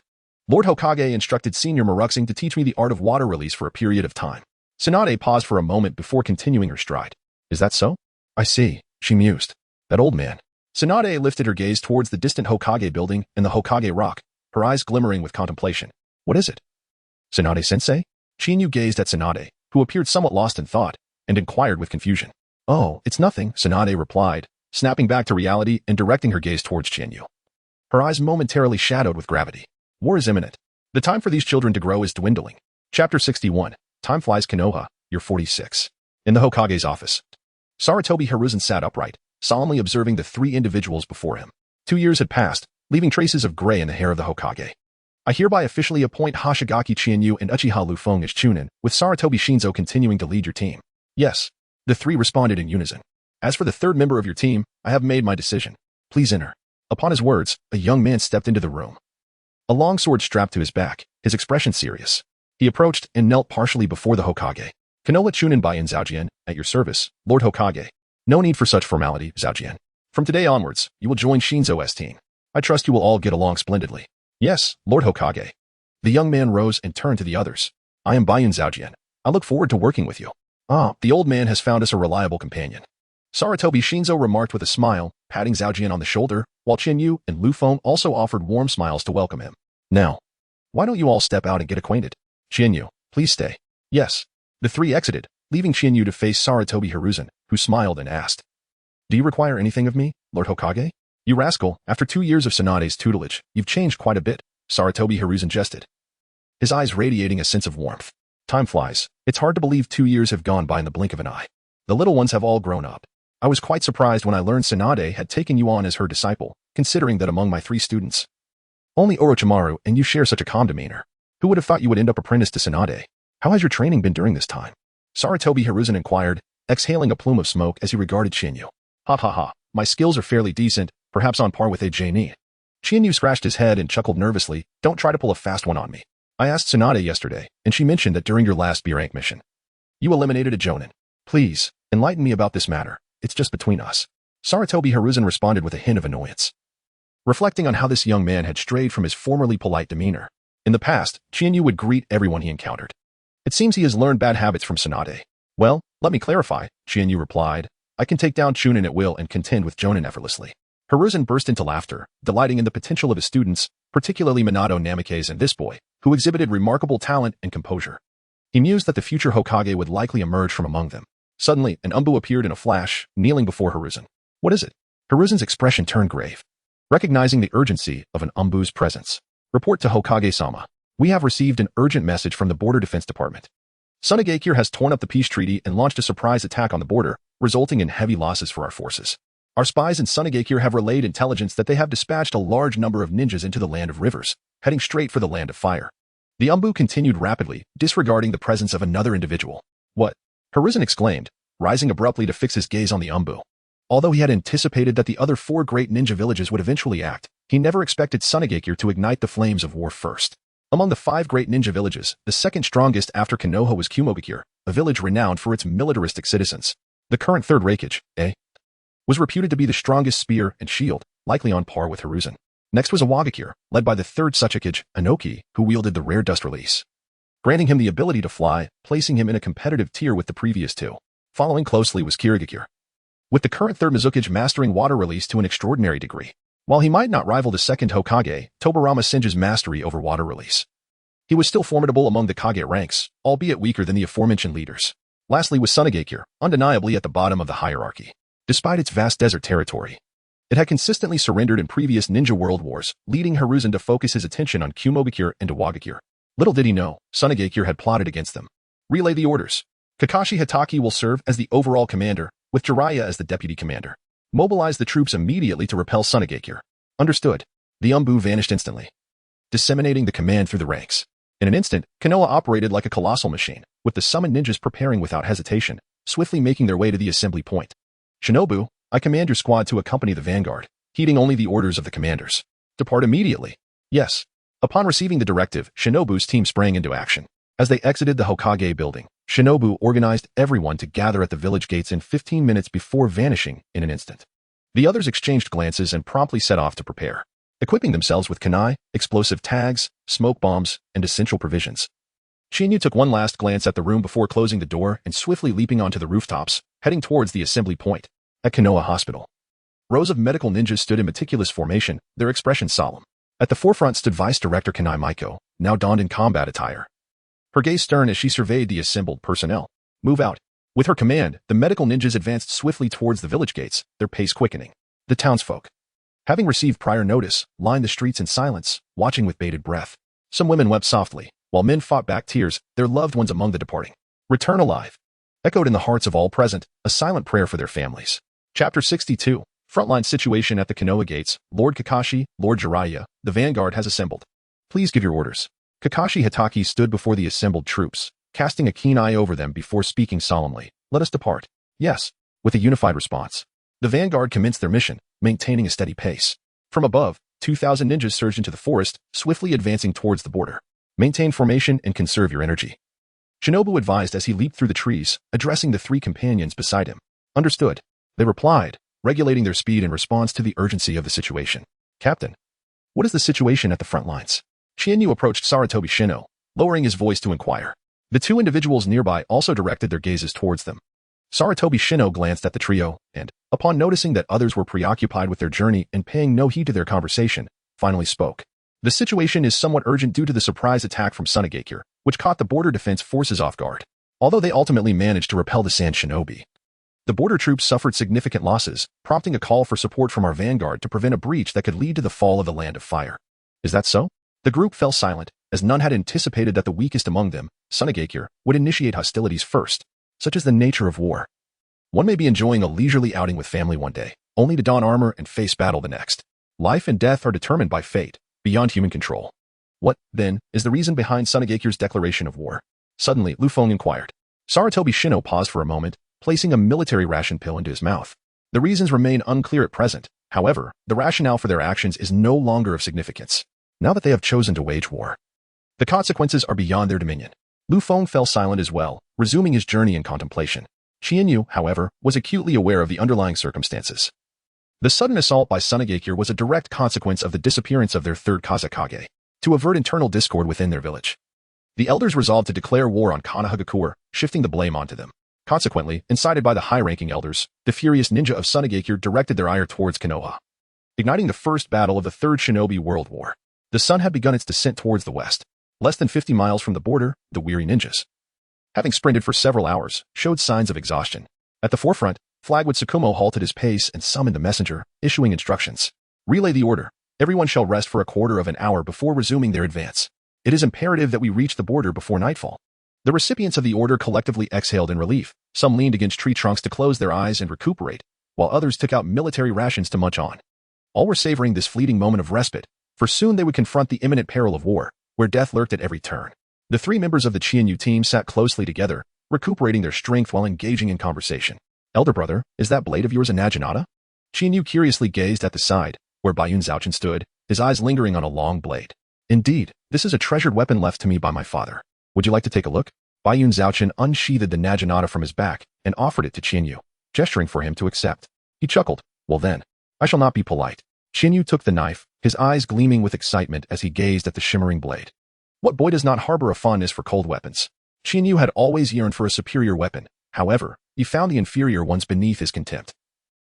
Speaker 1: Lord Hokage instructed Senior Maruxing to teach me the art of water release for a period of time. Tsunade paused for a moment before continuing her stride. Is that so? I see, she mused. That old man. Tsunade lifted her gaze towards the distant Hokage building and the Hokage rock, her eyes glimmering with contemplation. What is it? Tsunade-sensei? Qianyu gazed at Tsunade, who appeared somewhat lost in thought, and inquired with confusion. Oh, it's nothing, Tsunade replied, snapping back to reality and directing her gaze towards Qianyu. Her eyes momentarily shadowed with gravity. War is imminent. The time for these children to grow is dwindling. Chapter 61. Time flies. Konoha, year 46. In the Hokage's office. Sarutobi Hiruzen sat upright, solemnly observing the three individuals before him. 2 years had passed, leaving traces of gray in the hair of the Hokage. I hereby officially appoint Hoshigaki Qianyu and Uchiha Liufeng as Chunin, with Sarutobi Shinzo continuing to lead your team. Yes. The three responded in unison. As for the third member of your team, I have made my decision. Please enter. Upon his words, a young man stepped into the room. A long sword strapped to his back, his expression serious. He approached and knelt partially before the Hokage. Konoha Chunin Bai Zhaojian, at your service, Lord Hokage. No need for such formality, Zhaojian. From today onwards, you will join Shinzo's team. I trust you will all get along splendidly. Yes, Lord Hokage. The young man rose and turned to the others. I am Bai Zhaojian. I look forward to working with you. Ah, the old man has found us a reliable companion. Sarutobi Shinzo remarked with a smile, patting Zhaojian on the shoulder, while Qianyu and Liufeng also offered warm smiles to welcome him. Now, why don't you all step out and get acquainted? Qianyu, please stay. Yes. The three exited, leaving Qianyu to face Sarutobi Hiruzen, who smiled and asked. Do you require anything of me, Lord Hokage? You rascal, after 2 years of Tsunade's tutelage, you've changed quite a bit, Sarutobi Hiruzen jested. His eyes radiating a sense of warmth. Time flies. It's hard to believe 2 years have gone by in the blink of an eye. The little ones have all grown up. I was quite surprised when I learned Tsunade had taken you on as her disciple, considering that among my 3 students, only Orochimaru and you share such a calm demeanor. Who would have thought you would end up apprenticed to Tsunade? How has your training been during this time? Sarutobi Hiruzen inquired, exhaling a plume of smoke as he regarded Qianyu. Ha ha ha, my skills are fairly decent, perhaps on par with a J-Ni. Qianyu scratched his head and chuckled nervously. Don't try to pull a fast one on me. I asked Tsunade yesterday, and she mentioned that during your last B-rank mission, you eliminated a Jonin. Please, enlighten me about this matter. It's just between us. Sarutobi Hiruzen responded with a hint of annoyance. Reflecting on how this young man had strayed from his formerly polite demeanor. In the past, Qianyu would greet everyone he encountered. It seems he has learned bad habits from Tsunade. Well, let me clarify, Qianyu replied. I can take down Chunin at will and contend with Jonin effortlessly. Hiruzen burst into laughter, delighting in the potential of his students, particularly Minato Namikaze and this boy, who exhibited remarkable talent and composure. He mused that the future Hokage would likely emerge from among them. Suddenly, an Umbu appeared in a flash, kneeling before Hiruzen. What is it? Hiruzen's expression turned grave. Recognizing the urgency of an Umbu's presence. Report to Hokage-sama. We have received an urgent message from the Border Defense Department. Sunagakure has torn up the peace treaty and launched a surprise attack on the border, resulting in heavy losses for our forces. Our spies in Sunagakure have relayed intelligence that they have dispatched a large number of ninjas into the Land of Rivers, heading straight for the Land of Fire. The Umbu continued rapidly, disregarding the presence of another individual. What? Hiruzen exclaimed, rising abruptly to fix his gaze on the Umbu. Although he had anticipated that the other 4 great ninja villages would eventually act, he never expected Sunagakure to ignite the flames of war first. Among the 5 great ninja villages, the second strongest after Konoha was Kumogakure, a village renowned for its militaristic citizens. The current third Reikage, was reputed to be the strongest spear and shield, likely on par with Hiruzen. Next was Awagakure, led by the third Suchikage, Anoki, who wielded the rare dust release, granting him the ability to fly, placing him in a competitive tier with the previous 2. Following closely was Kirigakure, with the current third Mizukage mastering water release to an extraordinary degree. While he might not rival the second Hokage, Tobarama Senju's mastery over water release, he was still formidable among the Kage ranks, albeit weaker than the aforementioned leaders. Lastly was Sunagakure, undeniably at the bottom of the hierarchy. Despite its vast desert territory, it had consistently surrendered in previous ninja world wars, leading Hiruzen to focus his attention on Kumogakure and Awagakure. Little did he know, Sunagakure had plotted against them. Relay the orders. Kakashi Hatake will serve as the overall commander, with Jiraiya as the deputy commander. Mobilize the troops immediately to repel Sunagakure. Understood. The Umbu vanished instantly, disseminating the command through the ranks. In an instant, Konoha operated like a colossal machine, with the summoned ninjas preparing without hesitation, swiftly making their way to the assembly point. Shinobu, I command your squad to accompany the vanguard, heeding only the orders of the commanders. Depart immediately. Yes. Upon receiving the directive, Shinobu's team sprang into action. As they exited the Hokage building, Shinobu organized everyone to gather at the village gates in 15 minutes before vanishing in an instant. The others exchanged glances and promptly set off to prepare, equipping themselves with kunai, explosive tags, smoke bombs, and essential provisions. Shinyu took one last glance at the room before closing the door and swiftly leaping onto the rooftops, heading towards the assembly point at Konoha Hospital. Rows of medical ninjas stood in meticulous formation, their expressions solemn. At the forefront stood Vice Director Kanai Maiko, now donned in combat attire. Her gaze stern as she surveyed the assembled personnel. Move out. With her command, the medical ninjas advanced swiftly towards the village gates, their pace quickening. The townsfolk, having received prior notice, lined the streets in silence, watching with bated breath. Some women wept softly, while men fought back tears, their loved ones among the departing. Return alive. Echoed in the hearts of all present, a silent prayer for their families. Chapter 62. Frontline situation at the Konoha gates. Lord Kakashi, Lord Jiraiya, the vanguard has assembled. Please give your orders. Kakashi Hatake stood before the assembled troops, casting a keen eye over them before speaking solemnly. Let us depart. Yes. With a unified response. The vanguard commenced their mission, maintaining a steady pace. From above, 2,000 ninjas surged into the forest, swiftly advancing towards the border. Maintain formation and conserve your energy. Shinobu advised as he leaped through the trees, addressing the three companions beside him. Understood. They replied, regulating their speed in response to the urgency of the situation. Captain, what is the situation at the front lines? Chienyu approached Sarutobi Shino, lowering his voice to inquire. The two individuals nearby also directed their gazes towards them. Sarutobi Shino glanced at the trio, and, upon noticing that others were preoccupied with their journey and paying no heed to their conversation, finally spoke. The situation is somewhat urgent due to the surprise attack from Sunagakure, which caught the border defense forces off guard. Although they ultimately managed to repel the Sand Shinobi, the border troops suffered significant losses, prompting a call for support from our vanguard to prevent a breach that could lead to the fall of the Land of Fire. Is that so? The group fell silent, as none had anticipated that the weakest among them, Sunagakure, would initiate hostilities first. Such is the nature of war. One may be enjoying a leisurely outing with family one day, only to don armor and face battle the next. Life and death are determined by fate, beyond human control. What, then, is the reason behind Sunagakure's declaration of war? Suddenly, Liufeng inquired. Sarutobi Shino paused for a moment, placing a military ration pill into his mouth. The reasons remain unclear at present. However, the rationale for their actions is no longer of significance. Now that they have chosen to wage war, the consequences are beyond their dominion. Liufeng fell silent as well, resuming his journey in contemplation. Chienyu, however, was acutely aware of the underlying circumstances. The sudden assault by Sunagakure was a direct consequence of the disappearance of their third Kazekage, to avert internal discord within their village. The elders resolved to declare war on Konoha, shifting the blame onto them. Consequently, incited by the high-ranking elders, the furious ninja of Sunagakure directed their ire towards Konoha, igniting the first battle of the Third Shinobi World War. The sun had begun its descent towards the west. Less than 50 miles from the border, the weary ninjas, having sprinted for several hours, showed signs of exhaustion. At the forefront, Flagwood Tsukumo halted his pace and summoned the messenger, issuing instructions. Relay the order. Everyone shall rest for a quarter of an hour before resuming their advance. It is imperative that we reach the border before nightfall. The recipients of the order collectively exhaled in relief. Some leaned against tree trunks to close their eyes and recuperate, while others took out military rations to munch on. All were savoring this fleeting moment of respite, for soon they would confront the imminent peril of war, where death lurked at every turn. The three members of the Chienyu team sat closely together, recuperating their strength while engaging in conversation. Elder brother, is that blade of yours a naginata? Chienyu curiously gazed at the side, where Bayun Zhaochan stood, his eyes lingering on a long blade. Indeed, this is a treasured weapon left to me by my father. Would you like to take a look? Bayun Zhaochan unsheathed the naginata from his back and offered it to Chienyu, gesturing for him to accept. He chuckled. Well then, I shall not be polite. Chienyu took the knife, his eyes gleaming with excitement as he gazed at the shimmering blade. What boy does not harbor a fondness for cold weapons? Chienyu had always yearned for a superior weapon. However, he found the inferior ones beneath his contempt,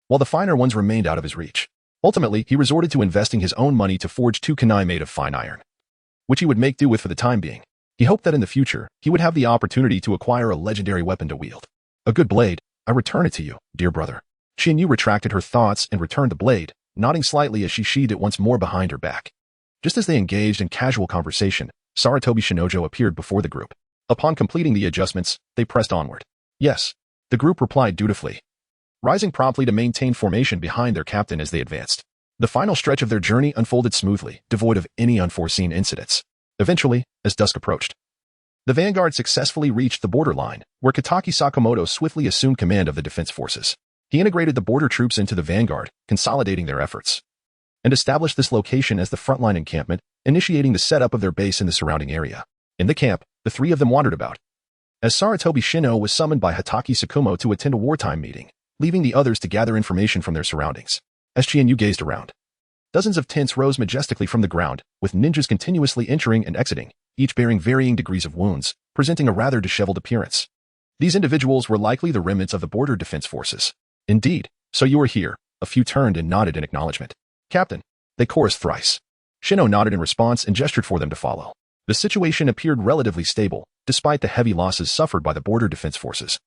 Speaker 1: while the finer ones remained out of his reach. Ultimately, he resorted to investing his own money to forge 2 kunai made of fine iron, which he would make do with for the time being. He hoped that in the future, he would have the opportunity to acquire a legendary weapon to wield. A good blade, I return it to you, dear brother. Chienyu retracted her thoughts and returned the blade, nodding slightly as she sheathed it once more behind her back. Just as they engaged in casual conversation, Sarutobi Shinojo appeared before the group. Upon completing the adjustments, they pressed onward. Yes, the group replied dutifully, rising promptly to maintain formation behind their captain as they advanced. The final stretch of their journey unfolded smoothly, devoid of any unforeseen incidents. Eventually, as dusk approached, the vanguard successfully reached the borderline, where Kataki Sakamoto swiftly assumed command of the defense forces. He integrated the border troops into the vanguard, consolidating their efforts, and established this location as the frontline encampment, initiating the setup of their base in the surrounding area. In the camp, the three of them wandered about, as Sarutobi Shino was summoned by Hatake Tsukumo to attend a wartime meeting, leaving the others to gather information from their surroundings. As Chiharu gazed around, dozens of tents rose majestically from the ground, with ninjas continuously entering and exiting, each bearing varying degrees of wounds, presenting a rather disheveled appearance. These individuals were likely the remnants of the border defense forces. Indeed, so you are here. A few turned and nodded in acknowledgement. Captain, they chorused thrice. Shino nodded in response and gestured for them to follow. The situation appeared relatively stable, despite the heavy losses suffered by the border defense forces.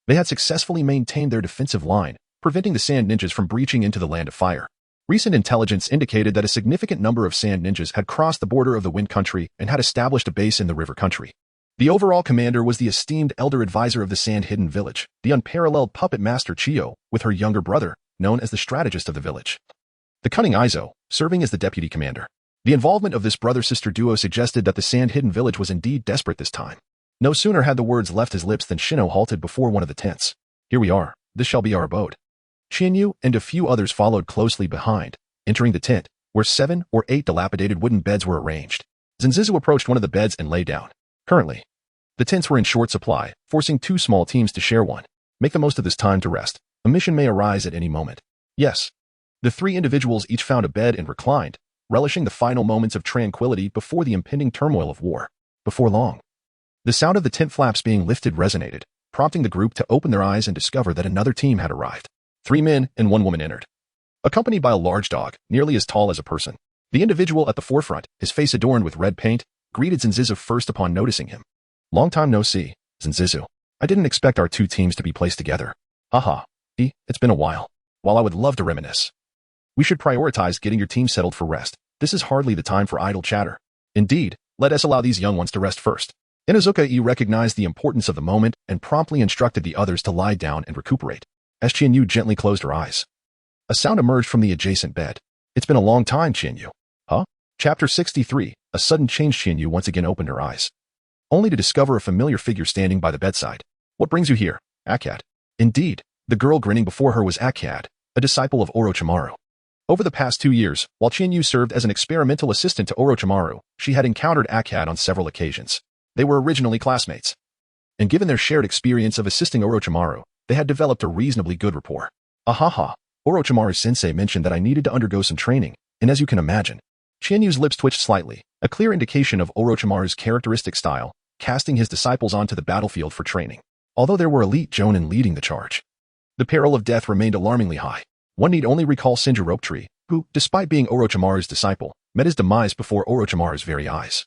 Speaker 1: They had successfully maintained their defensive line, preventing the sand ninjas from breaching into the land of fire. Recent intelligence indicated that a significant number of sand ninjas had crossed the border of the wind country and had established a base in the river country. The overall commander was the esteemed elder advisor of the Sand Hidden Village, the unparalleled puppet master Chiyo, with her younger brother, known as the strategist of the village. The cunning Izo, serving as the deputy commander. The involvement of this brother-sister duo suggested that the Sand Hidden Village was indeed desperate this time. No sooner had the words left his lips than Shino halted before one of the tents. Here we are. This shall be our abode. Chiharu and a few others followed closely behind, entering the tent, where 7 or 8 dilapidated wooden beds were arranged. Zenzizu approached one of the beds and lay down. Currently, the tents were in short supply, forcing 2 small teams to share one. Make the most of this time to rest. A mission may arise at any moment. Yes. The 3 individuals each found a bed and reclined, relishing the final moments of tranquility before the impending turmoil of war. Before long, the sound of the tent flaps being lifted resonated, prompting the group to open their eyes and discover that another team had arrived. 3 men and 1 woman entered, accompanied by a large dog, nearly as tall as a person. The individual at the forefront, his face adorned with red paint, greeted Zenzizu first upon noticing him. Long time no see, Zenzizu. I didn't expect our 2 teams to be placed together. Haha. It's been a while. While I would love to reminisce, we should prioritize getting your team settled for rest. This is hardly the time for idle chatter. Indeed, let us allow these young ones to rest first. Inuzuka-e recognized the importance of the moment and promptly instructed the others to lie down and recuperate. As Chiharu gently closed her eyes, a sound emerged from the adjacent bed. It's been a long time, Chiharu. Huh? Chapter 63. A sudden change. Chiharu once again opened her eyes, only to discover a familiar figure standing by the bedside. What brings you here, Akkad? Indeed, the girl grinning before her was Akkad, a disciple of Orochimaru. Over the past 2 years, while Chiharu served as an experimental assistant to Orochimaru, she had encountered Akkad on several occasions. They were originally classmates, and given their shared experience of assisting Orochimaru, they had developed a reasonably good rapport. Ahaha, Orochimaru-sensei mentioned that I needed to undergo some training, and as you can imagine, Chiharu's lips twitched slightly, a clear indication of Orochimaru's characteristic style, casting his disciples onto the battlefield for training. Although there were elite jonin leading the charge, the peril of death remained alarmingly high. One need only recall Senju Ropetree, who, despite being Orochimaru's disciple, met his demise before Orochimaru's very eyes.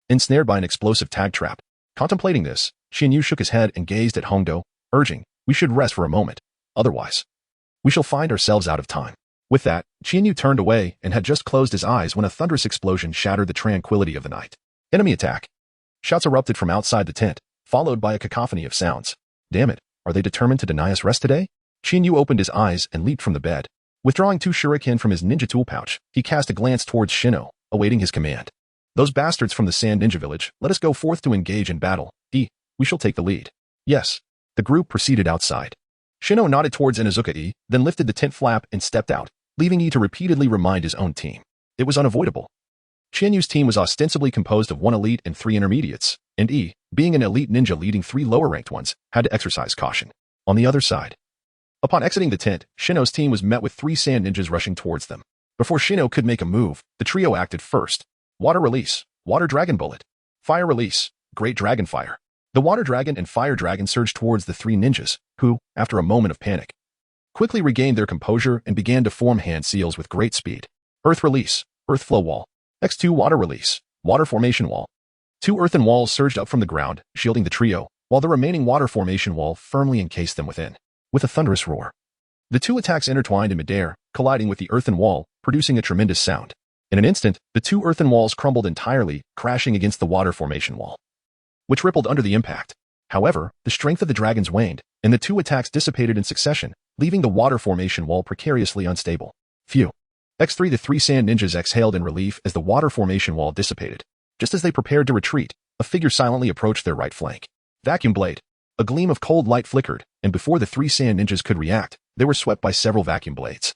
Speaker 1: Ensnared by an explosive tag trap, contemplating this, Chiharu shook his head and gazed at Hongdo, urging, we should rest for a moment. Otherwise, we shall find ourselves out of time. With that, Chiharu turned away and had just closed his eyes when a thunderous explosion shattered the tranquility of the night. Enemy attack. Shouts erupted from outside the tent, followed by a cacophony of sounds. Damn it, are they determined to deny us rest today? Chiharu opened his eyes and leaped from the bed. Withdrawing 2 shuriken from his ninja tool pouch, he cast a glance towards Shino, awaiting his command. Those bastards from the Sand Ninja Village, let us go forth to engage in battle. We shall take the lead. Yes. The group proceeded outside. Shino nodded towards Inuzuka-e, then lifted the tent flap and stepped out, leaving E to repeatedly remind his own team. It was unavoidable. Chiharu's team was ostensibly composed of 1 elite and 3 intermediates, and E, being an elite ninja leading 3 lower-ranked ones, had to exercise caution. On the other side, upon exiting the tent, Shino's team was met with 3 sand ninjas rushing towards them. Before Shino could make a move, the trio acted first. Water release, water dragon bullet. Fire release, great dragon fire. The water dragon and fire dragon surged towards the 3 ninjas, who, after a moment of panic, quickly regained their composure and began to form hand seals with great speed. Earth release, earth flow wall. X2 water release, water formation wall. 2 earthen walls surged up from the ground, shielding the trio, while the remaining water formation wall firmly encased them within. With a thunderous roar, the 2 attacks intertwined in midair, colliding with the earthen wall, producing a tremendous sound. In an instant, the 2 earthen walls crumbled entirely, crashing against the water formation wall, which rippled under the impact. However, the strength of the dragons waned, and the 2 attacks dissipated in succession, leaving the water formation wall precariously unstable. Phew. X3 The 3 sand ninjas exhaled in relief as the water formation wall dissipated. Just as they prepared to retreat, a figure silently approached their right flank. Vacuum blade. A gleam of cold light flickered, and before the 3 sand ninjas could react, they were swept by several vacuum blades,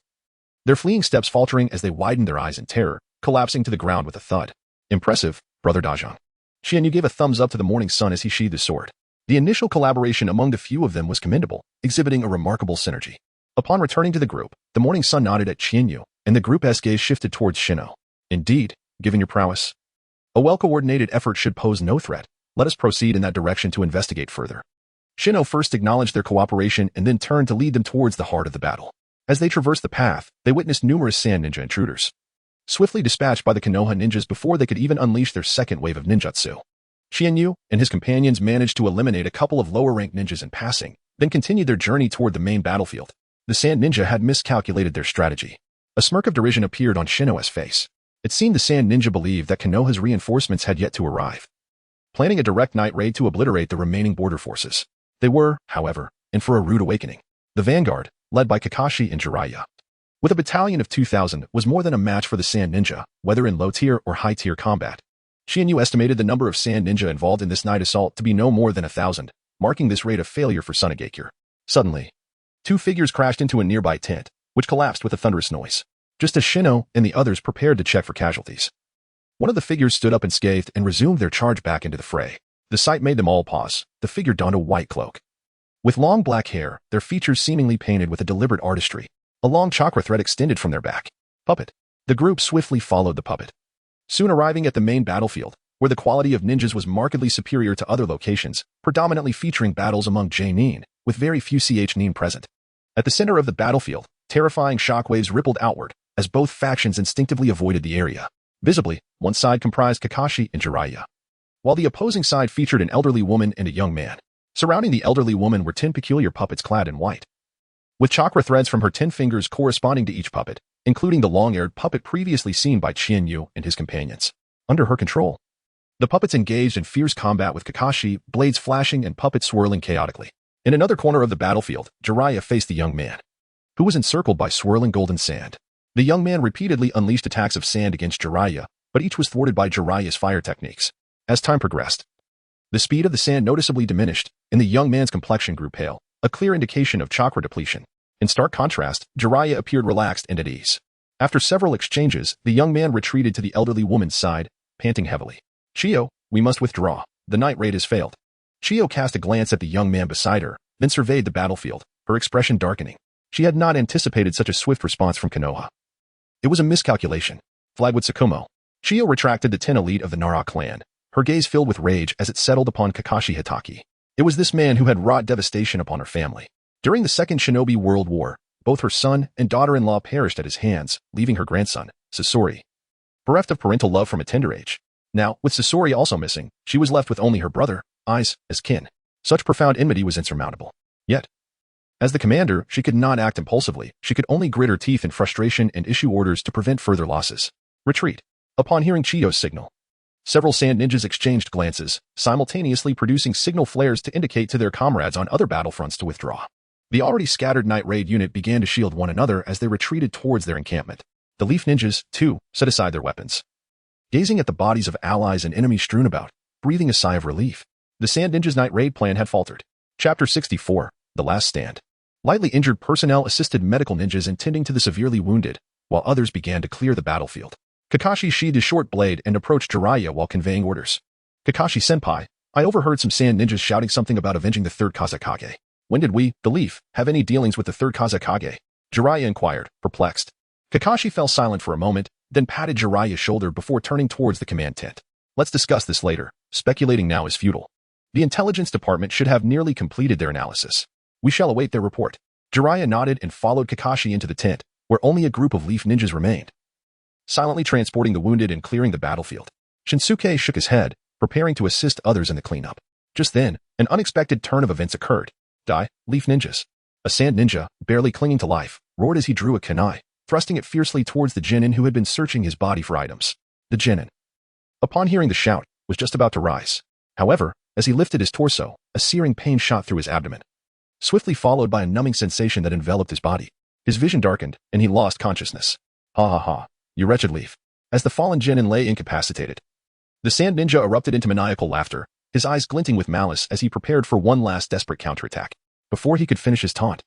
Speaker 1: their fleeing steps faltering as they widened their eyes in terror, collapsing to the ground with a thud. Impressive, Brother Dajang. Chiharu gave a thumbs up to the morning sun as he sheathed his sword. The initial collaboration among the few of them was commendable, exhibiting a remarkable synergy. Upon returning to the group, the morning sun nodded at Chiharu, and the group's gaze shifted towards Shino. Indeed, given your prowess, a well-coordinated effort should pose no threat. Let us proceed in that direction to investigate further. Shino first acknowledged their cooperation and then turned to lead them towards the heart of the battle. As they traversed the path, they witnessed numerous sand ninja intruders, swiftly dispatched by the Konoha ninjas before they could even unleash their second wave of ninjutsu. Chiharu and his companions managed to eliminate a couple of lower-ranked ninjas in passing, then continued their journey toward the main battlefield. The sand ninja had miscalculated their strategy. A smirk of derision appeared on Shino's face. It seemed the sand ninja believed that Konoha's reinforcements had yet to arrive, planning a direct night raid to obliterate the remaining border forces. They were, however, in for a rude awakening. The vanguard, led by Kakashi and Jiraiya, with a battalion of 2,000, was more than a match for the sand ninja, whether in low-tier or high-tier combat. Chiharu estimated the number of sand ninja involved in this night assault to be no more than 1,000, marking this raid a failure for Sunagakure. Suddenly, two figures crashed into a nearby tent, which collapsed with a thunderous noise, just as Shino and the others prepared to check for casualties. One of the figures stood up unscathed and resumed their charge back into the fray. The sight made them all pause. The figure donned a white cloak, with long black hair, their features seemingly painted with a deliberate artistry. A long chakra thread extended from their back. Puppet. The group swiftly followed the puppet, soon arriving at the main battlefield, where the quality of ninjas was markedly superior to other locations, predominantly featuring battles among J-nin, with very few ch-nin present. At the center of the battlefield, terrifying shockwaves rippled outward, as both factions instinctively avoided the area. Visibly, one side comprised Kakashi and Jiraiya, while the opposing side featured an elderly woman and a young man. Surrounding the elderly woman were 10 peculiar puppets clad in white, with chakra threads from her 10 fingers corresponding to each puppet, including the long-haired puppet previously seen by Chiharu and his companions. Under her control, the puppets engaged in fierce combat with Kakashi, blades flashing and puppets swirling chaotically. In another corner of the battlefield, Jiraiya faced the young man, who was encircled by swirling golden sand. The young man repeatedly unleashed attacks of sand against Jiraiya, but each was thwarted by Jiraiya's fire techniques. As time progressed, the speed of the sand noticeably diminished, and the young man's complexion grew pale, a clear indication of chakra depletion. In stark contrast, Jiraiya appeared relaxed and at ease. After several exchanges, the young man retreated to the elderly woman's side, panting heavily. Chiyo, we must withdraw. The night raid has failed. Chiyo cast a glance at the young man beside her, then surveyed the battlefield, her expression darkening. She had not anticipated such a swift response from Konoha. It was a miscalculation. Flag with Tsukumo. Chiyo retracted the 10 elite of the Nara clan, her gaze filled with rage as it settled upon Kakashi Hitaki. It was this man who had wrought devastation upon her family. During the Second Shinobi World War, both her son and daughter-in-law perished at his hands, leaving her grandson, Sasori, bereft of parental love from a tender age. Now, with Sasori also missing, she was left with only her brother, Aiz, as kin. Such profound enmity was insurmountable. Yet, as the commander, she could not act impulsively. She could only grit her teeth in frustration and issue orders to prevent further losses. Retreat. Upon hearing Chiyo's signal, several sand ninjas exchanged glances, simultaneously producing signal flares to indicate to their comrades on other battlefronts to withdraw. The already scattered night raid unit began to shield one another as they retreated towards their encampment. The leaf ninjas, too, set aside their weapons, gazing at the bodies of allies and enemies strewn about, breathing a sigh of relief. The sand ninjas' night raid plan had faltered. Chapter 64, The Last Stand. Lightly injured personnel assisted medical ninjas in tending to the severely wounded, while others began to clear the battlefield. Kakashi sheathed his short blade and approached Jiraiya while conveying orders. Kakashi-senpai, I overheard some sand ninjas shouting something about avenging the third Kazekage. When did we, the Leaf, have any dealings with the third Kazekage? Jiraiya inquired, perplexed. Kakashi fell silent for a moment, then patted Jiraiya's shoulder before turning towards the command tent. Let's discuss this later. Speculating now is futile. The intelligence department should have nearly completed their analysis. We shall await their report. Jiraiya nodded and followed Kakashi into the tent, where only a group of leaf ninjas remained, silently transporting the wounded and clearing the battlefield. Shinsuke shook his head, preparing to assist others in the cleanup. Just then, an unexpected turn of events occurred. Leaf ninjas. A sand ninja, barely clinging to life, roared as he drew a kunai, thrusting it fiercely towards the genin who had been searching his body for items. The genin, upon hearing the shout, was just about to rise. However, as he lifted his torso, a searing pain shot through his abdomen, swiftly followed by a numbing sensation that enveloped his body. His vision darkened, and he lost consciousness. Ha ha ha, you wretched leaf. As the fallen genin lay incapacitated, the sand ninja erupted into maniacal laughter, his eyes glinting with malice as he prepared for one last desperate counterattack. Before he could finish his taunt,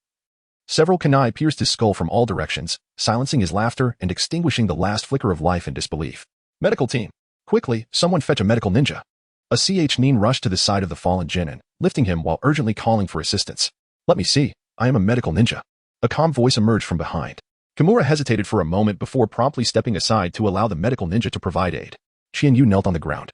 Speaker 1: several kunai pierced his skull from all directions, silencing his laughter and extinguishing the last flicker of life and disbelief. Medical team. Quickly, someone fetch a medical ninja. A ch-nin rushed to the side of the fallen genin, lifting him while urgently calling for assistance. "Let me see. I am a medical ninja." A calm voice emerged from behind. Kimura hesitated for a moment before promptly stepping aside to allow the medical ninja to provide aid. Chiharu knelt on the ground,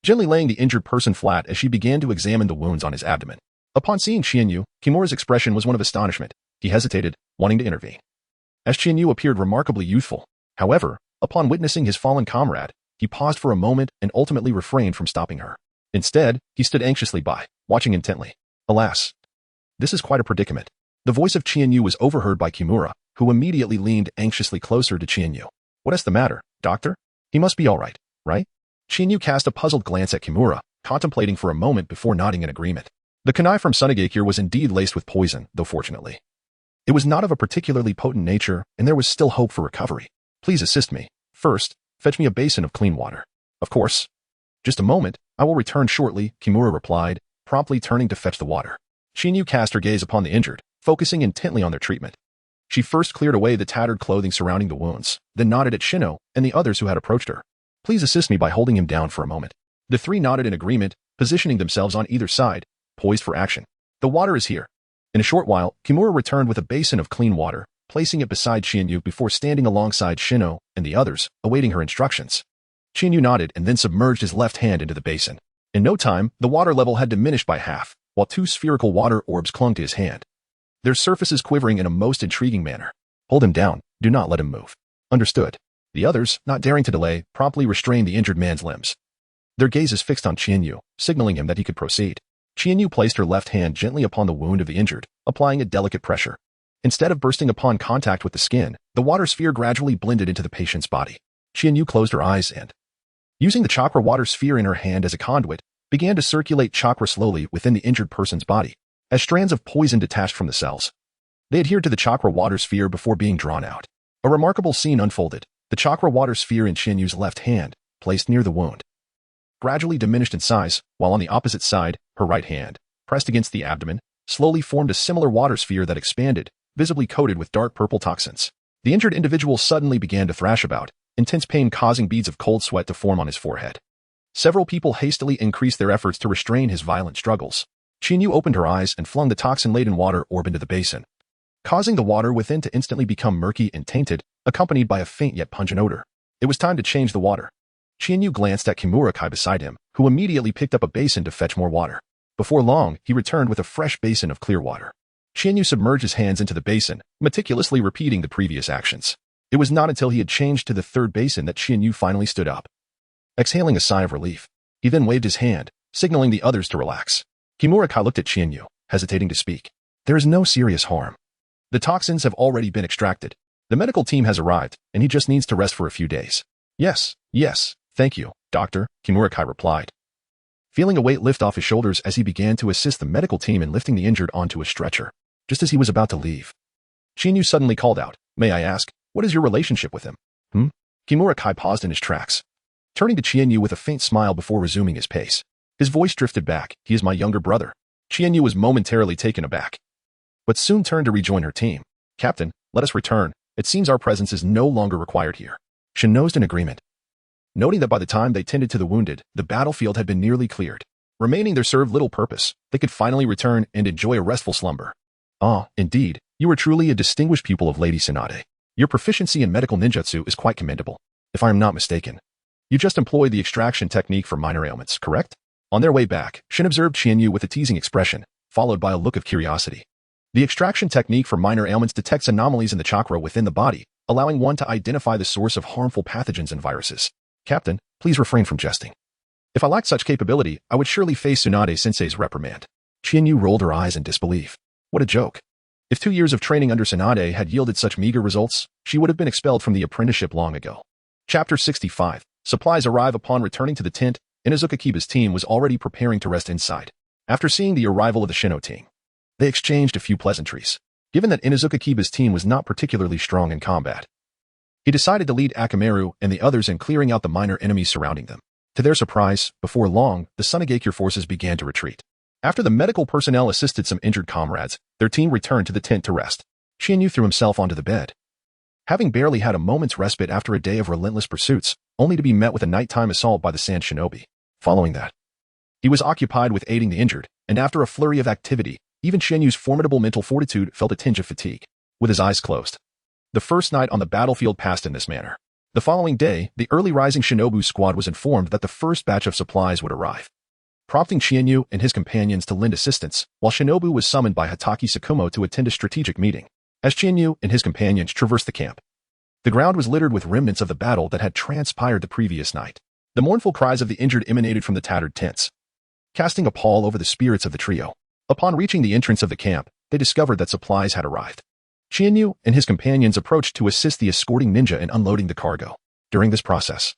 Speaker 1: gently laying the injured person flat as she began to examine the wounds on his abdomen. Upon seeing Chiharu, Kimura's expression was one of astonishment. He hesitated, wanting to intervene, as Chiharu appeared remarkably youthful. However, upon witnessing his fallen comrade, he paused for a moment and ultimately refrained from stopping her. Instead, he stood anxiously by, watching intently. Alas, this is quite a predicament. The voice of Chiharu was overheard by Kimura, who immediately leaned anxiously closer to Chiharu. "What is the matter, doctor? He must be all right, right?" Chiharu cast a puzzled glance at Kimura, contemplating for a moment before nodding in agreement. The kunai from Sunagakure was indeed laced with poison, though fortunately, it was not of a particularly potent nature, and there was still hope for recovery. "Please assist me. First, fetch me a basin of clean water." "Of course." "Just a moment, I will return shortly," Kimura replied, promptly turning to fetch the water. Chiharu cast her gaze upon the injured, focusing intently on their treatment. She first cleared away the tattered clothing surrounding the wounds, then nodded at Shino and the others who had approached her. "Please assist me by holding him down for a moment." The three nodded in agreement, positioning themselves on either side, poised for action. "The water is here." In a short while, Kimura returned with a basin of clean water, placing it beside Chiharu before standing alongside Shino and the others, awaiting her instructions. Chiharu nodded and then submerged his left hand into the basin. In no time, the water level had diminished by half, while two spherical water orbs clung to his hand, their surfaces quivering in a most intriguing manner. "Hold him down. Do not let him move." "Understood." The others, not daring to delay, promptly restrained the injured man's limbs. Their gazes fixed on Chiharu, signaling him that he could proceed. Chiharu placed her left hand gently upon the wound of the injured, applying a delicate pressure. Instead of bursting upon contact with the skin, the water sphere gradually blended into the patient's body. Chiharu closed her eyes and, using the chakra water sphere in her hand as a conduit, began to circulate chakra slowly within the injured person's body. As strands of poison detached from the cells, they adhered to the chakra water sphere before being drawn out. A remarkable scene unfolded. The chakra water sphere in Chiharu's left hand, placed near the wound, gradually diminished in size, while on the opposite side, her right hand, pressed against the abdomen, slowly formed a similar water sphere that expanded, visibly coated with dark purple toxins. The injured individual suddenly began to thrash about, intense pain causing beads of cold sweat to form on his forehead. Several people hastily increased their efforts to restrain his violent struggles. Chiharu opened her eyes and flung the toxin-laden water orb into the basin, causing the water within to instantly become murky and tainted, accompanied by a faint yet pungent odor. It was time to change the water. Chiharu glanced at Kimura-kai beside him, who immediately picked up a basin to fetch more water. Before long, he returned with a fresh basin of clear water. Chiharu submerged his hands into the basin, meticulously repeating the previous actions. It was not until he had changed to the third basin that Chiharu finally stood up, exhaling a sigh of relief. He then waved his hand, signaling the others to relax. Kimura-kai looked at Chiharu, hesitating to speak. "There is no serious harm. The toxins have already been extracted. The medical team has arrived, and he just needs to rest for a few days." Yes, thank you, doctor," Kimura-kai replied, feeling a weight lift off his shoulders as he began to assist the medical team in lifting the injured onto a stretcher. Just as he was about to leave, Chiharu suddenly called out, "May I ask, what is your relationship with him?" Kimura-kai paused in his tracks, turning to Chiharu with a faint smile before resuming his pace. His voice drifted back. "He is my younger brother." Chiharu was momentarily taken aback, but soon turned to rejoin her team. "Captain, let us return. It seems our presence is no longer required here." Shin nosed in agreement, noting that by the time they tended to the wounded, the battlefield had been nearly cleared. Remaining there served little purpose. They could finally return and enjoy a restful slumber. "Ah, indeed, you are truly a distinguished pupil of Lady Tsunade. Your proficiency in medical ninjutsu is quite commendable. If I am not mistaken, you just employed the extraction technique for minor ailments, correct?" On their way back, Shin observed Chiharu with a teasing expression, followed by a look of curiosity. The extraction technique for minor ailments detects anomalies in the chakra within the body, allowing one to identify the source of harmful pathogens and viruses. "Captain, please refrain from jesting. If I lacked such capability, I would surely face Tsunade-sensei's reprimand." Chiharu rolled her eyes in disbelief. What a joke. If 2 years of training under Tsunade had yielded such meager results, she would have been expelled from the apprenticeship long ago. Chapter 65. Supplies arrive. Upon returning to the tent, Inuzuka-Kiba's team was already preparing to rest inside. After seeing the arrival of the Shino team, they exchanged a few pleasantries. Given that Inuzuka-Kiba's team was not particularly strong in combat, he decided to lead Akamaru and the others in clearing out the minor enemies surrounding them. To their surprise, before long, the Sunagakure forces began to retreat. After the medical personnel assisted some injured comrades, their team returned to the tent to rest. Chiharu threw himself onto the bed, having barely had a moment's respite after a day of relentless pursuits, only to be met with a nighttime assault by the Sand Shinobi. Following that, he was occupied with aiding the injured, and after a flurry of activity, even Qianyu's formidable mental fortitude felt a tinge of fatigue. With his eyes closed, the first night on the battlefield passed in this manner. The following day, the early rising shinobu squad was informed that the first batch of supplies would arrive, prompting Qianyu and his companions to lend assistance, while Shinobu was summoned by Hatake Tsukumo to attend a strategic meeting. As Qianyu and his companions traversed the camp, the ground was littered with remnants of the battle that had transpired the previous night. The mournful cries of the injured emanated from the tattered tents, casting a pall over the spirits of the trio. Upon reaching the entrance of the camp, they discovered that supplies had arrived. Qianyu and his companions approached to assist the escorting ninja in unloading the cargo. During this process,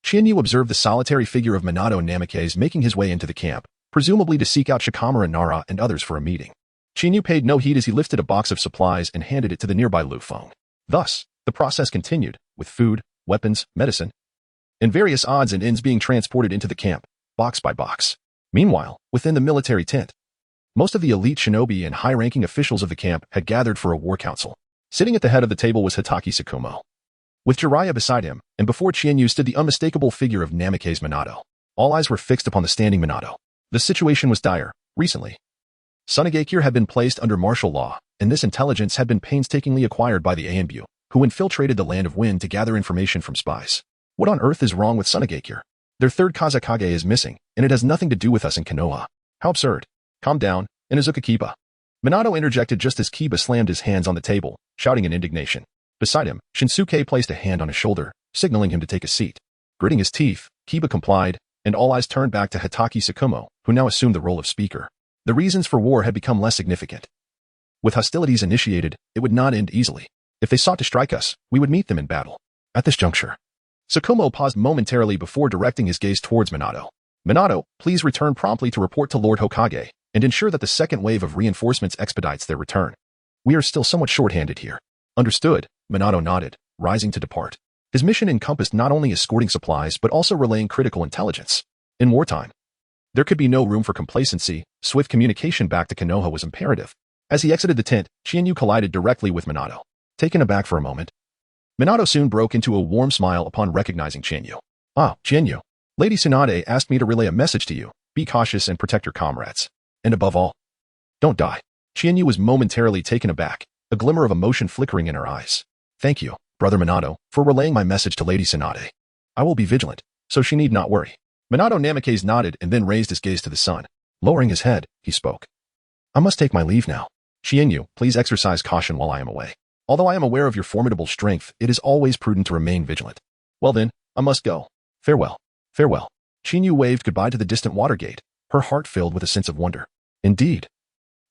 Speaker 1: Qianyu observed the solitary figure of Minato Namikaze making his way into the camp, presumably to seek out Shikamaru Nara and others for a meeting. Qianyu paid no heed as he lifted a box of supplies and handed it to the nearby Liufeng. Thus, the process continued, with food, weapons, medicine, and various odds and ends being transported into the camp, box by box. Meanwhile, within the military tent, most of the elite shinobi and high-ranking officials of the camp had gathered for a war council. Sitting at the head of the table was Hatake Tsukumo, with Jiraiya beside him, and before Qianyu stood the unmistakable figure of Namikaze Minato. All eyes were fixed upon the standing Minato. The situation was dire. Recently, Sunagakure had been placed under martial law, and this intelligence had been painstakingly acquired by the Anbu, who infiltrated the Land of Wind to gather information from spies. What on earth is wrong with Sunagakure? Their third Kazekage is missing, and it has nothing to do with us in Konoha. How absurd. Calm down, Inuzuka Kiba. Minato interjected just as Kiba slammed his hands on the table, shouting in indignation. Beside him, Shinsuke placed a hand on his shoulder, signaling him to take a seat. Gritting his teeth, Kiba complied, and all eyes turned back to Hatake Tsukumo, who now assumed the role of speaker. The reasons for war had become less significant. With hostilities initiated, it would not end easily. If they sought to strike us, we would meet them in battle. At this juncture, Tsukumo paused momentarily before directing his gaze towards Minato. Minato, please return promptly to report to Lord Hokage, and ensure that the second wave of reinforcements expedites their return. We are still somewhat short-handed here. Understood, Minato nodded, rising to depart. His mission encompassed not only escorting supplies but also relaying critical intelligence. In wartime, there could be no room for complacency. Swift communication back to Konoha was imperative. As he exited the tent, Qianyu collided directly with Minato. Taken aback for a moment, Minato soon broke into a warm smile upon recognizing Qianyu. Ah, Qianyu. Lady Tsunade asked me to relay a message to you. Be cautious and protect your comrades. And above all, don't die. Qianyu was momentarily taken aback, a glimmer of emotion flickering in her eyes. Thank you, Brother Minato, for relaying my message to Lady Tsunade. I will be vigilant, so she need not worry. Minato Namikaze nodded and then raised his gaze to the sun. Lowering his head, he spoke. I must take my leave now. Qianyu, please exercise caution while I am away. Although I am aware of your formidable strength, it is always prudent to remain vigilant. Well then, I must go. Farewell. Farewell. Qianyu waved goodbye to the distant water gate, her heart filled with a sense of wonder. Indeed,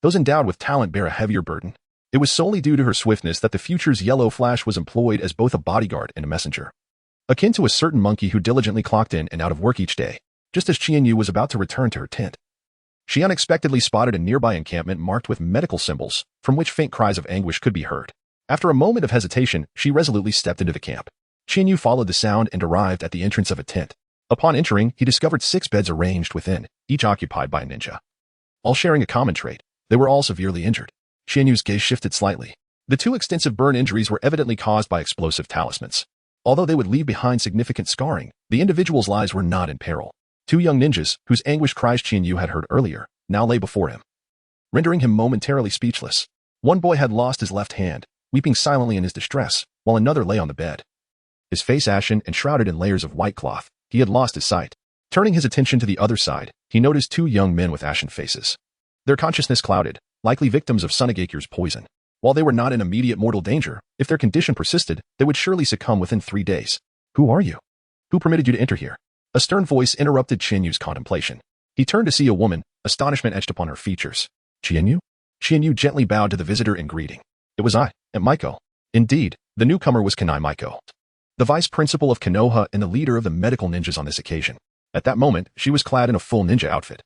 Speaker 1: those endowed with talent bear a heavier burden. It was solely due to her swiftness that the future's Yellow Flash was employed as both a bodyguard and a messenger, akin to a certain monkey who diligently clocked in and out of work each day. Just as Qianyu was about to return to her tent, she unexpectedly spotted a nearby encampment marked with medical symbols, from which faint cries of anguish could be heard. After a moment of hesitation, she resolutely stepped into the camp. Qianyu followed the sound and arrived at the entrance of a tent. Upon entering, he discovered 6 beds arranged within, each occupied by a ninja. All sharing a common trait, they were all severely injured. Qianyu's gaze shifted slightly. The 2 extensive burn injuries were evidently caused by explosive talismans. Although they would leave behind significant scarring, the individuals' lives were not in peril. 2 young ninjas, whose anguished cries Qianyu had heard earlier, now lay before him, rendering him momentarily speechless. One boy had lost his left hand, weeping silently in his distress, while another lay on the bed, his face ashen and shrouded in layers of white cloth. He had lost his sight. Turning his attention to the other side, he noticed 2 young men with ashen faces, their consciousness clouded, likely victims of Sunagakure's poison. While they were not in immediate mortal danger, if their condition persisted, they would surely succumb within 3 days. Who are you? Who permitted you to enter here? A stern voice interrupted Qianyu's contemplation. He turned to see a woman, astonishment etched upon her features. Qianyu? Qianyu gently bowed to the visitor in greeting. It was I, Aunt Maiko. Indeed, the newcomer was Kanai Maiko, the vice principal of Konoha and the leader of the medical ninjas on this occasion. At that moment, she was clad in a full ninja outfit,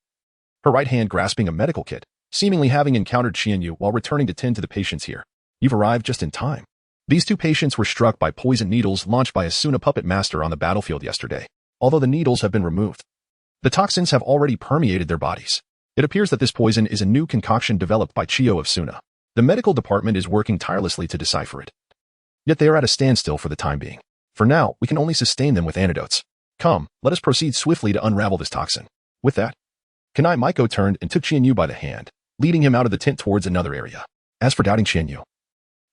Speaker 1: her right hand grasping a medical kit, seemingly having encountered Qianyu while returning to tend to the patients here. You've arrived just in time. These 2 patients were struck by poison needles launched by a Suna puppet master on the battlefield yesterday. Although the needles have been removed, the toxins have already permeated their bodies. It appears that this poison is a new concoction developed by Chiyo of Suna. The medical department is working tirelessly to decipher it. Yet they are at a standstill for the time being. For now, we can only sustain them with antidotes. Come, let us proceed swiftly to unravel this toxin. With that, Kunai Maiko turned and took Chienyu by the hand, leading him out of the tent towards another area. As for doubting Chienyu,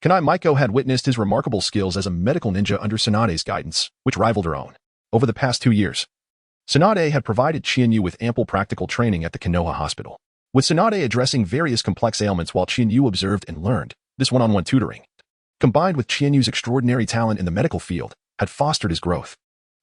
Speaker 1: Kunai Maiko had witnessed his remarkable skills as a medical ninja under Tsunade's guidance, which rivaled her own. Over the past 2 years, Tsunade had provided Chienyu with ample practical training at the Konoha hospital. With Tsunade addressing various complex ailments while Chienyu observed and learned, this one-on-one tutoring, combined with Chienyu's extraordinary talent in the medical field, had fostered his growth.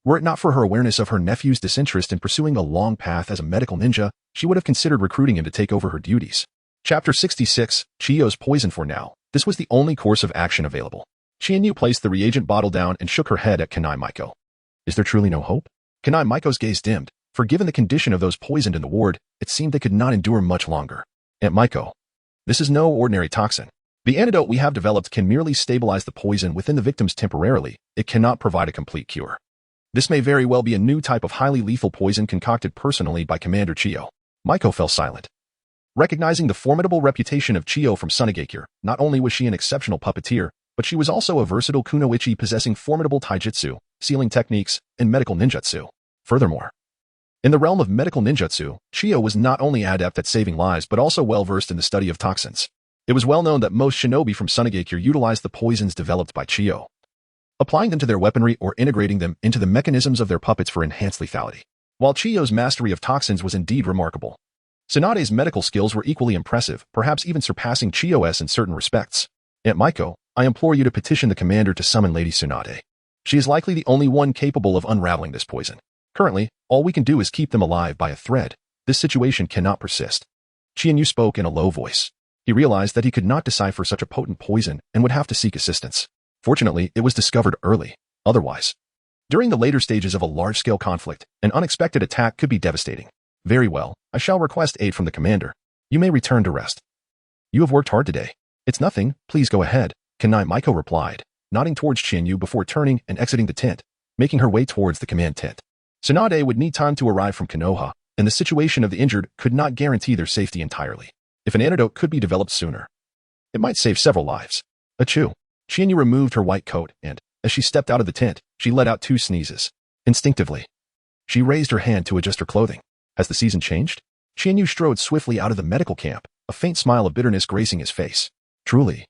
Speaker 1: Were it not for her awareness of her nephew's disinterest in pursuing a long path as a medical ninja, she would have considered recruiting him to take over her duties. Chapter 66, Chiyo's Poison. For now, this was the only course of action available. Chienyu placed the reagent bottle down and shook her head at Kunai Maiko. Is there truly no hope? Kunai Maiko's gaze dimmed, for given the condition of those poisoned in the ward, it seemed they could not endure much longer. Aunt Maiko, this is no ordinary toxin. The antidote we have developed can merely stabilize the poison within the victims temporarily. It cannot provide a complete cure. This may very well be a new type of highly lethal poison concocted personally by Commander Chiyo. Maiko fell silent. Recognizing the formidable reputation of Chiyo from Sunagakure, not only was she an exceptional puppeteer, but she was also a versatile kunoichi possessing formidable taijutsu, sealing techniques, and medical ninjutsu. Furthermore, in the realm of medical ninjutsu, Chiyo was not only adept at saving lives but also well-versed in the study of toxins. It was well known that most shinobi from Sunagakure utilized the poisons developed by Chiyo, applying them to their weaponry or integrating them into the mechanisms of their puppets for enhanced lethality. While Chiyo's mastery of toxins was indeed remarkable, Tsunade's medical skills were equally impressive, perhaps even surpassing Chiyo's in certain respects. Aunt Maiko, I implore you to petition the commander to summon Lady Tsunade. She is likely the only one capable of unraveling this poison. Currently, all we can do is keep them alive by a thread. This situation cannot persist. Chienyu spoke in a low voice. He realized that he could not decipher such a potent poison and would have to seek assistance. Fortunately, it was discovered early. Otherwise, during the later stages of a large-scale conflict, an unexpected attack could be devastating. Very well, I shall request aid from the commander. You may return to rest. You have worked hard today. It's nothing, please go ahead, Kunai Maiko replied, nodding towards Chienyu before turning and exiting the tent, making her way towards the command tent. Tsunade would need time to arrive from Konoha, and the situation of the injured could not guarantee their safety entirely. If an antidote could be developed sooner, it might save several lives. Achoo. Chienyu removed her white coat and, as she stepped out of the tent, she let out 2 sneezes. Instinctively, she raised her hand to adjust her clothing. Has the season changed? Chienyu strode swiftly out of the medical camp, a faint smile of bitterness gracing his face. Truly,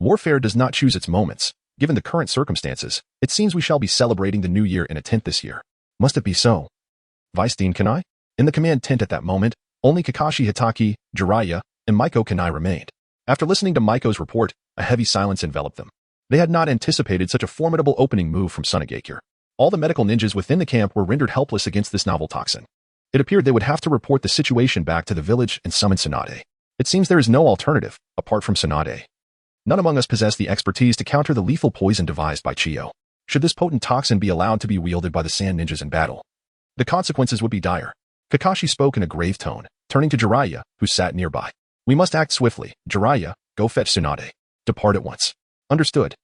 Speaker 1: warfare does not choose its moments. Given the current circumstances, it seems we shall be celebrating the new year in a tent this year. Must it be so? Vice Dean Kunai? In the command tent at that moment, only Kakashi Hitaki, Jiraiya, and Maiko Kunai remained. After listening to Maiko's report, a heavy silence enveloped them. They had not anticipated such a formidable opening move from Sunagakure. All the medical ninjas within the camp were rendered helpless against this novel toxin. It appeared they would have to report the situation back to the village and summon Tsunade. It seems there is no alternative, apart from Tsunade. None among us possess the expertise to counter the lethal poison devised by Chiyo. Should this potent toxin be allowed to be wielded by the sand ninjas in battle, the consequences would be dire. Kakashi spoke in a grave tone, turning to Jiraiya, who sat nearby. We must act swiftly. Jiraiya, go fetch Tsunade. Depart at once. Understood.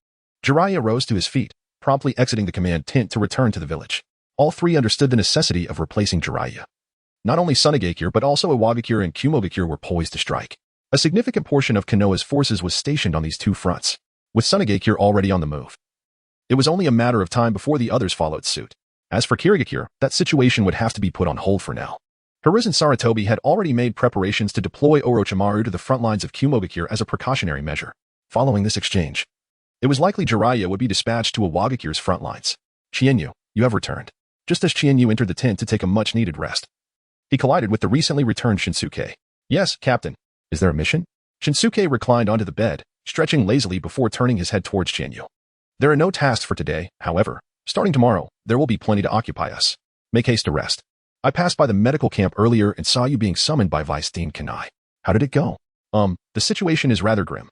Speaker 1: Jiraiya rose to his feet, promptly exiting the command tent to return to the village. All 3 understood the necessity of replacing Jiraiya. Not only Sunagakure but also Iwagakure and Kumogakure were poised to strike. A significant portion of Konoha's forces was stationed on these 2 fronts, with Sunagakure already on the move. It was only a matter of time before the others followed suit. As for Kirigakure, that situation would have to be put on hold for now. Hiruzen Sarutobi had already made preparations to deploy Orochimaru to the front lines of Kumogakure as a precautionary measure. Following this exchange, it was likely Jiraiya would be dispatched to Iwagakure's front lines. Chienyu, you have returned. Just as Chienyu entered the tent to take a much-needed rest, he collided with the recently returned Shinsuke. Yes, Captain. Is there a mission? Shinsuke reclined onto the bed, stretching lazily before turning his head towards Chienyu. There are no tasks for today, however. Starting tomorrow, there will be plenty to occupy us. Make haste to rest. I passed by the medical camp earlier and saw you being summoned by Vice Dean Kunai. How did it go? The situation is rather grim.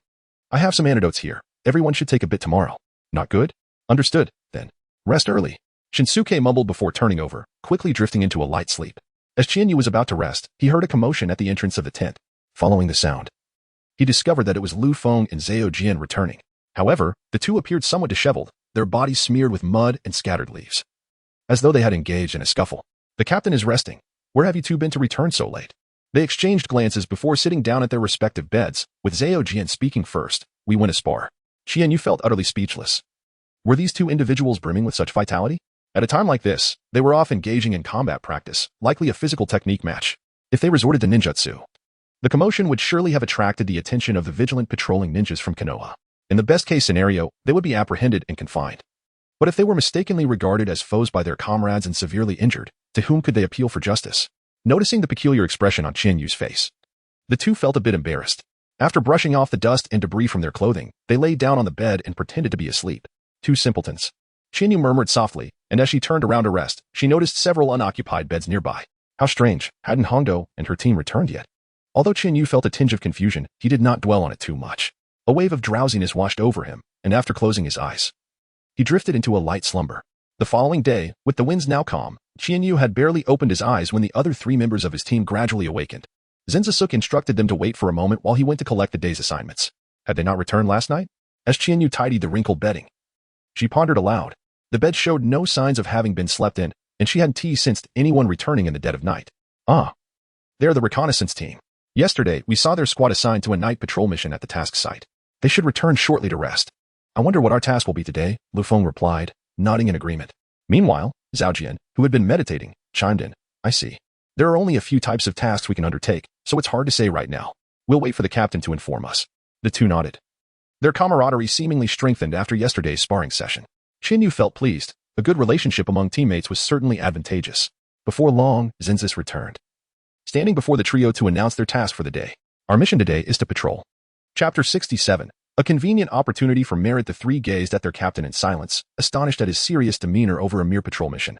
Speaker 1: I have some antidotes here. Everyone should take a bit tomorrow. Not good? Understood, then. Rest early. Shinsuke mumbled before turning over, quickly drifting into a light sleep. As Chienyu was about to rest, he heard a commotion at the entrance of the tent. Following the sound, he discovered that it was Liufeng and Zhao Jian returning. However, the 2 appeared somewhat disheveled, their bodies smeared with mud and scattered leaves, as though they had engaged in a scuffle. The captain is resting. Where have you 2 been to return so late? They exchanged glances before sitting down at their respective beds, with Zhao Jian speaking first. We win a spar. Chienyu felt utterly speechless. Were these 2 individuals brimming with such vitality? At a time like this, they were off engaging in combat practice, likely a physical technique match. If they resorted to ninjutsu, the commotion would surely have attracted the attention of the vigilant patrolling ninjas from Konoha. In the best-case scenario, they would be apprehended and confined. But if they were mistakenly regarded as foes by their comrades and severely injured, to whom could they appeal for justice? Noticing the peculiar expression on Qianyu's face, the two felt a bit embarrassed. After brushing off the dust and debris from their clothing, they lay down on the bed and pretended to be asleep. Two simpletons. Qianyu murmured softly, and as she turned around to rest, she noticed several unoccupied beds nearby. How strange, hadn't Hongdo and her team returned yet? Although Qianyu felt a tinge of confusion, he did not dwell on it too much. A wave of drowsiness washed over him, and after closing his eyes, he drifted into a light slumber. The following day, with the winds now calm, Qianyu had barely opened his eyes when the other three members of his team gradually awakened. Zinzasuk instructed them to wait for a moment while he went to collect the day's assignments. Had they not returned last night? As Qianyu tidied the wrinkled bedding, she pondered aloud. The bed showed no signs of having been slept in, and she hadn't sensed anyone returning in the dead of night. Ah, they're the reconnaissance team. Yesterday, we saw their squad assigned to a night patrol mission at the task site. They should return shortly to rest. I wonder what our task will be today, Liufeng replied, nodding in agreement. Meanwhile, Zhaojian, who had been meditating, chimed in. I see. There are only a few types of tasks we can undertake, so it's hard to say right now. We'll wait for the captain to inform us. The two nodded. Their camaraderie seemingly strengthened after yesterday's sparring session. Qianyu felt pleased. A good relationship among teammates was certainly advantageous. Before long, Zinzas returned, standing before the trio to announce their task for the day. Our mission today is to patrol. Chapter 67. A convenient opportunity for merit. The three gazed at their captain in silence, astonished at his serious demeanor over a mere patrol mission,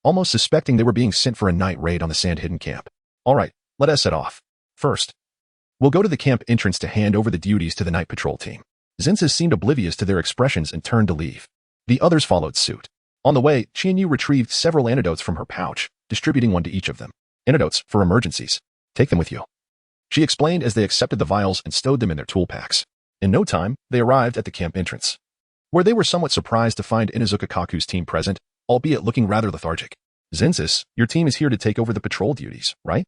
Speaker 1: almost suspecting they were being sent for a night raid on the sand-hidden camp. All right, let us set off. First, we'll go to the camp entrance to hand over the duties to the night patrol team. Zinzas seemed oblivious to their expressions and turned to leave. The others followed suit. On the way, Qianyu retrieved several antidotes from her pouch, distributing one to each of them. Antidotes for emergencies. Take them with you, she explained as they accepted the vials and stowed them in their tool packs. In no time, they arrived at the camp entrance, where they were somewhat surprised to find Inuzuka Kaku's team present, albeit looking rather lethargic. Zinzas, your team is here to take over the patrol duties, right?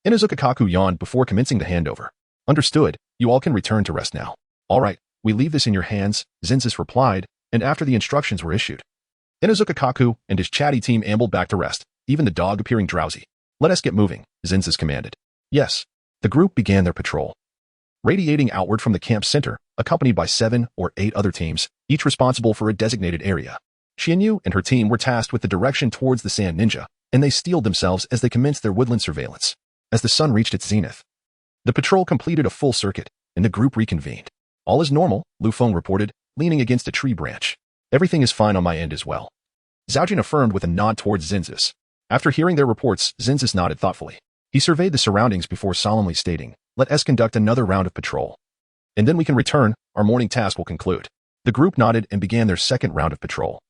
Speaker 1: Inuzuka Kaku yawned before commencing the handover. Understood, you all can return to rest now. All right, we leave this in your hands, Zinzas replied, and after the instructions were issued, Inuzuka Kaku and his chatty team ambled back to rest, even the dog appearing drowsy. Let us get moving, Zinzas commanded. Yes. The group began their patrol, radiating outward from the camp center, accompanied by 7 or 8 other teams, each responsible for a designated area. Qianyu and her team were tasked with the direction towards the Sand Ninja, and they steeled themselves as they commenced their woodland surveillance. As the sun reached its zenith, the patrol completed a full circuit, and the group reconvened. All is normal, Liufeng reported, leaning against a tree branch. Everything is fine on my end as well, Zhaojian affirmed with a nod towards Zinzas. After hearing their reports, Zinzas nodded thoughtfully. He surveyed the surroundings before solemnly stating, let us conduct another round of patrol, and then we can return. Our morning task will conclude. The group nodded and began their second round of patrol,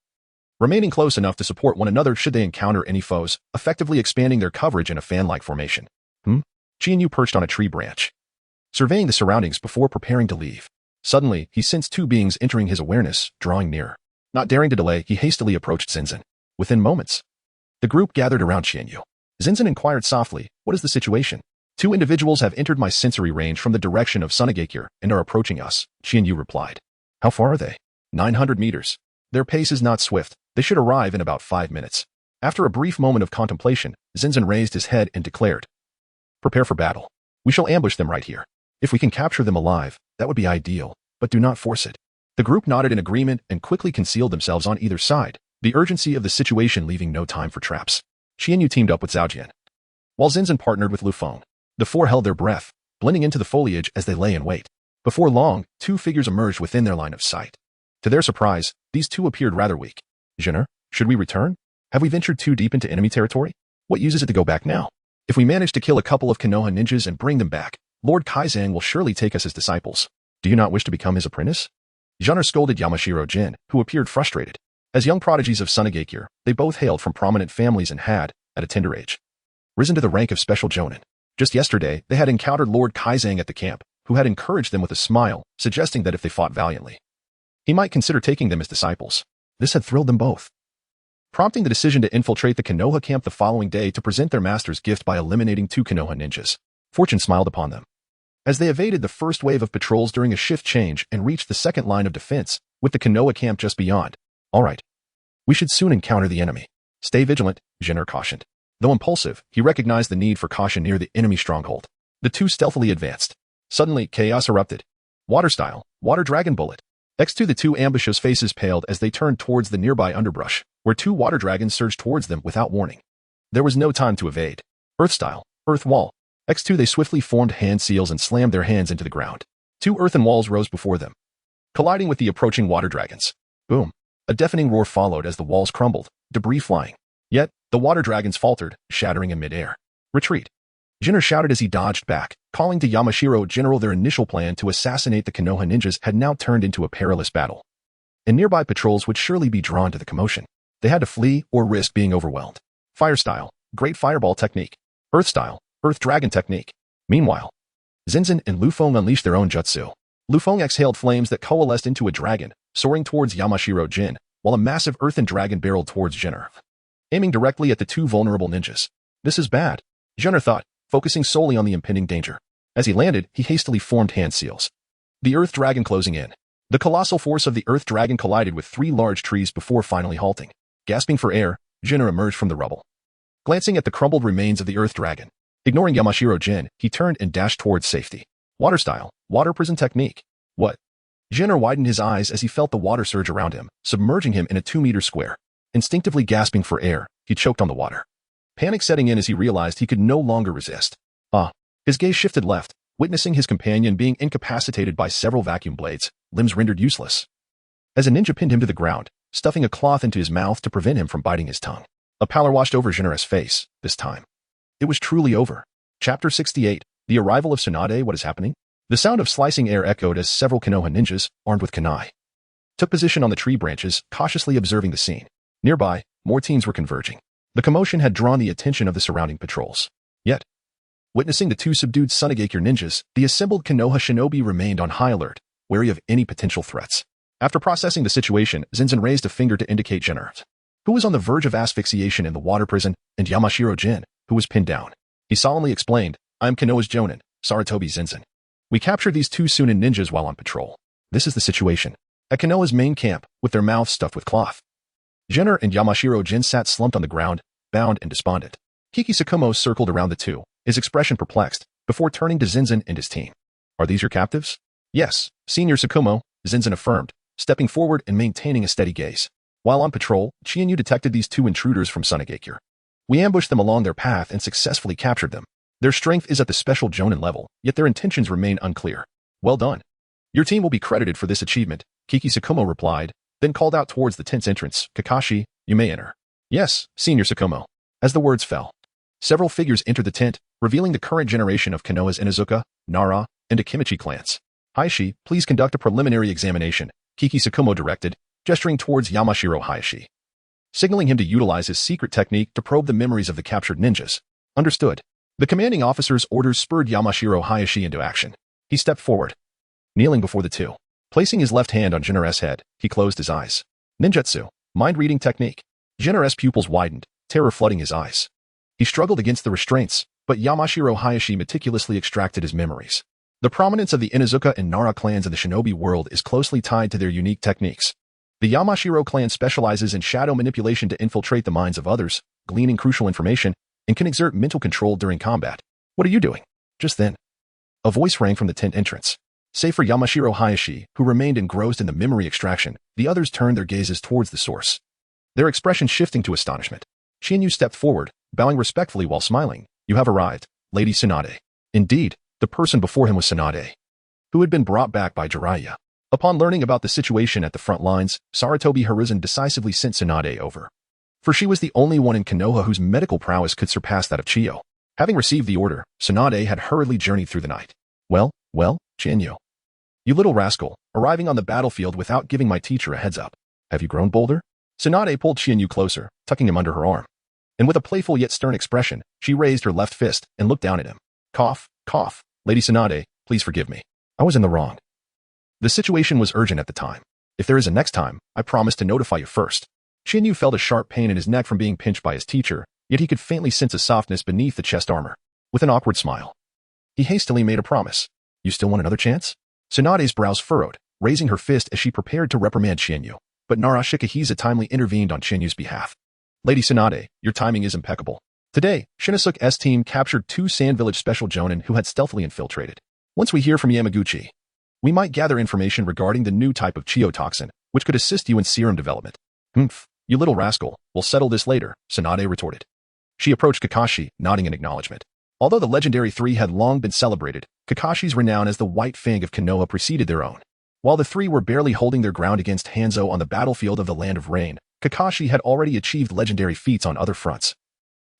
Speaker 1: remaining close enough to support one another should they encounter any foes, effectively expanding their coverage in a fan-like formation. Qianyu perched on a tree branch, surveying the surroundings before preparing to leave. Suddenly, he sensed 2 beings entering his awareness, drawing nearer. Not daring to delay, he hastily approached Zinzan. Within moments, the group gathered around Qianyu. Zinzan inquired softly, what is the situation? 2 individuals have entered my sensory range from the direction of Sunagakure and are approaching us, Qianyu replied. How far are they? 900 meters. Their pace is not swift. They should arrive in about 5 minutes. After a brief moment of contemplation, Zinzan raised his head and declared, prepare for battle. We shall ambush them right here. If we can capture them alive, that would be ideal, but do not force it. The group nodded in agreement and quickly concealed themselves on either side, the urgency of the situation leaving no time for traps. Qianyu teamed up with Zhaojian, while Zinzan partnered with Liufeng. The 4 held their breath, blending into the foliage as they lay in wait. Before long, 2 figures emerged within their line of sight. To their surprise, these 2 appeared rather weak. Jinner, should we return? Have we ventured too deep into enemy territory? What use is it to go back now? If we manage to kill a couple of Konoha ninjas and bring them back, Lord Kaizang will surely take us as disciples. Do you not wish to become his apprentice? Jinner scolded Yamashiro Jin, who appeared frustrated. As young prodigies of Sunagakure, they both hailed from prominent families and had, at a tender age, risen to the rank of special jonin. Just yesterday, they had encountered Lord Kaizang at the camp, who had encouraged them with a smile, suggesting that if they fought valiantly, he might consider taking them as disciples. This had thrilled them both, prompting the decision to infiltrate the Konoha camp the following day to present their master's gift by eliminating 2 Konoha ninjas. Fortune smiled upon them, as they evaded the first wave of patrols during a shift change and reached the second line of defense, with the Konoha camp just beyond. All right. We should soon encounter the enemy. Stay vigilant, Jinner cautioned. Though impulsive, he recognized the need for caution near the enemy stronghold. The two stealthily advanced. Suddenly, chaos erupted. Water style, water dragon bullet. X2 the two ambitious faces paled as they turned towards the nearby underbrush, where two water dragons surged towards them without warning. There was no time to evade. Earth style, earth wall. X2 they swiftly formed hand seals and slammed their hands into the ground. Two earthen walls rose before them, colliding with the approaching water dragons. Boom. A deafening roar followed as the walls crumbled, debris flying. Yet, the water dragons faltered, shattering in midair. Retreat. Jinner shouted as he dodged back, calling to Yamashiro General their initial plan to assassinate the Konoha ninjas had now turned into a perilous battle. And nearby patrols would surely be drawn to the commotion. They had to flee or risk being overwhelmed. Fire style, great fireball technique. Earth style, earth dragon technique. Meanwhile, Zinzin and Liufeng unleashed their own jutsu. Liufeng exhaled flames that coalesced into a dragon, soaring towards Yamashiro Jin, while a massive earthen dragon barreled towards Jinner, aiming directly at the two vulnerable ninjas. This is bad, Jinner thought, focusing solely on the impending danger. As he landed, he hastily formed hand seals. The earth dragon closing in. The colossal force of the earth dragon collided with three large trees before finally halting. Gasping for air, Jinner emerged from the rubble. Glancing at the crumbled remains of the earth dragon, ignoring Yamashiro Jin, he turned and dashed towards safety. Water style, water prison technique. What? Jinner widened his eyes as he felt the water surge around him, submerging him in a 2-meter square. Instinctively gasping for air, he choked on the water. Panic setting in as he realized he could no longer resist. His gaze shifted left, witnessing his companion being incapacitated by several vacuum blades, limbs rendered useless. As a ninja pinned him to the ground, stuffing a cloth into his mouth to prevent him from biting his tongue. A pallor washed over Jinner's face, this time. It was truly over. Chapter 68, The Arrival of Tsunade. What is happening? The sound of slicing air echoed as several Konoha ninjas, armed with kunai, took position on the tree branches, cautiously observing the scene. Nearby, more teams were converging. The commotion had drawn the attention of the surrounding patrols. Yet, witnessing the two subdued Sunagakure ninjas, the assembled Konoha shinobi remained on high alert, wary of any potential threats. After processing the situation, Zinzin raised a finger to indicate Jinner, who was on the verge of asphyxiation in the water prison, and Yamashiro Jin, who was pinned down. He solemnly explained, I am Konoha's Jonin, Sarutobi Zinzin. We captured these two Sunin ninjas while on patrol. This is the situation. At Konoha's main camp, with their mouths stuffed with cloth. Jinner and Yamashiro Jin sat slumped on the ground, bound and despondent. Kiki Sakumo circled around the two, his expression perplexed, before turning to Zinzin and his team. Are these your captives? Yes, Senior Sakumo, Zinzin affirmed, stepping forward and maintaining a steady gaze. While on patrol, Chiharu detected these two intruders from Sunagakure. We ambushed them along their path and successfully captured them. Their strength is at the special Jonin level, yet their intentions remain unclear. Well done. Your team will be credited for this achievement, Kiki Sakumo replied, then called out towards the tent's entrance, Kakashi, you may enter. Yes, Senior Sakumo. As the words fell, several figures entered the tent, revealing the current generation of Konoha's Inuzuka, Nara, and Akimichi clans. Hayashi, please conduct a preliminary examination, Kiki Sakumo directed, gesturing towards Yamashiro Hayashi, signaling him to utilize his secret technique to probe the memories of the captured ninjas. Understood. The commanding officer's orders spurred Yamashiro Hayashi into action. He stepped forward, kneeling before the two. Placing his left hand on Jinner's head, he closed his eyes. Ninjutsu, mind-reading technique. Jinner's pupils widened, terror flooding his eyes. He struggled against the restraints, but Yamashiro Hayashi meticulously extracted his memories. The prominence of the Inuzuka and Nara clans in the shinobi world is closely tied to their unique techniques. The Yamashiro clan specializes in shadow manipulation to infiltrate the minds of others, gleaning crucial information, and can exert mental control during combat. What are you doing? Just then, a voice rang from the tent entrance. Save for Yamashiro Hayashi, who remained engrossed in the memory extraction, the others turned their gazes towards the source, their expression shifting to astonishment. Chiharu stepped forward, bowing respectfully while smiling. You have arrived, Lady Tsunade. Indeed, the person before him was Tsunade, who had been brought back by Jiraiya. Upon learning about the situation at the front lines, Sarutobi Hiruzen decisively sent Tsunade over, for she was the only one in Konoha whose medical prowess could surpass that of Chiyo. Having received the order, Tsunade had hurriedly journeyed through the night. Well, Chiharu. You little rascal, arriving on the battlefield without giving my teacher a heads up. Have you grown bolder? Tsunade pulled Chiharu closer, tucking him under her arm. And with a playful yet stern expression, she raised her left fist and looked down at him. Cough, cough. Lady Tsunade, please forgive me. I was in the wrong. The situation was urgent at the time. If there is a next time, I promise to notify you first. Chiharu felt a sharp pain in his neck from being pinched by his teacher, yet he could faintly sense a softness beneath the chest armor. With an awkward smile, he hastily made a promise. You still want another chance? Tsunade's brows furrowed, raising her fist as she prepared to reprimand Chiharu. But Nara Shikahisa timely intervened on Chiharu's behalf. Lady Tsunade, your timing is impeccable. Today, Shinosuke's team captured 2 Sand Village special jonin who had stealthily infiltrated. Once we hear from Yamaguchi, we might gather information regarding the new type of Chiyo toxin, which could assist you in serum development. Humph, you little rascal, we'll settle this later, Tsunade retorted. She approached Kakashi, nodding in acknowledgement. Although the legendary 3 had long been celebrated, Kakashi's renown as the White Fang of Konoha preceded their own. While the 3 were barely holding their ground against Hanzo on the battlefield of the Land of Rain, Kakashi had already achieved legendary feats on other fronts,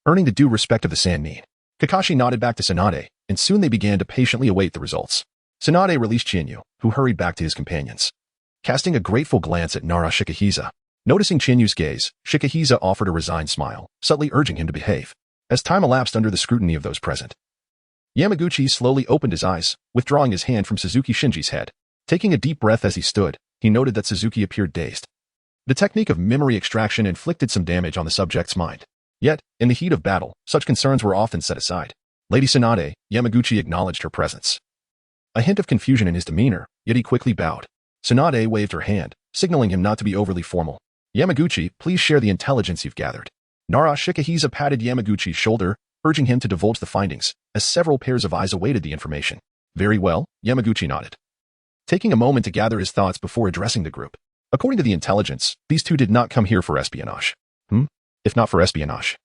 Speaker 1: earning the due respect of the Sannin. Kakashi nodded back to Tsunade, and soon they began to patiently await the results. Tsunade released Chinyu, who hurried back to his companions. Casting a grateful glance at Nara Shikahisa, noticing Chinyu's gaze, Shikahisa offered a resigned smile, subtly urging him to behave. As time elapsed under the scrutiny of those present, Yamaguchi slowly opened his eyes, withdrawing his hand from Suzuki Shinji's head. Taking a deep breath as he stood, he noted that Suzuki appeared dazed. The technique of memory extraction inflicted some damage on the subject's mind. Yet, in the heat of battle, such concerns were often set aside. Lady Tsunade, Yamaguchi acknowledged her presence. A hint of confusion in his demeanor, yet he quickly bowed. Tsunade waved her hand, signaling him not to be overly formal. Yamaguchi, please share the intelligence you've gathered. Nara Shikahisa patted Yamaguchi's shoulder, urging him to divulge the findings, as several pairs of eyes awaited the information. Very well, Yamaguchi nodded, taking a moment to gather his thoughts before addressing the group. According to the intelligence, these 2 did not come here for espionage. If not for espionage,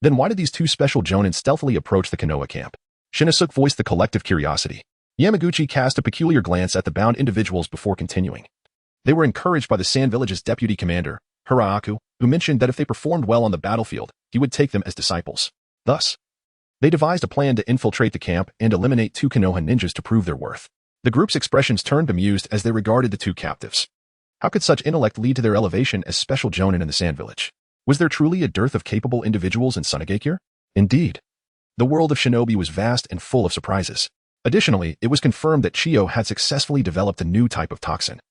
Speaker 1: then why did these 2 special jonin stealthily approach the Konoha camp? Shinosuke voiced the collective curiosity. Yamaguchi cast a peculiar glance at the bound individuals before continuing. They were encouraged by the Sand Village's deputy commander, Hiraaku, who mentioned that if they performed well on the battlefield, he would take them as disciples. Thus, they devised a plan to infiltrate the camp and eliminate 2 Konoha ninjas to prove their worth. The group's expressions turned bemused as they regarded the 2 captives. How could such intellect lead to their elevation as special jonin in the Sand Village? Was there truly a dearth of capable individuals in Sunagakure? Indeed. The world of shinobi was vast and full of surprises. Additionally, it was confirmed that Chiyo had successfully developed a new type of toxin,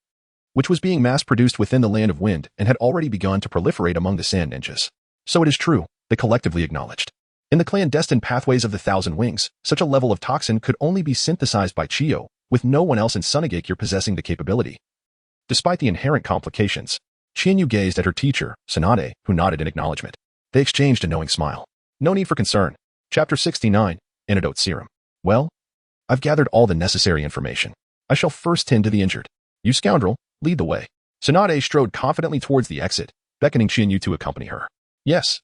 Speaker 1: which was being mass-produced within the Land of Wind and had already begun to proliferate among the Sand Ninjas. So it is true, they collectively acknowledged. In the clandestine pathways of the Thousand Wings, such a level of toxin could only be synthesized by Chiyo, with no one else in Sunagakure possessing the capability. Despite the inherent complications, Chinyu gazed at her teacher, Tsunade, who nodded in acknowledgement. They exchanged a knowing smile. No need for concern. Chapter 69, Antidote Serum. Well, I've gathered all the necessary information. I shall first tend to the injured. You scoundrel, lead the way. Tsunade strode confidently towards the exit, beckoning Chinyu to accompany her. Yes,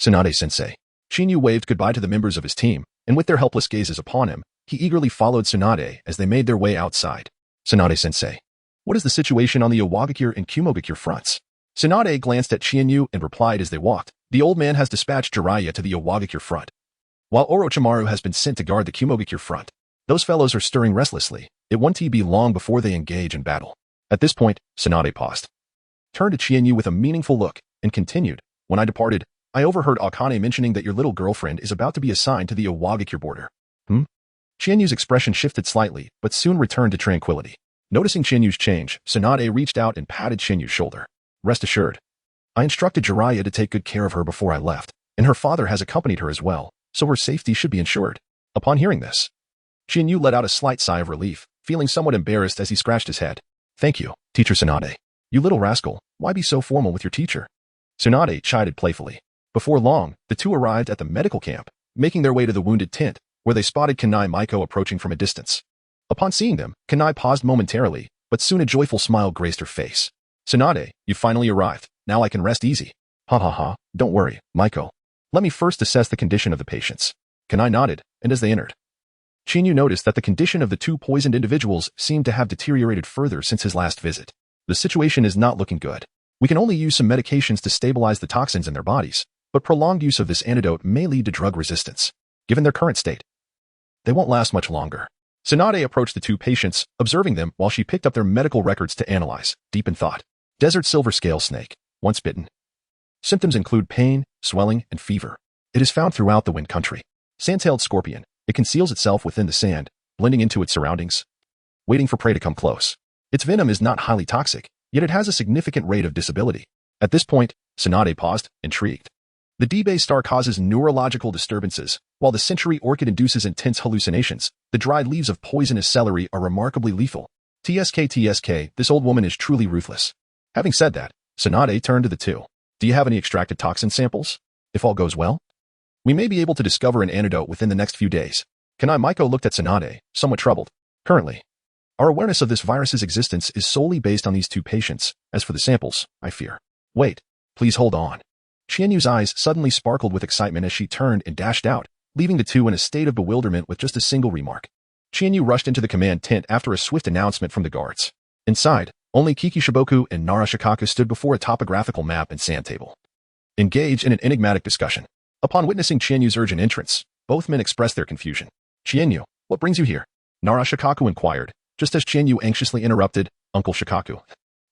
Speaker 1: Tsunade-sensei. Chinyu waved goodbye to the members of his team, and with their helpless gazes upon him, he eagerly followed Tsunade as they made their way outside. Tsunade-sensei, what is the situation on the Iwagakure and Kumogakure fronts? Tsunade glanced at Chinyu and replied as they walked. The old man has dispatched Jiraiya to the Iwagakure front, while Orochimaru has been sent to guard the Kumogakure front. Those fellows are stirring restlessly. It won't be long before they engage in battle. At this point, Tsunade paused, turned to Chinyu with a meaningful look, and continued. When I departed, I overheard Akane mentioning that your little girlfriend is about to be assigned to the Iwagakure border. Chinyu's expression shifted slightly, but soon returned to tranquility. Noticing Chinyu's change, Tsunade reached out and patted Chinyu's shoulder. Rest assured, I instructed Jiraiya to take good care of her before I left, and her father has accompanied her as well, so her safety should be ensured. Upon hearing this, Chinyu let out a slight sigh of relief, feeling somewhat embarrassed as he scratched his head. Thank you, Teacher Tsunade. You little rascal, why be so formal with your teacher? Tsunade chided playfully. Before long, the 2 arrived at the medical camp, making their way to the wounded tent, where they spotted Kanai Maiko approaching from a distance. Upon seeing them, Kanai paused momentarily, but soon a joyful smile graced her face. Tsunade, you finally arrived. Now I can rest easy. Ha ha ha, don't worry, Maiko. Let me first assess the condition of the patients. Kanai nodded, and as they entered, Chinyu noticed that the condition of the 2 poisoned individuals seemed to have deteriorated further since his last visit. The situation is not looking good. We can only use some medications to stabilize the toxins in their bodies, but prolonged use of this antidote may lead to drug resistance. Given their current state, they won't last much longer. Tsunade approached the 2 patients, observing them while she picked up their medical records to analyze, deep in thought. Desert silver scale snake, once bitten. Symptoms include pain, swelling, and fever. It is found throughout the wind country. Sand-tailed scorpion. It conceals itself within the sand, blending into its surroundings, waiting for prey to come close. Its venom is not highly toxic, yet it has a significant rate of disability. At this point, Tsunade paused, intrigued. The D-Bay star causes neurological disturbances, while the century orchid induces intense hallucinations. The dried leaves of poisonous celery are remarkably lethal. TSK, this old woman is truly ruthless. Having said that, Tsunade turned to the 2. Do you have any extracted toxin samples? If all goes well, We may be able to discover an antidote within the next few days. Kanai Maiko looked at Tsunade, somewhat troubled. Currently, our awareness of this virus's existence is solely based on these two patients. As for the samples, I fear. Wait, please hold on. Qianyu's eyes suddenly sparkled with excitement as she turned and dashed out, leaving the two in a state of bewilderment with just a single remark. Qianyu rushed into the command tent after a swift announcement from the guards. Inside, only Kikishiboku and Nara Shikaku stood before a topographical map and sand table, engaged in an enigmatic discussion. Upon witnessing Qianyu's urgent entrance, both men expressed their confusion. Qianyu, what brings you here? Nara Shikaku inquired, just as Qianyu anxiously interrupted, Uncle Shikaku.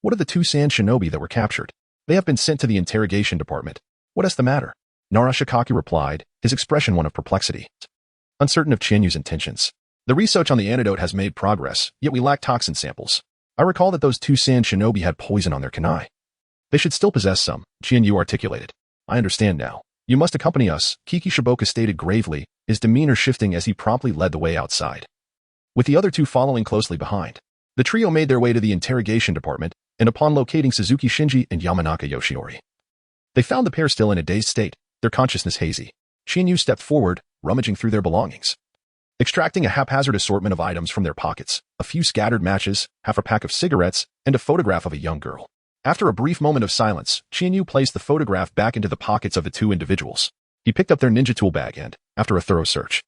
Speaker 1: What are the two sand shinobi that were captured? They have been sent to the interrogation department. What is the matter? Nara Shikaku replied, his expression one of perplexity. Uncertain of Qianyu's intentions. The research on the antidote has made progress, yet we lack toxin samples. I recall that those two sand shinobi had poison on their kunai. They should still possess some, Qianyu articulated. I understand now. You must accompany us, Kikishiboku stated gravely, his demeanor shifting as he promptly led the way outside, with the other two following closely behind. The trio made their way to the interrogation department, and upon locating Suzuki Shinji and Yamanaka Yoshiori, they found the pair still in a dazed state, their consciousness hazy. Qianyu stepped forward, rummaging through their belongings, extracting a haphazard assortment of items from their pockets, a few scattered matches, half a pack of cigarettes, and a photograph of a young girl. After a brief moment of silence, Qianyu placed the photograph back into the pockets of the two individuals. He picked up their ninja tool bag and, after a thorough search,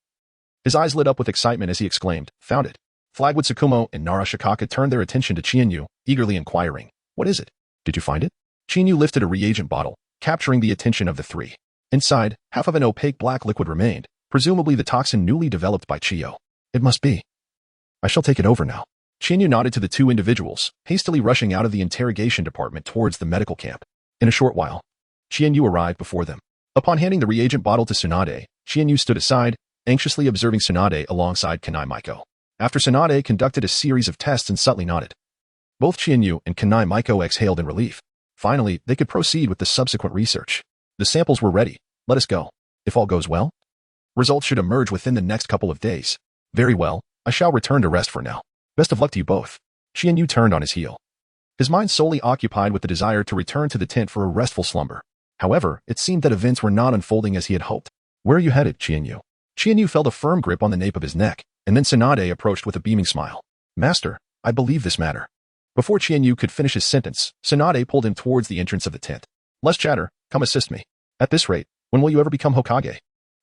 Speaker 1: his eyes lit up with excitement as he exclaimed, found it. Flagwood Tsukumo and Nara Shikaku turned their attention to Qianyu, eagerly inquiring, what is it? Did you find it? Qianyu lifted a reagent bottle, capturing the attention of the three. Inside, half of an opaque black liquid remained, presumably the toxin newly developed by Chiyo. It must be. I shall take it over now. Qianyu nodded to the two individuals, hastily rushing out of the interrogation department towards the medical camp. In a short while, Qianyu arrived before them. Upon handing the reagent bottle to Tsunade, Qianyu stood aside, anxiously observing Tsunade alongside Kanai Maiko. After Tsunade conducted a series of tests and subtly nodded, both Qianyu and Kanai Maiko exhaled in relief. Finally, they could proceed with the subsequent research. The samples were ready. Let us go. If all goes well, results should emerge within the next couple of days. Very well, I shall return to rest for now. Best of luck to you both. Qianyu turned on his heel, his mind solely occupied with the desire to return to the tent for a restful slumber. However, it seemed that events were not unfolding as he had hoped. Where are you headed, Qianyu? Qianyu felt a firm grip on the nape of his neck, and then Tsunade approached with a beaming smile. Master, I believe this matter. Before Qianyu could finish his sentence, Tsunade pulled him towards the entrance of the tent. Less chatter, come assist me. At this rate, when will you ever become Hokage?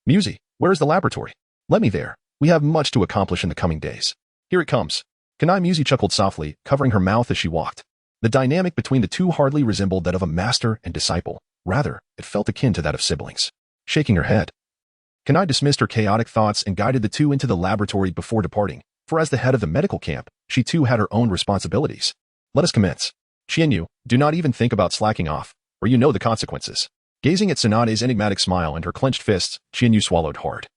Speaker 1: Musi, where is the laboratory? Let me there. We have much to accomplish in the coming days. Here it comes. Kanai Musi chuckled softly, covering her mouth as she walked. The dynamic between the two hardly resembled that of a master and disciple. Rather, it felt akin to that of siblings. Shaking her head, Kanai dismissed her chaotic thoughts and guided the two into the laboratory before departing, for as the head of the medical camp, she too had her own responsibilities. Let us commence. Qianyu, do not even think about slacking off, or you know the consequences. Gazing at Tsunade's enigmatic smile and her clenched fists, Qianyu swallowed hard,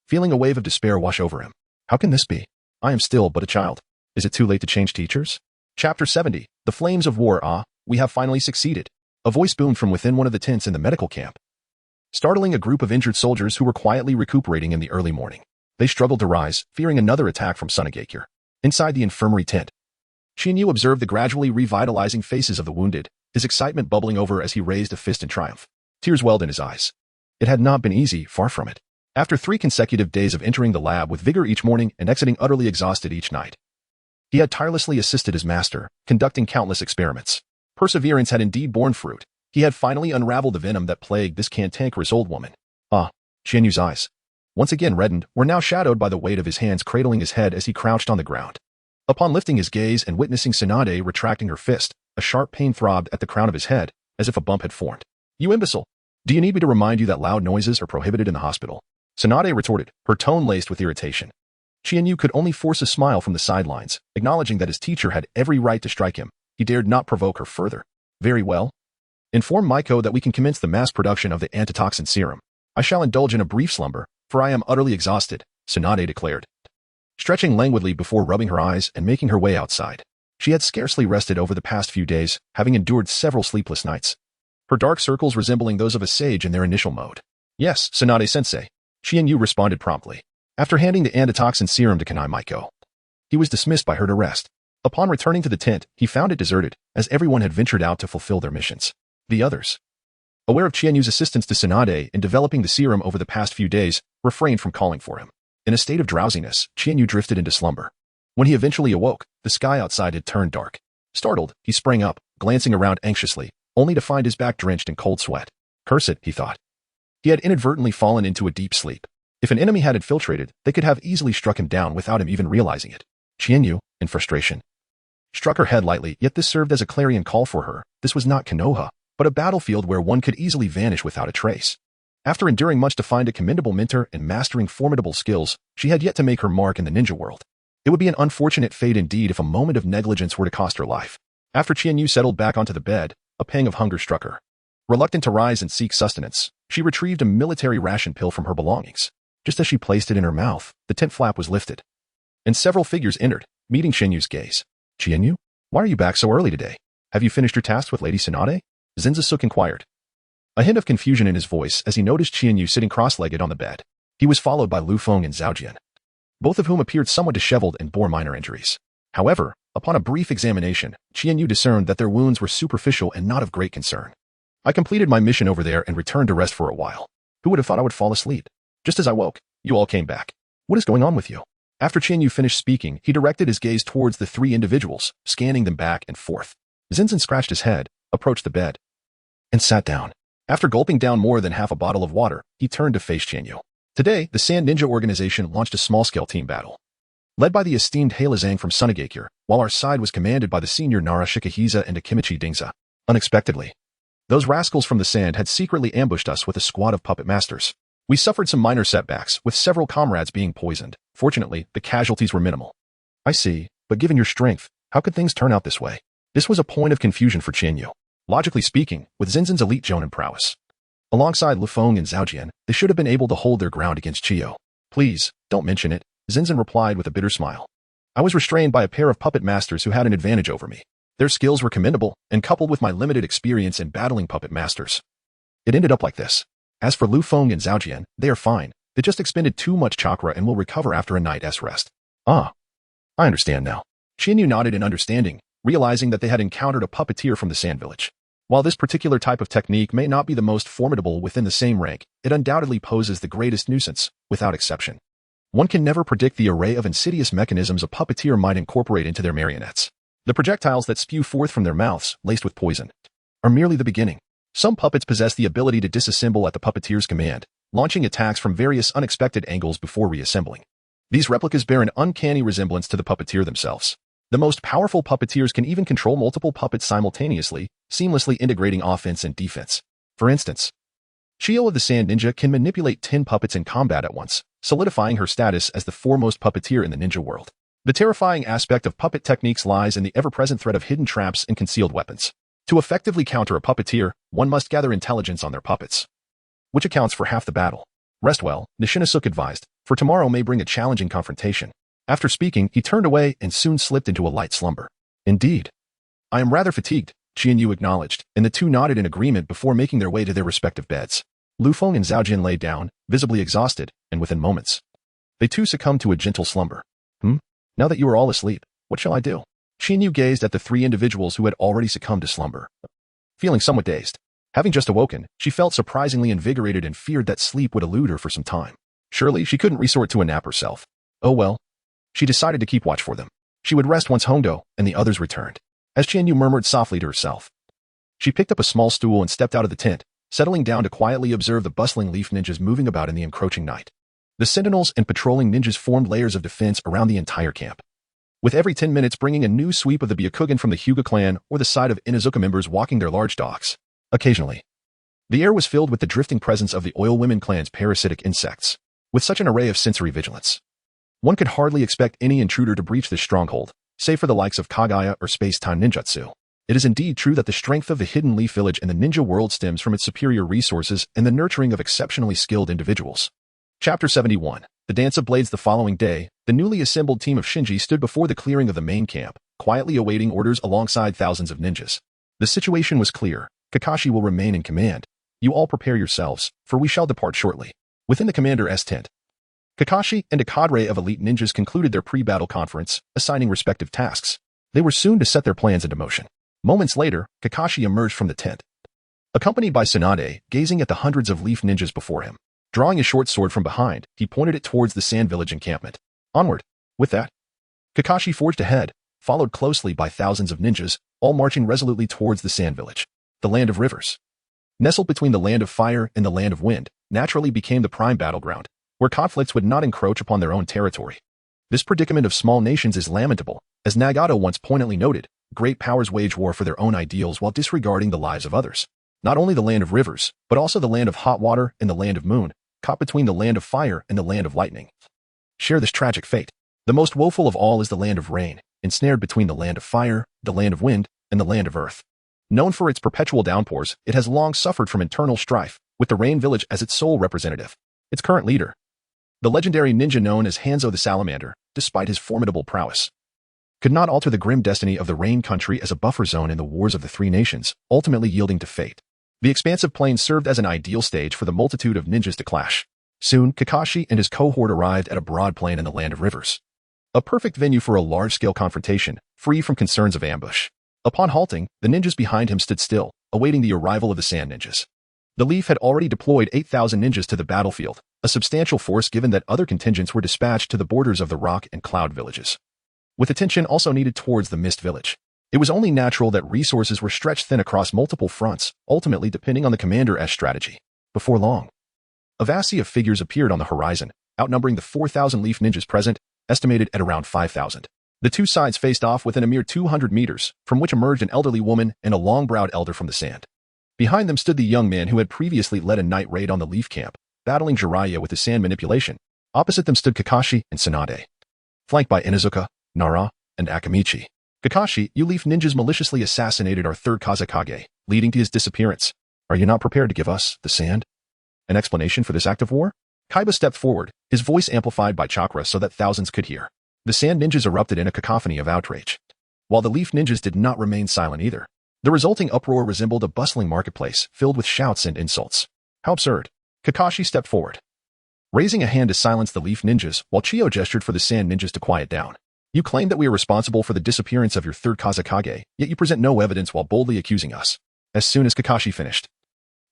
Speaker 1: feeling a wave of despair wash over him. How can this be? I am still but a child. Is it too late to change teachers? Chapter 70, The Flames of War. Ah, we have finally succeeded. A voice boomed from within one of the tents in the medical camp, startling a group of injured soldiers who were quietly recuperating in the early morning. They struggled to rise, fearing another attack from Sunagakure. Inside the infirmary tent, Qianyu observed the gradually revitalizing faces of the wounded, his excitement bubbling over as he raised a fist in triumph. Tears welled in his eyes. It had not been easy, far from it. After 3 consecutive days of entering the lab with vigor each morning and exiting utterly exhausted each night, he had tirelessly assisted his master, conducting countless experiments. Perseverance had indeed borne fruit. He had finally unraveled the venom that plagued this cantankerous old woman. Ah, Qianyu's eyes, once again reddened, were now shadowed by the weight of his hands cradling his head as he crouched on the ground. Upon lifting his gaze and witnessing Tsunade retracting her fist, a sharp pain throbbed at the crown of his head, as if a bump had formed. You imbecile! Do you need me to remind you that loud noises are prohibited in the hospital? Tsunade retorted, her tone laced with irritation. Qianyu could only force a smile from the sidelines, acknowledging that his teacher had every right to strike him. He dared not provoke her further. Very well. Inform Maiko that we can commence the mass production of the antitoxin serum. I shall indulge in a brief slumber, for I am utterly exhausted, Tsunade declared, stretching languidly before rubbing her eyes and making her way outside. She had scarcely rested over the past few days, having endured several sleepless nights, her dark circles resembling those of a sage in their initial mode. Yes, Tsunade-sensei, Qianyu responded promptly. After handing the antitoxin serum to Kanai Maiko, he was dismissed by her to rest. Upon returning to the tent, he found it deserted, as everyone had ventured out to fulfill their missions. The others, aware of Chianyu's assistance to Tsunade in developing the serum over the past few days, refrained from calling for him. In a state of drowsiness, Chianyu drifted into slumber. When he eventually awoke, the sky outside had turned dark. Startled, he sprang up, glancing around anxiously, only to find his back drenched in cold sweat. Curse it, he thought. He had inadvertently fallen into a deep sleep. If an enemy had infiltrated, they could have easily struck him down without him even realizing it. Chianyu, in frustration, struck her head lightly, yet this served as a clarion call for her. This was not Konoha, but a battlefield where one could easily vanish without a trace. After enduring much to find a commendable mentor and mastering formidable skills, she had yet to make her mark in the ninja world. It would be an unfortunate fate indeed if a moment of negligence were to cost her life. After Chianyu settled back onto the bed, a pang of hunger struck her. Reluctant to rise and seek sustenance, she retrieved a military ration pill from her belongings. Just as she placed it in her mouth, the tent flap was lifted, and several figures entered, meeting Chianyu's gaze. Chianyu? Why are you back so early today? Have you finished your tasks with Lady Tsunade? Zinzasuk inquired. A hint of confusion in his voice as he noticed Chianyu sitting cross-legged on the bed. He was followed by Liufeng and Zhaojian, both of whom appeared somewhat disheveled and bore minor injuries. However, upon a brief examination, Chianyu discerned that their wounds were superficial and not of great concern. I completed my mission over there and returned to rest for a while. Who would have thought I would fall asleep? Just as I woke, you all came back. What is going on with you? After Chianyu finished speaking, he directed his gaze towards the three individuals, scanning them back and forth. Zinzan scratched his head, approached the bed, and sat down. After gulping down more than half a bottle of water, he turned to face Chianyu. Today, the Sand Ninja organization launched a small-scale team battle. Led by the esteemed Heilazang from Sunagakure, while our side was commanded by the senior Nara Shikahiza and Akimichi Dingza. Unexpectedly, those rascals from the sand had secretly ambushed us with a squad of puppet masters. We suffered some minor setbacks, with several comrades being poisoned. Fortunately, the casualties were minimal. I see, but given your strength, how could things turn out this way? This was a point of confusion for Chianyu. Logically speaking, with Zinzan's elite Jonin prowess, alongside Liufeng and Zhaojian, they should have been able to hold their ground against Chiyo. Please, don't mention it, Zinzan replied with a bitter smile. I was restrained by a pair of puppet masters who had an advantage over me. Their skills were commendable, and coupled with my limited experience in battling puppet masters, it ended up like this. As for Liufeng and Zhaojian, they are fine. They just expended too much chakra and will recover after a night's rest. Ah, I understand now. Chianyu nodded in understanding, realizing that they had encountered a puppeteer from the Sand Village. While this particular type of technique may not be the most formidable within the same rank, it undoubtedly poses the greatest nuisance, without exception. One can never predict the array of insidious mechanisms a puppeteer might incorporate into their marionettes. The projectiles that spew forth from their mouths, laced with poison, are merely the beginning. Some puppets possess the ability to disassemble at the puppeteer's command, launching attacks from various unexpected angles before reassembling. These replicas bear an uncanny resemblance to the puppeteer themselves. The most powerful puppeteers can even control multiple puppets simultaneously, seamlessly integrating offense and defense. For instance, Chiyo of the Sand Ninja can manipulate 10 puppets in combat at once, solidifying her status as the foremost puppeteer in the ninja world. The terrifying aspect of puppet techniques lies in the ever-present threat of hidden traps and concealed weapons. To effectively counter a puppeteer, one must gather intelligence on their puppets, which accounts for half the battle. Rest well, Nishinasuk advised, for tomorrow may bring a challenging confrontation. After speaking, he turned away and soon slipped into a light slumber. Indeed. I am rather fatigued, Chianyu acknowledged, and the two nodded in agreement before making their way to their respective beds. Liufeng and Zhaojian lay down, visibly exhausted, and within moments, they too succumbed to a gentle slumber. Now that you are all asleep, what shall I do? Chianyu gazed at the three individuals who had already succumbed to slumber. Feeling somewhat dazed, having just awoken, she felt surprisingly invigorated and feared that sleep would elude her for some time. Surely she couldn't resort to a nap herself. Oh well. She decided to keep watch for them. She would rest once Hongdo and the others returned. As Chianyu murmured softly to herself, she picked up a small stool and stepped out of the tent, settling down to quietly observe the bustling leaf ninjas moving about in the encroaching night. The sentinels and patrolling ninjas formed layers of defense around the entire camp, with every 10 minutes bringing a new sweep of the Byakugan from the Hyuga clan or the side of Inuzuka members walking their large dogs. Occasionally, the air was filled with the drifting presence of the Oil Women clan's parasitic insects. With such an array of sensory vigilance, one could hardly expect any intruder to breach this stronghold, save for the likes of Kagaya or space-time ninjutsu. It is indeed true that the strength of the Hidden Leaf Village in the ninja world stems from its superior resources and the nurturing of exceptionally skilled individuals. Chapter 71. The Dance of Blades. The following day, the newly assembled team of Shinji stood before the clearing of the main camp, quietly awaiting orders alongside thousands of ninjas. The situation was clear. Kakashi will remain in command. You all prepare yourselves, for we shall depart shortly. Within the commander's tent, Kakashi and a cadre of elite ninjas concluded their pre-battle conference, assigning respective tasks. They were soon to set their plans into motion. Moments later, Kakashi emerged from the tent, accompanied by Tsunade, gazing at the hundreds of leaf ninjas before him. Drawing his short sword from behind, he pointed it towards the sand village encampment. Onward. With that, Kakashi forged ahead, followed closely by thousands of ninjas, all marching resolutely towards the sand village. The land of rivers. Nestled between the land of fire and the land of wind, naturally became the prime battleground, where conflicts would not encroach upon their own territory. This predicament of small nations is lamentable, as Nagato once poignantly noted, great powers wage war for their own ideals while disregarding the lives of others. Not only the land of rivers, but also the land of hot water and the land of moon, caught between the land of fire and the land of lightning, share this tragic fate. The most woeful of all is the land of rain, ensnared between the land of fire, the land of wind, and the land of earth. Known for its perpetual downpours, it has long suffered from internal strife, with the Rain Village as its sole representative. Its current leader, the legendary ninja known as Hanzo the Salamander, despite his formidable prowess, could not alter the grim destiny of the Rain Country as a buffer zone in the wars of the three nations, ultimately yielding to fate. The expansive plain served as an ideal stage for the multitude of ninjas to clash. Soon, Kakashi and his cohort arrived at a broad plain in the land of rivers. A perfect venue for a large-scale confrontation, free from concerns of ambush. Upon halting, the ninjas behind him stood still, awaiting the arrival of the sand ninjas. The Leaf had already deployed 8,000 ninjas to the battlefield, a substantial force given that other contingents were dispatched to the borders of the Rock and Cloud villages. With attention also needed towards the Mist village. It was only natural that resources were stretched thin across multiple fronts, ultimately depending on the commander's strategy. Before long, a vast sea of figures appeared on the horizon, outnumbering the 4,000 Leaf ninjas present, estimated at around 5,000. The two sides faced off within a mere 200 meters, from which emerged an elderly woman and a long-browed elder from the sand. Behind them stood the young man who had previously led a night raid on the Leaf camp, battling Jiraiya with his sand manipulation. Opposite them stood Kakashi and Tsunade, flanked by Inuzuka, Nara, and Akamichi. Kakashi, you Leaf ninjas maliciously assassinated our third Kazekage, leading to his disappearance. Are you not prepared to give us, the sand, an explanation for this act of war? Kaiba stepped forward, his voice amplified by Chakra so that thousands could hear. The sand ninjas erupted in a cacophony of outrage, while the Leaf ninjas did not remain silent either. The resulting uproar resembled a bustling marketplace filled with shouts and insults. How absurd. Kakashi stepped forward, raising a hand to silence the Leaf ninjas, while Chiyo gestured for the sand ninjas to quiet down. You claim that we are responsible for the disappearance of your third Kazekage, yet you present no evidence while boldly accusing us. As soon as Kakashi finished,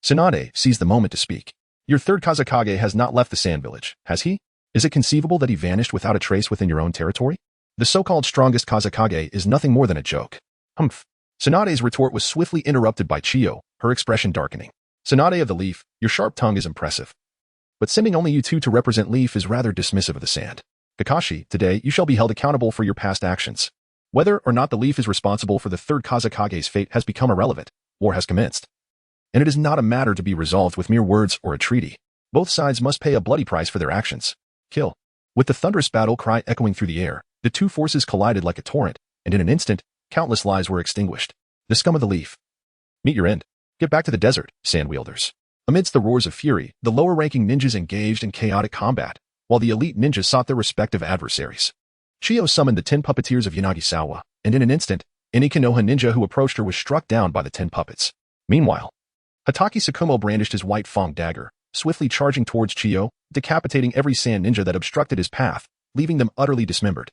Speaker 1: Tsunade seized the moment to speak. Your third Kazekage has not left the sand village, has he? Is it conceivable that he vanished without a trace within your own territory? The so-called strongest Kazekage is nothing more than a joke. Humph. Tsunade's retort was swiftly interrupted by Chiyo, her expression darkening. Tsunade of the Leaf, your sharp tongue is impressive. But sending only you two to represent Leaf is rather dismissive of the sand. Kakashi, today you shall be held accountable for your past actions. Whether or not the Leaf is responsible for the third Kazekage's fate has become irrelevant. War has commenced. And it is not a matter to be resolved with mere words or a treaty. Both sides must pay a bloody price for their actions. Kill. With the thunderous battle cry echoing through the air, the two forces collided like a torrent, and in an instant, countless lives were extinguished. The scum of the Leaf. Meet your end. Get back to the desert, sand wielders. Amidst the roars of fury, the lower-ranking ninjas engaged in chaotic combat, while the elite ninjas sought their respective adversaries. Chiyo summoned the 10 puppeteers of Yanagisawa, and in an instant, any Konoha ninja who approached her was struck down by the 10 puppets. Meanwhile, Hatake Tsukumo brandished his white Fang dagger, swiftly charging towards Chiyo, decapitating every sand ninja that obstructed his path, leaving them utterly dismembered.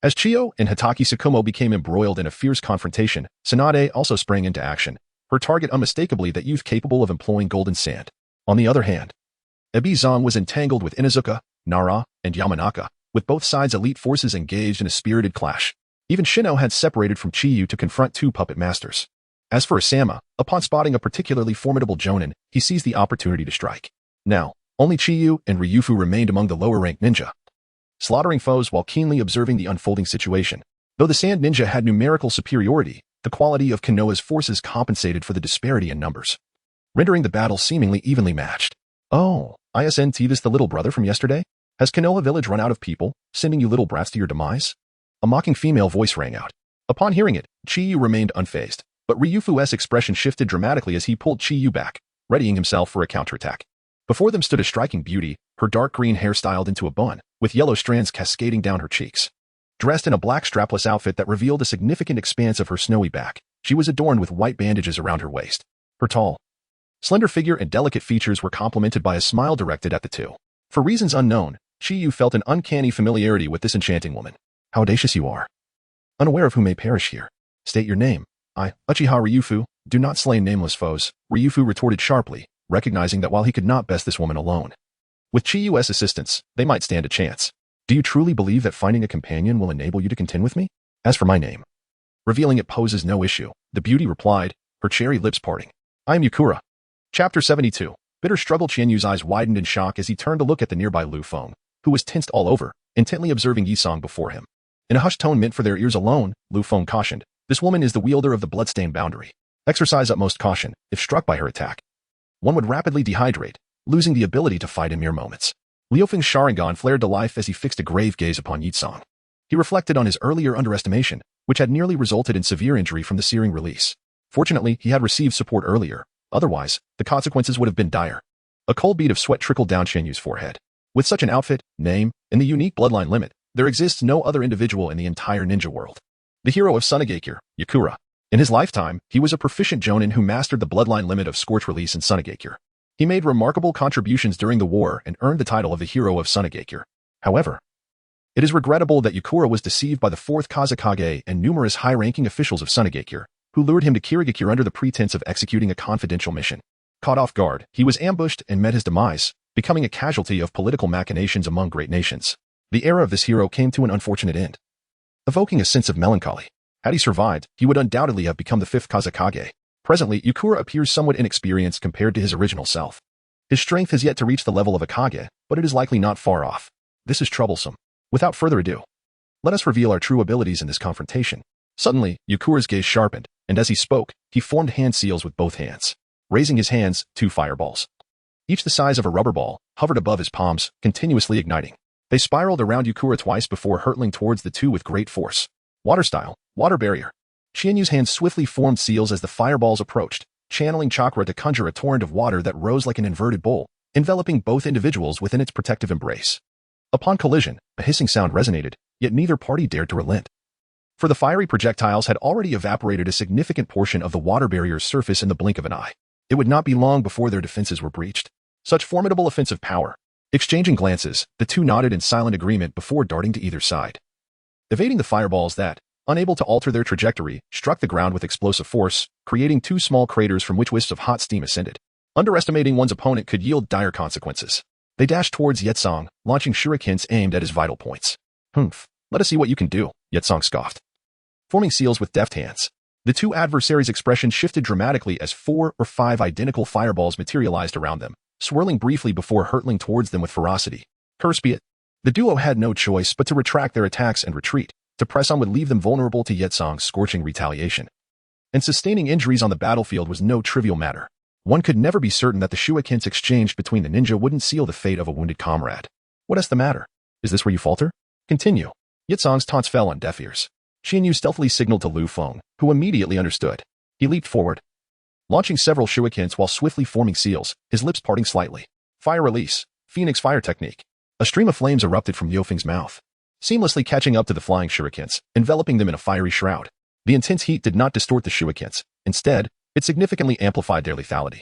Speaker 1: As Chiyo and Hatake Tsukumo became embroiled in a fierce confrontation, Tsunade also sprang into action, her target unmistakably that youth capable of employing golden sand. On the other hand, Ebizong was entangled with Inuzuka, Nara, and Yamanaka, with both sides' elite forces engaged in a spirited clash. Even Shino had separated from Chiyu to confront two puppet masters. As for Osama, upon spotting a particularly formidable jonin, he seized the opportunity to strike. Now, only Chiyu and Ryufu remained among the lower-ranked ninja, slaughtering foes while keenly observing the unfolding situation. Though the sand ninja had numerical superiority, the quality of Konoha's forces compensated for the disparity in numbers, rendering the battle seemingly evenly matched. Oh, isn't this the little brother from yesterday? Has Konoha village run out of people, sending you little brats to your demise? A mocking female voice rang out. Upon hearing it, Chiyu remained unfazed, but Ryufu's expression shifted dramatically as he pulled Chiyu back, readying himself for a counterattack. Before them stood a striking beauty, her dark green hair styled into a bun, with yellow strands cascading down her cheeks. Dressed in a black strapless outfit that revealed a significant expanse of her snowy back, she was adorned with white bandages around her waist. Her tall, slender figure and delicate features were complemented by a smile directed at the two. For reasons unknown, Chiyu felt an uncanny familiarity with this enchanting woman. How audacious you are. Unaware of who may perish here. State your name. I, Uchiha Ryufu, Do not slay nameless foes, Ryufu retorted sharply, recognizing that while he could not best this woman alone, with Chiyu's assistance, they might stand a chance. Do you truly believe that finding a companion will enable you to contend with me? As for my name, revealing it poses no issue, the beauty replied, her cherry lips parting. I am Yukura. Chapter 72. Bitter struggle. Qianyu's eyes widened in shock as he turned to look at the nearby Liufeng, who was tensed all over, intently observing Yisong before him. In a hushed tone meant for their ears alone, Liufeng cautioned, this woman is the wielder of the bloodstained boundary. Exercise utmost caution, if struck by her attack. One would rapidly dehydrate, losing the ability to fight in mere moments. Liufeng's Sharingan flared to life as he fixed a grave gaze upon Yisong. He reflected on his earlier underestimation, which had nearly resulted in severe injury from the searing release. Fortunately, he had received support earlier. Otherwise, the consequences would have been dire. A cold bead of sweat trickled down Qianyu's forehead. With such an outfit, name, and the unique bloodline limit, there exists no other individual in the entire ninja world. The hero of Sunigakure, Yukura. In his lifetime, he was a proficient jonin who mastered the bloodline limit of Scorch Release in Sunigakure. He made remarkable contributions during the war and earned the title of the hero of Sunigakure. However, it is regrettable that Yukura was deceived by the 4th Kazekage and numerous high-ranking officials of Sunigakure, who lured him to Kirigakure under the pretense of executing a confidential mission. Caught off guard, he was ambushed and met his demise, becoming a casualty of political machinations among great nations. The era of this hero came to an unfortunate end, evoking a sense of melancholy. Had he survived, he would undoubtedly have become the 5th Kazekage. Presently, Yukura appears somewhat inexperienced compared to his original self. His strength has yet to reach the level of a Kage, but it is likely not far off. This is troublesome. Without further ado, let us reveal our true abilities in this confrontation. Suddenly, Yukura's gaze sharpened, and as he spoke, he formed hand seals with both hands. Raising his hands, 2 fireballs, each the size of a rubber ball, hovered above his palms, continuously igniting. They spiraled around Yukura twice before hurtling towards the two with great force. Water style, water barrier. Qianyu's hands swiftly formed seals as the fireballs approached, channeling Chakra to conjure a torrent of water that rose like an inverted bowl, enveloping both individuals within its protective embrace. Upon collision, a hissing sound resonated, yet neither party dared to relent. For the fiery projectiles had already evaporated a significant portion of the water barrier's surface in the blink of an eye. It would not be long before their defenses were breached. Such formidable offensive power. Exchanging glances, the two nodded in silent agreement before darting to either side, evading the fireballs that, unable to alter their trajectory, struck the ground with explosive force, creating 2 small craters from which wisps of hot steam ascended. Underestimating one's opponent could yield dire consequences. They dashed towards Yetsong, launching shurikens aimed at his vital points. Humph, let us see what you can do, Yetsong scoffed. Forming seals with deft hands, the two adversaries' expressions shifted dramatically as 4 or 5 identical fireballs materialized around them, swirling briefly before hurtling towards them with ferocity. Curse be it. The duo had no choice but to retract their attacks and retreat. To press on would leave them vulnerable to Yetsong's scorching retaliation. And sustaining injuries on the battlefield was no trivial matter. One could never be certain that the shurikens exchanged between the ninja wouldn't seal the fate of a wounded comrade. What is the matter? Is this where you falter? Continue. Yetsong's taunts fell on deaf ears. Qianyu stealthily signaled to Liufeng, who immediately understood. He leaped forward, launching several shurikens while swiftly forming seals, his lips parting slightly. Fire release. Phoenix fire technique. A stream of flames erupted from Liufeng's mouth, seamlessly catching up to the flying shurikens, enveloping them in a fiery shroud. The intense heat did not distort the shurikens. Instead, it significantly amplified their lethality.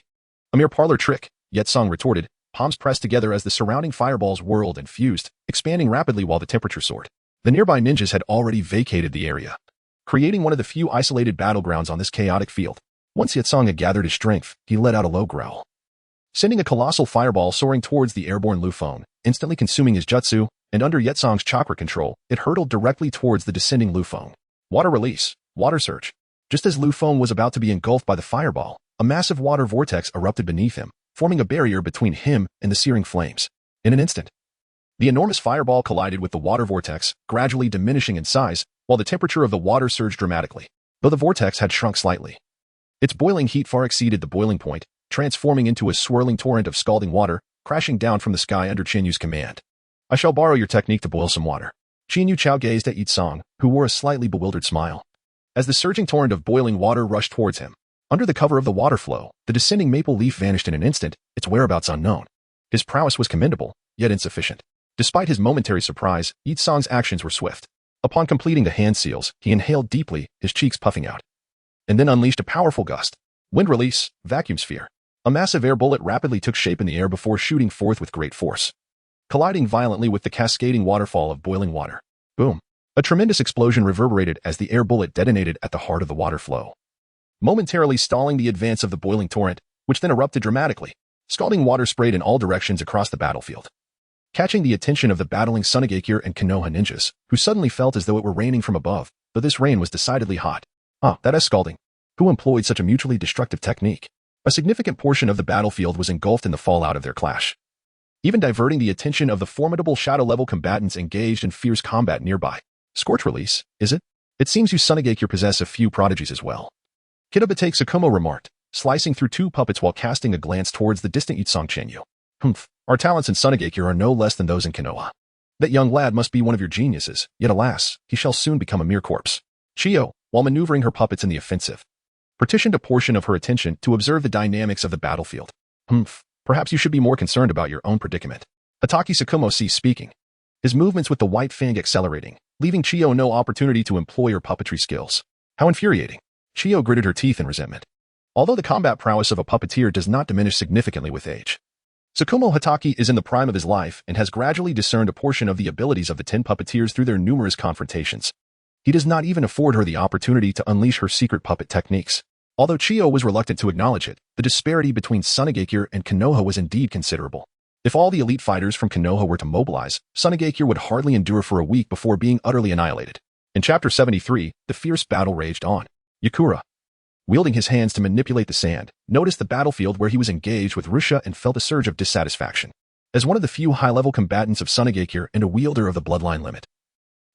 Speaker 1: A mere parlor trick, Yetsong retorted, palms pressed together as the surrounding fireballs whirled and fused, expanding rapidly while the temperature soared. The nearby ninjas had already vacated the area, creating one of the few isolated battlegrounds on this chaotic field. Once Yetsong had gathered his strength, he let out a low growl, sending a colossal fireball soaring towards the airborne Liufeng, instantly consuming his jutsu, and under Yetsong's chakra control, it hurtled directly towards the descending Liufeng. Water release, water surge. Just as Liufeng was about to be engulfed by the fireball, a massive water vortex erupted beneath him, forming a barrier between him and the searing flames. In an instant, the enormous fireball collided with the water vortex, gradually diminishing in size, while the temperature of the water surged dramatically. Though the vortex had shrunk slightly, its boiling heat far exceeded the boiling point, transforming into a swirling torrent of scalding water, crashing down from the sky under Qianyu's command. I shall borrow your technique to boil some water. Qianyu Chao gazed at Yetsong, who wore a slightly bewildered smile, as the surging torrent of boiling water rushed towards him. Under the cover of the water flow, the descending maple leaf vanished in an instant, its whereabouts unknown. His prowess was commendable, yet insufficient. Despite his momentary surprise, Yetsong's actions were swift. Upon completing the hand seals, he inhaled deeply, his cheeks puffing out, and then unleashed a powerful gust. Wind release, vacuum sphere. A massive air bullet rapidly took shape in the air before shooting forth with great force, colliding violently with the cascading waterfall of boiling water. Boom. A tremendous explosion reverberated as the air bullet detonated at the heart of the water flow, momentarily stalling the advance of the boiling torrent, which then erupted dramatically. Scalding water sprayed in all directions across the battlefield, catching the attention of the battling Sunagekure and Konoha ninjas, who suddenly felt as though it were raining from above, though this rain was decidedly hot. That is scalding. Who employed such a mutually destructive technique? A significant portion of the battlefield was engulfed in the fallout of their clash, even diverting the attention of the formidable shadow-level combatants engaged in fierce combat nearby. Scorch release, is it? It seems you Sunagekure possess a few prodigies as well. Kitabate Tsukumo remarked, slicing through two puppets while casting a glance towards the distant Yutsong Chenyu. Our talents in Sunagekure are no less than those in Konoha. That young lad must be one of your geniuses, yet alas, he shall soon become a mere corpse. Chiyo, while maneuvering her puppets in the offensive, partitioned a portion of her attention to observe the dynamics of the battlefield. Perhaps you should be more concerned about your own predicament. Hataki Tsukumo ceased speaking, his movements with the white fang accelerating, leaving Chiyo no opportunity to employ her puppetry skills. How infuriating. Chiyo gritted her teeth in resentment. Although the combat prowess of a puppeteer does not diminish significantly with age, Tsukumo Hataki is in the prime of his life and has gradually discerned a portion of the abilities of the 10 puppeteers through their numerous confrontations. He does not even afford her the opportunity to unleash her secret puppet techniques. Although Chiyo was reluctant to acknowledge it, the disparity between Sunagekure and Konoha was indeed considerable. If all the elite fighters from Konoha were to mobilize, Sunagekure would hardly endure for a week before being utterly annihilated. In Chapter 73, the fierce battle raged on. Yakura, wielding his hands to manipulate the sand, noticed the battlefield where he was engaged with Rusha and felt a surge of dissatisfaction. As one of the few high-level combatants of Sunagekure and a wielder of the bloodline limit,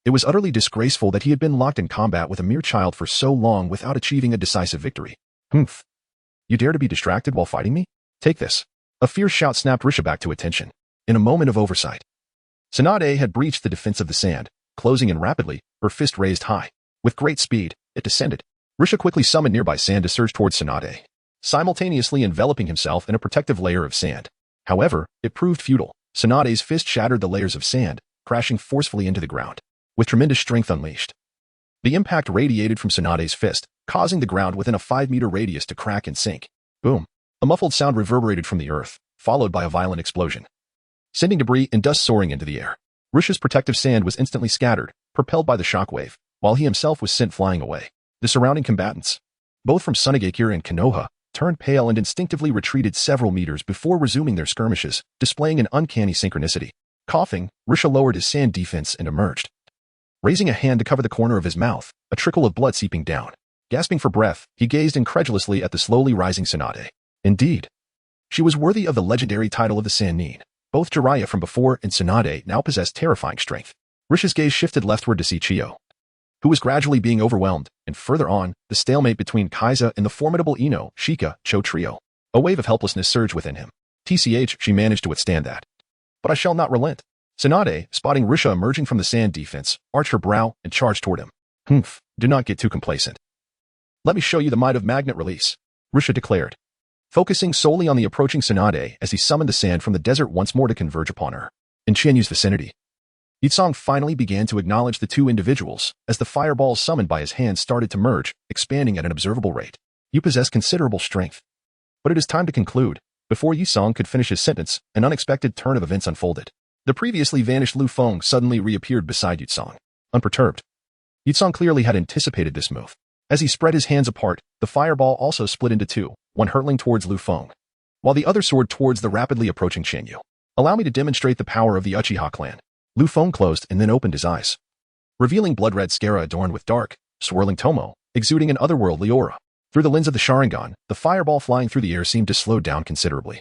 Speaker 1: it was utterly disgraceful that he had been locked in combat with a mere child for so long without achieving a decisive victory. You dare to be distracted while fighting me? Take this. A fierce shout snapped Rusha back to attention. In a moment of oversight, Tsunade had breached the defense of the sand, closing in rapidly, her fist raised high. With great speed, it descended. Rusha quickly summoned nearby sand to surge towards Tsunade, simultaneously enveloping himself in a protective layer of sand. However, it proved futile. Tsunade's fist shattered the layers of sand, crashing forcefully into the ground, with tremendous strength unleashed. The impact radiated from Tsunade's fist, causing the ground within a 5-meter radius to crack and sink. Boom. A muffled sound reverberated from the earth, followed by a violent explosion, sending debris and dust soaring into the air. Rusha's protective sand was instantly scattered, propelled by the shockwave, while he himself was sent flying away. The surrounding combatants, both from Sunagekure and Konoha, turned pale and instinctively retreated several meters before resuming their skirmishes, displaying an uncanny synchronicity. Coughing, Rusha lowered his sand defense and emerged, raising a hand to cover the corner of his mouth, a trickle of blood seeping down. Gasping for breath, he gazed incredulously at the slowly rising Tsunade. Indeed, she was worthy of the legendary title of the Sannin. Both Jiraiya from before and Tsunade now possessed terrifying strength. Rusha's gaze shifted leftward to see Chiyo, who was gradually being overwhelmed, and further on, the stalemate between Kaiza and the formidable Ino, Shika, Cho trio. A wave of helplessness surged within him. TCH, she managed to withstand that. But I shall not relent. Tsunade, spotting Rusha emerging from the sand defense, arched her brow and charged toward him. Do not get too complacent. Let me show you the might of magnet release, Rusha declared, focusing solely on the approaching Tsunade as he summoned the sand from the desert once more to converge upon her. In Chenyu's vicinity, Yutsong finally began to acknowledge the two individuals as the fireballs summoned by his hand started to merge, expanding at an observable rate. You possess considerable strength. But it is time to conclude. Before Yutsong could finish his sentence, an unexpected turn of events unfolded. The previously vanished Liufeng suddenly reappeared beside Yutsong, unperturbed. Yutsong clearly had anticipated this move. As he spread his hands apart, the fireball also split into two, one hurtling towards Liufeng, while the other soared towards the rapidly approaching Chenyu. Allow me to demonstrate the power of the Uchiha clan. Liufeng closed and then opened his eyes, revealing blood-red scara adorned with dark, swirling tomo, exuding an otherworldly aura. Through the lens of the Sharingan, the fireball flying through the air seemed to slow down considerably,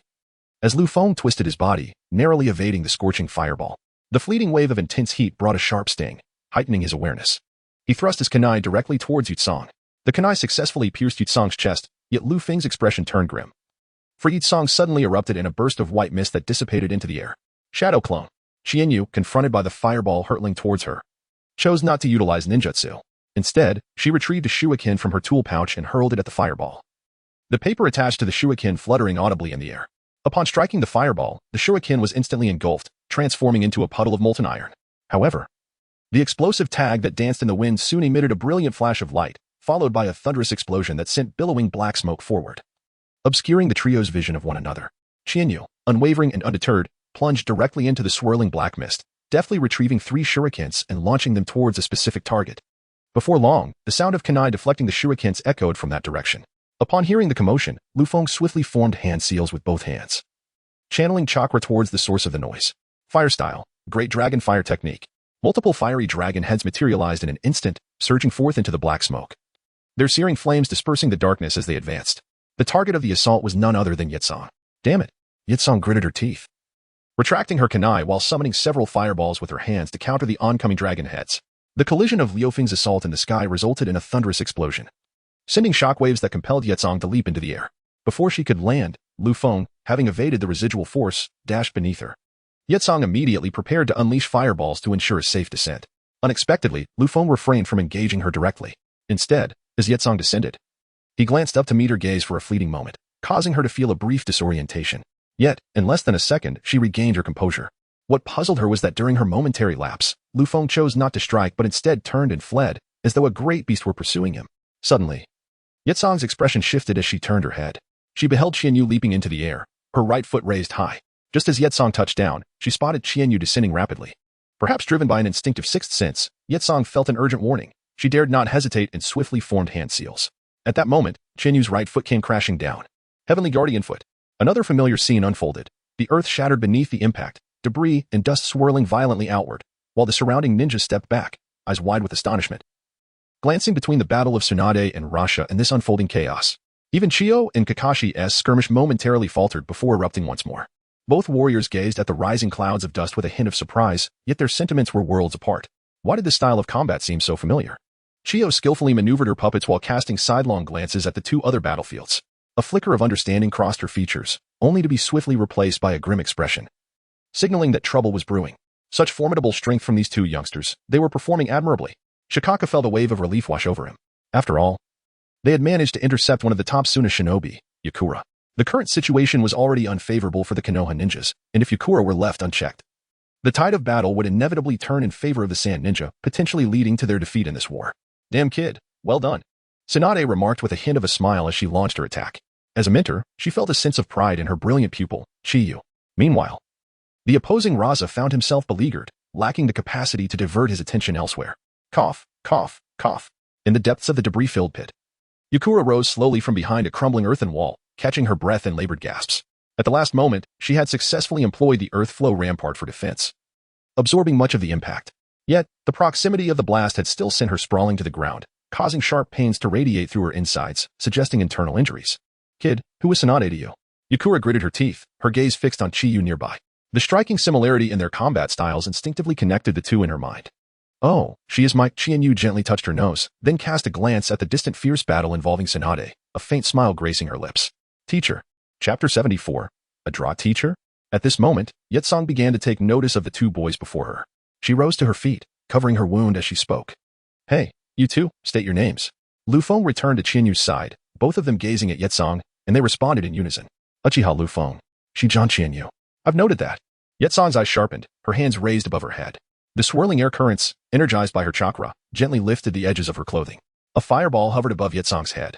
Speaker 1: as Liufeng twisted his body, narrowly evading the scorching fireball. The fleeting wave of intense heat brought a sharp sting, heightening his awareness. He thrust his kunai directly towards Yutsong. The kunai successfully pierced Yutsong's chest, yet Liufeng's expression turned grim. For Yutsong suddenly erupted in a burst of white mist that dissipated into the air. Shadow clone. Qianyu, confronted by the fireball hurtling towards her, chose not to utilize ninjutsu. Instead, she retrieved a shuriken from her tool pouch and hurled it at the fireball, the paper attached to the shuriken fluttering audibly in the air. Upon striking the fireball, the shuriken was instantly engulfed, transforming into a puddle of molten iron. However, the explosive tag that danced in the wind soon emitted a brilliant flash of light, followed by a thunderous explosion that sent billowing black smoke forward, obscuring the trio's vision of one another. Qianyu, unwavering and undeterred, plunged directly into the swirling black mist, deftly retrieving 3 shurikens and launching them towards a specific target. Before long, the sound of kunai deflecting the shurikens echoed from that direction. Upon hearing the commotion, Liufeng swiftly formed hand seals with both hands, channeling chakra towards the source of the noise. Fire style, Great Dragon Fire Technique. Multiple fiery dragon heads materialized in an instant, surging forth into the black smoke, their searing flames dispersing the darkness as they advanced. The target of the assault was none other than Yitsong. Damn it! Yitsong gritted her teeth, retracting her kunai while summoning several fireballs with her hands to counter the oncoming dragon heads. The collision of Liufeng's assault in the sky resulted in a thunderous explosion, sending shockwaves that compelled Yitsong to leap into the air. Before she could land, Liufeng, having evaded the residual force, dashed beneath her. Yitsong immediately prepared to unleash fireballs to ensure a safe descent. Unexpectedly, Liufeng refrained from engaging her directly. Instead, as Yitsong descended, he glanced up to meet her gaze for a fleeting moment, causing her to feel a brief disorientation. Yet, in less than a second, she regained her composure. What puzzled her was that during her momentary lapse, Liufeng chose not to strike but instead turned and fled, as though a great beast were pursuing him. Suddenly, Yitsong's expression shifted as she turned her head. She beheld Qianyu leaping into the air, her right foot raised high. Just as Yitsong touched down, she spotted Qianyu descending rapidly. Perhaps driven by an instinctive sixth sense, Yitsong felt an urgent warning. She dared not hesitate and swiftly formed hand seals. At that moment, Qianyu's right foot came crashing down. Heavenly Guardian Foot. Another familiar scene unfolded. The earth shattered beneath the impact, debris and dust swirling violently outward, while the surrounding ninjas stepped back, eyes wide with astonishment, glancing between the battle of Tsunade and Rasha and this unfolding chaos. Even Chiyo and Kakashi's skirmish momentarily faltered before erupting once more. Both warriors gazed at the rising clouds of dust with a hint of surprise, yet their sentiments were worlds apart. Why did this style of combat seem so familiar? Chiyo skillfully maneuvered her puppets while casting sidelong glances at the two other battlefields. A flicker of understanding crossed her features, only to be swiftly replaced by a grim expression, signaling that trouble was brewing. Such formidable strength from these two youngsters, they were performing admirably. Shikaka felt a wave of relief wash over him. After all, they had managed to intercept one of the top Suna shinobi, Yakura. The current situation was already unfavorable for the Konoha ninjas, and if Yakura were left unchecked, the tide of battle would inevitably turn in favor of the Sand Ninja, potentially leading to their defeat in this war. Damn kid, well done. Tsunade remarked with a hint of a smile as she launched her attack. As a mentor, she felt a sense of pride in her brilliant pupil, Chiyu. Meanwhile, the opposing Raza found himself beleaguered, lacking the capacity to divert his attention elsewhere. Cough, cough, cough. In the depths of the debris-filled pit, Yakura rose slowly from behind a crumbling earthen wall, catching her breath in labored gasps. At the last moment, she had successfully employed the earth flow rampart for defense, absorbing much of the impact. Yet, the proximity of the blast had still sent her sprawling to the ground, causing sharp pains to radiate through her insides, suggesting internal injuries. Kid, who was Tsunade to you? Yakura gritted her teeth, her gaze fixed on Chiyu nearby. The striking similarity in their combat styles instinctively connected the two in her mind. Oh, she is my— Qianyu gently touched her nose, then cast a glance at the distant fierce battle involving Tsunade, a faint smile gracing her lips. Teacher. Chapter 74. A draw teacher? At this moment, Yitsong began to take notice of the two boys before her. She rose to her feet, covering her wound as she spoke. Hey, you two, state your names. Liufeng returned to Qianyu's side, both of them gazing at Yitsong, and they responded in unison. Uchiha Liufeng. Shijan Qianyu. I've noted that. Yitsong's eyes sharpened, her hands raised above her head. The swirling air currents, energized by her chakra, gently lifted the edges of her clothing. A fireball hovered above Yitsong's head,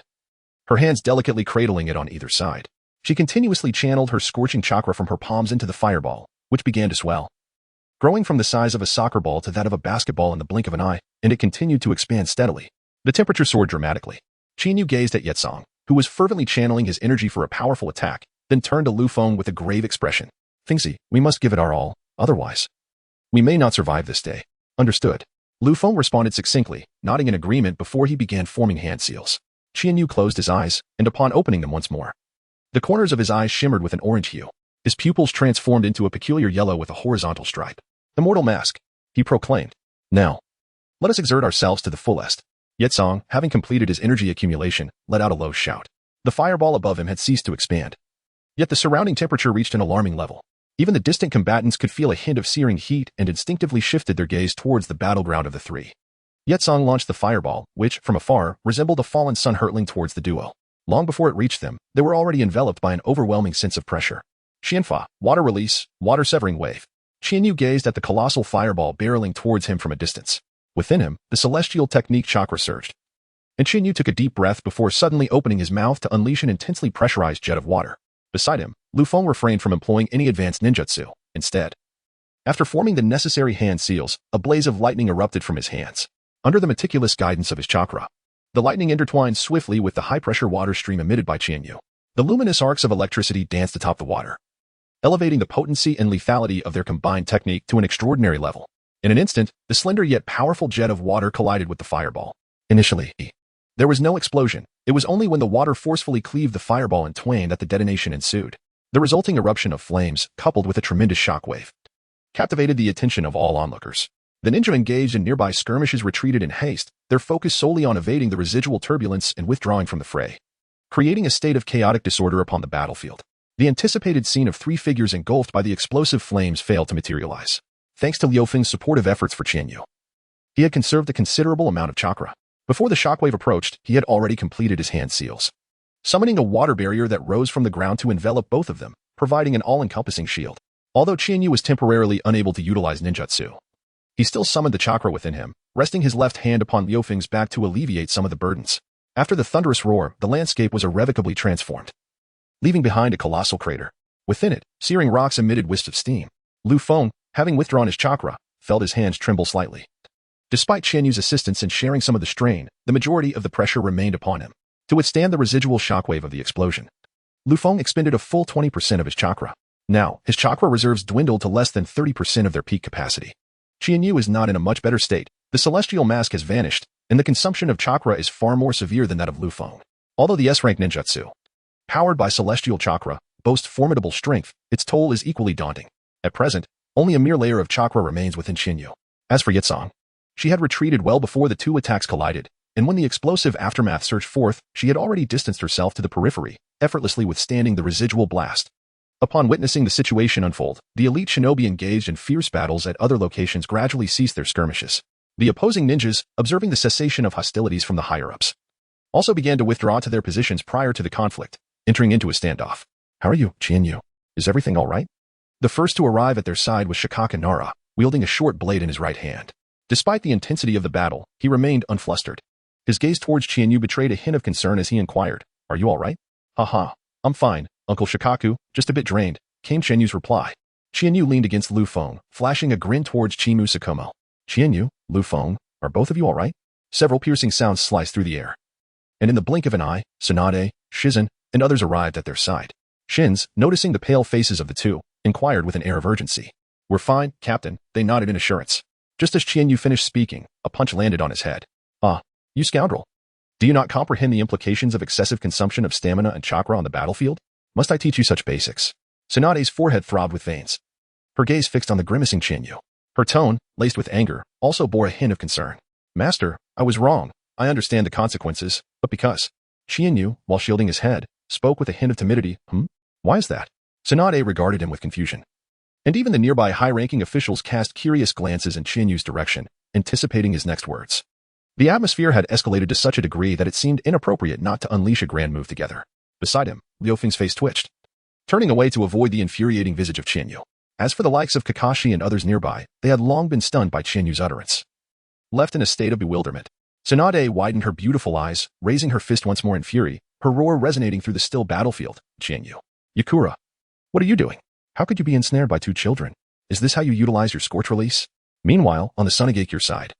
Speaker 1: her hands delicately cradling it on either side. She continuously channeled her scorching chakra from her palms into the fireball, which began to swell, growing from the size of a soccer ball to that of a basketball in the blink of an eye, and it continued to expand steadily. The temperature soared dramatically. Qianyu gazed at Yitsong, who was fervently channeling his energy for a powerful attack, then turned to Liufeng with a grave expression. Fingzi, we must give it our all, otherwise we may not survive this day. Understood. Liufeng responded succinctly, nodding in agreement before he began forming hand seals. Qianyu closed his eyes, and upon opening them once more, the corners of his eyes shimmered with an orange hue. His pupils transformed into a peculiar yellow with a horizontal stripe. Immortal mask, he proclaimed. Now, let us exert ourselves to the fullest. Yitsong, having completed his energy accumulation, let out a low shout. The fireball above him had ceased to expand. Yet the surrounding temperature reached an alarming level. Even the distant combatants could feel a hint of searing heat and instinctively shifted their gaze towards the battleground of the three. Yitsong launched the fireball, which, from afar, resembled a fallen sun hurtling towards the duo. Long before it reached them, they were already enveloped by an overwhelming sense of pressure. Xianfa, water release, water severing wave. Qianyu gazed at the colossal fireball barreling towards him from a distance. Within him, the celestial technique chakra surged, and Qianyu took a deep breath before suddenly opening his mouth to unleash an intensely pressurized jet of water. Beside him, Liufeng refrained from employing any advanced ninjutsu. Instead, after forming the necessary hand seals, a blaze of lightning erupted from his hands. Under the meticulous guidance of his chakra, The lightning intertwined swiftly with the high-pressure water stream emitted by Chiharu. The luminous arcs of electricity danced atop the water, elevating the potency and lethality of their combined technique to an extraordinary level. In an instant, the slender yet powerful jet of water collided with the fireball. Initially, there was no explosion. It was only when the water forcefully cleaved the fireball in twain that the detonation ensued. The resulting eruption of flames, coupled with a tremendous shockwave, captivated the attention of all onlookers. The ninja engaged in nearby skirmishes retreated in haste, their focus solely on evading the residual turbulence and withdrawing from the fray, creating a state of chaotic disorder upon the battlefield. The anticipated scene of three figures engulfed by the explosive flames failed to materialize, thanks to Liufeng's supportive efforts for Chiharu. He had conserved a considerable amount of chakra. Before the shockwave approached, he had already completed his hand seals, summoning a water barrier that rose from the ground to envelop both of them, providing an all-encompassing shield. Although Chiharu was temporarily unable to utilize ninjutsu, he still summoned the chakra within him, resting his left hand upon Liufeng's back to alleviate some of the burdens. After the thunderous roar, the landscape was irrevocably transformed, leaving behind a colossal crater. Within it, searing rocks emitted wisps of steam. Liufeng, having withdrawn his chakra, felt his hands tremble slightly. Despite Chiharu's assistance in sharing some of the strain, the majority of the pressure remained upon him. To withstand the residual shockwave of the explosion, Liufeng expended a full 20% of his chakra. Now, his chakra reserves dwindled to less than 30% of their peak capacity. Chiharu is not in a much better state. The celestial mask has vanished, and the consumption of chakra is far more severe than that of Liufeng. Although the S-rank ninjutsu, powered by celestial chakra, boasts formidable strength, its toll is equally daunting. At present, only a mere layer of chakra remains within Chiharu. As for Yitsong, she had retreated well before the two attacks collided, and when the explosive aftermath surged forth, she had already distanced herself to the periphery, effortlessly withstanding the residual blast. Upon witnessing the situation unfold, the elite shinobi engaged in fierce battles at other locations gradually ceased their skirmishes. The opposing ninjas, observing the cessation of hostilities from the higher-ups, also began to withdraw to their positions prior to the conflict, entering into a standoff. "How are you, Chiharu? Is everything all right?" The first to arrive at their side was Shikaka Nara, wielding a short blade in his right hand. Despite the intensity of the battle, he remained unflustered. His gaze towards Chiharu betrayed a hint of concern as he inquired, "Are you all right?" "Haha, I'm fine, Uncle Shikaku, just a bit drained," came Chiharu's reply. Chiharu leaned against Liufeng, flashing a grin towards Chimu Sakomo. "Chiharu, Liufeng, are both of you all right?" Several piercing sounds sliced through the air, and in the blink of an eye, Tsunade, Shizen, and others arrived at their side. Shins, noticing the pale faces of the two, inquired with an air of urgency. "We're fine, Captain," they nodded in assurance. Just as Chiharu finished speaking, a punch landed on his head. "Ah, you scoundrel. Do you not comprehend the implications of excessive consumption of stamina and chakra on the battlefield? Must I teach you such basics?" Tsunade's forehead throbbed with veins, her gaze fixed on the grimacing Chiharu. Her tone, laced with anger, also bore a hint of concern. "Master, I was wrong. I understand the consequences, but because..." Chiharu, while shielding his head, spoke with a hint of timidity. Why is that?" Tsunade regarded him with confusion, and even the nearby high-ranking officials cast curious glances in Chiharu's direction, anticipating his next words. The atmosphere had escalated to such a degree that it seemed inappropriate not to unleash a grand move together. Beside him, Liufeng's face twitched, turning away to avoid the infuriating visage of Chiharu. As for the likes of Kakashi and others nearby, they had long been stunned by Chiharu's utterance. Left in a state of bewilderment, Tsunade widened her beautiful eyes, raising her fist once more in fury, her roar resonating through the still battlefield. "Chiharu, Yakura, what are you doing? How could you be ensnared by two children? Is this how you utilize your scorch release?" Meanwhile, on the Sunagakure side,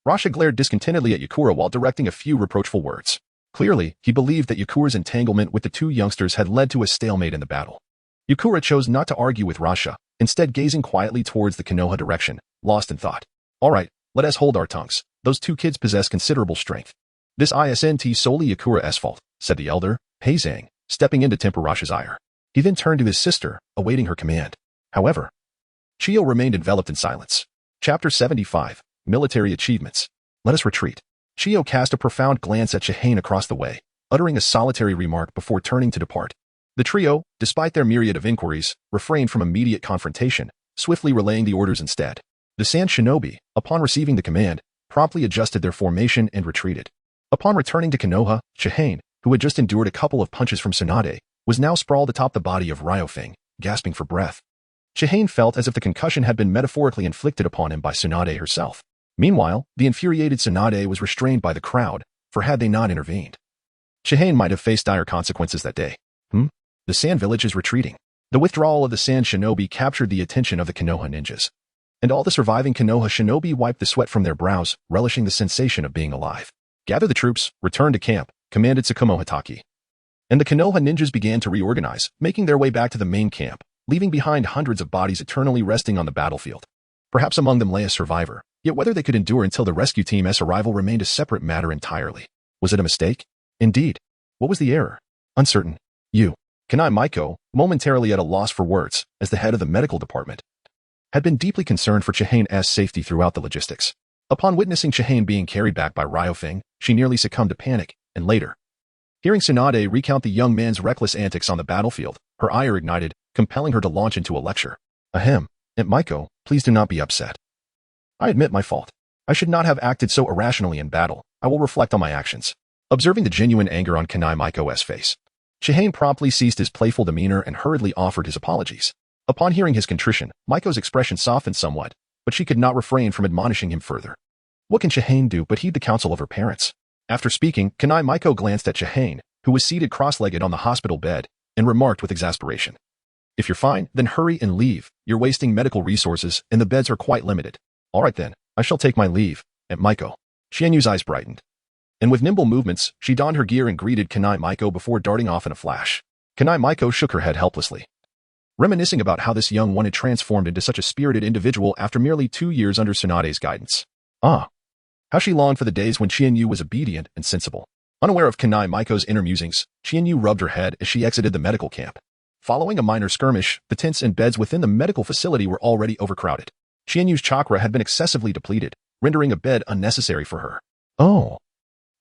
Speaker 1: Rasha glared discontentedly at Yakura while directing a few reproachful words. Clearly, he believed that Yakura's entanglement with the two youngsters had led to a stalemate in the battle. Yakura chose not to argue with Rasha, instead gazing quietly towards the Konoha direction, lost in thought. "All right, let us hold our tongues. Those two kids possess considerable strength. This isn't solely Yakura's fault," said the elder, Heizang, stepping in to temper Rasha's ire. He then turned to his sister, awaiting her command. However, Chiyo remained enveloped in silence. Chapter 75, Military Achievements. Let us retreat. Chiyo cast a profound glance at Chihane across the way, uttering a solitary remark before turning to depart. The trio, despite their myriad of inquiries, refrained from immediate confrontation, swiftly relaying the orders instead. The Sand Shinobi, upon receiving the command, promptly adjusted their formation and retreated. Upon returning to Konoha, Chihane, who had just endured a couple of punches from Tsunade, was now sprawled atop the body of Liufeng, gasping for breath. Chihane felt as if the concussion had been metaphorically inflicted upon him by Tsunade herself. Meanwhile, the infuriated Tsunade was restrained by the crowd, for had they not intervened, Chihane might have faced dire consequences that day. The Sand Village is retreating. The withdrawal of the Sand Shinobi captured the attention of the Konoha ninjas, and all the surviving Konoha shinobi wiped the sweat from their brows, relishing the sensation of being alive. Gather the troops, return to camp, commanded Tsukumo Hitaki. And the Konoha ninjas began to reorganize, making their way back to the main camp, leaving behind hundreds of bodies eternally resting on the battlefield. Perhaps among them lay a survivor, yet whether they could endure until the rescue team's arrival remained a separate matter entirely. Was it a mistake? Indeed. What was the error? Uncertain. Kanai Maiko, momentarily at a loss for words, as the head of the medical department, had been deeply concerned for Chihane's safety throughout the logistics. Upon witnessing Chihane being carried back by Liufeng, she nearly succumbed to panic, and later, hearing Tsunade recount the young man's reckless antics on the battlefield, her ire ignited, compelling her to launch into a lecture. Ahem, Aunt Maiko, please do not be upset. I admit my fault. I should not have acted so irrationally in battle. I will reflect on my actions. Observing the genuine anger on Kanai Maiko's face, Chihane promptly ceased his playful demeanor and hurriedly offered his apologies. Upon hearing his contrition, Maiko's expression softened somewhat, but she could not refrain from admonishing him further. What can Chihane do but heed the counsel of her parents? After speaking, Kanai Maiko glanced at Chihane, who was seated cross-legged on the hospital bed, and remarked with exasperation. If you're fine, then hurry and leave. You're wasting medical resources, and the beds are quite limited. All right then, I shall take my leave, Aunt Maiko. Xianyu's eyes brightened. And with nimble movements, she donned her gear and greeted Kanai Maiko before darting off in a flash. Kanai Maiko shook her head helplessly, reminiscing about how this young one had transformed into such a spirited individual after merely 2 years under Tsunade's guidance. Ah, how she longed for the days when Xianyu was obedient and sensible. Unaware of Kanai Maiko's inner musings, Xianyu rubbed her head as she exited the medical camp. Following a minor skirmish, the tents and beds within the medical facility were already overcrowded. Xianyu's chakra had been excessively depleted, rendering a bed unnecessary for her. Oh.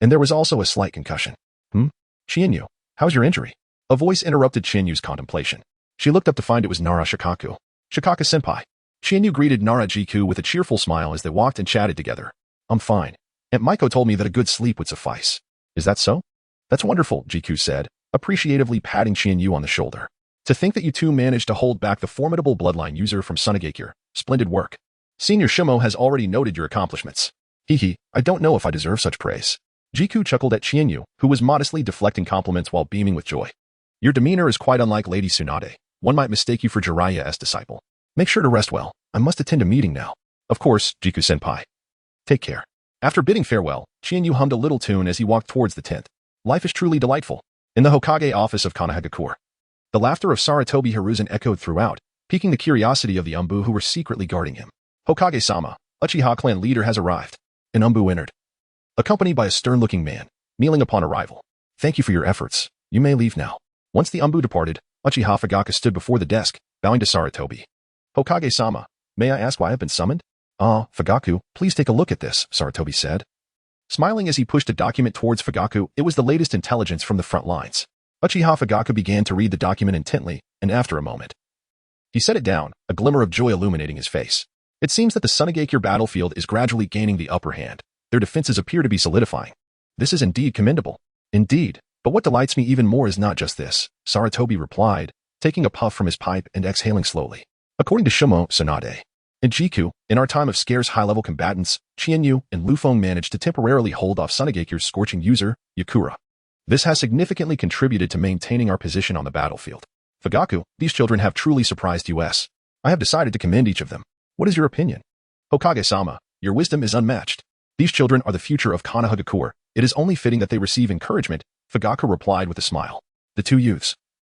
Speaker 1: And there was also a slight concussion. Xianyu, how's your injury? A voice interrupted Xianyu's contemplation. She looked up to find it was Nara Shikaku. Shikaka-senpai. Xianyu greeted Nara Jiku with a cheerful smile as they walked and chatted together. I'm fine. Aunt Maiko told me that a good sleep would suffice. Is that so? That's wonderful, Jiku said, appreciatively patting Xianyu on the shoulder. To think that you two managed to hold back the formidable bloodline user from Sunagakure. Splendid work. Senior Shimo has already noted your accomplishments. Hehe, I don't know if I deserve such praise. Jiku chuckled at Xianyu, who was modestly deflecting compliments while beaming with joy. Your demeanor is quite unlike Lady Tsunade. One might mistake you for Jiraiya's disciple. Make sure to rest well. I must attend a meeting now. Of course, Jiku-senpai. Take care. After bidding farewell, Xianyu hummed a little tune as he walked towards the tent. Life is truly delightful. In the Hokage office of Konohagakure, the laughter of Sarutobi Hiruzen echoed throughout, piquing the curiosity of the Umbu who were secretly guarding him. Hokage-sama, Uchiha clan leader has arrived. An Umbu entered, accompanied by a stern-looking man, kneeling upon arrival. Thank you for your efforts. You may leave now. Once the Umbu departed, Uchiha Fugaka stood before the desk, bowing to Sarutobi. Hokage-sama, may I ask why I've been summoned? Fugaku, please take a look at this, Sarutobi said. Smiling as he pushed a document towards Fugaku, it was the latest intelligence from the front lines. Uchiha Fugaku began to read the document intently, and after a moment, he set it down, a glimmer of joy illuminating his face. It seems that the Sunagakure battlefield is gradually gaining the upper hand. Their defenses appear to be solidifying. This is indeed commendable. Indeed, but what delights me even more is not just this, Sarutobi replied, taking a puff from his pipe and exhaling slowly. According to Shimo Tsunade and Jiku, in our time of scarce high-level combatants, Xianyu and Liufeng managed to temporarily hold off Sunagakure's scorching user, Yakura. This has significantly contributed to maintaining our position on the battlefield. Fugaku, these children have truly surprised us. I have decided to commend each of them. What is your opinion? Hokage-sama, your wisdom is unmatched. These children are the future of Konohagakure. It is only fitting that they receive encouragement, Fugaku replied with a smile. The two youths,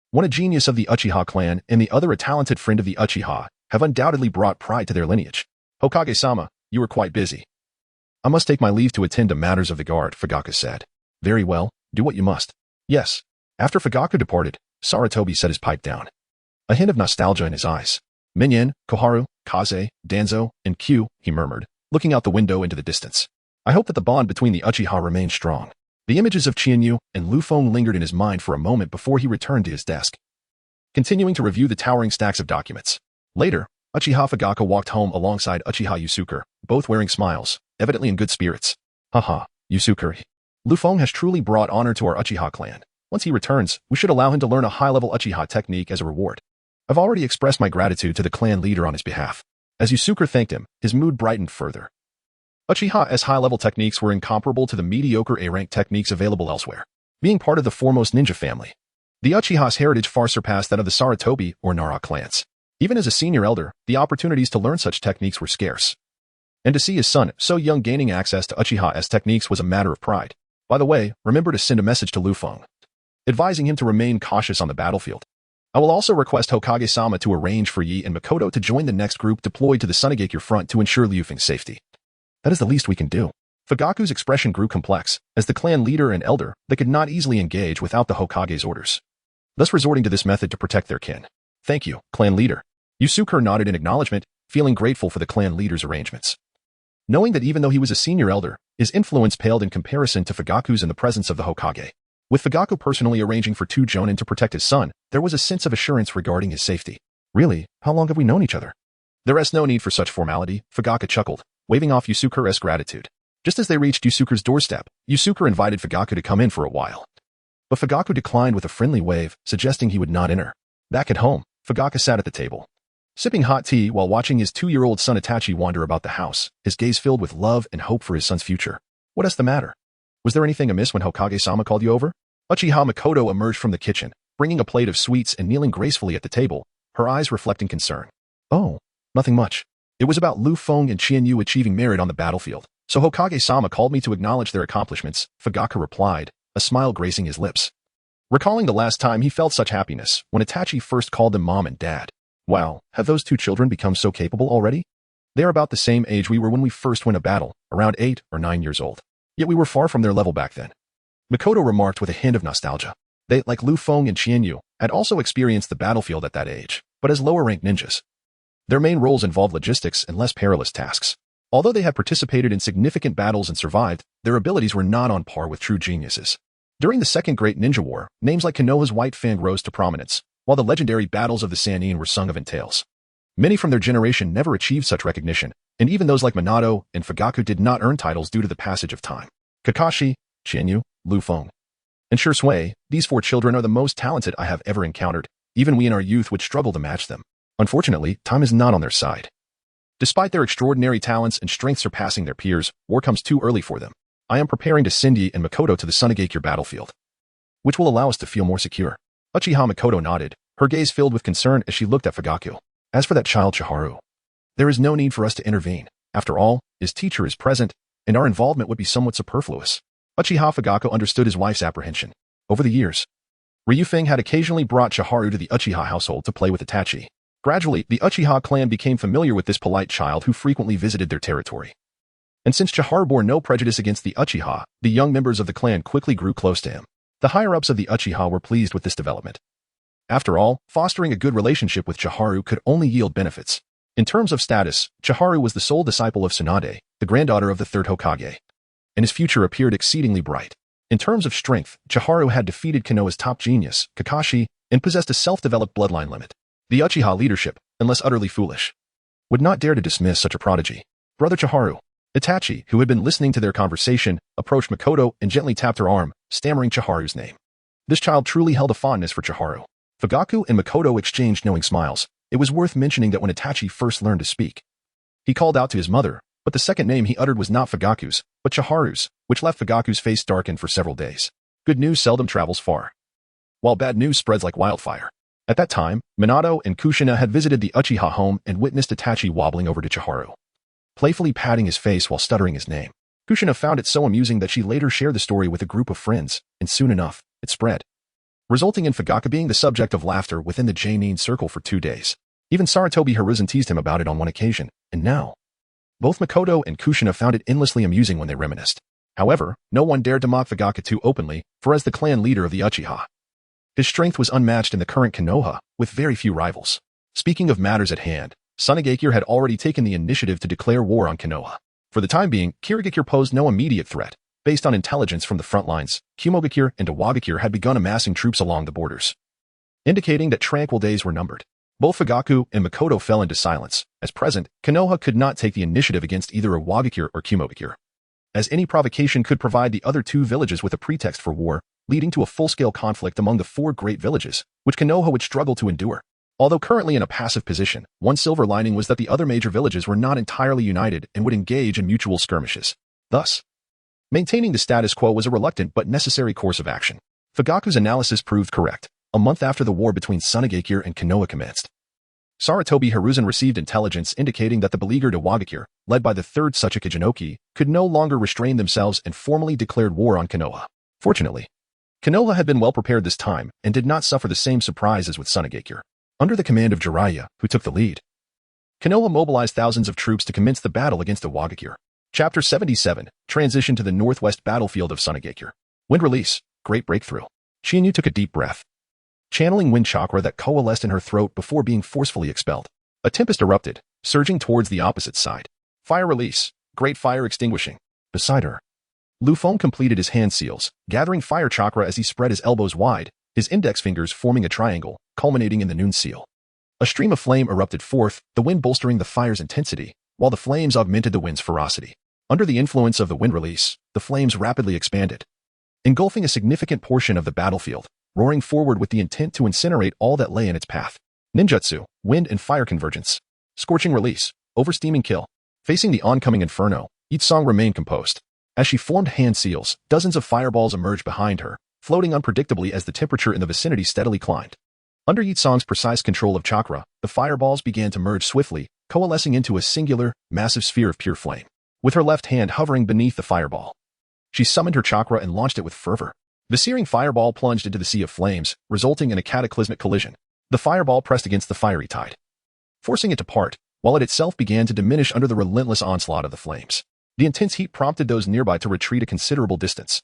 Speaker 1: one a genius of the Uchiha clan and the other a talented friend of the Uchiha, have undoubtedly brought pride to their lineage. Hokage-sama, you are quite busy. I must take my leave to attend to matters of the guard, Fugaku said. Very well, do what you must. Yes. After Fugaku departed, Sarutobi set his pipe down, a hint of nostalgia in his eyes. Minyan, Koharu, Kaze, Danzo, and Q, he murmured, looking out the window into the distance. I hope that the bond between the Uchiha remains strong. The images of Xianyu and Liufeng lingered in his mind for a moment before he returned to his desk, continuing to review the towering stacks of documents. Later, Uchiha Fugaku walked home alongside Uchiha Yasuke, both wearing smiles, evidently in good spirits. Haha, Yasuke. Liufeng has truly brought honor to our Uchiha clan. Once he returns, we should allow him to learn a high-level Uchiha technique as a reward. I've already expressed my gratitude to the clan leader on his behalf. As Yasuke thanked him, his mood brightened further. Uchiha's high-level techniques were incomparable to the mediocre A-rank techniques available elsewhere. Being part of the foremost ninja family, the Uchiha's heritage far surpassed that of the Sarutobi or Nara clans. Even as a senior elder, the opportunities to learn such techniques were scarce. and to see his son, so young, gaining access to Uchiha's techniques was a matter of pride. By the way, remember to send a message to Liufeng, advising him to remain cautious on the battlefield. I will also request Hokage-sama to arrange for Yi and Makoto to join the next group deployed to the Sunagakure front to ensure Liufeng's safety. That is the least we can do. Fugaku's expression grew complex. As the clan leader and elder, they could not easily engage without the Hokage's orders, thus resorting to this method to protect their kin. Thank you, clan leader. Yusukura nodded in acknowledgement, feeling grateful for the clan leader's arrangements. Knowing that even though he was a senior elder, his influence paled in comparison to Fugaku's in the presence of the Hokage. With Fugaku personally arranging for 2 jonin to protect his son, there was a sense of assurance regarding his safety. Really, how long have we known each other? There is no need for such formality, Fugaku chuckled, waving off Yusukura's gratitude. Just as they reached Yusukura's doorstep, Yusukura invited Fugaku to come in for a while. But Fugaku declined with a friendly wave, suggesting he would not enter. Back at home, Fugaku sat at the table, sipping hot tea while watching his 2-year-old son Itachi wander about the house, his gaze filled with love and hope for his son's future. What is the matter? Was there anything amiss when Hokage-sama called you over? Uchiha Makoto emerged from the kitchen, bringing a plate of sweets and kneeling gracefully at the table, her eyes reflecting concern. Oh, nothing much. It was about Liufeng and Qianyu achieving merit on the battlefield, so Hokage-sama called me to acknowledge their accomplishments, Fugaku replied, a smile gracing his lips. Recalling the last time he felt such happiness, when Itachi first called them mom and dad. Wow, have those 2 children become so capable already? They are about the same age we were when we first went a battle, around 8 or 9 years old. Yet we were far from their level back then. Makoto remarked with a hint of nostalgia. They, like Liufeng and Qianyu, had also experienced the battlefield at that age, but as lower-ranked ninjas. Their main roles involved logistics and less perilous tasks. Although they had participated in significant battles and survived, their abilities were not on par with true geniuses. During the Second Great Ninja War, names like Konoha's White Fang rose to prominence, while the legendary battles of the Sannin were sung of in tales. Many from their generation never achieved such recognition, and even those like Minato and Fugaku did not earn titles due to the passage of time. Kakashi, Qianyu, Liufeng, and Shui, these 4 children are the most talented I have ever encountered. Even we in our youth would struggle to match them. Unfortunately, time is not on their side. Despite their extraordinary talents and strength surpassing their peers, war comes too early for them. I am preparing to send Yi and Makoto to the Sunagakure battlefield, which will allow us to feel more secure. Uchiha Makoto nodded, her gaze filled with concern as she looked at Fugaku. As for that child Chiharu, there is no need for us to intervene. After all, his teacher is present, and our involvement would be somewhat superfluous. Uchiha Fugaku understood his wife's apprehension. Over the years, Liufeng had occasionally brought Chiharu to the Uchiha household to play with Itachi. Gradually, the Uchiha clan became familiar with this polite child who frequently visited their territory. And since Chiharu bore no prejudice against the Uchiha, the young members of the clan quickly grew close to him. The higher-ups of the Uchiha were pleased with this development. After all, fostering a good relationship with Chiharu could only yield benefits. In terms of status, Chiharu was the sole disciple of Tsunade, the granddaughter of the 3rd Hokage, and his future appeared exceedingly bright. In terms of strength, Chiharu had defeated Konoha's top genius, Kakashi, and possessed a self-developed bloodline limit. The Uchiha leadership, unless utterly foolish, would not dare to dismiss such a prodigy. Brother Chiharu, Itachi, who had been listening to their conversation, approached Makoto and gently tapped her arm, stammering Chiharu's name. This child truly held a fondness for Chiharu. Fugaku and Makoto exchanged knowing smiles. It was worth mentioning that when Itachi first learned to speak, he called out to his mother, but the second name he uttered was not Fugaku's, but Chiharu's, which left Fugaku's face darkened for several days. Good news seldom travels far, while bad news spreads like wildfire. At that time, Minato and Kushina had visited the Uchiha home and witnessed Itachi wobbling over to Chiharu, playfully patting his face while stuttering his name. Kushina found it so amusing that she later shared the story with a group of friends, and soon enough, it spread, resulting in Fugaku being the subject of laughter within the Jonin circle for 2 days. Even Sarutobi Hiruzen teased him about it on one occasion, and now, both Makoto and Kushina found it endlessly amusing when they reminisced. However, no one dared to mock Fugaku too openly, for as the clan leader of the Uchiha, his strength was unmatched in the current Konoha, with very few rivals. Speaking of matters at hand, Sunagakure had already taken the initiative to declare war on Konoha. For the time being, Kirigakure posed no immediate threat. Based on intelligence from the front lines, Kumogakure and Iwagakure had begun amassing troops along the borders, indicating that tranquil days were numbered. Both Fugaku and Makoto fell into silence. As present, Konoha could not take the initiative against either Iwagakure or Kumogakure, as any provocation could provide the other 2 villages with a pretext for war, leading to a full-scale conflict among the 4 great villages, which Konoha would struggle to endure. Although currently in a passive position, one silver lining was that the other major villages were not entirely united and would engage in mutual skirmishes. Thus, maintaining the status quo was a reluctant but necessary course of action. Fugaku's analysis proved correct. A month after the war between Sunagakure and Konoha commenced, Sarutobi Hiruzen received intelligence indicating that the beleaguered Iwagakure, led by the third Suchika Jinoki, could no longer restrain themselves and formally declared war on Konoha. Fortunately, Konoha had been well prepared this time and did not suffer the same surprise as with Sunagakure. Under the command of Jiraiya, who took the lead, Konoha mobilized thousands of troops to commence the battle against the Wagakure. Chapter 77, Transition to the Northwest Battlefield of Sunagakure. Wind release, great breakthrough. Chiharu took a deep breath, channeling wind chakra that coalesced in her throat before being forcefully expelled. A tempest erupted, surging towards the opposite side. Fire release, great fire extinguishing. Beside her, Liufeng completed his hand seals, gathering fire chakra as he spread his elbows wide, his index fingers forming a triangle, culminating in the noon seal. A stream of flame erupted forth, the wind bolstering the fire's intensity, while the flames augmented the wind's ferocity. Under the influence of the wind release, the flames rapidly expanded, engulfing a significant portion of the battlefield, roaring forward with the intent to incinerate all that lay in its path. Ninjutsu, wind and fire convergence. Scorching release, oversteaming kill. Facing the oncoming inferno, Itsong remained composed. As she formed hand seals, dozens of fireballs emerged behind her, floating unpredictably as the temperature in the vicinity steadily climbed. Under Itsong's precise control of chakra, the fireballs began to merge swiftly, coalescing into a singular, massive sphere of pure flame. With her left hand hovering beneath the fireball, she summoned her chakra and launched it with fervor. The searing fireball plunged into the sea of flames, resulting in a cataclysmic collision. The fireball pressed against the fiery tide, forcing it to part, while it itself began to diminish under the relentless onslaught of the flames. The intense heat prompted those nearby to retreat a considerable distance,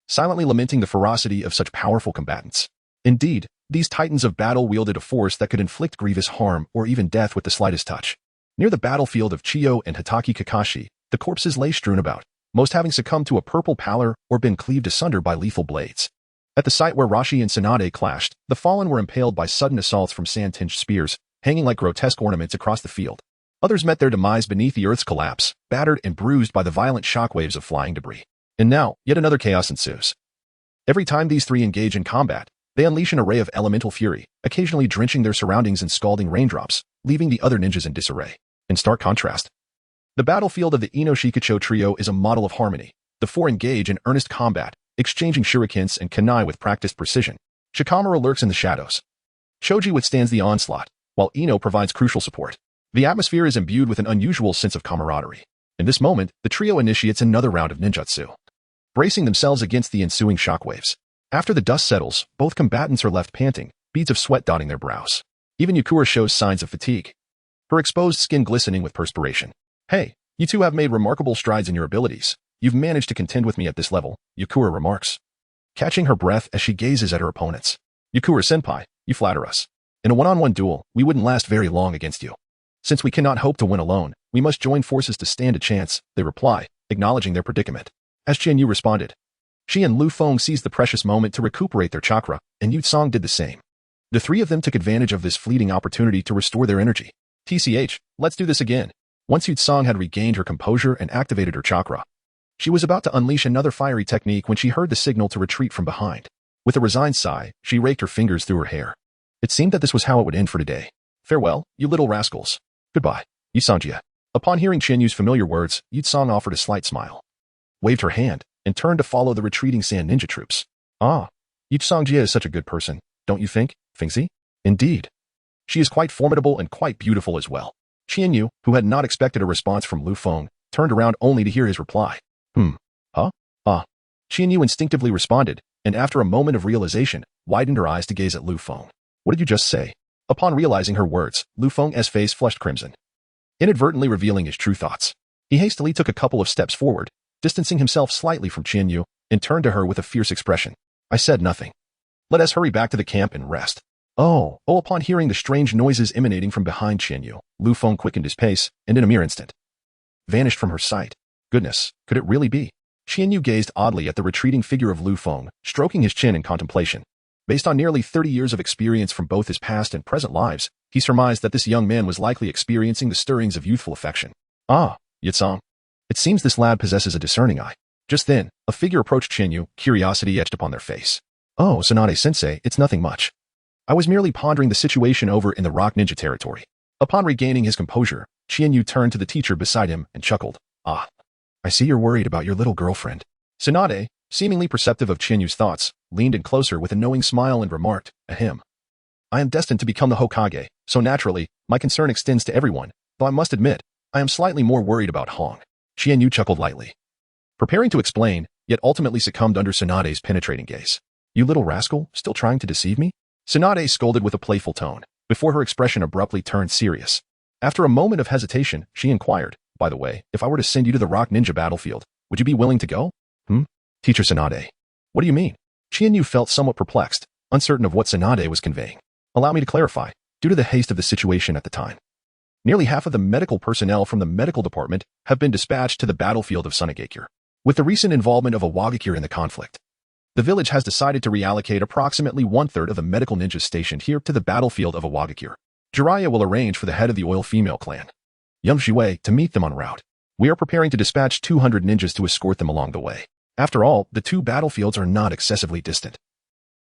Speaker 1: silently lamenting the ferocity of such powerful combatants. Indeed, these titans of battle wielded a force that could inflict grievous harm or even death with the slightest touch. Near the battlefield of Chiyo and Hitaki Kakashi, the corpses lay strewn about, most having succumbed to a purple pallor or been cleaved asunder by lethal blades. At the site where Rashi and Tsunade clashed, the fallen were impaled by sudden assaults from sand-tinged spears, hanging like grotesque ornaments across the field. Others met their demise beneath the earth's collapse, battered and bruised by the violent shockwaves of flying debris. And now, yet another chaos ensues. Every time these three engage in combat, they unleash an array of elemental fury, occasionally drenching their surroundings in scalding raindrops, leaving the other ninjas in disarray. In stark contrast, the battlefield of the Inoshikacho trio is a model of harmony. The four engage in earnest combat, exchanging shurikens and kunai with practiced precision. Shikamaru lurks in the shadows. Choji withstands the onslaught, while Ino provides crucial support. The atmosphere is imbued with an unusual sense of camaraderie. In this moment, the trio initiates another round of ninjutsu, bracing themselves against the ensuing shockwaves. After the dust settles, both combatants are left panting, beads of sweat dotting their brows. Even Yukura shows signs of fatigue, her exposed skin glistening with perspiration. Hey, you two have made remarkable strides in your abilities. You've managed to contend with me at this level, Yukura remarks, catching her breath as she gazes at her opponents. Yukura-senpai, you flatter us. In a one-on-one duel, we wouldn't last very long against you. Since we cannot hope to win alone, we must join forces to stand a chance, they reply, acknowledging their predicament. As Chiharu responded, she and Liufeng seized the precious moment to recuperate their chakra, and Yutsong did the same. The three of them took advantage of this fleeting opportunity to restore their energy. TCH, let's do this again. Once Yutsong had regained her composure and activated her chakra, she was about to unleash another fiery technique when she heard the signal to retreat from behind. With a resigned sigh, she raked her fingers through her hair. It seemed that this was how it would end for today. Farewell, you little rascals. Goodbye, Yusangjia. Upon hearing Chinyu's familiar words, Yutsong offered a slight smile, waved her hand, and turned to follow the retreating sand ninja troops. Ah, Yusangjia is such a good person, don't you think, Fengzi? Indeed. She is quite formidable and quite beautiful as well. Chinyu, who had not expected a response from Liufeng, turned around only to hear his reply. Huh? Ah. Chinyu instinctively responded, and after a moment of realization, widened her eyes to gaze at Liufeng. What did you just say? Upon realizing her words, Liufeng's face flushed crimson, inadvertently revealing his true thoughts. He hastily took a couple of steps forward, distancing himself slightly from Chinyu, and turned to her with a fierce expression. I said nothing. Let us hurry back to the camp and rest. Oh, upon hearing the strange noises emanating from behind Chinyu, Liufeng quickened his pace, and in a mere instant, vanished from her sight. Goodness, could it really be? Chinyu gazed oddly at the retreating figure of Liufeng, stroking his chin in contemplation. Based on nearly 30 years of experience from both his past and present lives, he surmised that this young man was likely experiencing the stirrings of youthful affection. Ah, Yutsong. It seems this lad possesses a discerning eye. Just then, a figure approached Chinyu, curiosity etched upon their face. Oh, Tsunade-sensei, it's nothing much. I was merely pondering the situation over in the Rock Ninja territory. Upon regaining his composure, Chinyu turned to the teacher beside him and chuckled. Ah, I see you're worried about your little girlfriend. Tsunade, seemingly perceptive of Chinyu's thoughts, leaned in closer with a knowing smile and remarked, ahem. I am destined to become the Hokage, so naturally, my concern extends to everyone, though I must admit, I am slightly more worried about Hong. Qianyu chuckled lightly, preparing to explain, yet ultimately succumbed under Tsunade's penetrating gaze. You little rascal, still trying to deceive me? Tsunade scolded with a playful tone, before her expression abruptly turned serious. After a moment of hesitation, she inquired, by the way, if I were to send you to the rock ninja battlefield, would you be willing to go? Teacher Tsunade. What do you mean? Qianyu felt somewhat perplexed, uncertain of what Tsunade was conveying. Allow me to clarify, due to the haste of the situation at the time. Nearly half of the medical personnel from the medical department have been dispatched to the battlefield of Sunagakure. With the recent involvement of Awagakure in the conflict, the village has decided to reallocate approximately one-third of the medical ninjas stationed here to the battlefield of Awagakure. Jiraiya will arrange for the head of the oil female clan, Young Xiwei, to meet them en route. We are preparing to dispatch 200 ninjas to escort them along the way. After all, the two battlefields are not excessively distant,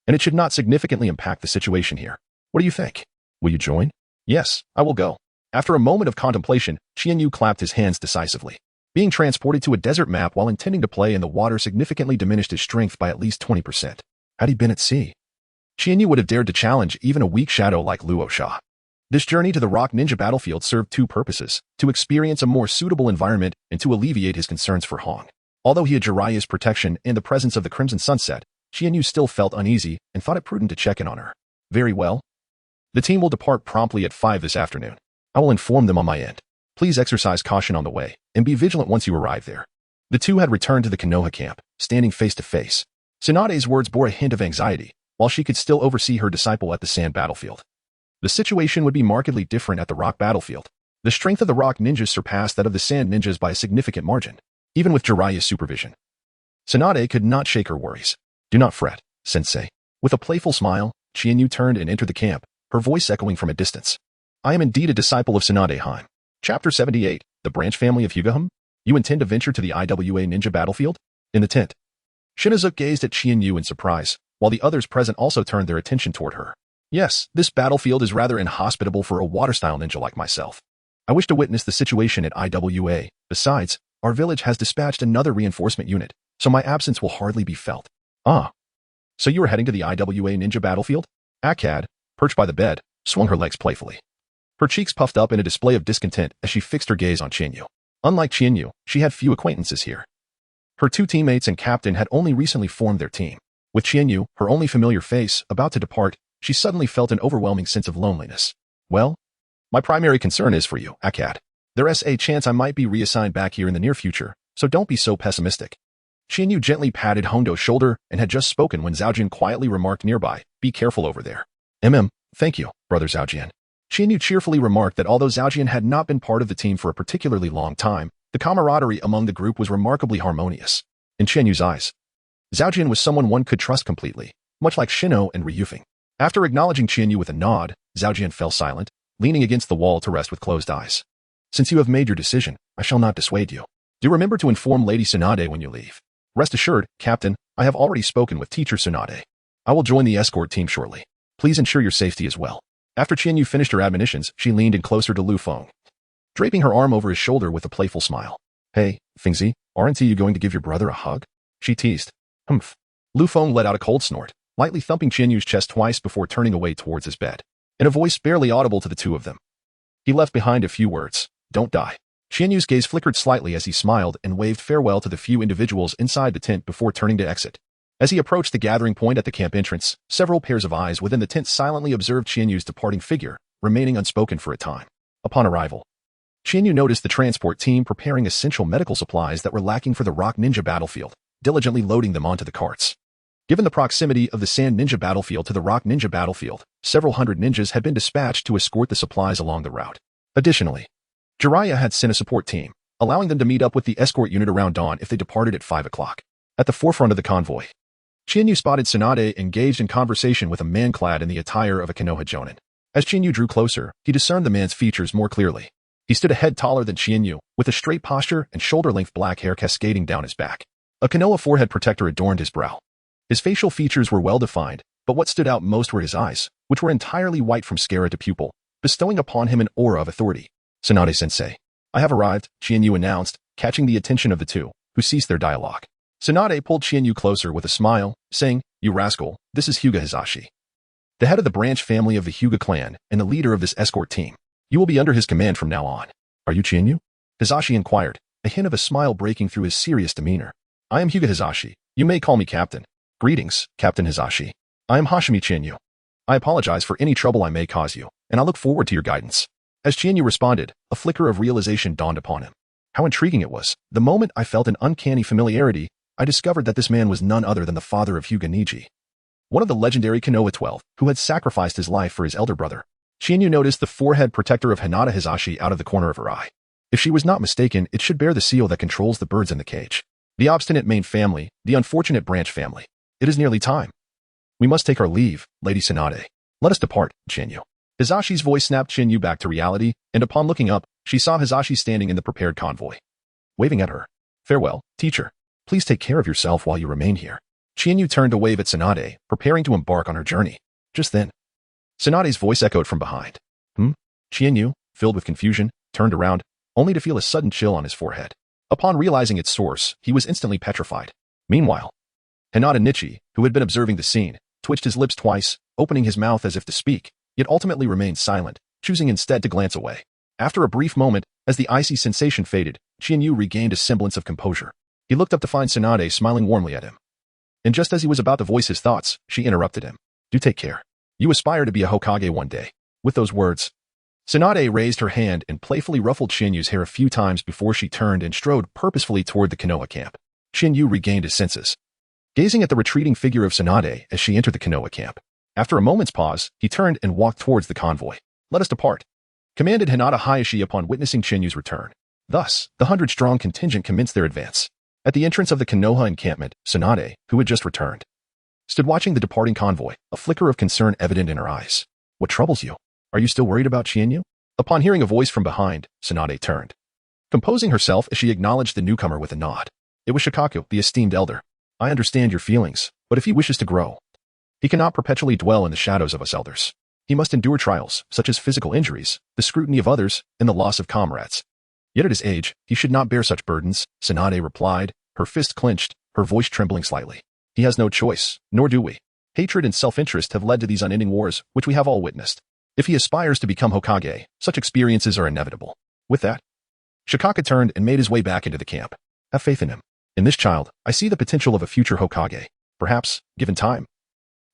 Speaker 1: and it should not significantly impact the situation here. What do you think? Will you join? Yes, I will go. After a moment of contemplation, Qianyu clapped his hands decisively. Being transported to a desert map while intending to play in the water significantly diminished his strength by at least 20%. Had he been at sea, Qianyu would have dared to challenge even a weak shadow like Luosha. This journey to the rock ninja battlefield served two purposes: to experience a more suitable environment and to alleviate his concerns for Hong. Although he had Jiraiya's protection and the presence of the Crimson Sunset, Qianyu still felt uneasy and thought it prudent to check in on her. Very well. The team will depart promptly at 5 this afternoon. I will inform them on my end. Please exercise caution on the way, and be vigilant once you arrive there. The two had returned to the Konoha camp, standing face to face. Tsunade's words bore a hint of anxiety, while she could still oversee her disciple at the sand battlefield. The situation would be markedly different at the rock battlefield. The strength of the rock ninjas surpassed that of the sand ninjas by a significant margin, even with Jiraiya's supervision. Tsunade could not shake her worries. Do not fret, sensei. With a playful smile, Qianyu turned and entered the camp, her voice echoing from a distance. I am indeed a disciple of Tsunade Heim. Chapter 78, The Branch Family of Hyuga. You intend to venture to the IWA ninja battlefield? In the tent, Shinazuke gazed at Qianyu in surprise, while the others present also turned their attention toward her. Yes, this battlefield is rather inhospitable for a water-style ninja like myself. I wish to witness the situation at IWA. Besides, our village has dispatched another reinforcement unit, so my absence will hardly be felt. Ah. So you are heading to the IWA ninja battlefield? Akkad, perched by the bed, swung her legs playfully. Her cheeks puffed up in a display of discontent as she fixed her gaze on Qianyu. Unlike Qianyu, she had few acquaintances here. Her two teammates and captain had only recently formed their team. With Qianyu, her only familiar face, about to depart, she suddenly felt an overwhelming sense of loneliness. Well, my primary concern is for you, Akkad. There's a chance I might be reassigned back here in the near future, so don't be so pessimistic. Qianyu gently patted Hondo's shoulder and had just spoken when Zhaojian quietly remarked nearby, be careful over there. Thank you, brother Zhaojian. Qianyu cheerfully remarked that although Zhaojian had not been part of the team for a particularly long time, the camaraderie among the group was remarkably harmonious. In Qianyu's eyes, Zhaojian was someone one could trust completely, much like Shino and Liufeng. After acknowledging Qianyu with a nod, Zhaojian fell silent, leaning against the wall to rest with closed eyes. Since you have made your decision, I shall not dissuade you. Do remember to inform Lady Tsunade when you leave. Rest assured, Captain, I have already spoken with Teacher Tsunade. I will join the escort team shortly. Please ensure your safety as well. After Qianyu finished her admonitions, she leaned in closer to Liufeng, draping her arm over his shoulder with a playful smile. Hey, Fingzi, aren't you going to give your brother a hug? She teased. Humph. Liufeng let out a cold snort, lightly thumping Qianyu's chest twice before turning away towards his bed. In a voice barely audible to the two of them, he left behind a few words. Don't die. Qianyu's gaze flickered slightly as he smiled and waved farewell to the few individuals inside the tent before turning to exit. As he approached the gathering point at the camp entrance, several pairs of eyes within the tent silently observed Qianyu's departing figure, remaining unspoken for a time. Upon arrival, Qianyu noticed the transport team preparing essential medical supplies that were lacking for the rock ninja battlefield, diligently loading them onto the carts. Given the proximity of the sand ninja battlefield to the rock ninja battlefield, several hundred ninjas had been dispatched to escort the supplies along the route. Additionally, Jiraiya had sent a support team, allowing them to meet up with the escort unit around dawn if they departed at 5 o'clock. At the forefront of the convoy, Qianyu spotted Tsunade engaged in conversation with a man clad in the attire of a Konoha jonin. As Qianyu drew closer, he discerned the man's features more clearly. He stood a head taller than Qianyu, with a straight posture and shoulder-length black hair cascading down his back. A Konoha forehead protector adorned his brow. His facial features were well-defined, but what stood out most were his eyes, which were entirely white from sclera to pupil, bestowing upon him an aura of authority. Tsunade-sensei. I have arrived, Qianyu announced, catching the attention of the two, who ceased their dialogue. Tsunade pulled Qianyu closer with a smile, saying, You rascal, this is Hyuga Hisashi, the head of the branch family of the Hyuga clan and the leader of this escort team. You will be under his command from now on. Are you Qianyu? Hisashi inquired, a hint of a smile breaking through his serious demeanor. I am Hyuga Hisashi. You may call me Captain. Greetings, Captain Hisashi. I am Hoshimi Chiharu. I apologize for any trouble I may cause you, and I look forward to your guidance. As Chiharu responded, a flicker of realization dawned upon him. How intriguing it was. The moment I felt an uncanny familiarity, I discovered that this man was none other than the father of Hyuga Niji, one of the legendary Konoha 12, who had sacrificed his life for his elder brother. Chiharu noticed the forehead protector of Hinata Hisashi out of the corner of her eye. If she was not mistaken, it should bear the seal that controls the birds in the cage. The obstinate main family, the unfortunate branch family. It is nearly time. We must take our leave, Lady Tsunade. Let us depart, Chiharu. Hisashi's voice snapped Chiharu back to reality, and upon looking up, she saw Hisashi standing in the prepared convoy, waving at her. Farewell, teacher. Please take care of yourself while you remain here. Chiharu turned to wave at Tsunade, preparing to embark on her journey. Just then, Tsunade's voice echoed from behind. Chiharu, filled with confusion, turned around, only to feel a sudden chill on his forehead. Upon realizing its source, he was instantly petrified. Meanwhile, Hinata Nichi, who had been observing the scene, twitched his lips twice, opening his mouth as if to speak, yet ultimately remained silent, choosing instead to glance away. After a brief moment, as the icy sensation faded, Chiharu regained a semblance of composure. He looked up to find Tsunade smiling warmly at him. And just as he was about to voice his thoughts, she interrupted him. Do take care. You aspire to be a Hokage one day. With those words, Tsunade raised her hand and playfully ruffled Chiharu's hair a few times before she turned and strode purposefully toward the Konoha camp. Chiharu regained his senses, gazing at the retreating figure of Tsunade as she entered the Konoha camp. After a moment's pause, he turned and walked towards the convoy. Let us depart, commanded Hinata Hayashi upon witnessing Chiharu's return. Thus, the 100-strong contingent commenced their advance. At the entrance of the Konoha encampment, Tsunade, who had just returned, stood watching the departing convoy, a flicker of concern evident in her eyes. What troubles you? Are you still worried about Chiharu? Upon hearing a voice from behind, Tsunade turned, composing herself as she acknowledged the newcomer with a nod. It was Shikaku, the esteemed elder. I understand your feelings, but if he wishes to grow, he cannot perpetually dwell in the shadows of us elders. He must endure trials, such as physical injuries, the scrutiny of others, and the loss of comrades. Yet at his age, he should not bear such burdens, Tsunade replied, her fist clenched, her voice trembling slightly. He has no choice, nor do we. Hatred and self-interest have led to these unending wars, which we have all witnessed. If he aspires to become Hokage, such experiences are inevitable. With that, Shikaka turned and made his way back into the camp. Have faith in him. In this child, I see the potential of a future Hokage. Perhaps, given time,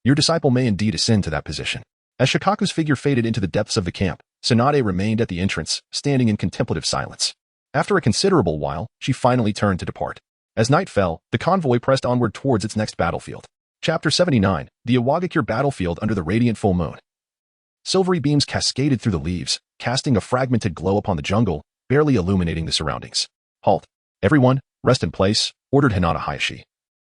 Speaker 1: your disciple may indeed ascend to that position. As Shikaku's figure faded into the depths of the camp, Tsunade remained at the entrance, standing in contemplative silence. After a considerable while, she finally turned to depart. As night fell, the convoy pressed onward towards its next battlefield. Chapter 79, the Iwagakure battlefield under the radiant full moon. Silvery beams cascaded through the leaves, casting a fragmented glow upon the jungle, barely illuminating the surroundings. Halt. Everyone, rest in place, ordered Hinata Hayashi,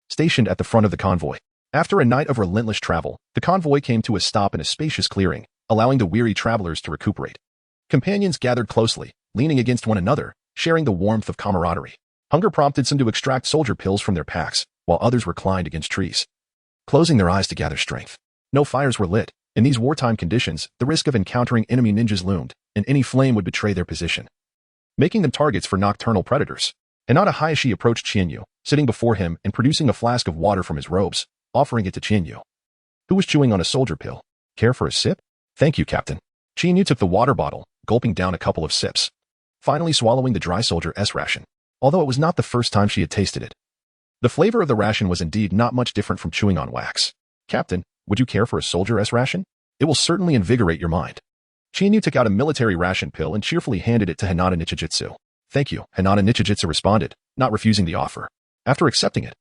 Speaker 1: stationed at the front of the convoy. After a night of relentless travel, the convoy came to a stop in a spacious clearing, allowing the weary travelers to recuperate. Companions gathered closely, leaning against one another, sharing the warmth of camaraderie. Hunger prompted some to extract soldier pills from their packs, while others reclined against trees, closing their eyes to gather strength. No fires were lit. In these wartime conditions, the risk of encountering enemy ninjas loomed, and any flame would betray their position, making them targets for nocturnal predators. Hinata Hayashi approached Chiharu, sitting before him and producing a flask of water from his robes, offering it to Chiharu, who was chewing on a soldier pill. Care for a sip? Thank you, Captain. Chiharu took the water bottle, gulping down a couple of sips, finally swallowing the dry soldier's ration. Although it was not the first time she had tasted it, the flavor of the ration was indeed not much different from chewing on wax. Captain, would you care for a soldier's ration? It will certainly invigorate your mind. Chiharu took out a military ration pill and cheerfully handed it to Hinata Nichijutsu. Thank you, Hinata Nichijutsu responded, not refusing the offer. After accepting it,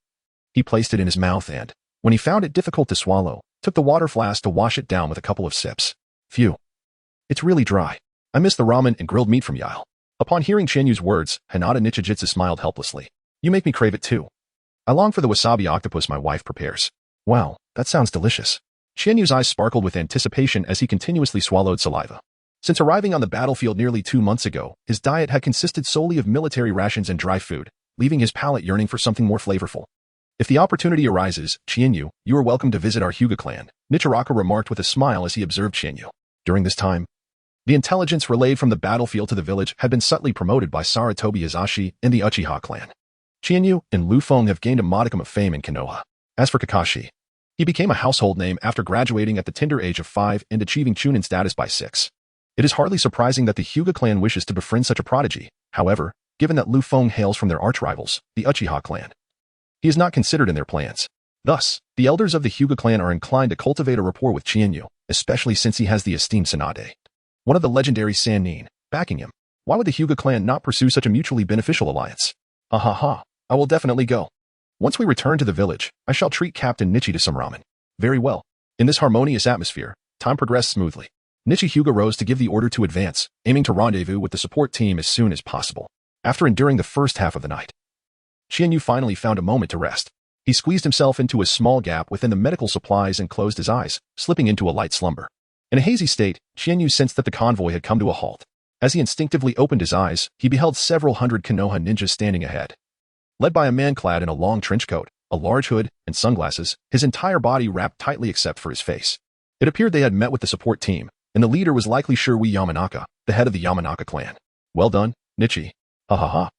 Speaker 1: he placed it in his mouth and, when he found it difficult to swallow, took the water flask to wash it down with a couple of sips. Phew. It's really dry. I miss the ramen and grilled meat from Yale. Upon hearing Chiharu's words, Hinata Nichijutsu smiled helplessly. You make me crave it too. I long for the wasabi octopus my wife prepares. Wow, that sounds delicious. Chiharu's eyes sparkled with anticipation as he continuously swallowed saliva. Since arriving on the battlefield nearly 2 months ago, his diet had consisted solely of military rations and dry food, leaving his palate yearning for something more flavorful. If the opportunity arises, Chiharu, you are welcome to visit our Hyuga clan, Nichiraka remarked with a smile as he observed Chiharu. During this time, the intelligence relayed from the battlefield to the village had been subtly promoted by Sarutobi Hisashi and the Uchiha clan. Chiharu and Liufeng have gained a modicum of fame in Konoha. As for Kakashi, he became a household name after graduating at the tender age of 5 and achieving Chunin status by 6. It is hardly surprising that the Hyuga clan wishes to befriend such a prodigy. However, given that Liufeng hails from their arch-rivals, the Uchiha clan. He is not considered in their plans. Thus, the elders of the Hyuga clan are inclined to cultivate a rapport with Chienyu, especially since he has the esteemed Tsunade, one of the legendary Sannin, backing him. Why would the Hyuga clan not pursue such a mutually beneficial alliance? Ha ha ha, I will definitely go. Once we return to the village, I shall treat Captain Nichi to some ramen. Very well. In this harmonious atmosphere, time progressed smoothly. Nichi Hyuga rose to give the order to advance, aiming to rendezvous with the support team as soon as possible. After enduring the first half of the night, Chienyu finally found a moment to rest. He squeezed himself into a small gap within the medical supplies and closed his eyes, slipping into a light slumber. In a hazy state, Chienyu sensed that the convoy had come to a halt. As he instinctively opened his eyes, he beheld several hundred Konoha ninjas standing ahead. Led by a man clad in a long trench coat, a large hood, and sunglasses, his entire body wrapped tightly except for his face. It appeared they had met with the support team, and the leader was likely Shirui Yamanaka, the head of the Yamanaka clan. Well done, Nichi. Ha ha ha.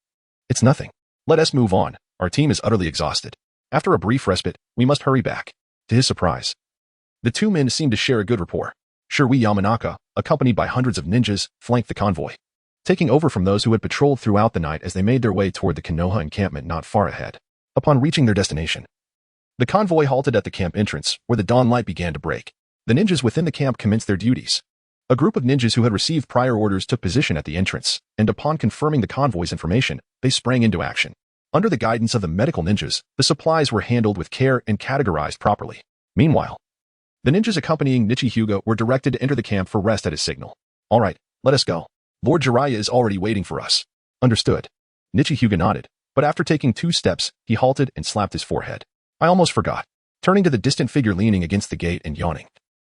Speaker 1: It's nothing. Let us move on. Our team is utterly exhausted. After a brief respite, we must hurry back. To his surprise, the two men seemed to share a good rapport. Shirui Yamanaka, accompanied by hundreds of ninjas, flanked the convoy, taking over from those who had patrolled throughout the night as they made their way toward the Konoha encampment not far ahead. Upon reaching their destination, the convoy halted at the camp entrance, where the dawn light began to break. The ninjas within the camp commenced their duties. A group of ninjas who had received prior orders took position at the entrance, and upon confirming the convoy's information, they sprang into action. Under the guidance of the medical ninjas, the supplies were handled with care and categorized properly. Meanwhile, the ninjas accompanying Nichi Hyuga were directed to enter the camp for rest at his signal. All right, let us go. Lord Jiraiya is already waiting for us. Understood. Nichi Hyuga nodded, but after taking 2 steps, he halted and slapped his forehead. I almost forgot. Turning to the distant figure leaning against the gate and yawning,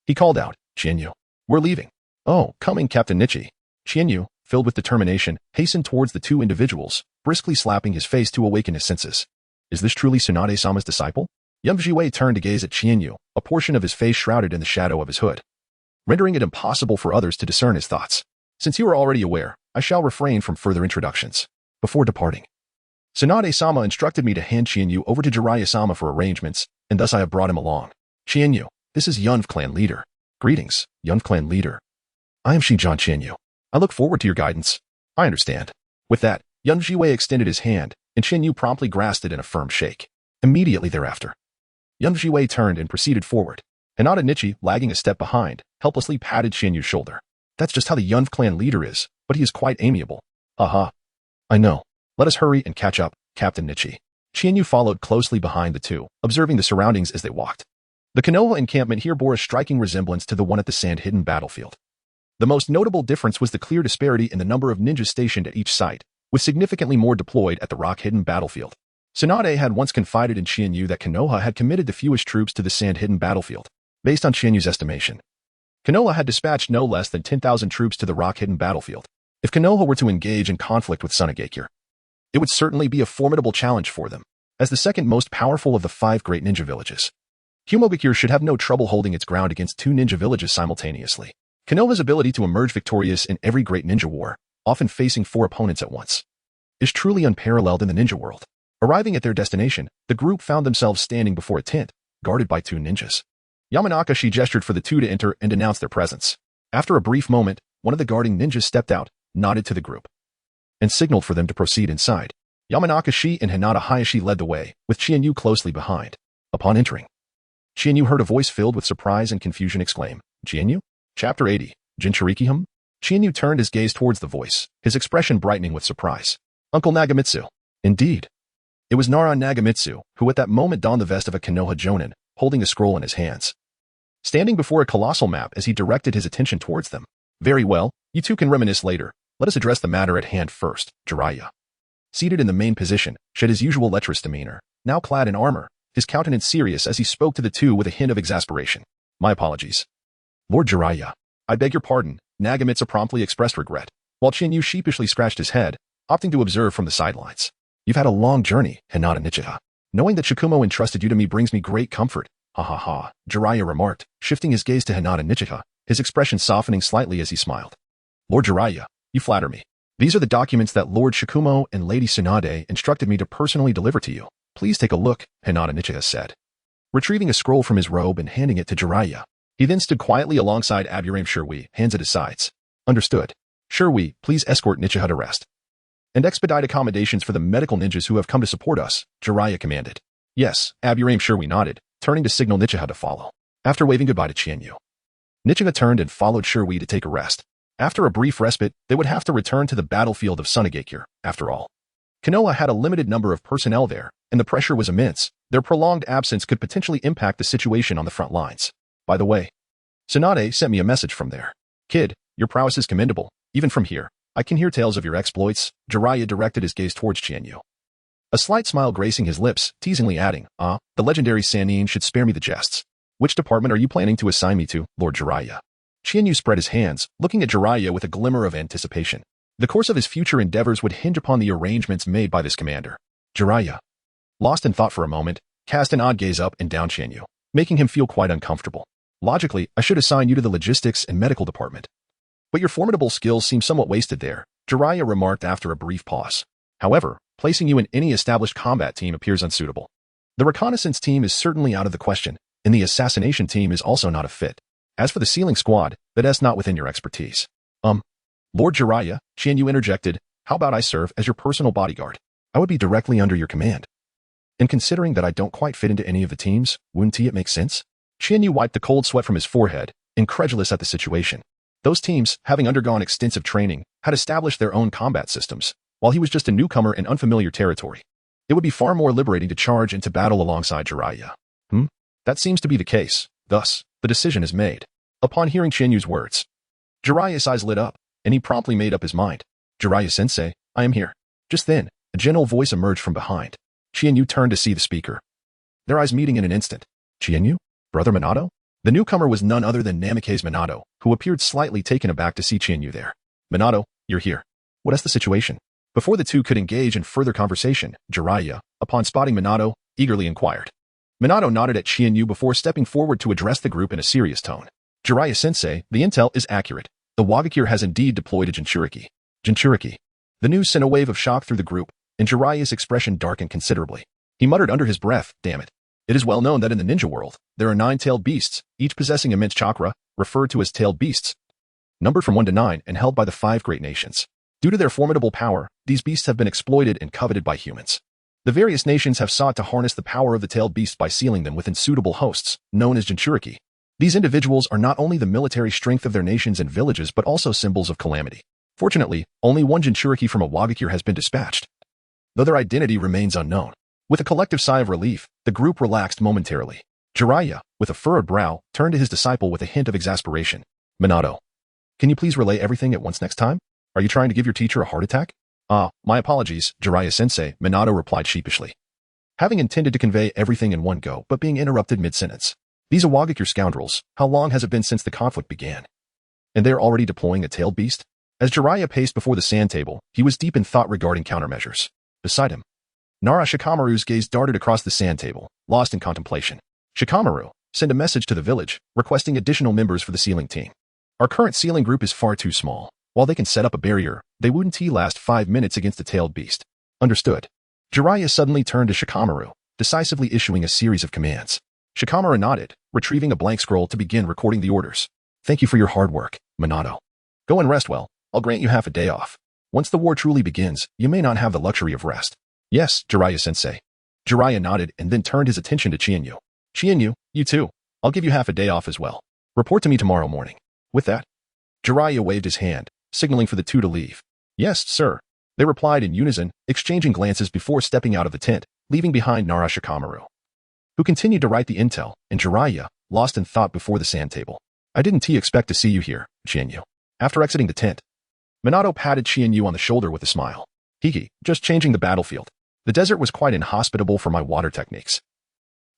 Speaker 1: he called out, Chienyu, we're leaving. Oh, coming, Captain Nichi. Chienyu, filled with determination, hastened towards the 2 individuals, briskly slapping his face to awaken his senses. Is this truly Tsunade-sama's disciple? Yumjiwei turned to gaze at Chienyu, a portion of his face shrouded in the shadow of his hood, rendering it impossible for others to discern his thoughts. Since you are already aware, I shall refrain from further introductions. Before departing, Tsunade-sama instructed me to hand Chienyu over to Jiraiya-sama for arrangements, and thus I have brought him along. Chienyu, this is Yunf clan leader. Greetings, Yunf clan leader. I am Shijan Chienyu. I look forward to your guidance. I understand. With that, Yunjiwei extended his hand, and Chienyu promptly grasped it in a firm shake. Immediately thereafter, Yunjiwei turned and proceeded forward. Hinata Nichi, lagging a step behind, helplessly patted Chienyu's shoulder. That's just how the Yunf clan leader is, but he is quite amiable. Aha. I know. Let us hurry and catch up, Captain Nichi. Chienyu followed closely behind the two, observing the surroundings as they walked. The Konoha encampment here bore a striking resemblance to the one at the sand-hidden battlefield. The most notable difference was the clear disparity in the number of ninjas stationed at each site, with significantly more deployed at the rock-hidden battlefield. Tsunade had once confided in Chienyu that Konoha had committed the fewest troops to the sand-hidden battlefield. Based on Chienyu's estimation, Konoha had dispatched no less than 10,000 troops to the rock-hidden battlefield. If Konoha were to engage in conflict with Sunagakure, it would certainly be a formidable challenge for them. As the second most powerful of the 5 great ninja villages, Humogakure should have no trouble holding its ground against 2 ninja villages simultaneously. Konoha's ability to emerge victorious in every great ninja war, often facing 4 opponents at once, is truly unparalleled in the ninja world. Arriving at their destination, the group found themselves standing before a tent, guarded by 2 ninjas. Yamanaka gestured for the 2 to enter and announce their presence. After a brief moment, one of the guarding ninjas stepped out, nodded to the group, and signaled for them to proceed inside. Yamanaka and Hinata Hayashi led the way, with Chienyu closely behind. Upon entering, Chienyu heard a voice filled with surprise and confusion exclaim, Chienyu? Chapter 80, Jinchuriki-hum? Chienyu turned his gaze towards the voice, his expression brightening with surprise. Uncle Nagamitsu. Indeed. It was Naran Nagamitsu, who at that moment donned the vest of a Konoha Jonin, holding a scroll in his hands, standing before a colossal map as he directed his attention towards them. Very well, you two can reminisce later. Let us address the matter at hand first. Jiraiya, seated in the main position, shed his usual lecherous demeanor, now clad in armor, his countenance serious as he spoke to the two with a hint of exasperation. My apologies. Lord Jiraiya, I beg your pardon. Nagamitsu promptly expressed regret, while Chienyu sheepishly scratched his head, opting to observe from the sidelines. You've had a long journey, Hinata Nichiha. Knowing that Shikumo entrusted you to me brings me great comfort. Ha ha ha, Jiraiya remarked, shifting his gaze to Hinata Nichiha, his expression softening slightly as he smiled. Lord Jiraiya, you flatter me. These are the documents that Lord Shikumo and Lady Tsunade instructed me to personally deliver to you. Please take a look, Hinata Nichiha said, retrieving a scroll from his robe and handing it to Jiraiya. He then stood quietly alongside Aburame Shirui, hands at his sides. Understood. Shirui, please escort Nichiha to rest. And expedite accommodations for the medical ninjas who have come to support us, Jiraiya commanded. Yes, Aburame Shirui nodded, turning to signal Uchiha to follow. After waving goodbye to Qianyu, Uchiha turned and followed Shirui to take a rest. After a brief respite, they would have to return to the battlefield of Sunagakure, after all. Konoha had a limited number of personnel there, and the pressure was immense. Their prolonged absence could potentially impact the situation on the front lines. By the way, Tsunade sent me a message from there. Kid, your prowess is commendable. Even from here, I can hear tales of your exploits. Jiraiya directed his gaze towards Qianyu. A slight smile gracing his lips, teasingly adding, the legendary Sannin should spare me the jests. Which department are you planning to assign me to, Lord Jiraiya? Qianyu spread his hands, looking at Jiraiya with a glimmer of anticipation. The course of his future endeavors would hinge upon the arrangements made by this commander. Jiraiya, lost in thought for a moment, cast an odd gaze up and down Qianyu, making him feel quite uncomfortable. Logically, I should assign you to the logistics and medical department. But your formidable skills seem somewhat wasted there, Jiraiya remarked after a brief pause. However, placing you in any established combat team appears unsuitable. The reconnaissance team is certainly out of the question, and the assassination team is also not a fit. As for the sealing squad, that's not within your expertise. Lord Jiraiya, Qianyu interjected, how about I serve as your personal bodyguard? I would be directly under your command. And considering that I don't quite fit into any of the teams, wouldn't it make sense? Qianyu wiped the cold sweat from his forehead, incredulous at the situation. Those teams, having undergone extensive training, had established their own combat systems, while he was just a newcomer in unfamiliar territory. It would be far more liberating to charge into battle alongside Jiraiya. That seems to be the case. Thus, the decision is made. Upon hearing Qianyu's words, Jiraiya's eyes lit up, and he promptly made up his mind. Jiraiya-sensei, I am here. Just then, a gentle voice emerged from behind. Qianyu turned to see the speaker. Their eyes meeting in an instant. Qianyu? Brother Minato? The newcomer was none other than Namikaze Minato, who appeared slightly taken aback to see Qianyu there. Minato, you're here. What is the situation? Before the two could engage in further conversation, Jiraiya, upon spotting Minato, eagerly inquired. Minato nodded at Qianyu before stepping forward to address the group in a serious tone. Jiraiya-sensei, the intel is accurate. The Wagakure has indeed deployed a Jinchuriki. Jinchuriki. The news sent a wave of shock through the group, and Jiraiya's expression darkened considerably. He muttered under his breath, damn it. It is well known that in the ninja world, there are 9-tailed beasts, each possessing immense chakra, referred to as tailed beasts, numbered from 1 to 9 and held by the 5 great nations. Due to their formidable power, these beasts have been exploited and coveted by humans. The various nations have sought to harness the power of the tailed beasts by sealing them within suitable hosts, known as Jinchuriki. These individuals are not only the military strength of their nations and villages but also symbols of calamity. Fortunately, only one Jinchuriki from a Wagakure has been dispatched, though their identity remains unknown. With a collective sigh of relief, the group relaxed momentarily. Jiraiya, with a furrowed brow, turned to his disciple with a hint of exasperation. Minato, can you please relay everything at once next time? Are you trying to give your teacher a heart attack? My apologies, Jiraiya-sensei, Minato replied sheepishly, having intended to convey everything in one go but being interrupted mid-sentence. These Wagakure scoundrels, how long has it been since the conflict began? And they're already deploying a tailed beast? As Jiraiya paced before the sand table, he was deep in thought regarding countermeasures. Beside him, Nara Shikamaru's gaze darted across the sand table, lost in contemplation. Shikamaru, send a message to the village, requesting additional members for the sealing team. Our current sealing group is far too small. While they can set up a barrier, they wouldn't last 5 minutes against a tailed beast. Understood. Jiraiya suddenly turned to Shikamaru, decisively issuing a series of commands. Shikamaru nodded, retrieving a blank scroll to begin recording the orders. Thank you for your hard work, Minato. Go and rest well. I'll grant you half a day off. Once the war truly begins, you may not have the luxury of rest. Yes, Jiraiya-sensei. Jiraiya nodded and then turned his attention to Qianyu. Qianyu, you too. I'll give you half a day off as well. Report to me tomorrow morning. With that, Jiraiya waved his hand, signaling for the two to leave. Yes, sir. They replied in unison, exchanging glances before stepping out of the tent, leaving behind Nara Shikamaru, who continued to write the intel, and Jiraiya, lost in thought before the sand table. I didn't expect to see you here, Qianyu. After exiting the tent, Minato patted Qianyu on the shoulder with a smile. Hiki, just changing the battlefield. The desert was quite inhospitable for my water techniques.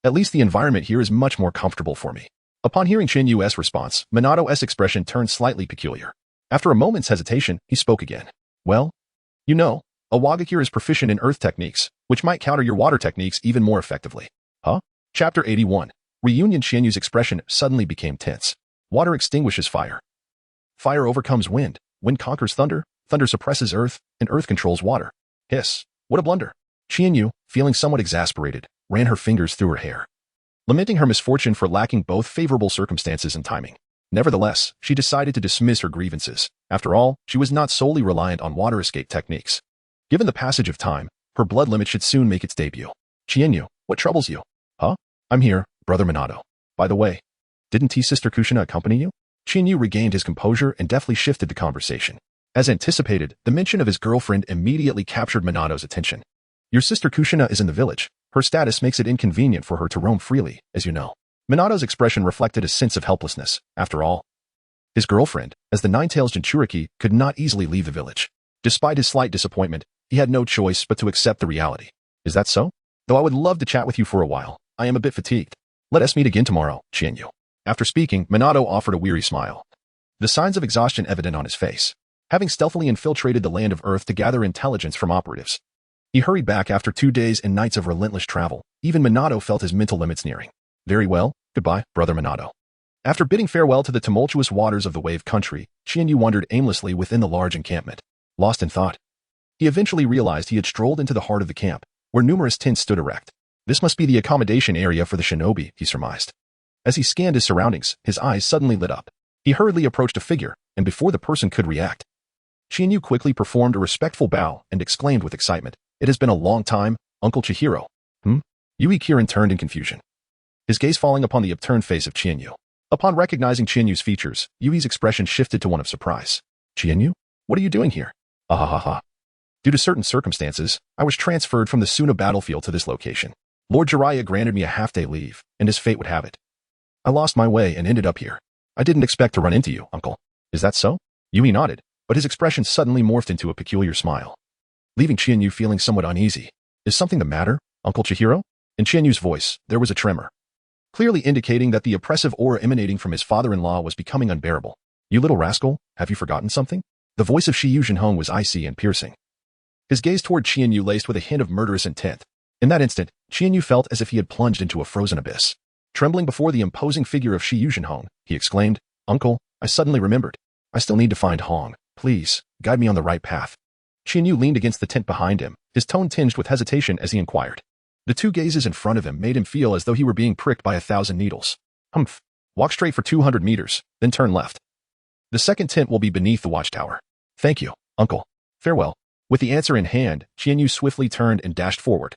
Speaker 1: At least the environment here is much more comfortable for me. Upon hearing Qianyu's response, Minato's expression turned slightly peculiar. After a moment's hesitation, he spoke again. Well, you know, a Wagakure is proficient in earth techniques, which might counter your water techniques even more effectively. Huh? Chapter 81. Reunion. Qianyu's expression suddenly became tense. Water extinguishes fire. Fire overcomes wind. Wind conquers thunder. Thunder suppresses earth, and earth controls water. Hiss. What a blunder. Qianyu, feeling somewhat exasperated, ran her fingers through her hair, lamenting her misfortune for lacking both favorable circumstances and timing. Nevertheless, she decided to dismiss her grievances. After all, she was not solely reliant on water escape techniques. Given the passage of time, her blood limit should soon make its debut. Chienyu, what troubles you? Huh? I'm here, Brother Minato. By the way, didn't T-Sister Kushina accompany you? Chienyu regained his composure and deftly shifted the conversation. As anticipated, the mention of his girlfriend immediately captured Minato's attention. Your sister Kushina is in the village. Her status makes it inconvenient for her to roam freely, as you know. Minato's expression reflected a sense of helplessness. After all, his girlfriend, as the Nine-Tails Jinchuriki, could not easily leave the village. Despite his slight disappointment, he had no choice but to accept the reality. Is that so? Though I would love to chat with you for a while, I am a bit fatigued. Let us meet again tomorrow, Chienyu. After speaking, Minato offered a weary smile. The signs of exhaustion evident on his face. Having stealthily infiltrated the land of Earth to gather intelligence from operatives, he hurried back after 2 days and nights of relentless travel. Even Minato felt his mental limits nearing. Very well, goodbye, Brother Minato. After bidding farewell to the tumultuous waters of the wave country, Chienyu wandered aimlessly within the large encampment. Lost in thought, he eventually realized he had strolled into the heart of the camp, where numerous tents stood erect. This must be the accommodation area for the shinobi, he surmised. As he scanned his surroundings, his eyes suddenly lit up. He hurriedly approached a figure, and before the person could react, Chienyu quickly performed a respectful bow and exclaimed with excitement, "It has been a long time, Uncle Chihiro." Yui Kirin turned in confusion, his gaze falling upon the upturned face of Chienyu. Upon recognizing Chienyu's features, Yui's expression shifted to one of surprise. Chienyu? What are you doing here? Ah. Due to certain circumstances, I was transferred from the Suna battlefield to this location. Lord Jiraiya granted me a half-day leave, and as fate would have it, I lost my way and ended up here. I didn't expect to run into you, Uncle. Is that so? Yui nodded, but his expression suddenly morphed into a peculiar smile, leaving Chienyu feeling somewhat uneasy. Is something the matter, Uncle Chihiro? In Chienyu's voice, there was a tremor, clearly indicating that the oppressive aura emanating from his father-in-law was becoming unbearable. You little rascal, have you forgotten something? The voice of Shi Yuzhenhong was icy and piercing, his gaze toward Chienyu laced with a hint of murderous intent. In that instant, Chienyu felt as if he had plunged into a frozen abyss. Trembling before the imposing figure of Shi Yuzhenhong, he exclaimed, "Uncle, I suddenly remembered. I still need to find Hong. Please, guide me on the right path." Chienyu leaned against the tent behind him, his tone tinged with hesitation as he inquired. The two gazes in front of him made him feel as though he were being pricked by 1,000 needles. Humph. Walk straight for 200 meters, then turn left. The second tent will be beneath the watchtower. Thank you, Uncle. Farewell. With the answer in hand, Chienyu swiftly turned and dashed forward,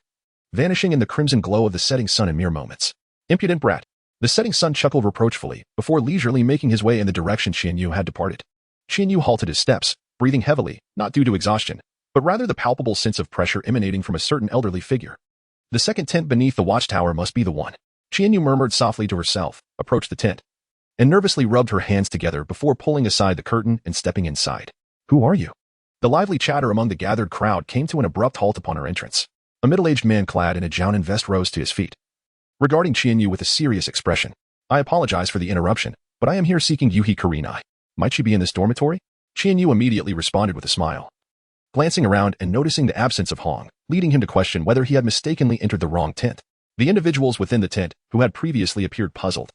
Speaker 1: vanishing in the crimson glow of the setting sun in mere moments. Impudent brat. The setting sun chuckled reproachfully before leisurely making his way in the direction Chienyu had departed. Chienyu halted his steps, breathing heavily, not due to exhaustion, but rather the palpable sense of pressure emanating from a certain elderly figure. The second tent beneath the watchtower must be the one. Chienyu murmured softly to herself, approached the tent, and nervously rubbed her hands together before pulling aside the curtain and stepping inside. Who are you? The lively chatter among the gathered crowd came to an abrupt halt upon her entrance. A middle-aged man clad in a jounin vest rose to his feet, regarding Chienyu with a serious expression. I apologize for the interruption, but I am here seeking Yuhi Kurenai. Might she be in this dormitory? Chienyu immediately responded with a smile, glancing around and noticing the absence of Hong, leading him to question whether he had mistakenly entered the wrong tent. The individuals within the tent, who had previously appeared puzzled,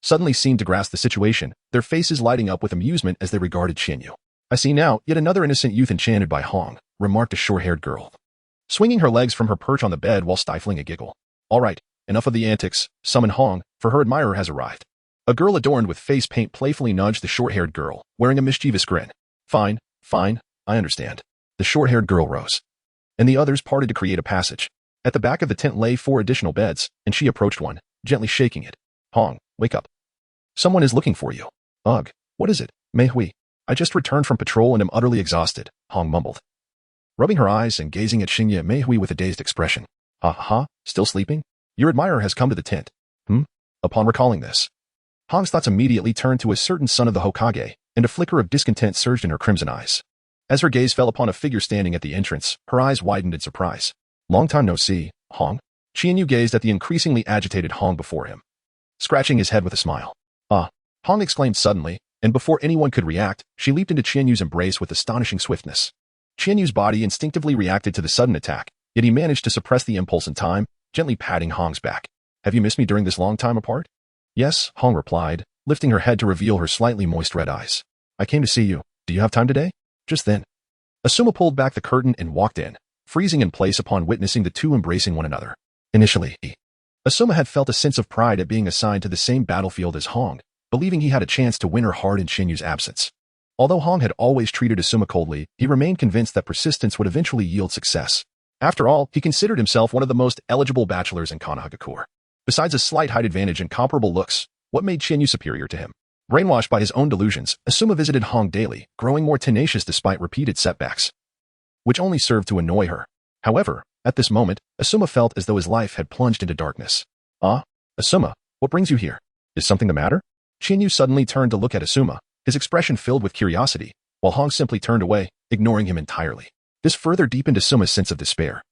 Speaker 1: suddenly seemed to grasp the situation, their faces lighting up with amusement as they regarded Chienyu. I see now, yet another innocent youth enchanted by Hong, remarked a short-haired girl, swinging her legs from her perch on the bed while stifling a giggle. All right, enough of the antics, summon Hong, for her admirer has arrived. A girl adorned with face paint playfully nudged the short-haired girl, wearing a mischievous grin. Fine, I understand. The short-haired girl rose, and the others parted to create a passage. At the back of the tent lay 4 additional beds, and she approached one, gently shaking it. Hong, wake up. Someone is looking for you. Ugh, what is it, Mei Hui? I just returned from patrol and am utterly exhausted, Hong mumbled, rubbing her eyes and gazing at Shinya Mei Hui with a dazed expression. Still sleeping? Your admirer has come to the tent. Upon recalling this, Hong's thoughts immediately turned to a certain son of the Hokage, and a flicker of discontent surged in her crimson eyes. As her gaze fell upon a figure standing at the entrance, her eyes widened in surprise. Long time no see, Hong. Chienyu gazed at the increasingly agitated Hong before him, scratching his head with a smile. Hong exclaimed suddenly, and before anyone could react, she leaped into Chienyu's embrace with astonishing swiftness. Chienyu's body instinctively reacted to the sudden attack, yet he managed to suppress the impulse in time, gently patting Hong's back. Have you missed me during this long time apart? Yes, Hong replied, lifting her head to reveal her slightly moist red eyes. I came to see you. Do you have time today? Just then, Asuma pulled back the curtain and walked in, freezing in place upon witnessing the two embracing one another. Initially, Asuma had felt a sense of pride at being assigned to the same battlefield as Hong, believing he had a chance to win her heart in Chinyu's absence. Although Hong had always treated Asuma coldly, he remained convinced that persistence would eventually yield success. After all, he considered himself one of the most eligible bachelors in Konoha. Besides a slight height advantage and comparable looks, what made Chienyu superior to him? Brainwashed by his own delusions, Asuma visited Hong daily, growing more tenacious despite repeated setbacks, which only served to annoy her. However, at this moment, Asuma felt as though his life had plunged into darkness. Asuma, what brings you here? Is something the matter? Chienyu suddenly turned to look at Asuma, his expression filled with curiosity, while Hong simply turned away, ignoring him entirely. This further deepened Asuma's sense of despair.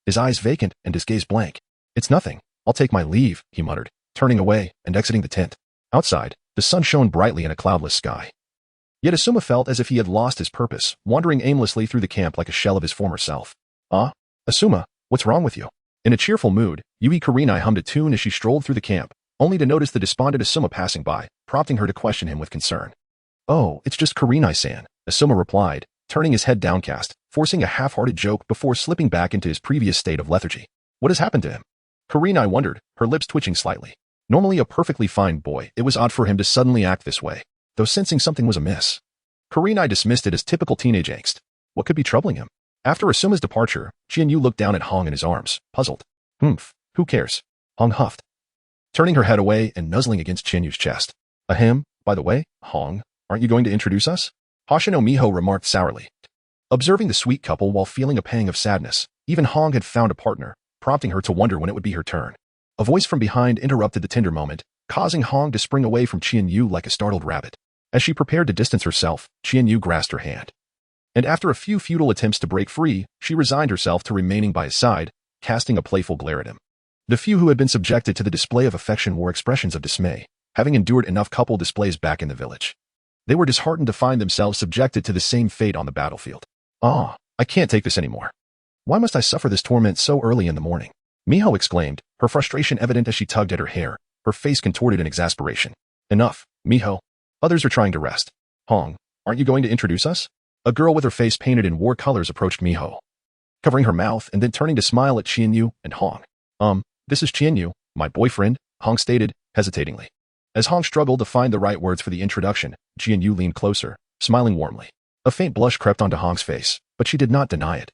Speaker 1: His eyes vacant and his gaze blank. It's nothing. I'll take my leave, he muttered, turning away and exiting the tent. Outside, the sun shone brightly in a cloudless sky. Yet Asuma felt as if he had lost his purpose, wandering aimlessly through the camp like a shell of his former self. Asuma, what's wrong with you? In a cheerful mood, Yui Kurenai hummed a tune as she strolled through the camp, only to notice the despondent Asuma passing by, prompting her to question him with concern. Oh, it's just Kurenai-san, Asuma replied, turning his head downcast, forcing a half-hearted joke before slipping back into his previous state of lethargy. What has happened to him? Kurenai wondered, her lips twitching slightly. Normally a perfectly fine boy, it was odd for him to suddenly act this way, though sensing something was amiss. Kurenai dismissed it as typical teenage angst. What could be troubling him? After Asuma's departure, Chienyu looked down at Hong in his arms, puzzled. Who cares? Hong huffed, turning her head away and nuzzling against Chienyu's chest. Ahem, by the way, Hong, aren't you going to introduce us? Hoshino Miho remarked sourly. Observing the sweet couple while feeling a pang of sadness, even Hong had found a partner, prompting her to wonder when it would be her turn. A voice from behind interrupted the tender moment, causing Hong to spring away from Chienyu like a startled rabbit. As she prepared to distance herself, Chienyu grasped her hand. And after a few futile attempts to break free, she resigned herself to remaining by his side, casting a playful glare at him. The few who had been subjected to the display of affection wore expressions of dismay, having endured enough couple displays back in the village. They were disheartened to find themselves subjected to the same fate on the battlefield. I can't take this anymore. Why must I suffer this torment so early in the morning? Miho exclaimed, her frustration evident as she tugged at her hair, her face contorted in exasperation. Enough, Miho. Others are trying to rest. Hong, aren't you going to introduce us? A girl with her face painted in war colors approached Miho, covering her mouth and then turning to smile at Chienyu and Hong. This is Chienyu, my boyfriend, Hong stated, hesitatingly. As Hong struggled to find the right words for the introduction, Chienyu leaned closer, smiling warmly. A faint blush crept onto Hong's face, but she did not deny it,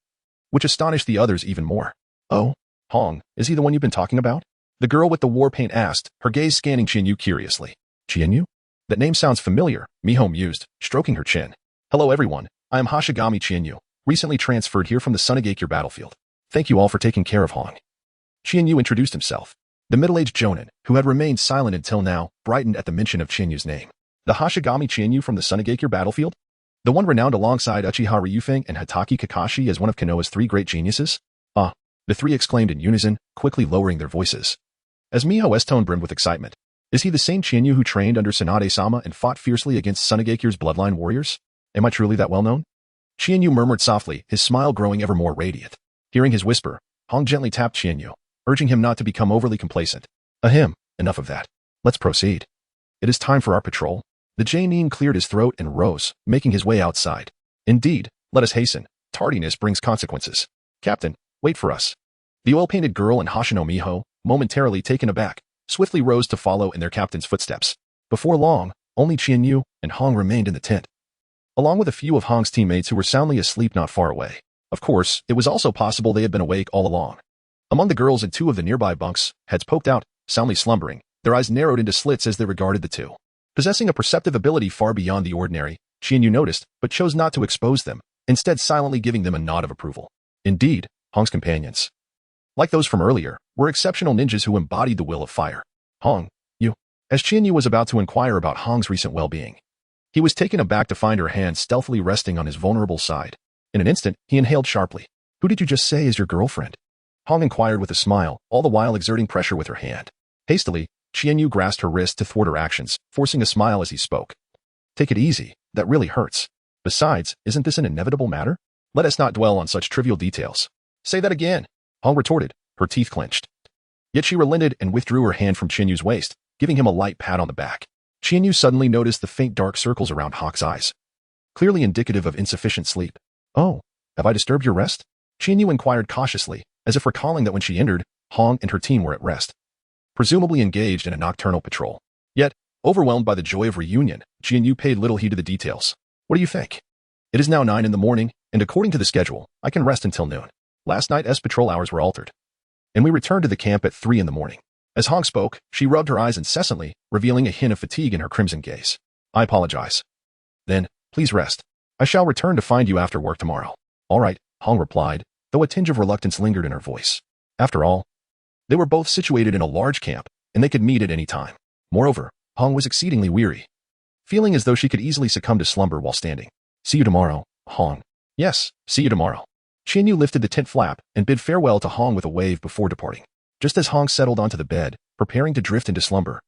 Speaker 1: which astonished the others even more. Oh, Hong, is he the one you've been talking about? The girl with the war paint asked, her gaze scanning Chienyu curiously. Chienyu? That name sounds familiar, Miho mused, stroking her chin. Hello everyone, I am Hashigami Chienyu, recently transferred here from the Sunagakure battlefield. Thank you all for taking care of Hong. Chienyu introduced himself. The middle-aged jonin, who had remained silent until now, brightened at the mention of Chienyu's name. The Hashigami Chienyu from the Sunagakure battlefield? The one renowned alongside Uchiha Liufeng and Hatake Kakashi as one of Konoha's three great geniuses? The three exclaimed in unison, quickly lowering their voices. As Miho's tone brimmed with excitement. Is he the same Chienyu who trained under Tsunade-sama and fought fiercely against Sunagakure's bloodline warriors? Am I truly that well known? Chienyu murmured softly, his smile growing ever more radiant. Hearing his whisper, Hong gently tapped Chienyu, urging him not to become overly complacent. Ahem, enough of that. Let's proceed. It is time for our patrol. The Jainin cleared his throat and rose, making his way outside. Indeed, let us hasten. Tardiness brings consequences. Captain, wait for us. The oil-painted girl and Hoshino Miho, momentarily taken aback, swiftly rose to follow in their captain's footsteps. Before long, only Chienyu and Hong remained in the tent, along with a few of Hong's teammates who were soundly asleep not far away. Of course, it was also possible they had been awake all along. Among the girls in two of the nearby bunks, heads poked out, soundly slumbering, their eyes narrowed into slits as they regarded the two. Possessing a perceptive ability far beyond the ordinary, Chienyu noticed, but chose not to expose them, instead silently giving them a nod of approval. Indeed, Hong's companions, like those from earlier, were exceptional ninjas who embodied the will of fire. Hong, you. As Chienyu was about to inquire about Hong's recent well-being, he was taken aback to find her hand stealthily resting on his vulnerable side. In an instant, he inhaled sharply. Who did you just say is your girlfriend? Hong inquired with a smile, all the while exerting pressure with her hand. Hastily, Chienyu grasped her wrist to thwart her actions, forcing a smile as he spoke. Take it easy, that really hurts. Besides, isn't this an inevitable matter? Let us not dwell on such trivial details. Say that again, Hong retorted, her teeth clenched. Yet she relented and withdrew her hand from Chienyu's waist, giving him a light pat on the back. Chienyu suddenly noticed the faint dark circles around Hong's eyes, clearly indicative of insufficient sleep. Oh, have I disturbed your rest? Chienyu inquired cautiously, as if recalling that when she entered, Hong and her team were at rest, presumably engaged in a nocturnal patrol. Yet, overwhelmed by the joy of reunion, Chienyu paid little heed to the details. What do you think? It is now 9 in the morning, and according to the schedule, I can rest until noon. Last night's patrol hours were altered, and we returned to the camp at 3 in the morning. As Hong spoke, she rubbed her eyes incessantly, revealing a hint of fatigue in her crimson gaze. I apologize. Then, please rest. I shall return to find you after work tomorrow. All right, Hong replied, though a tinge of reluctance lingered in her voice. After all, they were both situated in a large camp, and they could meet at any time. Moreover, Hong was exceedingly weary, feeling as though she could easily succumb to slumber while standing. See you tomorrow, Hong. Yes, see you tomorrow. Qianyu lifted the tent flap and bid farewell to Hong with a wave before departing. Just as Hong settled onto the bed, preparing to drift into slumber,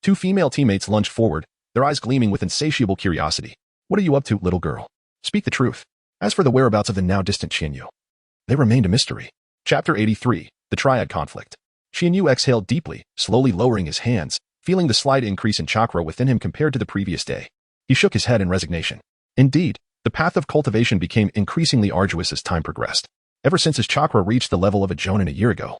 Speaker 1: two female teammates lunged forward, their eyes gleaming with insatiable curiosity. What are you up to, little girl? Speak the truth. As for the whereabouts of the now distant Qianyu, they remained a mystery. Chapter 83, The Triad Conflict. Qianyu exhaled deeply, slowly lowering his hands, feeling the slight increase in chakra within him compared to the previous day. He shook his head in resignation. Indeed, the path of cultivation became increasingly arduous as time progressed. Ever since his chakra reached the level of a jonin a year ago,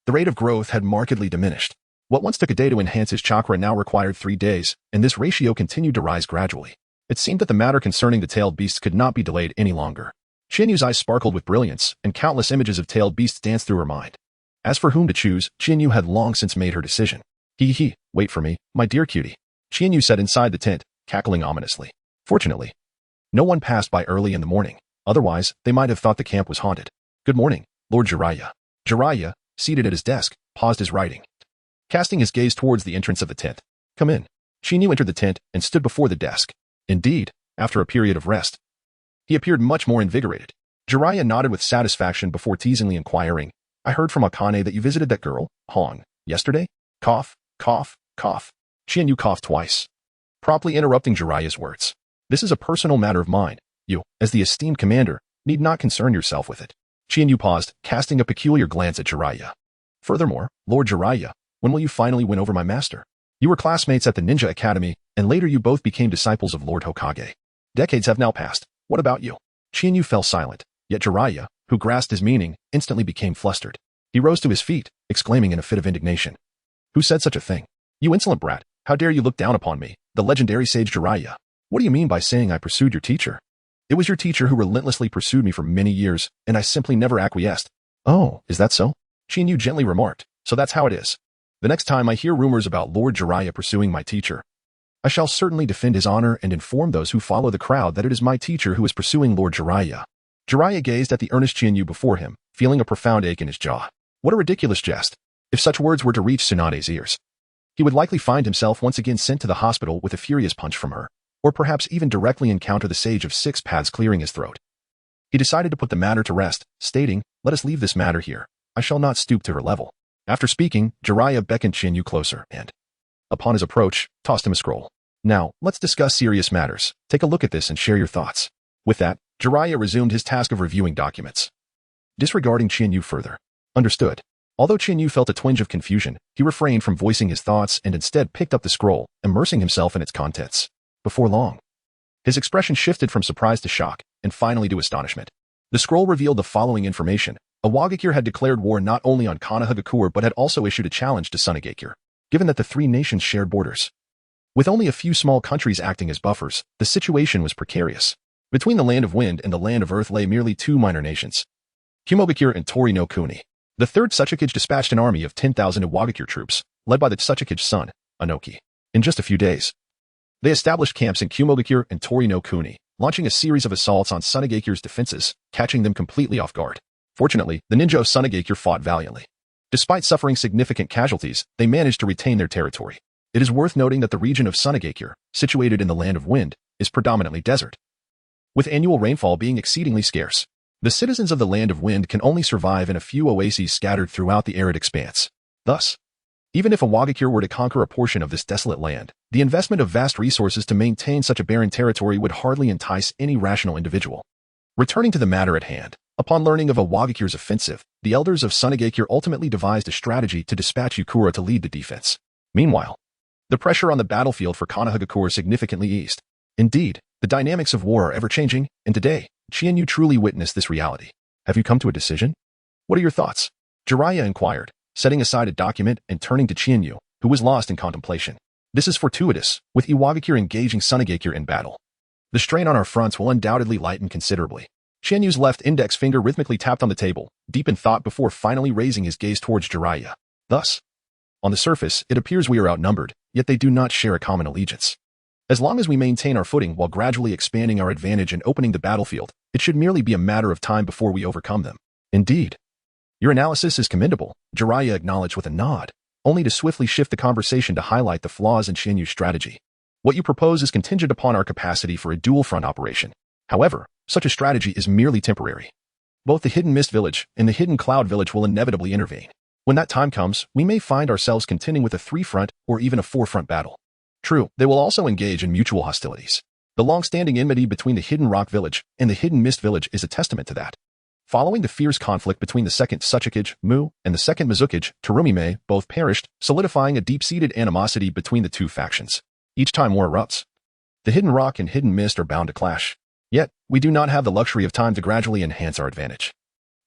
Speaker 1: the rate of growth had markedly diminished. What once took a day to enhance his chakra now required 3 days, and this ratio continued to rise gradually. It seemed that the matter concerning the tailed beasts could not be delayed any longer. Qianyu's eyes sparkled with brilliance, and countless images of tailed beasts danced through her mind. As for whom to choose, Qianyu had long since made her decision. Wait for me, my dear cutie. Qianyu said inside the tent, cackling ominously. Fortunately, no one passed by early in the morning. Otherwise, they might have thought the camp was haunted. Good morning, Lord Jiraiya. Jiraiya, seated at his desk, paused his writing, casting his gaze towards the entrance of the tent. Come in. Qianyu entered the tent and stood before the desk. Indeed, after a period of rest, he appeared much more invigorated. Jiraiya nodded with satisfaction before teasingly inquiring, I heard from Akane that you visited that girl, Hong, yesterday? Cough, cough, cough. Qianyu coughed twice, promptly interrupting Jiraiya's words. This is a personal matter of mine. You, as the esteemed commander, need not concern yourself with it. Qianyu paused, casting a peculiar glance at Jiraiya. Furthermore, Lord Jiraiya, when will you finally win over my master? You were classmates at the Ninja Academy, and later you both became disciples of Lord Hokage. Decades have now passed. What about you? Qianyu fell silent, yet Jiraiya, who grasped his meaning, instantly became flustered. He rose to his feet, exclaiming in a fit of indignation. Who said such a thing? You insolent brat, how dare you look down upon me, the legendary sage Jiraiya? What do you mean by saying I pursued your teacher? It was your teacher who relentlessly pursued me for many years, and I simply never acquiesced. Oh, is that so? Qianyu gently remarked, so that's how it is. The next time I hear rumors about Lord Jiraiya pursuing my teacher, I shall certainly defend his honor and inform those who follow the crowd that it is my teacher who is pursuing Lord Jiraiya. Jiraiya gazed at the earnest Qianyu before him, feeling a profound ache in his jaw. What a ridiculous jest. If such words were to reach Tsunade's ears, he would likely find himself once again sent to the hospital with a furious punch from her, or perhaps even directly encounter the Sage of Six Paths clearing his throat. He decided to put the matter to rest, stating, let us leave this matter here. I shall not stoop to her level. After speaking, Jiraiya beckoned Qianyu closer and, upon his approach, tossed him a scroll. Now, let's discuss serious matters. Take a look at this and share your thoughts. With that, Jiraiya resumed his task of reviewing documents, disregarding Qianyu further. Understood. Although Qianyu felt a twinge of confusion, he refrained from voicing his thoughts and instead picked up the scroll, immersing himself in its contents. Before long, his expression shifted from surprise to shock, and finally to astonishment. The scroll revealed the following information. Awagakure had declared war not only on Konoha but had also issued a challenge to Sunagakure. Given that the three nations shared borders, with only a few small countries acting as buffers, the situation was precarious. Between the Land of Wind and the Land of Earth lay merely 2 minor nations, Kumogakure and Tori no Kuni. The third Tsuchikage dispatched an army of 10,000 Awagakure troops, led by the Tsuchikage's son, Anoki. In just a few days, they established camps in Kumogakure and Tori no Kuni, launching a series of assaults on Sunagakure's defenses, catching them completely off guard. Fortunately, the ninja of Sunagakure fought valiantly. Despite suffering significant casualties, they managed to retain their territory. It is worth noting that the region of Sunagakure, situated in the Land of Wind, is predominantly desert, with annual rainfall being exceedingly scarce. The citizens of the Land of Wind can only survive in a few oases scattered throughout the arid expanse. Thus, even if Awagakure were to conquer a portion of this desolate land, the investment of vast resources to maintain such a barren territory would hardly entice any rational individual. Returning to the matter at hand, upon learning of Awagakure's offensive, the elders of Sunagakure ultimately devised a strategy to dispatch Yukura to lead the defense. Meanwhile, the pressure on the battlefield for Konoha significantly eased. Indeed, the dynamics of war are ever-changing, and today, Qianyu truly witnessed this reality. Have you come to a decision? What are your thoughts? Jiraiya inquired, setting aside a document and turning to Qianyu, who was lost in contemplation. This is fortuitous, with Iwagakure engaging Sunagakure in battle. The strain on our fronts will undoubtedly lighten considerably. Qianyu's left index finger rhythmically tapped on the table, deep in thought before finally raising his gaze towards Jiraiya. Thus, on the surface, it appears we are outnumbered, yet they do not share a common allegiance. As long as we maintain our footing while gradually expanding our advantage and opening the battlefield, it should merely be a matter of time before we overcome them. Indeed. Your analysis is commendable, Jiraiya acknowledged with a nod, only to swiftly shift the conversation to highlight the flaws in Qianyu's strategy. What you propose is contingent upon our capacity for a dual-front operation. However, such a strategy is merely temporary. Both the Hidden Mist Village and the Hidden Cloud Village will inevitably intervene. When that time comes, we may find ourselves contending with a three-front or even a four-front battle. True, they will also engage in mutual hostilities. The long-standing enmity between the Hidden Rock Village and the Hidden Mist Village is a testament to that. Following the fierce conflict between the second Tsuchikage, Mu, and the second Mizukage, Terumime, both perished, solidifying a deep-seated animosity between the two factions. Each time war erupts, the Hidden Rock and Hidden Mist are bound to clash. Yet, we do not have the luxury of time to gradually enhance our advantage.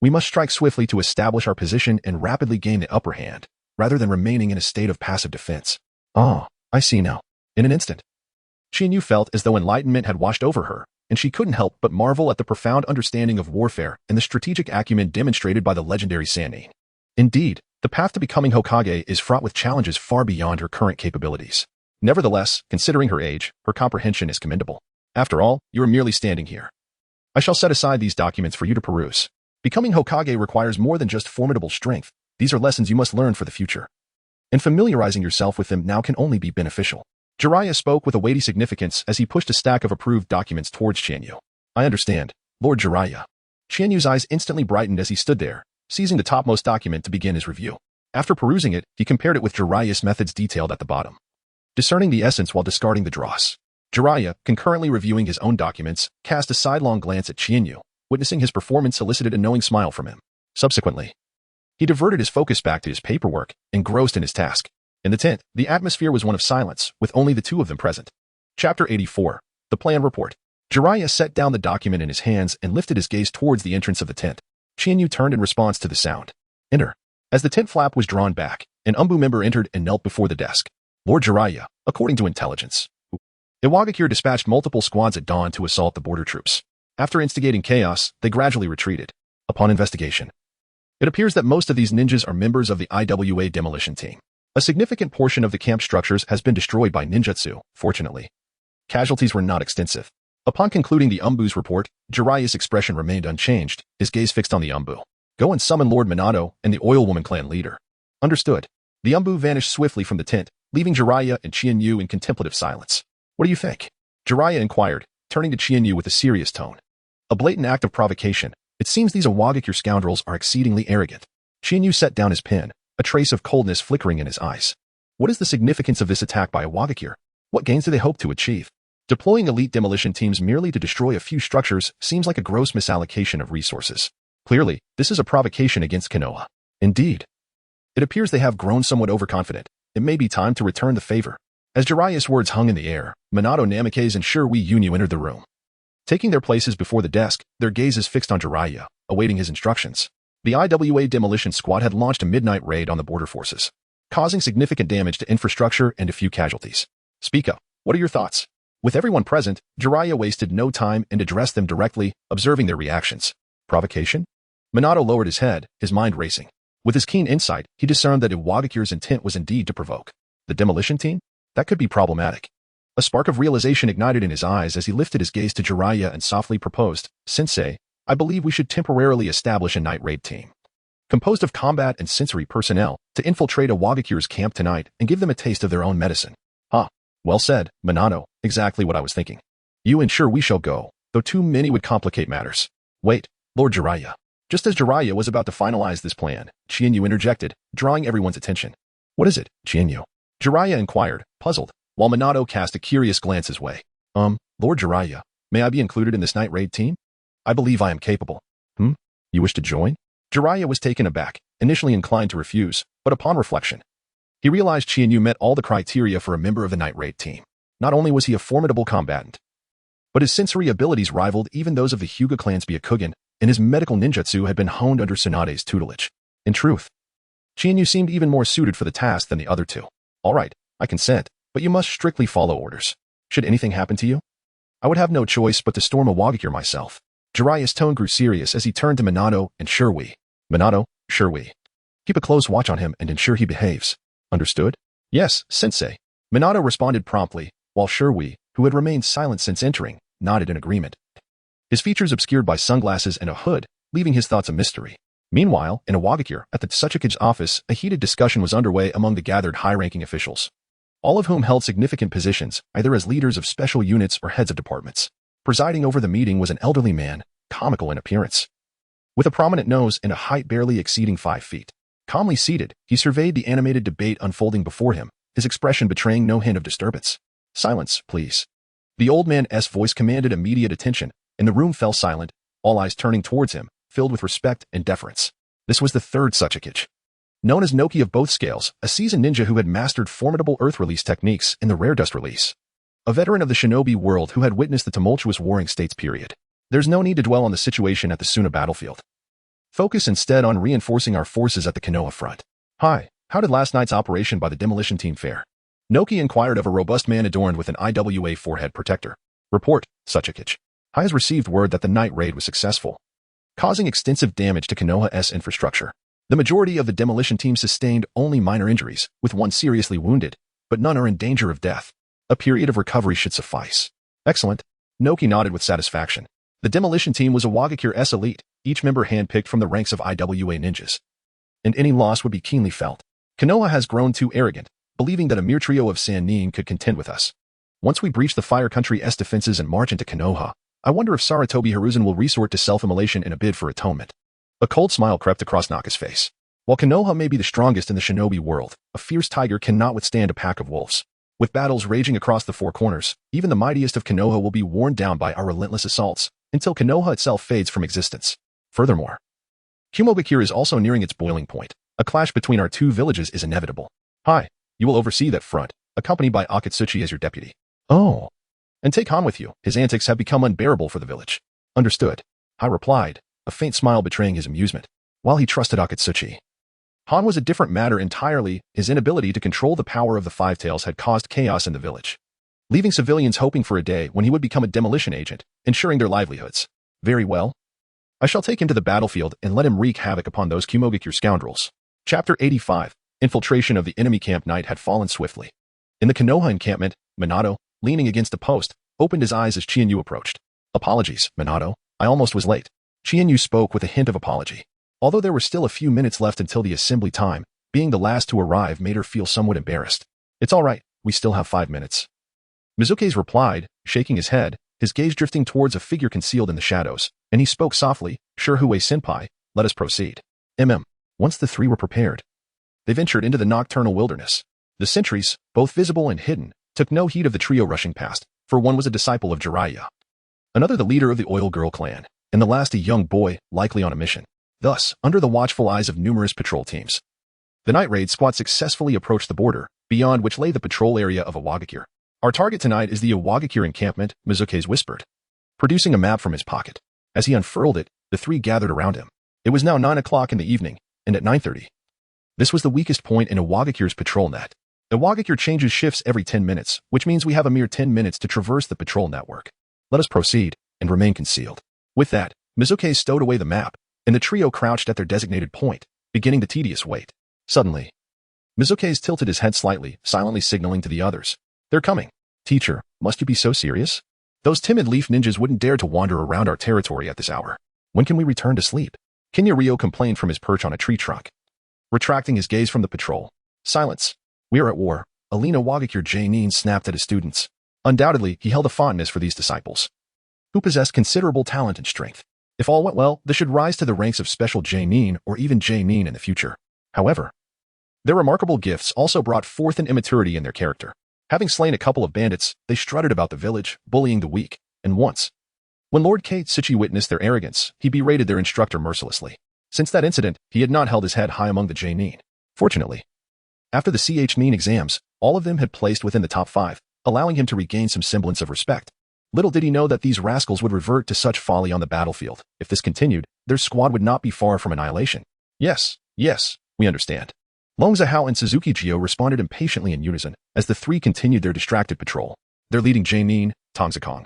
Speaker 1: We must strike swiftly to establish our position and rapidly gain the upper hand, rather than remaining in a state of passive defense. Ah, I see now. In an instant, Qianyu felt as though enlightenment had washed over her, and she couldn't help but marvel at the profound understanding of warfare and the strategic acumen demonstrated by the legendary Sannin. Indeed, the path to becoming Hokage is fraught with challenges far beyond her current capabilities. Nevertheless, considering her age, her comprehension is commendable. After all, you are merely standing here. I shall set aside these documents for you to peruse. Becoming Hokage requires more than just formidable strength. These are lessons you must learn for the future. And familiarizing yourself with them now can only be beneficial. Jiraiya spoke with a weighty significance as he pushed a stack of approved documents towards Qianyu. I understand, Lord Jiraiya. Qianyu's eyes instantly brightened as he stood there, seizing the topmost document to begin his review. After perusing it, he compared it with Jiraiya's methods detailed at the bottom. Discerning the essence while discarding the dross. Jiraiya, concurrently reviewing his own documents, cast a sidelong glance at Qianyu. Witnessing his performance elicited a knowing smile from him. Subsequently, he diverted his focus back to his paperwork, engrossed in his task. In the tent, the atmosphere was one of silence, with only the two of them present. Chapter 84. The Plan Report. Jiraiya set down the document in his hands and lifted his gaze towards the entrance of the tent. Qianyu turned in response to the sound. Enter. As the tent flap was drawn back, an Umbu member entered and knelt before the desk. Lord Jiraiya, according to intelligence. Iwagakure dispatched multiple squads at dawn to assault the border troops. After instigating chaos, they gradually retreated. Upon investigation, it appears that most of these ninjas are members of the IWA demolition team. A significant portion of the camp structures has been destroyed by ninjutsu, fortunately. Casualties were not extensive. Upon concluding the Umbu's report, Jiraiya's expression remained unchanged, his gaze fixed on the Umbu. Go and summon Lord Minato and the Oil Woman clan leader. Understood. The Umbu vanished swiftly from the tent, leaving Jiraiya and Qianyu in contemplative silence. What do you think? Jiraiya inquired, turning to Qianyu with a serious tone. A blatant act of provocation. It seems these Iwagakure scoundrels are exceedingly arrogant. Qianyu set down his pen, a trace of coldness flickering in his eyes. What is the significance of this attack by Iwagakure? What gains do they hope to achieve? Deploying elite demolition teams merely to destroy a few structures seems like a gross misallocation of resources. Clearly, this is a provocation against Konoha. Indeed. It appears they have grown somewhat overconfident. It may be time to return the favor. As Jiraiya's words hung in the air, Minato Namikaze and Shuri Yunyu entered the room. Taking their places before the desk, their gazes fixed on Jiraiya, awaiting his instructions. The IWA demolition squad had launched a midnight raid on the border forces, causing significant damage to infrastructure and a few casualties. Speak up. What are your thoughts? With everyone present, Jiraiya wasted no time and addressed them directly, observing their reactions. Provocation? Minato lowered his head, his mind racing. With his keen insight, he discerned that Iwagakure's intent was indeed to provoke. The demolition team? That could be problematic. A spark of realization ignited in his eyes as he lifted his gaze to Jiraiya and softly proposed, Sensei, I believe we should temporarily establish a night raid team, composed of combat and sensory personnel, to infiltrate Iwagakure's camp tonight and give them a taste of their own medicine. Ah, well said, Minato, exactly what I was thinking. You ensure we shall go, though too many would complicate matters. Wait, Lord Jiraiya. Just as Jiraiya was about to finalize this plan, Qianyu interjected, drawing everyone's attention. What is it, Qianyu? Jiraiya inquired, puzzled, while Minato cast a curious glance his way. Lord Jiraiya, may I be included in this night raid team? I believe I am capable. You wish to join? Jiraiya was taken aback, initially inclined to refuse, but upon reflection, he realized Qianyu met all the criteria for a member of the night raid team. Not only was he a formidable combatant, but his sensory abilities rivaled even those of the Hyuga clan's Byakugan, and his medical ninjutsu had been honed under Tsunade's tutelage. In truth, Qianyu seemed even more suited for the task than the other two. All right, I consent, but you must strictly follow orders. Should anything happen to you, I would have no choice but to storm a Wagakure myself. Jiraiya's tone grew serious as he turned to Minato and Shirui. Minato, Shirui. Keep a close watch on him and ensure he behaves. Understood? Yes, sensei. Minato responded promptly, while Shirui, who had remained silent since entering, nodded in agreement. His features obscured by sunglasses and a hood, leaving his thoughts a mystery. Meanwhile, in a Wagakure, at the Tsuchikage's office, a heated discussion was underway among the gathered high-ranking officials, all of whom held significant positions, either as leaders of special units or heads of departments. Presiding over the meeting was an elderly man, comical in appearance, with a prominent nose and a height barely exceeding 5 feet. Calmly seated, he surveyed the animated debate unfolding before him, his expression betraying no hint of disturbance. Silence, please. The old man's voice commanded immediate attention, and the room fell silent, all eyes turning towards him, filled with respect and deference. This was the third Tsuchikage. Known as Noki of both scales, a seasoned ninja who had mastered formidable earth release techniques in the rare dust release. A veteran of the shinobi world who had witnessed the tumultuous warring states period. There's no need to dwell on the situation at the Suna battlefield. Focus instead on reinforcing our forces at the Konoha front. Hi, how did last night's operation by the demolition team fare? Noki inquired of a robust man adorned with an IWA forehead protector. Report, Tsuchikage. Hai has received word that the night raid was successful, causing extensive damage to Konoha's infrastructure. The majority of the demolition team sustained only minor injuries, with one seriously wounded, but none are in danger of death. A period of recovery should suffice. Excellent. Noki nodded with satisfaction. The demolition team was a Wagakure's elite, each member handpicked from the ranks of IWA ninjas. And any loss would be keenly felt. Konoha has grown too arrogant, believing that a mere trio of Sannin could contend with us. Once we breach the Fire Country's defenses and march into Konoha, I wonder if Sarutobi Hiruzen will resort to self-immolation in a bid for atonement. A cold smile crept across Naka's face. While Konoha may be the strongest in the shinobi world, a fierce tiger cannot withstand a pack of wolves. With battles raging across the four corners, even the mightiest of Konoha will be worn down by our relentless assaults, until Konoha itself fades from existence. Furthermore, Kumogakure is also nearing its boiling point. A clash between our two villages is inevitable. Hi, you will oversee that front, accompanied by Akatsuchi as your deputy. Oh. And take Han with you. His antics have become unbearable for the village. Understood. I replied, a faint smile betraying his amusement. While he trusted Akatsuchi, Han was a different matter entirely. His inability to control the power of the Five Tails had caused chaos in the village, leaving civilians hoping for a day when he would become a demolition agent, ensuring their livelihoods. Very well. I shall take him to the battlefield and let him wreak havoc upon those Kumogakure scoundrels. Chapter 85. Infiltration of the enemy camp. Night had fallen swiftly. In the Konoha encampment, Minato, leaning against a post, opened his eyes as Chiharu approached. Apologies, Minato. I almost was late. Chiharu spoke with a hint of apology. Although there were still a few minutes left until the assembly time, being the last to arrive made her feel somewhat embarrassed. It's all right, we still have 5 minutes. Mizuke's replied, shaking his head, his gaze drifting towards a figure concealed in the shadows, and he spoke softly, Shirui-senpai, let us proceed. Once the three were prepared, they ventured into the nocturnal wilderness. The sentries, both visible and hidden, took no heed of the trio rushing past, for one was a disciple of Jiraiya, another the leader of the Oil Girl clan, and the last a young boy, likely on a mission. Thus, under the watchful eyes of numerous patrol teams, the night raid squad successfully approached the border, beyond which lay the patrol area of Wagakure. Our target tonight is the Wagakure encampment, Mizuke's whispered, producing a map from his pocket. As he unfurled it, the three gathered around him. It was now 9 o'clock in the evening, and at 9:30. This was the weakest point in Wagakure's patrol net. Wagakure changes shifts every 10 minutes, which means we have a mere 10 minutes to traverse the patrol network. Let us proceed, and remain concealed. With that, Mizuke stowed away the map, and the trio crouched at their designated point, beginning the tedious wait. Suddenly, Mizuke tilted his head slightly, silently signaling to the others. They're coming. Teacher, must you be so serious? Those timid leaf ninjas wouldn't dare to wander around our territory at this hour. When can we return to sleep? Kinyario complained from his perch on a tree trunk, retracting his gaze from the patrol. Silence. We are at war. Alina Wagakure Jainin snapped at his students. Undoubtedly, he held a fondness for these disciples, who possessed considerable talent and strength. If all went well, they should rise to the ranks of special Jainin or even Jainin in the future. However, their remarkable gifts also brought forth an immaturity in their character. Having slain a couple of bandits, they strutted about the village, bullying the weak, and once, when Lord Katsuchi witnessed their arrogance, he berated their instructor mercilessly. Since that incident, he had not held his head high among the Jainin. Fortunately, after the Nin exams, all of them had placed within the top 5, allowing him to regain some semblance of respect. Little did he know that these rascals would revert to such folly on the battlefield. If this continued, their squad would not be far from annihilation. Yes, we understand. Long Zhao and Suzuki Gyo responded impatiently in unison as the three continued their distracted patrol, their leading Jainin, Tongzikong,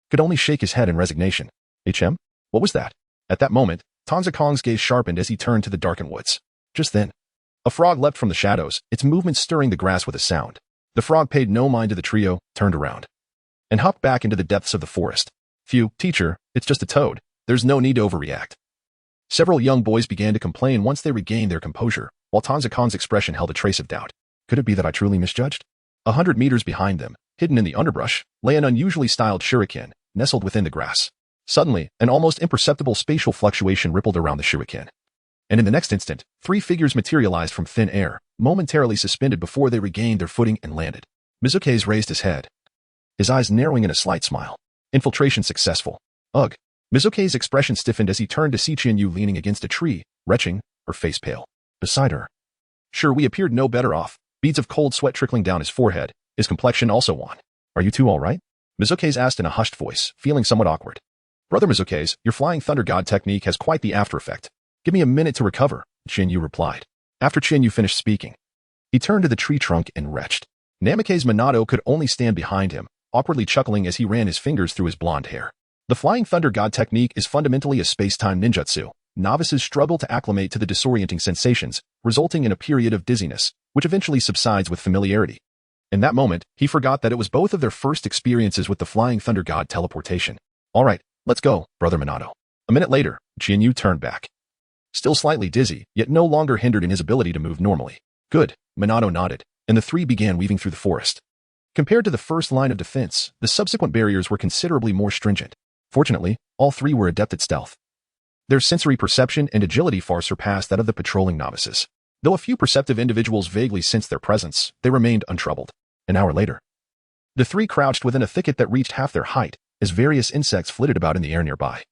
Speaker 1: could only shake his head in resignation. What was that? At that moment, Tanza Kong's gaze sharpened as he turned to the darkened woods. Just then, a frog leapt from the shadows, its movements stirring the grass with a sound. The frog paid no mind to the trio, turned around, and hopped back into the depths of the forest. Phew, teacher, it's just a toad. There's no need to overreact. Several young boys began to complain once they regained their composure, while Tanza Kong's expression held a trace of doubt. Could it be that I truly misjudged? 100 meters behind them, hidden in the underbrush, lay an unusually styled shuriken, nestled within the grass. Suddenly, an almost imperceptible spatial fluctuation rippled around the shuriken. And in the next instant, 3 figures materialized from thin air, momentarily suspended before they regained their footing and landed. Mizuke's raised his head, his eyes narrowing in a slight smile. Infiltration successful. Ugh. Mizuke's expression stiffened as he turned to see Chiharu leaning against a tree, retching, her face pale. Beside her. Sure, we appeared no better off, beads of cold sweat trickling down his forehead, his complexion also wan. Are you two all right? Mizuke's asked in a hushed voice, feeling somewhat awkward. Brother Mizuke's, your flying thunder god technique has quite the after effect. Give me a minute to recover, Chiharu replied. After Chiharu finished speaking, he turned to the tree trunk and retched. Namikaze Minato could only stand behind him, awkwardly chuckling as he ran his fingers through his blonde hair. The flying thunder god technique is fundamentally a space-time ninjutsu. Novices struggle to acclimate to the disorienting sensations, resulting in a period of dizziness, which eventually subsides with familiarity. In that moment, he forgot that it was both of their first experiences with the flying thunder god teleportation. All right, let's go, Brother Minato. A minute later, Chiharu turned back. Still slightly dizzy, yet no longer hindered in his ability to move normally. Good, Minato nodded, and the three began weaving through the forest. Compared to the first line of defense, the subsequent barriers were considerably more stringent. Fortunately, all three were adept at stealth. Their sensory perception and agility far surpassed that of the patrolling novices. Though a few perceptive individuals vaguely sensed their presence, they remained untroubled. An hour later, the three crouched within a thicket that reached half their height, as various insects flitted about in the air nearby.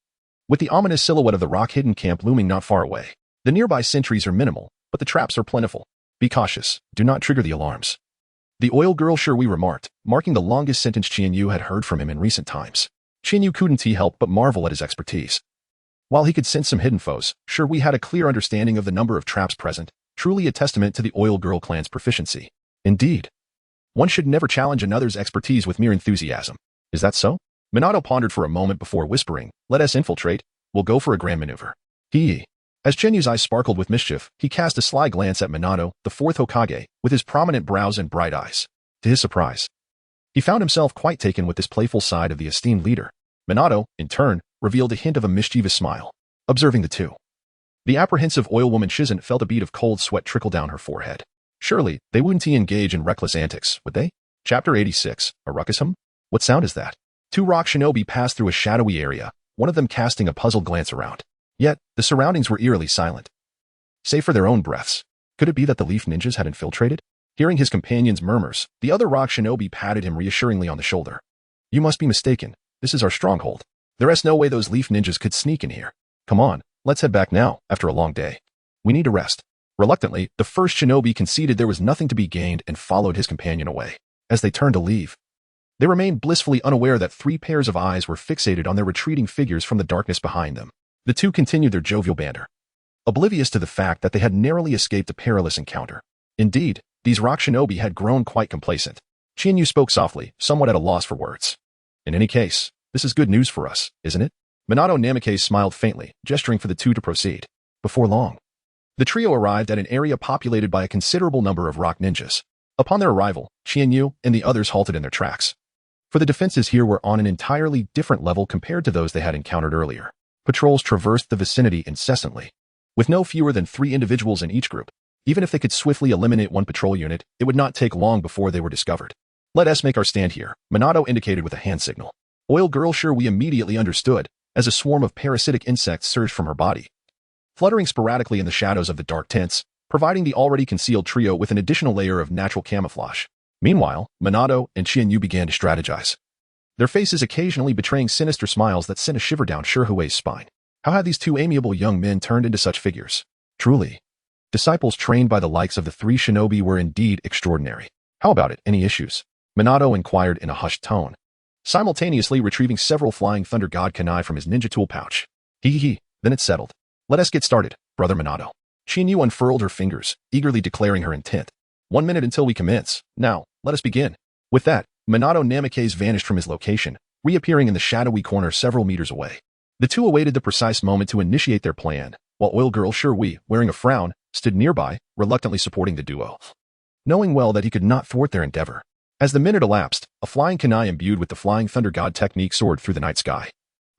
Speaker 1: With the ominous silhouette of the rock-hidden camp looming not far away, the nearby sentries are minimal, but the traps are plentiful. Be cautious, do not trigger the alarms. The oil girl Shui remarked, marking the longest sentence Chiharu had heard from him in recent times. Chiharu couldn't help but marvel at his expertise. While he could sense some hidden foes, Shui had a clear understanding of the number of traps present, truly a testament to the oil girl clan's proficiency. Indeed. One should never challenge another's expertise with mere enthusiasm. Is that so? Minato pondered for a moment before whispering, let us infiltrate, we'll go for a grand maneuver. As Chiharu's eyes sparkled with mischief, he cast a sly glance at Minato, the fourth Hokage, with his prominent brows and bright eyes. To his surprise, he found himself quite taken with this playful side of the esteemed leader. Minato, in turn, revealed a hint of a mischievous smile, observing the two. The apprehensive oil woman Shizen felt a bead of cold sweat trickle down her forehead. Surely, they wouldn't engage in reckless antics, would they? Chapter 86, a ruckus hum? What sound is that? Two rock shinobi passed through a shadowy area, one of them casting a puzzled glance around. Yet, the surroundings were eerily silent. Save for their own breaths. Could it be that the leaf ninjas had infiltrated? Hearing his companion's murmurs, the other rock shinobi patted him reassuringly on the shoulder. You must be mistaken. This is our stronghold. There is no way those leaf ninjas could sneak in here. Come on, let's head back now, after a long day. We need to rest. Reluctantly, the first shinobi conceded there was nothing to be gained and followed his companion away. As they turned to leave, they remained blissfully unaware that 3 pairs of eyes were fixated on their retreating figures from the darkness behind them. The two continued their jovial banter, oblivious to the fact that they had narrowly escaped a perilous encounter. Indeed, these rock shinobi had grown quite complacent. Chiharu spoke softly, somewhat at a loss for words. In any case, this is good news for us, isn't it? Minato Namikaze smiled faintly, gesturing for the two to proceed. Before long, the trio arrived at an area populated by a considerable number of rock ninjas. Upon their arrival, Chiharu and the others halted in their tracks. For the defenses here were on an entirely different level compared to those they had encountered earlier. Patrols traversed the vicinity incessantly, with no fewer than 3 individuals in each group. Even if they could swiftly eliminate one patrol unit, it would not take long before they were discovered. Let us make our stand here, Minato indicated with a hand signal. Oil girl Shui immediately understood, as a swarm of parasitic insects surged from her body, fluttering sporadically in the shadows of the dark tents, providing the already concealed trio with an additional layer of natural camouflage. Meanwhile, Minato and Chiharu began to strategize, their faces occasionally betraying sinister smiles that sent a shiver down Shui's spine. How had these two amiable young men turned into such figures? Truly, disciples trained by the likes of the 3 shinobi were indeed extraordinary. How about it, any issues? Minato inquired in a hushed tone, simultaneously retrieving several flying thunder god kunai from his ninja tool pouch. Then it's settled. Let us get started, Brother Minato. Chiharu unfurled her fingers, eagerly declaring her intent. 1 minute until we commence. Now, let us begin. With that, Minato Namikaze vanished from his location, reappearing in the shadowy corner several meters away. The two awaited the precise moment to initiate their plan, while Oil Girl Sherwee, wearing a frown, stood nearby, reluctantly supporting the duo, knowing well that he could not thwart their endeavor. As the minute elapsed, a flying kunai imbued with the Flying Thunder God technique soared through the night sky,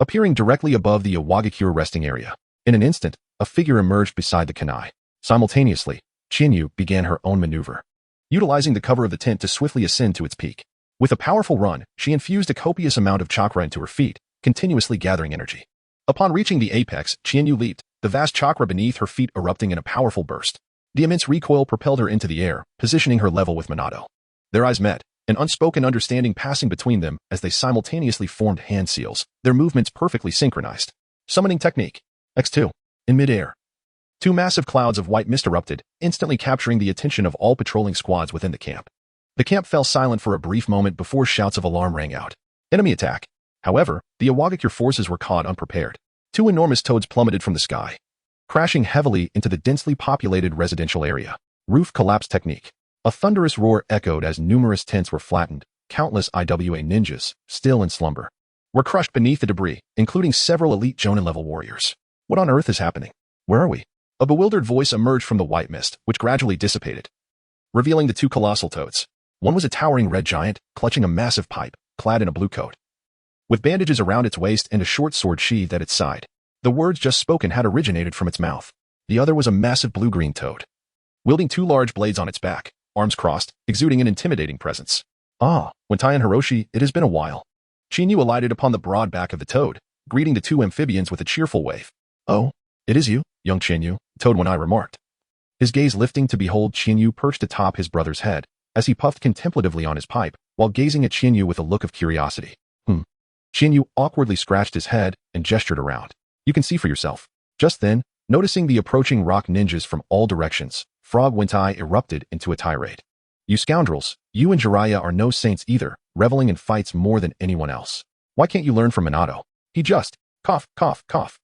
Speaker 1: appearing directly above the Iwagakure resting area. In an instant, a figure emerged beside the kunai. Simultaneously, Chinyu began her own maneuver, utilizing the cover of the tent to swiftly ascend to its peak. With a powerful run, she infused a copious amount of chakra into her feet, continuously gathering energy. Upon reaching the apex, Chinyu leaped, the vast chakra beneath her feet erupting in a powerful burst. The immense recoil propelled her into the air, positioning her level with Minato. Their eyes met, an unspoken understanding passing between them as they simultaneously formed hand seals, their movements perfectly synchronized. Summoning technique. X2. In midair, two massive clouds of white mist erupted, instantly capturing the attention of all patrolling squads within the camp. The camp fell silent for a brief moment before shouts of alarm rang out. Enemy attack. However, the Iwagakure forces were caught unprepared. Two enormous toads plummeted from the sky, crashing heavily into the densely populated residential area. Roof collapse technique. A thunderous roar echoed as numerous tents were flattened. Countless IWA ninjas, still in slumber, were crushed beneath the debris, including several elite Jonin-level warriors. What on earth is happening? Where are we? A bewildered voice emerged from the white mist, which gradually dissipated, revealing the two colossal toads. One was a towering red giant, clutching a massive pipe, clad in a blue coat, with bandages around its waist and a short sword sheathed at its side. The words just spoken had originated from its mouth. The other was a massive blue-green toad, wielding two large blades on its back, arms crossed, exuding an intimidating presence. Ah, Wentai and Hiroshi, it has been a while. Chinyu alighted upon the broad back of the toad, greeting the two amphibians with a cheerful wave. Oh, it is you, young Chinyu, Toad Wentai remarked, his gaze lifting to behold Chinyu perched atop his brother's head, as he puffed contemplatively on his pipe, while gazing at Chinyu with a look of curiosity. Chinyu awkwardly scratched his head and gestured around. You can see for yourself. Just then, noticing the approaching rock ninjas from all directions, Frog Wentai erupted into a tirade. You scoundrels, you and Jiraiya are no saints either, reveling in fights more than anyone else. Why can't you learn from Minato? He just, cough, cough, cough.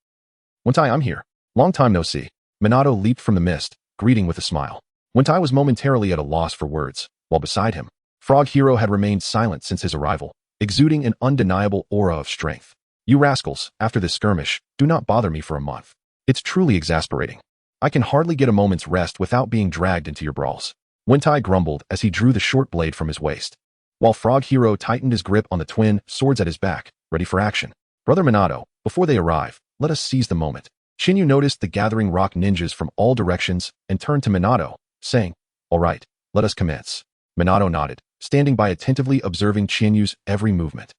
Speaker 1: Wentai, I'm here. Long time no see. Minato leaped from the mist, greeting with a smile. Wentai was momentarily at a loss for words, while beside him, Frog Hero had remained silent since his arrival, exuding an undeniable aura of strength. You rascals, after this skirmish, do not bother me for a month. It's truly exasperating. I can hardly get a moment's rest without being dragged into your brawls. Wentai grumbled as he drew the short blade from his waist, while Frog Hero tightened his grip on the twin swords at his back, ready for action. Brother Minato, before they arrive, let us seize the moment. Chinyu noticed the gathering rock ninjas from all directions and turned to Minato, saying, All right, let us commence. Minato nodded, standing by attentively observing Chinyu's every movement,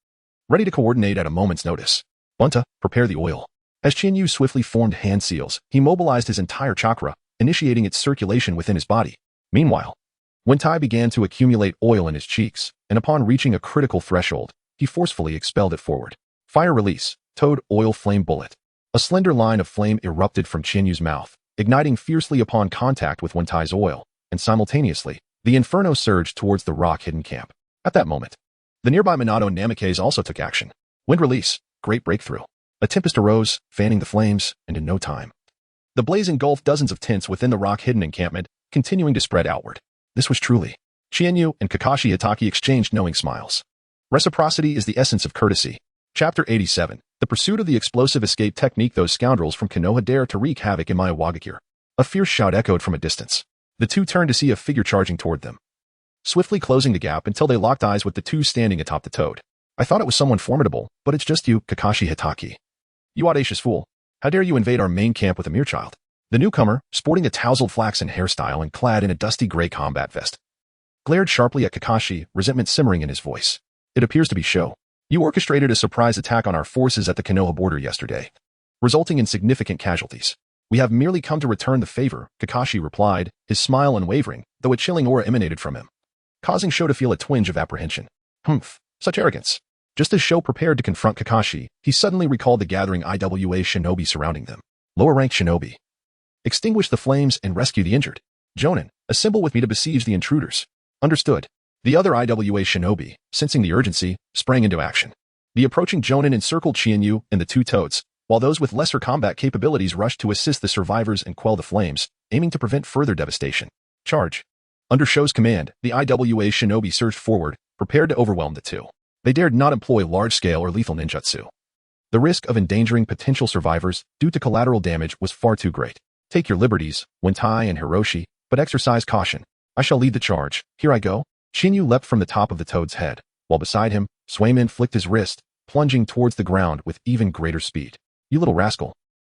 Speaker 1: ready to coordinate at a moment's notice. Bunta, prepare the oil. As Chinyu swiftly formed hand seals, he mobilized his entire chakra, initiating its circulation within his body. Meanwhile, Wentai began to accumulate oil in his cheeks, and upon reaching a critical threshold, he forcefully expelled it forward. Fire release, Toad Oil Flame Bullet. A slender line of flame erupted from Chinyu's mouth, igniting fiercely upon contact with Wentai's oil, and simultaneously, the inferno surged towards the rock-hidden camp. At that moment, the nearby Minato Namikaze also took action. Wind release, great breakthrough. A tempest arose, fanning the flames, and in no time, the blaze engulfed dozens of tents within the rock-hidden encampment, continuing to spread outward. This was truly. Chinyu and Kakashi Hatake exchanged knowing smiles. Reciprocity is the essence of courtesy. Chapter 87. The pursuit of the explosive escape technique. Those scoundrels from Konoha dare to wreak havoc in my Iwagakure. A fierce shout echoed from a distance. The two turned to see a figure charging toward them, swiftly closing the gap until they locked eyes with the two standing atop the toad. I thought it was someone formidable, but it's just you, Kakashi Hatake. You audacious fool. How dare you invade our main camp with a mere child? The newcomer, sporting a tousled flaxen hairstyle and clad in a dusty gray combat vest, glared sharply at Kakashi, resentment simmering in his voice. It appears to be show. You orchestrated a surprise attack on our forces at the Konoha border yesterday, resulting in significant casualties. We have merely come to return the favor, Kakashi replied, his smile unwavering, though a chilling aura emanated from him, causing Sho to feel a twinge of apprehension. Such arrogance. Just as Sho prepared to confront Kakashi, he suddenly recalled the gathering IWA shinobi surrounding them. Lower-ranked shinobi. Extinguish the flames and rescue the injured. Jonin, assemble with me to besiege the intruders. Understood. The other IWA shinobi, sensing the urgency, sprang into action. The approaching Jonin encircled Chinyu and the two toads, while those with lesser combat capabilities rushed to assist the survivors and quell the flames, aiming to prevent further devastation. Charge. Under Sho's command, the IWA shinobi surged forward, prepared to overwhelm the two. They dared not employ large-scale or lethal ninjutsu. The risk of endangering potential survivors due to collateral damage was far too great. Take your liberties, Wentai and Hiroshi, but exercise caution. I shall lead the charge. Here I go. Shinyu leapt from the top of the toad's head, while beside him, Swayman flicked his wrist, plunging towards the ground with even greater speed. You little rascal.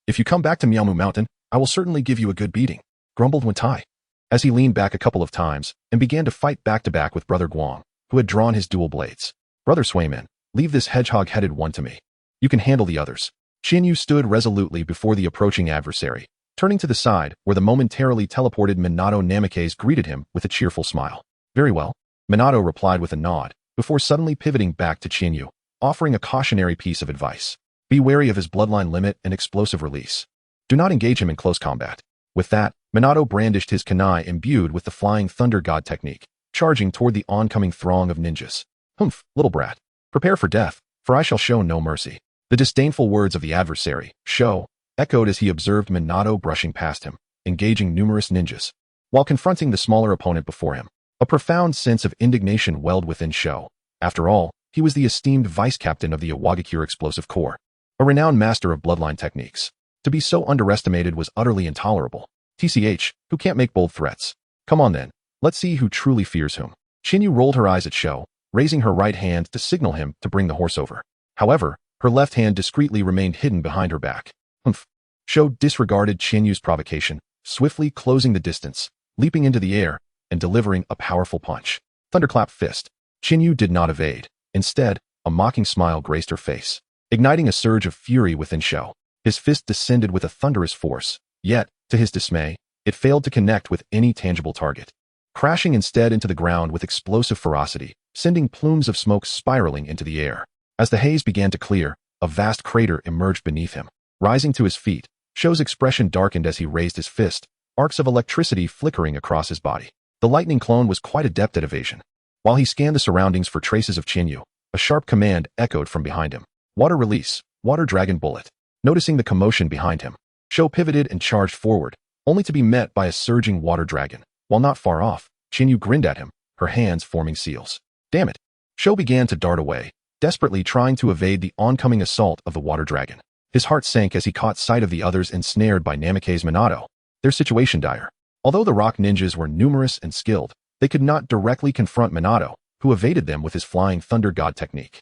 Speaker 1: If you come back to Miaomu Mountain, I will certainly give you a good beating, grumbled Wentai, as he leaned back a couple of times and began to fight back-to-back with Brother Guang, who had drawn his dual blades. Brother Swayman, leave this hedgehog-headed one to me. You can handle the others. Shinyu stood resolutely before the approaching adversary, turning to the side where the momentarily teleported Minato Namikaze greeted him with a cheerful smile. Very well. Minato replied with a nod, before suddenly pivoting back to Shinyu, offering a cautionary piece of advice. Be wary of his bloodline limit and explosive release. Do not engage him in close combat. With that, Minato brandished his kunai imbued with the Flying Thunder God technique, charging toward the oncoming throng of ninjas. Humph, little brat. Prepare for death, for I shall show no mercy. The disdainful words of the adversary, Sho, echoed as he observed Minato brushing past him, engaging numerous ninjas, while confronting the smaller opponent before him. A profound sense of indignation welled within Sho. After all, he was the esteemed vice-captain of the Iwagakure Explosive Corps, a renowned master of bloodline techniques. To be so underestimated was utterly intolerable. TCH, who can't make bold threats? Come on then, let's see who truly fears whom. Shinyu rolled her eyes at Sho, raising her right hand to signal him to bring the horse over. However, her left hand discreetly remained hidden behind her back. Humph. Sho disregarded Shinyu's provocation, swiftly closing the distance, leaping into the air, and delivering a powerful punch. Thunderclap fist. Shinyu did not evade. Instead, a mocking smile graced her face, igniting a surge of fury within Sho. His fist descended with a thunderous force, yet, to his dismay, it failed to connect with any tangible target, crashing instead into the ground with explosive ferocity, sending plumes of smoke spiraling into the air. As the haze began to clear, a vast crater emerged beneath him. Rising to his feet, Sho's expression darkened as he raised his fist, arcs of electricity flickering across his body. The lightning clone was quite adept at evasion. While he scanned the surroundings for traces of Shinyu, a sharp command echoed from behind him. Water release, water dragon bullet. Noticing the commotion behind him, Sho pivoted and charged forward, only to be met by a surging water dragon. While not far off, Shinyu grinned at him, her hands forming seals. Damn it. Sho began to dart away, desperately trying to evade the oncoming assault of the water dragon. His heart sank as he caught sight of the others ensnared by Namikaze Minato. Their situation dire. Although the rock ninjas were numerous and skilled, they could not directly confront Minato, who evaded them with his Flying Thunder God technique.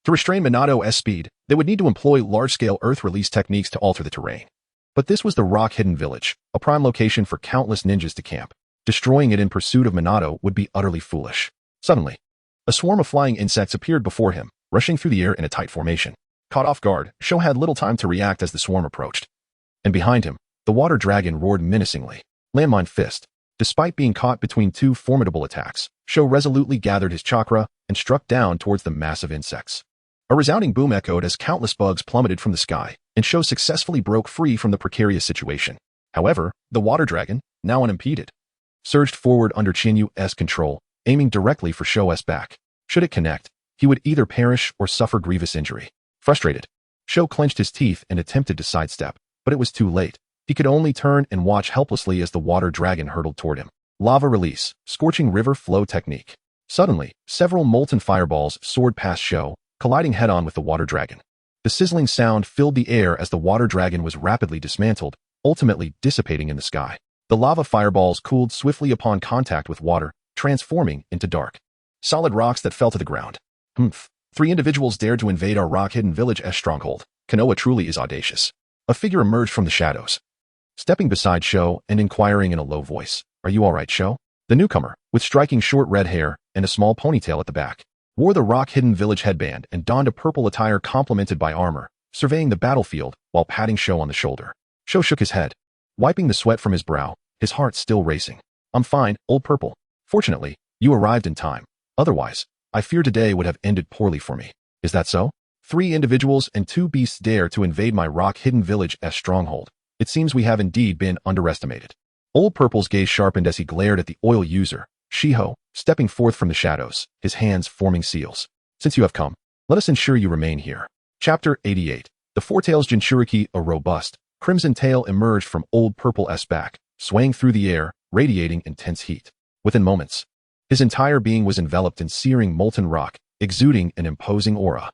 Speaker 1: To restrain Minato's speed, they would need to employ large-scale earth release techniques to alter the terrain. But this was the rock-hidden village, a prime location for countless ninjas to camp. Destroying it in pursuit of Minato would be utterly foolish. Suddenly, a swarm of flying insects appeared before him, rushing through the air in a tight formation. Caught off guard, Sho had little time to react as the swarm approached. And behind him, the water dragon roared menacingly. Landmine fist. Despite being caught between two formidable attacks, Sho resolutely gathered his chakra and struck down towards the massive insects. A resounding boom echoed as countless bugs plummeted from the sky, and Sho successfully broke free from the precarious situation. However, the water dragon, now unimpeded, surged forward under Chinyu's control, aiming directly for Sho's back. Should it connect, he would either perish or suffer grievous injury. Frustrated, Sho clenched his teeth and attempted to sidestep, but it was too late. He could only turn and watch helplessly as the water dragon hurtled toward him. Lava release, scorching river flow technique. Suddenly, several molten fireballs soared past Sho, colliding head-on with the water dragon. The sizzling sound filled the air as the water dragon was rapidly dismantled, ultimately dissipating in the sky. The lava fireballs cooled swiftly upon contact with water, transforming into dark, solid rocks that fell to the ground. Humph. 3 individuals dared to invade our rock-hidden village's stronghold. Konoha truly is audacious. A figure emerged from the shadows, stepping beside Sho and inquiring in a low voice. Are you all right, Sho? The newcomer, with striking short red hair and a small ponytail at the back, wore the rock-hidden village headband and donned a purple attire complemented by armor, surveying the battlefield while patting Sho on the shoulder. Sho shook his head, wiping the sweat from his brow, his heart still racing. I'm fine, old purple. Fortunately, you arrived in time. Otherwise, I fear today would have ended poorly for me. Is that so? 3 individuals and 2 beasts dare to invade my rock-hidden village's stronghold. It seems we have indeed been underestimated. Old Purple's gaze sharpened as he glared at the oil user, Shiho, stepping forth from the shadows, his hands forming seals. Since you have come, let us ensure you remain here. Chapter 88. The Four-Tails Jinchuriki, a robust, crimson tail emerged from Old Purple's back, swaying through the air, radiating intense heat. Within moments, his entire being was enveloped in searing molten rock, exuding an imposing aura.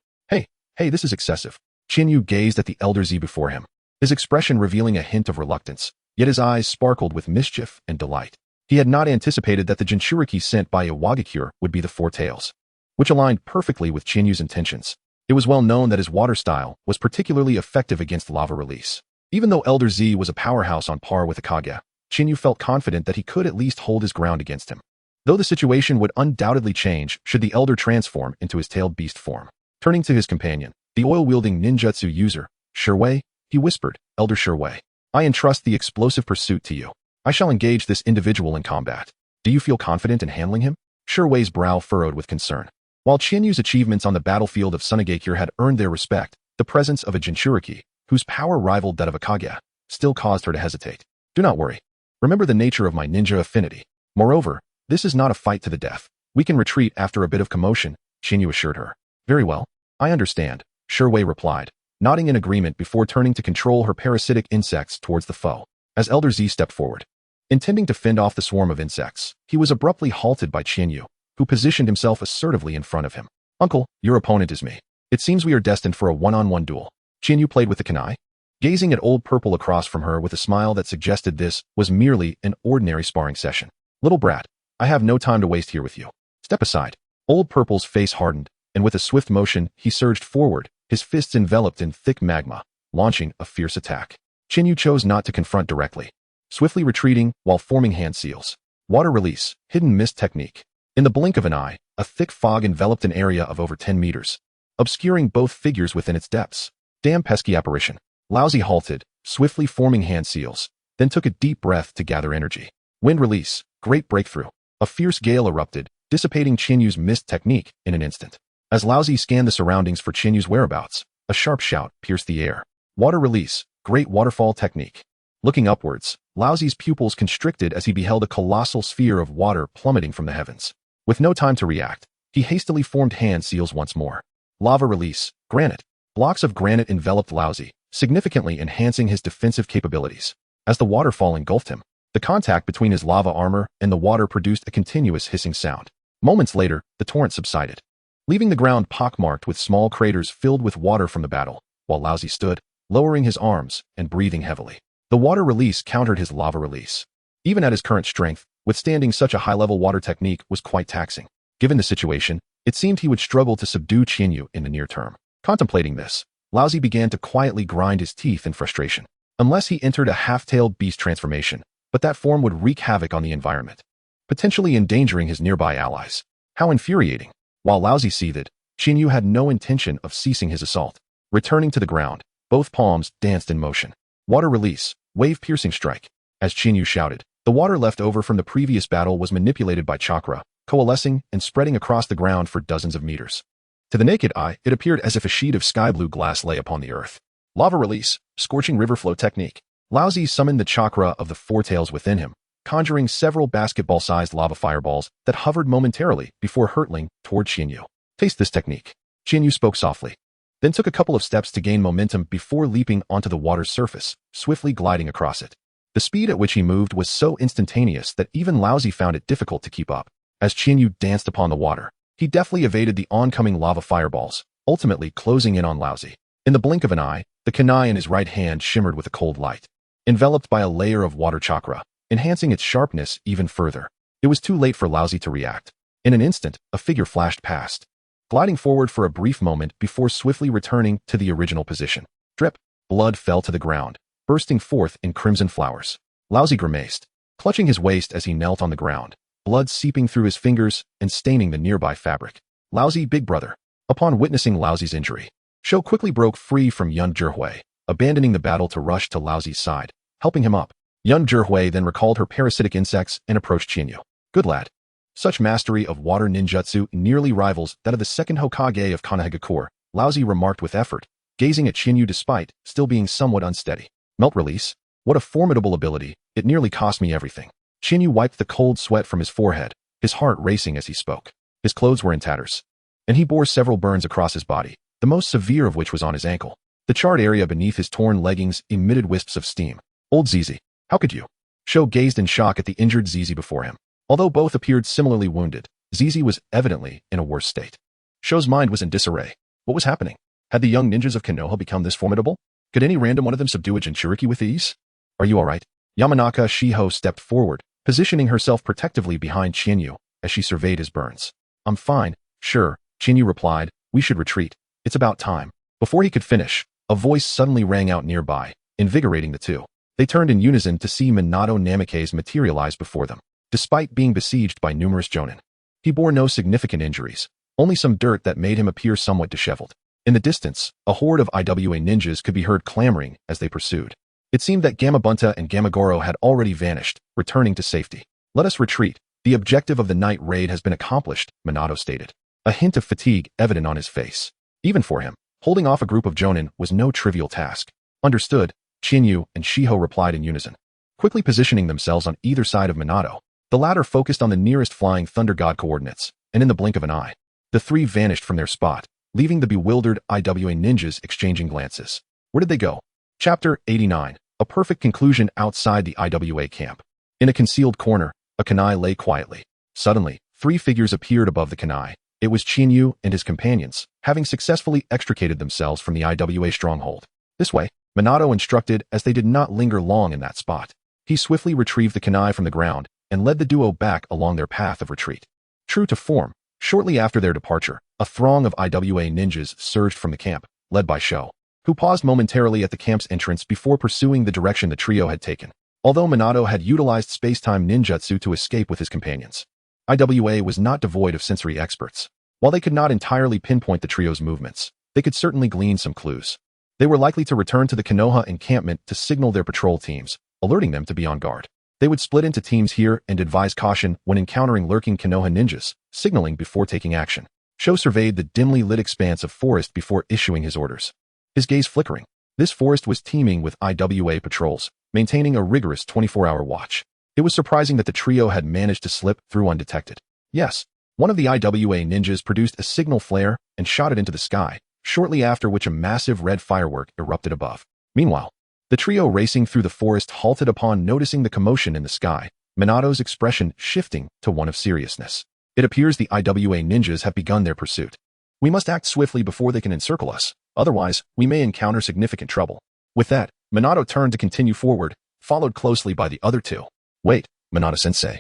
Speaker 1: Hey, this is excessive. Chinyu gazed at the elder Z before him, his expression revealing a hint of reluctance, yet his eyes sparkled with mischief and delight. He had not anticipated that the Jinchuriki sent by Iwagakure would be the Four Tails, which aligned perfectly with Chinyu's intentions. It was well known that his water style was particularly effective against lava release. Even though Elder Z was a powerhouse on par with Akage, Chinyu felt confident that he could at least hold his ground against him, though the situation would undoubtedly change should the Elder transform into his tailed beast form. Turning to his companion, the oil-wielding ninjutsu user, Shiwei, he whispered, Elder Shiwei, I entrust the explosive pursuit to you. I shall engage this individual in combat. Do you feel confident in handling him? Shiwei's brow furrowed with concern. While Chinyu's achievements on the battlefield of Sunagakure had earned their respect, the presence of a Jinchuriki, whose power rivaled that of Akage, still caused her to hesitate. Do not worry. Remember the nature of my ninja affinity. Moreover, this is not a fight to the death. We can retreat after a bit of commotion, Chinyu assured her. Very well. I understand, Shiwei replied, nodding in agreement before turning to control her parasitic insects towards the foe. As Elder Z stepped forward, intending to fend off the swarm of insects, he was abruptly halted by Chinyu, who positioned himself assertively in front of him. Uncle, your opponent is me. It seems we are destined for a one-on-one duel. Chinyu played with the kunai, gazing at Old Purple across from her with a smile that suggested this was merely an ordinary sparring session. Little brat, I have no time to waste here with you. Step aside. Old Purple's face hardened, and with a swift motion, he surged forward, his fists enveloped in thick magma, launching a fierce attack. Chinyu chose not to confront directly, swiftly retreating while forming hand seals. Water release, hidden mist technique. In the blink of an eye, a thick fog enveloped an area of over 10 meters, obscuring both figures within its depths. Damn pesky apparition. Laozi halted, swiftly forming hand seals, then took a deep breath to gather energy. Wind release, great breakthrough. A fierce gale erupted, dissipating Chinyu's mist technique in an instant. As Laozi scanned the surroundings for Chinyu's whereabouts, a sharp shout pierced the air. Water release, great waterfall technique. Looking upwards, Laozi's pupils constricted as he beheld a colossal sphere of water plummeting from the heavens. With no time to react, he hastily formed hand seals once more. Lava release, granite. Blocks of granite enveloped Laozi, significantly enhancing his defensive capabilities. As the waterfall engulfed him, the contact between his lava armor and the water produced a continuous hissing sound. Moments later, the torrent subsided, leaving the ground pockmarked with small craters filled with water from the battle, while Laozi stood, lowering his arms and breathing heavily. The water release countered his lava release. Even at his current strength, withstanding such a high-level water technique was quite taxing. Given the situation, it seemed he would struggle to subdue Chinyu in the near term. Contemplating this, Laozi began to quietly grind his teeth in frustration. Unless he entered a half-tailed beast transformation, but that form would wreak havoc on the environment, potentially endangering his nearby allies. How infuriating. While Laozi seethed, Chinyu had no intention of ceasing his assault. Returning to the ground, both palms danced in motion. Water release, wave-piercing strike. As Chinyu shouted, the water left over from the previous battle was manipulated by Chakra, coalescing and spreading across the ground for dozens of meters. To the naked eye, it appeared as if a sheet of sky-blue glass lay upon the earth. Lava release, scorching river flow technique. Laozi summoned the chakra of the Four Tails within him, conjuring several basketball-sized lava fireballs that hovered momentarily before hurtling toward Chinyu. Taste this technique. Chinyu spoke softly, then took a couple of steps to gain momentum before leaping onto the water's surface, swiftly gliding across it. The speed at which he moved was so instantaneous that even Laozi found it difficult to keep up. As Chinyu danced upon the water, he deftly evaded the oncoming lava fireballs, ultimately closing in on Laozi. In the blink of an eye, the kunai in his right hand shimmered with a cold light, enveloped by a layer of water chakra, enhancing its sharpness even further. It was too late for Laozi to react. In an instant, a figure flashed past, gliding forward for a brief moment before swiftly returning to the original position. Drip. Blood fell to the ground, bursting forth in crimson flowers. Laozi grimaced, clutching his waist as he knelt on the ground, blood seeping through his fingers and staining the nearby fabric. Laozi, big brother. Upon witnessing Laozi's injury, Sho quickly broke free from Yun Zhihui, abandoning the battle to rush to Laozi's side, helping him up. Yun Zhihui then recalled her parasitic insects and approached Chinyu. Good lad. Such mastery of water ninjutsu nearly rivals that of the second Hokage of Konoha, Laozi remarked with effort, gazing at Chinyu despite still being somewhat unsteady. Melt release? What a formidable ability, it nearly cost me everything. Chinyu wiped the cold sweat from his forehead, his heart racing as he spoke. His clothes were in tatters, and he bore several burns across his body, the most severe of which was on his ankle. The charred area beneath his torn leggings emitted wisps of steam. Old Zizi, how could you? Sho gazed in shock at the injured Zizi before him. Although both appeared similarly wounded, Zizi was evidently in a worse state. Sho's mind was in disarray. What was happening? Had the young ninjas of Konoha become this formidable? Could any random one of them subdue a Jinchuriki with ease? Are you alright? Yamanaka Shiho stepped forward, positioning herself protectively behind Chinyu as she surveyed his burns. I'm fine, sure, Chinyu replied. We should retreat. It's about time. Before he could finish, a voice suddenly rang out nearby, invigorating the two. They turned in unison to see Minato Namikaze materialize before them. Despite being besieged by numerous jonin, he bore no significant injuries, only some dirt that made him appear somewhat disheveled. In the distance, a horde of IWA ninjas could be heard clamoring as they pursued. It seemed that Gamabunta and Gamagoro had already vanished, returning to safety. Let us retreat. The objective of the night raid has been accomplished, Minato stated, a hint of fatigue evident on his face. Even for him, holding off a group of jonin was no trivial task. Understood, Chinyu and Shiho replied in unison. Quickly positioning themselves on either side of Minato, the latter focused on the nearest flying thunder god coordinates, and in the blink of an eye, the three vanished from their spot, leaving the bewildered IWA ninjas exchanging glances. Where did they go? Chapter 89. A perfect conclusion outside the IWA camp. In a concealed corner, a kunai lay quietly. Suddenly, three figures appeared above the kunai. It was Chinyu and his companions, having successfully extricated themselves from the IWA stronghold. This way, Minato instructed as they did not linger long in that spot. He swiftly retrieved the kunai from the ground and led the duo back along their path of retreat. True to form, shortly after their departure, a throng of IWA ninjas surged from the camp, led by Sho, who paused momentarily at the camp's entrance before pursuing the direction the trio had taken. Although Minato had utilized space-time ninjutsu to escape with his companions, IWA was not devoid of sensory experts. While they could not entirely pinpoint the trio's movements, they could certainly glean some clues. They were likely to return to the Konoha encampment to signal their patrol teams, alerting them to be on guard. They would split into teams here and advise caution when encountering lurking Konoha ninjas, signaling before taking action. Sho surveyed the dimly lit expanse of forest before issuing his orders. His gaze flickering. This forest was teeming with IWA patrols, maintaining a rigorous 24-hour watch. It was surprising that the trio had managed to slip through undetected. Yes, one of the IWA ninjas produced a signal flare and shot it into the sky, shortly after which a massive red firework erupted above. Meanwhile, the trio racing through the forest halted upon noticing the commotion in the sky, Minato's expression shifting to one of seriousness. It appears the IWA ninjas have begun their pursuit. We must act swiftly before they can encircle us, otherwise we may encounter significant trouble. With that, Minato turned to continue forward, followed closely by the other two. Wait, Minato-sensei.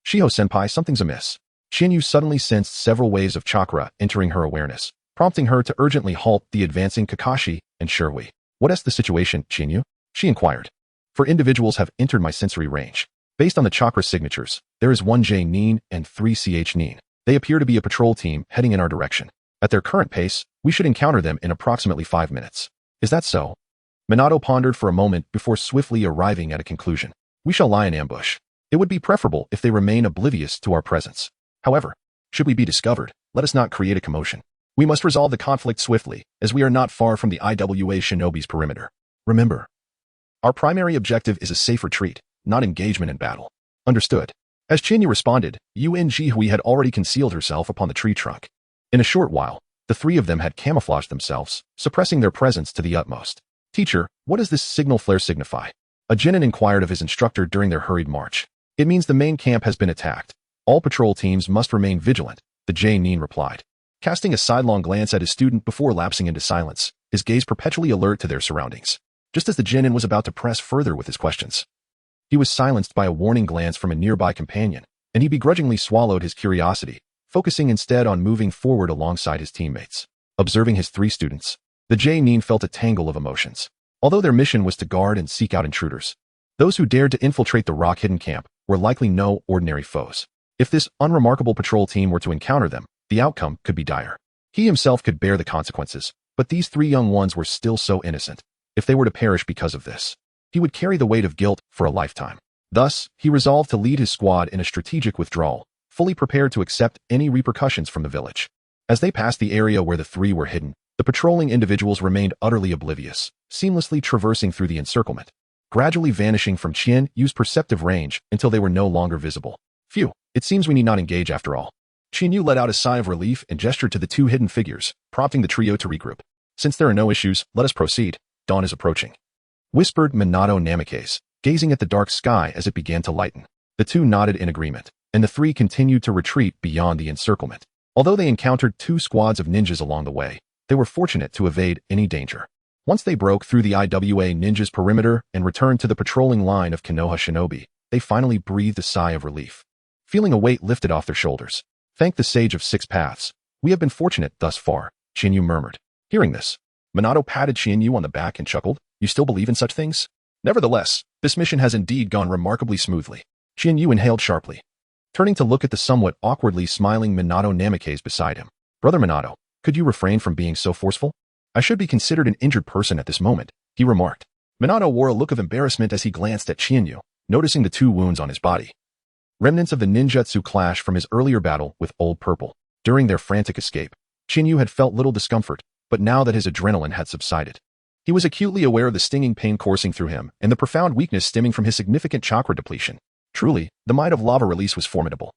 Speaker 1: Shiho-senpai, something's amiss. Chinyu suddenly sensed several waves of chakra entering her awareness, prompting her to urgently halt the advancing Kakashi and Shirui. What is the situation, Chinyu? She inquired. 4 individuals have entered my sensory range. Based on the chakra signatures, there is 1 J Nin and 3 CH Nin. They appear to be a patrol team heading in our direction. At their current pace, we should encounter them in approximately 5 minutes. Is that so? Minato pondered for a moment before swiftly arriving at a conclusion. We shall lie in ambush. It would be preferable if they remain oblivious to our presence. However, should we be discovered, let us not create a commotion. We must resolve the conflict swiftly, as we are not far from the IWA shinobi's perimeter. Remember, our primary objective is a safe retreat, not engagement in battle. Understood. As Chinyu responded, Hui had already concealed herself upon the tree trunk. In a short while, the 3 of them had camouflaged themselves, suppressing their presence to the utmost. Teacher, what does this signal flare signify? A genin inquired of his instructor during their hurried march. It means the main camp has been attacked. All patrol teams must remain vigilant, the J-Nin replied. Casting a sidelong glance at his student before lapsing into silence, his gaze perpetually alert to their surroundings. Just as the genin was about to press further with his questions, he was silenced by a warning glance from a nearby companion, and he begrudgingly swallowed his curiosity, focusing instead on moving forward alongside his teammates. Observing his 3 students, the J-Nin felt a tangle of emotions. Although their mission was to guard and seek out intruders, those who dared to infiltrate the rock-hidden camp were likely no ordinary foes. If this unremarkable patrol team were to encounter them, the outcome could be dire. He himself could bear the consequences, but these 3 young ones were still so innocent. If they were to perish because of this, he would carry the weight of guilt for a lifetime. Thus, he resolved to lead his squad in a strategic withdrawal, fully prepared to accept any repercussions from the village. As they passed the area where the 3 were hidden, the patrolling individuals remained utterly oblivious, seamlessly traversing through the encirclement, gradually vanishing from Chinyu's perceptive range until they were no longer visible. Phew, it seems we need not engage after all. Chinyu let out a sigh of relief and gestured to the 2 hidden figures, prompting the trio to regroup. Since there are no issues, let us proceed. Dawn is approaching, whispered Minato Namikaze, gazing at the dark sky as it began to lighten. The 2 nodded in agreement, and the 3 continued to retreat beyond the encirclement. Although they encountered 2 squads of ninjas along the way, they were fortunate to evade any danger. Once they broke through the IWA ninjas' perimeter and returned to the patrolling line of Konoha shinobi, they finally breathed a sigh of relief, feeling a weight lifted off their shoulders. Thank the Sage of 6 Paths. We have been fortunate thus far, Chiharu murmured. Hearing this, Minato patted Chiharu on the back and chuckled. You still believe in such things? Nevertheless, this mission has indeed gone remarkably smoothly. Chiharu inhaled sharply, turning to look at the somewhat awkwardly smiling Minato Namikaze beside him. Brother Minato, could you refrain from being so forceful? I should be considered an injured person at this moment, he remarked. Minato wore a look of embarrassment as he glanced at Chiharu, noticing the 2 wounds on his body. Remnants of the ninjutsu clash from his earlier battle with Old Purple. During their frantic escape, Chiharu had felt little discomfort, but now that his adrenaline had subsided, he was acutely aware of the stinging pain coursing through him and the profound weakness stemming from his significant chakra depletion. Truly, the might of lava release was formidable.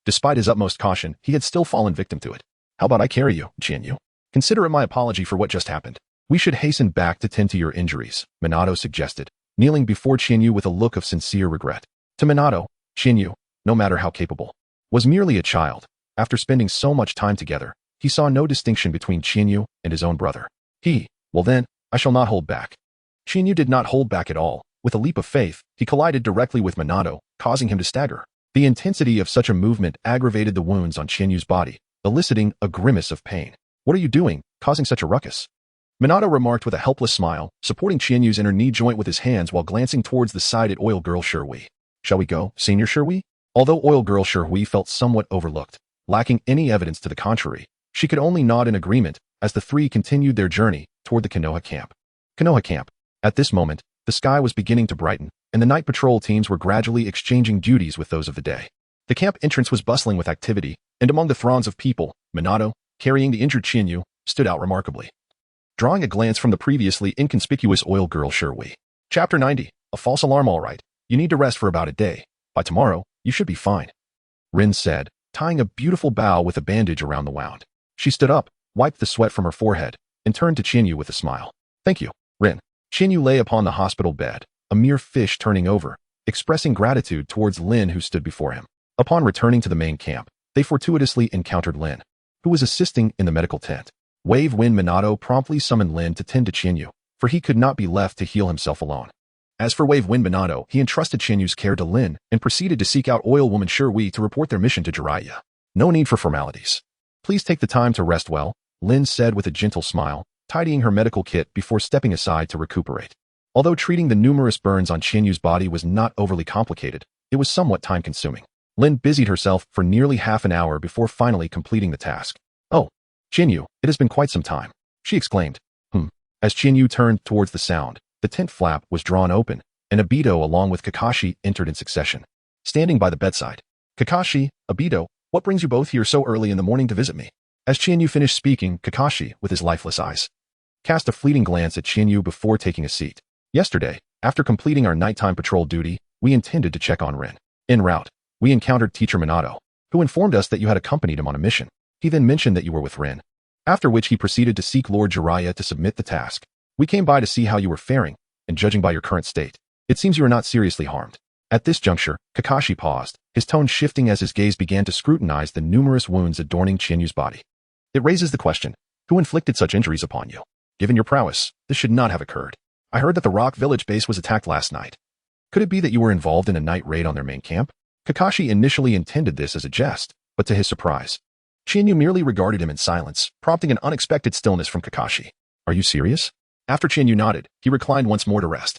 Speaker 1: Despite his utmost caution, he had still fallen victim to it. How about I carry you, Chiharu? Consider it my apology for what just happened. We should hasten back to tend to your injuries, Minato suggested, kneeling before Chiharu with a look of sincere regret. To Minato, Chiharu, no matter how capable, was merely a child. After spending so much time together, he saw no distinction between Chiharu and his own brother. Well then, I shall not hold back. Chiharu did not hold back at all. With a leap of faith, he collided directly with Minato, causing him to stagger. The intensity of such a movement aggravated the wounds on Chiharu's body, eliciting a grimace of pain. What are you doing, causing such a ruckus? Minato remarked with a helpless smile, supporting Chiharu's inner knee joint with his hands while glancing towards the side at Oil Girl Sherui. Shall we go, Senior Sherui? Although Oil Girl Sherui felt somewhat overlooked, lacking any evidence to the contrary, she could only nod in agreement as the 3 continued their journey toward the Konoha camp. Konoha camp. At this moment, the sky was beginning to brighten, and the night patrol teams were gradually exchanging duties with those of the day. The camp entrance was bustling with activity, and among the throngs of people, Minato, carrying the injured Chiharu, stood out remarkably, drawing a glance from the previously inconspicuous Oil Girl Sherui. Chapter 90. A false alarm. All right. You need to rest for about a day. By tomorrow, you should be fine, Rin said, tying a beautiful bow with a bandage around the wound. She stood up, wiped the sweat from her forehead, and turned to Chiharu with a smile. Thank you, Rin. Chiharu lay upon the hospital bed, a mere fish turning over, expressing gratitude towards Lin who stood before him. Upon returning to the main camp, they fortuitously encountered Lin, who was assisting in the medical tent. Wave Wind Minato promptly summoned Lin to tend to Chiharu, for he could not be left to heal himself alone. As for Wave Wind Minato, he entrusted Chiharu's care to Lin and proceeded to seek out Oil Woman Sherui to report their mission to Jiraiya. No need for formalities. Please take the time to rest well, Lin said with a gentle smile, tidying her medical kit before stepping aside to recuperate. Although treating the numerous burns on Chiharu's body was not overly complicated, it was somewhat time-consuming. Lin busied herself for nearly half an hour before finally completing the task. Oh, Chiharu, it has been quite some time, she exclaimed. As Chiharu turned towards the sound, the tent flap was drawn open, and Obito along with Kakashi entered in succession, standing by the bedside. Kakashi, Obito, what brings you both here so early in the morning to visit me? As Chiharu finished speaking, Kakashi, with his lifeless eyes, cast a fleeting glance at Chiharu before taking a seat. Yesterday, after completing our nighttime patrol duty, we intended to check on Rin. En route, we encountered Teacher Minato, who informed us that you had accompanied him on a mission. He then mentioned that you were with Rin, after which he proceeded to seek Lord Jiraiya to submit the task. We came by to see how you were faring, and judging by your current state, it seems you are not seriously harmed. At this juncture, Kakashi paused, his tone shifting as his gaze began to scrutinize the numerous wounds adorning Chiharu's body. It raises the question, who inflicted such injuries upon you? Given your prowess, this should not have occurred. I heard that the Rock Village base was attacked last night. Could it be that you were involved in a night raid on their main camp? Kakashi initially intended this as a jest, but to his surprise, Chiharu merely regarded him in silence, prompting an unexpected stillness from Kakashi. Are you serious? After Chiharu nodded, he reclined once more to rest,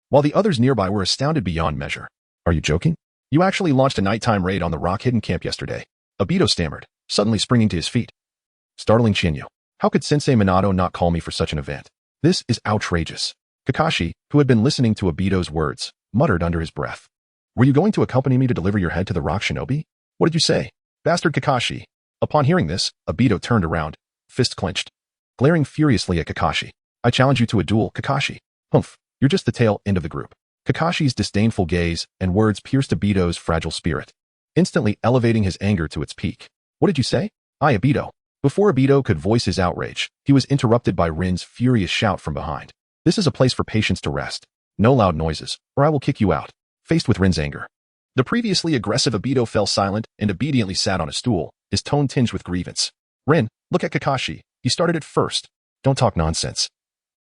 Speaker 1: while the others nearby were astounded beyond measure. Are you joking? You actually launched a nighttime raid on the Rock Hidden Camp yesterday, Obito stammered, suddenly springing to his feet. Startling Chiharu. How could Sensei Minato not call me for such an event? This is outrageous. Kakashi, who had been listening to Obito's words, muttered under his breath. Were you going to accompany me to deliver your head to the Rock Shinobi? What did you say? Bastard Kakashi. Upon hearing this, Obito turned around, fist clenched, glaring furiously at Kakashi. I challenge you to a duel, Kakashi. Humph, you're just the tail end of the group. Kakashi's disdainful gaze and words pierced Obito's fragile spirit, instantly elevating his anger to its peak. What did you say? I, Obito. Before Obito could voice his outrage, he was interrupted by Rin's furious shout from behind. This is a place for patients to rest. No loud noises, or I will kick you out. Faced with Rin's anger, the previously aggressive Obito fell silent and obediently sat on a stool, his tone tinged with grievance. Rin, look at Kakashi. He started it first. Don't talk nonsense.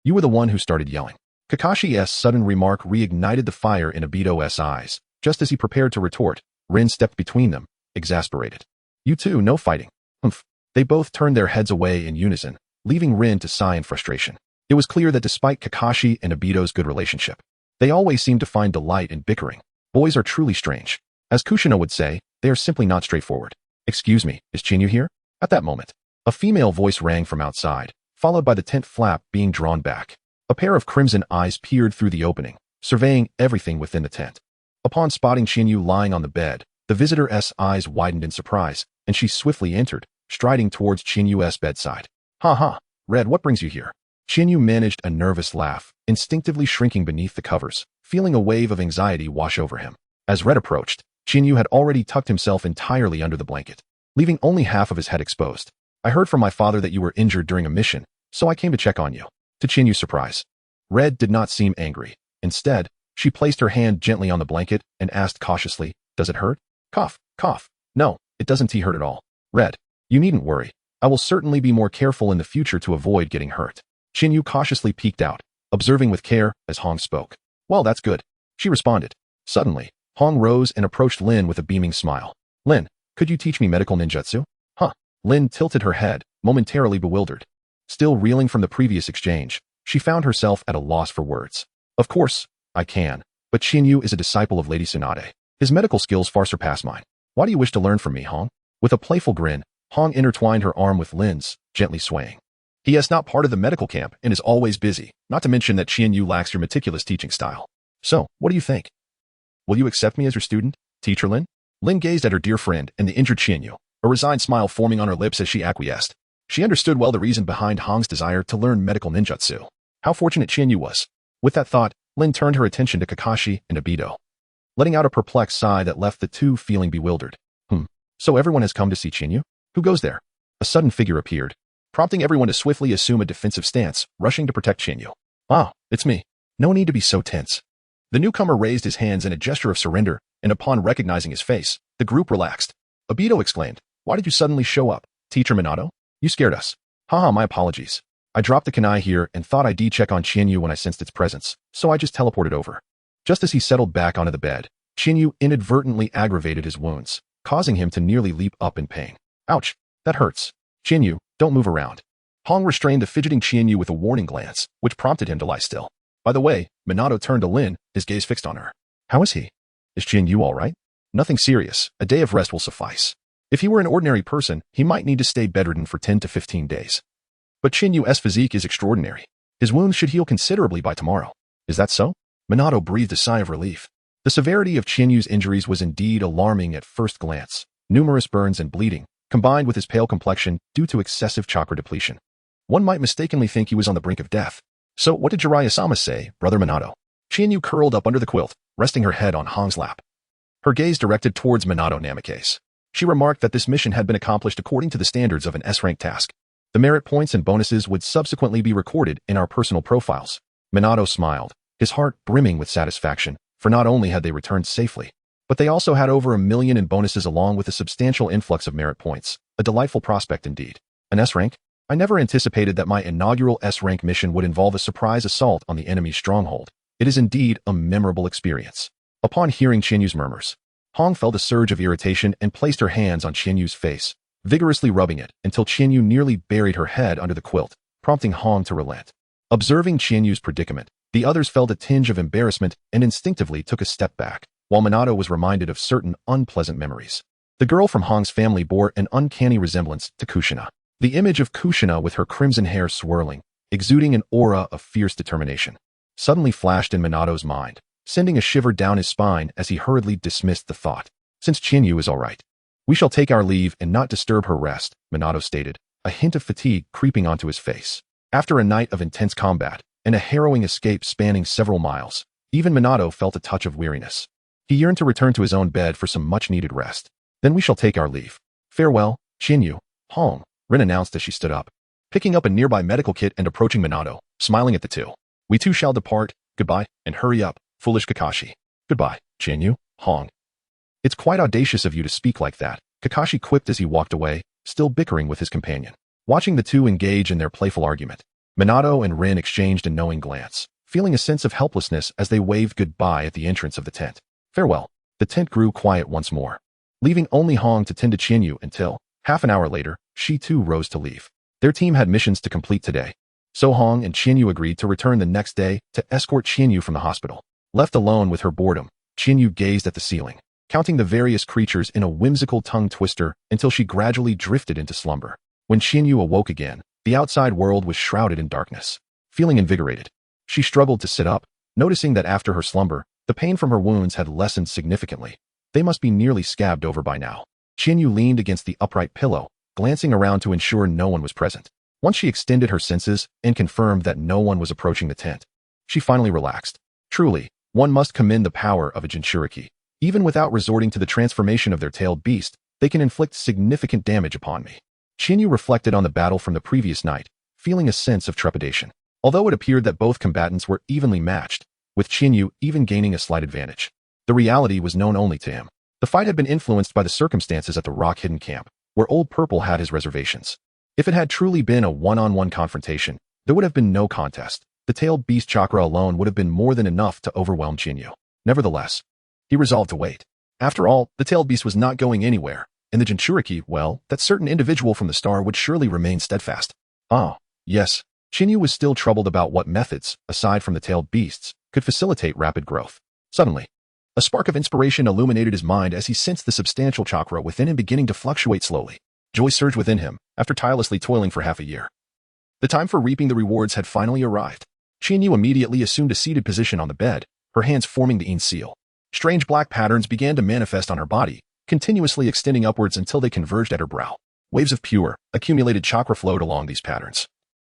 Speaker 1: You were the one who started yelling. Kakashi's sudden remark reignited the fire in Obito's eyes. Just as he prepared to retort, Rin stepped between them, exasperated. You two, no fighting. Humph. They both turned their heads away in unison, leaving Rin to sigh in frustration. It was clear that despite Kakashi and Obito's good relationship, they always seemed to find delight in bickering. Boys are truly strange. As Kushina would say, they are simply not straightforward. Excuse me, is Chinyu here? At that moment, a female voice rang from outside, followed by the tent flap being drawn back. A pair of crimson eyes peered through the opening, surveying everything within the tent. Upon spotting Chinyu lying on the bed, the visitor's eyes widened in surprise, and she swiftly entered, striding towards Chinyu's bedside. Ha ha, Red, what brings you here? Chinyu managed a nervous laugh, instinctively shrinking beneath the covers, feeling a wave of anxiety wash over him. As Red approached, Chinyu had already tucked himself entirely under the blanket, leaving only half of his head exposed. I heard from my father that you were injured during a mission, so I came to check on you. To Chinyu's surprise, Red did not seem angry. Instead, she placed her hand gently on the blanket and asked cautiously, does it hurt? Cough, cough. No, it doesn't hurt at all. Red, you needn't worry. I will certainly be more careful in the future to avoid getting hurt. Chinyu cautiously peeked out, observing with care as Hong spoke. Well, that's good, she responded. Suddenly, Hong rose and approached Lin with a beaming smile. Lin, could you teach me medical ninjutsu? Huh. Lin tilted her head, momentarily bewildered. Still reeling from the previous exchange, she found herself at a loss for words. Of course, I can, but Chinyu is a disciple of Lady Tsunade. His medical skills far surpass mine. Why do you wish to learn from me, Hong? With a playful grin, Hong intertwined her arm with Lin's, gently swaying. He is not part of the medical camp and is always busy, not to mention that Chinyu lacks your meticulous teaching style. So, what do you think? Will you accept me as your student, Teacher Lin? Lin gazed at her dear friend and the injured Chinyu, a resigned smile forming on her lips as she acquiesced. She understood well the reason behind Hong's desire to learn medical ninjutsu. How fortunate Chinyu was. With that thought, Lin turned her attention to Kakashi and Obito, letting out a perplexed sigh that left the two feeling bewildered. So everyone has come to see Chinyu? Who goes there? A sudden figure appeared, prompting everyone to swiftly assume a defensive stance, rushing to protect Chinyu. Ah, it's me. No need to be so tense. The newcomer raised his hands in a gesture of surrender, and upon recognizing his face, the group relaxed. Obito exclaimed, why did you suddenly show up, Teacher Minato? You scared us. Haha, my apologies. I dropped the kunai here and thought I'd check on Chinyu when I sensed its presence, so I just teleported over. Just as he settled back onto the bed, Chinyu inadvertently aggravated his wounds, causing him to nearly leap up in pain. Ouch, that hurts. Chinyu, don't move around. Hong restrained the fidgeting Chinyu with a warning glance, which prompted him to lie still. By the way, Minato turned to Lin, his gaze fixed on her. How is he? Is Chinyu all right? Nothing serious. A day of rest will suffice. If he were an ordinary person, he might need to stay bedridden for 10 to 15 days. But Chinyu's physique is extraordinary. His wounds should heal considerably by tomorrow. Is that so? Minato breathed a sigh of relief. The severity of Chinyu's injuries was indeed alarming at first glance. Numerous burns and bleeding, combined with his pale complexion due to excessive chakra depletion. One might mistakenly think he was on the brink of death. So what did Jiraiya-sama say, Brother Minato? Chinyu curled up under the quilt, resting her head on Hong's lap. Her gaze directed towards Minato Namikaze. She remarked that this mission had been accomplished according to the standards of an S-rank task. The merit points and bonuses would subsequently be recorded in our personal profiles. Minato smiled, his heart brimming with satisfaction, for not only had they returned safely, but they also had over 1 million in bonuses along with a substantial influx of merit points. A delightful prospect indeed. An S-rank? I never anticipated that my inaugural S-rank mission would involve a surprise assault on the enemy's stronghold. It is indeed a memorable experience. Upon hearing Chinyu's murmurs, Hong felt a surge of irritation and placed her hands on Chinyu's face, vigorously rubbing it until Chinyu nearly buried her head under the quilt, prompting Hong to relent. Observing Chinyu's predicament, the others felt a tinge of embarrassment and instinctively took a step back, while Minato was reminded of certain unpleasant memories. The girl from Hong's family bore an uncanny resemblance to Kushina. The image of Kushina with her crimson hair swirling, exuding an aura of fierce determination, suddenly flashed in Minato's mind, sending a shiver down his spine as he hurriedly dismissed the thought. Since Chinyu is all right, we shall take our leave and not disturb her rest, Minato stated, a hint of fatigue creeping onto his face. After a night of intense combat and a harrowing escape spanning several miles, even Minato felt a touch of weariness. He yearned to return to his own bed for some much-needed rest. Then we shall take our leave. Farewell, Chinyu. Hong, Rin announced as she stood up, picking up a nearby medical kit and approaching Minato, smiling at the two. We too shall depart. Goodbye, and hurry up, foolish Kakashi. Goodbye, Chinyu. Hong. It's quite audacious of you to speak like that, Kakashi quipped as he walked away, still bickering with his companion. Watching the two engage in their playful argument, Minato and Rin exchanged a knowing glance, feeling a sense of helplessness as they waved goodbye at the entrance of the tent. Farewell. The tent grew quiet once more, leaving only Hong to tend to Qianyu until, half an hour later, she too rose to leave. Their team had missions to complete today, so Hong and Qianyu agreed to return the next day to escort Qianyu from the hospital. Left alone with her boredom, Qianyu gazed at the ceiling, counting the various creatures in a whimsical tongue twister until she gradually drifted into slumber. When Qianyu awoke again, the outside world was shrouded in darkness. Feeling invigorated, she struggled to sit up, noticing that after her slumber, the pain from her wounds had lessened significantly. They must be nearly scabbed over by now. Qianyu leaned against the upright pillow, glancing around to ensure no one was present. Once she extended her senses and confirmed that no one was approaching the tent, she finally relaxed. Truly, one must commend the power of a Jinchuriki. Even without resorting to the transformation of their tailed beast, they can inflict significant damage upon me. Qianyu reflected on the battle from the previous night, feeling a sense of trepidation. Although it appeared that both combatants were evenly matched, with Qianyu even gaining a slight advantage, the reality was known only to him. The fight had been influenced by the circumstances at the Rock Hidden Camp, where Old Purple had his reservations. If it had truly been a one-on-one confrontation, there would have been no contest. The tailed beast chakra alone would have been more than enough to overwhelm Qianyu. Nevertheless, he resolved to wait. After all, the tailed beast was not going anywhere, and the Jinchuriki, well, that certain individual from the star would surely remain steadfast. Ah, yes. Qianyu was still troubled about what methods, aside from the tailed beasts, could facilitate rapid growth. Suddenly, a spark of inspiration illuminated his mind as he sensed the substantial chakra within him beginning to fluctuate slowly. Joy surged within him, after tirelessly toiling for half a year. The time for reaping the rewards had finally arrived. Qianyu immediately assumed a seated position on the bed, her hands forming the Yin seal. Strange black patterns began to manifest on her body, continuously extending upwards until they converged at her brow. Waves of pure, accumulated chakra flowed along these patterns,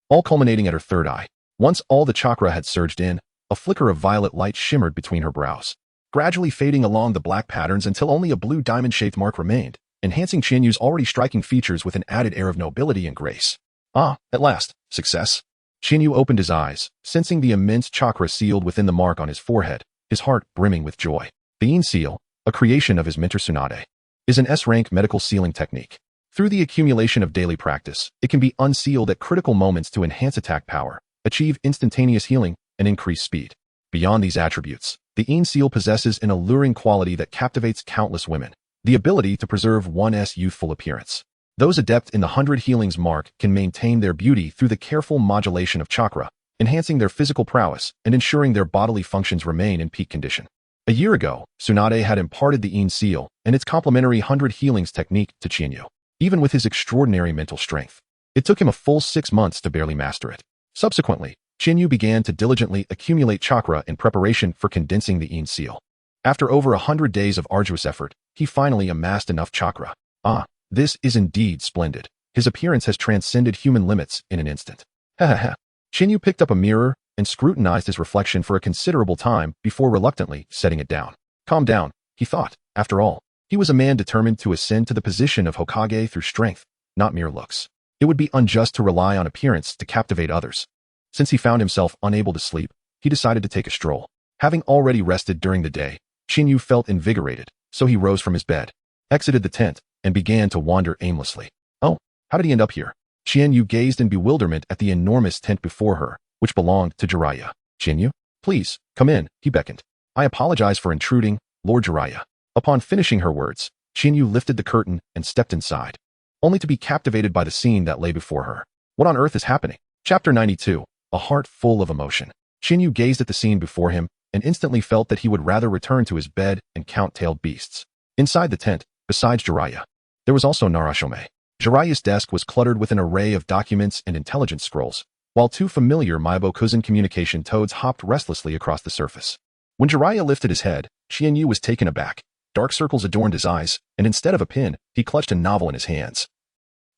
Speaker 1: all culminating at her third eye. Once all the chakra had surged in, a flicker of violet light shimmered between her brows, gradually fading along the black patterns until only a blue diamond-shaped mark remained, enhancing Qianyu's already striking features with an added air of nobility and grace. Ah, at last, success. Qianyu opened his eyes, sensing the immense chakra sealed within the mark on his forehead, his heart brimming with joy. The Yin seal, a creation of his mentor Tsunade, is an S-rank medical sealing technique. Through the accumulation of daily practice, it can be unsealed at critical moments to enhance attack power, achieve instantaneous healing, and increase speed. Beyond these attributes, the Yin seal possesses an alluring quality that captivates countless women, the ability to preserve one's youthful appearance. Those adept in the 100 healings mark can maintain their beauty through the careful modulation of chakra, enhancing their physical prowess and ensuring their bodily functions remain in peak condition. A year ago, Tsunade had imparted the Yin seal and its complementary 100 healings technique to Qianyu. Even with his extraordinary mental strength, it took him a full 6 months to barely master it. Subsequently, Qianyu began to diligently accumulate chakra in preparation for condensing the Yin seal. After over 100 days of arduous effort, he finally amassed enough chakra. Ah, this is indeed splendid. His appearance has transcended human limits in an instant. Ha. Qianyu picked up a mirror and scrutinized his reflection for a considerable time before reluctantly setting it down. Calm down, he thought. After all, he was a man determined to ascend to the position of Hokage through strength, not mere looks. It would be unjust to rely on appearance to captivate others. Since he found himself unable to sleep, he decided to take a stroll. Having already rested during the day, Qianyu felt invigorated, so he rose from his bed, exited the tent, and began to wander aimlessly. Oh, how did he end up here? Qianyu gazed in bewilderment at the enormous tent before her, which belonged to Jiraiya. Qianyu, please, come in, he beckoned. I apologize for intruding, Lord Jiraiya. Upon finishing her words, Qianyu lifted the curtain and stepped inside, only to be captivated by the scene that lay before her. What on earth is happening? Chapter 92, a heart full of emotion. Qianyu gazed at the scene before him and instantly felt that he would rather return to his bed and count tailed beasts. Inside the tent, besides Jiraiya, there was also Naruto. Jiraiya's desk was cluttered with an array of documents and intelligence scrolls, while two familiar Maibo-Kuzan communication toads hopped restlessly across the surface. When Jiraiya lifted his head, Qianyu was taken aback. Dark circles adorned his eyes, and instead of a pen, he clutched a novel in his hands,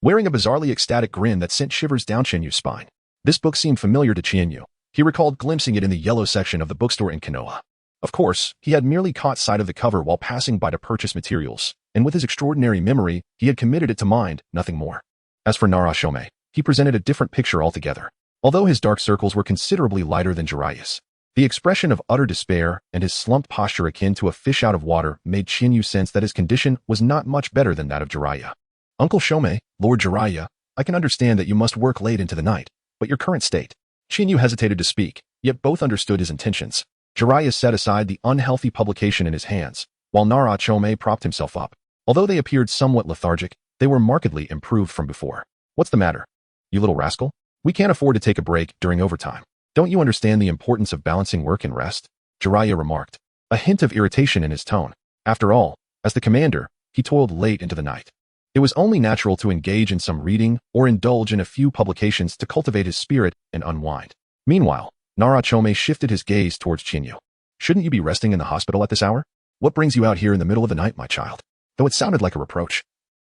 Speaker 1: wearing a bizarrely ecstatic grin that sent shivers down Qianyu's spine. This book seemed familiar to Qianyu. He recalled glimpsing it in the yellow section of the bookstore in Konoha. Of course, he had merely caught sight of the cover while passing by to purchase materials, and with his extraordinary memory, he had committed it to mind, nothing more. As for Naruto, he presented a different picture altogether. Although his dark circles were considerably lighter than Jiraiya's, The expression of utter despair and his slumped posture akin to a fish out of water made Chinyu sense that his condition was not much better than that of Jiraiya. Uncle Shomei, Lord Jiraiya, I can understand that you must work late into the night, but your current state. Chinyu hesitated to speak, yet both understood his intentions. Jiraiya set aside the unhealthy publication in his hands, while Naruto propped himself up. Although they appeared somewhat lethargic, they were markedly improved from before. What's the matter? You little rascal? We can't afford to take a break during overtime. Don't you understand the importance of balancing work and rest? Jiraiya remarked, a hint of irritation in his tone. After all, as the commander, he toiled late into the night. It was only natural to engage in some reading or indulge in a few publications to cultivate his spirit and unwind. Meanwhile, Naruto shifted his gaze towards Chinyu. Shouldn't you be resting in the hospital at this hour? What brings you out here in the middle of the night, my child? Though it sounded like a reproach.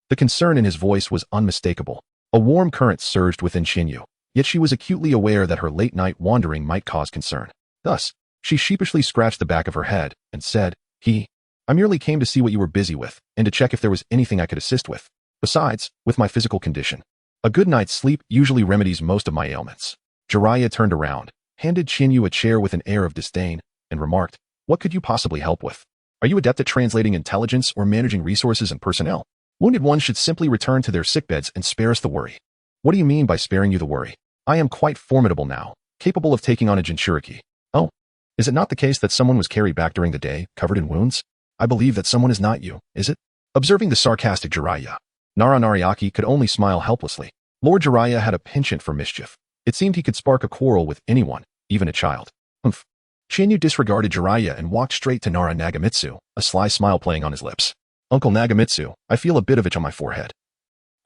Speaker 1: The concern in his voice was unmistakable. A warm current surged within Chinyu, yet she was acutely aware that her late-night wandering might cause concern. Thus, she sheepishly scratched the back of her head and said, I merely came to see what you were busy with and to check if there was anything I could assist with. Besides, with my physical condition, a good night's sleep usually remedies most of my ailments. Jiraiya turned around, handed Chinyu a chair with an air of disdain, and remarked, what could you possibly help with? Are you adept at translating intelligence or managing resources and personnel? Wounded ones should simply return to their sickbeds and spare us the worry. What do you mean by sparing you the worry? I am quite formidable now, capable of taking on a Jinchuriki. Oh, is it not the case that someone was carried back during the day, covered in wounds? I believe that someone is not you, is it? Observing the sarcastic Jiraiya, Nariaki could only smile helplessly. Lord Jiraiya had a penchant for mischief. It seemed he could spark a quarrel with anyone, even a child. Humph. Chinyu disregarded Jiraiya and walked straight to Nara Nagamitsu, a sly smile playing on his lips. Uncle Nagamitsu, I feel a bit of itch on my forehead.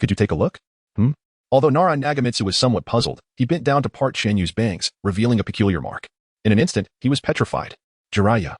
Speaker 1: Could you take a look? Although Nara Nagamitsu was somewhat puzzled, he bent down to part Chinyu's bangs, revealing a peculiar mark. In an instant, he was petrified. Jiraiya,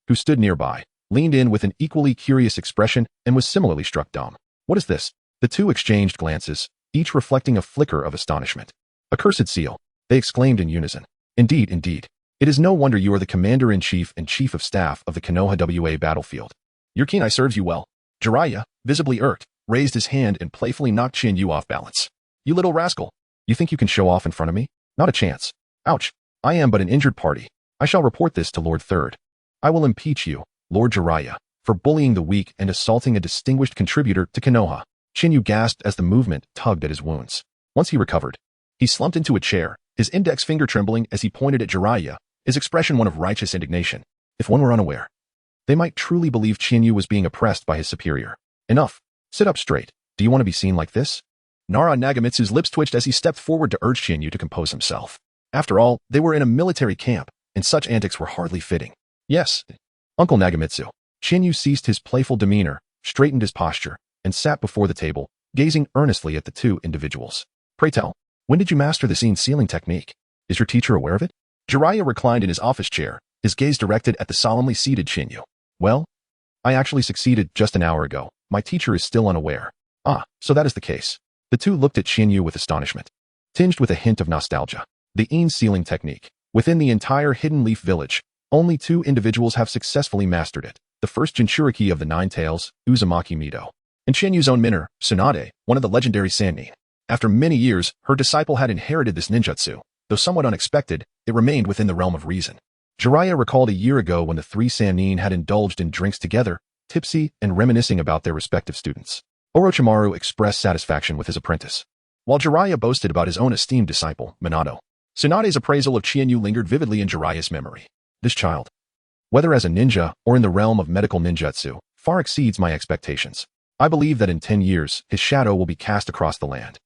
Speaker 1: who stood nearby, leaned in with an equally curious expression and was similarly struck dumb. What is this? The two exchanged glances, each reflecting a flicker of astonishment. Accursed seal, they exclaimed in unison. Indeed, indeed. It is no wonder you are the commander-in-chief and chief of staff of the Konoha WA battlefield. Your keen eye serves you well. Jiraiya, visibly irked, raised his hand and playfully knocked Chinyu off balance. You little rascal. You think you can show off in front of me? Not a chance. Ouch. I am but an injured party. I shall report this to Lord Third. I will impeach you, Lord Jiraiya, for bullying the weak and assaulting a distinguished contributor to Konoha. Chinyu gasped as the movement tugged at his wounds. Once he recovered, he slumped into a chair, his index finger trembling as he pointed at Jiraiya, his expression one of righteous indignation. If one were unaware, they might truly believe Chinyu was being oppressed by his superior. Enough. Sit up straight. Do you want to be seen like this? Nara Nagamitsu's lips twitched as he stepped forward to urge Chinyu to compose himself. After all, they were in a military camp, and such antics were hardly fitting. Yes, Uncle Nagamitsu. Chinyu ceased his playful demeanor, straightened his posture, and sat before the table, gazing earnestly at the two individuals. Pray tell, when did you master the scene sealing technique? Is your teacher aware of it? Jiraiya reclined in his office chair, his gaze directed at the solemnly seated Chinyu. Well, I actually succeeded just an hour ago. My teacher is still unaware. Ah, so that is the case. The two looked at Chinyu with astonishment, tinged with a hint of nostalgia. The Een sealing technique. Within the entire Hidden Leaf village, only two individuals have successfully mastered it. The first Jinchuriki of the Nine Tails, Uzumaki Mido, and Chinyu's own mentor, Tsunade, one of the legendary Sannin. After many years, her disciple had inherited this ninjutsu. Though somewhat unexpected, it remained within the realm of reason. Jiraiya recalled a year ago when the three Sannin had indulged in drinks together, tipsy and reminiscing about their respective students. Orochimaru expressed satisfaction with his apprentice, while Jiraiya boasted about his own esteemed disciple, Minato. Tsunade's appraisal of Chinyu lingered vividly in Jiraiya's memory. This child, whether as a ninja or in the realm of medical ninjutsu, far exceeds my expectations. I believe that in 10 years, his shadow will be cast across the land.